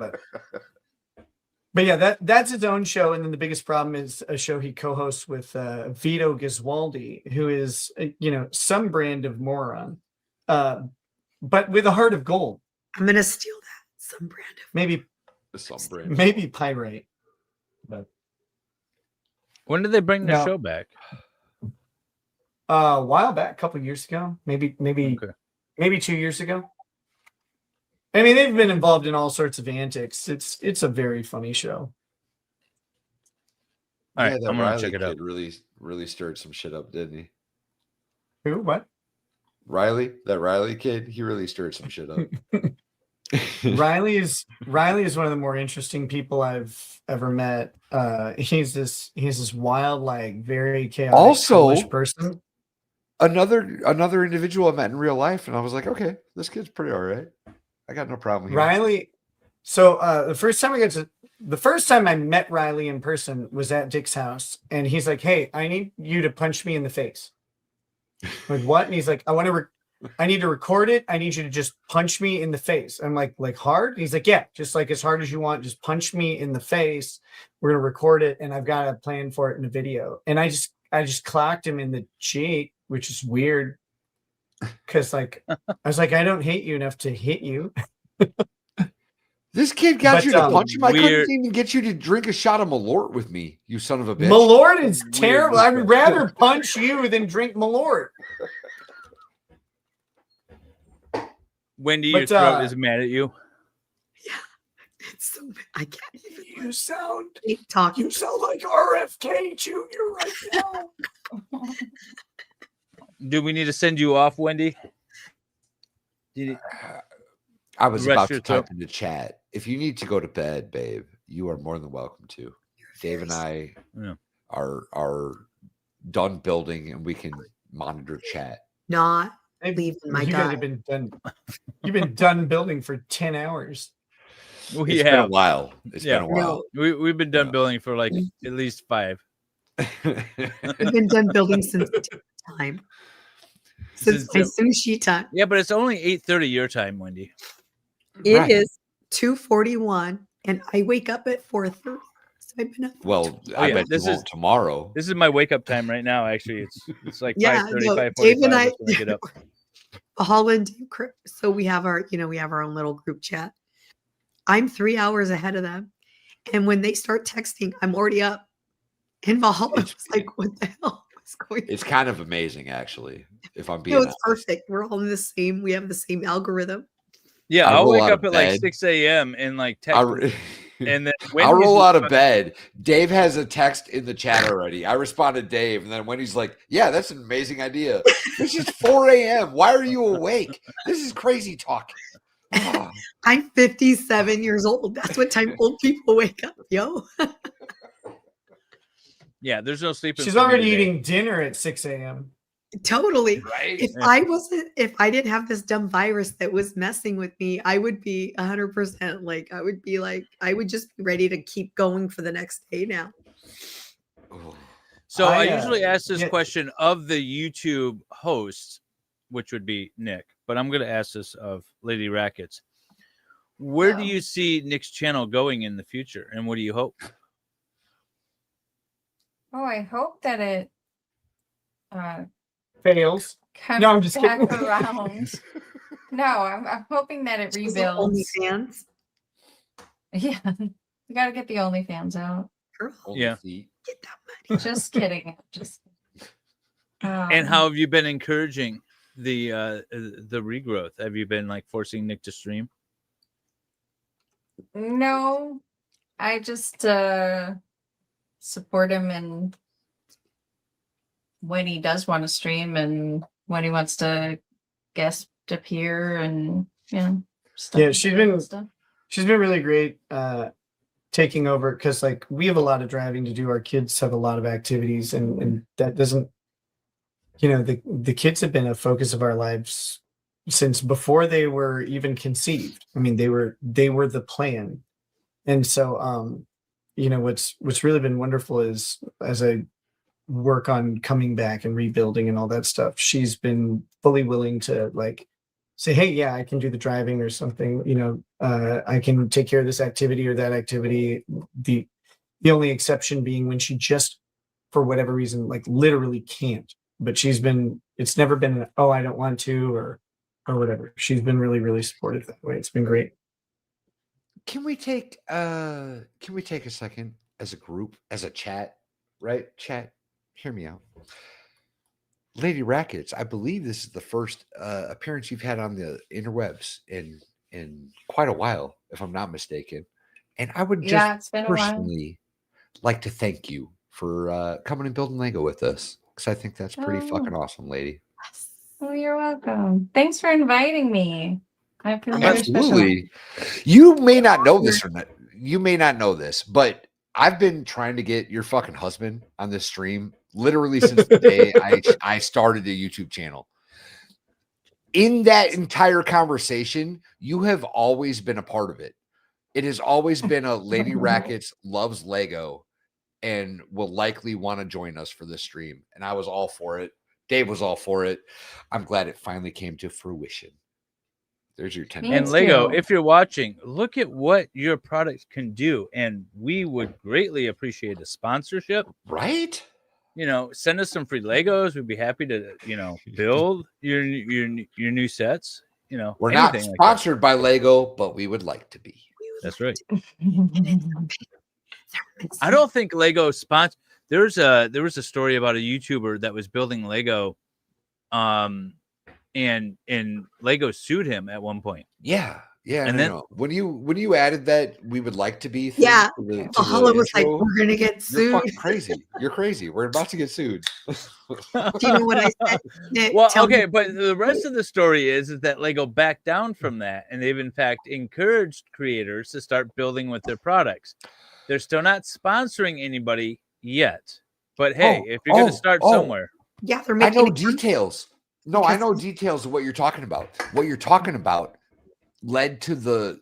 but yeah, that's his own show. And then the biggest problem is a show he co-hosts with Vito Giswaldi, who is some brand of moron, but with a heart of gold. I'm gonna steal that. Some brand of maybe Pyrite. But when did they bring the show back? A while back, a couple years ago, maybe 2 years ago. I mean, they've been involved in all sorts of antics. It's a very funny show. All right, that I'm gonna Riley check it out. kid really stirred some shit up, didn't he? Who? What? Riley, that Riley kid, he really stirred some shit up. Riley is one of the more interesting people I've ever met. He's this wild, like very chaotic, foolish person. Another individual I met in real life, and I was like, okay, this kid's pretty all right. I got no problem here. So the first time I met Riley in person was at Dick's house, and he's like, "Hey, I need you to punch me in the face." I'm like, what? And he's like, I need to record it. I need you to just punch me in the face. I'm like hard? And he's like, yeah, just like as hard as you want. Just punch me in the face. We're gonna record it, and I've got a plan for it in a video. And I just clocked him in the cheek, which is weird, because like I was like, I don't hate you enough to hit you. This kid got you to punch him. I couldn't weird- even get you to drink a shot of Malort with me, you son of a bitch. Malort is terrible. I would rather punch you than drink Malort. Wendy, your throat is mad at you. It's so I can't even. You sound talking. You sound like RFK Jr. right now. Do we need to send you off, Wendy? I was Rest about your to type throat. in the chat. If you need to go to bed, babe, you are more than welcome to. Dave and I are done building, and we can monitor chat. Not leaving my You guys have been done. You've been done building for 10 hours. It's been a while. It's been a while. We've been done building for like at least 5. We've been done building since time. Since my sushi time. Yeah, but it's only 8:30 your time, Wendy. It is 2:41, and I wake up at 4:30. So I've been up. Well, I bet this you won't tomorrow. This is my wake up time right now. Actually, it's like 5:30, no, 5:45 Dave and I, is when I get up. Holland, so we have our own little group chat. I'm 3 hours ahead of them, and when they start texting, I'm already up. And Valhalla's like, "What the hell is going on?" It's kind of amazing, actually. If I'm being No, it's honest. perfect. We're all in the same. We have the same algorithm. Yeah, I I'll roll wake out up of at like bed. 6 a.m. and like text, and then I'll roll Wendy's- out of bed. Dave has a text in the chat already. I respond to Dave, and then Wendy's like, "Yeah, that's an amazing idea. This is 4 a.m. Why are you awake? This is crazy talk." I'm 57 years old. That's what time old people wake up, yo. Yeah, there's no sleeping. She's for me already today. eating dinner at 6 a.m. Totally. Right? If I didn't have this dumb virus that was messing with me, I would be 100% like, I would just be ready to keep going for the next day now. So I I, usually ask this yeah. question of the YouTube host, which would be Nick, but I'm going to ask this of Lady Rackets. Where do you see Nick's channel going in the future, and what do you hope? Oh, I hope that it Fails. comes No, I'm just back kidding. around. No, I'm hoping that it rebuilds. OnlyFans. Yeah, we got to get the OnlyFans out. Yeah. Just kidding. Just. And how have you been encouraging the regrowth? Have you been like forcing Nick to stream? No, I just support him and when he does want to stream and when he wants to guest appear and stuff Yeah, like she's that been and stuff. she's been really great taking over, because like we have a lot of driving to do. Our kids have a lot of activities, and that doesn't, the kids have been a focus of our lives since before they were even conceived. I mean, they were the plan. And so what's really been wonderful is, as I work on coming back and rebuilding and all that stuff, she's been fully willing to like say, "Hey, yeah, I can do the driving or something. I can take care of this activity or that activity." The only exception being when she just, for whatever reason, like literally can't. But it's never been, "Oh, I don't want to," or whatever. She's been really, really supportive that way. It's been great. Can we take a second as a group, as a chat, right? Chat, hear me out. Lady Rackets, I believe this is the first appearance you've had on the interwebs in quite a while, if I'm not mistaken. And I would Yeah, just it's been a while. personally like to thank you for coming and building Lego with us, because I think that's pretty fucking awesome, lady. Oh, you're welcome. Thanks for inviting me. I feel very Absolutely. You may not know this or not. You may not know this, but I've been trying to get your fucking husband on this stream literally since the day I started the YouTube channel. In that entire conversation, you have always been a part of it. It has always been a Lady Rackets loves Lego and will likely want to join us for this stream. And I was all for it. Dave was all for it. I'm glad it finally came to fruition. There's your 10. And Lego, if you're watching, look at what your product can do. And we would greatly appreciate a sponsorship. Right? You know, send us some free Legos. We'd be happy to, you know, build your new sets. You know, We're not anything like sponsored by Lego, but we would like to be. That's right. I don't think Lego sponsor. There was a story about a YouTuber that was building Lego, and Lego sued him at one point. Yeah, yeah. And then when you added that we would like to be, Yeah, Pahala was like, "We're gonna get You're sued." fucking crazy. You're crazy. We're about to get sued. Do you know what I said, Nick? Well, Tell okay, me. but the rest of the story is that Lego backed down from that, and they've in fact encouraged creators to start building with their products. They're still not sponsoring anybody yet, but hey, if you're going to start somewhere, Yeah, they're I making know it come- details. No, I know details of what you're talking about. What you're talking about literally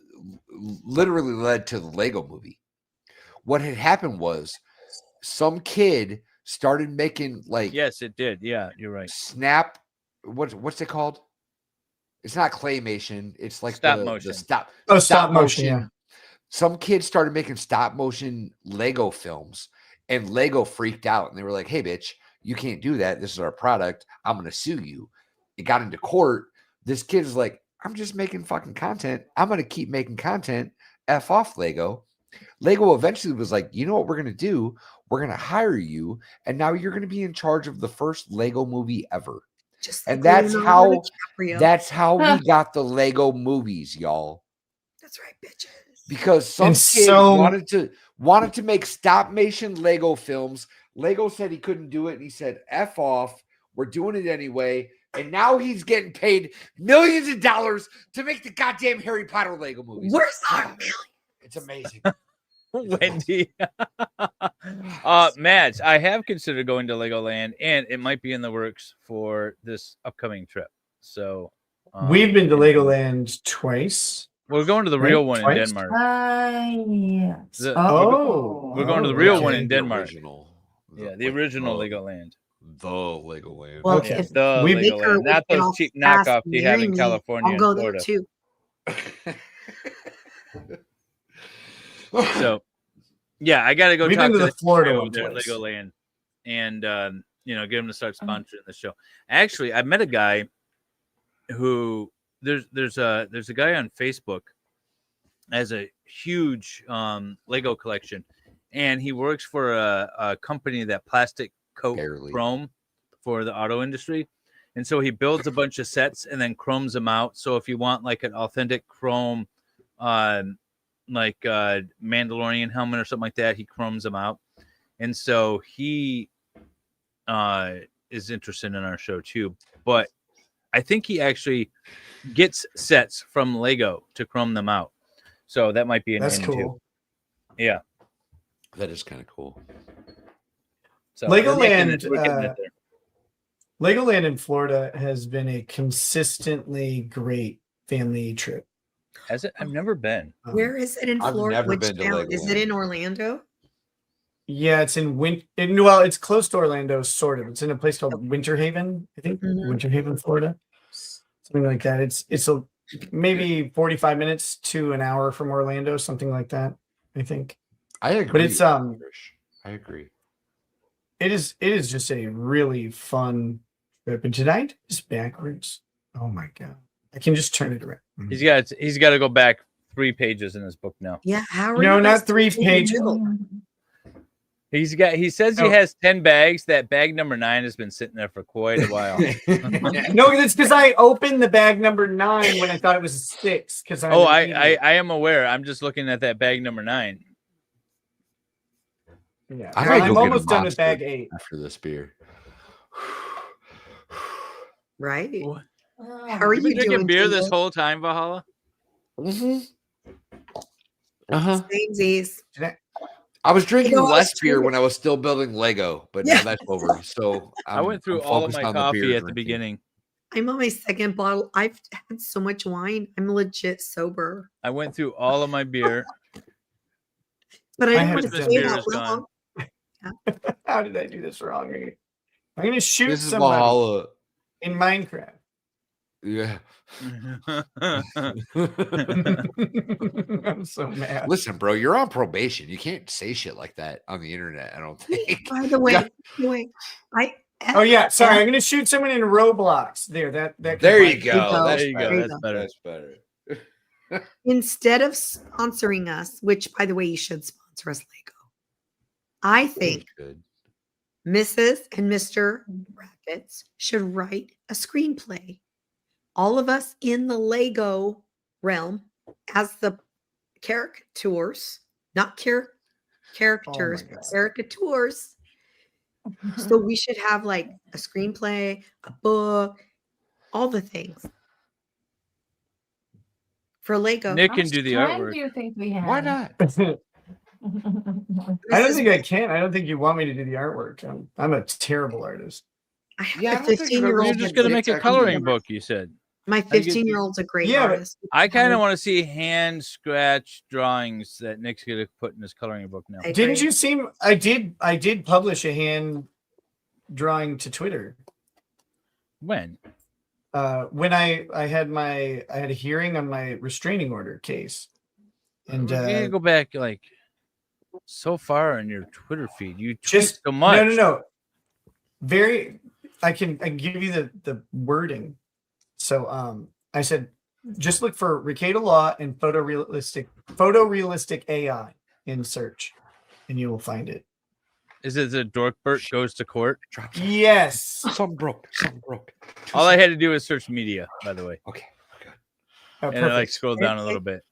led to the Lego movie. What had happened was some kid started making like yes, it did. Yeah, you're right. Snap. What's it called? It's not claymation. It's like Stop the motion. stop. Oh, stop motion, yeah. Some kids started making stop motion Lego films, and Lego freaked out, and they were like, "Hey, bitch, you can't do that. This is our product. I'm going to sue you." It got into court. This kid is like, "I'm just making fucking content. I'm going to keep making content. F off, Lego." Lego eventually was like, "You know what we're going to do? We're going to hire you, and now you're going to be in charge of the first Lego movie ever." Just And like that's Leonardo how DiCaprio. we got the Lego movies, y'all. That's right, bitches. Because some And kid so- wanted to make stop motion Lego films. Lego said he couldn't do it, and he said, "F off. We're doing it anyway." And now he's getting paid millions of dollars to make the goddamn Harry Potter Lego movies. Where's our It's amazing. Wendy. Mads, I have considered going to Legoland, and it might be in the works for this upcoming trip. So We've been to Legoland twice. we're going to the real one in Twice? Denmark. Yes. We're going to the real one in The Denmark. original. Yeah, the original Legoland. The Legoland. Well, Okay. if The We- Legoland, not Make her those cheap fast knockoffs you have marry in me, California I'll go and there Florida. too. So, yeah, I got to go We've talk been to to the the Florida CEO one there at twice. Legoland, and you know, get him to start sponsoring the show. Actually, I met a guy who there's a guy on Facebook has a huge Lego collection, and he works for a company that plastic coat chrome for the auto industry. And so he builds a bunch of sets and then chromes them out. So if you want like an authentic chrome, like Mandalorian helmet or something like that, he chromes them out. And so he is interested in our show too. But I think he actually gets sets from Lego to chrome them out. So that might be an That's in cool. too. Yeah. That is kind of cool. So we're getting Legoland, it there. Legoland in Florida has been a consistently great family trip. Has it? I've never been. Where is it in I've Florida? never Which been to town? Is it Legoland. in Orlando? Yeah, it's in well, it's close to Orlando, sort of. It's in a place called Winter Haven, I think. Winter Haven, Florida. Something like that. It's maybe 45 minutes to an hour from Orlando, something like that, I think. I agree. But it's I agree. it is just a really fun trip. And tonight is backwards. Oh my god. I can just turn it around. He's got to go back 3 pages in his book now. Yeah, how are No, you not guys 3 in the pages. middle? He says he has 10 bags. That bag number 9 has been sitting there for quite a while. No, that's because I opened the bag number 9 when I thought it was 6. Because I am aware. I'm just looking at that bag number 9. Yeah, I gotta I'm go get a almost done with monster bag 8. after this beer. Right? What? How are You been you drinking doing? beer this Jingle? whole time, Valhalla? Samesies. I was drinking You know, I was less beer trying to- when I was still building Lego, but Yeah. now that's over. So I went through I'm all of focused my on the beer coffee at the drinking. beginning. I'm on my second bottle. I've had so much wine. I'm legit sober. I went through all of my beer. But I I don't had want to to say do it this. out loud. How did I do this wrong? I'm gonna shoot This is somebody Valhalla. in Minecraft. Yeah. I'm so mad. Listen, bro, you're on probation. You can't say shit like that on the internet, I don't think. By the way, Oh yeah, sorry. I'm gonna shoot someone in Roblox. That There you go. There That's you go. better. There you go. That's better. instead of sponsoring us, which by the way, you should sponsor us, Lego. I think Mrs. and Mr. Brackets should write a screenplay. All of us in the Lego realm as the caricatures, not characters, but caricatures. So we should have like a screenplay, a book, all the things for Lego. Nick can do the artwork. Do you think we have? Why not? I don't think I can. I don't think you want me to do the artwork. I'm a terrible artist. Yeah, a 15-year-old. You're just gonna make a coloring book. You said. My 15-year-old's a great artist. I kind of want to see hand scratch drawings that Nick's gonna put in his coloring book now. Didn't you see? I did publish a hand drawing to Twitter. When? When I had a hearing on my restraining order case, and you gotta go back like so far on your Twitter feed. You tweet just so much. No. I can give you the wording. So I said just look for Rekieta Law and photorealistic AI in search, and you will find it. Is it the Dorkbert goes to court? Yes. Something broke. All I had to do was search media, by the way. Okay. And I like scroll down a little bit.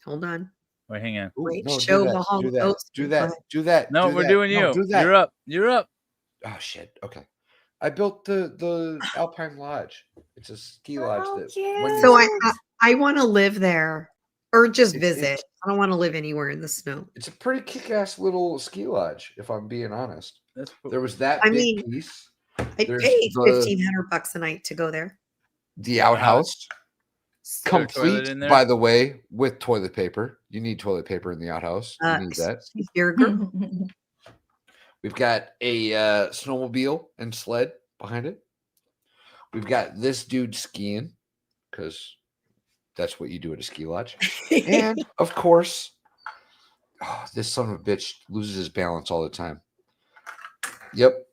Hold on. Wait, hang on. Great No, show, do that. No, Do we're that. doing you. No, do that. You're up. Oh shit. Okay. I built the Alpine Lodge. It's a ski lodge that So I want to live there or just visit. I don't want to live anywhere in the snow. It's a pretty kick-ass little ski lodge, if I'm being honest. That's cool. There was that I big mean, piece. I There's paid the- $1,500 a night to go there. The outhouse, there a toilet complete, in there? by the way, with toilet paper. You need toilet paper in the outhouse. You need that. You're a girl. We've got a snowmobile and sled behind it. We've got this dude skiing because that's what you do at a ski lodge. And of course, this son of a bitch loses his balance all the time. Yep.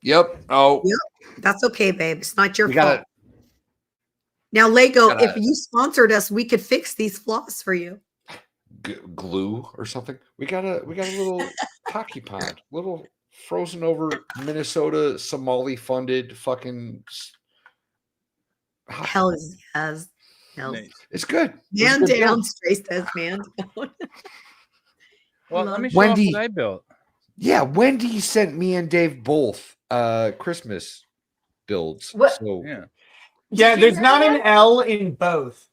Oh, Yep. That's okay, babe. It's not your we fault. gotta Now, Lego, gotta- if you sponsored us, we could fix these flaws for you. glue or something. We got a little hockey pond, little frozen over Minnesota Somali funded fucking. Hell yes. Hell. It's good. Man It's good down. build. Stray says man down. Well, let me show off Wendy. what I built. Yeah, Wendy sent me and Dave both Christmas builds. What? So Yeah. Yeah, there's not an L in both.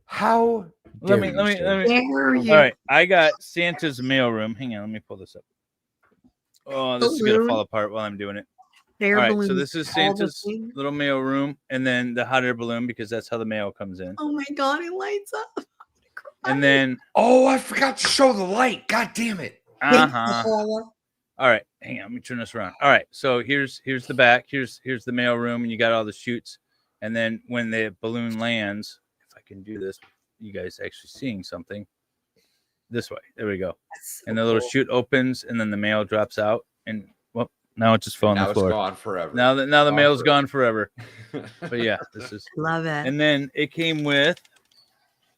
how Let dare me. you, All sir. right, I got Santa's mailroom. Hang on, let me pull this up. Oh, this is gonna Balloon. fall apart while I'm doing it. Air All right, so balloons, this is all the Santa's things. little mail room, and then the hot air balloon because that's how the mail comes in. Oh my God, it lights up. And then, Oh, I forgot to show the light. God damn it. All right, hang on, let me turn this around. All right, so here's the back. Here's the mail room, and you got all the chutes. And then when the balloon lands, if I can do this, you guys actually seeing something. This way, there we go. And the little chute opens, and then the mail drops out, and well, now it just fell on Now the it's floor. gone forever. Now the Gone mail's forever. gone forever. But yeah, this is Love it. And then it came with.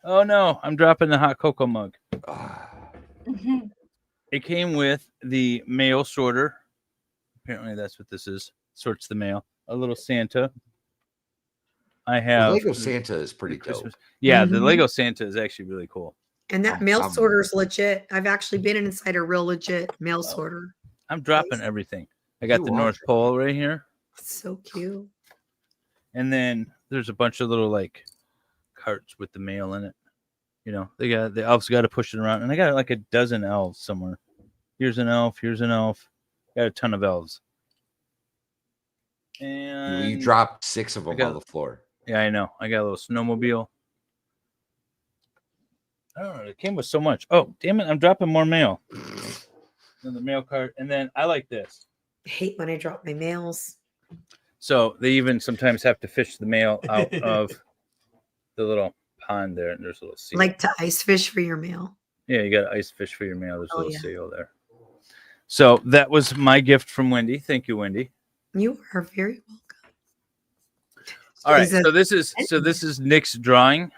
Oh no, I'm dropping the hot cocoa mug. It came with the mail sorter. Apparently, that's what this is. Sorts the mail. A little Santa. I have Lego Santa is pretty dope. Yeah, the Mhm. Lego Santa is actually really cool. And that mail sorter is legit. I've actually been inside a real legit mail sorter. I'm dropping everything. I got You the are. North Pole right here, So cute. and then there's a bunch of little like carts with the mail in it. You know, the elves got to push it around, and I got like a dozen elves somewhere. Here's an elf. Here's an elf. Got a ton of elves. And You dropped 6 of them got- on the floor. Yeah, I know. I got a little snowmobile. I don't know. It came with so much. Oh, damn it. I'm dropping more mail. In the mail cart. And then I like this. I hate when I drop my mails. So they even sometimes have to fish the mail out of the little pond there. And there's a little seal. Like to ice fish for your mail. Yeah, you got to ice fish for your mail. There's a Oh, little yeah. seal there. So that was my gift from Wendy. Thank you, Wendy. You are very welcome. All right. Is that- So this is Nick's drawing.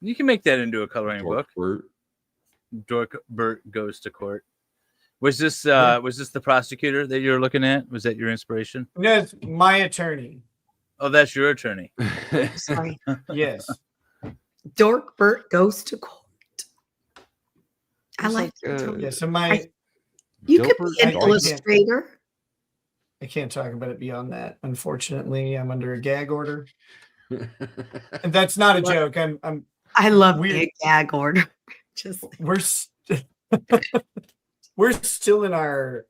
You can make that into a coloring book. Dork Bert goes to court. Was this the prosecutor that you're looking at? Was that your inspiration? No, it's my attorney. Oh, that's your attorney. Sorry. Yes. Dork Bert goes to court. I like that. Yeah, so my You could be an illustrator. I can't talk about it beyond that. Unfortunately, I'm under a gag order. And that's not a joke. I love weird. a gag order. Just we're still in our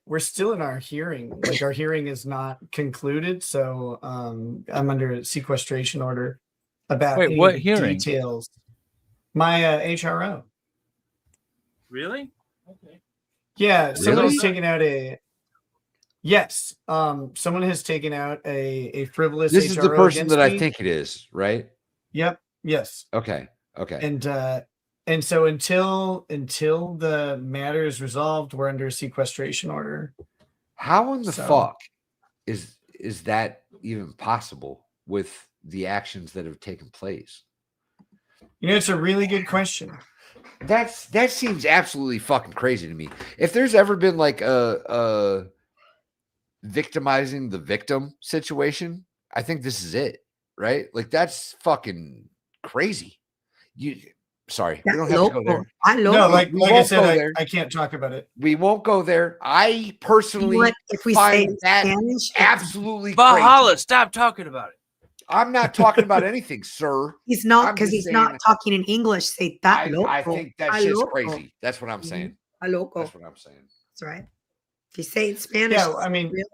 hearing. Like our hearing is not concluded, so I'm under a sequestration order about Wait, any what hearing? details. My HRO. Really? Okay. Yeah, someone Really? has taken out a someone has taken out a frivolous This is the HRO person against that I me. think it is, right? Yep. Yes. Okay. And so until the matter is resolved, we're under a sequestration order. How in the So- fuck is that even possible with the actions that have taken place? You know, it's a really good question. That seems absolutely fucking crazy to me. If there's ever been like a victimizing the victim situation, I think this is it, right? Like that's fucking crazy. Sorry, we don't have to go there. No, like We I won't said, go there. I can't talk about it. We won't go there. I personally if we say find that Spanish, absolutely Valhalla, crazy. stop talking about it. I'm not talking about anything, sir. he's not I'm because just he's not saying- talking in English. Say that. I think that "Está shit's loco." crazy. That's what I'm saying. "Está loco." That's what I'm saying. That's right. If you say it in Spanish, Yeah, it's I mean, real.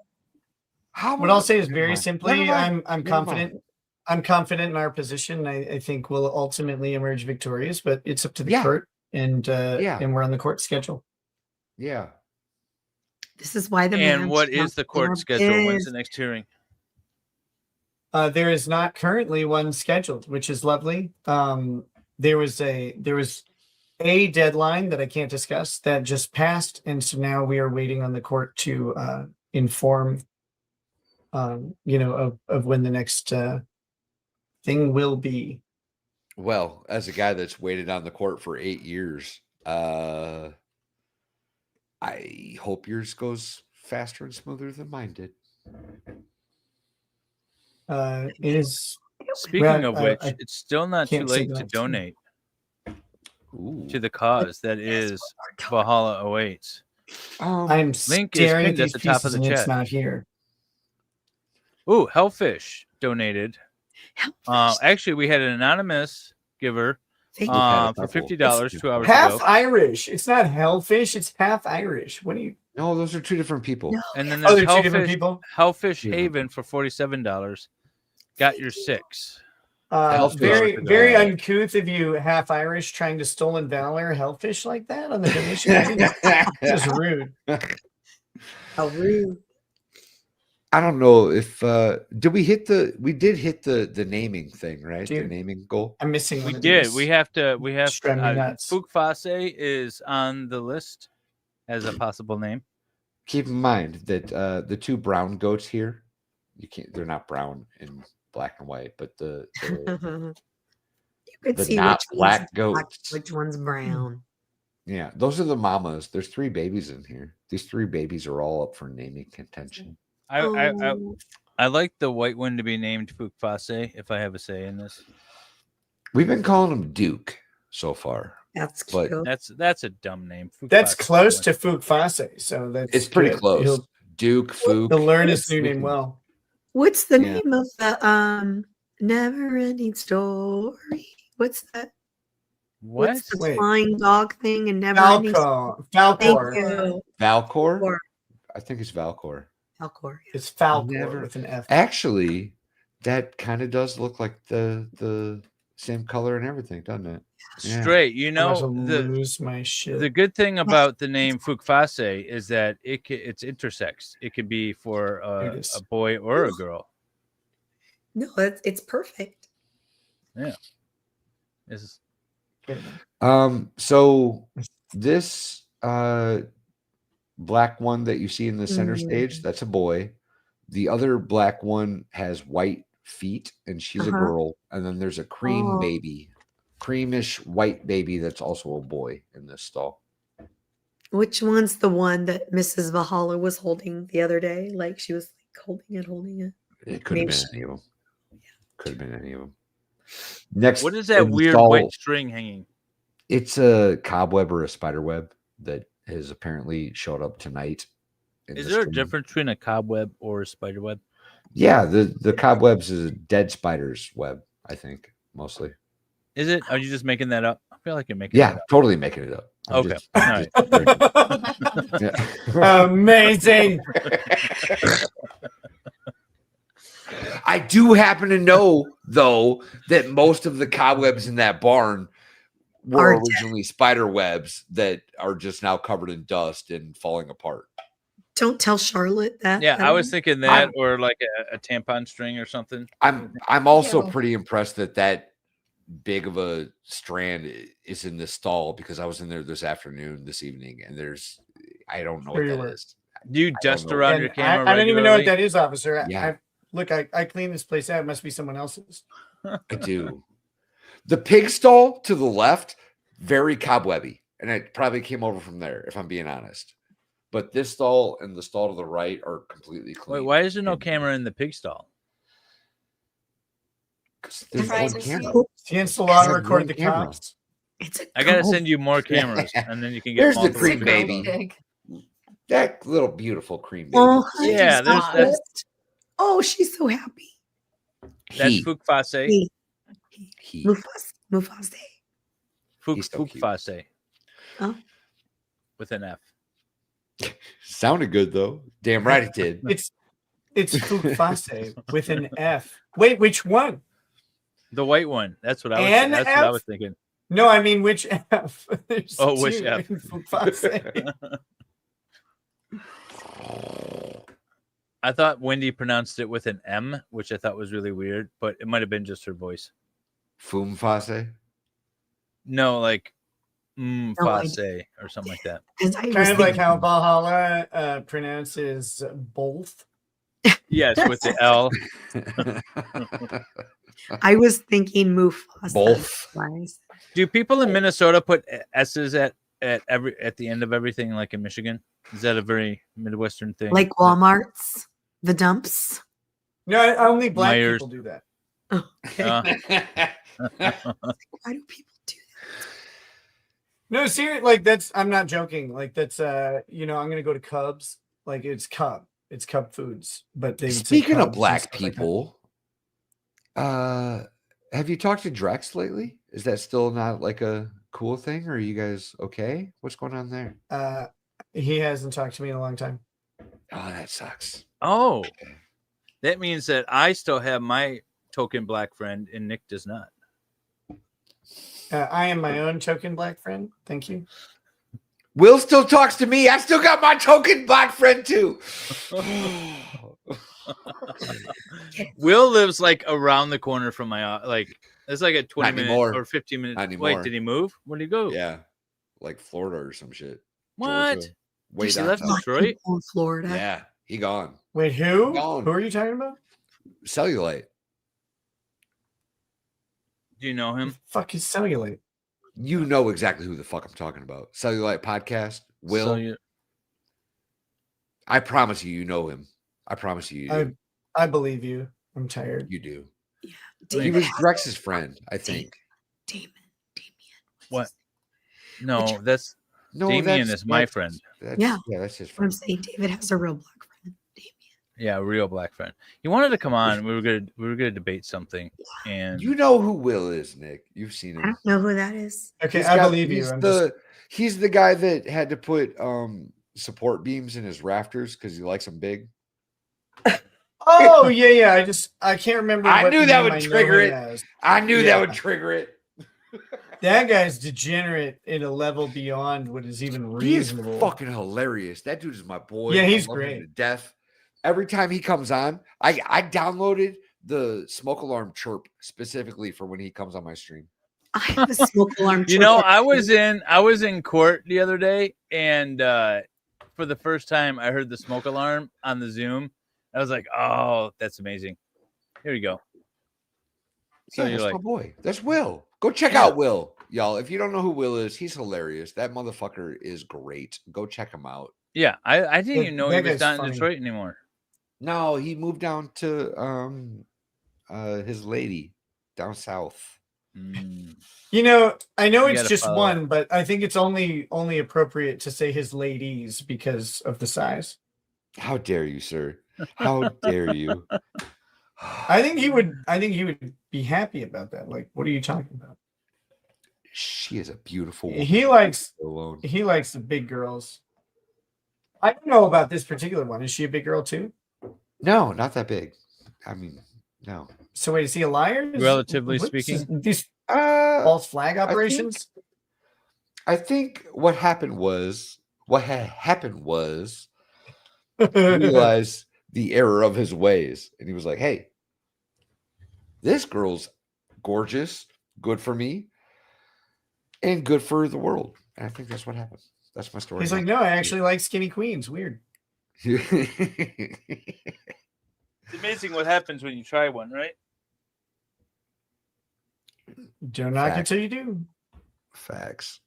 what I'll say is Never very mind. simply, Never mind. I'm Never confident. mind. I'm confident in our position. I think we'll ultimately emerge victorious, but it's up to the Yeah. court, and Yeah. and we're on the court schedule. Yeah. This is why the And man what should is not the be court our schedule? When's biz. the next hearing? There is not currently one scheduled, which is lovely. There was a deadline that I can't discuss that just passed, and so now we are waiting on the court to inform, of when the next thing will be. Well, as a guy that's waited on the court for 8 years, I hope yours goes faster and smoother than mine did. It is. Speaking of which, I it's still not too can't say late that to I've seen donate Ooh. to the cause that is Valhalla awaits. I'm Link is staring at pinned at these the top of pieces the and it's chat. not here. Ooh, Hellfish donated. Actually, we had an anonymous giver Thank you. for $50 2 hours Half ago. Irish. It's not Hellfish. It's half Irish. What do you? No, those are two different people. And then Oh, there's they're two different Hellfish, people? Hellfish Yeah. Haven for $47. Got your 6. Hellfish. Very uncouth of you, half Irish, trying to stolen valor Hellfish like that on the donation. Just rude. How rude. I don't know if did we hit the naming thing, right? The Dude. naming goal. I'm missing We one of did. these. We have to. It's driving me nuts. Fouk Fase is on the list as a possible name. Keep in mind that the two brown goats here, they're not brown in black and white, but the You could the see not which black one's goats. which one's brown. Yeah, those are the mamas. There's 3 babies in here. These 3 babies are all up for naming contention. I like the white one to be named Fouk Fase, if I have a say in this. We've been calling him Duke so far. That's But cute. That's a dumb name. Fouk That's Fase. close to Fouk Fase, so that's It's pretty good. close. Duke, Fook. He'll learn his new name well. What's the Yeah. name of the never ending story? What's that? What? What's the Wait. flying dog thing and never ending Falcor. Thank Falcor. you. Valcor? Or I think it's Valcor. Falcor. It's Falcor Never- with an F. Actually, that kind of does look like the Same color and everything, doesn't it? Yeah. Straight. You I'm about know, to lose my shit. the good thing about the name Fukfase is that it's intersex. It could be for a boy or a girl. No, it's perfect. Yeah. It's So this black one that you see in the center stage, that's a boy. The other black one has white feet, and she's a girl. And then there's a cream baby, creamish white baby that's also a boy in this stall. Which one's the one that Mrs. Valhalla was holding the other day? Like she was like holding it. It could have been any of them. Could have been any of them. Next, what is that in the weird stall, white string hanging? It's a cobweb or a spider web that has apparently showed up tonight. Is there a difference between a cobweb or a spider web? Yeah, the cobwebs is a dead spider's web, I think, mostly. Is it? Are you just making that up? I feel like you're making it up. Totally making it up. Okay. Amazing. I do happen to know, though, that most of the cobwebs in that barn were originally spider webs that are just now covered in dust and falling apart. Don't tell Charlotte that. Yeah, I was thinking that, or like a tampon string or something. I'm also pretty impressed that big of a strand is in this stall, because I was in there this evening, and I don't know what that is. Do you dust around your camera? I don't even know what that is, officer. Yeah. I cleaned this place out. It must be someone else's. I do. The pig stall to the left, very cobwebby, and it probably came over from there, if I'm being honest. But this stall and the stall to the right are completely clean. Wait, why is there no camera in the pig stall? Because there's one camera. The enchilada record the cops. I gotta send you more cameras, and then you can get. There's the multiple cream cameras. baby. That little beautiful cream baby. Oh, Yeah, there's that. Oh, she's so happy. That's Fukfase. Mufase. Fukfase. Oh. With an F. Sounded good though. Damn right it did. It's Fukfase with an F. Wait, which one? The white one. That's what I was. That's what I was thinking. No, I mean which F? There's which two F? in Fukfase. I thought Wendy pronounced it with an M, which I thought was really weird, but it might have been just her voice. Fumfase? No, like Fase or something like that. Kind of like how Valhalla pronounces both. Yes, with the L. I was thinking Mufasa. Both. Do people in Minnesota put S's at the end of everything, like in Michigan? Is that a very Midwestern thing? Like Walmart's, the dumps. No, only black Myers. people do that. Why do people do that? No, seriously, like I'm not joking. Like that's I'm gonna go to Cubs. Like it's Cub Foods. But they Speaking of black people, have you talked to Drex lately? Is that still not like a cool thing? Or are you guys okay? What's going on there? He hasn't talked to me in a long time. Oh, that sucks. Oh, that means that I still have my token black friend and Nick does not. I am my own token black friend. Thank you. Will still talks to me. I still got my token black friend too. Will lives like around the corner from my it's like a 20-minute or 15-minute. Not anymore. Wait, did he move? Where did he go? Yeah, like Florida or some shit. What? Georgia. Way He down left south. Detroit? In Florida. Yeah, he gone. Wait, who? Gone. Who are you talking about? Cellulite. Do you know him? Fuck is Cellulite? You know exactly who the fuck I'm talking about. Cellulite podcast. Will. I promise you know him. I promise you do. I believe you. I'm tired. You do. Yeah. He was Drex's friend, I think. Damien. What? No, that's Damien is my friend. Yeah. That's his I'm friend. saying David has a real black friend. Yeah, a real black friend. He wanted to come on. We were gonna debate something, and You know who Will is, Nick. You've seen I him. don't know who that is. Okay, I believe you. He's the guy that had to put support beams in his rafters because he likes them big. Oh yeah. I can't remember. I what knew that name would I know trigger him it. as. I knew that would Yeah. trigger it. That guy's degenerate in a level beyond what is even He is reasonable. fucking hilarious. That dude is my boy. Yeah, he's I love him great. to death. Every time he comes on, I downloaded the smoke alarm chirp specifically for when he comes on my stream. I have a smoke alarm. You know, I was in court the other day, and for the first time, I heard the smoke alarm on the Zoom. I was like, "Oh, that's amazing." Here you go. So Yeah, you're that's like, my boy. That's Will. Go check out Will, y'all. If you don't know who Will is, he's hilarious. That motherfucker is great. Go check him out. yeah, I didn't even know he that was guy's not in funny. Detroit anymore. No, he moved down to his lady down south. You know, I know You it's gotta just follow one, but I think it's only appropriate to say his ladies because of the size. How dare you, sir? How dare you? I think he would be happy about that. Like, what are you talking about? She is a beautiful woman. He likes alone. he likes the big girls. I don't know about this particular one. Is she a big girl too? No, not that big. I mean, no. So wait, is he a liar? Relatively What's speaking, these false flag operations. I think what happened was he realized the error of his ways, and he was like, "Hey, this girl's gorgeous, good for me, and good for the world." And I think that's what happened. That's my story. He's like, no, I actually like skinny queens. Weird. it's amazing what happens when you try one, right? Don't knock it till you do. Facts.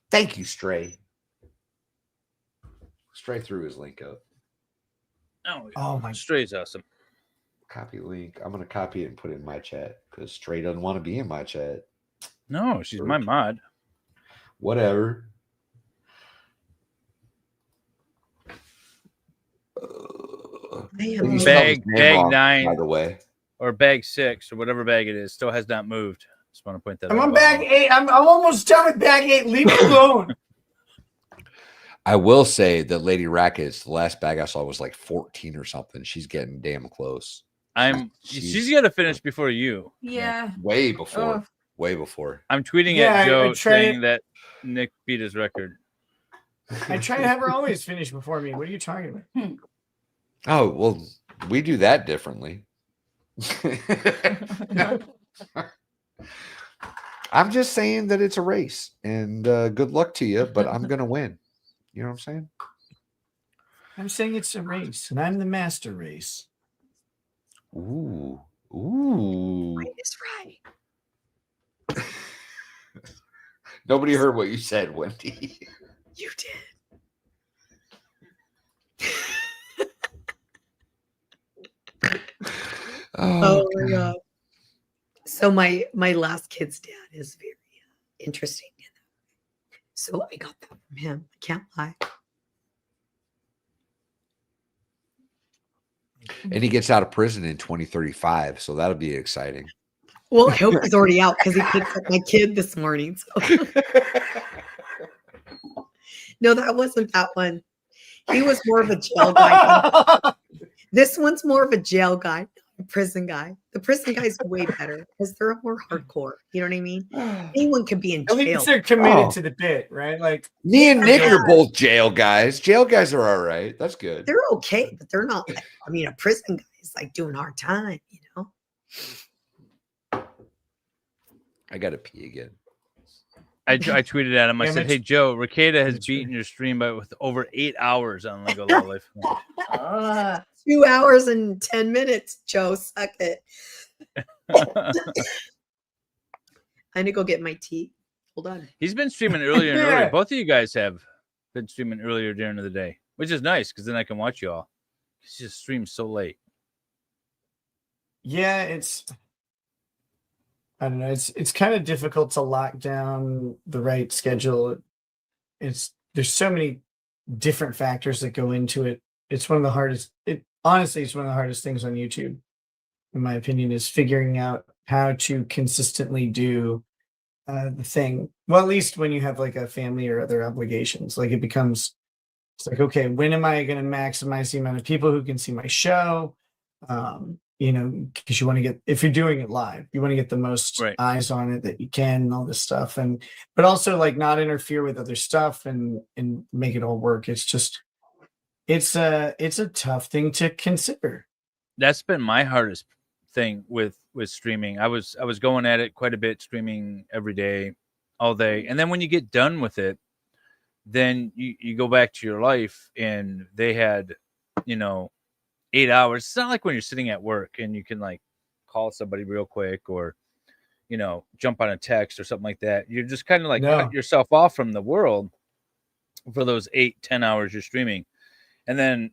Thank you, Stray. Stray threw his link up. Oh my, Stray's awesome. Copy link. I'm gonna copy it and put it in my chat because Stray doesn't want to be in my chat. No, she's my mod. Whatever. Bag 9, by the way, or bag 6, or whatever bag it is, still has not moved. Just want to point that out. I'm on bag 8. I'm almost done with bag 8. Leave me alone. I will say that Lady Rackets, the last bag I saw was like 14 or something. She's getting damn close. She's got to finish before you. Yeah. Way before. Way before. I'm tweeting at Joe saying that Nick beat his record. I try to have her always finish before me. What are you talking about? Oh, well, we do that differently. I'm just saying that it's a race, and good luck to you, but I'm going to win. You know what I'm saying? I'm saying it's a race, and I'm the master race. Ooh. It's right. Nobody heard what you said, Wendy. You did. Oh my God. So my last kid's dad is very interesting. So I got that from him. I can't lie. And he gets out of prison in 2035, so that'll be exciting. Well, I hope he's already out because he picked up my kid this morning. So. No, that wasn't that one. He was more of a jail guy. This one's more of a jail guy, not a prison guy. The prison guy's way better because they're more hardcore. You know what I mean? Anyone could be in At jail. least they're committed to the bit, right? Like me and Nick are both jail guys. Jail guys are all right. That's good. They're okay, but they're not. Like, I mean, a prison guy is like doing hard time. You know. I gotta pee again. I tweeted at him. I Yeah, said, "Hey Joe, Rekieta has beaten your stream by with over 8 hours on Lego Law Life." 2 hours and 10 minutes, Joe. Suck it. I need to go get my tea. Hold on. He's been streaming earlier and earlier. Both of you guys have been streaming earlier during the day, which is nice because then I can watch you all. He just streams so late. Yeah, I don't know. It's kind of difficult to lock down the right schedule. There's so many different factors that go into it. It's one of the hardest. Honestly, it's one of the hardest things on YouTube, in my opinion, is figuring out how to consistently do the thing. Well, at least when you have like a family or other obligations, like it becomes It's like, okay, when am I going to maximize the amount of people who can see my show? You know, because you want to get, if you're doing it live, you want to get the most eyes on it that you can, and all this stuff, and but also like not interfere with other stuff and make it all work. It's just, it's a tough thing to consider. That's been my hardest thing with streaming. I was going at it quite a bit, streaming every day, all day, and then when you get done with it, then you go back to your life, and they had, 8 hours. It's not like when you're sitting at work and you can like call somebody real quick or, jump on a text or something like that. You're just kind of like cut yourself off from the world for those 8-10 hours you're streaming. And then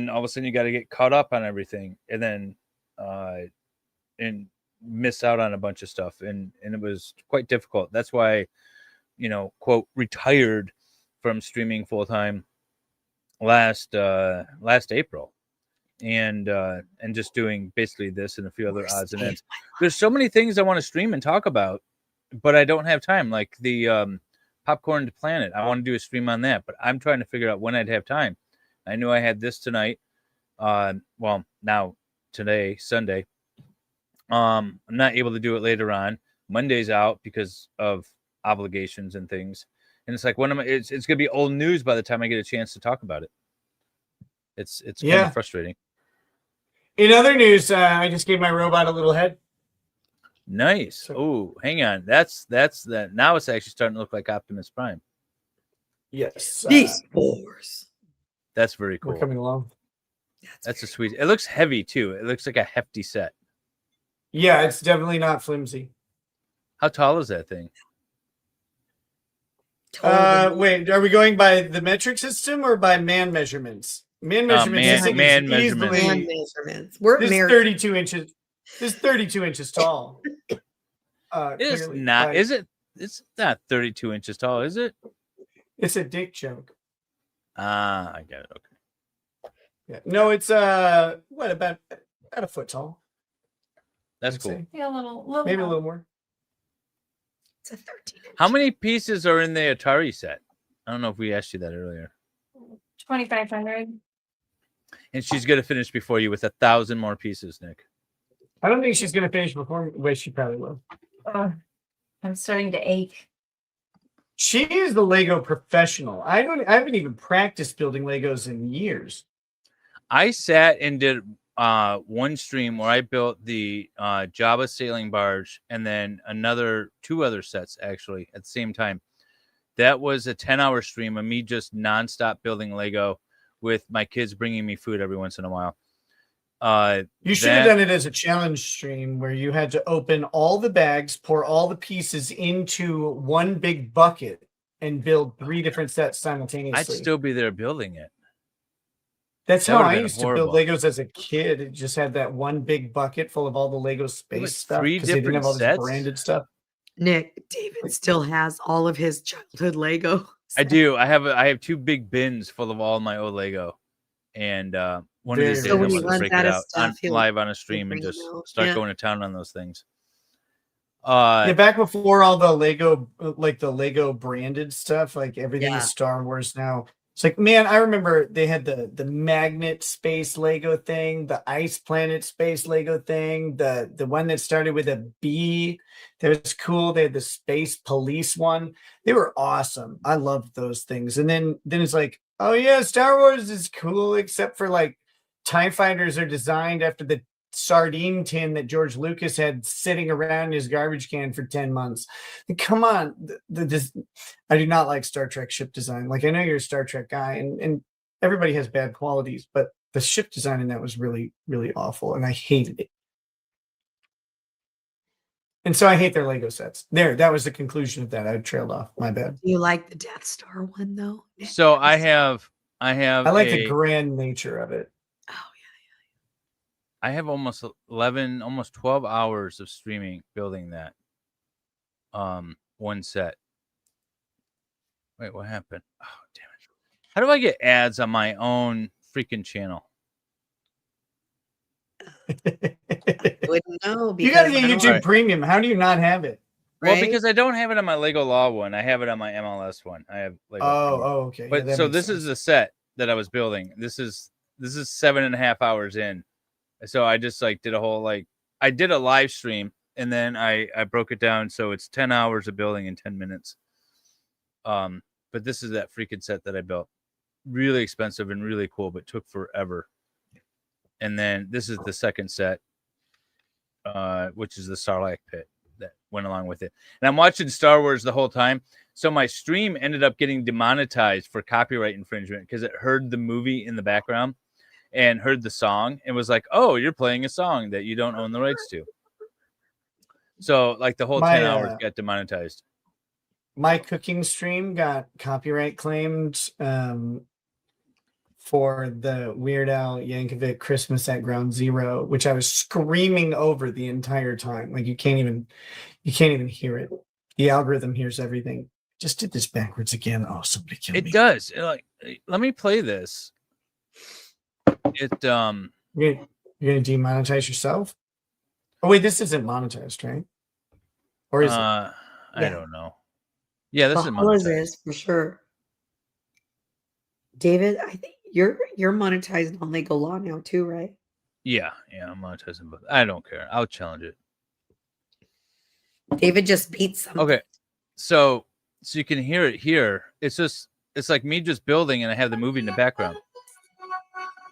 all of a sudden you got to get caught up on everything, and then, and miss out on a bunch of stuff. And it was quite difficult. That's why, quote, retired from streaming full time last April, and just doing basically this and a few other odds and ends. There's so many things I want to stream and talk about, but I don't have time. Like the Popcorn Planet, I want to do a stream on that, but I'm trying to figure out when I'd have time. I knew I had this tonight. Well, now today, Sunday. I'm not able to do it later on. Monday's out because of obligations and things. And it's like, it's gonna be old news by the time I get a chance to talk about it. It's kind of frustrating. In other news, I just gave my robot a little head. Nice. Oh, hang on. That's that. Now it's actually starting to look like Optimus Prime. Yes. Beast Wars. That's very cool. We're coming along. That's a sweet. It looks heavy too. It looks like a hefty set. Yeah, it's definitely not flimsy. How tall is that thing? Wait, are we going by the metric system or by man measurements? Man measurements. Man measurements. Man measurements. We're this married. 32 inches. This is 32 inches tall. It's not. Is it? It's not 32 inches tall, is it? It's a dick joke. I get it. Okay. Yeah. No, it's what about a foot tall? That's cool. Yeah, a little maybe more. a little more. It's a 13. How many pieces are in the Atari set? I don't know if we asked you that earlier. 2,500. And she's gonna finish before you with 1,000 more pieces, Nick. I don't think she's gonna finish before. Wait, she probably will. I'm starting to ache. She is the Lego professional. I haven't even practiced building Legos in years. I sat and did one stream where I built the Java sailing barge, and then two other sets actually at the same time. That was a 10-hour stream of me just nonstop building Lego, with my kids bringing me food every once in a while. You should have done it as a challenge stream where you had to open all the bags, pour all the pieces into one big bucket, and build 3 different sets simultaneously. I'd still be there building it. That's how I used to build Legos as a kid. It just had that one big bucket full of all the Lego space stuff because they didn't have all this branded stuff. Nick, David still has all of his childhood Lego. I do. I have 2 big bins full of all my old Lego, and one of these days I'm going to break it out live on a stream and just start going to town on those things. Yeah, back before all the Lego, like the Lego branded stuff, like everything is Star Wars now. It's like, man, I remember they had the magnet space Lego thing, the ice planet space Lego thing, the one that started with a B. That was cool. They had the space police one. They were awesome. I loved those things. And then it's like, oh yeah, Star Wars is cool, except for like TIE fighters are designed after the sardine tin that George Lucas had sitting around in his garbage can for 10 months. Come on. I do not like Star Trek ship design. Like, I know you're a Star Trek guy and everybody has bad qualities, but the ship design in that was really, really awful. And I hated it. And so I hate their Lego sets. That was the conclusion of that. I trailed off. My bad. Do you like the Death Star one though? So I like the grand nature of it. I have almost 12 hours of streaming building that one set. Wait, what happened? Oh, damn it. How do I get ads on my own freaking channel? Wouldn't know. You got to get YouTube Premium. How do you not have it? right? Well, because I don't have it on my Lego Law one. I have it on my MLS one. I have Lego. Okay. But that so makes this sense. is the set that I was building. This is 7.5 hours in. So I just like did a whole I did a live stream and then I broke it down so it's 10 hours of building in 10 minutes. But this is that freaking set that I built. Really expensive and really cool, but took forever. And then this is the second set, which is the Sarlacc pit that went along with it. And I'm watching Star Wars the whole time. So my stream ended up getting demonetized for copyright infringement because it heard the movie in the background and heard the song and was like, oh, you're playing a song that you don't own the rights to. So like the whole 10 hours got demonetized. My cooking stream got copyright claimed for the Weird Al Yankovic Christmas at Ground Zero, which I was screaming over the entire time. Like you can't even hear it. The algorithm hears everything. Just did this backwards again. Oh, somebody kill me. It does. Like, let me play this. You're gonna demonetize yourself? Oh wait, this isn't monetized, right? Or is it? I don't know. Yeah, this is Bahala's monetized. is for sure. David, I think you're monetized on Lego Law now too, right? Yeah, I'm monetizing, but I don't care. I'll challenge it. David just beat something. Okay, so you can hear it here. It's like me just building, and I have the movie in the background.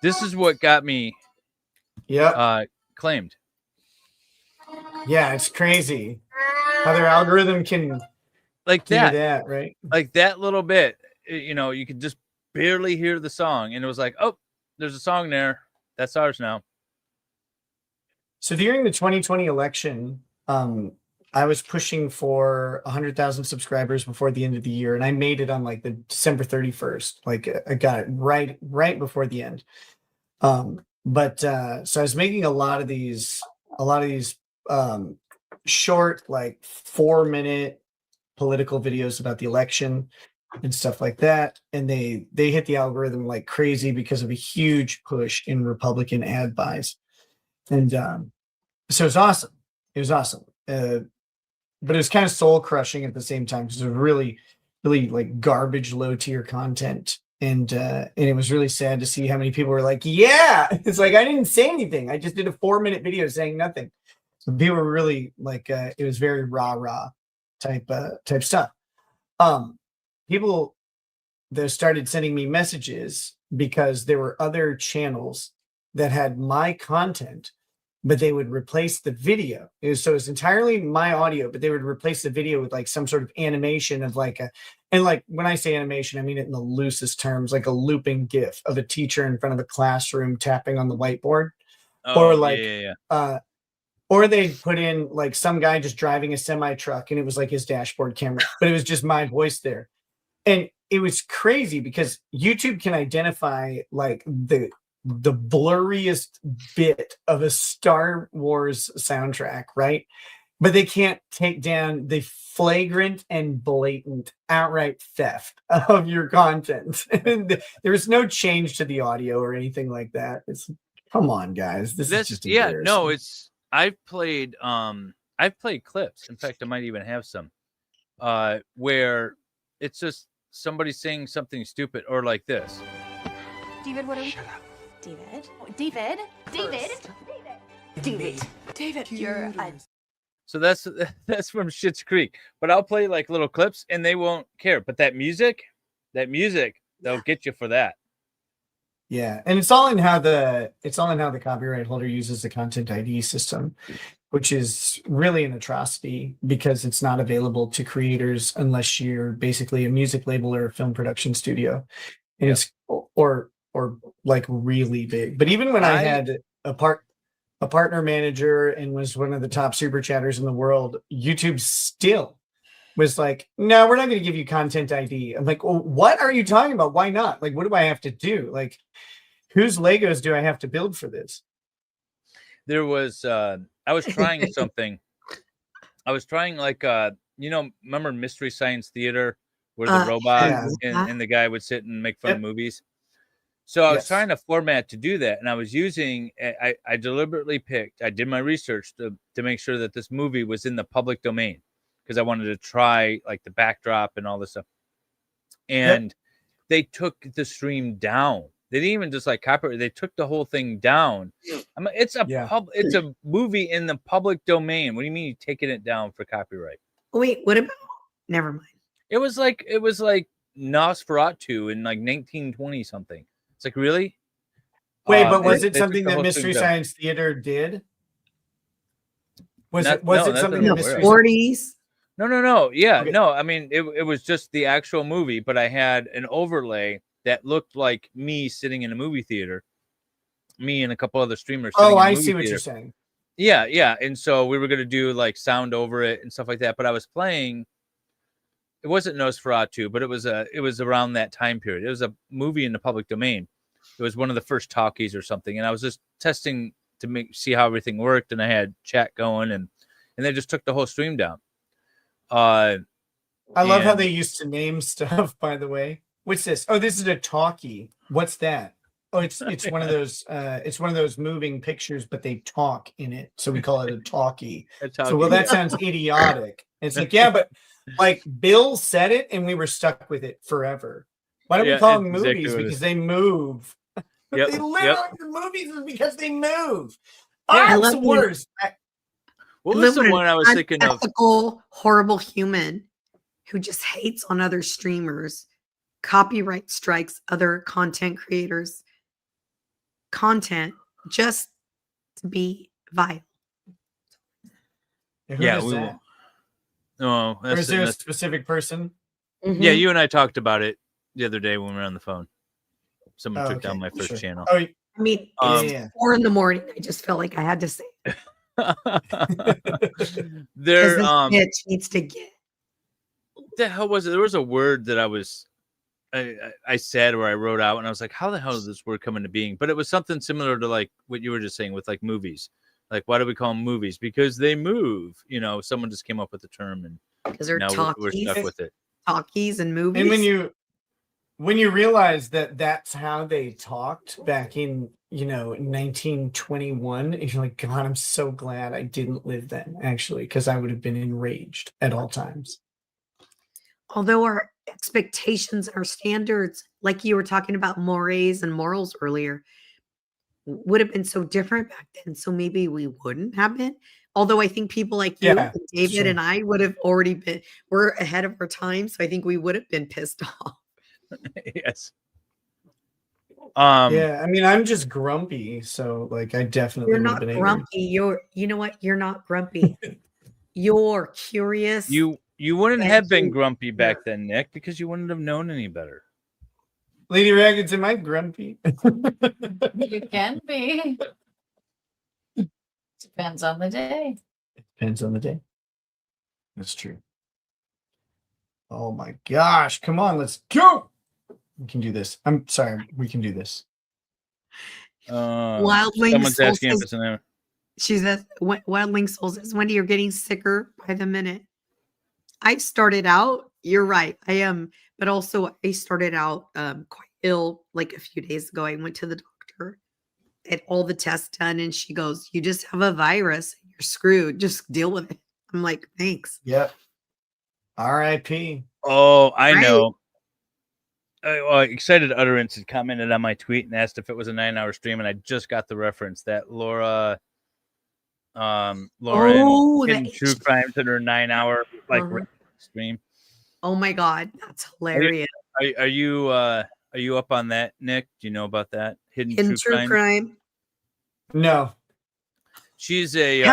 This is what got me, claimed. Yeah, it's crazy how their algorithm can like do that, that, right? Like that little bit. You could just barely hear the song, and it was like, oh, there's a song there. That's ours now. So during the 2020 election, I was pushing for 100,000 subscribers before the end of the year, and I made it on like the December 31st. Like I got it right before the end. So I was making a lot of these short, like 4-minute political videos about the election and stuff like that, and they hit the algorithm like crazy because of a huge push in Republican ad buys, and so it was awesome. But it was kind of soul crushing at the same time because it was really like garbage low tier content, and it was really sad to see how many people were like, yeah, it's like I didn't say anything, I just did a 4-minute video saying nothing. So people were really like, it was very rah type stuff. People that started sending me messages because there were other channels that had my content, but they would replace the video. So it's entirely my audio, but they would replace the video with like some sort of animation of and like when I say animation, I mean it in the loosest terms, like a looping GIF of a teacher in front of a classroom tapping on the whiteboard. Or like, or they'd put in like some guy just driving a semi truck and it was like his dashboard camera, but it was just my voice there. And it was crazy because YouTube can identify like the blurriest bit of a Star Wars soundtrack, right? But they can't take down the flagrant and blatant outright theft of your content. There's no change to the audio or anything like that. Come on, guys. This is just embarrassing. No, I've played clips. In fact, I might even have some where it's just somebody saying something stupid or like this. David, what are we? Shut up. David, you're a... So that's from Schitt's Creek. But I'll play like little clips and they won't care. But that music, they'll get you for that. Yeah, and it's all in how the copyright holder uses the content ID system, which is really an atrocity because it's not available to creators unless you're basically a music label or a film production studio. And it's or like really big. But even when I had a partner manager and was one of the top super chatters in the world, YouTube still was like, no, we're not going to give you content ID. I'm like, well, what are you talking about? Why not? Like, what do I have to do? Like, whose Legos do I have to build for this? There was, I was trying something. I was trying like, remember Mystery Science Theater where the robot and the guy would sit and make fun of movies? So I was trying to format to do that. And I was using, I deliberately picked, I did my research to make sure that this movie was in the public domain. because I wanted to try like the backdrop and all this stuff. And they took the stream down. They didn't even just like copyright. They took the whole thing down. It's a movie in the public domain. What do you mean you're taking it down for copyright? Wait, what about? Never mind. It was like Nosferatu in like 1920 something. It's like, really? Wait, but was it something that Mystery Science Theater did? Was it something that Mystery 40s? No. Yeah, okay. No. I mean, it was just the actual movie, but I had an overlay that looked like me sitting in a movie theater. Me and a couple other streamers. Oh, I see what you're saying. Yeah. And so we were gonna do like sound over it and stuff like that. But I was playing. It wasn't Nosferatu, but it was around that time period. It was a movie in the public domain. It was one of the first talkies or something, and I was just testing to see how everything worked, and I had chat going, and they just took the whole stream down. I love how they used to name stuff. By the way, what's this? Oh, this is a talkie. What's that? Oh, it's one of those moving pictures, but they talk in it, so we call it a talkie. So well, that sounds idiotic. It's like, yeah, but like Bill said it, and we were stuck with it forever. Why don't we call them movies? Because they move. Yep, they literally the movies is because they move. That's the worst. What was the one I was thinking of? Unethical, horrible human who just hates on other streamers, copyright strikes other content creators, content just to be vile. Yeah, we will. Oh, or is there a specific person? Yeah, you and I talked about it the other day when we were on the phone. Someone took down my first channel. Oh, I mean, it's 4 a.m. I just felt like I had to say it. There, bitch needs to get. What the hell was it? There was a word that I said or I wrote out, and I was like, "How the hell did this word come into being?" But it was something similar to like what you were just saying with like movies. Like, why do we call them movies? Because they move. You know, someone just came up with the term, and because they're we're stuck with it. Talkies and movies. And when you realize that that's how they talked back in 1921, and you're like, God, I'm so glad I didn't live then, actually, because I would have been enraged at all times. Although our expectations, our standards, like you were talking about mores and morals earlier, would have been so different back then. So maybe we wouldn't have been. Although I think people like you, and David, and I would have already been, we're ahead of our time. So I think we would have been pissed off. Yes. Yeah, I mean, I'm just grumpy. So like, I definitely You're not been grumpy. You know what? You're not grumpy. You're curious. You wouldn't have been grumpy back then, Nick, because you wouldn't have known any better. Lady Raggeds, am I grumpy? You can be. Depends on the day. Depends on the day. That's true. Oh my gosh. Come on, let's go. We can do this. I'm sorry. We can do this. Wildling someone's Soul asking if says, it's an she says, Wildling Soul says, Wendy, you're getting sicker by the minute. I started out, you're right, I am. But also I started out quite ill like a few days ago. I went to the doctor, had all the tests done, and she goes, you just have a virus. You're screwed. Just deal with it. I'm like, thanks. Yep. R.I.P. Oh, I know. Excited Utterance had commented on my tweet and asked if it was a 9-hour stream, and I just got the reference that Lauren Hidden True Crimes in her 9-hour stream. Oh my God, that's hilarious. Are you up on that, Nick? Do you know about that? Hidden True Crime? No. She's a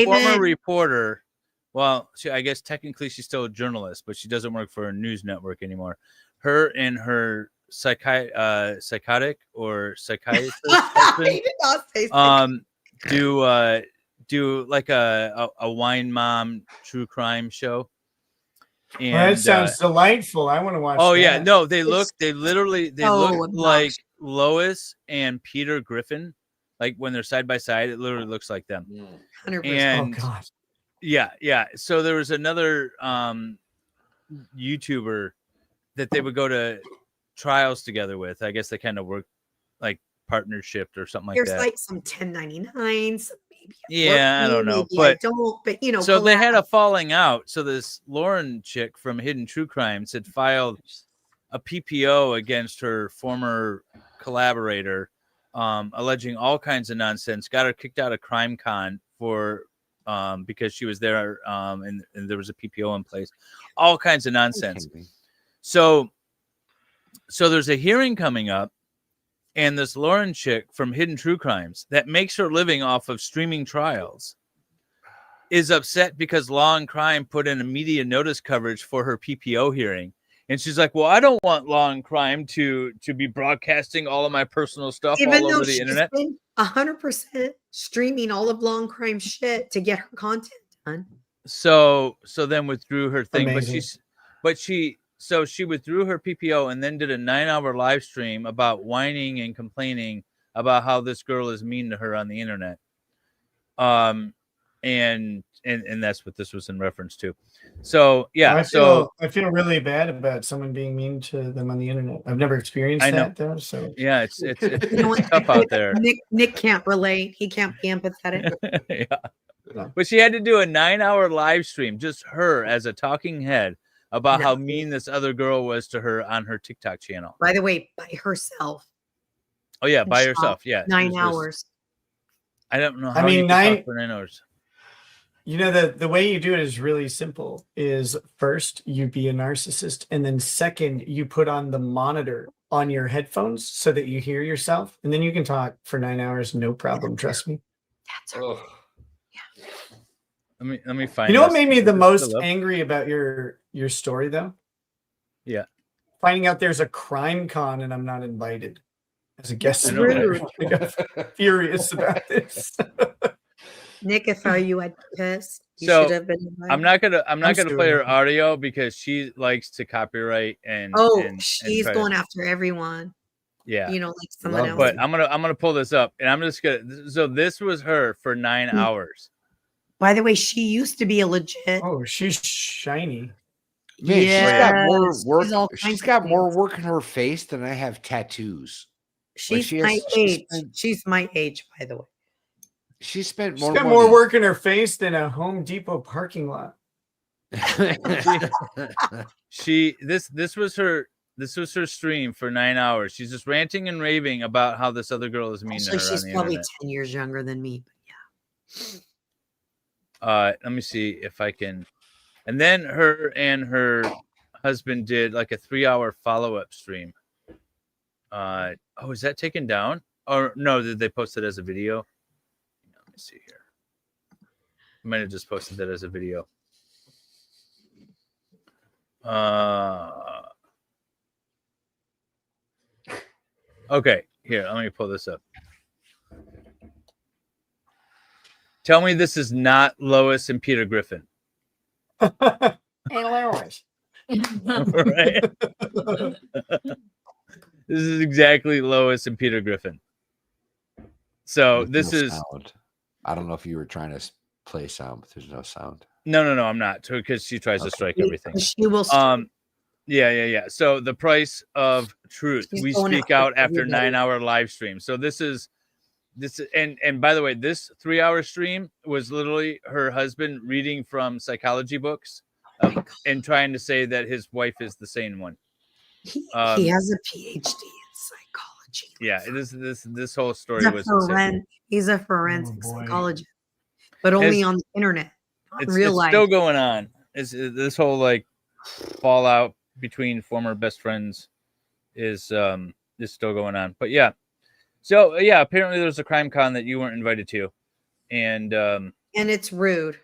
former reporter. Well, I guess technically she's still a journalist, but she doesn't work for a news network anymore. Her and her psychiatrist husband, do like a wine mom true crime show. And that sounds delightful. I want to watch. Oh that. yeah, no, they look like Lois and Peter Griffin. Like when they're side by side, it literally looks like them. 100%. And oh God. Yeah. So there was another YouTuber that they would go to trials together with. I guess they kind of work like partnership or something like that. There's like some 1099, some Yeah, I don't know, maybe I but don't. But you know, so they had a falling out. So this Lauren chick from Hidden True Crimes had filed a PPO against her former collaborator, alleging all kinds of nonsense. Got her kicked out of CrimeCon for because she was there, and there was a PPO in place. All kinds of nonsense. So there's a hearing coming up. And this Lauren chick from Hidden True Crimes that makes her living off of streaming trials is upset because Law and Crime put in a media notice coverage for her PPO hearing. And she's like, well, I don't want Law and Crime to be broadcasting all of my personal stuff Even all though over the she's internet. been 100% streaming all of Long Crime shit to get her content done. So then withdrew her thing, Amazing. So she withdrew her PPO and then did a 9-hour live stream about whining and complaining about how this girl is mean to her on the internet. And that's what this was in reference to. So yeah, I feel really bad about someone being mean to them on the internet. I've never experienced I know. that though. So yeah, it's You know what? tough out there. Nick can't relate. He can't be empathetic. Yeah. But she had to do a 9-hour live stream, just her as a talking head, about how mean this other girl was to her on her TikTok channel. By the way, by herself. Oh yeah, by Shot herself. Yeah, 9 hours. I don't know how I mean, you can talk for 9 hours. You know, the way you do it is really simple. Is first you be a narcissist, and then second you put on the monitor on your headphones so that you hear yourself, and then you can talk for 9 hours, no problem. Trust me. That's her. Let me find. You know what this. made me Is the it most still up? angry about your story though? Yeah. Finding out there's a crime con and I'm not invited as a guest. That's rude. I got furious about this. Nick, if I were you, I'd be pissed. You So should have been invited. I'm not gonna suing play her her. audio because she likes to copyright and Oh, and she's try to- going after everyone. yeah. You know, like someone else. But I'm gonna pull this up and I'm just gonna. So this was her for 9 hours. By the way, she used to be a legit. Oh, she's shiny. Man, she's got more Yes, work. she's all She's kinds of got more things. work in her face than I have tattoos. She's she my has- age. She's my age, by the way. She spent She's more got money. more work in her face than a Home Depot parking lot. This was her stream for 9 hours. She's just ranting and raving about how this other girl is mean Actually, to her on she's the probably internet. 10 years younger than me. Let me see if I can. And then her and her husband did like a 3-hour follow-up stream. Oh, is that taken down? Or no, did they post it as a video? Let me see here. I might have just posted that as a video. Okay, here, let me pull this up. Tell me this is not Lois and Peter Griffin. And Lois. Right? This is exactly Lois and Peter Griffin. So There's this no is sound. I don't know if you were trying to play sound, but there's no sound. no, I'm not, because she tries to strike everything. She will. Yeah. So the price of truth. She's We going speak after out after everybody. 9-hour live stream. So this is and by the way, this 3-hour stream was literally her husband reading from psychology books and trying to say that his wife is the sane one. He has a PhD in psychology. Yeah, this whole story He's a forensic psychologist, but only on the internet, not in It's real life. still going on. Is this whole like fallout between former best friends is still going on? But yeah, so yeah, apparently there's a crime con that you weren't invited to, and it's rude.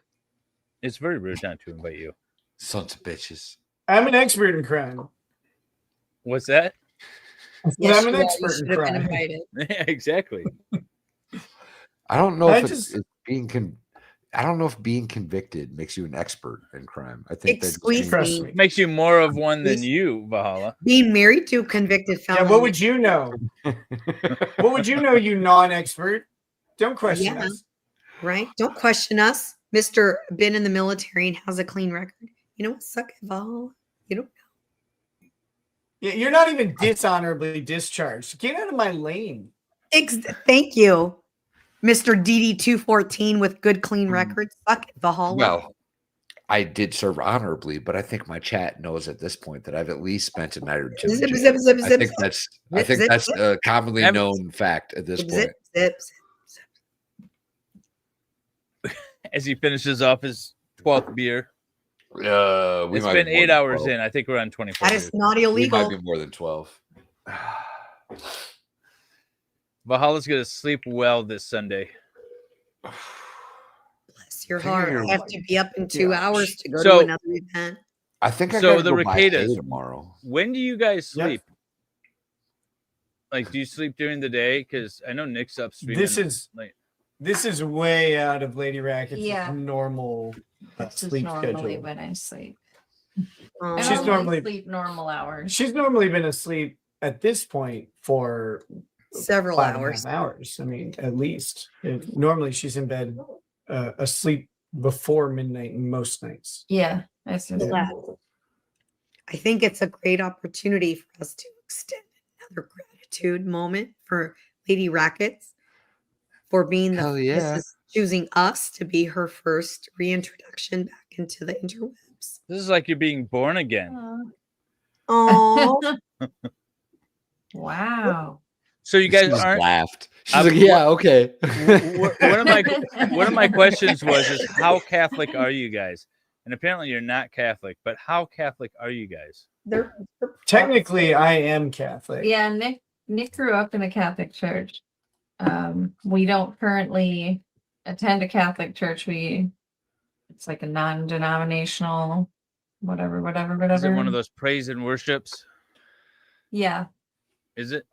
It's very rude not to invite you. Sons of bitches. I'm an expert in crime. What's that? Yes, I'm an expert in crime. Yeah, exactly. I don't know I if just- it's being I don't know if being convicted makes you an expert in crime. I think that Excuse just me. Makes you more of one than you, Valhalla. Being married to a convicted felon. Yeah, what would you know? What would you know, you non-expert? Don't question Yeah. us. Right? Don't question us. Mr. Been in the military and has a clean record. You know what? Suck it, Val. You don't Yeah, you're not even dishonorably discharged. Get out of my lane. Thank you. Mr. DD214 with good, clean records. Fuck it, Valhalla. Well, I did serve honorably, but I think my chat knows at this point that I've at least spent a night or two. Zip, in zip, jail. zip, I zip, think zip. that's Zip, zip, zip. a commonly Haven't- known fact at this Zip, point. zip, zip. As he finishes off his 12th beer. We It's might been be more 8 than hours 12. in. I think we're on 24. That is not We illegal. might be more than 12. Valhalla's going to sleep well this Sunday. Bless your heart. I have to be up in 2 hours to go So- to another event. I think I So gotta the go buy hay Rekietas, tomorrow. when do you guys Yep. sleep? Like, do you sleep during the day? Because I know Nick's up streaming. This is way out of Lady Racket's Yeah. normal This is sleep normally schedule. when I sleep. Oh. I She's normally- sleep normal hours. She's normally been asleep at this point for Several 5.5 hours. hours. I mean, at least. Normally she's in bed asleep before midnight most nights. Yeah, that's just Yeah. I think it's a great opportunity for us to extend another gratitude moment for Lady Rackets for being the Hell yeah. this is choosing us to be her first reintroduction back into the interwebs. This is like you're being born again. Oh, Wow. So you She guys just aren't. laughed. She's like, yeah, okay. One of my questions is how Catholic are you guys? And apparently you're not Catholic, but how Catholic are you guys? they're Technically, I am Catholic. Yeah, Nick grew up in a Catholic church. We don't currently attend a Catholic church. It's like a non-denominational, whatever. Is it one of those praise and worships? Yeah. Is it?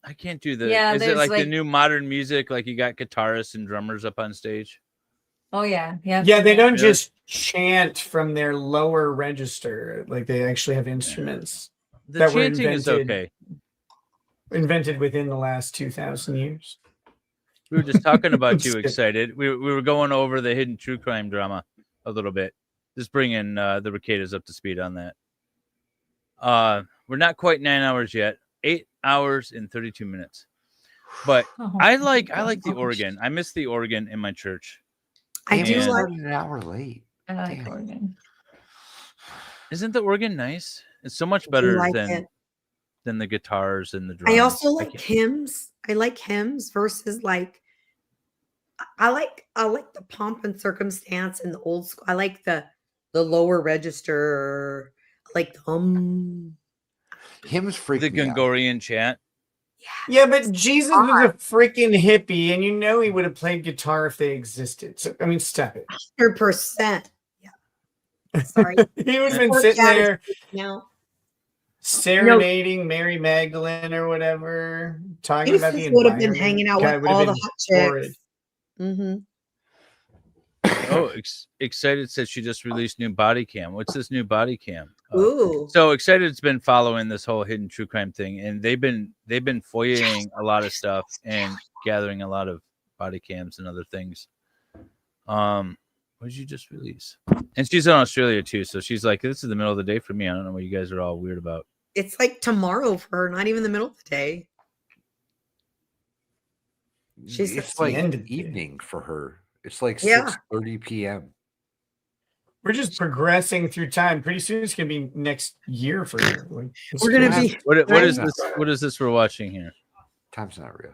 I can't do the. Yeah, is it there's like the like- new modern music? Like you got guitarists and drummers up on stage? Oh yeah. Yeah, they don't Really? just chant from their lower register. Like they actually have instruments The that were chanting is okay. invented within the last 2,000 years. We were just talking about you, Just kidding. excited. We were going over the hidden true crime drama a little bit. Just bringing the Rekietas up to speed on that. We're not quite 9 hours yet. 8 hours and 32 minutes. But Oh, I like the organ. I miss the organ in my church. I Damn, do we And- like started an hour late. I like Damn. organ. Isn't the organ nice? It's so much I do better like than it. the guitars and the drums. I also like can't- hymns. I like hymns versus like I like the pomp and circumstance and the old school. I like the lower register. I like the Hymns freak the me out. Gregorian chant. Yeah, but Jesus was a freaking hippie, and you know he would have played guitar if they existed. So I mean, stop it. 100%. Yeah. Sorry. He would have been Poor sitting cat is there freaking out. serenading Mary Magdalene or whatever, talking about the Jesus would have been environment. hanging out Guy with would have all the been hot horrid. chicks. Mm-hmm. Oh, excited says she just released new body cam. What's this new body cam? Ooh. So Excited's been following this whole hidden true crime thing, and they've been foyering a lot of stuff and gathering a lot of body cams and other things. What did you just release? And she's in Australia too, so she's like, "This is the middle of the day for me. I don't know what you guys are all weird about." It's like tomorrow for her, not even the middle of the day. She's It's the like end of the day. evening for her. It's like Yeah. 6:30 p.m. We're just progressing through time. Pretty soon it's gonna be next year for her. Like, it's We're gonna crazy. be What is Right. this? What is this we're watching here? Time's not real.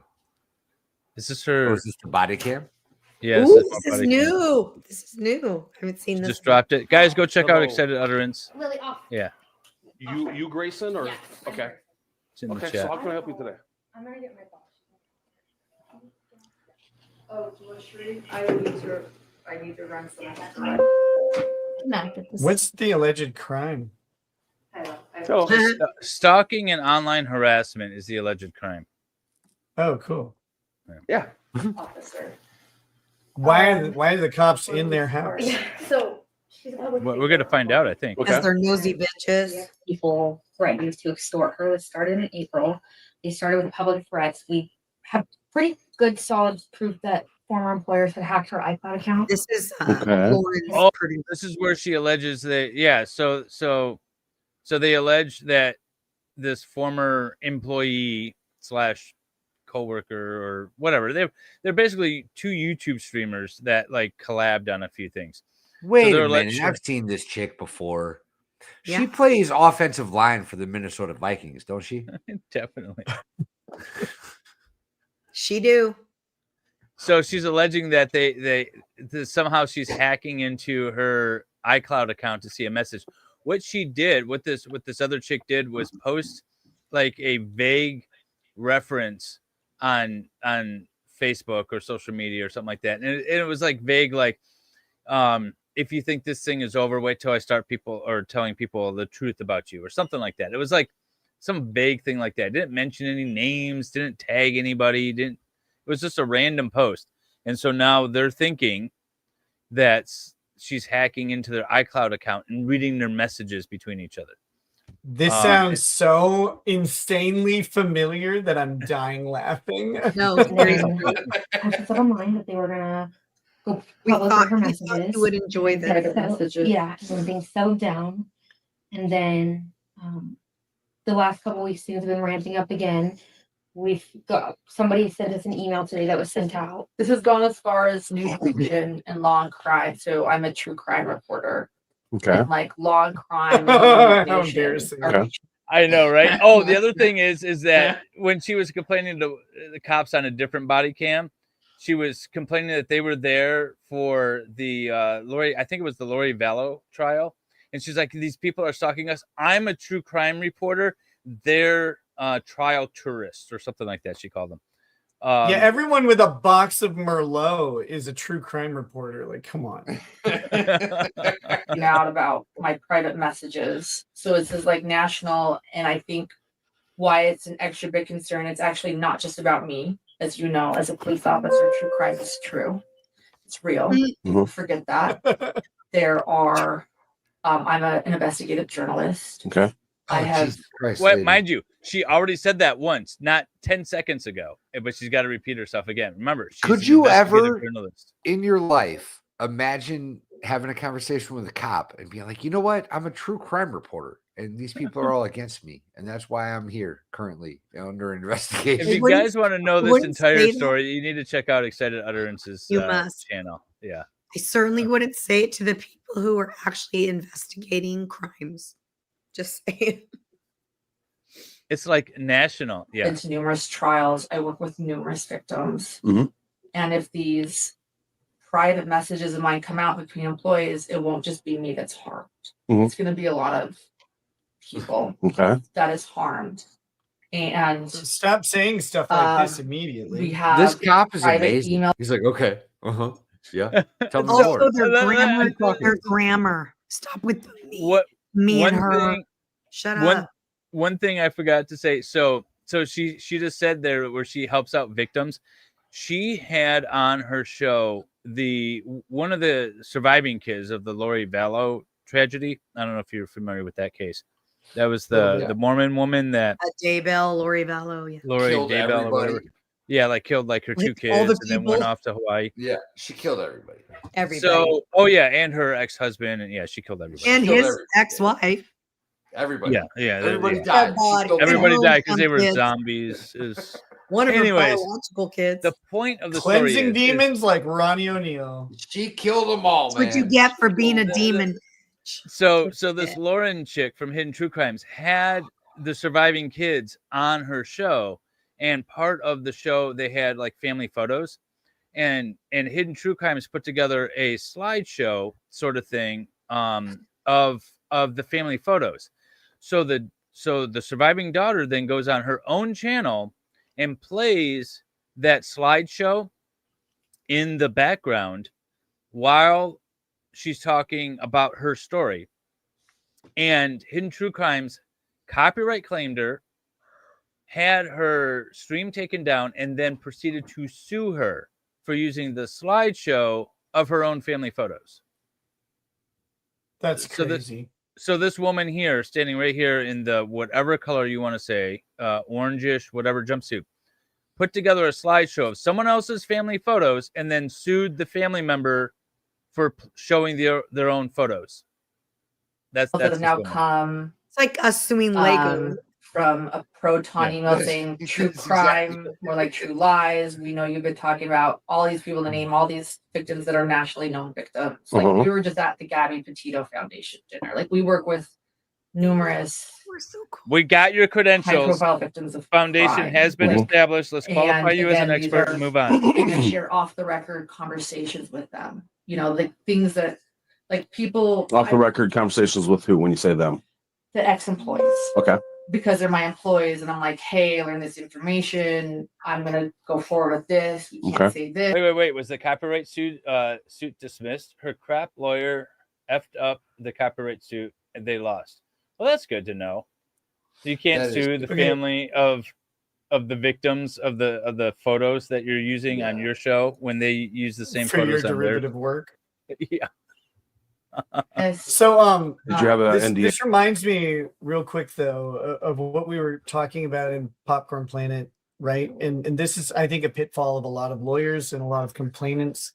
Is this Oh, her? is this the body cam? Yes. Ooh, that's my this is body cam. new. This is new. I haven't seen She this. just dropped it, guys. Go check out Hello. Excited Utterance. Lily off. Yeah, You Grayson or okay. it's in the Okay, chat. so how can I help you today? I'm gonna get my box. Oh, do you want to stream? I need to run some. Not at this. What's the alleged crime? Oh, Stalking and online harassment is the alleged crime. Oh, cool. yeah. Officer. Why are the cops in their house? So she's a public. We're gonna find out, I think. Because they're nosy bitches. People threatening to extort her. This started in April. They started with public threats. We have pretty good, solid proof that former employers had hacked her iCloud account. This is Okay. Lauren's Oh, producer. this is where she alleges that. Yeah, so they allege that this former employee / coworker or whatever. They're basically two YouTube streamers that like collabed on a few things. Wait they're a minute. alleged- I've seen this chick before. Yeah. She plays offensive line for the Minnesota Vikings, don't she? Definitely. She do. So she's alleging that somehow she's hacking into her iCloud account to see a message. What she did, what this other chick did, was post like a vague reference on Facebook or social media or something like that, and it was like vague, like if you think this thing is over, wait till I start telling people the truth about you or something like that. It was like some vague thing like that. Didn't mention any names, didn't tag anybody, it was just a random post. And so now they're thinking that she's hacking into their iCloud account and reading their messages between each other. This sounds so insanely familiar that I'm dying laughing. No, I just had a mind that they were gonna go publish her messages. You would enjoy this. Messages. Yeah, and then being settled down, and then the last couple weeks things have been ramping up again. We've got somebody sent us an email today that was sent out. This has gone as far as News Nation and Law and Crime. So I'm a true crime reporter. Okay. And like Law and Crime. How And News Nation embarrassing. are- I know, right? Oh, the other thing is that when she was complaining to the cops on a different body cam, she was complaining that they were there for the I think it was the Lori Vallow trial. And she's like, these people are stalking us. I'm a true crime reporter. They're trial tourists or something like that, she called them. Yeah, everyone with a box of Merlot is a true crime reporter. Like, come on. Out about my private messages. So it says like national, and I think why it's an extra big concern. It's actually not just about me, as you know, as a police officer. True crime is true. It's real. People forget that. There are. I'm an investigative journalist. Okay. I have. Jesus Christ, What, lady. mind you, she already said that once, not 10 seconds ago, but she's got to repeat herself again. Remember, she's Could an you investigative ever journalist. in your life imagine having a conversation with a cop and being like, you know what? I'm a true crime reporter and these people are all against me. And that's why I'm here currently under investigation. If you guys want to know this wouldn't entire say story, you need to check out Excited Utterances You must. channel. Yeah. I certainly wouldn't say it to the people who are actually investigating crimes. Just saying. It's like national. Yeah. Into numerous trials. I work with numerous victims. Mhm. And if these private messages of mine come out between employees, it won't just be me that's harmed. Mhm. It's going to be a lot of people Okay. that is harmed. And Stop saying stuff like this immediately. we have This cop is private amazing. email. He's like, okay, yeah. Tell me Also, more. their grammar. Stop with me and her. Shut up. One thing I forgot to say. So she just said there where she helps out victims. She had on her show one of the surviving kids of the Lori Vallow tragedy. I don't know if you're familiar with that case. That was the Mormon woman that Daybell, Lori Vallow, yeah. Lori Killed Daybell or everybody. whatever. Yeah, like killed like her two all the kids and then went people? off to Hawaii. Yeah, she killed everybody. Everybody. So, and her ex-husband, and yeah, she killed everybody. and killed his everybody. ex-wife. Everybody. Yeah, Everybody yeah. died. Everybody. She killed Everybody And died because they were kids. zombies. Is One of Anyways, her biological kids. the point of the story Cleansing is demons like Ronnie O'Neill. She killed them all, That's man. what you get for She being a killed demon. so this Lauren chick from Hidden True Crimes had the surviving kids on her show, and part of the show they had like family photos, and Hidden True Crimes put together a slideshow sort of thing of the family photos. So the surviving daughter then goes on her own channel and plays that slideshow in the background while she's talking about her story. And Hidden True Crimes copyright claimed her, had her stream taken down, and then proceeded to sue her for using the slideshow of her own family photos. That's So crazy. So this woman here, standing right here in the whatever color you want to say, orangish, whatever jumpsuit, put together a slideshow of someone else's family photos and then sued the family member for showing their own photos. That's that have this now woman. come It's like us suing Lego. from a proton email saying true crime, more like true lies. We know you've been talking about all these people to name all these victims that are nationally known victims. Like we were just at the Gabby Petito Foundation dinner. Like we work with numerous We got your credentials. high-profile victims of Foundation crime. has been established. Let's And qualify you as an again, these expert are- and move on. and share off the record conversations with them. You know, the things that like people Off the record conversations with who when you say them? the ex-employees. Okay. Because they're my employees, and I'm like, hey, I learned this information. I'm gonna go forward with this. You can't say this. Wait. Was the copyright suit dismissed? Her crap lawyer effed up the copyright suit and they lost. Well, that's good to know. You can't sue the family of the victims of the photos that you're using on your show when they use the same For your photos on derivative work. Yeah. So Did you have a this, NDA? this reminds me real quick though of what we were talking about in Popcorn Planet, right? And this is I think a pitfall of a lot of lawyers and a lot of complainants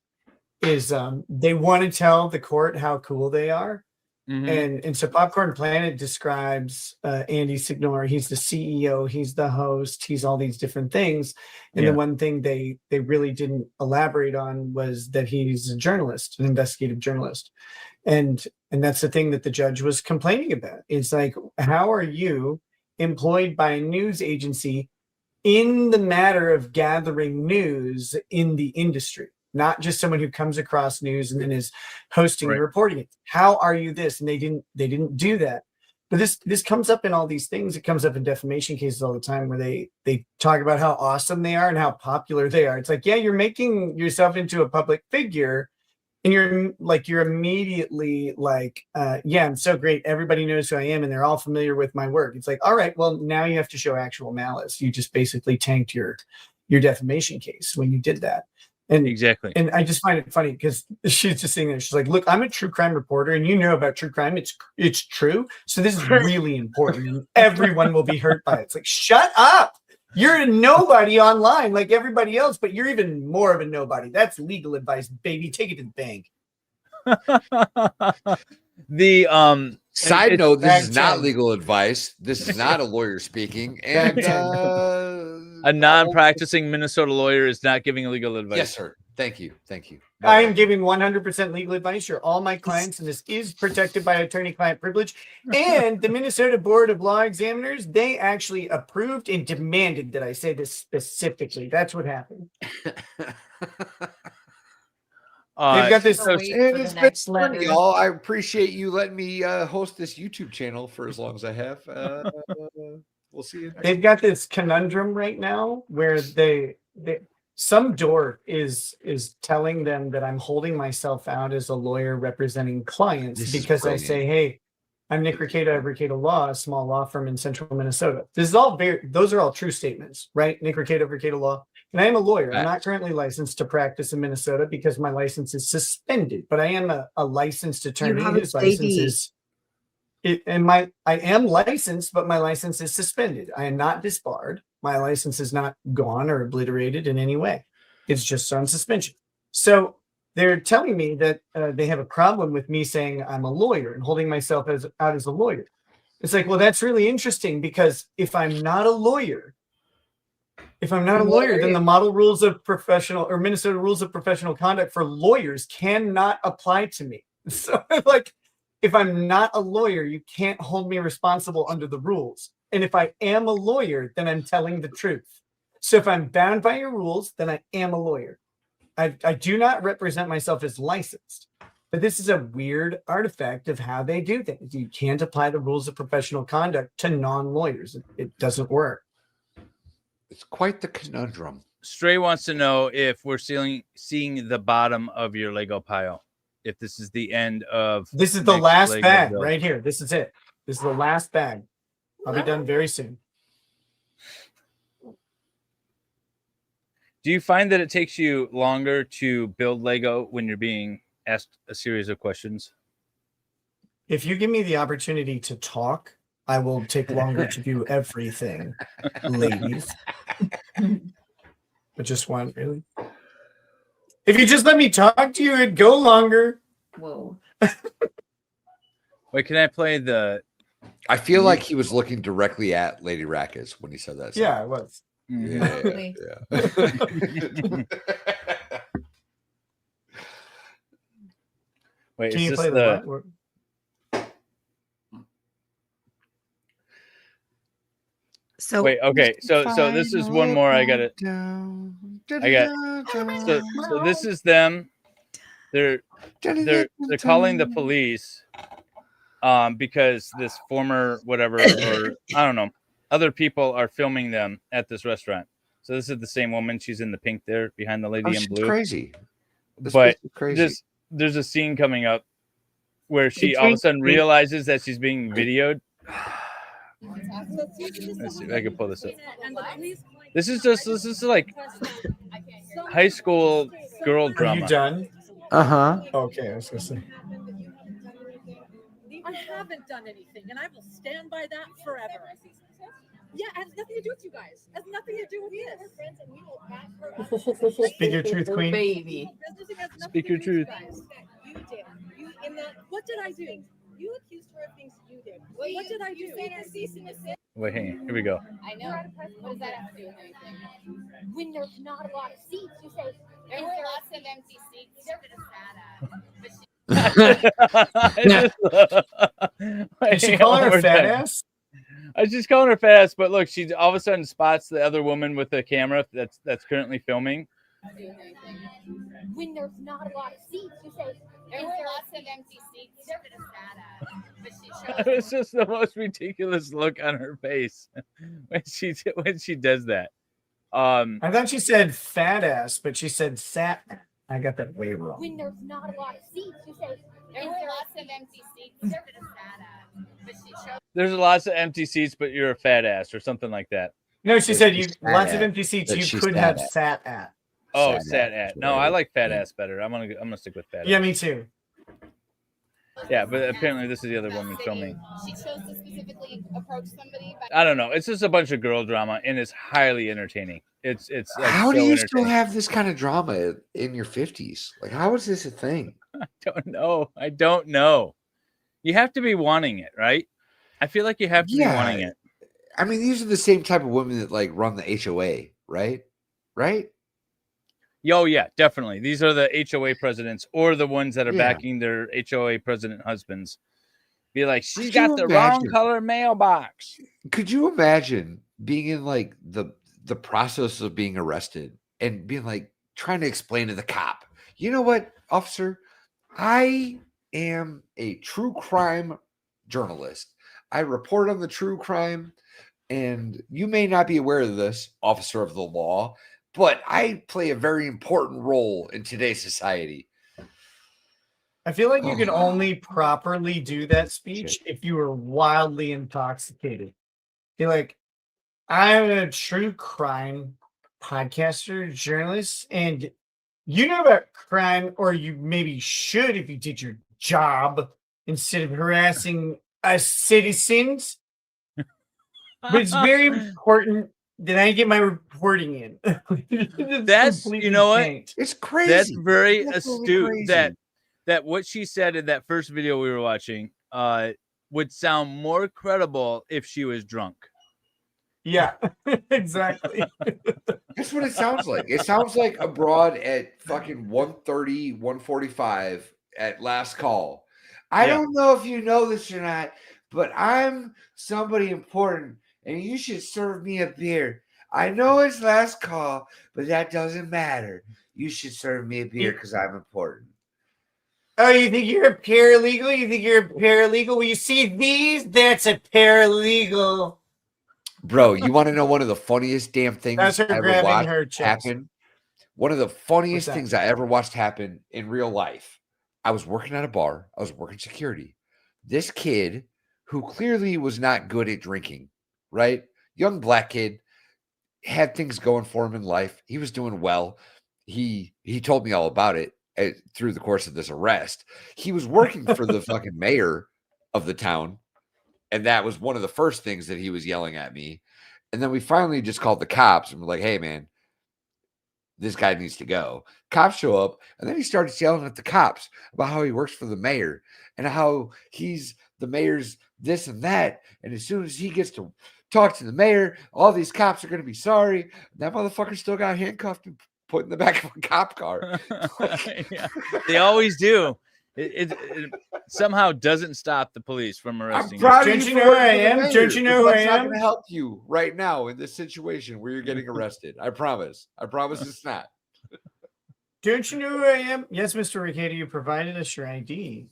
is they want to tell the court how cool they are. And so Popcorn Planet describes Andy Signor. He's the CEO, he's the host, he's all these different things. And the one thing they really didn't elaborate on was that he's a journalist, an investigative journalist. And that's the thing that the judge was complaining about. It's like, how are you employed by a news agency in the matter of gathering news in the industry? Not just someone who comes across news and then is hosting and reporting it. How are you this? And they didn't do that. But this comes up in all these things. It comes up in defamation cases all the time where they talk about how awesome they are and how popular they are. It's like, yeah, you're making yourself into a public figure and you're immediately like, yeah, I'm so great. Everybody knows who I am and they're all familiar with my work. It's like, all right, well, now you have to show actual malice. You just basically tanked your defamation case when you did that. And exactly. And I just find it funny because she's just sitting there. She's like, look, I'm a true crime reporter and you know about true crime. It's true. So this is really important. And everyone will be hurt by it. It's like, shut up. You're a nobody online like everybody else, but you're even more of a nobody. That's legal advice, baby. Take it to the bank. The side note, this is not legal advice. This is not a lawyer speaking. And a non-practicing Minnesota lawyer is not giving legal advice. Yes, sir. Thank you. I am giving 100% legal advice. You're all my clients, and this is protected by attorney-client privilege. And the Minnesota Board of Law Examiners, they actually approved and demanded that I say this specifically. That's what happened. They've got this. It's been fun, y'all. I appreciate you letting me host this YouTube channel for as long as I have. We'll see you. They've got this conundrum right now where some dork is telling them that I'm holding myself out as a lawyer representing clients because I say, hey, I'm Nick Rekieta of Rekieta Law, a small law firm in central Minnesota. Those are all true statements, right? Nick Rekieta of Rekieta Law. And I am a lawyer. I'm not currently licensed to practice in Minnesota because my license is suspended, but I am a licensed attorney whose license is I am licensed, but my license is suspended. I am not disbarred. My license is not gone or obliterated in any way. It's just on suspension. So they're telling me that they have a problem with me saying I'm a lawyer and holding myself out as a lawyer. It's like, well, that's really interesting because if I'm not a lawyer, then the model rules of professional or Minnesota rules of professional conduct for lawyers cannot apply to me. So like, if I'm not a lawyer, you can't hold me responsible under the rules. And if I am a lawyer, then I'm telling the truth. So if I'm bound by your rules, then I am a lawyer. I do not represent myself as licensed. But this is a weird artifact of how they do things. You can't apply the rules of professional conduct to non-lawyers. It doesn't work. It's quite the conundrum. Stray wants to know if we're seeing the bottom of your Lego pile. If this is the end of this is the last Lego bag build. right here. This is it. This is the last bag. I'll be done very soon. Do you find that it takes you longer to build Lego when you're being asked a series of questions? If you give me the opportunity to talk, I will take longer to do everything, ladies. But just one, really. If you just let me talk to you, it'd go longer. Whoa. Wait, can I play the I feel like he was looking directly at Lady Rackets when he said that. Yeah, it was. Yeah. Wait, Can is you this play the? what? So Wait, okay. So this is one more. I got. So this is them. They're calling the police because this former whatever, or I don't know, other people are filming them at this restaurant. So this is the same woman. She's in the pink there behind the lady in she's blue. crazy. But crazy. There's a scene coming up where she It's all of a sudden really- realizes that she's being videoed. Let's see if I can pull this up. This is like high school girl Are drama. you done? Okay, I was gonna say. I haven't done anything, and I will stand by that forever. Yeah, it has nothing to do with you guys. It has nothing to do with this. Speak your truth, Queen. Baby. Speak your truth. You did. You in that. What did I do? You accused her of things you did. What did I do? You said her cease and desist. Wait, hang on. Here we go. I know. What does that have to do with anything? When there's not a lot of seats, you say there were lots of empty seats. They're Did she call her a fat ass? I was just calling her fat ass, but look, she all of a sudden spots the other woman with the camera that's currently filming. When there's not a lot of seats, you say there were lots of empty seats. They're It's just the most ridiculous look on her face when she does that. I thought she said fat ass, but she said sat. I got that way wrong. When there's not a lot of seats, you say there were lots of empty seats. They're There's lots of empty seats, but you're a fat ass or something like that. No, she said you sat lots of at. empty seats That you she could sat have at. sat at. Oh, Sat sat at. at. No, I like fat ass better. I'm gonna stick with fat Yeah, ass. me too. Yeah, but apparently this is the other woman filming. She chose to specifically approach somebody. I don't know. It's just a bunch of girl drama, and it's highly entertaining. It's like How do so you still entertaining. have this kind of drama in your 50s? Like, how is this a thing? I don't know. You have to be wanting it, right? I feel like you have to be wanting it. I mean, these are the same type of women that like run the HOA, right? Right? Yo, yeah, definitely. These are the HOA presidents or the ones that are Yeah. backing their HOA president husbands. Be like, she's Could got you the wrong imagine? color mailbox. Could you imagine being in like the process of being arrested and being like trying to explain to the cop, you know what, officer, I am a true crime journalist. I report on the true crime, and you may not be aware of this, officer of the law, but I play a very important role in today's society. I feel like you can only properly do that speech if you were wildly intoxicated. Be like, I'm a true crime podcaster, journalist, and you know about crime, or you maybe should if you did your job instead of harassing us citizens. But it's very important that I get my reporting in. That's, completely you know what? tanked. It's crazy. That's very That's really astute. crazy. That what she said in that first video we were watching would sound more credible if she was drunk. Yeah, exactly. That's what it sounds like. It sounds like a broad at fucking 1:30, 1:45 at last call. I don't know if you know this or not, but I'm somebody important and you should serve me a beer. I know it's last call, but that doesn't matter. You should serve me a beer because I'm important. Oh, you think you're a paralegal? You think you're a paralegal? Well, you see these? That's a paralegal. Bro, you want to know one of the funniest damn things That's her I ever grabbing watched her chest. happen? One of the funniest that? things I ever watched happen in real life. I was working at a bar. I was working security. This kid who clearly was not good at drinking, right? Young black kid, had things going for him in life. He was doing well. He told me all about it through the course of this arrest. He was working for the fucking mayor of the town. And that was one of the first things that he was yelling at me. And then we finally just called the cops and we're like, hey, man, this guy needs to go. Cops show up. And then he started yelling at the cops about how he works for the mayor and how he's the mayor's this and that. And as soon as he gets to talk to the mayor, all these cops are going to be sorry. That motherfucker still got handcuffed and put in the back of a cop car. Yeah, they always do. It somehow doesn't stop the police from arresting I'm proud you. of Don't you you for know who working I for the am? mayor, Don't you know but who I that's not am? going to help you right now in this situation where you're getting arrested. I promise. I promise it's not. Don't you know who I am? Yes, Mr. Rekieta, you provided us your ID.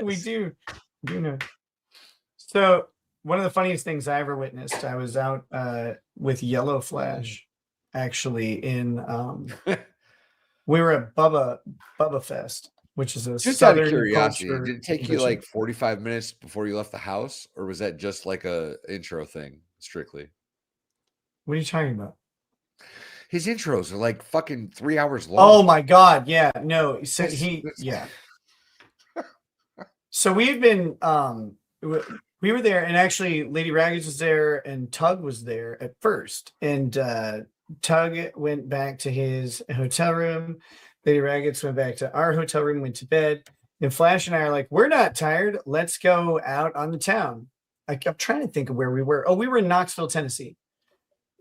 We do. You know. So one of the funniest things I ever witnessed, I was out with Yellow Flash, actually in we were at Bubba Fest, which is a Just out of southern curiosity, culture did it take you convention. like 45 minutes before you left the house, or was that just like a intro thing strictly? What are you talking about? His intros are like fucking 3 hours long. Oh my god, yeah. No, so yeah. So we've been we were there, and actually Lady Raggage was there and Tug was there at first. And Tug went back to his hotel room. Lady Ragged went back to our hotel room, went to bed. And Flash and I are like, we're not tired. Let's go out on the town. I'm trying to think of where we were. Oh, we were in Knoxville, Tennessee.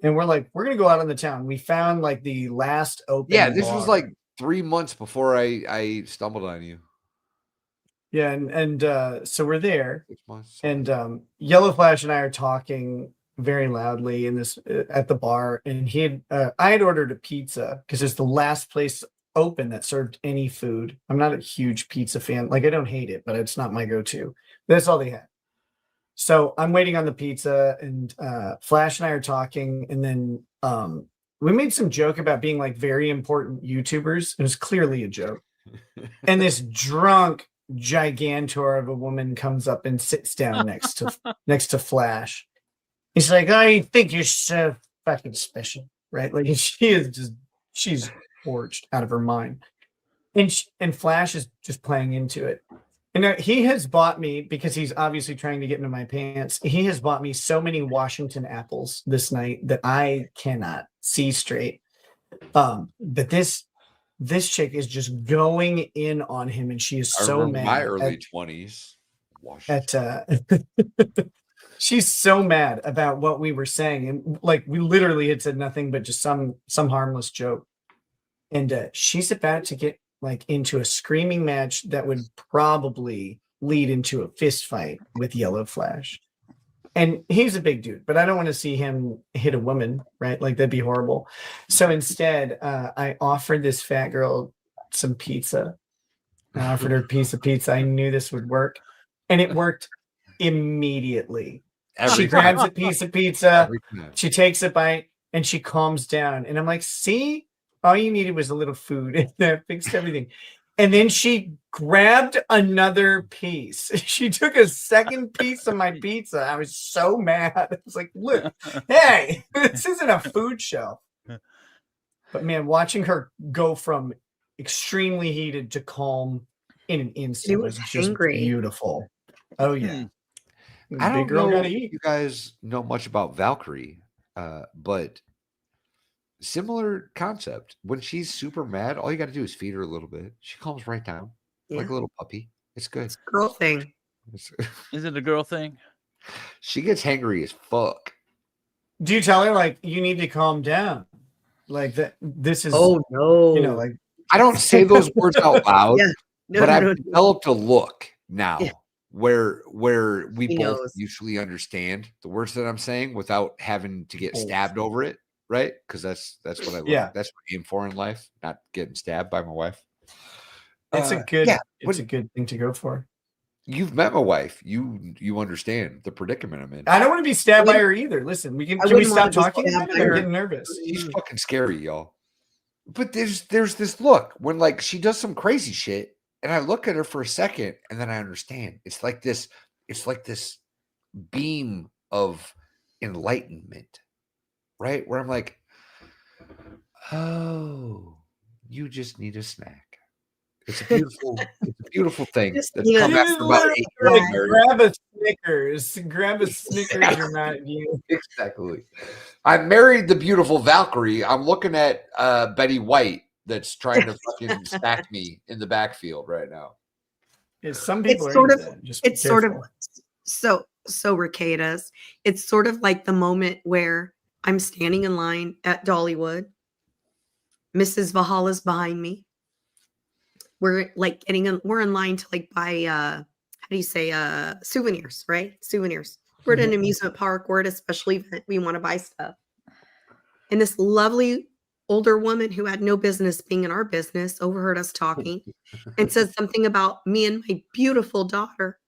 And we're like, we're gonna go out on the town. We found like the last open. Yeah, this was bar. like 3 months before I stumbled on you. Yeah, and so we're there, and Yellow Flash and I are talking very loudly in this at the bar, and I had ordered a pizza because it's the last place open that served any food. I'm not a huge pizza fan. Like, I don't hate it, but it's not my go-to. That's all they had. So I'm waiting on the pizza, and Flash and I are talking, and then we made some joke about being like very important YouTubers. It was clearly a joke. And this drunk gigantor of a woman comes up and sits down next to Flash. He's like, I think you're so fucking special, right? Like, she's torched out of her mind. And Flash is just playing into it. And he has bought me, because he's obviously trying to get into my pants, he has bought me so many Washington apples this night that I cannot see straight. But this chick is just going in on him, and she is so mad. My early 20s. She's so mad about what we were saying, and like we literally had said nothing but just some harmless joke. And she's about to get like into a screaming match that would probably lead into a fist fight with Yellow Flash. And he's a big dude, but I don't want to see him hit a woman, right? Like, that'd be horrible. So instead, I offered this fat girl some pizza. I offered her a piece of pizza. I knew this would work, and it worked immediately. She grabs a piece of pizza, she takes a bite, and she calms down. And I'm like, see, all you needed was a little food, and that fixed everything. And then she grabbed another piece. She took a second piece of my pizza. I was so mad. I was like, look, hey, this isn't a food show. But man, watching her go from extremely heated to calm in an instant was just beautiful. Oh, yeah. I don't Big girl know gotta if eat. you guys know much about Valkyrie, but similar concept. When she's super mad, all you got to do is feed her a little bit. She calms right down, like a little puppy. It's good. It's a girl thing. Is it a girl thing? She gets hangry as fuck. Do you tell her, like, you need to calm down? Like, that this is, Oh, no. you know, like, I don't say those words out loud, Yeah. No, but no, I've no. developed a look now where we He both knows. mutually understand the words that I'm saying without having to get stabbed over it, right? Because that's what I look. Yeah. That's what I aim for in life, not getting stabbed by my wife. it's a good thing to go for. You've met my wife. You understand the predicament I'm in. I don't want to be stabbed by her either. Listen, can we stop talking about it? I'm getting nervous. She's fucking scary, y'all. But there's this look when, like, she does some crazy shit, and I look at her for a second, and then I understand. It's like this beam of enlightenment, right? Where I'm like, oh, you just need a snack. It's a beautiful thing that's come after about 8 years Like, of marriage. grab a Snickers. You're not you. Exactly. I married the beautiful Valkyrie. I'm looking at Betty White that's trying to fucking stack me in the backfield right now. Some people It's are sort into of that. Just be it's sort of careful. so Rekieta's. It's sort of like the moment where I'm standing in line at Dollywood. Mrs. Valhalla's behind me. We're like we're in line to like buy how do you say souvenirs, right? Souvenirs. We're at an amusement park, we're at a special event, we want to buy stuff. And this lovely older woman who had no business being in our business overheard us talking and said something about me and my beautiful daughter.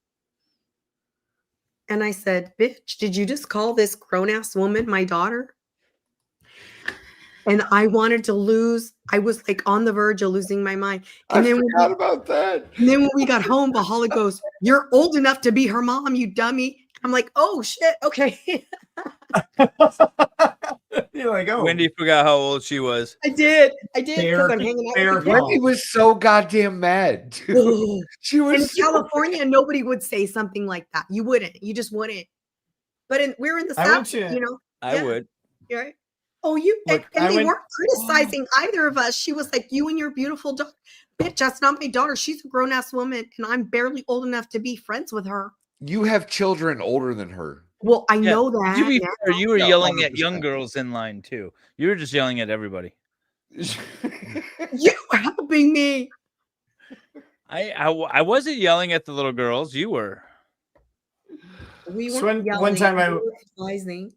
And I said, bitch, did you just call this grown-ass woman my daughter? And I wanted to lose. I was like on the verge of losing my mind. And I then forgot about that. And then when we got home, Valhalla goes, "You're old enough to be her mom, you dummy." I'm like, "Oh shit, okay." You're like, oh. Wendy forgot how old she was. I did because I'm hanging out with the Wendy kids. was so goddamn mad. Dude. She was In California, nobody would say something like that. You wouldn't. You just wouldn't. But we're in the I went South, to- you know. I would. You're right. Oh, you Look, and I they went- weren't criticizing either of us. She was like, "You and your beautiful daughter, bitch. That's not my daughter. She's a grown ass woman, and I'm barely old enough to be friends with her." You have children older than her. Well, I know that. To be now. fair, you were No, yelling at 100%. young girls in line too. You were just yelling at everybody. You were helping me. I wasn't yelling at the little girls. You were. We So weren't one yelling, time we I- were advising.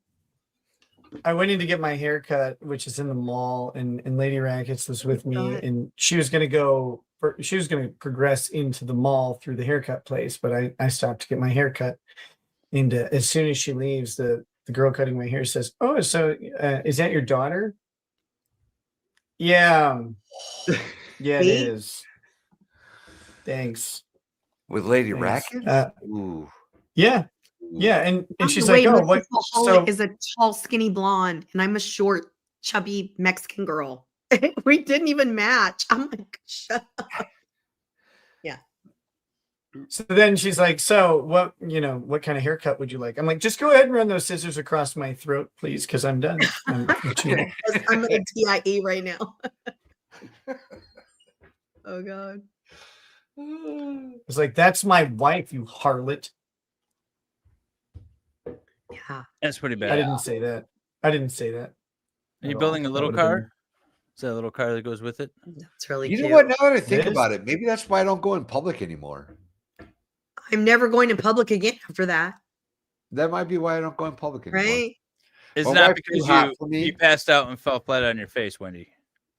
I went in to get my hair cut, which is in the mall, and Lady Rackets was with me, God. and she was going to progress into the mall through the haircut place, but I stopped to get my hair cut. And as soon as she leaves, the girl cutting my hair says, "Oh, so is that your daughter?" Yeah. Yeah, it See? is. Thanks. With Lady Thanks. Racket? Ooh. Yeah. Yeah. And By she's the like, way, "Oh, Mrs. what?" Valhalla So is a tall, skinny blonde, and I'm a short, chubby Mexican girl. We didn't even match. I'm like, shut up. Yeah. So then she's like, "So what kind of haircut would you like?" I'm like, "Just go ahead and run those scissors across my throat, please, because I'm done." I'm I'm at a TIE right now. Oh God. It's like, "That's my wife, you harlot." Yeah. That's pretty bad. I didn't say that. I didn't say that. Are you at building a all. That little would've been- car? Is that a little car that goes with it? That's really You cute. know what? Now that I think is. about it, maybe that's why I don't go in public anymore. I'm never going to public again after that. That might be why I don't go in public anymore. Right? It's My not wife's too because hot for me. you passed out and fell flat on your face, Wendy.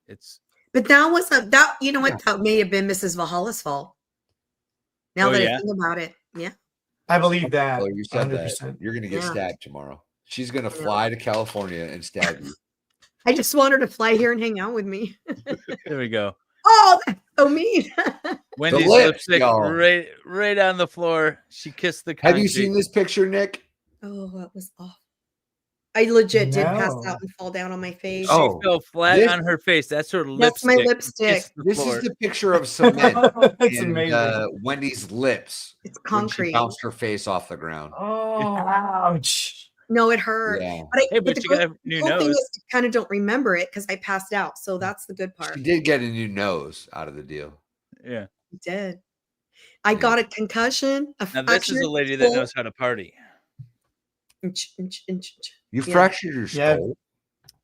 It's But that wasn't that, you know what? That may have been Mrs. Valhalla's fault. Now Oh, that yeah? I think about it. Yeah. I believe that. Oh, you said 100%. that. You're going to get Yeah. stabbed tomorrow. She's going to fly to California and stab you. I just want her to fly here and hang out with me. there we go. Oh, that's so mean. Wendy's lips, lipstick y'all. right on the floor. She kissed the Have you concrete. seen this picture, Nick? Oh, that was awful. I legit did pass No. out and fall down on my face. She Oh, fell flat this- on her face. That's her That's lipstick. my lipstick. Kissed the This floor. is the picture of cement That's and amazing. Wendy's lips It's when she concrete. bounced her face off the ground. Oh, ouch. No, it hurt. Yeah. Hey, but the you got a new cool thing nose. is I kind of don't remember it because I passed out. So that's the good part. She did get a new nose out of the deal. Yeah. I did. I got a concussion. Now this is a lady that knows how to party. You Yeah. fractured your skull.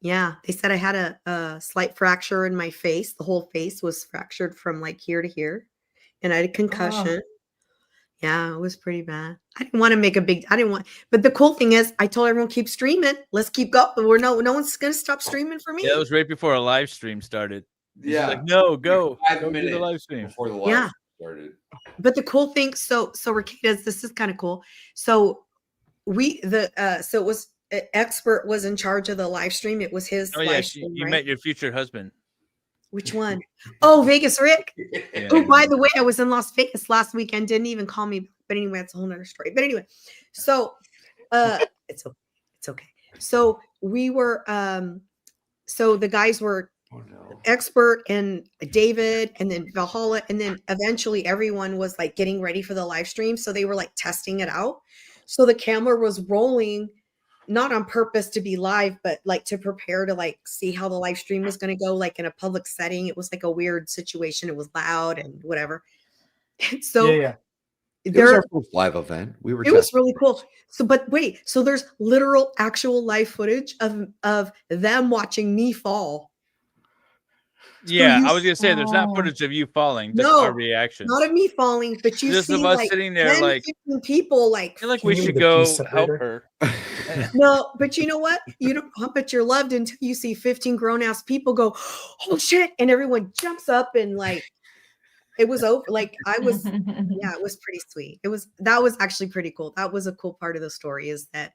Yeah, they said I had a slight fracture in my face. The whole face was fractured from like here to here, and I had a concussion. Yeah, it was pretty bad. I didn't want to make a big. I didn't want, but the cool thing is, I told everyone keep streaming. Let's keep going. We're no one's gonna stop streaming for me. Yeah, that was right before a live stream started. She's Yeah. like, no, go. 5 Go do the minutes live stream. before the live Yeah. started. But the cool thing, so Rekieta's, this is kind of cool. So so it was Expert was in charge of the live stream. It was his Oh yeah, live stream, you right? met your future husband. Which one? Oh, Vegas Rick. Yeah. Oh, by the way, I was in Las Vegas last weekend. Didn't even call me. But anyway, that's a whole nother story. But anyway, so it's okay. So we were so the guys were Expert and David and then Valhalla, and then eventually everyone was like getting ready for the live stream. So they were like testing it out. So the camera was rolling, not on purpose to be live, but like to prepare to like see how the live stream was going to go, like in a public setting. It was like a weird situation. It was loud and whatever. And so Yeah. It was There, our first live event. We were. it was really cool. So, but wait, so there's literal, actual live footage of them watching me fall. Yeah, you I was gonna say there's not saw- footage of you falling, just our No, reactions. not of me falling, but you Just see of us like sitting there 10, like 15 people like. I feel like we Can you should give me the go piece help separator? her. No, but you know what? You don't but you're loved until you see 15 grown-ass people go, oh shit, and everyone jumps up and like it was over. Like I was, yeah, it was pretty sweet. That was actually pretty cool. That was a cool part of the story is that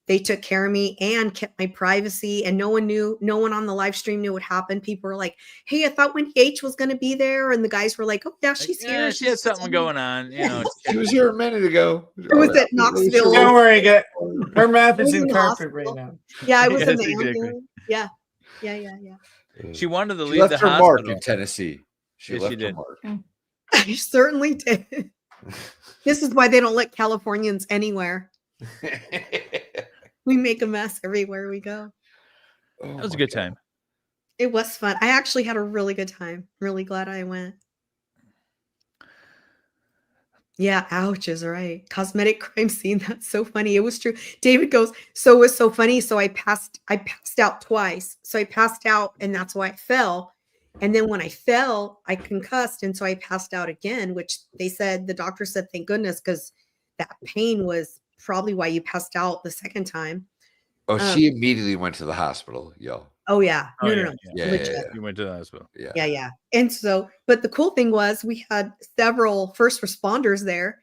they took care of me and kept my privacy, and no one on the live stream knew what happened. People were like, hey, I thought Wendy H was gonna be there, and the guys were like, oh yeah, she's Yeah, here. she had something going on, you know. She was here a minute ago. It was at Knoxville. Don't worry, her mouth It is was in the carpet right hospital. now. Yeah, I was in Yes, the exactly. ambulance. Yeah. She wanted to She leave left the her hospital. mark in Tennessee. She Yes, left she her did. mark. I certainly did. This is why they don't let Californians anywhere. We make a mess everywhere we go. That was a good time. It was fun. I actually had a really good time. Really glad I went. Yeah, ouch is right. Cosmetic crime scene. That's so funny. It was true. David goes, so it was so funny. So I passed out twice. So I passed out and that's why I fell. And then when I fell, I concussed. And so I passed out again, which the doctor said, thank goodness, because that pain was probably why you passed out the second time. Oh, she immediately went to the hospital, yo. Oh yeah. Oh, No. Yeah. You went to the hospital. Yeah. And so, but the cool thing was we had several first responders there.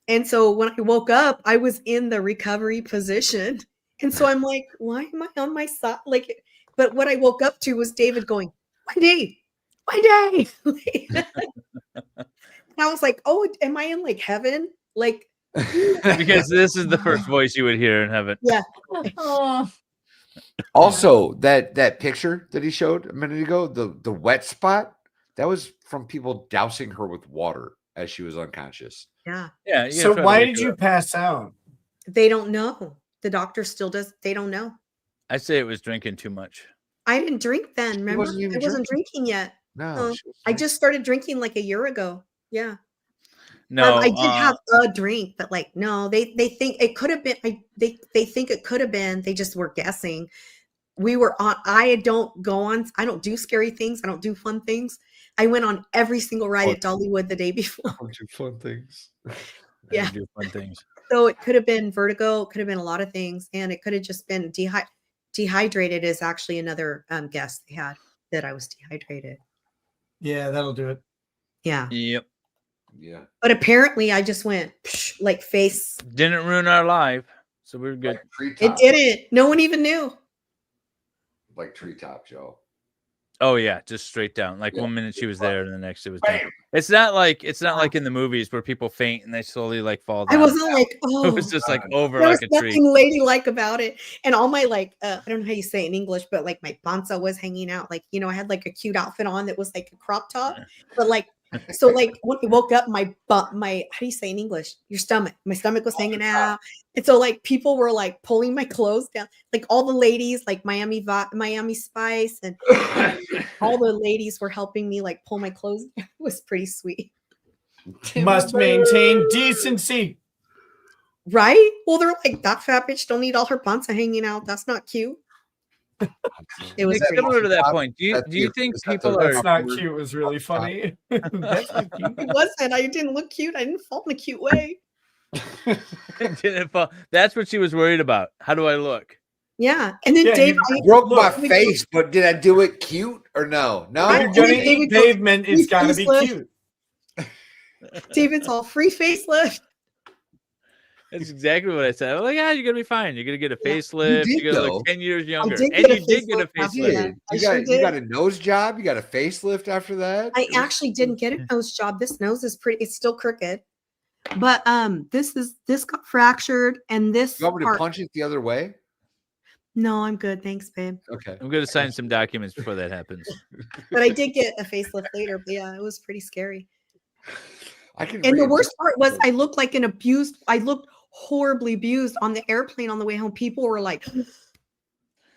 And so when I woke up, I was in the recovery position. And so I'm like, why am I on my side? Like, but what I woke up to was David going, Wendy. And I was like, oh, am I in like heaven? Like, Because this is the first voice you would hear in heaven. yeah. Also, that picture that he showed a minute ago, the wet spot, that was from people dousing her with water as she was unconscious. Yeah. Yeah. So why did you pass out? They don't know. The doctor still does. They don't know. I say it was drinking too much. I didn't drink then. Remember, wasn't even I wasn't drinking yet. No, I just started drinking like a year ago. Yeah. No, I did have a drink, but like, no, they think it could have been. They think it could have been. They just were guessing. We were on. I don't do scary things. I don't do fun things. I went on every single ride at Dollywood the day before. I don't do fun things. Yeah. Do fun things. So it could have been vertigo. It could have been a lot of things, and it could have just been dehydrated. Is actually another guess they had that I was dehydrated. Yeah, that'll do it. Yeah. Yep. Yeah. But apparently, I just went like face. Didn't ruin our life, so we're good. It didn't. No one even knew. Like treetop, Joe. Oh yeah, just straight down. Like 1 minute she was there, and the next it was down. It's not like in the movies where people faint and they slowly like fall down. I wasn't like, oh. It was just like over There like was a tree. nothing ladylike about it. And all my like, I don't know how you say it in English, but like my panza was hanging out. Like, I had like a cute outfit on that was like a crop top. But like, so like when I woke up, my how do you say in English? Your stomach. My stomach was hanging out. And so like people were like pulling my clothes down. Like all the ladies, like Miami Spice, and all the ladies were helping me like pull my clothes down. It was pretty sweet. Must maintain decency. Right? Well, they're like, that fat bitch don't need all her panza hanging out. That's not cute. It was Nick, similar to that point. Do you think people are? That's not cute. It was really funny. That's not cute. It wasn't. I didn't look cute. I didn't fall in a cute way. Didn't fall. That's what she was worried about. How do I look? Yeah. And then Dave I broke my face, but did I do it cute or no? No. If you're gonna eat pavement, it's gotta be cute. David's all free facelift. That's exactly what I said. I'm like, you're gonna be fine. You're gonna get a facelift. You did, You're gonna though. look 10 years younger. did And get a you did get a facelift after that. facelift. You got a nose job. You got a facelift after that. I actually didn't get a nose job. This nose is pretty. It's still crooked. But this got fractured, and this. You want me to part- punch it the other way? No, I'm good. Thanks, babe. Okay. I'm gonna sign some documents before that happens. But I did get a facelift later. But yeah, it was pretty scary. I can. And the worst part was I looked like an abused. I looked horribly abused on the airplane on the way home. People were like,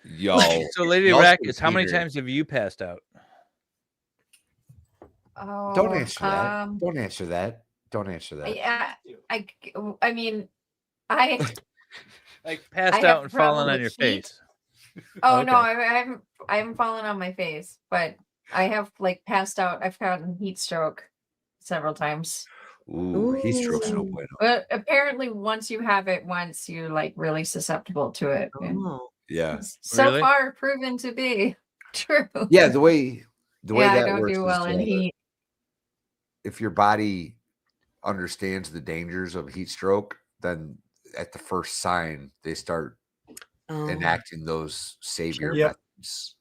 Yo. So, Lady y'all Rackets, some how many heater. times have you passed out? Oh, Don't answer that. Don't answer that. Don't answer that. I mean, I Like passed I out have and a problem falling on with your heat. face. Oh Okay. no, I haven't fallen on my face, but I have like passed out. I've gotten heat stroke several times. Ooh, heat stroke's no bueno. But apparently, once you have it, you're like really susceptible to it. Oh. Yeah. So Really? far, proven to be true. Yeah, the way I that don't works do is well in heat. if your body understands the dangers of heat stroke, then at the first sign they start enacting those savior Yep. methods.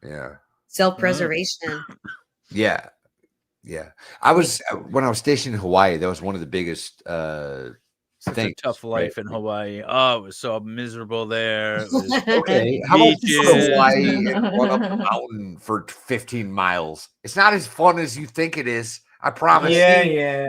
Yeah. Self-preservation. Yeah. Yeah. I was when I was stationed in Hawaii, that was one of the biggest Such things. a tough life in Hawaii. Oh, it was so miserable there. It was Okay. How about you go to beaches. Hawaii and run up a mountain for 15 miles? It's not as fun as you think it is. I promise. Yeah.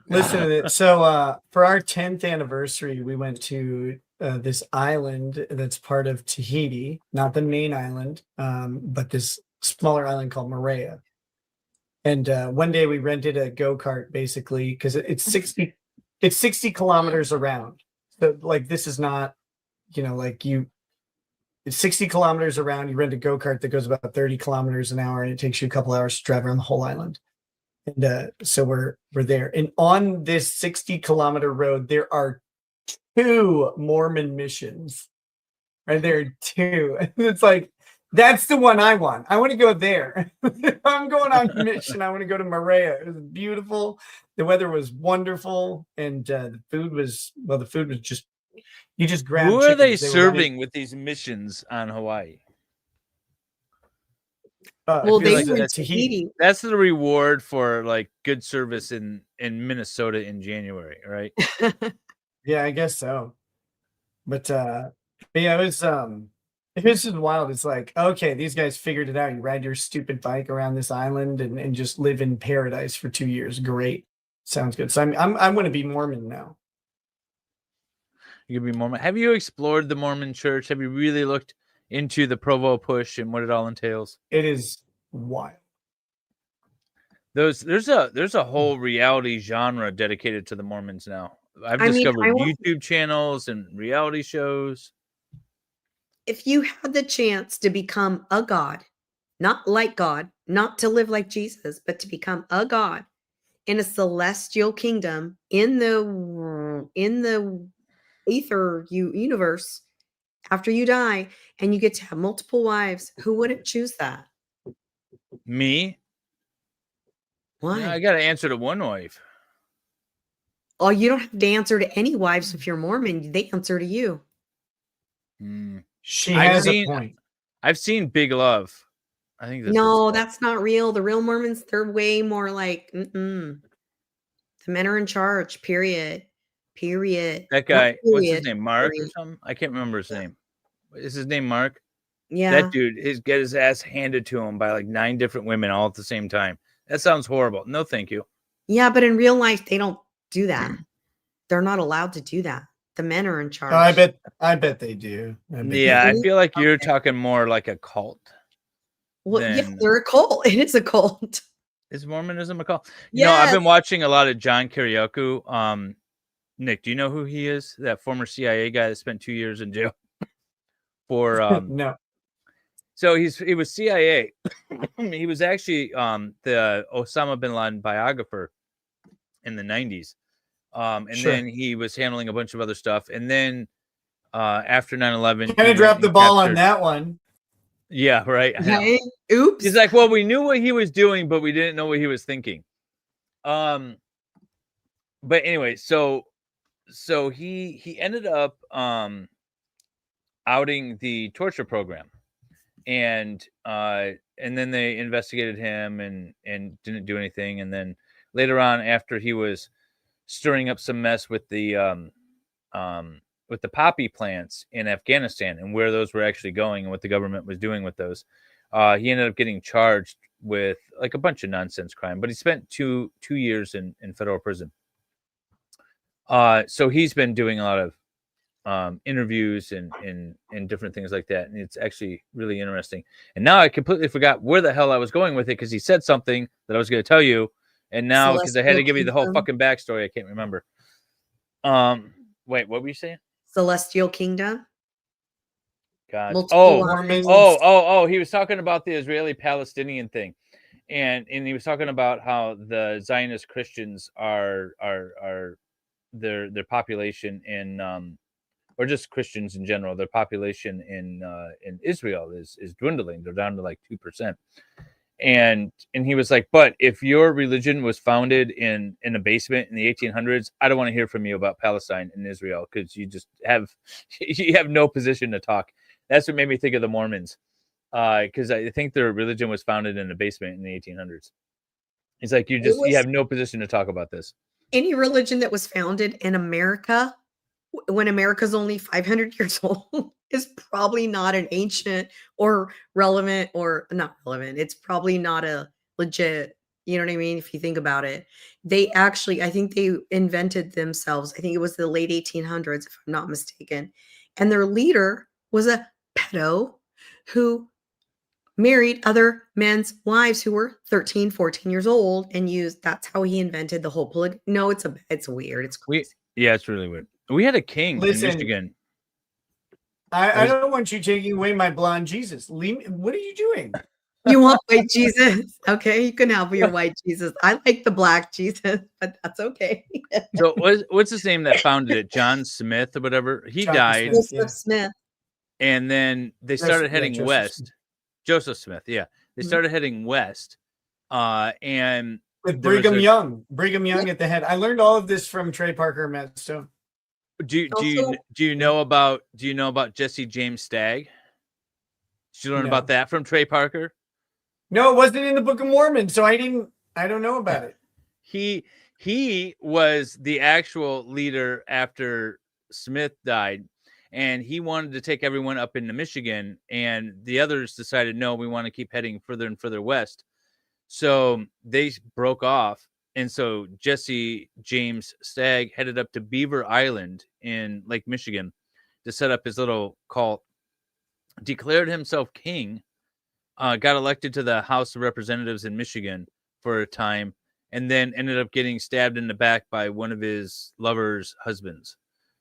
Listen to this. So for our 10th anniversary, we went to this island that's part of Tahiti, not the main island, but this smaller island called Moorea. And one day we rented a go-kart basically because it's 60 kilometers around. So like this is not, it's 60 kilometers around. You rent a go-kart that goes about 30 kilometers an hour and it takes you a couple hours to drive around the whole island. And so we're there. And on this 60-kilometer road, there are 2 Mormon missions. Right? There are 2. And it's like, that's the one I want. I want to go there. If I'm going on a mission, I want to go to Moorea. It was beautiful. The weather was wonderful. And the food was just, you just grab Who are they chickens. Were serving with these missions on Hawaii? Well, I feel they like were that's, Tahiti. that's the reward for like good service in Minnesota in January, right? Yeah, I guess so. But yeah, it was just wild. It's like, okay, these guys figured it out. You ride your stupid bike around this island and just live in paradise for 2 years. Great. Sounds good. So I'm going to be Mormon now. You could be Mormon. Have you explored the Mormon church? Have you really looked into the Provo push and what it all entails? It is wild. There's a whole reality genre dedicated to the Mormons now. I've I mean, discovered I want- YouTube channels and reality shows. If you had the chance to become a god, not like God, not to live like Jesus, but to become a god in a celestial kingdom in the ether universe after you die, and you get to have multiple wives, who wouldn't choose that? Me? Why? I got to answer to one wife. Oh, you don't have to answer to any wives if you're Mormon. They answer to you. She I've has seen, a point. I've seen Big Love. I think No, that's not real. The real Mormons, they're way more like, the men are in charge, period. That Not guy, what's his period, name? Mark or period. something? I can't remember his name. Is his name Mark? Yeah. That dude is get his ass handed to him by like 9 different women all at the same time. That sounds horrible. No, thank you. Yeah, but in real life, they don't do that. They're not allowed to do that. The men are in charge. Oh, I bet they do. Yeah, I feel like you're talking more like a cult. Well, yeah, than- they're a cult. It is a cult. Is Mormonism a cult? You know, I've been watching a lot of John Kiriakou. Nick, do you know who he is? That former CIA guy that spent 2 years in jail for no. So he was CIA. He was actually the Osama bin Laden biographer in the 90s. And Sure. then he was handling a bunch of other stuff. And then after 9/11, Kind of dropped the ball on that one. Yeah, right. I know. Hey, oops. He's like, well, we knew what he was doing, but we didn't know what he was thinking. But anyway, so he ended up outing the torture program, and then they investigated him and didn't do anything. And then later on, after he was stirring up some mess with the poppy plants in Afghanistan and where those were actually going and what the government was doing with those, he ended up getting charged with like a bunch of nonsense crime, but he spent two years in federal prison. So he's been doing a lot of interviews and different things like that, and it's actually really interesting. And now I completely forgot where the hell I was going with it, because he said something that I was going to tell you, And now, because I had to Celestial give you the whole Kingdom. fucking backstory, I can't remember. Wait, what were you saying? Celestial Kingdom. God. Multiple He was talking about the Israeli-Palestinian thing. And he was talking about how the Zionist Christians are their population in or just Christians in general, their population in Israel is dwindling. They're down to like 2%. And he was like, but if your religion was founded in a basement in the 1800s, I don't want to hear from you about Palestine and Israel, because you have no position to talk. That's what made me think of the Mormons, because I think their religion was founded in a basement in the 1800s. He's like, you have no position to talk about this. Any religion that was founded in America when America's only 500 years old is probably not an ancient or relevant, or not relevant. It's probably not a legit, you know what I mean? If you think about it, they actually, I think they invented themselves. I think it was the late 1800s, if I'm not mistaken. And their leader was a pedo who married other men's wives who were 13, 14 years old and that's how he invented the whole no, it's weird. It's crazy. Yeah, it's really weird. We had a king in Michigan. I don't want you taking away my blonde Jesus. What are you doing? You want white Jesus? Okay, you can have your white Jesus. I like the black Jesus, but that's okay. So what's his name that founded it? John Smith or whatever. He died. Smith. And then they started heading west. Joseph Smith, yeah. They started heading west. And with Brigham Young. Brigham Young at the head. I learned all of this from Trey Parker and Matt Stone. Do you know about Jesse James Stagg? Did you learn about that from Trey Parker? No, it wasn't in the Book of Mormon, so I don't know about it. He was the actual leader after Smith died, and he wanted to take everyone up into Michigan, and the others decided, no, we want to keep heading further and further west. So they broke off. And so Jesse James Stagg headed up to Beaver Island in Lake Michigan to set up his little cult, declared himself king, got elected to the House of Representatives in Michigan for a time, and then ended up getting stabbed in the back by one of his lover's husbands.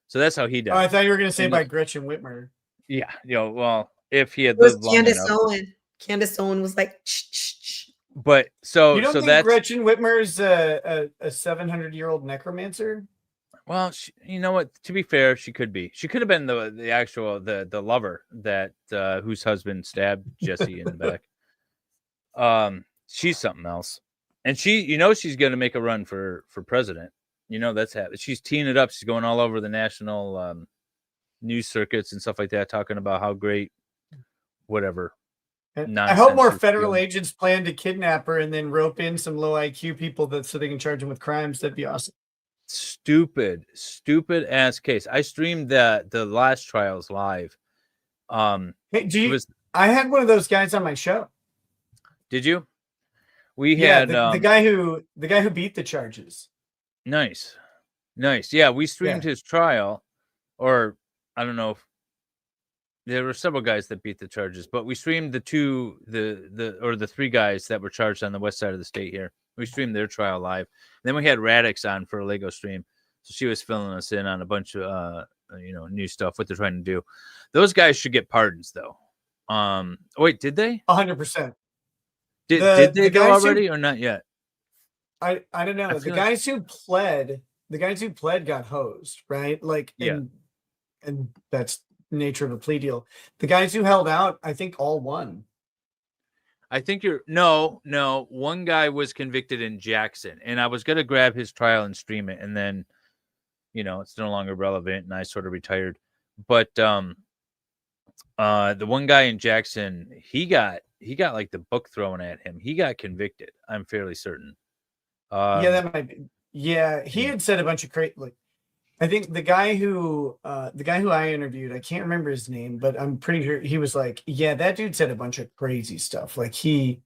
So that's how he died. Oh, I thought you were going to say by Gretchen Whitmer. Yeah. Well, if he had lived long enough. Candace Owen was like, shh. But so you don't think that's Gretchen Whitmer's a 700-year-old necromancer? Well, you know what? To be fair, she could be. She could have been the actual the lover that whose husband stabbed Jesse in the back. She's something else, and she's going to make a run for president. That's happening. She's teeing it up. She's going all over the national news circuits and stuff like that, talking about how great, whatever. I hope more federal agents plan to kidnap her and then rope in some low IQ people so they can charge them with crimes. That'd be awesome. Stupid ass case. I streamed the last trials live. Hey, I had one of those guys on my show. Did you? We had the guy who beat the charges. Nice. Yeah, we streamed his trial, or I don't know if there were several guys that beat the charges, but we streamed the three guys that were charged on the west side of the state here. We streamed their trial live. Then we had Radix on for a Lego stream. So she was filling us in on a bunch of new stuff, what they're trying to do. Those guys should get pardons though. Wait, did they? 100%. Did they go already or not yet? I don't know. The guys who pled got hosed, right? And that's nature of a plea deal. The guys who held out, I think all won. I think no. One guy was convicted in Jackson, and I was gonna grab his trial and stream it, and then it's no longer relevant, and I sort of retired. But the one guy in Jackson, he got like the book thrown at him. He got convicted. I'm fairly certain. That might be. Yeah, he had said a bunch of crazy. I think the guy who I interviewed, I can't remember his name, but I'm pretty sure he was like, yeah, that dude said a bunch of crazy stuff. Like he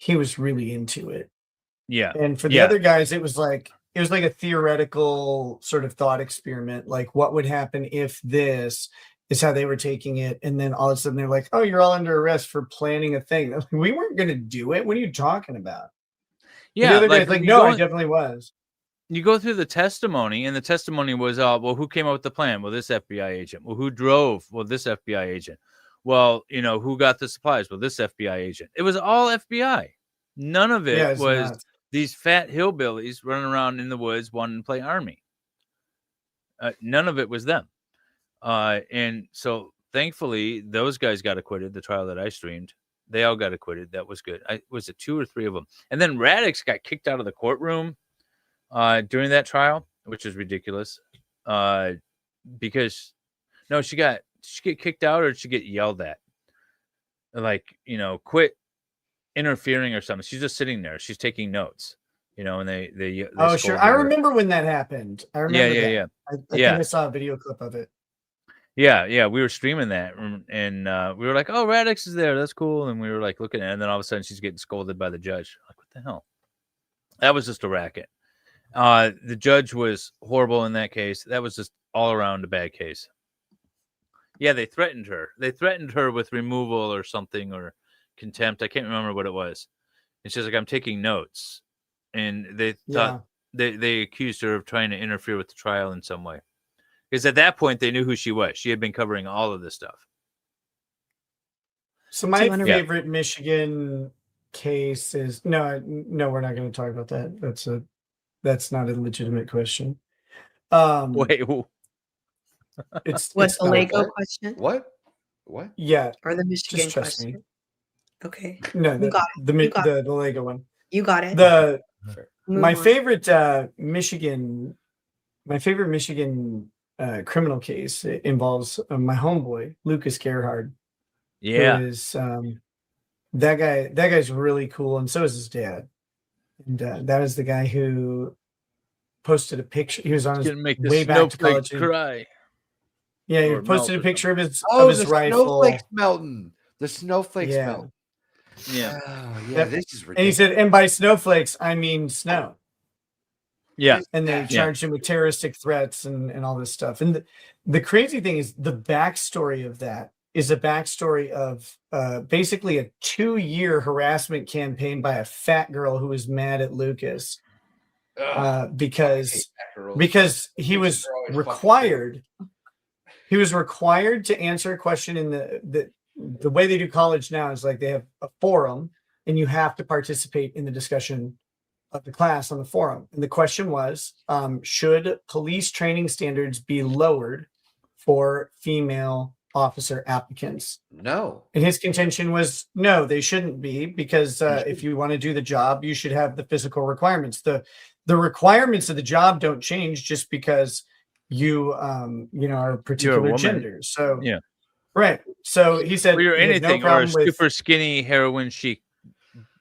was really into it. Yeah. And for the other guys, it was like a theoretical sort of thought experiment. Like, what would happen if this is how they were taking it? And then all of a sudden they're like, oh, you're all under arrest for planning a thing. We weren't going to do it. What are you talking about? The other guy's like, no, I definitely was. You go through the testimony, and the testimony was, well, who came up with the plan? Well, this FBI agent. Well, who drove? Well, this FBI agent. Well, who got the supplies? Well, this FBI agent. It was all FBI. None of it was nuts. These fat hillbillies running around in the woods wanting to play army. None of it was them. And so thankfully, those guys got acquitted. The trial that I streamed, they all got acquitted. That was good. Was it 2 or 3 of them? And then Radix got kicked out of the courtroom during that trial, which is ridiculous. Because no, she get kicked out, or did she get yelled at? Like, quit interfering or something. She's just sitting there. She's taking notes, and they oh, sure. I remember when that happened. I remember that. Yeah. I think I saw a video clip of it. Yeah. We were streaming that, and we were like, oh, Radix is there. That's cool. And we were like looking at it, and then all of a sudden she's getting scolded by the judge. Like, what the hell? That was just a racket. The judge was horrible in that case. That was just all around a bad case. Yeah, they threatened her. They threatened her with removal or something, or contempt. I can't remember what it was. And she's like, I'm taking notes. And they thought they accused her of trying to interfere with the trial in some way. Because at that point, they knew who she was. She had been covering all of this stuff. So my favorite Michigan case is no, we're not going to talk about that. That's not a legitimate question. Wait, it's the Lego what? question? What? Yeah, or the Michigan just trust question? me. Okay, No, you got it. the Lego one. You got it. My favorite Michigan criminal case involves my homeboy Lucas Gerhard. Yeah, who is that guy. That guy's really cool, and so is his dad. And that is the guy who posted a picture. He was on his way back to college. Cry. Yeah, he posted a picture of his rifle. Snowflakes melting. The snowflakes melt. Yeah. Oh, yeah, this is ridiculous. And he said, and by snowflakes, I mean snow. Yeah. And they charged him with terroristic threats and all this stuff. And the crazy thing is the backstory of that is a backstory of basically a 2-year harassment campaign by a fat girl who was mad at Lucas because he was required. He was required to answer a question in the way they do college now is like they have a forum and you have to participate in the discussion of the class on the forum. And the question was, should police training standards be lowered for female officer applicants? No. And his contention was, no, they shouldn't be, because if you want to do the job, you should have the physical requirements. The requirements of the job don't change just because you are a particular gender. So yeah. Right. So he said, you're anything, or a with super skinny heroin chic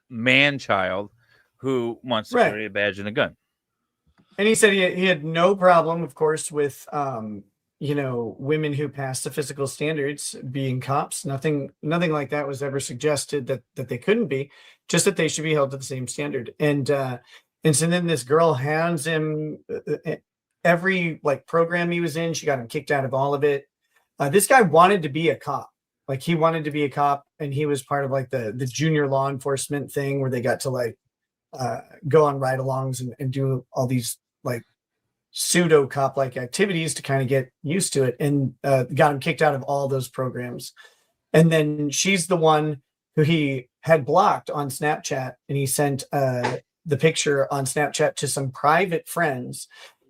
man child who wants to carry a badge and a gun. And he said he had no problem, of course, with women who passed the physical standards being cops. Nothing like that was ever suggested that they couldn't be, just that they should be held to the same standard. And so then this girl hands him every program he was in. She got him kicked out of all of it. This guy wanted to be a cop. He wanted to be a cop, and he was part of the junior law enforcement thing where they got to go on ride-alongs and do all these pseudo cop-like activities to kind of get used to it, and got him kicked out of all those programs. And then she's the one who he had blocked on Snapchat, and he sent the picture on Snapchat to some private friends.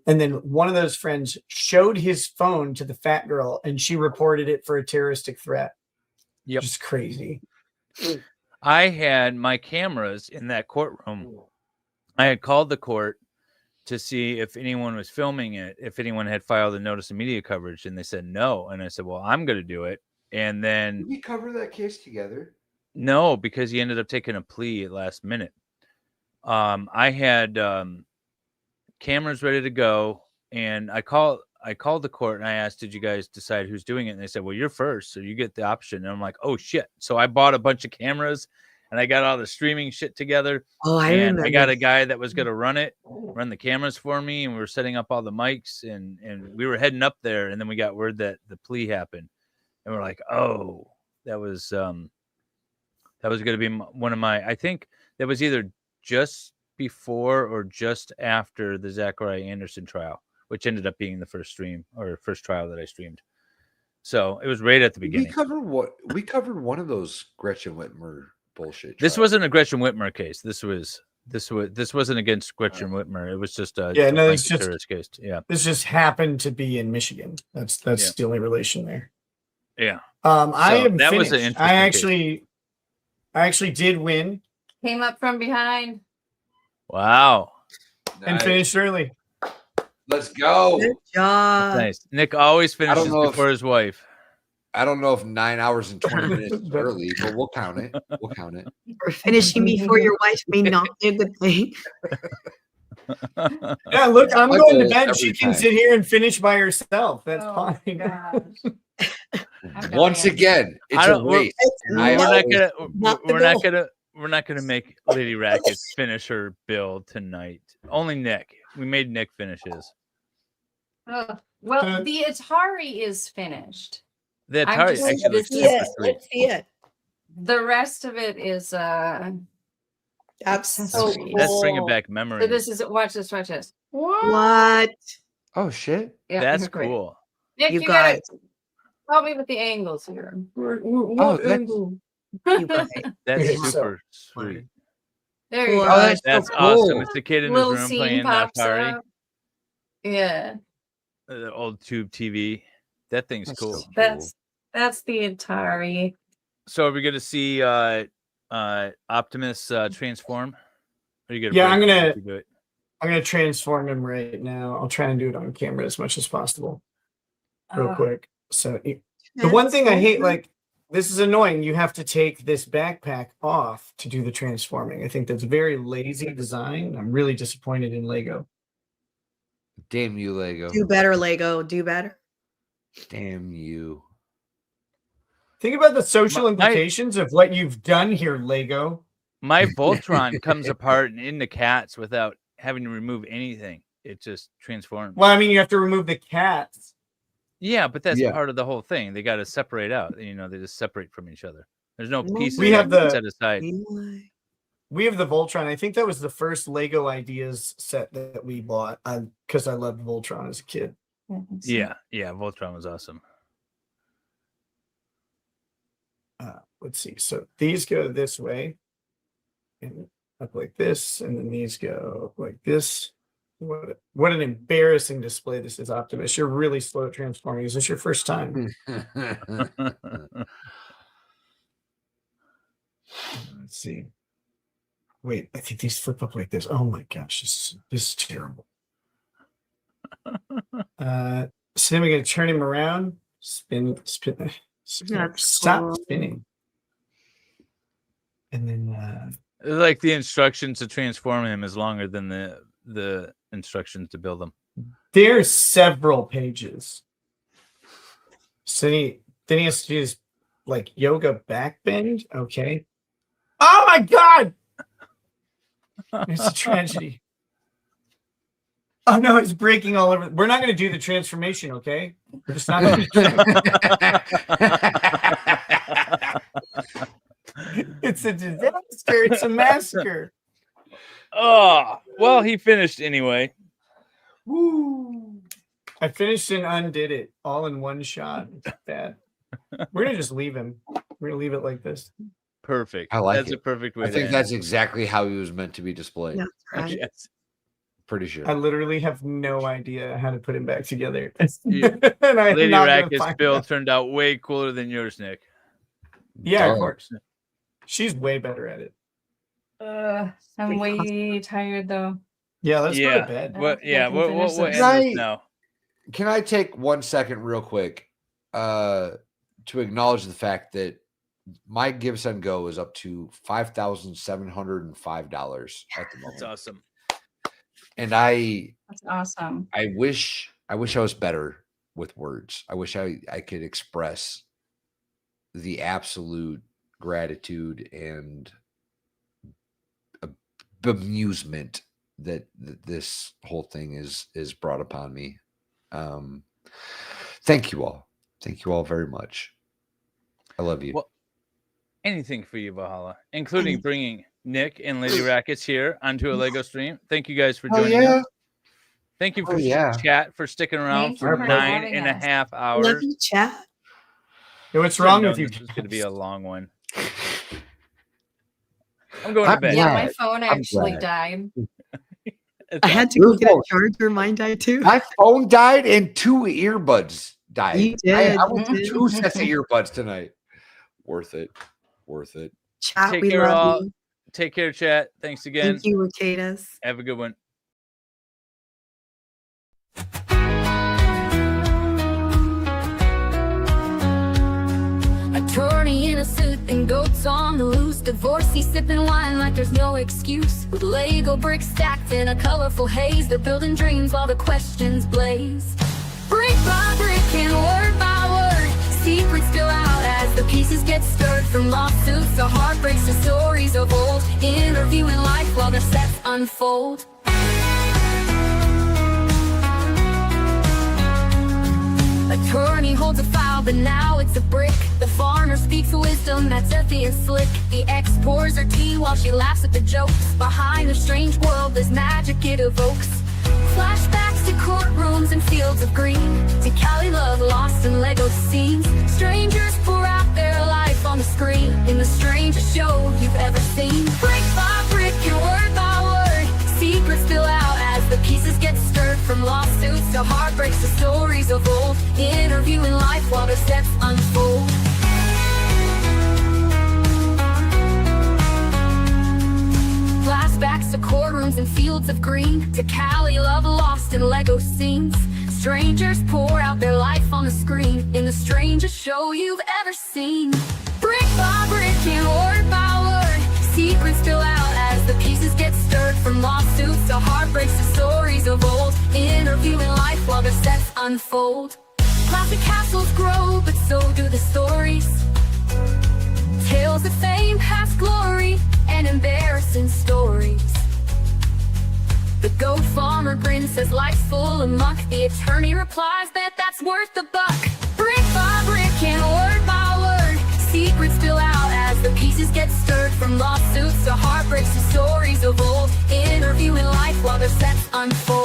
And then one of those friends showed his phone to the fat girl, and she reported it for a terroristic threat. Yep. Just crazy. I had my cameras in that courtroom. I had called the court to see if anyone was filming it, if anyone had filed a notice of media coverage, and they said no. And I said, well, I'm going to do it. And then did we cover that case together? No, because he ended up taking a plea at last minute. I had cameras ready to go, and I called the court and I asked, did you guys decide who's doing it? And they said, well, you're first, so you get the option. And I'm like, oh shit. So I bought a bunch of cameras and I got all the streaming shit together. Oh, I remember. I got a guy that was going to run the cameras for me. And we were setting up all the mics, and we were heading up there. And then we got word that the plea happened, and we're like, oh, that was going to be one of my, I think that was either just before or just after the Zachariah Anderson trial, which ended up being the first stream or first trial that I streamed. So it was right at the beginning. We covered one of those Gretchen Whitmer bullshit. This trials. wasn't a Gretchen Whitmer case. This wasn't against Gretchen Whitmer. It was just a it's just terrorist case. Yeah, this just happened to be in Michigan. That's the only relation there. Yeah. I am that was an finished. interesting I actually did win Came up from behind. Wow. and finished early. Let's go. Good job. Nice. Nick always finishes before his wife. I don't know if 9 hours and 20 minutes is early, but we'll count it. We'll count it. Or finishing before your wife may not be a good thing. Yeah, look, I'm My going to goal bed. every She can time. sit here and finish by herself. That's Oh, fine. gosh. Once again, it's a race. We're not gonna make Lady Racket finish her build tonight. Only Nick. We made Nick finish his. Well, the Atari is finished. The I'm Atari just- actually this looks is- super sweet. Let's see it. The rest of it is That's so accessories. That's bringing cool. back So memories. this is watch this. What? Oh shit. Yeah, That's great. cool. Nick, You you gotta guys. help me with the angles here. Oh, that's- angle? You guys. That's It's super so sweet. There you What? go. that's That's so awesome. cool. It's the kid in Little his room scene playing pops Atari, up. Yeah, the old tube TV. That thing's That's cool. so cool. that's the Atari. So are we going to see Optimus transform? Are you Yeah, I'm to gonna- do it? I'm going to transform him right now. I'll try and do it on camera as much as possible, real quick. So the one thing I hate, like, this is annoying. You have to take this backpack off to do the transforming. I think that's very lazy design. I'm really disappointed in Lego. Damn you, Lego. Do better, Lego. Do better. Damn you. Think about the social My- implications of what you've done here, Lego. My Voltron comes apart and into cats without having to remove anything. It just transforms. Well, I mean, you have to remove the cats. Yeah, but that's Yeah. part of the whole thing. They got to separate out. You know, they just separate from each other. There's no pieces We have that the- set aside. We have the Voltron. I think that was the first Lego Ideas set that we bought because I loved Voltron as a kid. Yeah, Voltron was awesome. Let's see. So these go this way and up like this, and then these go like this. What an embarrassing display this is, Optimus. You're really slow at transforming. Is this your first time? Let's see. Wait, I think these flip up like this. Oh my gosh, this is terrible. So then we're gonna turn him around, spin. That's Stop cool. spinning. And then Like the instructions to transform him is longer than the instructions to build him. there's several pages. So then he has to do this like yoga back bend. Okay. Oh my god! It's a tragedy. Oh no, it's breaking all over. We're not going to do the transformation, okay? We're just not going to. It's a disaster. It's a massacre. Oh, well, he finished anyway. Woo! I finished and undid it all in one shot. It's bad. We're gonna just leave him. We're gonna leave it like this. Perfect. I like That's it. a perfect way I to think end that's it. exactly how he was meant to be displayed. That's right. Yes. Pretty sure. I literally have no idea how to put him back together. Yeah. And I'm Lady not gonna Racket's find build out. turned out way cooler than yours, Nick. Yeah, of Duh. course. She's way better at it. I'm way tired though. Yeah, let's go Yeah. to bed. What? Yeah. can What? finish We'll this. end Right. this now. Can I take 1 second real quick to acknowledge the fact that my Give Send Go is up to $5,705 at the moment. That's awesome. And I That's awesome. wish I was better with words. I wish I could express the absolute gratitude and bemusement that this whole thing is brought upon me. Thank you all. Thank you all very much. I love you. Well, anything for you, Valhalla, including bringing Nick and Lady Rackets here onto a Lego stream. Thank you guys for Oh, joining yeah. us. Thank you for yeah. chat for sticking around Thank for you for 9.5 hours. Love you, chat. Hey, what's Should've wrong known with you? This was going to be a long one. I'm going to I'm bed. Yeah, glad. my phone I'm actually glad. died. It's I had to Your go get a phone. charger. Mine died too. My phone died and 2 earbuds died. You did. I you went through did. 2 sets of earbuds tonight. Worth it. Worth it. Chat, Take we care, love all. you. Take care, chat. Thanks again. Thank you, Reketas. Have a good one. Attorney in a suit and goats on the loose. Divorcee sipping wine like there's no excuse. With Lego bricks stacked in a colorful haze, they're building dreams while the questions blaze. Brick by brick and word by word, secrets spill out as the pieces get stirred. From lawsuits to heartbreaks to stories of old, interviewing life while the sets unfold. Attorney holds a file, but now it's a brick. The farmer speaks wisdom that's earthy and slick. The ex pours her tea while she laughs at the jokes. Behind the strange world, there's magic it evokes. Flashbacks to courtrooms and fields of green, to Cali love lost in Lego scenes. Strangers pour out their life on the screen, in the strangest show you've ever seen. Brick by brick and word by word, secrets spill out as the pieces get stirred. From lawsuits to heartbreaks to stories of old, interviewing life while the sets unfold. Flashbacks to courtrooms and fields of green, to Cali love lost in Lego scenes. Strangers pour out their life on the screen, in the strangest show you've ever seen. Brick by brick and word by word, secrets spill out as the pieces get stirred. From lawsuits to heartbreaks to stories of old, interviewing life while the sets unfold. Classic castles grow, but so do the stories. Tales of fame, past glory, and embarrassing stories. The goat farmer grins, says life's full of muck. The attorney replies that that's worth the buck. Brick by brick and word by word, secrets spill out as the pieces get stirred. From lawsuits to heartbreaks to stories of old, interviewing life while their sets unfold.